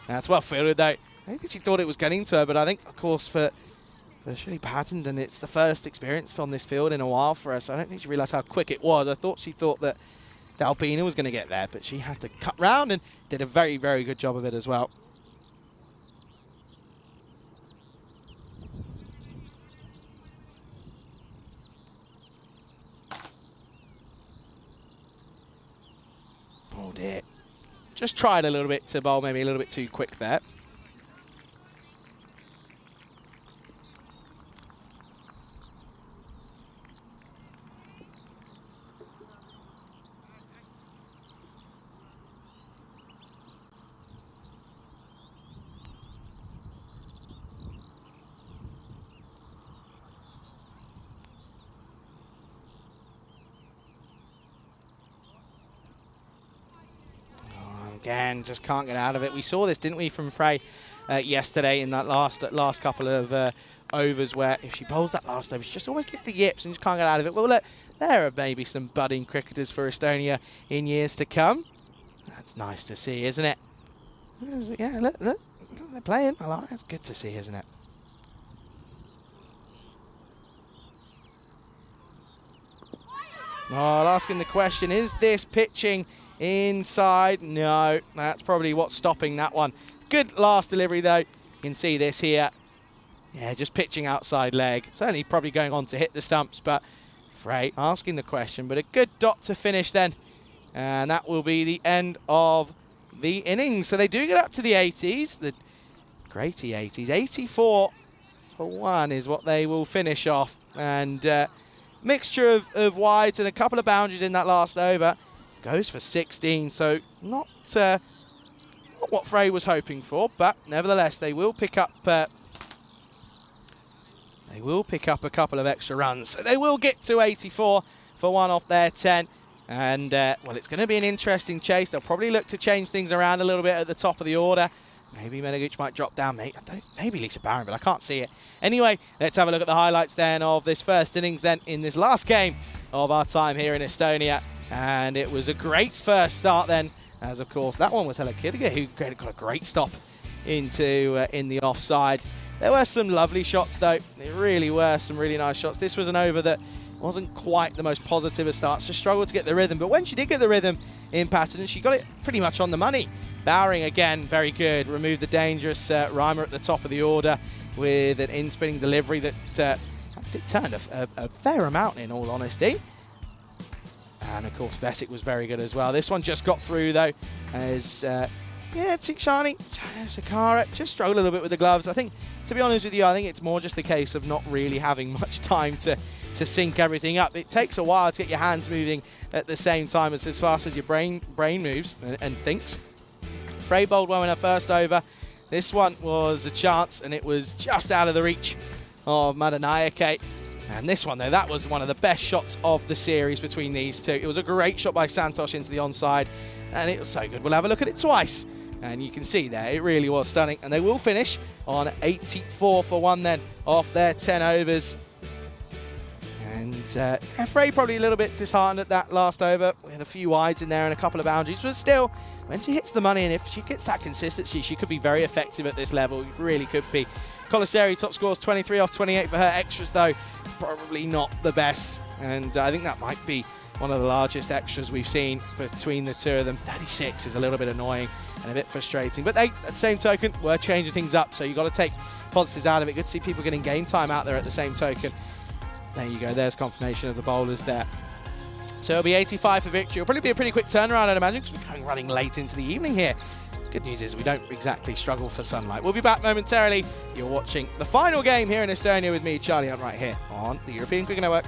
That's well fielded, though. I don't think she thought it was getting to her, but I think, of course, for Shirley Patterson, it's the first experience on this field in a while for her, so I don't think she realised how quick it was. I thought she thought that Dalpina was going to get there, but she had to cut round and did a very, very good job of it as well. Oh dear. Just tried a little bit to bowl, maybe a little bit too quick there. Again, just can't get out of it. We saw this, didn't we, from Frey yesterday in that last couple of overs where if she bowls that last over, she just always gets the yips and just can't get out of it. Well, look, there are maybe some budding cricketers for Estonia in years to come. That's nice to see, isn't it? Yeah, look, they're playing. I like it. That's good to see, isn't it? Oh, asking the question, is this pitching inside? No, that's probably what's stopping that one. Good last delivery, though. You can see this here. Yeah, just pitching outside leg. Certainly probably going on to hit the stumps, but Frey asking the question. But a good dot to finish then. And that will be the end of the innings. So they do get up to the 80s, the greaty 80s. 84 for 1 is what they will finish off. And mixture of wides and a couple of boundaries in that last over. Goes for 16, so not what Frey was hoping for, but nevertheless they will pick up a couple of extra runs. So they will get to 84 for 1 off their 10, and well, it's going to be an interesting chase. They'll probably look to change things around a little bit at the top of the order. Maybe Menegic might drop down, maybe Lisa Barron, but I can't see it. Anyway, let's have a look at the highlights then of this first innings then in this last game of our time here in Estonia. And it was a great first start then, as of course that one was Hella Kiddiger, who got a great stop into in the offside. There were some lovely shots though. There really were some really nice shots. This was an over that wasn't quite the most positive of starts. She struggled to get the rhythm, but when she did get the rhythm in Patterson, she got it pretty much on the money. Bowering again, very good. Removed the dangerous Reimer at the top of the order with an in-spinning delivery that did turn a fair amount in all honesty. And of course Vesic was very good as well. This one just got through though, as Tikshani Sakara just struggled a little bit with the gloves. I think, to be honest with you, I think it's more just the case of not really having much time to sync everything up. It takes a while to get your hands moving at the same time as fast as your brain moves and thinks. Frey bowled well in her first over. This one was a chance and it was just out of the reach of Madanayake. And this one, though, that was one of the best shots of the series between these two. It was a great shot by Santos into the onside, and it was so good. We'll have a look at it twice, and you can see there, it really was stunning. And they will finish on 84 for 1 then, off their 10 overs. And Frey probably a little bit disheartened at that last over, with a few wides in there and a couple of boundaries, but still, when she hits the money, and if she gets that consistency, she could be very effective at this level. It really could be. Colaseri top scores 23 off 28 for her. Extras, though, probably not the best. And I think that might be one of the largest extras we've seen between the two of them. 36 is a little bit annoying and a bit frustrating. But they, at the same token, were changing things up. So you've got to take positives out of it. Good to see people getting game time out there at the same token. There you go. There's confirmation of the bowlers there. So it'll be 85 for victory. It'll probably be a pretty quick turnaround, I'd imagine, because we're going running late into the evening here. Good news is we don't exactly struggle for sunlight. We'll be back momentarily. You're watching the final game here in Estonia with me, Charlie Hunt, right here on the European Cricket Network.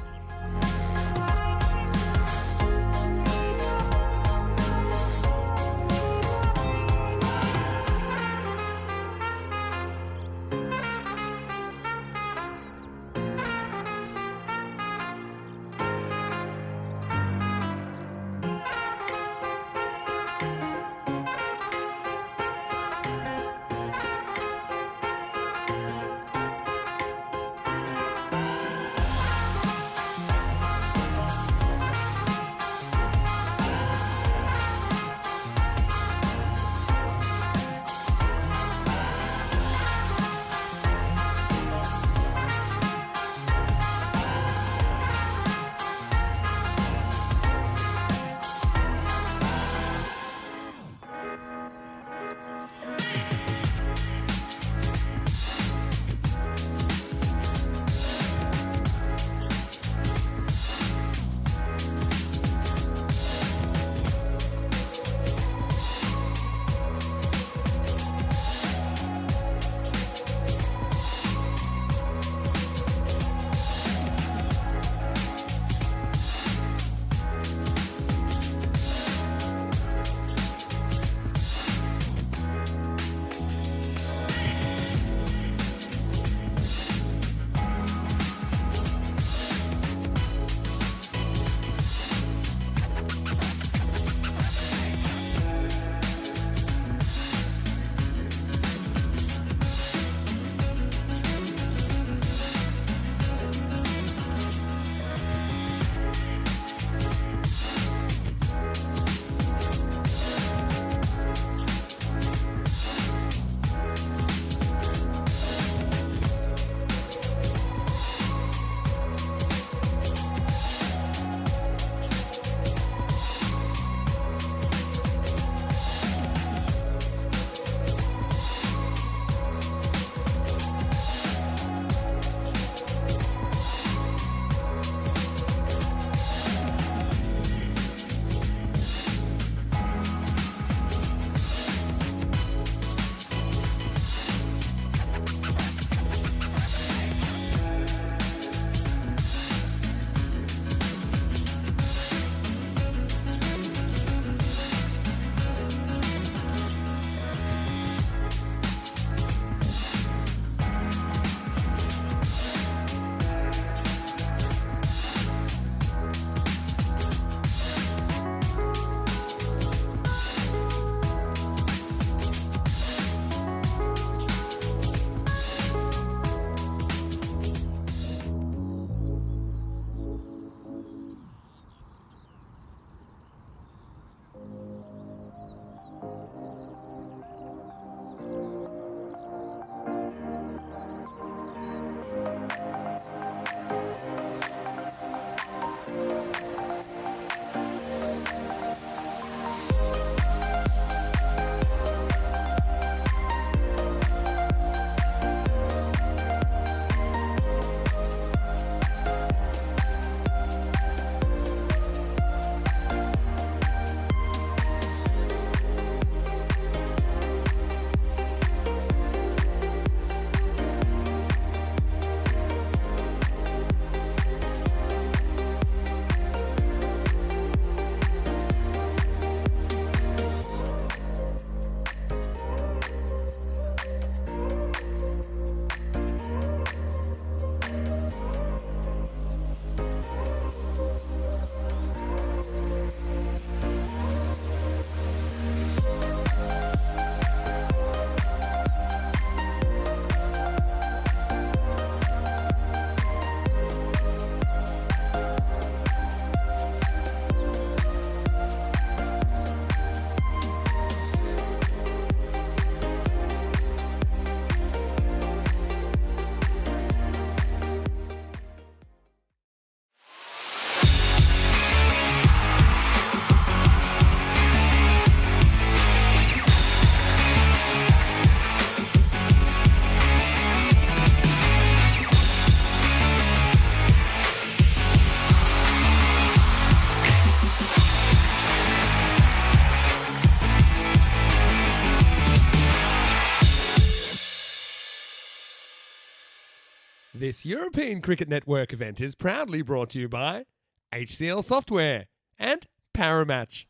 This European Cricket Network event is proudly brought to you by HCL Software and Paramatch.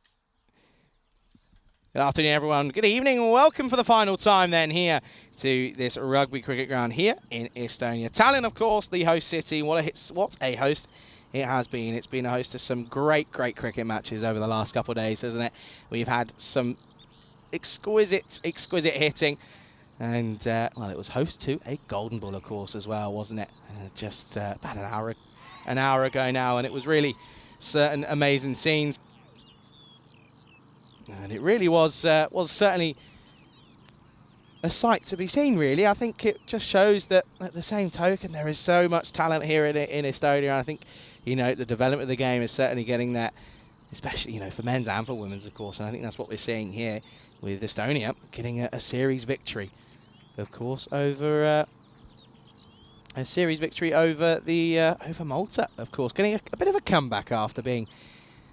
Good afternoon, everyone. Good evening, and welcome for the final time then here to this rugby cricket ground here in Estonia. Tallinn, of course, the host city. What a host it has been. It's been a host of some great cricket matches over the last couple of days, hasn't it? We've had some exquisite hitting. And, well, it was host to a Golden Ball, of course, as well, wasn't it? Just about an hour ago now, and it was really certain amazing scenes. And it really was certainly a sight to be seen, really. I think it just shows that, at the same token, there is so much talent here in Estonia. And I think, you know, the development of the game is certainly getting there, especially, you know, for men's and for women's, of course. And I think that's what we're seeing here with Estonia getting a series victory, of course, over over Malta, of course, getting a bit of a comeback after being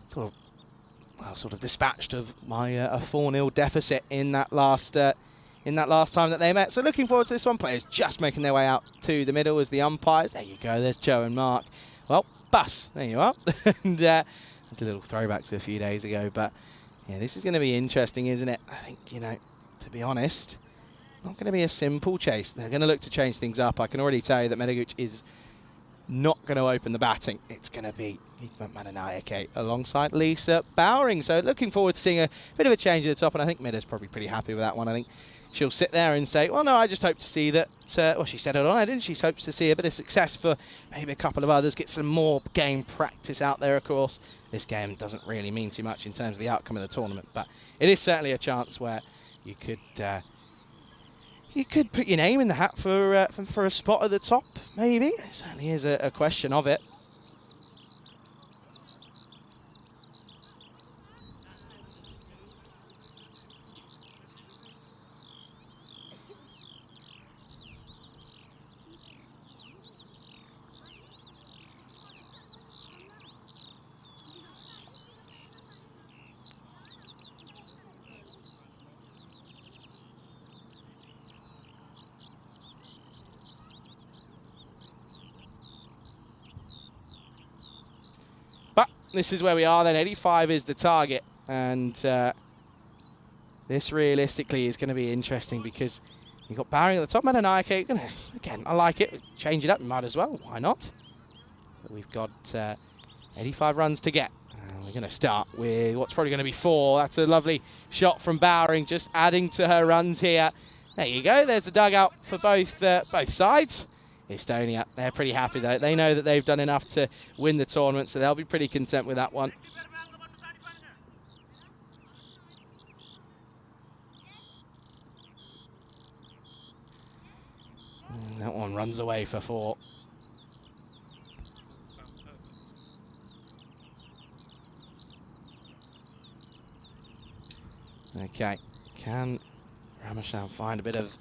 sort of dispatched of my a 4-0 deficit in that last time that they met. So looking forward to this one. Players just making their way out to the middle as the umpires. There you go. There's Joe and Mark. Well, Bus. There you are. And I did a little throwback to a few days ago, but yeah, this is going to be interesting, isn't it? I think, you know, to be honest, not going to be a simple chase. They're going to look to change things up. I can already tell you that Medaguch is not going to open the batting. It's going to be Madanayake alongside Lisa Bowering. So looking forward to seeing a bit of a change at the top, and I think Meda's probably pretty happy with that one. I think she'll sit there and say, well, no, I just hope to see that, well, she said it all, didn't she? She hopes to see a bit of success for maybe a couple of others, get some more game practice out there, of course. This game doesn't really mean too much in terms of the outcome of the tournament, but it is certainly a chance where you could put your name in the hat for a spot at the top, maybe. It certainly is a question of it. But this is where we are then. 85 is the target. And this realistically is going to be interesting because you've got Bowering at the top. Madanayake, again, I like it. Change it up, might as well. Why not? But we've got 85 runs to get. And we're going to start with what's probably going to be 4. That's a lovely shot from Bowering, just adding to her runs here. There you go. There's the dugout for both sides. Estonia, they're pretty happy though. They know that they've done enough to win the tournament, so they'll be pretty content with that one. And that one runs away for 4. Okay, can Ramachan find a bit of...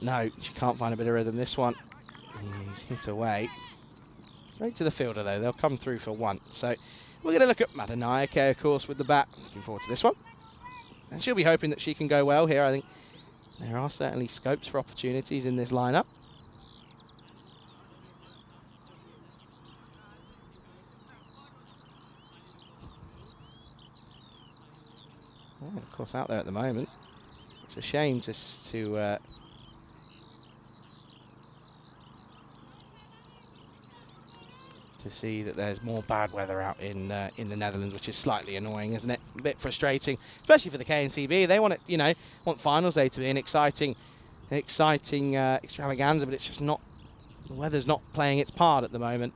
no, she can't find a bit of rhythm. This one, he's hit away. Straight to the fielder, though. They'll come through for 1. So we're going to look at Madanayake, of course, with the bat. Looking forward to this one. And she'll be hoping that she can go well here. I think there are certainly scopes for opportunities in this lineup. Well, of course, out there at the moment. It's a shame to see that there's more bad weather out in the Netherlands, which is slightly annoying, isn't it? A bit frustrating, especially for the KNCB. They want it, you know, want finals day to be an exciting extravaganza, but it's just not. The weather's not playing its part at the moment.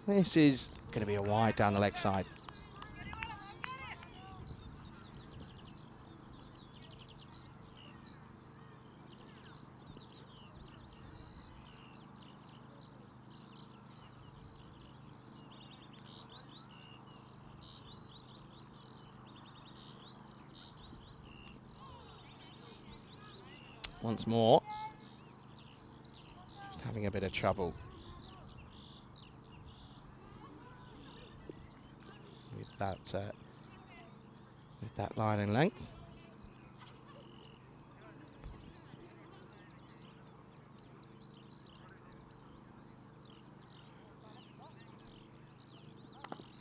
This is going to be a wide down the leg side. Once more, just having a bit of trouble with that line and length.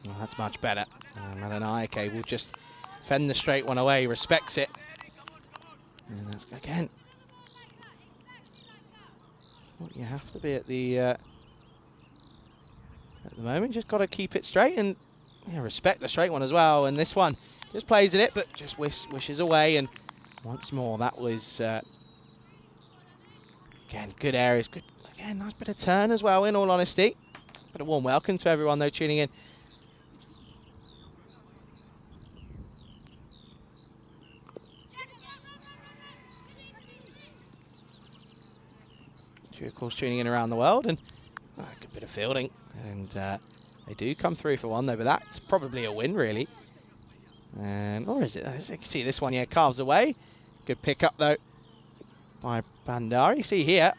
Well, that's much better. Malanayake will just fend the straight one away, respects it. And that's again. Well, you have to be at the moment. Just got to keep it straight and respect the straight one as well. And this one just plays at it, but just wishes away. And once more, that was again good areas. Good again, nice bit of turn as well. In all honesty, but a warm welcome to everyone though tuning in. Of course, tuning in around the world, and a good bit of fielding, and they do come through for one though, but that's probably a win really. And or is it? As you can see, this one carves away. Good pick up though by Bandari. You see here,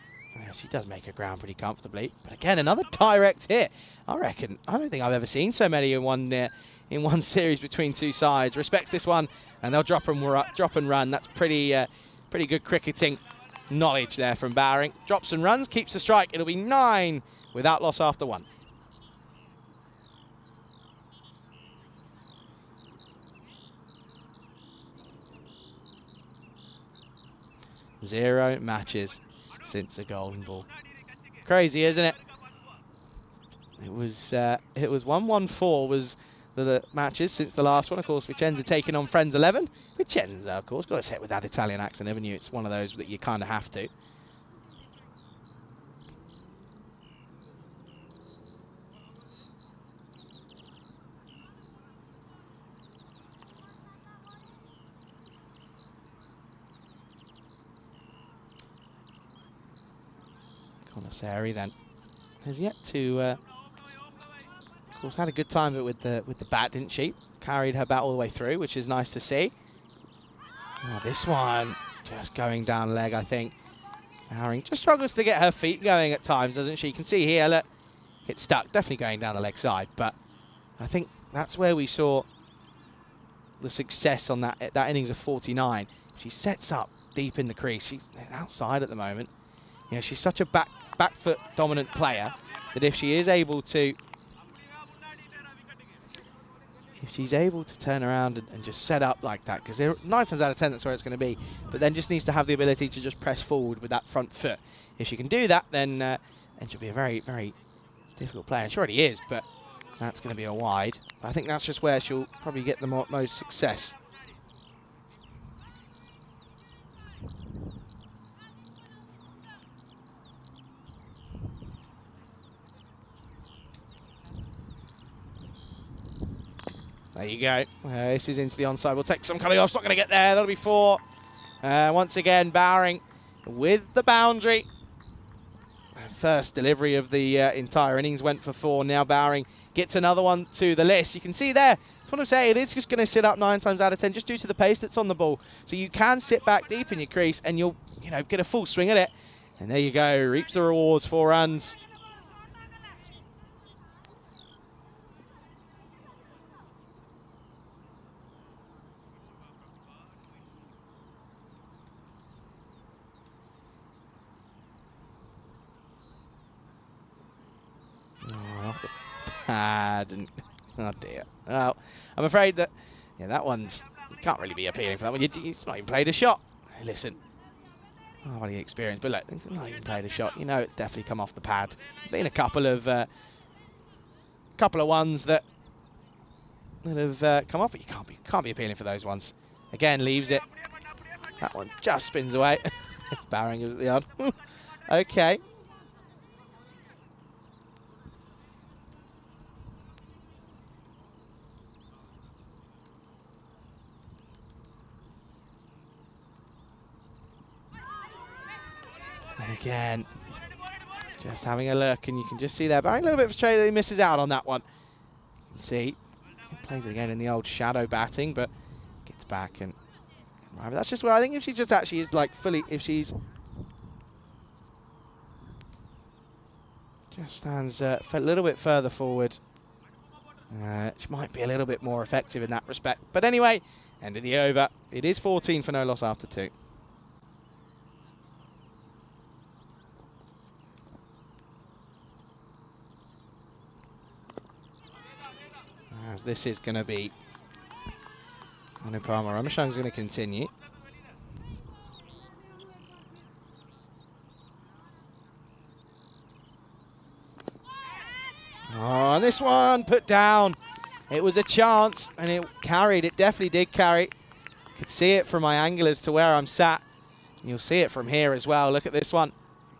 she does make her ground pretty comfortably, but again another direct hit. I reckon I don't think I've ever seen so many in one series between two sides. Respects this one, and they'll drop and run. That's pretty good cricketing knowledge there from Bowering. Drops and runs, keeps the strike. It'll be 9 without loss after 1. Zero matches since the golden ball. Crazy, isn't it? It was 1-1-4 was the matches since the last one. Of course, Vicenza taking on Friends 11. Vicenza, of course, got to say it with that Italian accent, haven't you? It's one of those that you kind of have to. Conaseri then has yet to, of course, had a good time of it with the bat, didn't she? Carried her bat all the way through, which is nice to see. Oh, this one just going down leg, I think. Bowering just struggles to get her feet going at times, doesn't she? You can see here, look, it's stuck, definitely going down the leg side, but I think that's where we saw the success on that innings of 49. She sets up deep in the crease. She's outside at the moment. You know, she's such a back foot dominant player that if she's able to turn around and just set up like that, because 9 times out of 10 that's where it's going to be, but then just needs to have the ability to just press forward with that front foot. If she can do that, then she'll be a very, very difficult player. And she already is, but that's going to be a wide. I think that's just where she'll probably get the most success. There you go. This is into the onside. We'll take some cutting off. It's not going to get there. That'll be 4. Once again, Bowering with the boundary. First delivery of the entire innings went for 4. Now Bowering gets another one to the list. You can see there. That's what I'm saying. It is just going to sit up 9 times out of 10 just due to the pace that's on the ball. So you can sit back deep in your crease and you'll get a full swing at it. And there you go. Reaps the rewards. 4 runs. And oh dear. Well, I'm afraid that that one's, you can't really be appealing for that one. He's not even played a shot. Hey, listen, what the experience, but look, not even played a shot. It's definitely come off the pad. Been a couple of ones that have come off, but you can't be appealing for those ones. Again, leaves it. That one just spins away. Bowering goes at the odd. Okay. And again, just having a look, and you can just see there, Bowering a little bit frustrated that he misses out on that one. You can see, he plays it again in the old shadow batting, but gets back and right. But that's just where I think if she just actually is like fully, if she's just stands a little bit further forward, she might be a little bit more effective in that respect. But anyway, end of the over. It is 14 for no loss after 2. as this is going to be Anupama Ramachand's going to continue. Oh, and this one put down. It was a chance, and it carried. It definitely did carry. Could see it from my angle as to where I'm sat. You'll see it from here as well. Look at this one.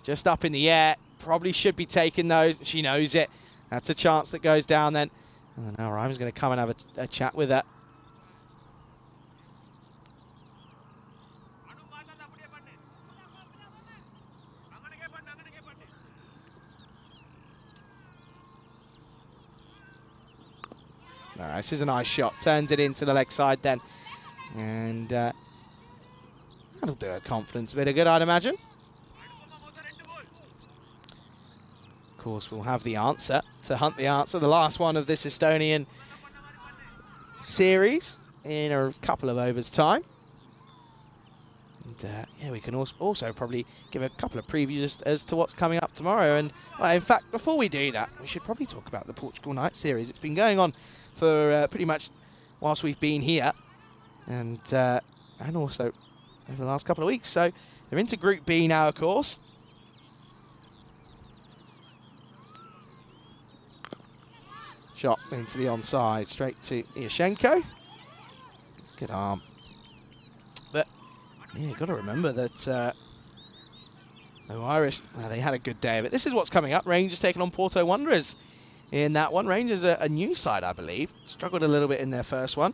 Just up in the air. Probably should be taking those. She knows it. That's a chance that goes down then. And now Ryan's going to come and have a chat with her. No, this is a nice shot. Turns it into the leg side then. And that'll do her confidence a bit of good, I'd imagine. Of course, we'll have the answer to hunt the answer. The last one of this Estonian series in a couple of overs' time. And yeah, we can also probably give a couple of previews as to what's coming up tomorrow. And in fact, before we do that, we should probably talk about the Portugal Night Series. It's been going on for pretty much whilst we've been here, and also over the last couple of weeks. So they're into Group B now, of course. Shot into the onside, straight to Ioshenko. Good arm. But yeah, you've got to remember that Irish, they had a good day of it. This is what's coming up. Rangers taking on Porto Wanderers in that one. Rangers a new side, I believe. Struggled a little bit in their first one.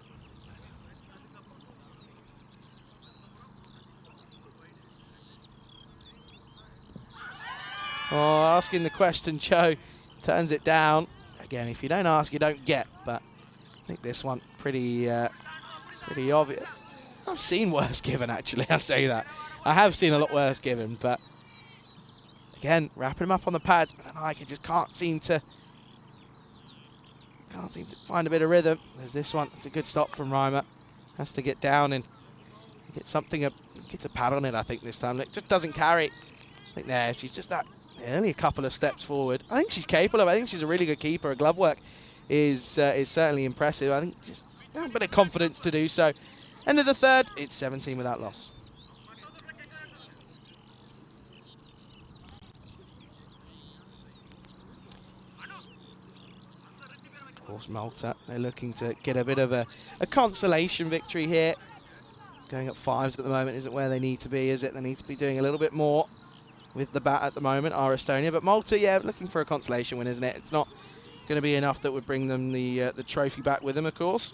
Oh, asking the question, Cho turns it down. Again, if you don't ask, you don't get. But I think this one pretty obvious. I've seen worse given, actually. I say that. I have seen a lot worse given, but again, wrapping him up on the pads, but I just can't seem to find a bit of rhythm. There's this one. It's a good stop from Reimer. Has to get down and get something. Gets a pad on it, I think, this time. It just doesn't carry. I think there, she's just that. Only a couple of steps forward. I think she's capable of it. I think she's a really good keeper. Her glove work is certainly impressive. I think just a bit of confidence to do so. End of the third, it's 17 without loss. Of course, Malta, they're looking to get a bit of a consolation victory here. Going at fives at the moment isn't where they need to be, is it? They need to be doing a little bit more with the bat at the moment, are Estonia. But Malta, yeah, looking for a consolation win, isn't it? It's not going to be enough that would bring them the trophy back with them, of course.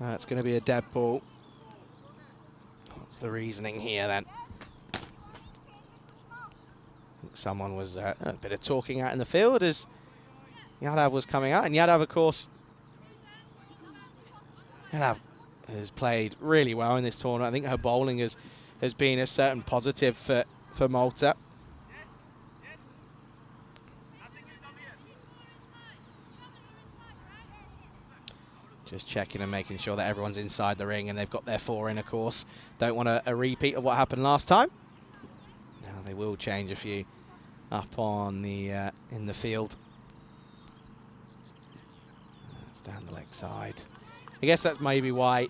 That's going to be a dead ball. What's the reasoning here, then? Someone was a bit of talking out in the field as Yadav was coming out. And Yadav, of course, Yadav has played really well in this tournament. I think her bowling has been a certain positive for Malta. Just checking and making sure that everyone's inside the ring and they've got their four in, of course. Don't want a repeat of what happened last time. Now they will change a few up on the in the field. It's down the leg side. I guess that's maybe why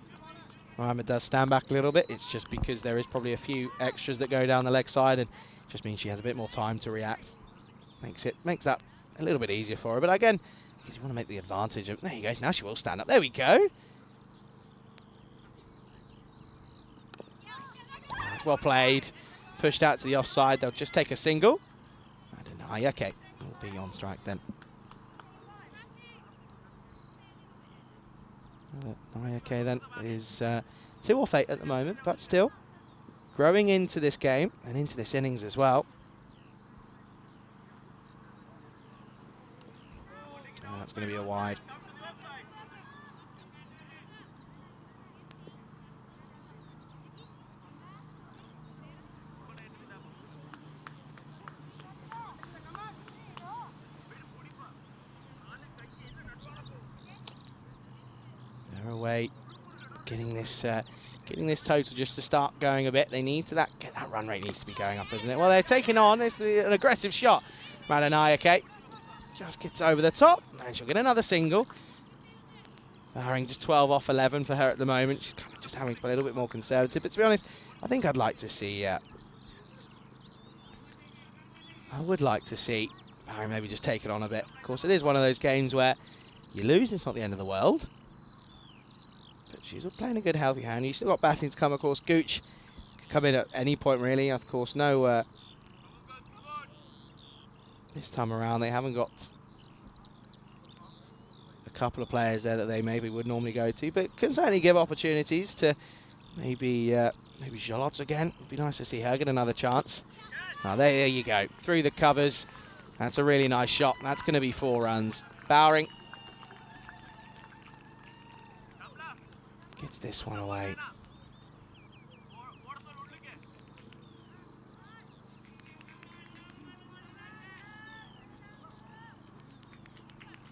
Mohammed does stand back a little bit. It's just because there is probably a few extras that go down the leg side, and just means she has a bit more time to react. Makes that a little bit easier for her. But again, because you want to make the advantage of. There you go. Now she will stand up. There we go. Well played. Pushed out to the offside. They'll just take a single. I don't know. Okay. We'll be on strike then. Okay, then is 2 off 8 at the moment, but still growing into this game and into this innings as well. Oh, that's going to be a wide. They're away. getting this total just to start going a bit. They need to that run rate needs to be going up, isn't it? Well, they're taking on this an aggressive shot. Madanayake just gets over the top, and she'll get another single. Bowring just 12 off 11 for her at the moment. She's kind of just having to play a little bit more conservative. But to be honest, I think I'd like to see. I would like to see Bowring maybe just take it on a bit. Of course, it is one of those games where you lose, it's not the end of the world. But she's playing a good, healthy hand. You've still got batting to come, of course. Gooch could come in at any point, really. Of course, no. This time around, they haven't got a couple of players there that they maybe would normally go to, but can certainly give opportunities to maybe Jolots again. It'd be nice to see her get another chance. Oh, there you go, through the covers. That's a really nice shot. That's going to be 4 runs. Bowring gets this one away.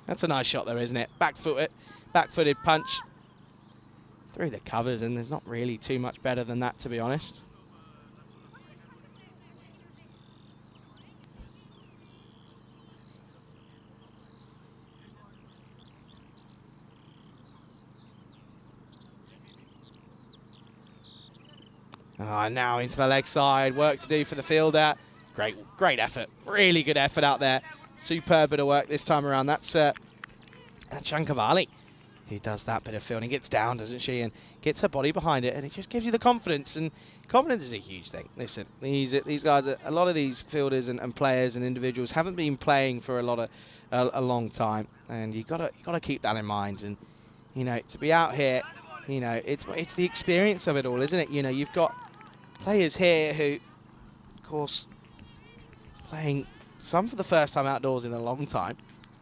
That's a nice shot there, isn't it? Back-footed punch through the covers, and there's not really too much better than that, to be honest. Now into the leg side, work to do for the fielder. Great effort, really good effort out there. Superb bit of work this time around. That's Shankavali who does that bit of fielding. Gets down, doesn't she, and gets her body behind it, and it just gives you the confidence. And confidence is a huge thing. Listen, these guys, a lot of these fielders and players and individuals haven't been playing for a long time, and you gotta keep that in mind. And you know, to be out here, you know, it's the experience of it all, isn't it? You know, you've got players here who, of course, playing some for the first time outdoors in a long time,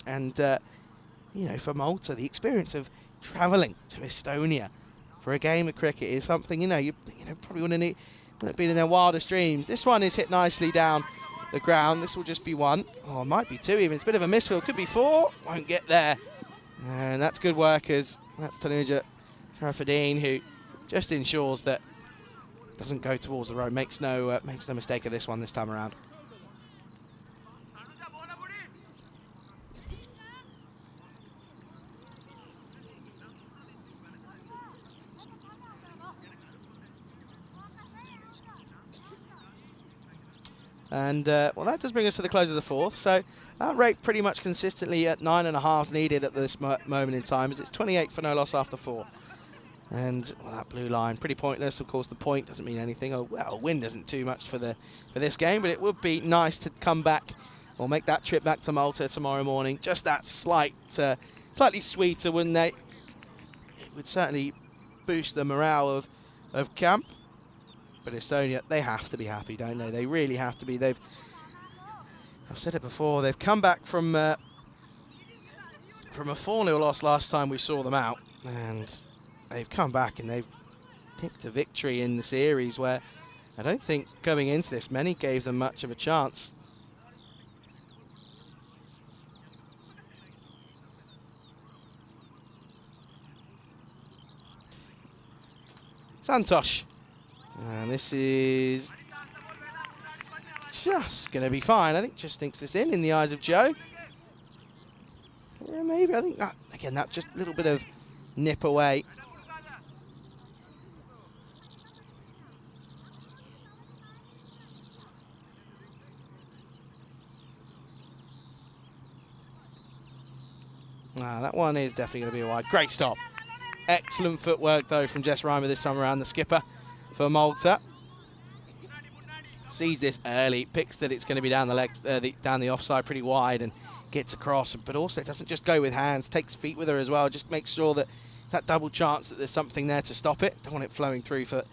and you know, for Malta, the experience of travelling to Estonia for a game of cricket is something you probably wouldn't have been in their wildest dreams. This one is hit nicely down the ground. This will just be 1, or it might be 2 even. It's a bit of a misfield. Could be 4. Won't get there, and that's good work as that's Tanuja Sharafadine, who just ensures that doesn't go towards the road. Makes no mistake of this one this time around. And, well, that does bring us to the close of the 4th. So that rate pretty much consistently at 9.5 needed at this moment in time, as it's 28 for no loss after 4. And, well, that blue line, pretty pointless. Of course, the point doesn't mean anything. Oh, well, wind isn't too much for this game, but it would be nice to come back or make that trip back to Malta tomorrow morning. Just that slightly sweeter, wouldn't they? It would certainly boost the morale of camp. But Estonia, they have to be happy, don't they? They really have to be. I've said it before, they've come back from a 4-0 loss last time we saw them out, and they've come back and they've picked a victory in the series where I don't think going into this many gave them much of a chance. Santosh. And this is just going to be fine. I think just thinks this in the eyes of Joe. Yeah, maybe. I think that, again, that just a little bit of nip away. That one is definitely going to be a wide. Great stop. Excellent footwork, though, from Jess Reimer this time around, the skipper for Malta. Sees this early, picks that it's going to be down the legs, down the offside pretty wide, and gets across, but also doesn't just go with hands, takes feet with her as well, just makes sure that it's that double chance that there's something there to stop it. Don't want it flowing through for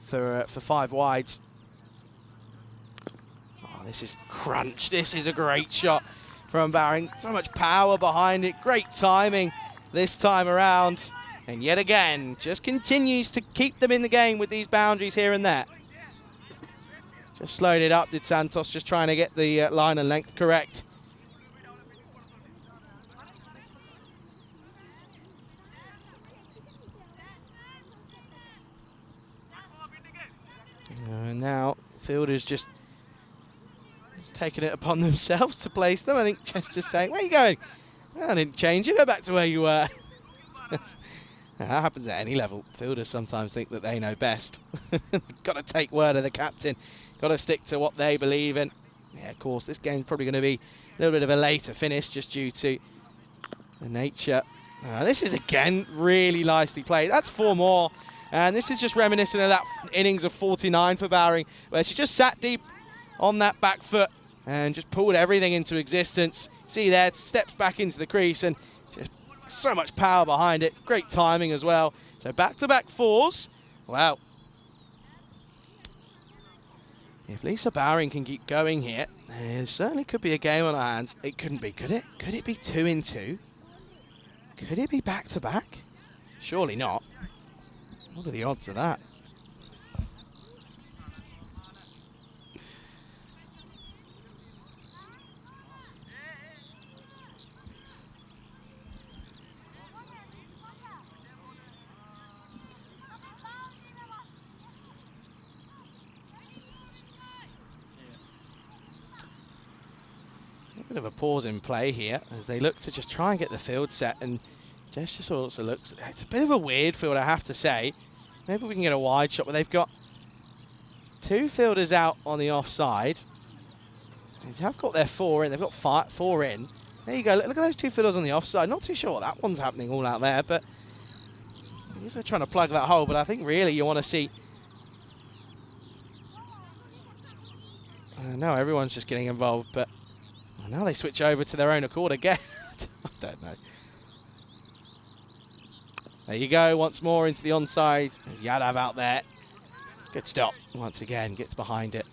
5 wides. Oh, this is crunch. This is a great shot from Bowring. So much power behind it. Great timing this time around. And yet again, just continues to keep them in the game with these boundaries here and there. Just slowed it up, did Santos, just trying to get the line and length correct. fielders just taking it upon themselves to place them. I think just saying, where are you going? I didn't change you, go back to where you were. That happens at any level. Fielders sometimes think that they know best. Got to take word of the captain. Got to stick to what they believe in. Yeah, of course, this game's probably going to be a little bit of a later finish just due to the nature. This is, again, really nicely played. That's 4 more. And this is just reminiscent of that innings of 49 for Bowring, where she just sat deep on that back foot and just pulled everything into existence. See there, steps back into the crease and just so much power behind it. Great timing as well. So back-to-back 4s. Wow. If Lisa Bowring can keep going here, there certainly could be a game on our hands. It couldn't be, could it? Could it be 2 in 2? Could it be back-to-back? Surely not. What are the odds of that? A bit of a pause in play here as they look to just try and get the field set, and Jess just also looks, it's a bit of a weird field, I have to say. Maybe we can get a wide shot, but they've got 2 fielders out on the offside. They have got their 4 in, they've got 4 in. There you go, look at those 2 fielders on the offside. Not too sure what that one's happening all out there, but I guess they're trying to plug that hole, but I think really you want to see. No, everyone's just getting involved, but now they switch over to their own accord again. I don't know. There you go, once more into the onside. There's Yadav out there. Good stop, once again, gets behind it.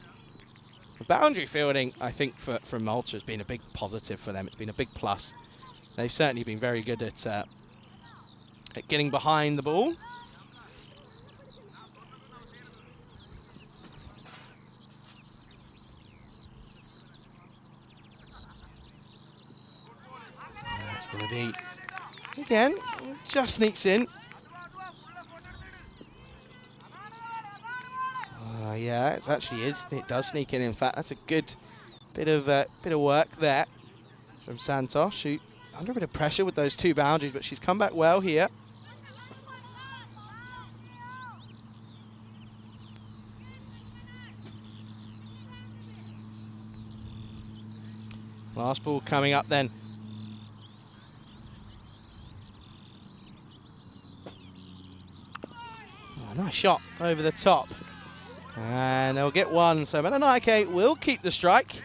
The boundary fielding, I think, from Malta has been a big positive for them. It's been a big plus. They've certainly been very good at getting behind the ball. It's going to be, again, just sneaks in. Yeah, it actually is. It does sneak in. In fact, that's a good bit of work there from Santos. She under a bit of pressure with those 2 boundaries, but she's come back well here. Last ball coming up then. Oh, nice shot over the top. And they'll get 1. So Menonike will keep the strike.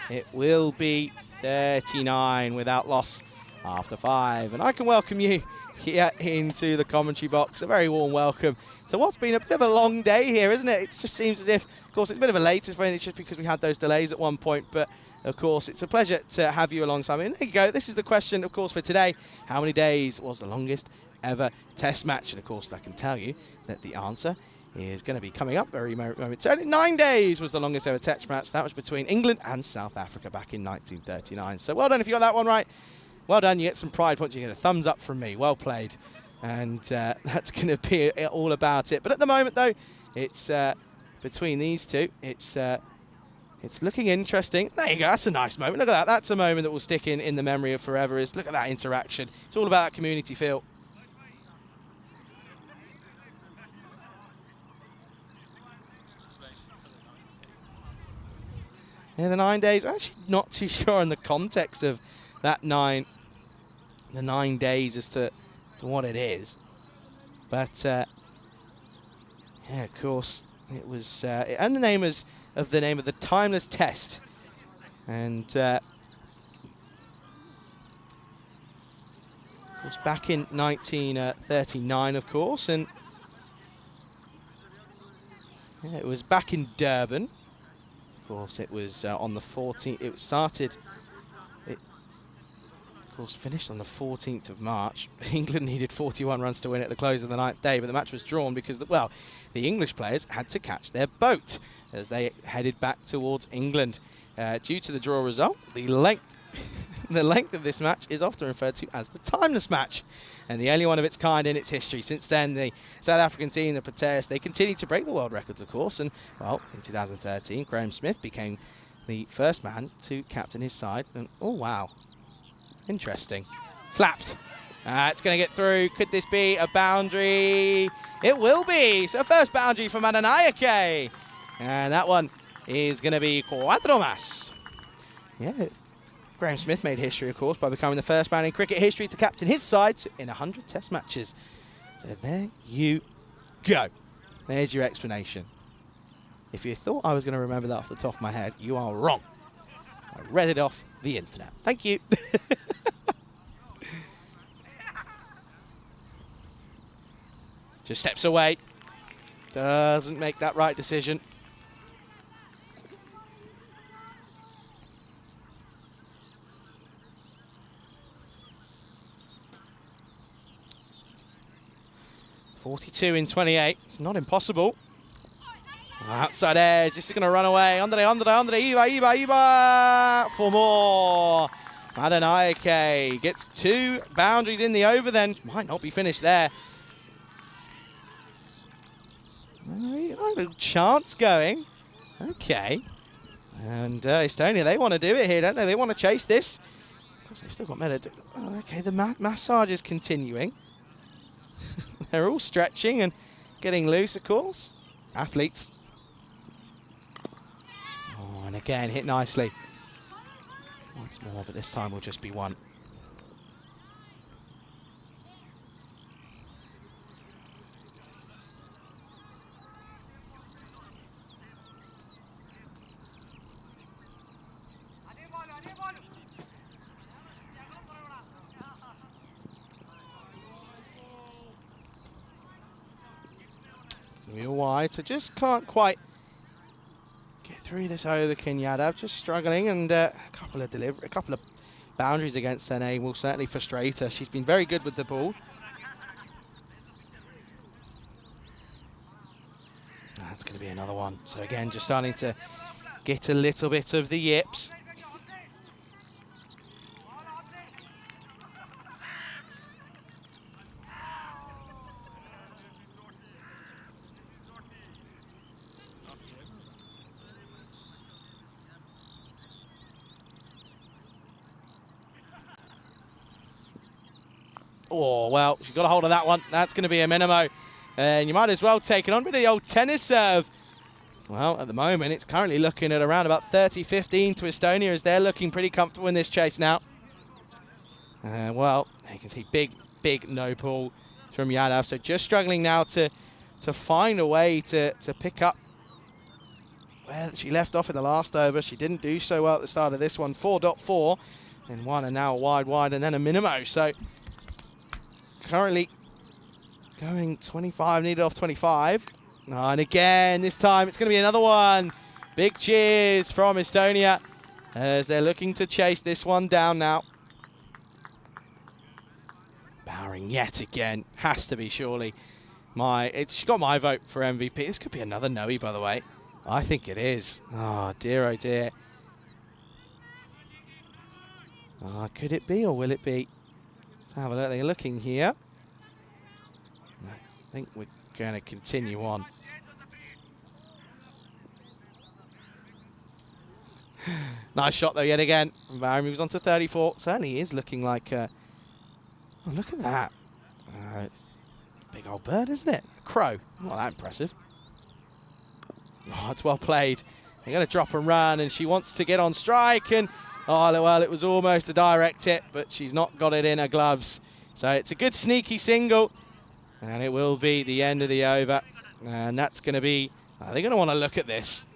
It will be 39 without loss after 5. And I can welcome you here into the commentary box. A very warm welcome to what's been a bit of a long day here, isn't it? It just seems as if, of course, it's a bit of a later finish just because we had those delays at one point. But of course, it's a pleasure to have you alongside me. And there you go. This is the question, of course, for today. How many days was the longest ever test match? And of course, I can tell you that the answer is going to be coming up very momentarily. 9 days was the longest ever test match. That was between England and South Africa back in 1939. So well done if you got that one right. Well done. You get some pride points. You get a thumbs up from me. Well played. And that's going to be all about it. But at the moment, though, it's between these 2. It's looking interesting. There you go. That's a nice moment. Look at that. That's a moment that will stick in the memory of forever. Look at that interaction. It's all about that community feel. Yeah, the 9 days. I'm actually not too sure in the context of that the 9 days as to what it is. But yeah, of course, it was and the name of the timeless test, and of course back in 1939, of course, and yeah, it was back in Durban. Of course, it was on the 14th. It started. It, of course, finished on the 14th of March. England needed 41 runs to win at the close of the 9th day, but the match was drawn because, the English players had to catch their boat as they headed back towards England. Due to the draw result, the length The length of this match is often referred to as the timeless match, and the only one of its kind in its history. Since then, the South African team, the Proteas, they continue to break the world records, of course, and, well, in 2013, Graham Smith became the first man to captain his side, and, oh, wow, interesting. Slapped. It's going to get through. Could this be a boundary? It will be. So first boundary for Madanayake, and that one is going to be cuatro más. Yeah. Graham Smith made history, of course, by becoming the first man in cricket history to captain his side in 100 test matches. So there you go. There's your explanation. If you thought I was going to remember that off the top of my head, you are wrong. I read it off the internet. Thank you. Just steps away. Doesn't make that right decision. .42 in 28. It's not impossible. Outside edge. This is going to run away. Andre, Iba. For more. Madanayake gets 2 boundaries in the over then. Might not be finished there. A little chance going. Okay. And Estonia, they want to do it here, don't they? They want to chase this. Of course, they've still got meta. Oh, okay, the massage is continuing. They're all stretching and getting loose, of course. Athletes. Oh, and again, hit nicely. Once more, but this time will just be 1. Real wide, so just can't quite get through this over Kenyatta. Just struggling, and a couple of boundaries against her name will certainly frustrate her. She's been very good with the ball. That's going to be another one. So again, just starting to get a little bit of the yips. Oh, well, she's got a hold of that one. That's going to be a minimo. And you might as well take it on with the old tennis serve. Well, at the moment, it's currently looking at around about 30-15 to Estonia, as they're looking pretty comfortable in this chase now. Well, you can see big no pull from Yadav. So just struggling now to find a way to pick up where she left off in the last over. She didn't do so well at the start of this one. 4.4 and 1, and now a wide, and then a minimo. So currently going 25, needed off 25. And again, this time it's going to be another one. Big cheers from Estonia as they're looking to chase this one down now. Bowering yet again. Has to be, surely. She got my vote for MVP. This could be another Noe, by the way. I think it is. Oh, dear, oh, dear. Could it be, or will it be? Let's have a look. They're looking here. I think we're going to continue on. Nice shot, though, yet again. Barry moves on to 34. Certainly is looking like... oh, look at that. It's a big old bird, isn't it? A crow. Not that impressive. Oh, it's well played. They're going to drop and run, and she wants to get on strike. And, oh, well, it was almost a direct hit, but she's not got it in her gloves. So it's a good sneaky single, and it will be the end of the over. And that's going to be... they're going to want to look at this.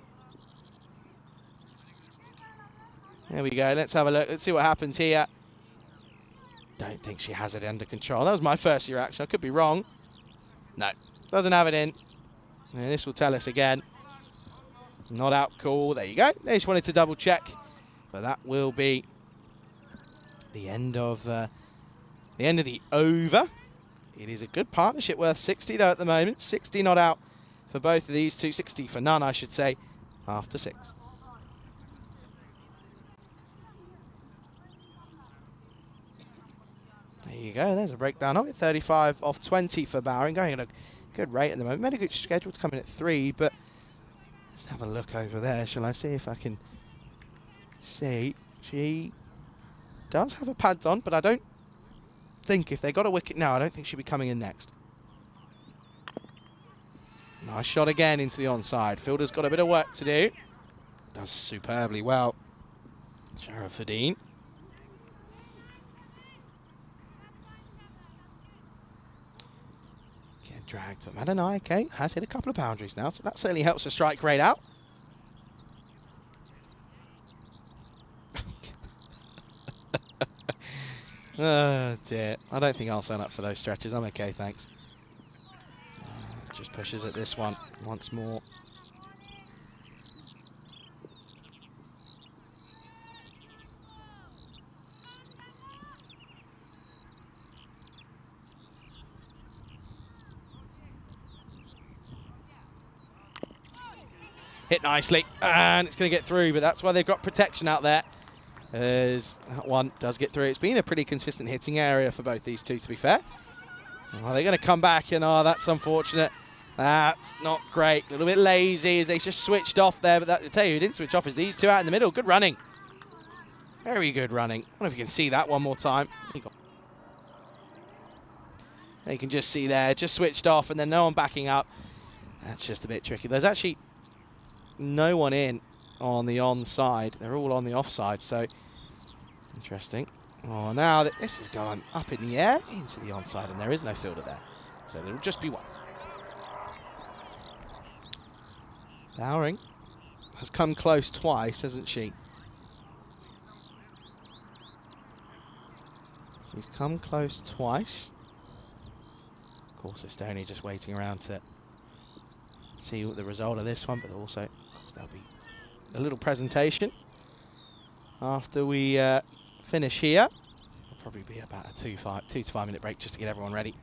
There we go. Let's have a look. Let's see what happens here. Don't think she has it under control. That was my first reaction. I could be wrong. No, doesn't have it in. And this will tell us again. Not out cool. There you go. They just wanted to double check. But that will be the end of the over. It is a good partnership, worth 60 though at the moment. 60 not out for both of these two. 60 for none, I should say, after 6. go. There's a breakdown of it. 35 off 20 for Bowring, going at a good rate at the moment. Made a good schedule to come in at 3, but just have a look over there. Shall I see if I can see? She does have her pads on, but I don't think if they got a wicket now, I don't think she'll be coming in next. Nice shot again into the onside. Fielder's got a bit of work to do. Does superbly well. Sharafadine. Getting dragged, but Madanai, okay, has hit a couple of boundaries now, so that certainly helps the strike rate out. Oh dear, I don't think I'll sign up for those stretches. I'm okay, thanks. Just pushes at this one once more. Hit nicely, and it's going to get through, but that's why they've got protection out there. As that one does get through. It's been a pretty consistent hitting area for both these two, to be fair. Oh, they're going to come back, and oh, that's unfortunate. That's not great. A little bit lazy as they just switched off there, but that, I tell you who didn't switch off is these two out in the middle. Good running. Very good running. I don't know if you can see that one more time. You can just see there, just switched off, and then no one backing up. That's just a bit tricky. There's actually no one in on the onside. They're all on the offside, so interesting. Oh, now this is going up in the air into the onside, and there is no fielder there. So there will just be one. Bowring has come close twice, hasn't she? She's come close twice. Of course, Estonia just waiting around to see what the result of this one, but also, of course, there'll be a little presentation after we finish here. It'll probably be about a 2 to 5 minute break just to get everyone ready.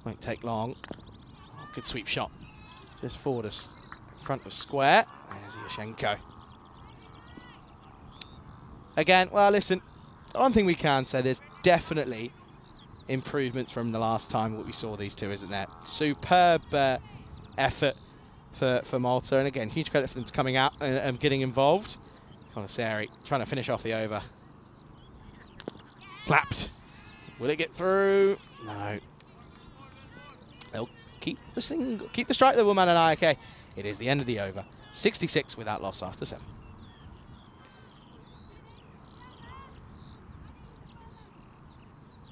Won't take long. Oh, good sweep shot. Just forward us in front of square. There's Yashenko. Again, well, listen, one thing we can say, there's definitely improvements from the last time what we saw these two, isn't there? Superb effort for Malta, and again, huge credit for them to coming out and getting involved. Colaseri trying to finish off the over. Slapped. Will it get through? No. They'll keep the single, keep the strike there, Woman and I. Okay, it is the end of the over. 66 without loss after 7.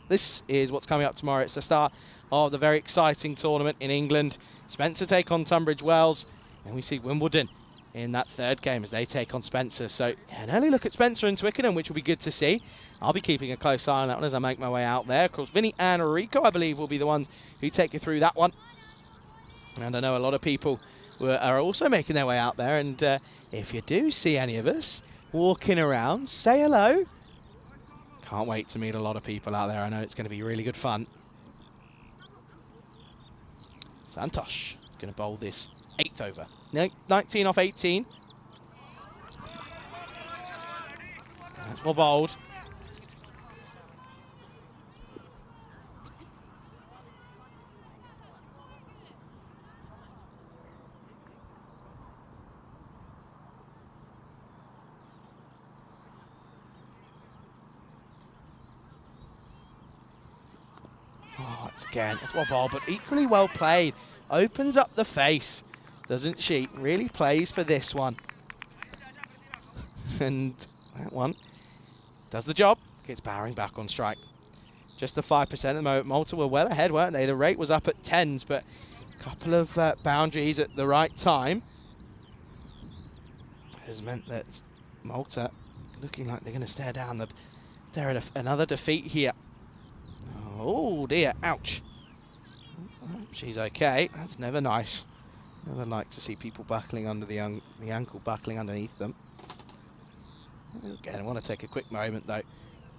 This is what's coming up tomorrow. It's the start of the very exciting tournament in England. Spencer take on Tunbridge Wells, and we see Wimbledon in that third game as they take on Spencer. So yeah, an early look at Spencer and Twickenham, which will be good to see. I'll be keeping a close eye on that one as I make my way out there. Of course, Vinny and Rico, I believe, will be the ones who take you through that one. And I know a lot of people are also making their way out there. And if you do see any of us walking around, say hello. Can't wait to meet a lot of people out there. I know it's going to be really good fun. Santosh is going to bowl this 8th over. 19 off 18. That's well bowled. Oh, it's again, it's well bowled, but equally well played. Opens up the face, doesn't she? Really plays for this one. And that one does the job. Gets Bowring back on strike. Just the 5% at the moment. Malta were well ahead, weren't they? The rate was up at 10s, but a couple of boundaries at the right time has meant that Malta looking like they're going to stare at another defeat here. Oh dear, ouch. She's okay. That's never nice. Never like to see people buckling under the ankle, buckling underneath them. Again, I want to take a quick moment though.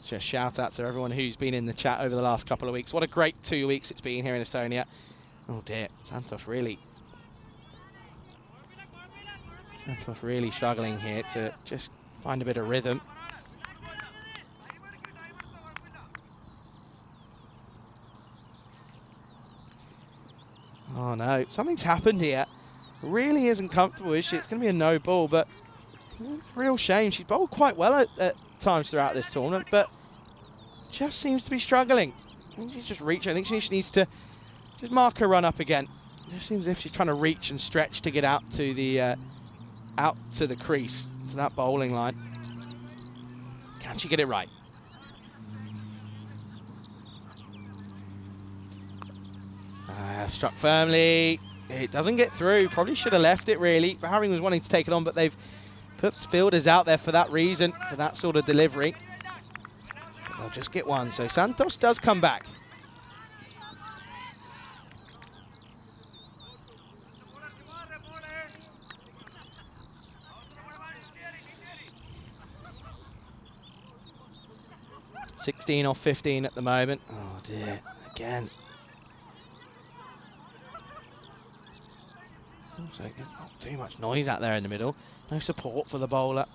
Just shout out to everyone who's been in the chat over the last couple of weeks. What a great 2 weeks it's been here in Estonia. Oh dear, Santosh really struggling here to just find a bit of rhythm. Oh no, something's happened here. Really isn't comfortable, is she? It's going to be a no ball, but real shame. She's bowled quite well at times throughout this tournament, but just seems to be struggling. I think she's just reaching. I think she needs to just mark her run up again. It just seems as if she's trying to reach and stretch to get out to the crease, to that bowling line. Can she get it right? Struck firmly. It doesn't get through. Probably should have left it, really. Bowring was wanting to take it on, but they've put fielders out there for that reason, for that sort of delivery. But they'll just get one. So Santos does come back. (16 off 15 at the moment. Oh dear, again. So there's not too much noise out there in the middle. No support for the bowler.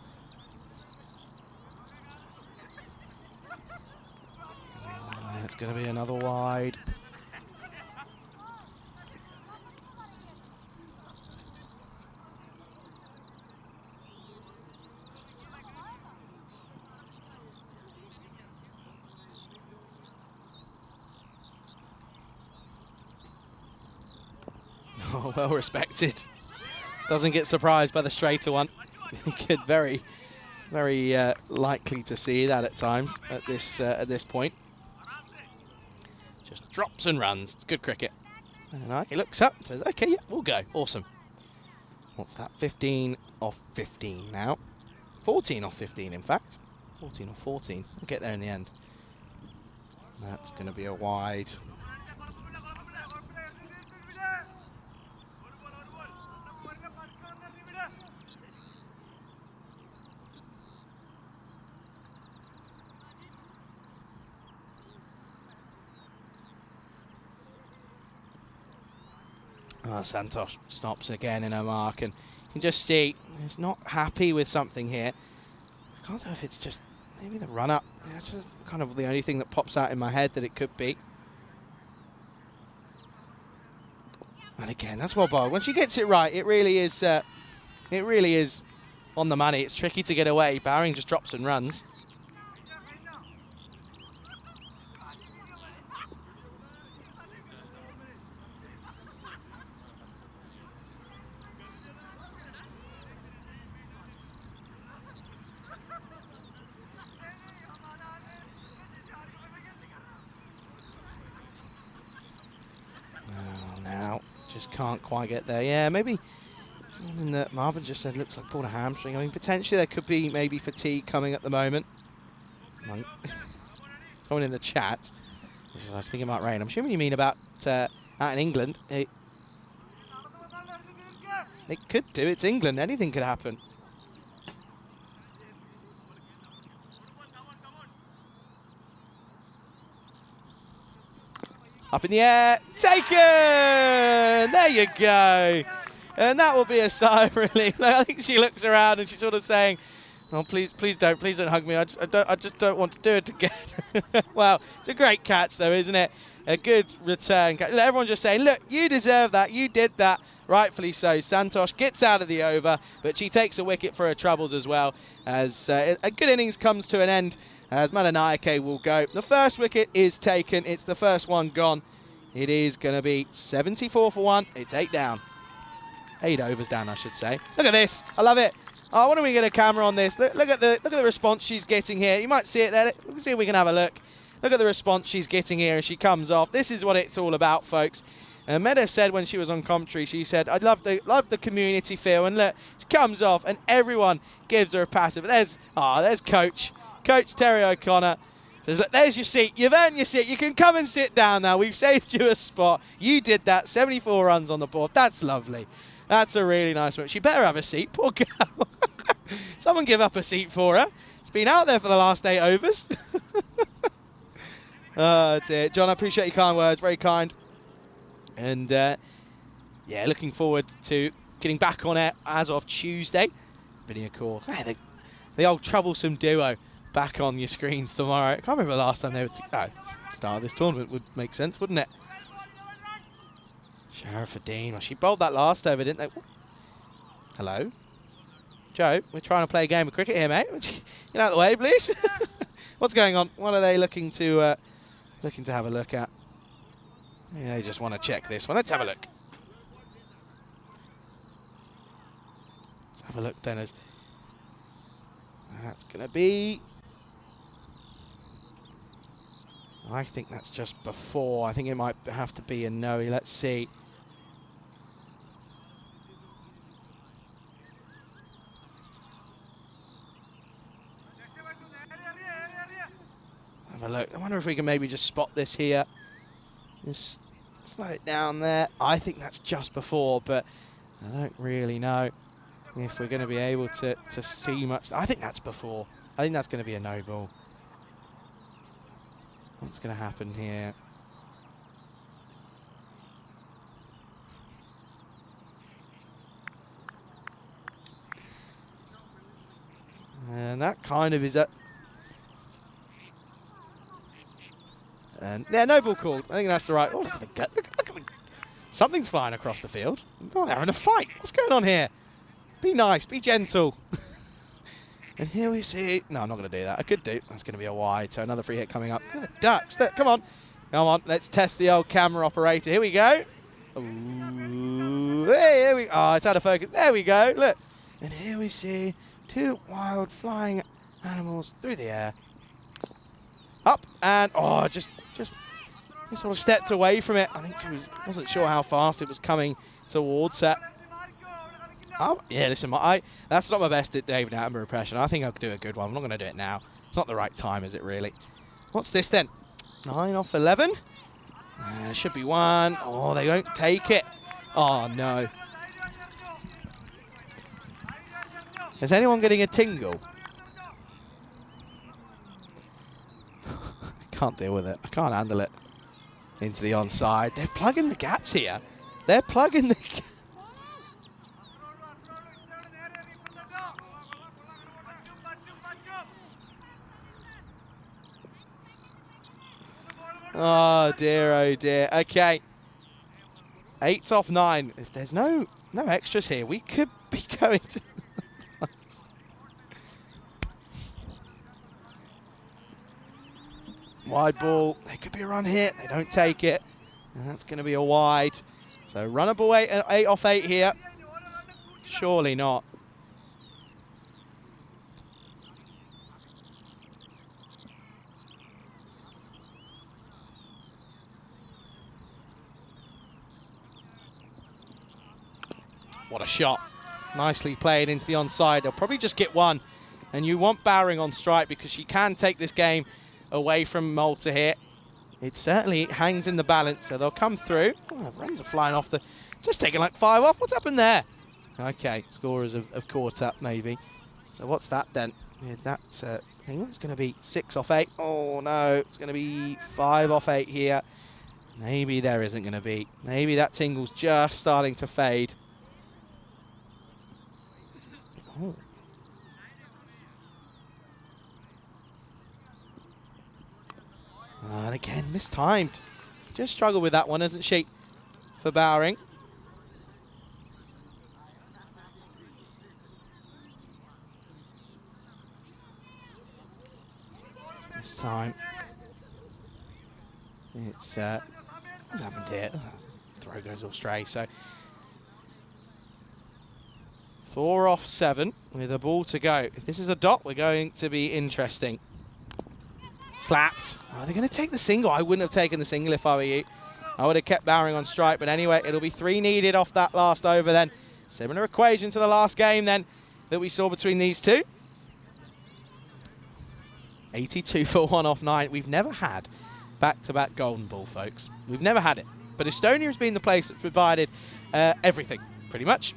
It's going to be another wide. Oh, well respected. Doesn't get surprised by the straighter one. Very, very likely to see that at times at this point. Just drops and runs. It's good cricket. And he looks up and says, "Okay, yeah, we'll go." Awesome. What's that? 15 off 15 now. 14 off 15, in fact. 14 off 14. We'll get there in the end. That's going to be a wide. Santos stops again in her mark, and you can just see he's not happy with something here. I can't tell if it's just maybe the run-up. That's just kind of the only thing that pops out in my head that it could be. And again, that's well bowled. When she gets it right, it really is on the money. It's tricky to get away. Bowring just drops and runs. Can't quite get there. Yeah, maybe. And that Marvin just said looks like pulled a hamstring. I mean, potentially there could be maybe fatigue coming at the moment. Someone in the chat. I was thinking about rain. I'm assuming you mean about out in England. It could do. It's England. Anything could happen. Up in the air, taken! There you go. And that will be a sigh of relief. I think she looks around and she's sort of saying, "Oh, please don't hug me. I just don't want to do it again." Well, it's a great catch though, isn't it? A good return catch. Everyone just saying, "Look, you deserve that. You did that." Rightfully so. Santos gets out of the over, but she takes a wicket for her troubles as well, as a good innings comes to an end, as Madanayake will go. The first wicket is taken. It's the first one gone. It is going to be 74 for 1. It's 8 down. 8 overs down, I should say. Look at this. I love it. Oh, why don't we get a camera on this? Look at the response she's getting here. You might see it there. Let's see if we can have a look. Look at the response she's getting here as she comes off. This is what it's all about, folks. Meda said when she was on commentary, she said, "I love the community feel." And look, she comes off and everyone gives her a pat. But there's Coach Terry O'Connor. Says, "Look, there's your seat. You've earned your seat. You can come and sit down now. We've saved you a spot. You did that. 74 runs on the board. That's lovely. That's a really nice one. She better have a seat. Poor girl. Someone give up a seat for her. She's been out there for the last 8 overs. Oh, dear. John, I appreciate your kind words. Very kind. And, yeah, looking forward to getting back on air as of Tuesday. Video call. Hey, the old troublesome duo back on your screens tomorrow. I can't remember the last time they were start of this tournament. Would make sense, wouldn't it? Sheriffadine. Well, she bowled that last over, didn't they? Hello? Joe, we're trying to play a game of cricket here, mate. Get out of the way, please. What's going on? What are they looking to have a look at? Maybe they just want to check this one. Let's have a look. Let's have a look then. As that's going to be... I think that's just before. I think it might have to be a no. Let's see. Have a look. I wonder if we can maybe just spot this here. Just slow it down there. I think that's just before, but I don't really know if we're going to be able to see much. I think that's before. I think that's going to be a no ball. What's going to happen here? And that kind of is a... And yeah, no ball called. I think that's the right... Oh, look at the gut. Look at the... Something's flying across the field. Oh, they're in a fight. What's going on here? Be nice. Be gentle. And here we see... No, I'm not going to do that. I could do. That's going to be a wide. So another free hit coming up. Look at the ducks. Look, come on. Come on. Let's test the old camera operator. Here we go. Ooh. Hey, there we... Oh, it's out of focus. There we go. Look. And here we see 2 wild flying animals through the air. Up and... Oh, just sort of stepped away from it. I think she wasn't sure how fast it was coming towards her. Oh, yeah, listen, that's not my best David Attenborough impression. I think I'll do a good one. I'm not going to do it now. It's not the right time, is it, really? What's this, then? 9 off 11. Should be 1. Oh, they won't take it. Oh, no. Is anyone getting a tingle? I can't deal with it. I can't handle it. Into the onside. They're plugging the gaps here. They're plugging the... Oh dear, oh dear. Okay. 8 off 9. If there's no extras here, we could be going to... Wide ball. There could be a run here. They don't take it. And that's going to be a wide. So runnable 8 off 8 here. Surely not. What a shot. Nicely played into the onside. They'll probably just get 1. And you want Bowring on strike because she can take this game away from Malta here. It certainly hangs in the balance, so they'll come through. Oh, runs are flying off the... Just taking like 5 off. What's happened there? Okay, scorers have caught up, maybe. So what's that then? Yeah, that's, I think it's going to be 6 off 8. Oh, no. It's going to be 5 off 8 here. Maybe there isn't going to be. Maybe that tingle's just starting to fade. Oh. And again, mistimed. Just struggled with that one, hasn't she, for Bowring? This time, it's what's happened here? Throw goes all stray. So 4 off 7 with a ball to go. If this is a dot, we're going to be interesting. Slapped. Oh, they're going to take the single. I wouldn't have taken the single if I were you. I would have kept Bowring on strike. But anyway, it'll be 3 needed off that last over then. Similar equation to the last game then that we saw between these two. 82 for 1 off 9. We've never had back-to-back golden ball, folks. We've never had it. But Estonia has been the place that's provided everything, pretty much.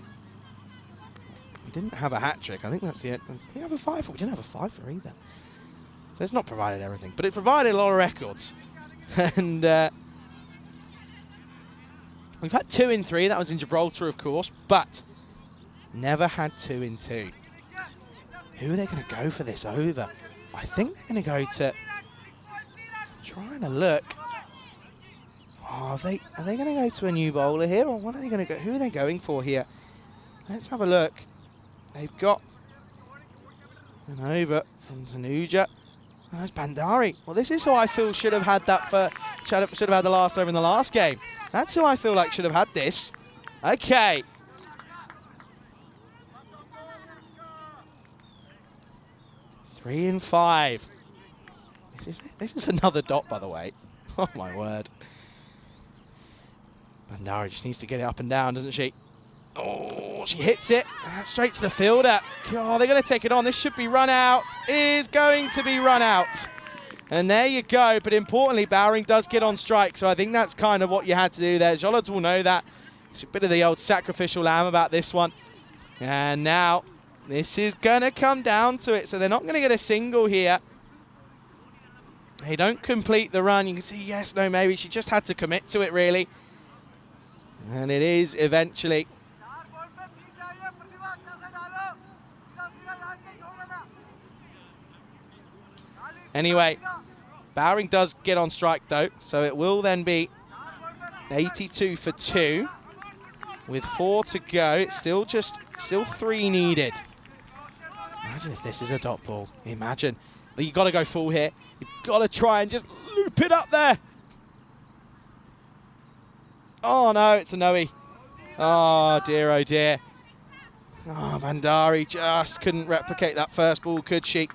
We didn't have a hat-trick. I think that's the end. We have a 5. We didn't have a 5 for either. So it's not provided everything, but it provided a lot of records. And we've had 2 in 3. That was in Gibraltar, of course, but never had 2 in 2. Who are they going to go for this over? I think they're going to go to... Trying to look. Oh, are they going to go to a new bowler here, or what are they going to go? Who are they going for here? Let's have a look. They've got an over from Tanuja. And there's Bandari. Well, this is who I feel should have had that should have had the last over in the last game. That's who I feel like should have had this. Okay. Three and 5. This is another dot, by the way. Oh my word. Bandari just needs to get it up and down, doesn't she? Oh, she hits it straight to the fielder. God, they're going to take it on. This should be run out. Is going to be run out. And there you go. But importantly, Bowring does get on strike. So I think that's kind of what you had to do there. Jollards will know that. It's a bit of the old sacrificial lamb about this one. And now this is going to come down to it. So they're not going to get a single here. They don't complete the run. You can see, yes, no, maybe. She just had to commit to it, really. And it is eventually. Anyway, Bowring does get on strike, though. So it will then be 82 for 2. With 4 to go. It's still 3 needed. Imagine if this is a dot ball. Imagine. But you've got to go full here. You've got to try and just loop it up there. Oh, no, it's a no-y. Oh, dear, oh, dear. Oh, Bandari just couldn't replicate that first ball, could she?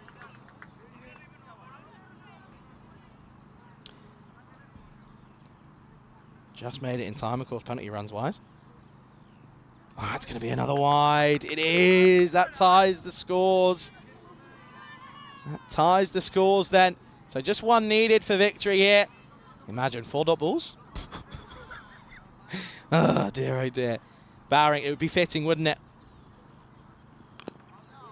Just made it in time, of course, penalty runs-wise. Oh, it's going to be another wide. It is. That ties the scores. That ties the scores then. So just 1 needed for victory here. Imagine 4 dot balls. Oh, dear, oh, dear. Bowring, it would be fitting, wouldn't it?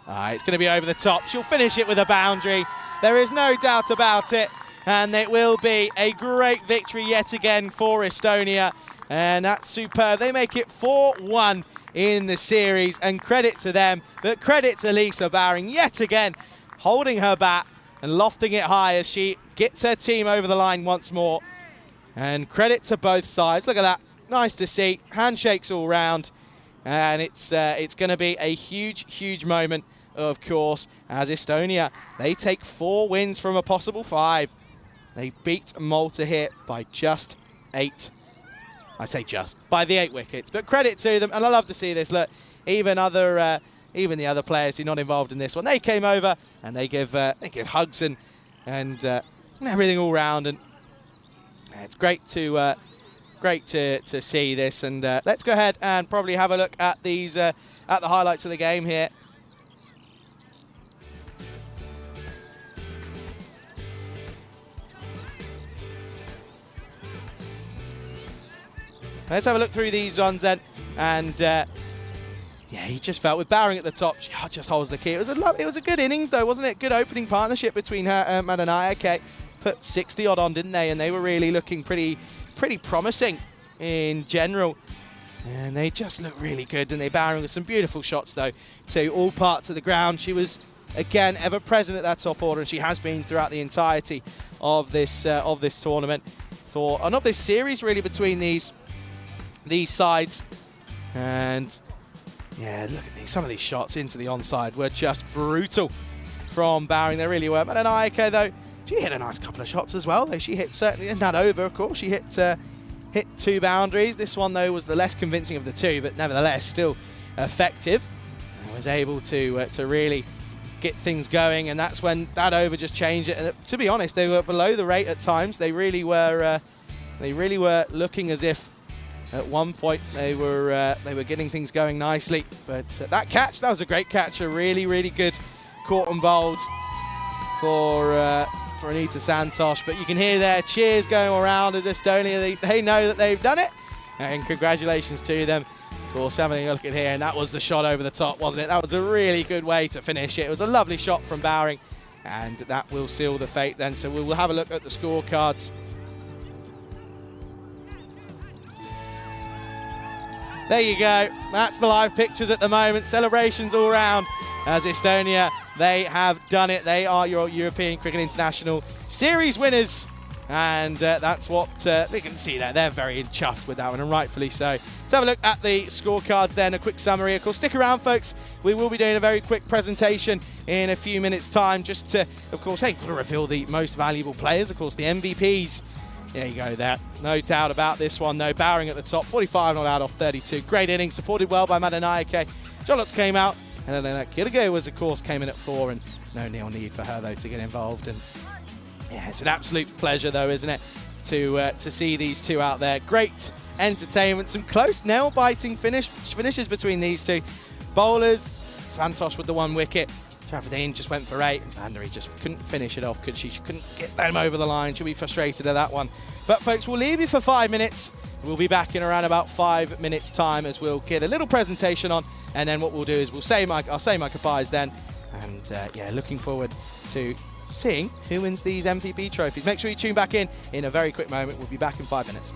It's going to be over the top. She'll finish it with a boundary. There is no doubt about it. And it will be a great victory yet again for Estonia. And that's superb. They make it 4-1 in the series. And credit to them. But credit to Lisa Bowring yet again, holding her bat and lofting it high as she gets her team over the line once more. And credit to both sides. Look at that. Nice to see. Handshakes all round. And it's going to be a huge, huge moment, of course, as Estonia, they take 4 wins from a possible 5. They beat Malta here by just 8. I say just, by the 8 wickets. But credit to them, and I love to see this. Look, even the other players who are not involved in this one, they came over and they give hugs and everything all round. And it's great to see this. And let's go ahead and probably have a look at these at the highlights of the game here. Let's have a look through these ones then. And yeah, he just felt with Bowring at the top, she just holds the key. It was a good innings though, wasn't it? Good opening partnership between her and Madanai. Okay, put 60 odd on, didn't they? And they were really looking pretty promising in general. And they just look really good, didn't they? Bowring with some beautiful shots though to all parts of the ground. She was again ever present at that top order, and she has been throughout the entirety of this tournament, and of this series really, between these sides. And yeah, look at some of these shots into the onside were just brutal from Bowring. They really were. And Ayaka, though, she hit a nice couple of shots as well, though. She hit, certainly in that over, of course, she hit 2 boundaries. This one, though, was the less convincing of the 2, but nevertheless still effective. And was able to really get things going, and that's when that over just changed it. And to be honest, they were below the rate at times. They really were looking as if at one point they were getting things going nicely. But that was a great catch, a really, really good caught and bowled for Anita Santosh. But you can hear their cheers going around as Estonia, they know that they've done it, and congratulations to them. Of course, having a look at here, and that was the shot over the top, wasn't it? That was a really good way to finish it. It was a lovely shot from Bowring, and that will seal the fate then. So we'll have a look at the scorecards. There you go. That's the live pictures at the moment. Celebrations all round as Estonia, they have done it. They are your European Cricket International Series winners And that's what we can see there. They're very chuffed with that one, and rightfully so. Let's have a look at the scorecards then, a quick summary. Of course, stick around, folks. We will be doing a very quick presentation in a few minutes' time, just to, of course, hey, got to reveal the most valuable players, of course, the MVPs. There you go there. No doubt about this one, though. Bowering at the top, 45 not out off 32. Great innings, supported well by Madanayake. Charlotte came out, and then Kirige was, of course, came in at 4, and no real need for her, though, to get involved. And yeah, it's an absolute pleasure, though, isn't it, to see these two out there. Great entertainment, some close nail-biting finishes between these two. Bowlers, Santosh with the 1 wicket. Traffordine just went for 8, and Vandery just couldn't finish it off, could she? She couldn't get them over the line. She'll be frustrated at that one. But, folks, we'll leave you for 5 minutes. We'll be back in around about 5 minutes' time as we'll get a little presentation on, and then what we'll do is I'll say my goodbyes then. And, yeah, looking forward to seeing who wins these MVP trophies. Make sure you tune back in a very quick moment. We'll be back in 5 minutes.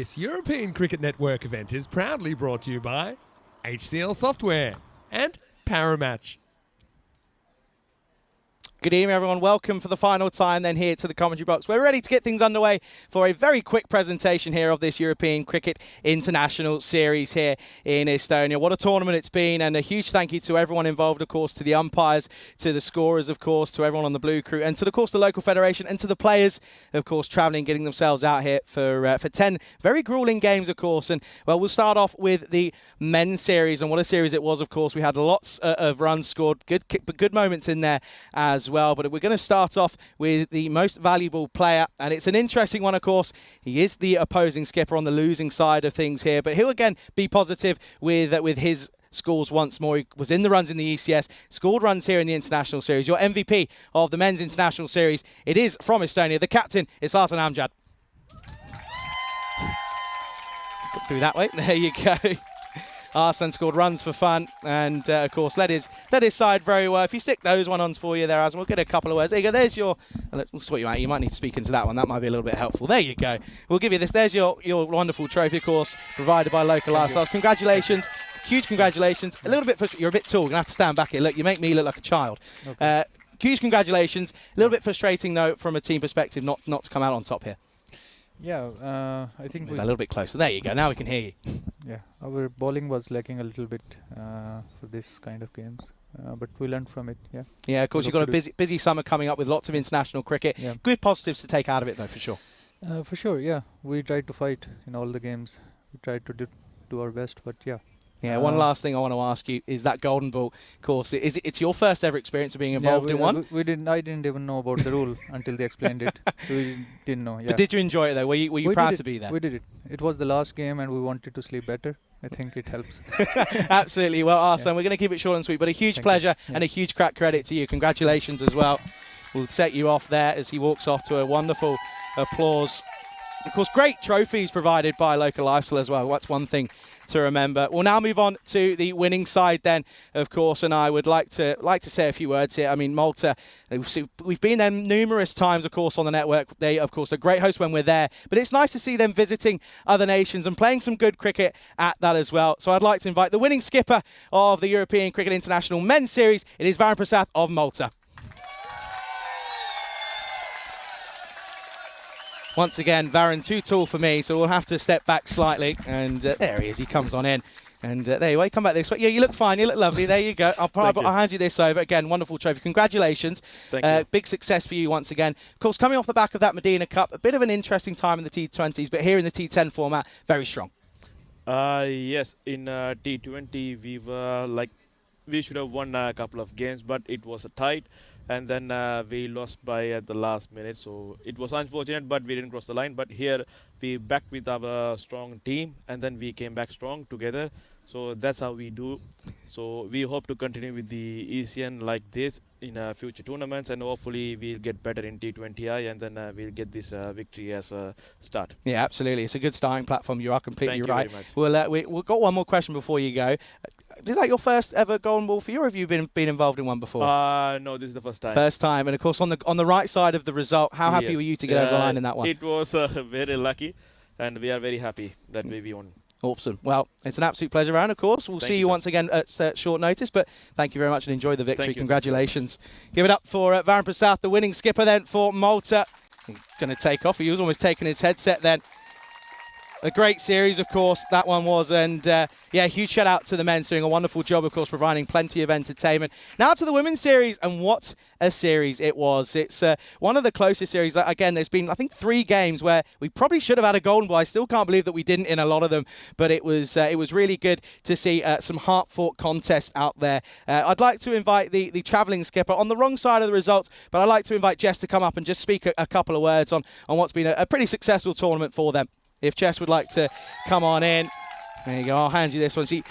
This European Cricket Network event is proudly brought to you by HCL Software and Paramatch. Good evening, everyone. Welcome for the final time then here to the commentary box. We're ready to get things underway for a very quick presentation here of this European Cricket International Series here in Estonia. What a tournament it's been, and a huge thank you to everyone involved, of course, to the umpires, to the scorers, of course, to everyone on the Blue Crew, and to, of course, the local federation, and to the players, of course, travelling, getting themselves out here for 10 very gruelling games, of course. And, well, we'll start off with the men's series, and what a series it was, of course. We had lots of runs scored, good moments in there as well. But we're going to start off with the most valuable player, and it's an interesting one, of course. He is the opposing skipper on the losing side of things here, but he'll again be positive with his scores once more. He was in the runs in the ECS, scored runs here in the International Series. Your MVP of the Men's International Series, it is from Estonia. The captain is Arslan Amjad. Got through that way. There you go. Arslan scored runs for fun and, of course, led his side very well. If you stick those one-ons for you there, Arslan, we'll get a couple of words. There you go. There's your... We'll sort you out. You might need to speak into that one. That might be a little bit helpful. There you go. We'll give you this. There's your wonderful trophy, of course, provided by Local Lifestyles. Congratulations. Huge congratulations. A little bit... You're a bit tall. You're going to have to stand back here. Look, you make me look like a child. Okay. Huge congratulations. A little bit frustrating, though, from a team perspective, not to come out on top here. Yeah, I think a little bit closer. There you go. Now we can hear you. Yeah, our bowling was lacking a little bit for this kind of games, but we learned from it. Yeah. Yeah, of course you've got a busy summer coming up with lots of international cricket. Yeah. Good positives to take out of it, though, for sure. For sure, yeah. We tried to fight in all the games. We tried to do our best, but yeah. Yeah, one last thing I want to ask you is that golden ball. Of course, it's your first ever experience of being involved in one. I didn't even know about the rule until they explained it. We didn't know. Yeah. But did you enjoy it though? Were you proud to be there? We did it. It was the last game, and we wanted to sleep better. I think it helps. Absolutely. Well, Arslan, we're going to keep it short and sweet, but a huge pleasure and a huge credit to you. Congratulations as well. We'll set you off there as he walks off to a wonderful applause. Of course, great trophies provided by Local Lifestyle as well. That's one thing to remember. We'll now move on to the winning side then, of course, and I would like to say a few words here. I mean, Malta, we've been there numerous times, of course, on the network. They, of course, are great hosts when we're there, but it's nice to see them visiting other nations and playing some good cricket at that as well. So I'd like to invite the winning skipper of the European Cricket International Men's Series. It is Varun Prasad of Malta. Once again, Varun too tall for me, so we'll have to step back slightly. And there he is. He comes on in. And there you go. Come back this way. Yeah, you look fine. You look lovely. There you go. I'll hand you this over. Again, wonderful trophy. Congratulations. Thank you. Big success for you once again. Of course, coming off the back of that Medina Cup, a bit of an interesting time in the T20s, but here in the T10 format, very strong. Yes, in T20, we should have won a couple of games, but it was a tight. And then we lost by at the last minute, so it was unfortunate, but we didn't cross the line. But here we backed with our strong team, and then we came back strong together. So that's how we do. So we hope to continue with the ECN like this in future tournaments, and hopefully we'll get better in T20I, and then we'll get this victory as a start. Yeah, absolutely. It's a good starting platform. You are completely Thank right. You very much. We've got one more question before you go. Is that your first ever golden ball for you, or have you been involved in one before? No, this is the first time. First time, and of course on the right side of the result, how happy were you to get over the line in that one? It was very lucky, and we are very happy that we won. Awesome. Well, it's an absolute pleasure, Varun, of course. We'll see you once again at short notice, but thank you very much and enjoy the victory. Congratulations. Give it up for Varun Prasad, the winning skipper then for Malta. He's going to take off. He was almost taking his headset then. A great series, of course, that one was. And, yeah, huge shout-out to the men doing a wonderful job, of course, providing plenty of entertainment. Now to the women's series, and what a series it was. It's one of the closest series. Again, there's been, I think, 3 games where we probably should have had a golden ball. I still can't believe that we didn't in a lot of them, but it was really good to see some heart-fought contests out there. I'd like to invite the travelling skipper on the wrong side of the results, but I'd like to invite Jess to come up and just speak a couple of words on what's been a pretty successful tournament for them. If Jess would like to come on in. There you go. I'll hand you this one. See,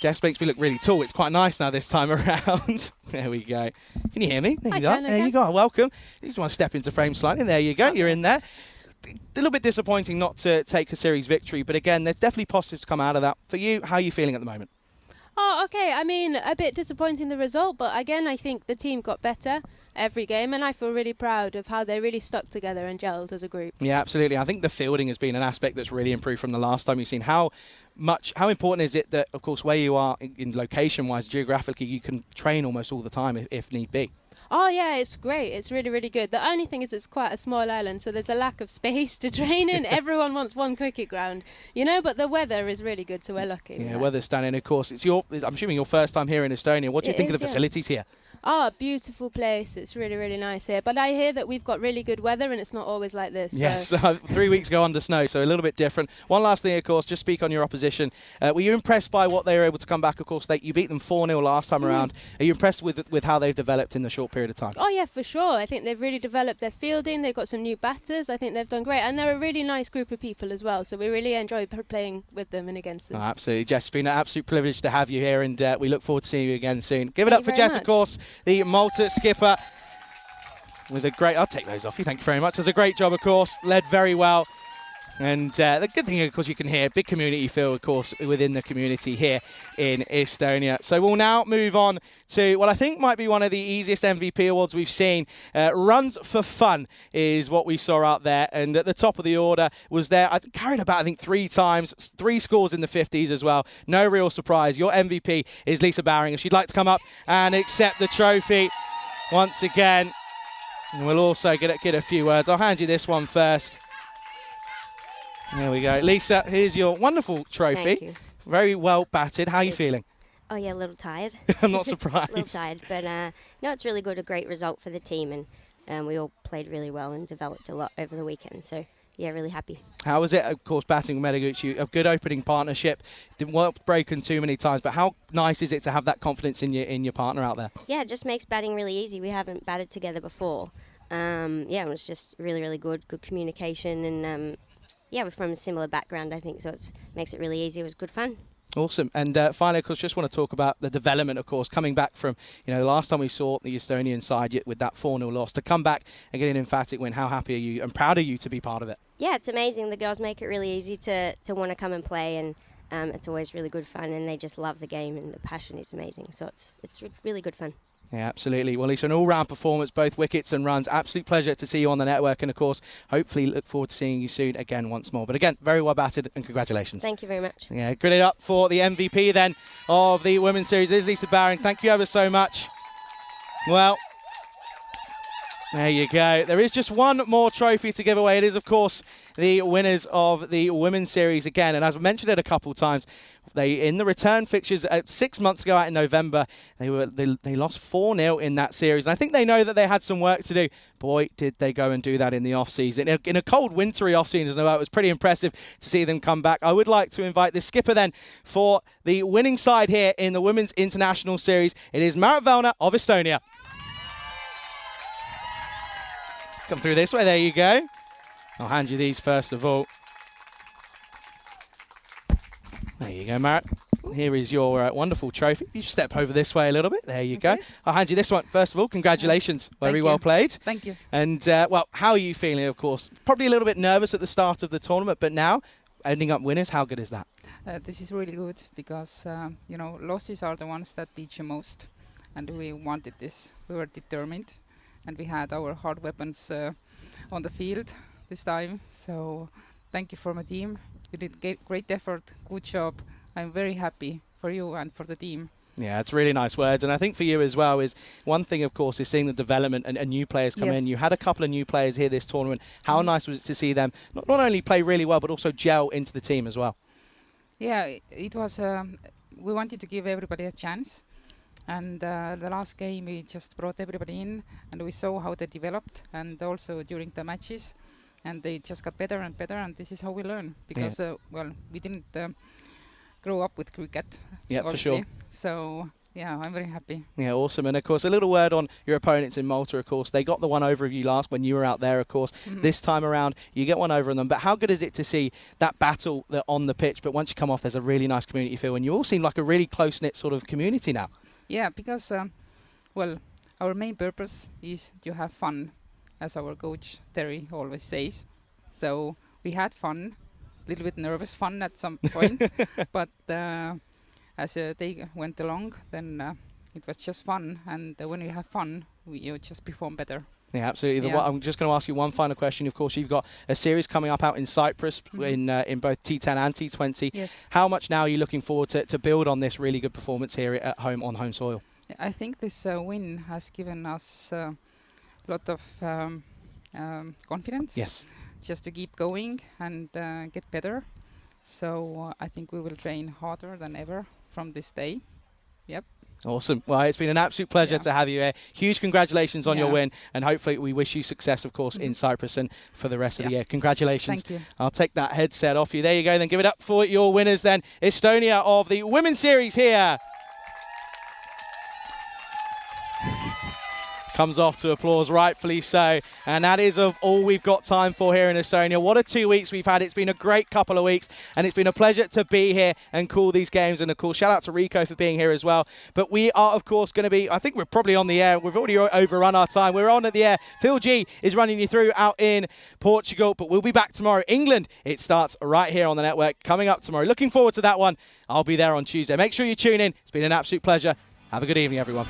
Jess makes me look really tall. It's quite nice now this time around. There we go. Can you hear me? There you go. There you go. Welcome. You just want to step into frame slightly. There you go. You're in there. A little bit disappointing not to take a series victory, but again, there's definitely positives to come out of that. For you, how are you feeling at the moment? Oh, okay. I mean, a bit disappointing the result, but again, I think the team got better. every game, and I feel really proud of how they really stuck together and gelled as a group. Yeah, absolutely. I think the fielding has been an aspect that's really improved from the last time you've seen. How important is it that, of course, where you are in location-wise, geographically, you can train almost all the time if need be? Oh yeah, it's great. It's really, really good. The only thing is it's quite a small island, so there's a lack of space to train in. Everyone wants one cricket ground, you know, but the weather is really good, so we're lucky. Yeah, weather's stunning, of course. I'm assuming your first time here in Estonia. What do you think of the facilities here? Oh, beautiful place. It's really, really nice here. But I hear that we've got really good weather and it's not always like this. Yes, so. 3 weeks ago under snow, so a little bit different. One last thing, of course, just speak on your opposition. Were you impressed by what they were able to come back? Of course, you beat them 4-0 last time around. Are you impressed with how they've developed in the short period of time? Oh, yeah, for sure. I think they've really developed their fielding. They've got some new batters. I think they've done great. And they're a really nice group of people as well. So we really enjoy playing with them and against them. Oh, absolutely. Jess, it's been an absolute privilege to have you here, and we look forward to seeing you again soon. Give it up for Jess, of course, the Malta skipper. With a great, I'll take those off you, thank you very much. Does a great job, of course, led very well. And the good thing, of course, you can hear big community feel, of course, within the community here in Estonia. So we'll now move on to what I think might be one of the easiest MVP awards we've seen. Runs for Fun is what we saw out there. And at the top of the order was there, carried about, I think, 3 times, 3 scores in the 50s as well. No real surprise. Your MVP is Lisa Bowring. If she'd like to come up and accept the trophy once again. And we'll also get a few words. I'll hand you this one first. There we go. Lisa, here's your wonderful trophy. Thank you. Very well batted. How are you feeling? Oh, yeah, a little tired. I'm not surprised. A little tired, but no, it's really good. A great result for the team, and we all played really well and developed a lot over the weekend. So, yeah, really happy. How was it, of course, batting with Medaguchi? A good opening partnership. Didn't work broken too many times, but how nice is it to have that confidence in your partner out there? Yeah, it just makes batting really easy. We haven't batted together before. Yeah, it was just really, really good communication, and yeah, we're from a similar background, I think, so it makes it really easy. It was good fun. Awesome. And finally, of course, just want to talk about the development, of course, coming back from, the last time we saw the Estonian side with that 4-0 loss, to come back and get an emphatic win. How happy are you and proud are you to be part of it? Yeah, it's amazing. The girls make it really easy to want to come and play, and it's always really good fun, and they just love the game, and the passion is amazing. So it's really good fun. Yeah, absolutely. Well, Lisa, an all-round performance, both wickets and runs. Absolute pleasure to see you on the network, and of course, hopefully look forward to seeing you soon again once more. But again, very well batted, and congratulations. Thank you very much. Yeah, good it up for the MVP then of the Women's Series is Lisa Bowring. Thank you ever so much. Well, there you go. There is just one more trophy to give away. It is, of course, the winners of the Women's Series again. And as I mentioned it a couple of times, in the return fixtures 6 months ago out in November, they lost 4-0 in that series. And I think they know that they had some work to do. Boy, did they go and do that in the off-season. In a cold, wintry off-season, it was pretty impressive to see them come back. I would like to invite the skipper then for the winning side here in the Women's International Series. It is Marit Vellner of Estonia. Come through this way, there you go. I'll hand you these first of all. There you go, Marit. Here is your wonderful trophy. You step over this way a little bit. There you go. I'll hand you this one. First of all, congratulations. Very well played. Thank you. And, well, how are you feeling, of course? Probably a little bit nervous at the start of the tournament, but now, ending up winners, how good is that? This is really good because, losses are the ones that teach you most. And we wanted this. We were determined. And we had our hard weapons on the field this time. So thank you for my team. You did great effort. Good job. I'm very happy for you and for the team. Yeah, it's really nice words. And I think for you as well is one thing, of course, is seeing the development and new players come in. You had a couple of new players here this tournament. How nice was it to see them not only play really well, but also gel into the team as well? Yeah, it was, we wanted to give everybody a chance. And the last game, we just brought everybody in, and we saw how they developed, and also during the matches. And they just got better and better, and this is how we learn. Because, well, we didn't grow up with cricket. Yeah, for sure. So, yeah, I'm very happy. Yeah, awesome. And, of course, a little word on your opponents in Malta, of course. They got the one over of you last when you were out there, of course. This time around, you get one over on them. But how good is it to see that battle on the pitch? But once you come off, there's a really nice community feel. And you all seem like a really close-knit sort of community now. Yeah, because, well, our main purpose is to have fun, as our coach Terry always says. So we had fun, a little bit nervous fun at some point, but as they went along, then it was just fun. And when we have fun, you just perform better. Yeah, absolutely. Yeah. I'm just going to ask you one final question. Of course, you've got a series coming up out in Cyprus in both T10 and T20. Yes. How much now are you looking forward to build on this really good performance here at home on home soil? I think this win has given us a lot of confidence. Yes. Just to keep going and get better. So I think we will train harder than ever from this day. Yep. Awesome. Well, it's been an absolute pleasure to have you here. Huge congratulations on your win, and hopefully we wish you success, of course, in Cyprus and for the rest of the year. Congratulations. Thank you. I'll take that headset off you. There you go. Then give it up for your winners then. Estonia of the Women's Series here. Comes off to applause, rightfully so. And that is of all we've got time for here in Estonia. What a 2 weeks we've had. It's been a great couple of weeks, and it's been a pleasure to be here and call these games. And, of course, shout out to Rico for being here as well. But we are, of course, going to be, I think we're probably on the air. We've already overrun our time. We're on at the air. Phil G is running you through out in Portugal, but we'll be back tomorrow. England, it starts right here on the network, coming up tomorrow. Looking forward to that one. I'll be there on Tuesday. Make sure you tune in. It's been an absolute pleasure. Have a good evening, everyone.